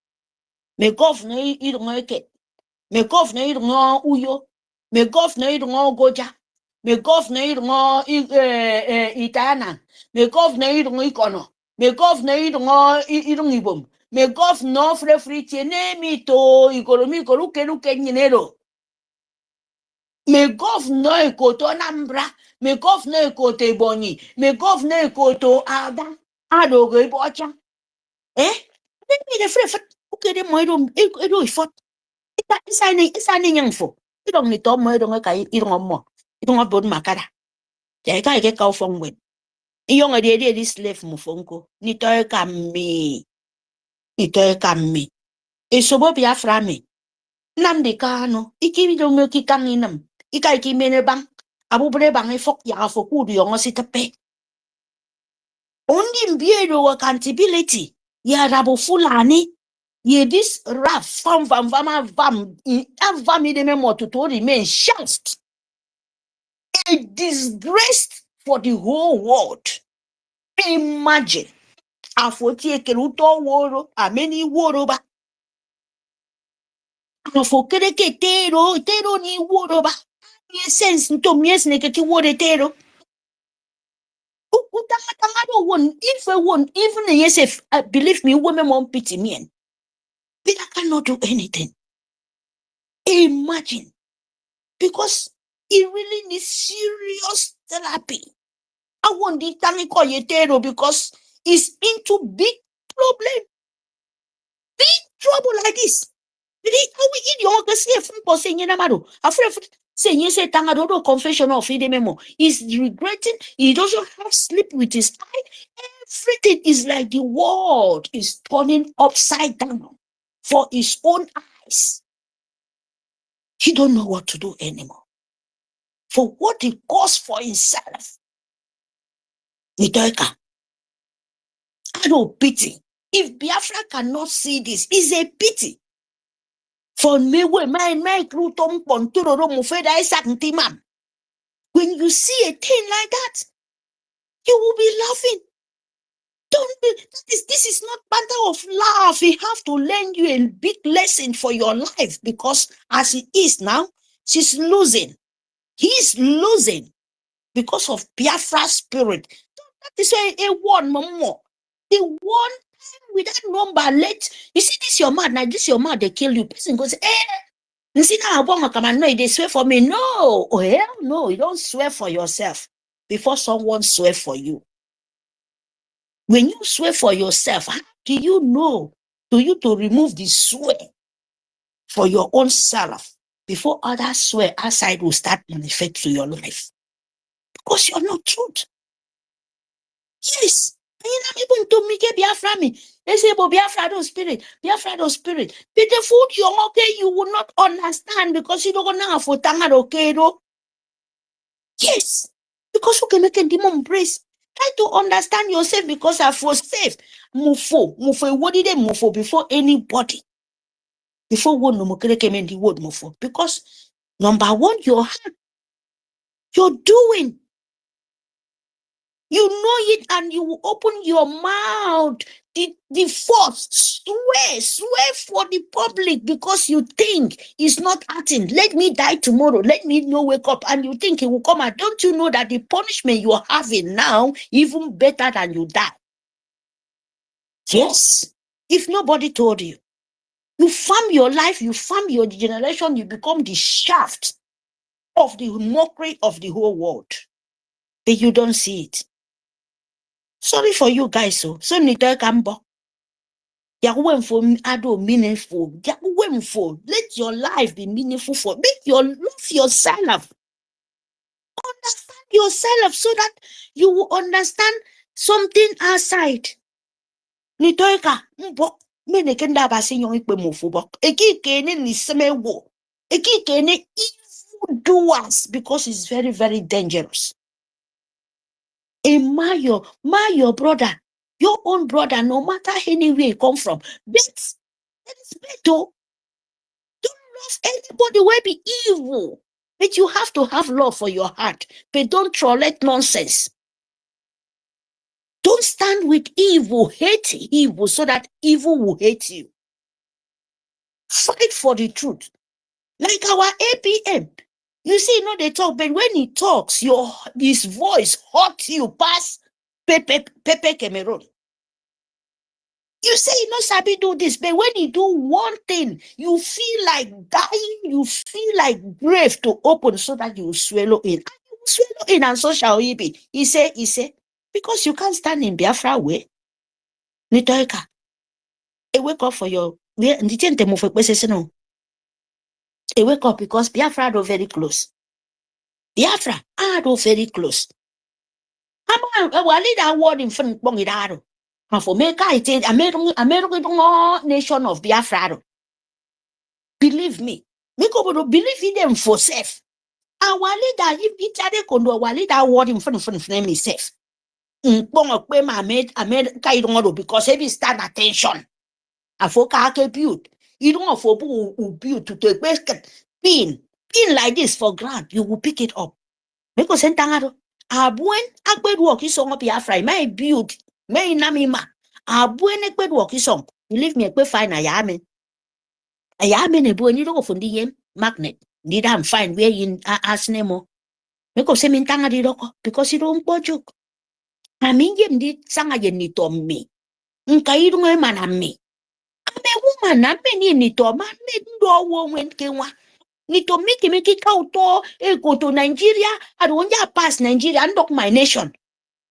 me governor ido ngoke me governor ido ngo uyo me governor ido ngo OGOJA me governor ido itana me governor ido ikono me governor ido ibom me governor free tiene mi to ikolomi koluke nyinero me governor ikoto Anambra me governor ikoto Ebonyi me governor ikoto Ada adogo ibocha me de free uke de mo ido ifot isa ni nyangfo Idong ni tomo idong ka idong mo. Idong abon makara. Ya ka ke ka ofong wen. Iyong ade di slave mo fonko. Ni toy kami. Ni toy kami. Esobo Biafra me. Nnamdi Kanu. Iki idong mo ki kanginam. Ika iki mene bang. Abu bre bang e fok ya foku du yong si tepe. Only mbiero accountability. Ya rabo fulani. Ye this rap vam me de memo to remain shaft. A disgrace for the whole world. Imagine. Afoti ekeruto woro. Ameni woro ba. Afokereke tero ni woro ba. Ye sense nto mies neketi woro tero. If I won, even yes, if believe me, women won't pity me. But I cannot do anything. Imagine. Because it really needs serious therapy. I want the Taniko because it's into big problem. Big trouble like this. How we eat your saying yes, Tangadodo confession of Idememo. He's regretting, he doesn't have sleep with his eye. Everything is like the world is turning upside down for his own eyes. He don't know what to do anymore. For what he caused for himself. Nidoika. I don't pity. If Biafra cannot see this, it's a pity. For me, when you see a thing like that, you will be laughing. Don't be, this is not matter of laugh. He have to learn you a big lesson for your life because as he is now, she's losing. He's losing because of Biafra spirit. That is why a one more. The one time with that number let you see this your man, now this your man, they kill you. Person goes, you see now come and no, they swear for me. No, oh hell no, you don't swear for yourself before someone swear for you. When you swear for yourself, how do you know to you to remove the swear for your own self before others swear outside will start manifest to your life? Because you're not truth. Yes. Even to me get Biafra me. They say, but Biafra don't spirit. Biafra don't spirit. But the food you're okay, you will not understand because you don't know how to tanga okay though. Yes. Because you can make a demon praise. Try to understand yourself because I was safe. Mufo. What did they mufo before anybody? Before one no more came in the word mufo. Because number one, you're doing. You know it and you will open your mouth. The force, swear for the public because you think it's not acting. Let me die tomorrow. Let me not wake up. And you think it will come out. Don't you know that the punishment you are having now even better than you die? Yes. If nobody told you, you farm your life, you farm your generation, you become the shaft of the mockery of the whole world. But you don't see it. Sorry for you guys, so Nito Kambo. For meaningful. Let your life be meaningful for. Make your love yourself. Understand yourself so that you will understand something outside. Nitoika mbo menekenda basi nyong ikpe mofubo. Eki kene ni semewo. Eki kene evil doers because it's very, very dangerous. My your brother, your own brother, no matter anywhere you come from, that is better. Don't love anybody who be evil. But you have to have love for your heart. But don't tolerate nonsense. Don't stand with evil, hate evil so that evil will hate you. Fight for the truth. Like our APM. You see, they talk, but when he talks, his voice hurts you past Pepe Cameroon. You say Sabi do this, but when you do one thing, you feel like dying, you feel like grave to open so that you swallow in. And you swallow in, and so shall he be. He say, because you can't stand in Biafra way. Nitoika. Wake up for your They wake up because Biafra are very close. Biafra are very close. Wali that word in front of Bongidaro. And for me, I say, American nation of Biafra. Believe me. Me go believe in them for safe. And Wali that if it's a condo, Wali that word in front of them is safe. I made because every stand attention. I forgot build. You don't for who build to take pin like this for grant. You will pick it up. Because sentangaro. Abuen akbed work is on Biafra. May build. May namima. Abuen akbed work is on. Believe me, I find a yamen. A yamen a buen you don't for the magnet. Did I find where in Asnemo? Because sementanga di roko. Because you don't joke. I mean, you did sanga ye ni to me. Nkairunga man me. Woman, I mean, ni to man, no woman came one. Ni to make it out to go to Nigeria. I don't want pass Nigeria and lock my nation.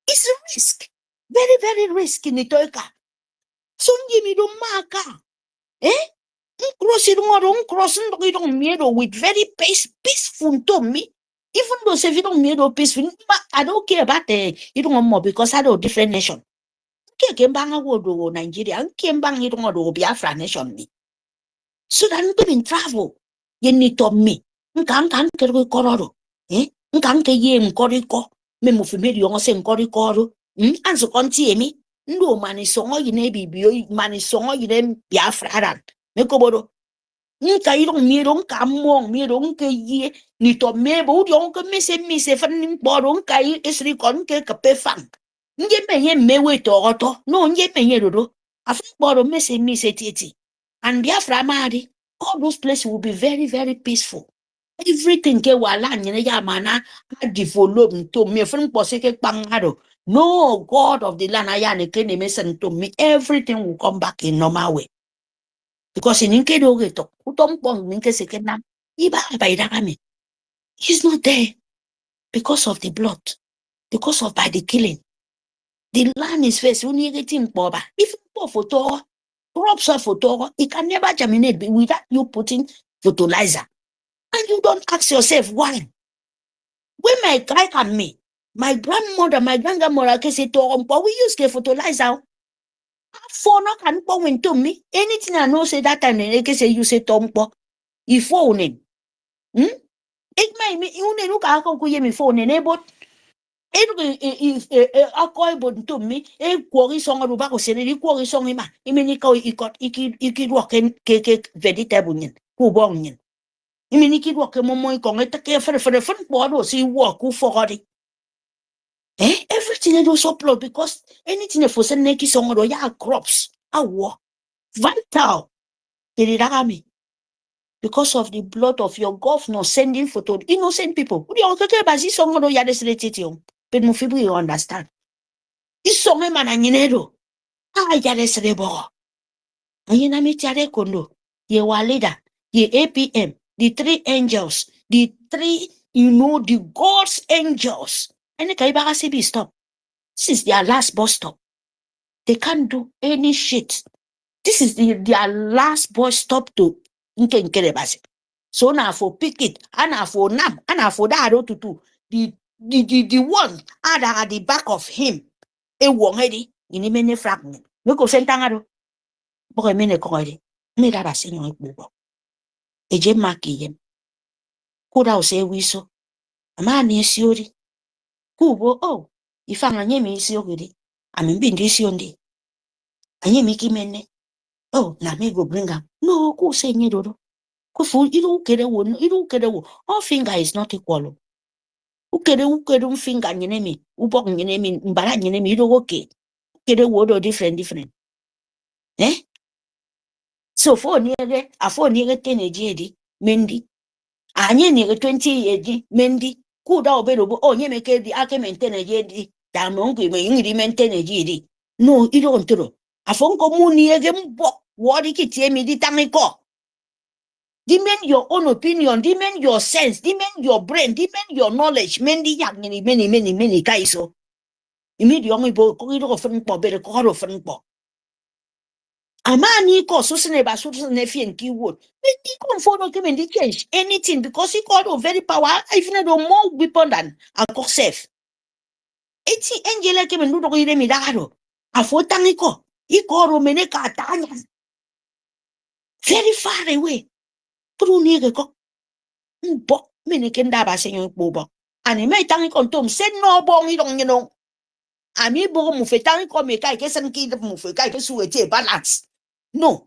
It's a risk. Very, very risky, Nitoka. So give me the marker. Crossing with very peaceful to me. Even though if you don't mean peaceful, I don't care about you don't want more because I know different nation. Nigeria, Biafra nation me. So that I'm going travel. You need to me. Nkan kero kororo. Nkan ke ye nkoriko. Me mo fime di onse nkoriko. Anso konti emi. Ndo mani songo yine bibio mani songo yine Biafra. Me kobodo. Nka yidong miro nka mong miro nke ye ni to me bo di onke mise fan bodo nka isri kon ke kapefang. Nje me ye mewe to oto. No nje me ye dodo. Afu bodo mise titi. And Biafra madi. All those places will be very, very peaceful. Everything ke wala nyene ya mana develop to me from poseke pangado. No God of the land ayane ke ne mesen to me. Everything will come back in normal way. Because in inke do geto, utom pong minke sekena, iba baidagame. He's not there because of the blood, because of by the killing. The land is first. When you get in boba, if you photo, crops are photo, it can never germinate without you putting fertilizer. And you don't ask yourself why. When my guy and me, my grandmother, my grandmother can say we use the fertilizer. For no can go into me. Anything I know say that time they can say you say tompo. If phone it may me you look at how me phone but a coy but to me a quarry song of Baco Senate quarry song him. I mean he got walk and cake vegetable who bong. I mean, he walk a moment, for the front board or see walk who forgot it. Everything I do so plot because anything for send naked song or ya crops, I walk vital. Me because of the blood of your governor sending photo innocent people. Who don't care about this song or ya desolated but Mufibu you understand. This song man and yinedo. Ya desolebo. And you know me tiare kondo. Ye walida, ye APM. The three angels, the three, the God's angels. And the Kaibara CB stop. This is their last bus stop. They can't do any shit. This is their last bus stop to Nkenkerebasi. So now for pick it, and for nam, and for that to do. The one at the back of him. A wongedi in a many fragment. Look of Sentangaro. Boy, many coin. Made that a senior bubo. A gem marky. Could I say we so? A man is yuri. Kubo, if I'm a name is yuri. I mean, being this yondy. I am making mene. Oh, na me go bring up. No, go say ni dodo. Go fool, you don't get a one, you don't get a one. All finger is not equal. Who get a finger in your name? Who bought your name in Baran your name? You don't okay. Get a word or different. So for near a 4 near 10 a JD, Mendy. Anye near 20 a Mendy. Could all be oh, you make the argument 10 a JD. Damn, uncle, may you maintain a JD. No, you don't throw. A phone commune near them. What did it tell me? The Tamiko? Demand your own opinion, demand your sense, demand your brain, demand your knowledge. Many guys. So, immediately, go to a friend for better call of friend for. Amani ko susene ba susene fi en keyword. But he come for no come and change anything because he got a very power, even though more weapon than a safe. Eti angela ke mendu ko ire midaro. Afotangi ko. Iko romene ka tanya. Very far away. True ni ko. Bo mene kenda ba senyo bobo. Ani mai tangi ko tom sen no bong idong yino. Ami bo mu fetangi ko me kai ke san ki mu fe kai ke suete balance. No.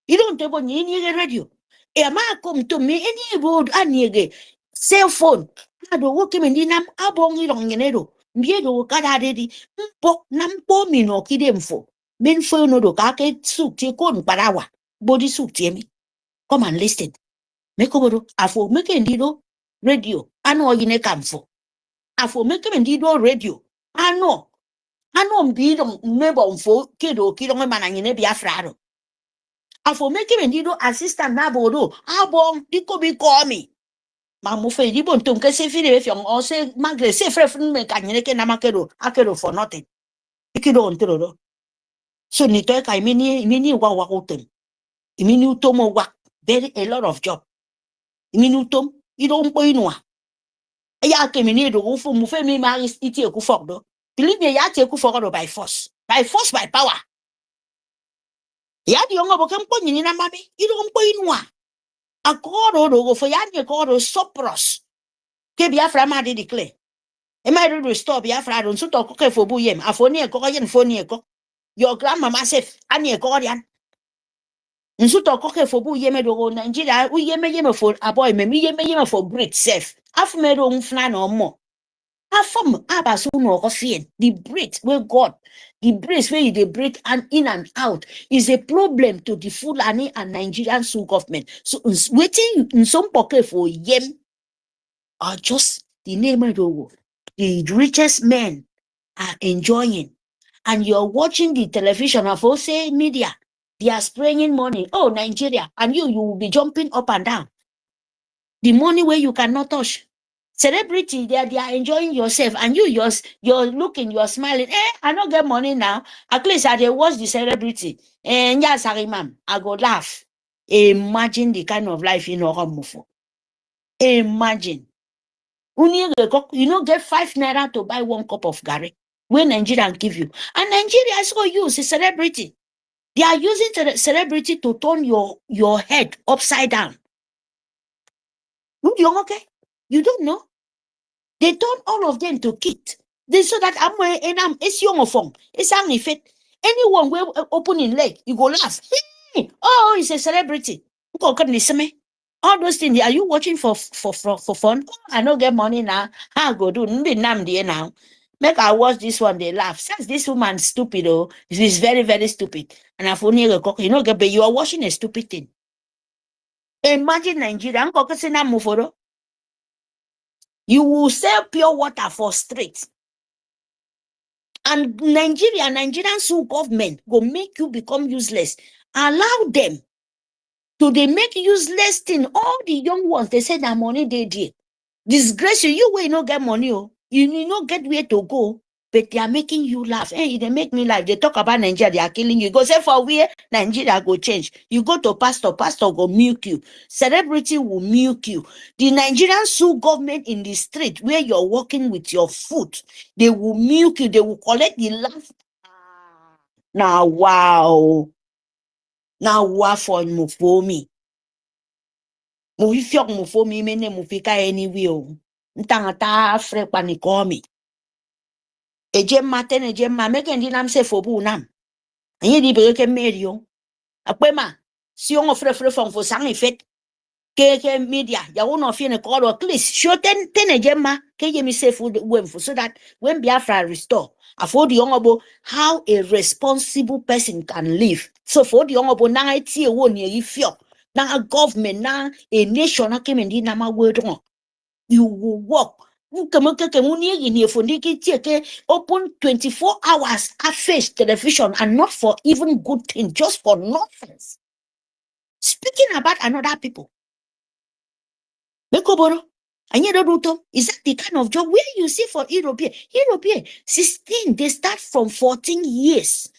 You don't have any radio. E ma kom to me any road aniege cell phone. Ado wo ke mendinam abong idong yino. Miedo kada dedi mpo na mpo mino kidemfo menfo no do ka ke sukti kon parawa body sukti mi come and listen meko bodo afo meke ndido radio ano yine kamfo afo meke ndido radio ano mbido mebo mfo kedo kido mana nyine Biafra ro afo meke ndido assistant na bodo abong diko bi komi ma mo fe di bon ton ke se fini be fion o se magre se frère me kanyene ke na makero akero for nothing ikido ontero. So ni to ka mini wa utem. Imini utomo wa very a lot of job. Imini utom idon po inwa. Ya ke mini do fu mu fe mi ma iti e ku fok do. Believe me ya te ku fok do by force. By force by power. Ya di ongo bo kem po nyini na mami idon po inwa. Akoro do go fo ya ni ko do sopros. Ke Biafra ma de declare. E ma do stop Biafra don so to ko ke fo bu yem. Afoni e ko yen foni e ko. Your grandmama said ani e ko rian. Nsuto koke for bu yeme do Nigeria u yeme for aboy me yeme for great self afme do mfna no mo afom abaso no ko fien the breath where God the breath where they breathe and in and out is a problem to the Fulani and Nigerian Sioux government. So waiting in some pocket for yem are just the name of the richest men are enjoying, and you're watching the television of say media. They are spraying money. Oh, Nigeria. And you will be jumping up and down. The money where you cannot touch. Celebrity, they are enjoying yourself. And you're looking, you're smiling. I don't get money now. At least I dey watch the celebrity. And yes, I go laugh. Imagine the kind of life you know come for. Imagine. You don't get 5 naira to buy 1 cup of garri. When Nigeria give you. And Nigeria is going to use a celebrity. They are using the celebrity to turn your head upside down. Okay? You don't know? They turn all of them to kid. They so that it's young of them. It's an effect. Anyone will open in leg, you go laugh. Hey, oh, it's a celebrity. All those things. Are you watching for fun? Oh, I don't get money now. How go do? Now. Make I watch this one, they laugh. Since this woman stupid, oh, she's very, very stupid. And I've only but you are watching a stupid thing. Imagine Nigeria, you will sell pure water for street. And Nigerian Sioux government will make you become useless. Allow them to they make useless thing. All the young ones, they say that money they did. Disgrace you will not get money. Oh. You not get where to go. But they are making you laugh. Hey, they make me laugh. They talk about Nigeria, they are killing you. Go say for where Nigeria go change. You go to pastor go milk you. Celebrity will milk you. The Nigerian Sioux government in the street where you're walking with your foot, they will milk you. They will collect the laugh. Now, wow. Now, wow for me. Mufi fiok mufo mi mene mufi ka anywhere. Ntangata fre panikomi. Ejem maten ejem ma meke ndi nam se fobu nam. Anyi di beke medio. Akwema si on fre fon fo sang effet. Ke media ya uno fine call or please show ten ejem ma ke yemi se food wemfo so that when Biafra restore afford the young how a responsible person can live. So for the young na eti e won ye fiok. Now a government, now a nation, came in the word on. You will walk. Open 24 hours at face television and not for even good thing, just for nonsense. Speaking about another people. Mekoboro, is that the kind of job where you see for European 16, they start from 14 years.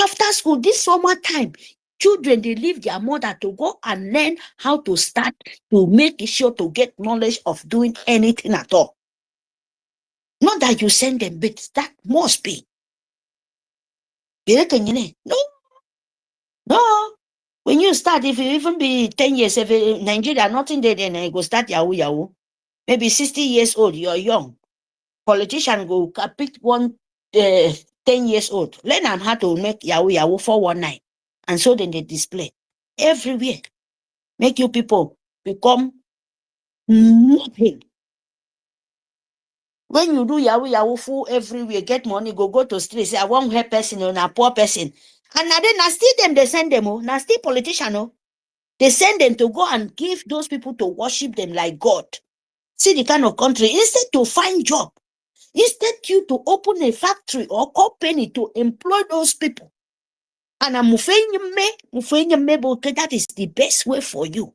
After school, this summer time, children, they leave their mother to go and learn how to start to make sure to get knowledge of doing anything at all. Not that you send them, but that must be. No. No. When you start, if you even be 10 years, if in Nigeria, nothing there, then you go start Yahoo Yahoo. Maybe 60 years old, you're young. Politician go pick one 10 years old. Learn them how to make Yahoo Yahoo 419. And so then they display everywhere. Make you people become nothing. When you do Yahoo Yahoo full everywhere, get money, go to street, say, I want help person or a poor person. And now then, still them, they send them, now still politician, they send them to go and give those people to worship them like God. See the kind of country, instead to find job, instead you to open a factory or company to employ those people. And that is the best way for you.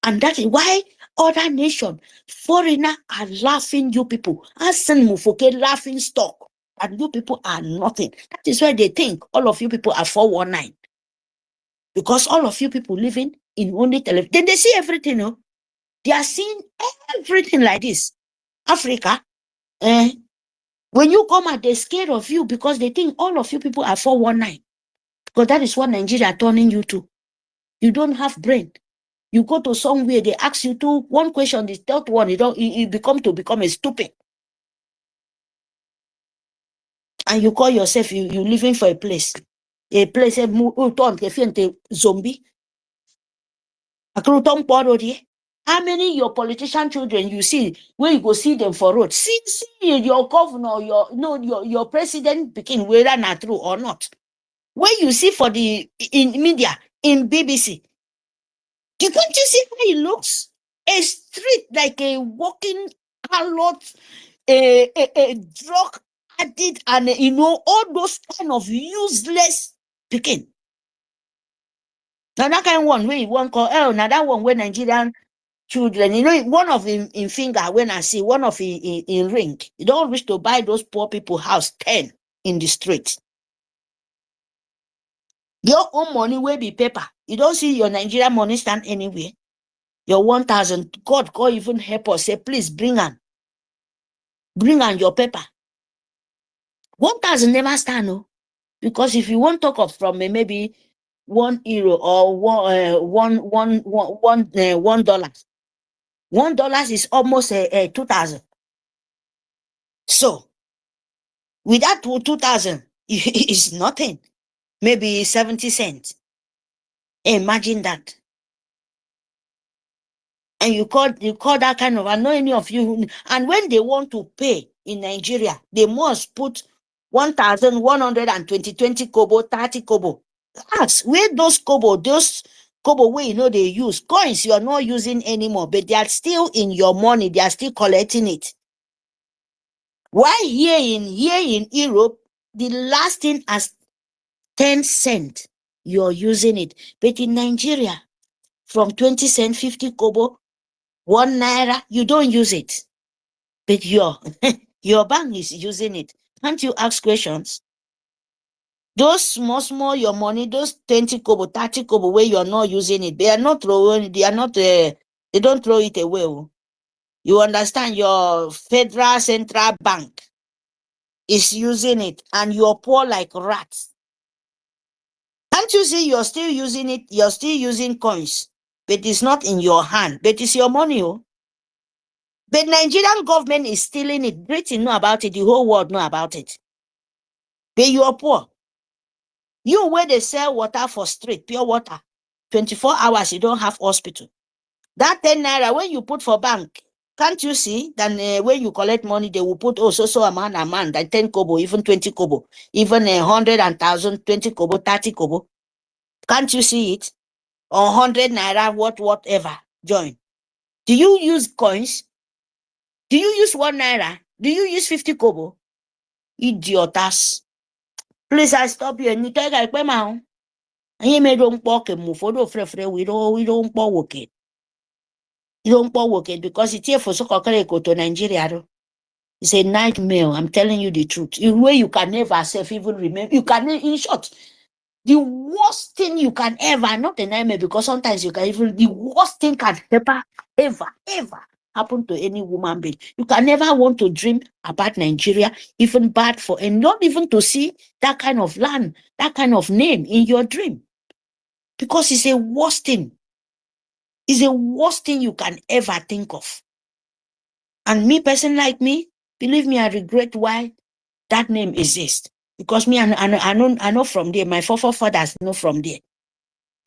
And that is why other nations, foreigners are laughing you people. Laughing stock. And you people are nothing. That is why they think all of you people are 419. Because all of you people living in only television. Then they see everything, no? They are seeing everything like this. Africa, when you come out, they're scared of you because they think all of you people are 419. Because that is what Nigeria are turning you to. You don't have brain. You go to somewhere, they ask you to one question, the third one, you become a stupid. And you call yourself, you living for a place, zombie. How many your politician children you see where you go see them for road? See your governor, your president begin whether not true or not. When you see for the in media, in BBC, you can't you see how he looks? A street like a walking harlot, a drug addict, and all those kind of useless picking. Now that kind of one where you want call now that one where Nigerian children, one of in finger when I see one of in ring, you don't wish to buy those poor people house 10 in the street. Your own money will be paper. You don't see your Nigerian money stand anywhere. Your 1,000, God even help us. Say, please bring on your paper. 1,000 never stand, no. Because if you want to talk of from maybe €1 or $1, $1 is almost 2,000. So with that 2,000 is nothing. Maybe 70 cents. Imagine that. And you call that kind of, I know any of you, and when they want to pay in Nigeria, they must put 1,120 kobo, 30 kobo. Ask where those kobo where they use coins you are not using anymore, but they are still in your money, they are still collecting it. Why here in Europe, the last thing as 10 cents, you're using it. But in Nigeria, from 20 cents, 50 kobo, 1 naira, you don't use it. But your bank is using it. Can't you ask questions? Those small, your money, those 20 kobo, 30 kobo where you're not using it, they are not throwing, they don't throw it away. You understand? Your Federal Central Bank is using it and you're poor like rats. Can't you see you're still using it? You're still using coins, but it's not in your hand, but it's your money. But Nigerian government is stealing it. Britain know about it. The whole world know about it. But you are poor. You where they sell water for street, pure water, 24 hours, you don't have hospital. That 10 naira, when you put for bank, can't you see? Then when you collect money, they will put so amount, that 10 kobo, even 20 kobo, even 100 and 1,000, 20 kobo, 30 kobo. Can't you see it? Or 100 naira, whatever, join. Do you use coins? Do you use 1 naira? Do you use 50 kobo? Idiotas. Please, I stop you. And you take a Ekpa. And you may don't walk and move for the we don't work it. You don't work it because it's here for so to Nigeria. It's a nightmare. I'm telling you the truth. In a way you can never self even remember. You can, in short, the worst thing you can ever, not a nightmare, because sometimes you can even, the worst thing can ever happen to any woman being. You can never want to dream about Nigeria, even bad for, and not even to see that kind of land, that kind of name in your dream. Because it's a worst thing. It's the worst thing you can ever think of. And me, person like me, believe me, I regret why that name exists. Because me, I know from there, my forefathers know from there.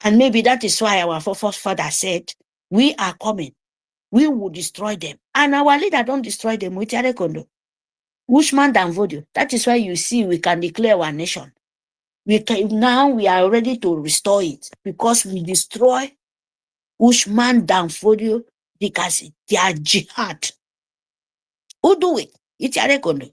And maybe that is why our forefathers said, we are coming. We will destroy them. And our leader don't destroy them with Yarekondo. Ushman Danvodio. That is why you see we can declare our nation. Now we are ready to restore it because we destroy Ushman Danvodio because they are jihad. Who do it? It's Yarekondo.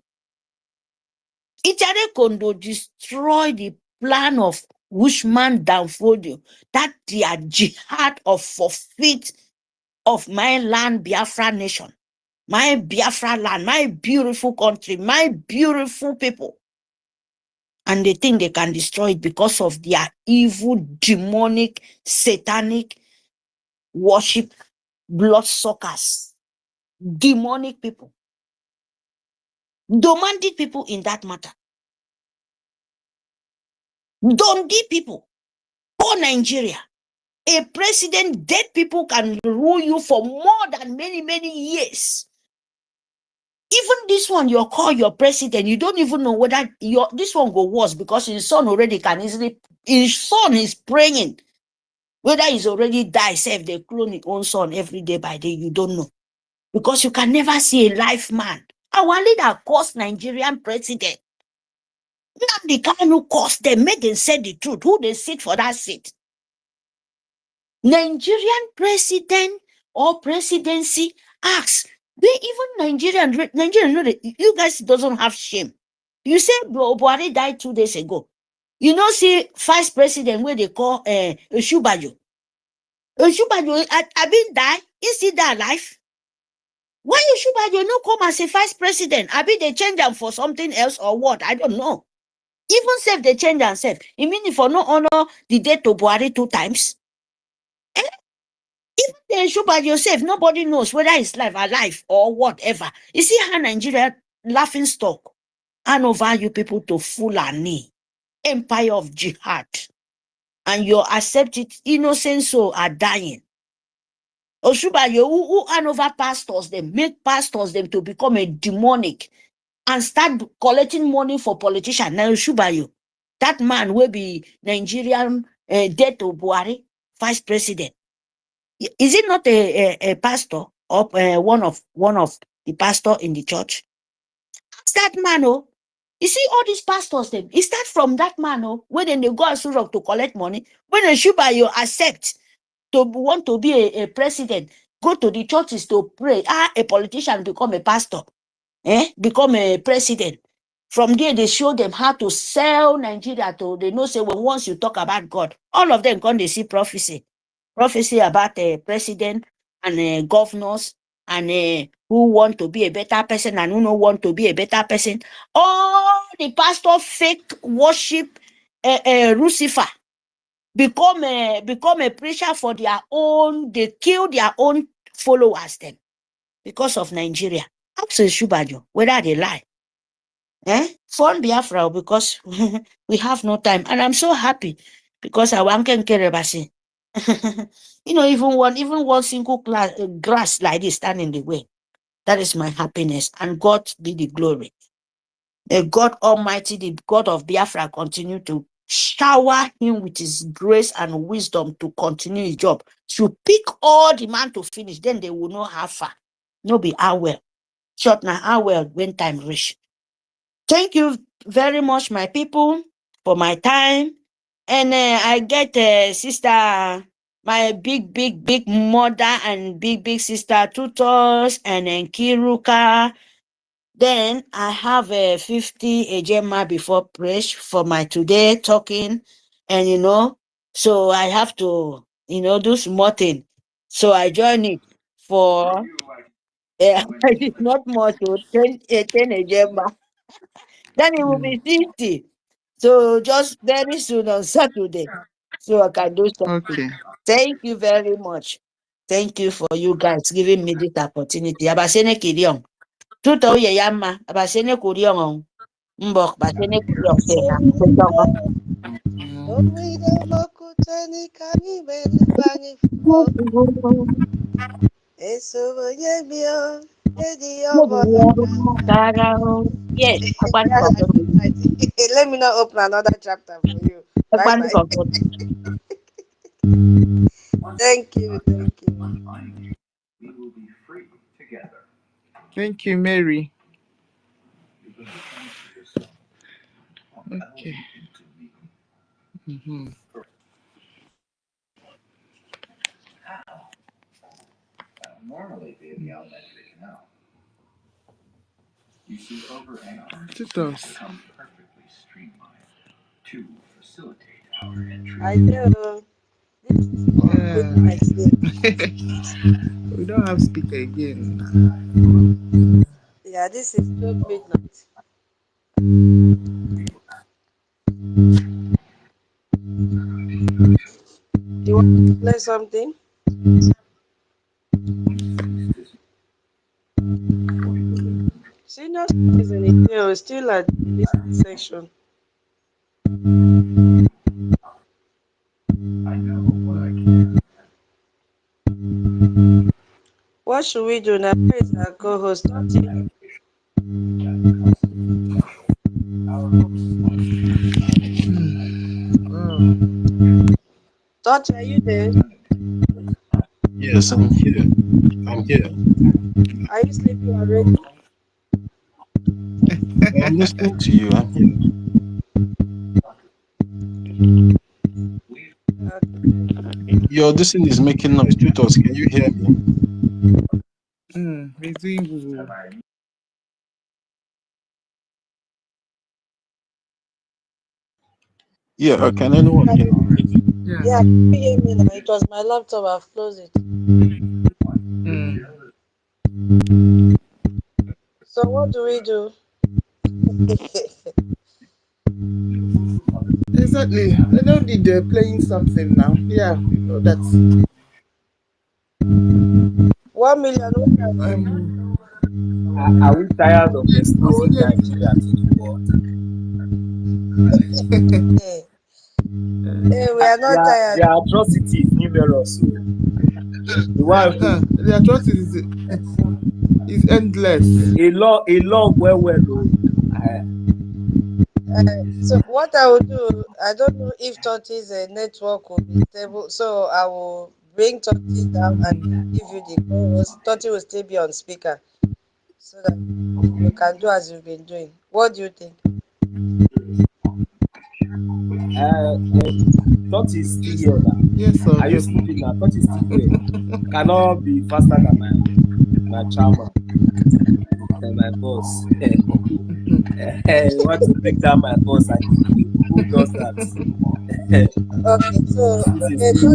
Yarekondo destroy the plan of Ushman Danvodio, that they are jihad of forfeit of my land, Biafra nation, my Biafra land, my beautiful country, my beautiful people. And they think they can destroy it because of their evil, demonic, satanic worship, bloodsuckers, demonic people, demanded people in that matter, Dundee people, or Nigeria. A president, dead people can rule you for more than many years. Even this one, you call your president, you don't even know whether this one go worse because his son already can easily, his son is praying. Whether he's already died, save they clone his own son every day by day, you don't know. Because you can never see a life man. Our leader caused Nigerian president. Not the kind who caused them, make them say the truth. Who they sit for that seat? Nigerian president or presidency asks, they even Nigerian know that you guys doesn't have shame. You said Buhari died 2 days ago. You know, see vice president where they call Oshubajo. Oshubajo, I been die. Is he that alive? Why Oshubajo no come as a vice president? I been they change him for something else or what? I don't know. Even self they change themselves. You mean if for no honor the death to Buhari 2 times? Even the Oshubajo yourself, nobody knows whether he's alive or whatever. You see how Nigeria laughing stock and over you people to Fulani, empire of jihad, and you accept it, innocent souls are dying. Oshubajo, who hand over pastors, they make pastors them to become a demonic and start collecting money for politicians. Now Oshubajo, that man will be Nigerian death to Buhari, vice president. Is it not a pastor or one of the pastor in the church? It's that man, oh. You see all these pastors, them. It start from that man, oh, when they go to Surok to collect money. When a Shubayo accept to want to be a president, go to the churches to pray. A politician become a pastor, become a president. From there, they show them how to sell Nigeria to. They know say well, once you talk about God, all of them come they see prophecy about a president and governors and who want to be a better person and who don't want to be a better person. All the pastor fake worship Lucifer, become a preacher for their own. They kill their own followers then because of Nigeria. Ask Shubajo whether they lie. Phone Biafra because we have no time, and I'm so happy because I want to care about it. You know, even one single grass like this stand in the way. That is my happiness, and God be the glory. The God Almighty, the God of Biafra, continue to shower him with his grace and wisdom to continue his job. To pick all the man to finish, then they will know how far. No be how well. Short now how well when time reach. Thank you very much, my people, for my time. And I get sister, my big mother and big sister tutors, and then Kiruka. Then I have 50 Ejema before press for my today talking. And so I have to, do small thing. So I join it for It's not much, 10 November. Then it will be 50. So just very soon on Saturday. So I can do something. Okay. Thank you very much. Thank you for you guys giving me this opportunity. Abasene Kirion. Tuto ye yama. Abasene Kurion. Mbok Basene Kurion. Yes, Let me not open another chapter for you. Bye bye. Thank you. Thank you. Thank you, Mary. Okay. Mm-hmm. Tutors. I do. We don't have speaker again. Yeah, this is 12 midnight. Do you want to play something? Senior citizen is here, still at this section. What should we do now? Where is our co-host? Toti, are you there? Yes, I'm here. I'm here. Are you sleeping already? I'm listening to you. I'm here. Your this thing is making noise. Tutors, can you hear me? It's doing Google. Yeah, can anyone hear me, please? Yeah, can you hear me now? It was my laptop, I've closed it. So what do we do? Exactly. I don't need playing something now. Yeah, you know that. 1 million. Are we tired of exposing Nigeria to the world? Hey, we are not tired. Their atrocity is numerous. So the atrocity is endless. A long well. So what I will do, I don't know if Toti's network will be stable, so I will bring Toti down and give you the co-host. Toti will still be on speaker, so that you can do as you've been doing. What do you think? Toti is still here now. Yes, sir. Are you stupid now? Toti is still here. Cannot be faster than my chairman and my boss. Want to take down my boss and who does that? Okay, so This is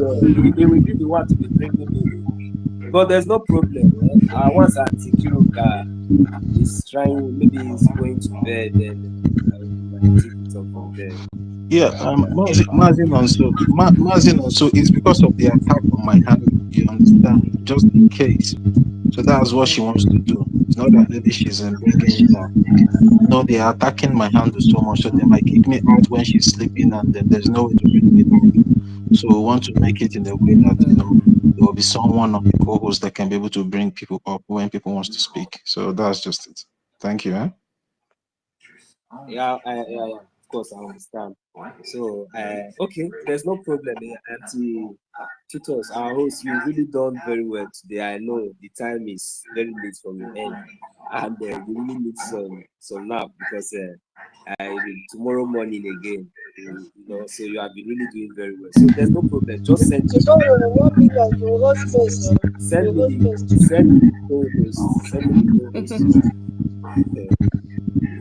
he will be the one to be bringing me in. But there's no problem. Once Auntie Kiruka is trying, maybe he's going to bed, then I will take it up from there. Yeah, Mazin also is because of the attack on my hand. You understand? Just in case. So that's what she wants to do. It's not that maybe she's bringing it down. No, they are attacking my handle so much, so they might kick me out when she's sleeping, and then there's no way to bring me back. So we want to make it in a way that there will be someone of the co-host that can be able to bring people up when people wants to speak. So that's just it. Thank you. Yeah, of course I understand. So okay, there's no problem. Auntie Tutors, our host, you really done very well today. I know the time is very late from your end, and you really need some nap because tomorrow morning again, so you have been really doing very well. So there's no problem. Just send me. Tomorrow, 1 million, you hold space. Send me the co-host. Send me the co-host.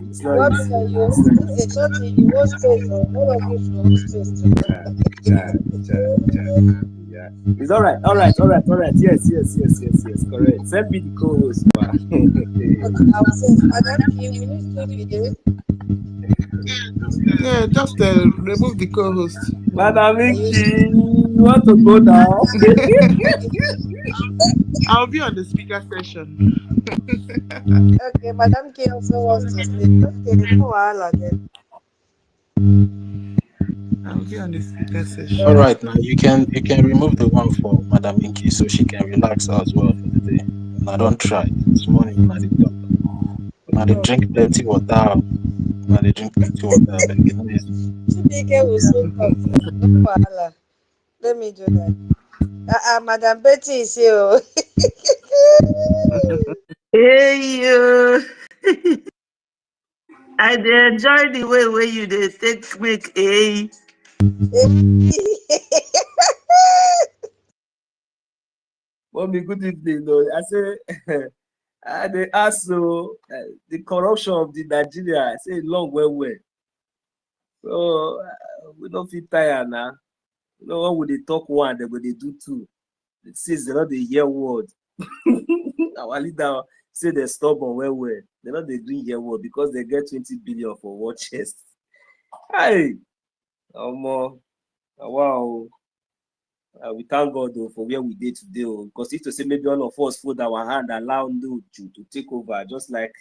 It's not What easy. million, you hold space, all of you should hold space together. It's all right. Yes. Correct. Send me the co-host, ma. I was saying, Madam King, we need to be there. Yeah, just remove the co-host. Madam Inky, you want to go now? I'll be on the speaker session. Okay, Madam King also wants to speak. Okay, no wahala then. I'll be on the speaker session. All right, now you can remove the one for Madam Inky so she can relax as well for the day. Now don't try. This morning when I dey talk. When I dey drink plenty water. When I dey drink plenty water, like you know easy. Chidike will soon come. No wahala. Let me do that. Madam Betty is here. Hey, you. I dey enjoy the way where you dey take make a. Mommy, good evening. No, I say, they ask so the corruption of the Nigeria. I say long well. So we don't feel tired now. You know what would they talk one, they would they do two. It says they're not the hear word. Our leader say they're stubborn well. They're not the green hear word because they get 20 billion for war chest. Hey, wow. We thank God though for where we did today. Because if to say maybe all of us fold our hand and allow Ndo to take over, just like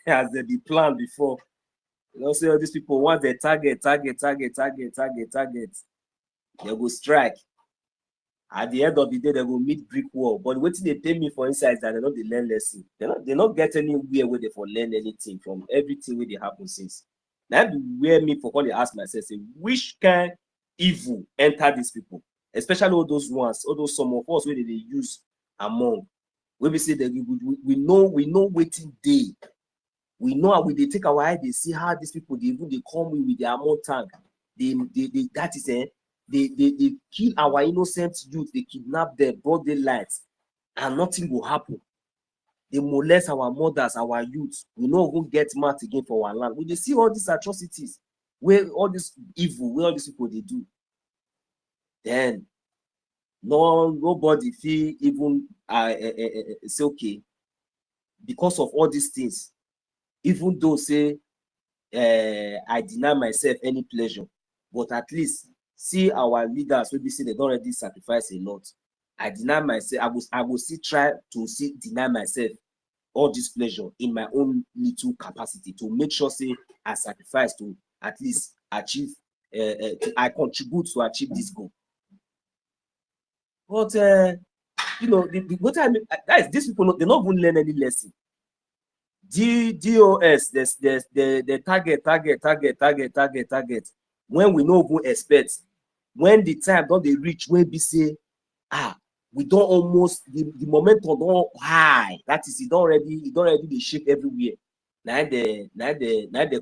as they be planned before. You know, say all these people want their target, they go strike. At the end of the day, they will meet brick wall. But what they pay me for inside is that they not they learn lesson. They not get anywhere where they for learn anything from everything where they happen since. Now where me for they ask myself, say, which kind evil enter these people? Especially all those ones, all those some of us where they use among. When we say that we know waiting day. We know how they take our eye, they see how these people they come with their amount tank. That is they kill our innocent youth, they kidnap them, broad daylight, and nothing will happen. They molest our mothers, our youth. We know who get mad again for our land. We see all these atrocities, where all this evil, where all these people they do. Then nobody feel even say okay because of all these things. Even though say I deny myself any pleasure, but at least see our leaders will be say they don't already sacrifice a lot. I deny myself. I will still try to deny myself all this pleasure in my own little capacity to make sure say I sacrifice to at least achieve. I contribute to achieve this goal. But you know, what I mean, guys, these people they not even learn any lesson. DOS, the target. When we know who expect, when the time don't they reach, when we say, we don't almost the momentum don't high. That is, it already they shake everywhere. Now they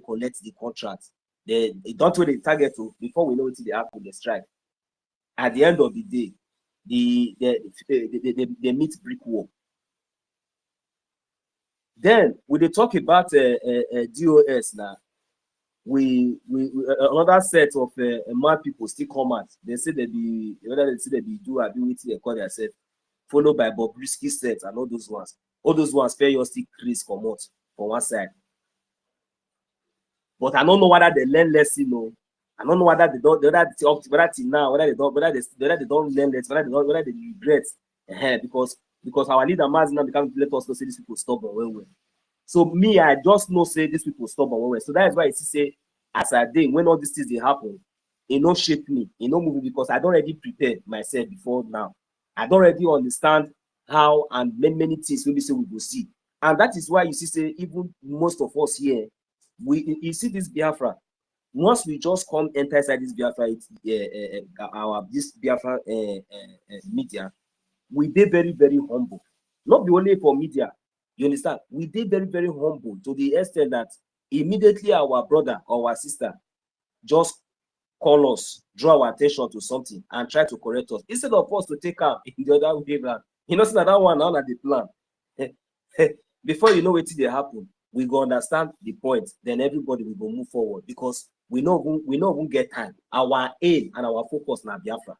collect the contract. They don't do the target to before we know what they happen, they strike. At the end of the day, they meet brick wall. Then when they talk about DOS now, we another set of mad people still come out. They say they be whether they say they be do ability they call themselves, followed by Bobrisky set and all those ones. All those ones fair your still Chris come out for one side. But I don't know whether they learn lesson, no. I don't know whether they don't whether till now, whether they don't learn less, whether they regret. Because our leader Maz now become let us know say these people stubborn well. So me, I just know say these people stubborn well. So that's why I say as I did when all these things they happen, it no shape me, it no move me because I don't already prepare myself before now. I don't already understand how and many things we say we will see. And that is why you see say even most of us here, you see this Biafra. Once we just come enter inside this Biafra, this Biafra media, we dey very, very humble. Not be only for media, you understand? We dey very, very humble to the extent that immediately our brother or our sister just call us, draw our attention to something and try to correct us. Instead of us to take out in the other way around. You know, so that one now the plan. Before you know what they happen, we go understand the point, then everybody will go move forward because we know we get time. Our aim and our focus now Biafra.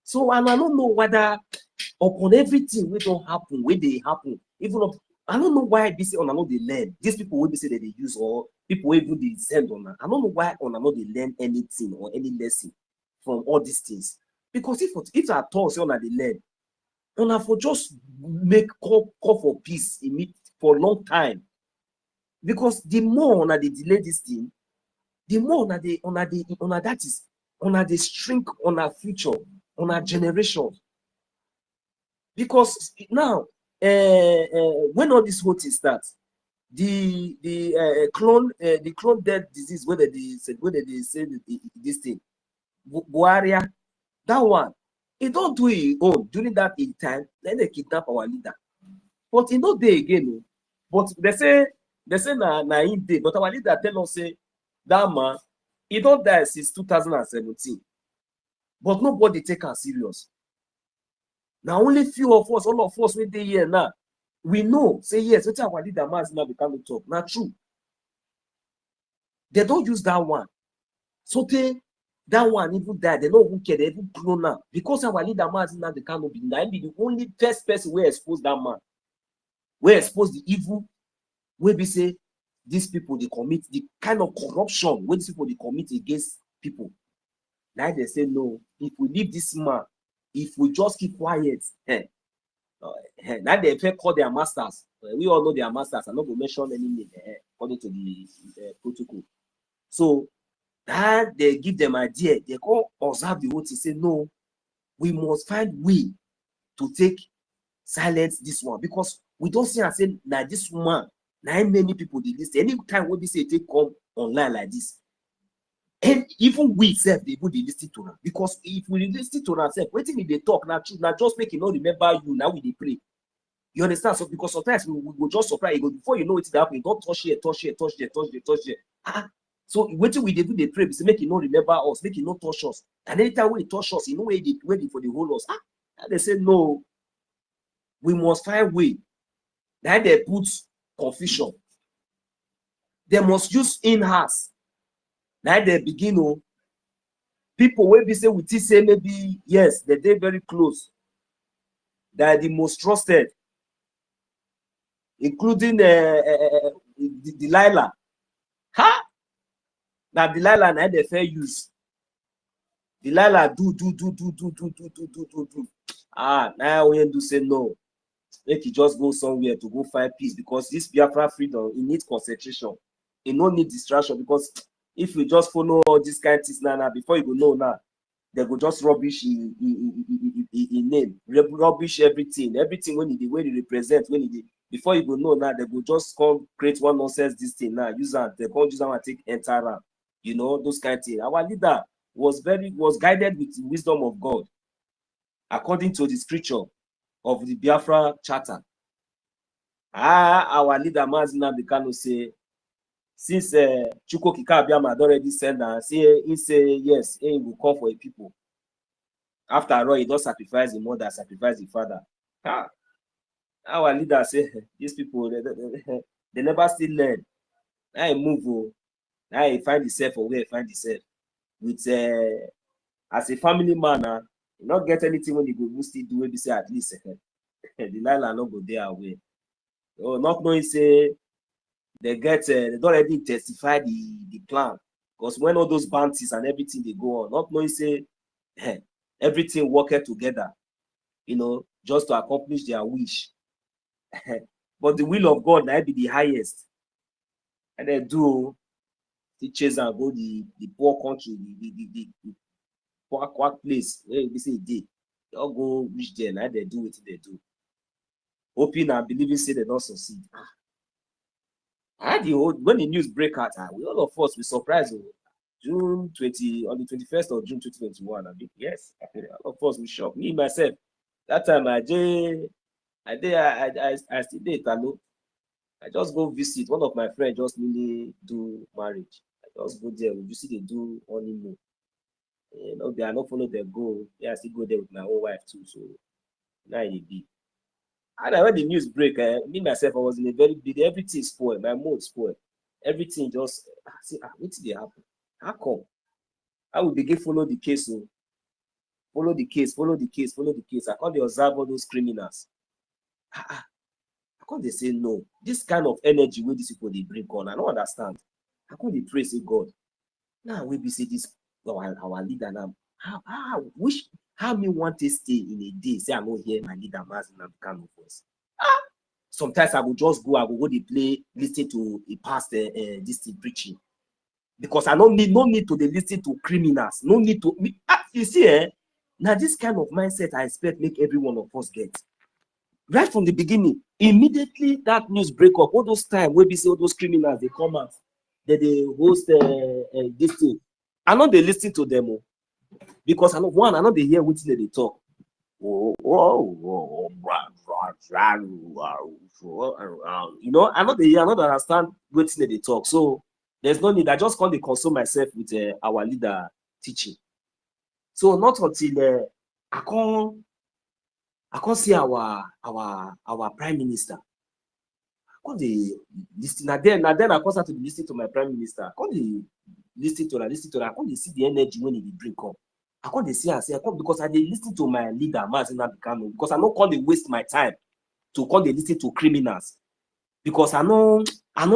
So and I don't know whether upon everything we don't happen, when they happen, even up, I don't know why they say on another they learn. These people will be say that they use or people even they send on. I don't know why on another they learn anything or any lesson from all these things. Because if at all say on they learn, on for just make call for peace in it for a long time. Because the more on they delay this thing, the more on that is on the shrink on our future, on our generation. Because now, when all this whole thing starts, the clone death disease, whether they say this thing, Buaria, that one, it don't do it own during that time. Then they kidnap our leader, but it no day again. But they say na in day, but our leader tell us say that man he don't die since 2017, but nobody take her serious. Now only few of us, all of us with the here now, we know, say yes, what our leader man now become talk. Not true. They don't use that one. So that one even die, they don't even care, they even clone now. Because our leader man now become be the only first person where expose that man. Where expose the evil, where we say these people they commit the kind of corruption where these people they commit against people. Now they say no, if we leave this man, if we just keep quiet, now they call their masters. We all know their masters. I'm not going to mention any name according to the protocol. So that they give them idea, they go observe the whole thing. Say no, we must find way to take silence this one because we don't see and say now this woman. Now many people did this. Anytime when we say they come online like this, and even we self they would listen to her because if we listen to ourselves, waiting if they talk now, just make you not remember you now we they pray. You understand? So because sometimes we go just surprise you before you know it's happening. Don't touch here, touch here, touch there, touch there, touch there. So waiting we do they pray, make you not remember us, make you not touch us. And anytime when they touch us, you know where they waiting for the whole us. And they say no, we must find way. Then they put confusion. They must use in-house. Now they begin people will be say we say maybe yes, they're very close. They are the most trusted, including Delilah. Now Delilah now they fair use. Delilah do. Now we do say no. Make you just go somewhere to go find peace because this Biafra freedom, it needs concentration. It no need distraction because if you just follow all these kind of things now, before you go know now, they go just rubbish in name, rubbish everything when it represent, before you go know now, they go just come create one nonsense this thing now, use that, they can't use that and take entire round. You know, those kind of things. Our leader was guided with the wisdom of God, according to the scripture of the Biafra charter. Our leader Mazina Bekano say, since Chuko Kika-Abiyama had already said that, he say yes, he will call for a people. After all, he does sacrifice the mother, sacrifice the father. Our leader say these people they never still learn. Now he move, now he find himself or where he find himself. With as a family man, you not get anything when you go still do maybe say at least the line not go there away. Oh, not knowing say they get they don't already intensify the plan because when all those bounties and everything they go on, not knowing say everything working together, you know, just to accomplish their wish. But the will of God might be the highest, and they do teachers and go the poor country, the poor place where they say they all go reach there, and they do what they do, hoping and believing say they don't succeed. When the news break out, we all of us we surprised. June 20 on the 21st of June 2021. Yes, all of us we shocked. Me myself, that time I still did. I just go visit one of my friends. Just really do marriage. I just go there. We see they do honeymoon. You know, they are not follow their goal. Yeah, I still go there with my own wife too. So now it be. And when the news break, me myself, I was in a very big. Everything spoiled. My mood spoiled. Everything just see. What did they happen? How come? I will begin follow the case. So follow the case, follow the case, follow the case. I can't observe all those criminals. I can't they say no. This kind of energy where these people they bring on, I don't understand. How can they pray say God? Now we be say this our leader now. How me want to stay in a day? Say I no hear my leader mass in kind of voice. Sometimes I will just go, they play, listen to a pastor this thing preaching. Because I don't need no need to listen to criminals. No need to you see, now this kind of mindset I expect make every one of us get. Right from the beginning, immediately that news break up, all those time where we see all those criminals they come out, they host this thing. I know they listen to them because I know they hear what they talk. You know, I know they understand what they talk. So there's no need. I just can't console myself with our leader teaching. So not until I can't see our prime minister. I can't listen. Then I can't start to listen to my prime minister. I can't listen to her. I can't see the energy when he bring up. I can't see and say because I did listen to my leader, Mazina Bikano, because I don't can't waste my time to come listen to criminals. Because I know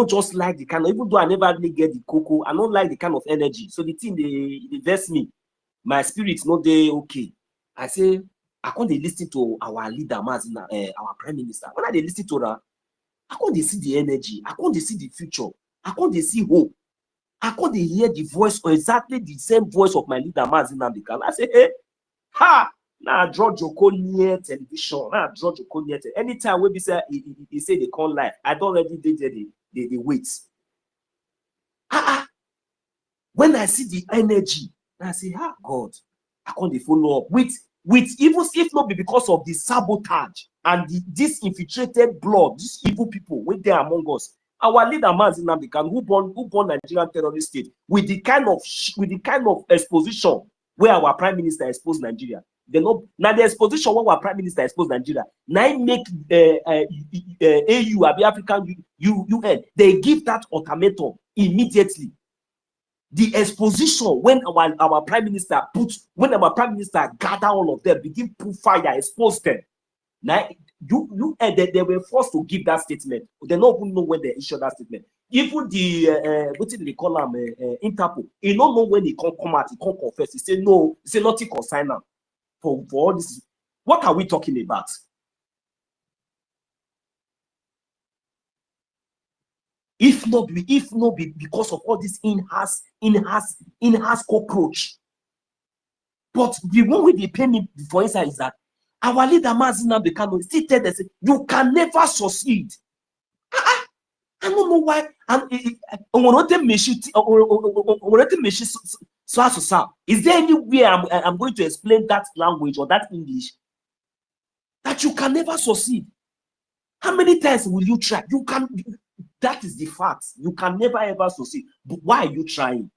just like the kind of, even though I never really get the cocoa, I don't like the kind of energy. So the thing they vest me. My spirit's not there okay. I say I can't listen to our leader, Mazina, our prime minister. When I listen to her, I can't see the energy, I can't see the future, I can't see hope. I can't hear the voice or exactly the same voice of my leader, Mazina Bikano. I say, hey, ha! Now draw Joko near television. Now draw Joko near television. Anytime we say he say they can't lie, I don't already did the wait. When I see the energy, I say, God, I can't follow up with even if not be because of the sabotage and this infiltrated blood, these evil people when they are among us. Our leader Mazina Bikano, who born Nigerian terrorist state with the kind of exposition where our prime minister exposed Nigeria. They know now the exposition where our prime minister exposed Nigeria. Now make AU, African UN, they give that ultimatum immediately. The exposition when our prime minister gather all of them, begin put fire, expose them. Now they were forced to give that statement. They don't even know when they issue that statement. Even the what did they call them Interpol, he don't know when he come out, he can't confess. He say no, he say nothing consign him for all this. What are we talking about? If not be because of all this in-house cockroach. But the one way they pay me for inside is that our leader Mazina Bikano still tell them, you can never succeed. I don't know why. Is there any way I'm going to explain that language or that English that you can never succeed? How many times will you try? You can. That is the fact. You can never ever succeed. But why are you trying?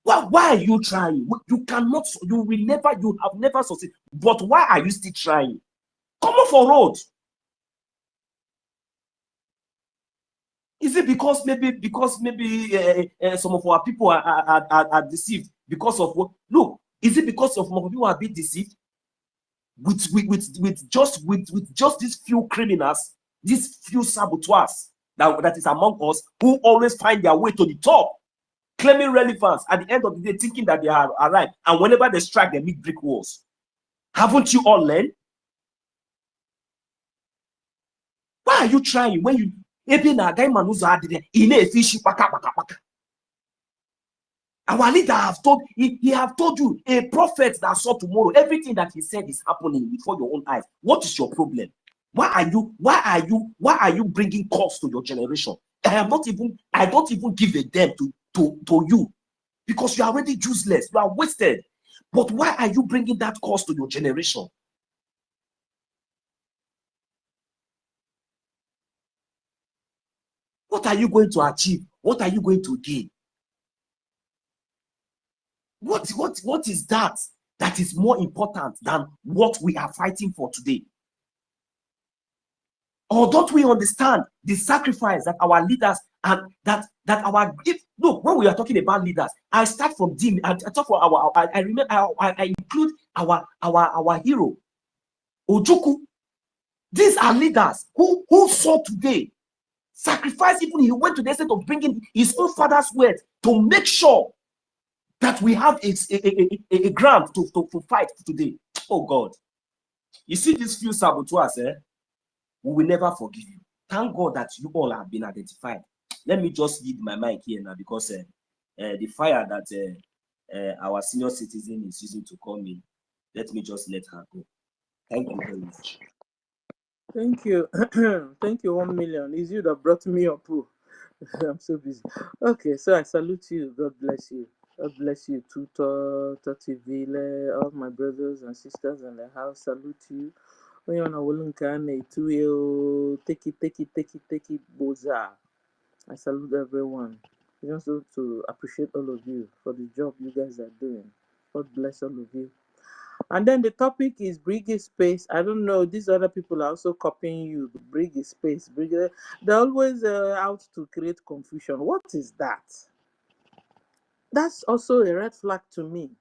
Why are you trying? You cannot. You will never. You have never succeeded. But why are you still trying? Come on for road. Is it because maybe some of our people are deceived because of what? Look, is it because of some people are being deceived with just these few criminals, these few saboteurs that is among us who always find their way to the top, claiming relevance at the end of the day, thinking that they are right, and whenever they strike, they meet brick walls. Haven't you all learned? Why are you trying when you? Our leader he have told you, a prophet that saw tomorrow, everything that he said is happening before your own eyes. What is your problem? Why are you bringing curse to your generation? I don't even give a damn to you, because you are already useless, you are wasted. But why are you bringing that curse to your generation? What are you going to achieve? What are you going to gain? What is that is more important than what we are fighting for today? Or don't we understand the sacrifice that our leaders and that our Look, when we are talking about leaders, I start from Jim. I talk for I remember. I include our hero, Ojukwu. These are leaders who saw today, sacrifice. Even he went to the extent of bringing his own father's word to make sure that we have a ground to fight today. Oh God, you see these few saboteurs, we will never forgive you. Thank God that you all have been identified. Let me just leave my mic here now, because the fire that our senior citizen is using to call me, let me just let her go. Thank you very much. Thank you. Thank you, 1 million. It's you that brought me up. Oh. I'm so busy. Okay, so I salute you. God bless you. God bless you, Tutor, Tativile, all my brothers and sisters in the house. Salute you. Onye ọ na-awụlụ nke a na-etu ya o, take it, boza. I salute everyone. I just want to appreciate all of you for the job you guys are doing. God bless all of you. And then the topic is Brgie Space. I don't know, these other people are also copying you. Brgie Space. They're always out to create confusion. What is that? That's also a red flag to me.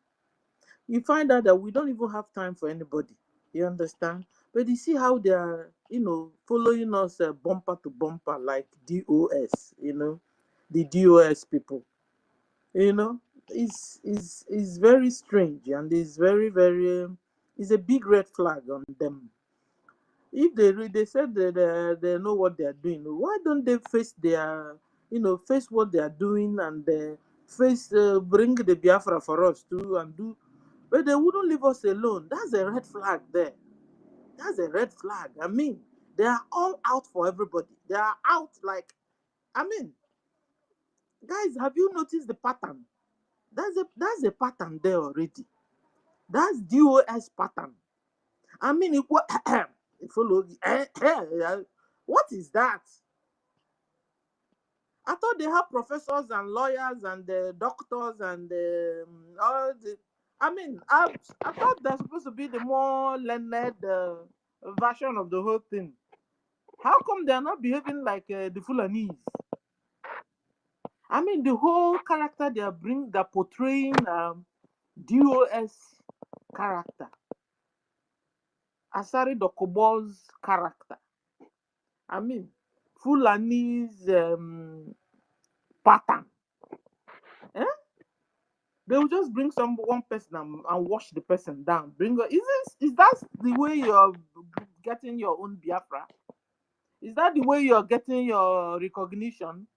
You find out that we don't even have time for anybody. You understand? But you see how they are, following us bumper to bumper, like DOS, the DOS people. It's very strange, and it's very, very, it's a big red flag on them. If they said that they know what they are doing, why don't they face face what they are doing, and bring the Biafra for us too and do, but they wouldn't leave us alone. That's a red flag there. That's a red flag. I mean, they are all out for everybody. They are out like, guys, have you noticed the pattern? That's a pattern there already. That's DOS pattern. Follow. What is that? I thought they have professors and lawyers and doctors and all the. I thought that's supposed to be the more learned version of the whole thing. How come they are not behaving like the Fulanese? The whole character they're portraying DOS character. Asari Dokobo's character. Fulani's pattern. They will just bring one person and wash the person down. Is that the way you're getting your own Biafra? Is that the way you're getting your recognition?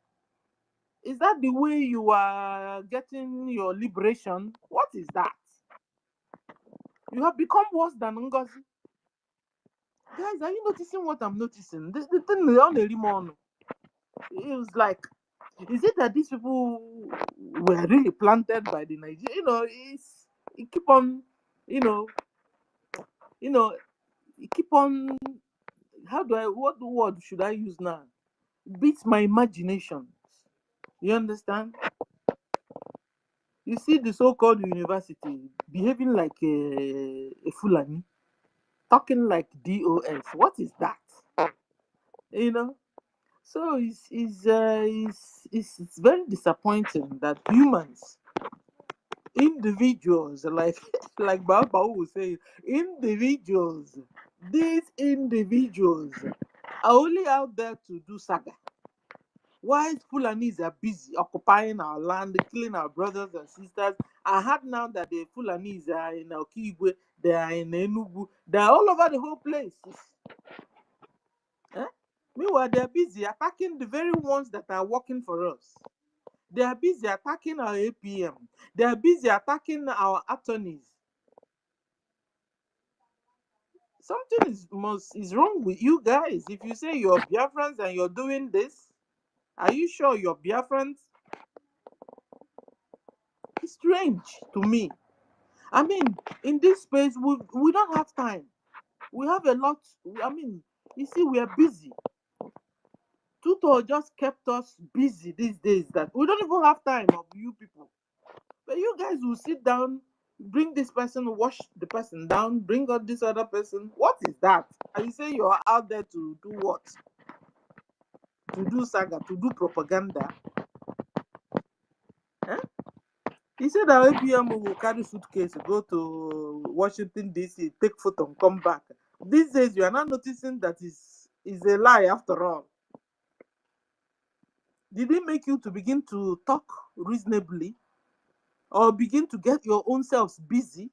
Is that the way you are getting your liberation? What is that? You have become worse than NGOZI. Guys, are you noticing what I'm noticing? The thing on the limon. It was like, is it that these people were really planted by the Nigerians? It keep on, it keep on. What word should I use now? Beats my imagination. You understand? You see the so-called university behaving like a Fulani, talking like DOS. What is that? So it's very disappointing that humans, individuals, like Baba will say, individuals, these individuals are only out there to do saga. While Fulanis are busy occupying our land, killing our brothers and sisters. I heard now that the Fulanis are in Okigwe, they are in Enugu, they are all over the whole place. Meanwhile, they are busy attacking the very ones that are working for us. They are busy attacking our APM. They are busy attacking our attorneys. Something is wrong with you guys. If you say you're Biafrans and you're doing this, are you sure you're Biafrans? It's strange to me. In this space, we don't have time. We have a lot. You see, we are busy. Tutor just kept us busy these days that we don't even have time of you people. But you guys will sit down, bring this person, wash the person down, bring out this other person. What is that? And you say you're out there to do what? To do saga, to do propaganda. He said that APM will carry suitcase, go to Washington, D.C., take photo and come back. These days, you are not noticing that is a lie after all. Did it make you to begin to talk reasonably or begin to get your own selves busy?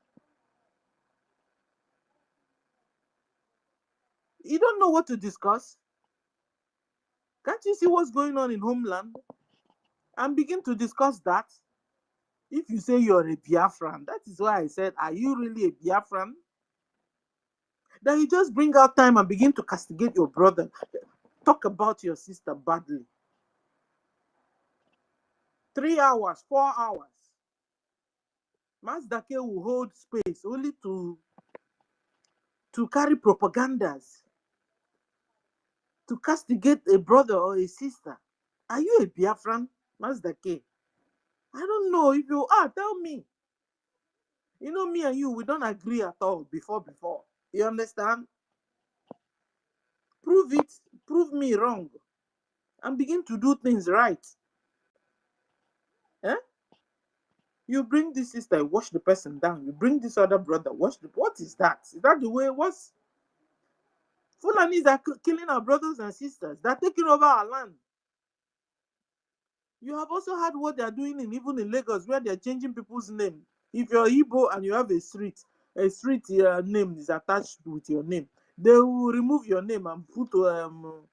You don't know what to discuss. Can't you see what's going on in homeland? And begin to discuss that. If you say you're a Biafran, that is why I said, are you really a Biafran? Then you just bring out time and begin to castigate your brother. Talk about your sister badly. 3 hours, 4 hours. Mazdake will hold space only to carry propagandas, to castigate a brother or a sister. Are you a Biafran, Mazdake? I don't know. If you are, tell me. You know, me and you, we don't agree at all before. You understand? Prove it. Prove me wrong. And begin to do things right. Eh? You bring this sister, wash the person down. You bring this other brother, wash the... What is that? Is that the way it was? Fulanis are killing our brothers and sisters. They're taking over our land. You have also heard what they are doing even in Lagos, where they are changing people's name. If you're Igbo and you have a street name is attached with your name, they will remove your name and put Mama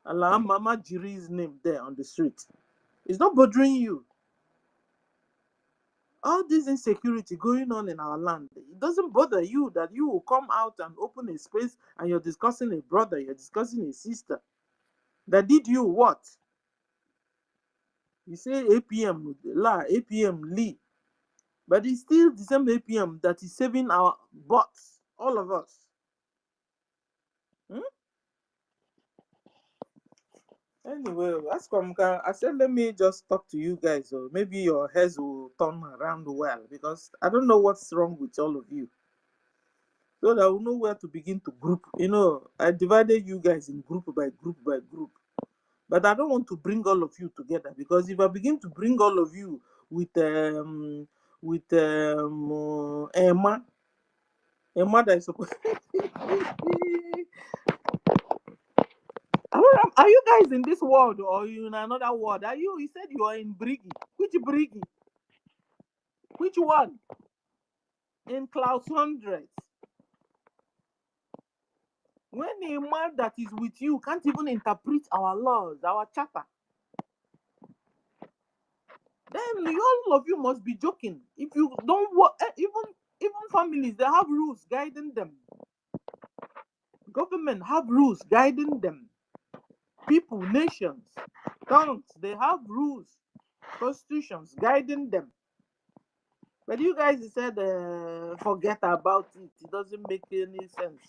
Jiri's name there on the street. It's not bothering you. All this insecurity going on in our land, it doesn't bother you that you will come out and open a space and you're discussing a brother, you're discussing a sister. That did you what? You say APM, Lee. But it's still the same APM that is saving our butts, all of us. Anyway, I said, let me just talk to you guys, or maybe your heads will turn around well, because I don't know what's wrong with all of you. So that I will know where to begin to group. You know, I divided you guys in group by group by group. But I don't want to bring all of you together, because if I begin to bring all of you with Emma that is supposed Are you guys in this world or in another world? Are you? He said you are in Brigi. Which Brigi? Which one? In Klaus 100. When a man that is with you can't even interpret our laws, our charter, then all of you must be joking. If you don't work, even families, they have rules guiding them. Government have rules guiding them. People, nations, tongues, they have rules, constitutions guiding them. But you guys said forget about it. It doesn't make any sense.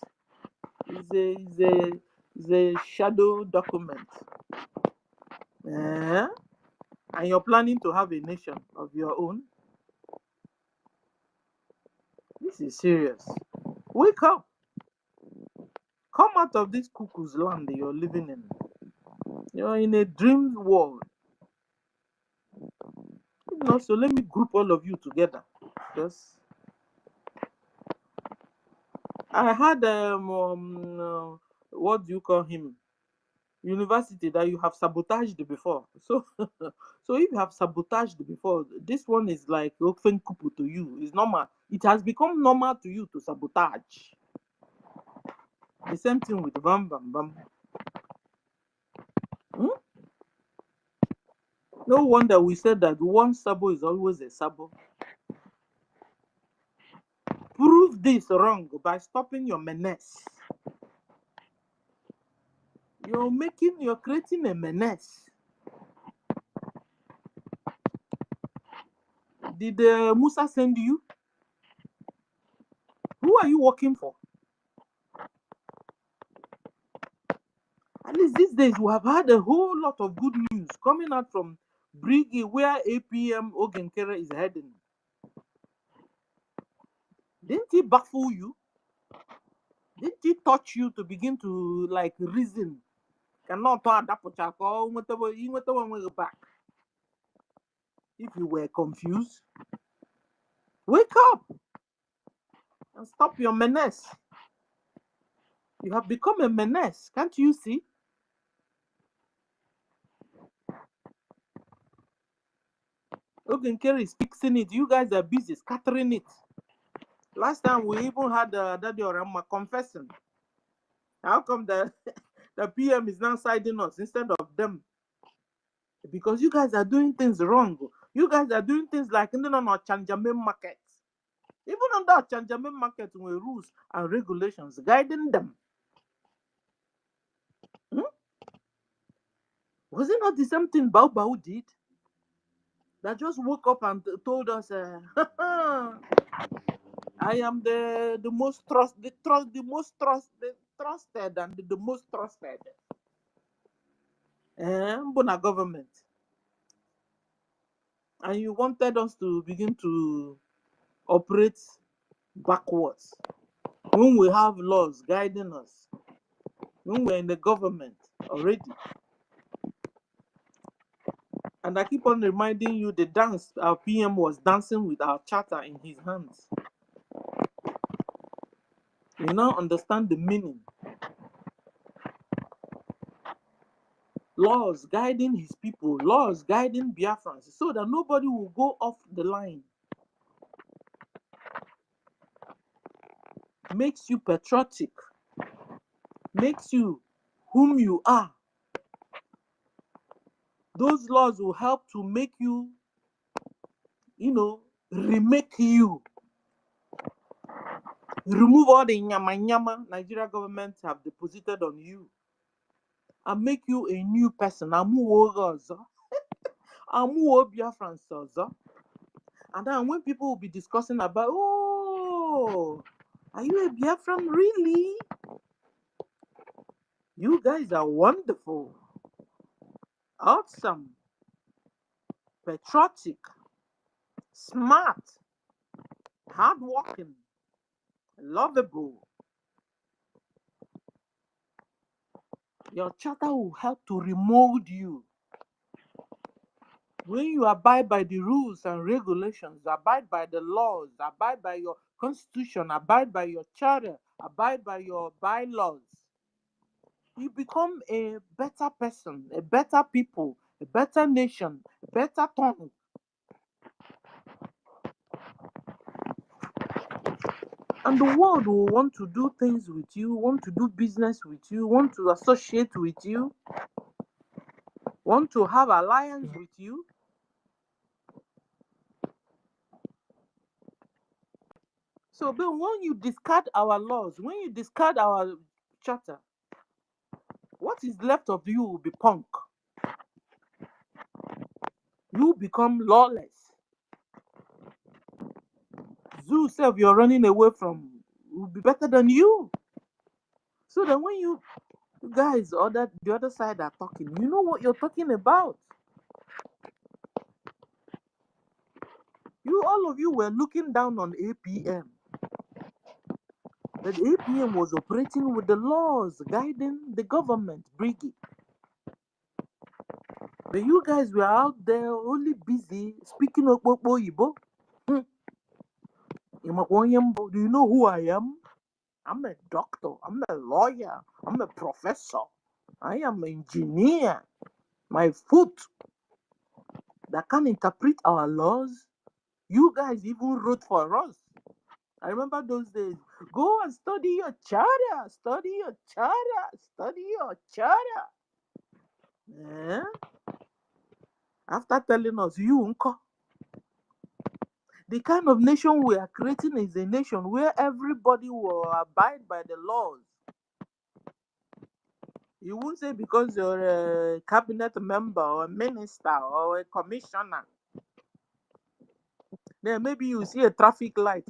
It's a shadow document. And you're planning to have a nation of your own. This is serious. Wake up. Come out of this cuckoo's land that you're living in. You're in a dream world. You know, so let me group all of you together. Because I had what do you call him? University that you have sabotaged before. So so if you have sabotaged before, this one is like open kupu to you. It's normal. It has become normal to you to sabotage. The same thing with Bam Bam Bam. No wonder we said that one sabo is always a sabo. Prove this wrong by stopping your menace. You're creating a menace. Did Musa send you? Who are you working for? At least these days we have had a whole lot of good news coming out from Brigi, where APM Ogenkere is heading. Didn't he baffle you? Didn't he touch you to begin to like reason? Cannot talk that back. If you were confused, wake up and stop your menace. You have become a menace, can't you see? Kerry is fixing it. You guys are busy scattering it. Last time we even had Daddy Orama confessing. How come the PM is now siding us instead of them? Because you guys are doing things wrong. You guys are doing things like in the Chanjamin market. Even on that Chanjamin market, with rules and regulations guiding them. Was it not the same thing Bao did? That just woke up and told us, I am the most trusted and the most trusted. Mbona government. And you wanted us to begin to operate backwards when we have laws guiding us, when we're in the government already. And I keep on reminding you the dance our PM was dancing with our charter in his hands. You now understand the meaning. Laws guiding his people, laws guiding Biafrans, so that nobody will go off the line. Makes you patriotic, makes you whom you are. Those laws will help to make you, remake you. Remove all the nyama Nigeria government have deposited on you and make you a new person. Amu Biafrans. And then when people will be discussing about, oh, are you a Biafran really? You guys are wonderful, awesome, patriotic, smart, hardworking, lovable. Your charter will help to remold you. When you abide by the rules and regulations, abide by the laws, abide by your constitution, abide by your charter, abide by your bylaws, you become a better person, a better people, a better nation, a better tongue. And the world will want to do things with you, want to do business with you, want to associate with you, want to have alliance with you. So, but when you discard our laws, when you discard our charter, what is left of you will be punk. You become lawless. Zoo self you're running away from will be better than you. So that when you guys or the other side are talking, you know what you're talking about. All of you were looking down on APM. But APM was operating with the laws guiding the government, Brgie. But you guys were out there only busy speaking of Igbo. Do you know who I am? I'm a doctor. I'm a lawyer. I'm a professor. I am an engineer. My foot that can interpret our laws. You guys even wrote for us. I remember those days. Go and study your charter. Study your charter. Study your charter. After telling us, the kind of nation we are creating is a nation where everybody will abide by the laws. You won't say because you're a cabinet member or a minister or a commissioner. Then maybe you see a traffic light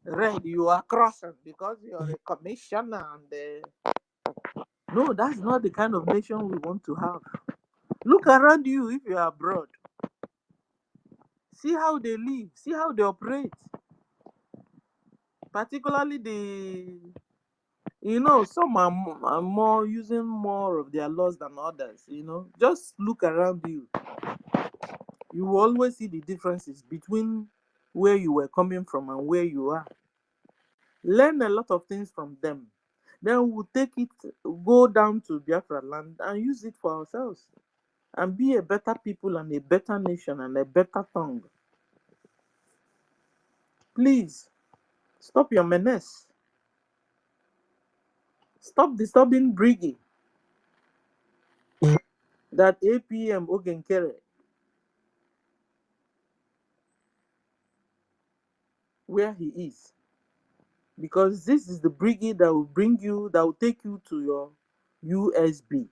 red, you are crossing because you're a commissioner. No, that's not the kind of nation we want to have. Look around you if you are abroad. See how they live. See how they operate. Particularly some are more using more of their laws than others. Just look around you. You will always see the differences between where you were coming from and where you are. Learn a lot of things from them. Then we'll take it, go down to Biafra land and use it for ourselves and be a better people and a better nation and a better tongue. Please, stop your menace. Stop disturbing Brgie. That APM Ogenkere, where he is. Because this is the Brgie that will bring you, that will take you to your USB.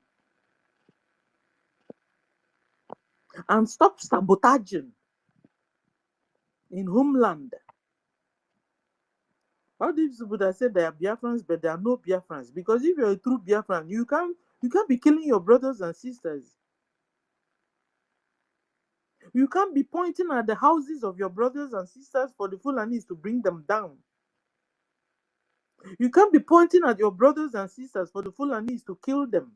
And stop sabotaging in homeland. All these people that say they are Biafrans, but they are no Biafrans. Because if you're a true Biafran, you can't be killing your brothers and sisters. You can't be pointing at the houses of your brothers and sisters for the Fulanis to bring them down. You can't be pointing at your brothers and sisters for the Fulanis to kill them.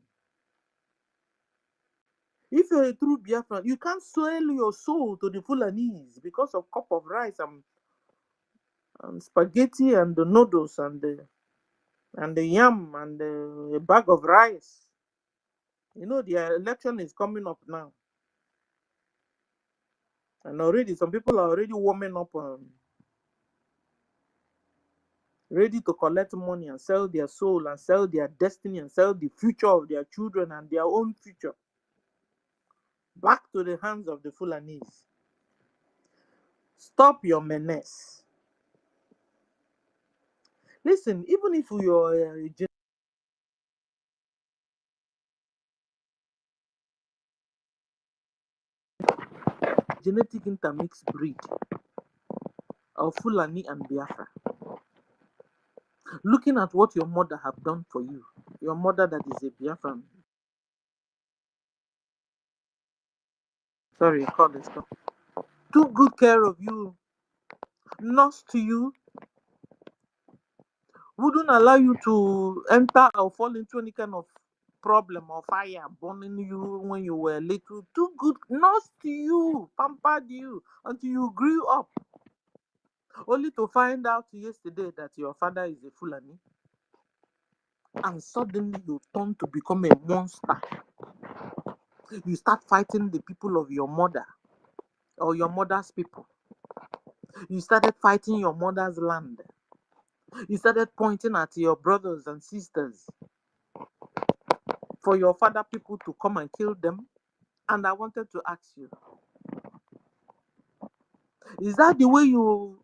If you're a true Biafran, you can't sell your soul to the Fulanis because of cup of rice and spaghetti and the noodles and the yam and a bag of rice. You know, the election is coming up now. And already, some people are already warming up, ready to collect money and sell their soul and sell their destiny and sell the future of their children and their own future back to the hands of the Fulanis. Stop your menace. Listen, even if you're a genetic intermixed breed of Fulani and Biafra, looking at what your mother have done for you, your mother that is a Biafran, sorry, I call this stuff, took good care of you, nursed you, wouldn't allow you to enter or fall into any kind of problem or fire burning you when you were little, too good, nursed you, pampered you until you grew up, only to find out yesterday that your father is a Fulani, and suddenly you turn to become a monster. You start fighting the people of your mother or your mother's people. You started fighting your mother's land. You started pointing at your brothers and sisters for your father people to come and kill them. And I wanted to ask you, is that the way you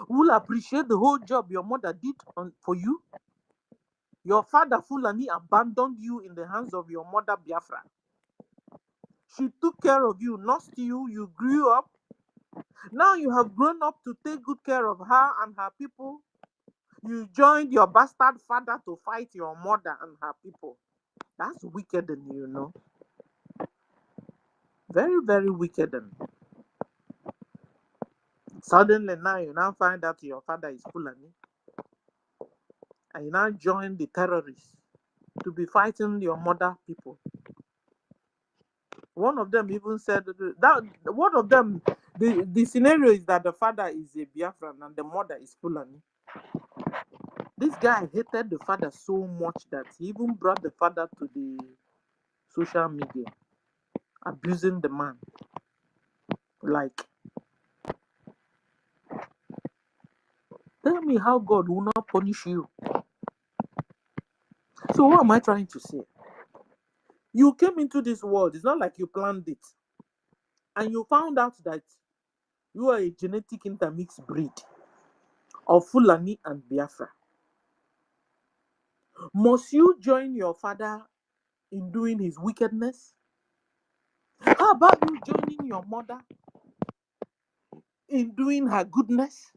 will appreciate the whole job your mother did for you? Your father Fulani abandoned you in the hands of your mother Biafra. She took care of you, nursed you, you grew up. Now you have grown up to take good care of her and her people. You joined your bastard father to fight your mother and her people. That's wicked, and you know. Very, very wicked. And suddenly now you now find out your father is Fulani. And you now join the terrorists to be fighting your mother people. One of them even said that one of them, the scenario is that the father is a Biafran and the mother is Fulani. This guy hated the father so much that he even brought the father to the social media, abusing the man. Like, tell me how God will not punish you. So what am I trying to say? You came into this world, it's not like you planned it. And you found out that you are a genetic intermixed breed of Fulani and Biafra. Must you join your father in doing his wickedness? How about you joining your mother in doing her goodness?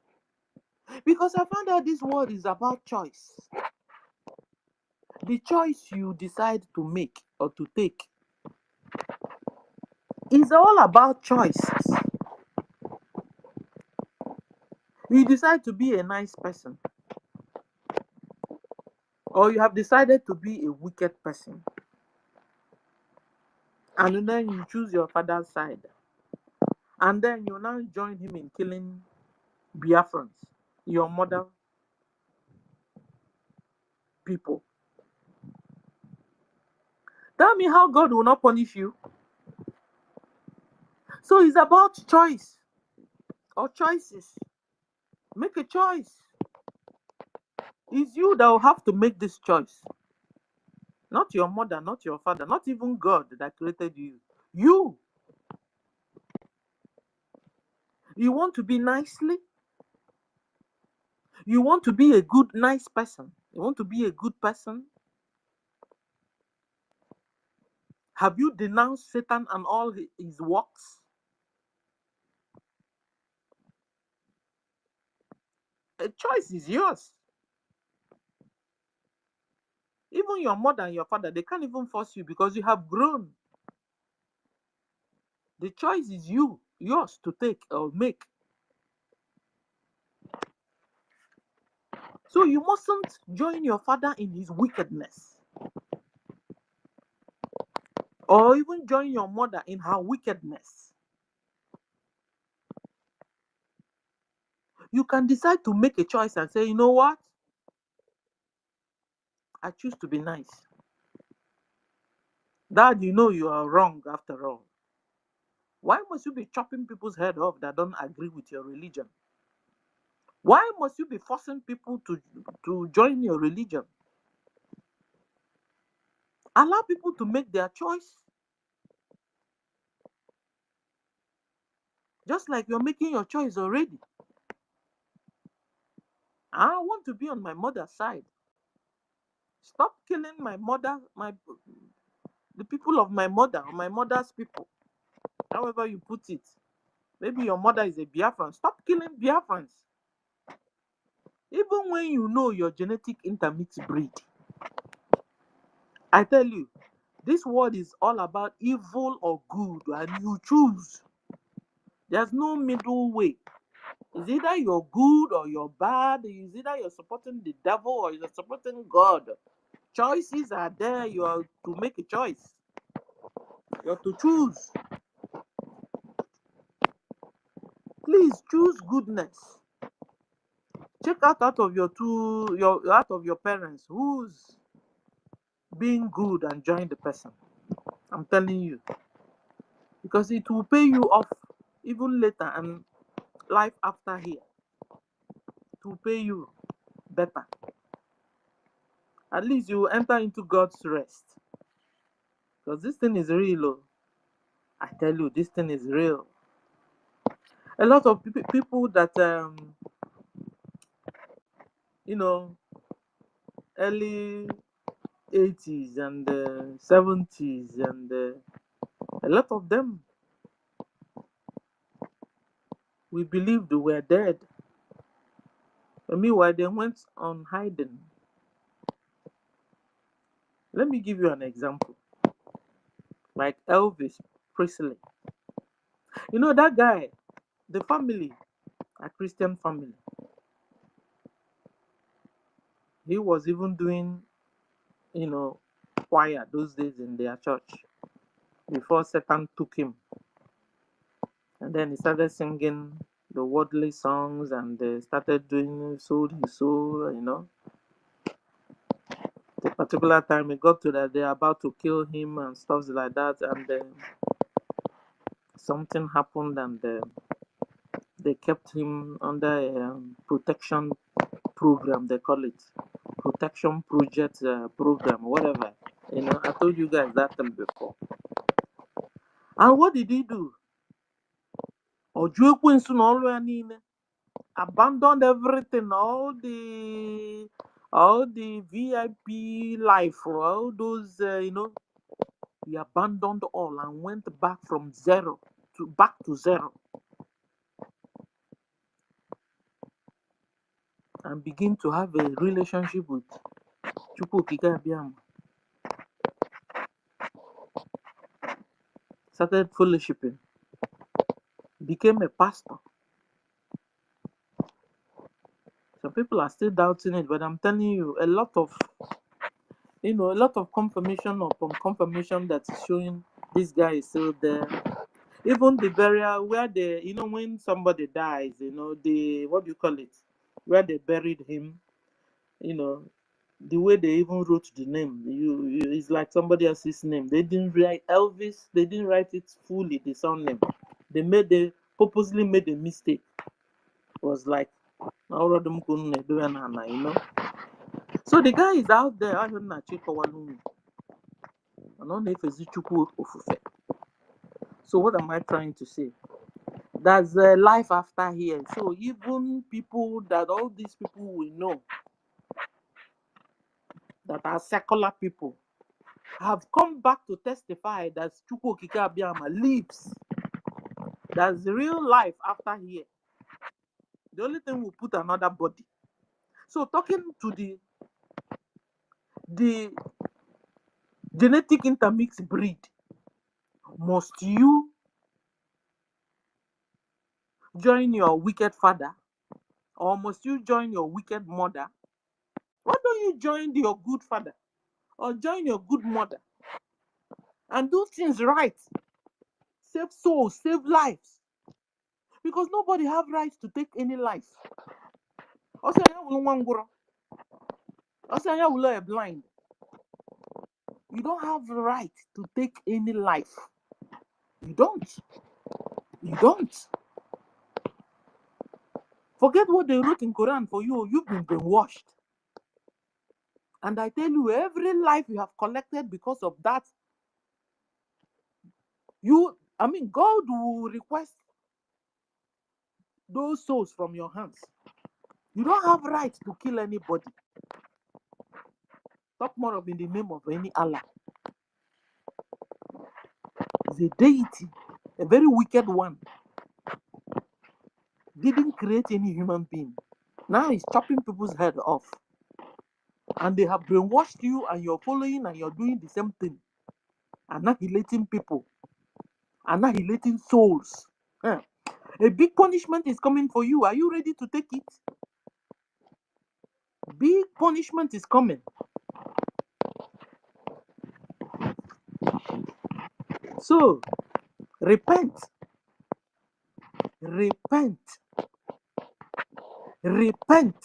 Because I found out this world is about choice. The choice you decide to make or to take is all about choices. You decide to be a nice person, or you have decided to be a wicked person. And then you choose your father's side. And then you now join him in killing Biafrans, your mother people. Tell me how God will not punish you. So it's about choice or choices. Make a choice. It's you that will have to make this choice. Not your mother, not your father, not even God that created you. You. You want to be nicely? You want to be a good, nice person? You want to be a good person? Have you denounced Satan and all his works? A choice is yours. Even your mother and your father, they can't even force you because you have grown. The choice is yours to take or make. So you mustn't join your father in his wickedness, or even join your mother in her wickedness. You can decide to make a choice and say, you know what? I choose to be nice. Dad, you know you are wrong after all. Why must you be chopping people's head off that don't agree with your religion? Why must you be forcing people to join your religion? Allow people to make their choice. Just like you're making your choice already. I want to be on my mother's side. Stop killing my mother, the people of my mother, or my mother's people. However you put it. Maybe your mother is a Biafran. Stop killing Biafrans. Even when you know your genetic intermixed breed. I tell you, this world is all about evil or good, and you choose. There's no middle way. It's either you're good or you're bad. It's either you're supporting the devil or you're supporting God. Choices are there. You are to make a choice. You have to choose. Please choose goodness. Check out of your parents who's being good and join the person. I'm telling you, because it will pay you off even later and life after here. It will pay you better. At least you will enter into God's rest. Because this thing is real. Oh. I tell you, this thing is real. A lot of people that early 80s and 70s, and a lot of them we believed were dead. But meanwhile, they went on hiding. Let me give you an example. Like Elvis Presley. You know that guy, the family, a Christian family. He was even doing, choir those days in their church before Satan took him. And then he started singing the worldly songs, and they started doing sold his soul. The particular time it got to that they're about to kill him and stuff like that, and then something happened, and they kept him under a protection program, they call it protection project program, whatever. I told you guys that thing before. And what did he do? Abandoned everything, all the VIP life, all those, he abandoned all and went back from back to zero, and begin to have a relationship with Chukwu Okike Abiama. Started fellowshipping, became a pastor. Some people are still doubting it, but I'm telling you, a lot of confirmation upon confirmation that is showing This guy is still there. Even the burial where they, you know, when somebody dies, you know, the, what do you call it? Where they buried him, you know, the way they even wrote the name, it's like somebody else's name. They didn't write Elvis, they didn't write it fully, the surname. They purposely made a mistake. It was like, you know. So the guy is out there. I don't know. So what am I trying to say? There's a life after here. So even people that all these people we know that are secular people have come back to testify that Chukwu Okike Abiyama lives. There's real life after here. The only thing we put another body. So talking to the genetic intermixed breed, must you join your wicked father, or must you join your wicked mother? Why don't you join your good father or join your good mother and do things right? Save souls, save lives. Because nobody have rights to take any life. Also, you're blind. You don't have the right to take any life. You don't. You don't. Forget what they wrote in Quran for you. You've been brainwashed. And I tell you, every life you have collected because of that, God will request those souls from your hands. You don't have right to kill anybody. Talk more of in the name of any Allah. It's a deity, a very wicked one. Didn't create any human being. Now he's chopping people's head off. And they have brainwashed you, and you're following, and you're doing the same thing. Annihilating people. Annihilating souls. A big punishment is coming for you. Are you ready to take it? Big punishment is coming. So, repent. Repent. Repent.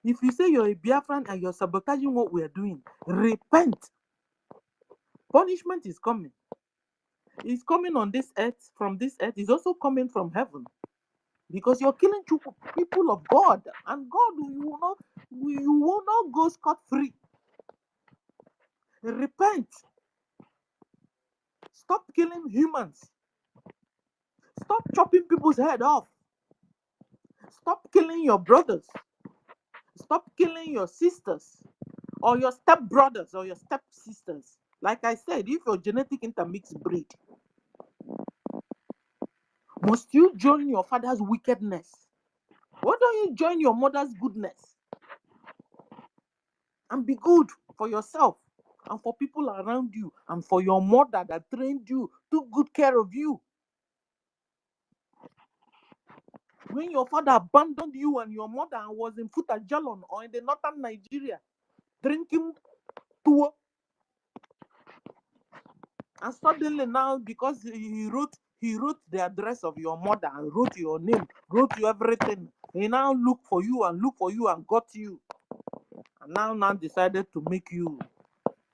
If you say you're a Biafran and you're sabotaging what we are doing, repent. Punishment is coming. It's coming on this earth, from this earth. It's also coming from heaven. Because you're killing people of God. And God, you will not go scot-free. Repent. Stop killing humans. Stop chopping people's head off. Stop killing your brothers. Stop killing your sisters or your step brothers or your step sisters. Like I said, if you're genetic intermixed breed, must you join your father's wickedness? Why don't you join your mother's goodness? And be good for yourself and for people around you and for your mother that trained you, took good care of you. When your father abandoned you and your mother and was in Futajalon or in the northern Nigeria, drinking tuwo, and suddenly now, because he wrote the address of your mother and wrote your name, wrote you everything, he now look for you and got you, and now decided to make you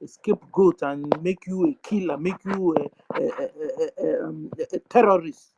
a scapegoat and make you a killer, make you a terrorist.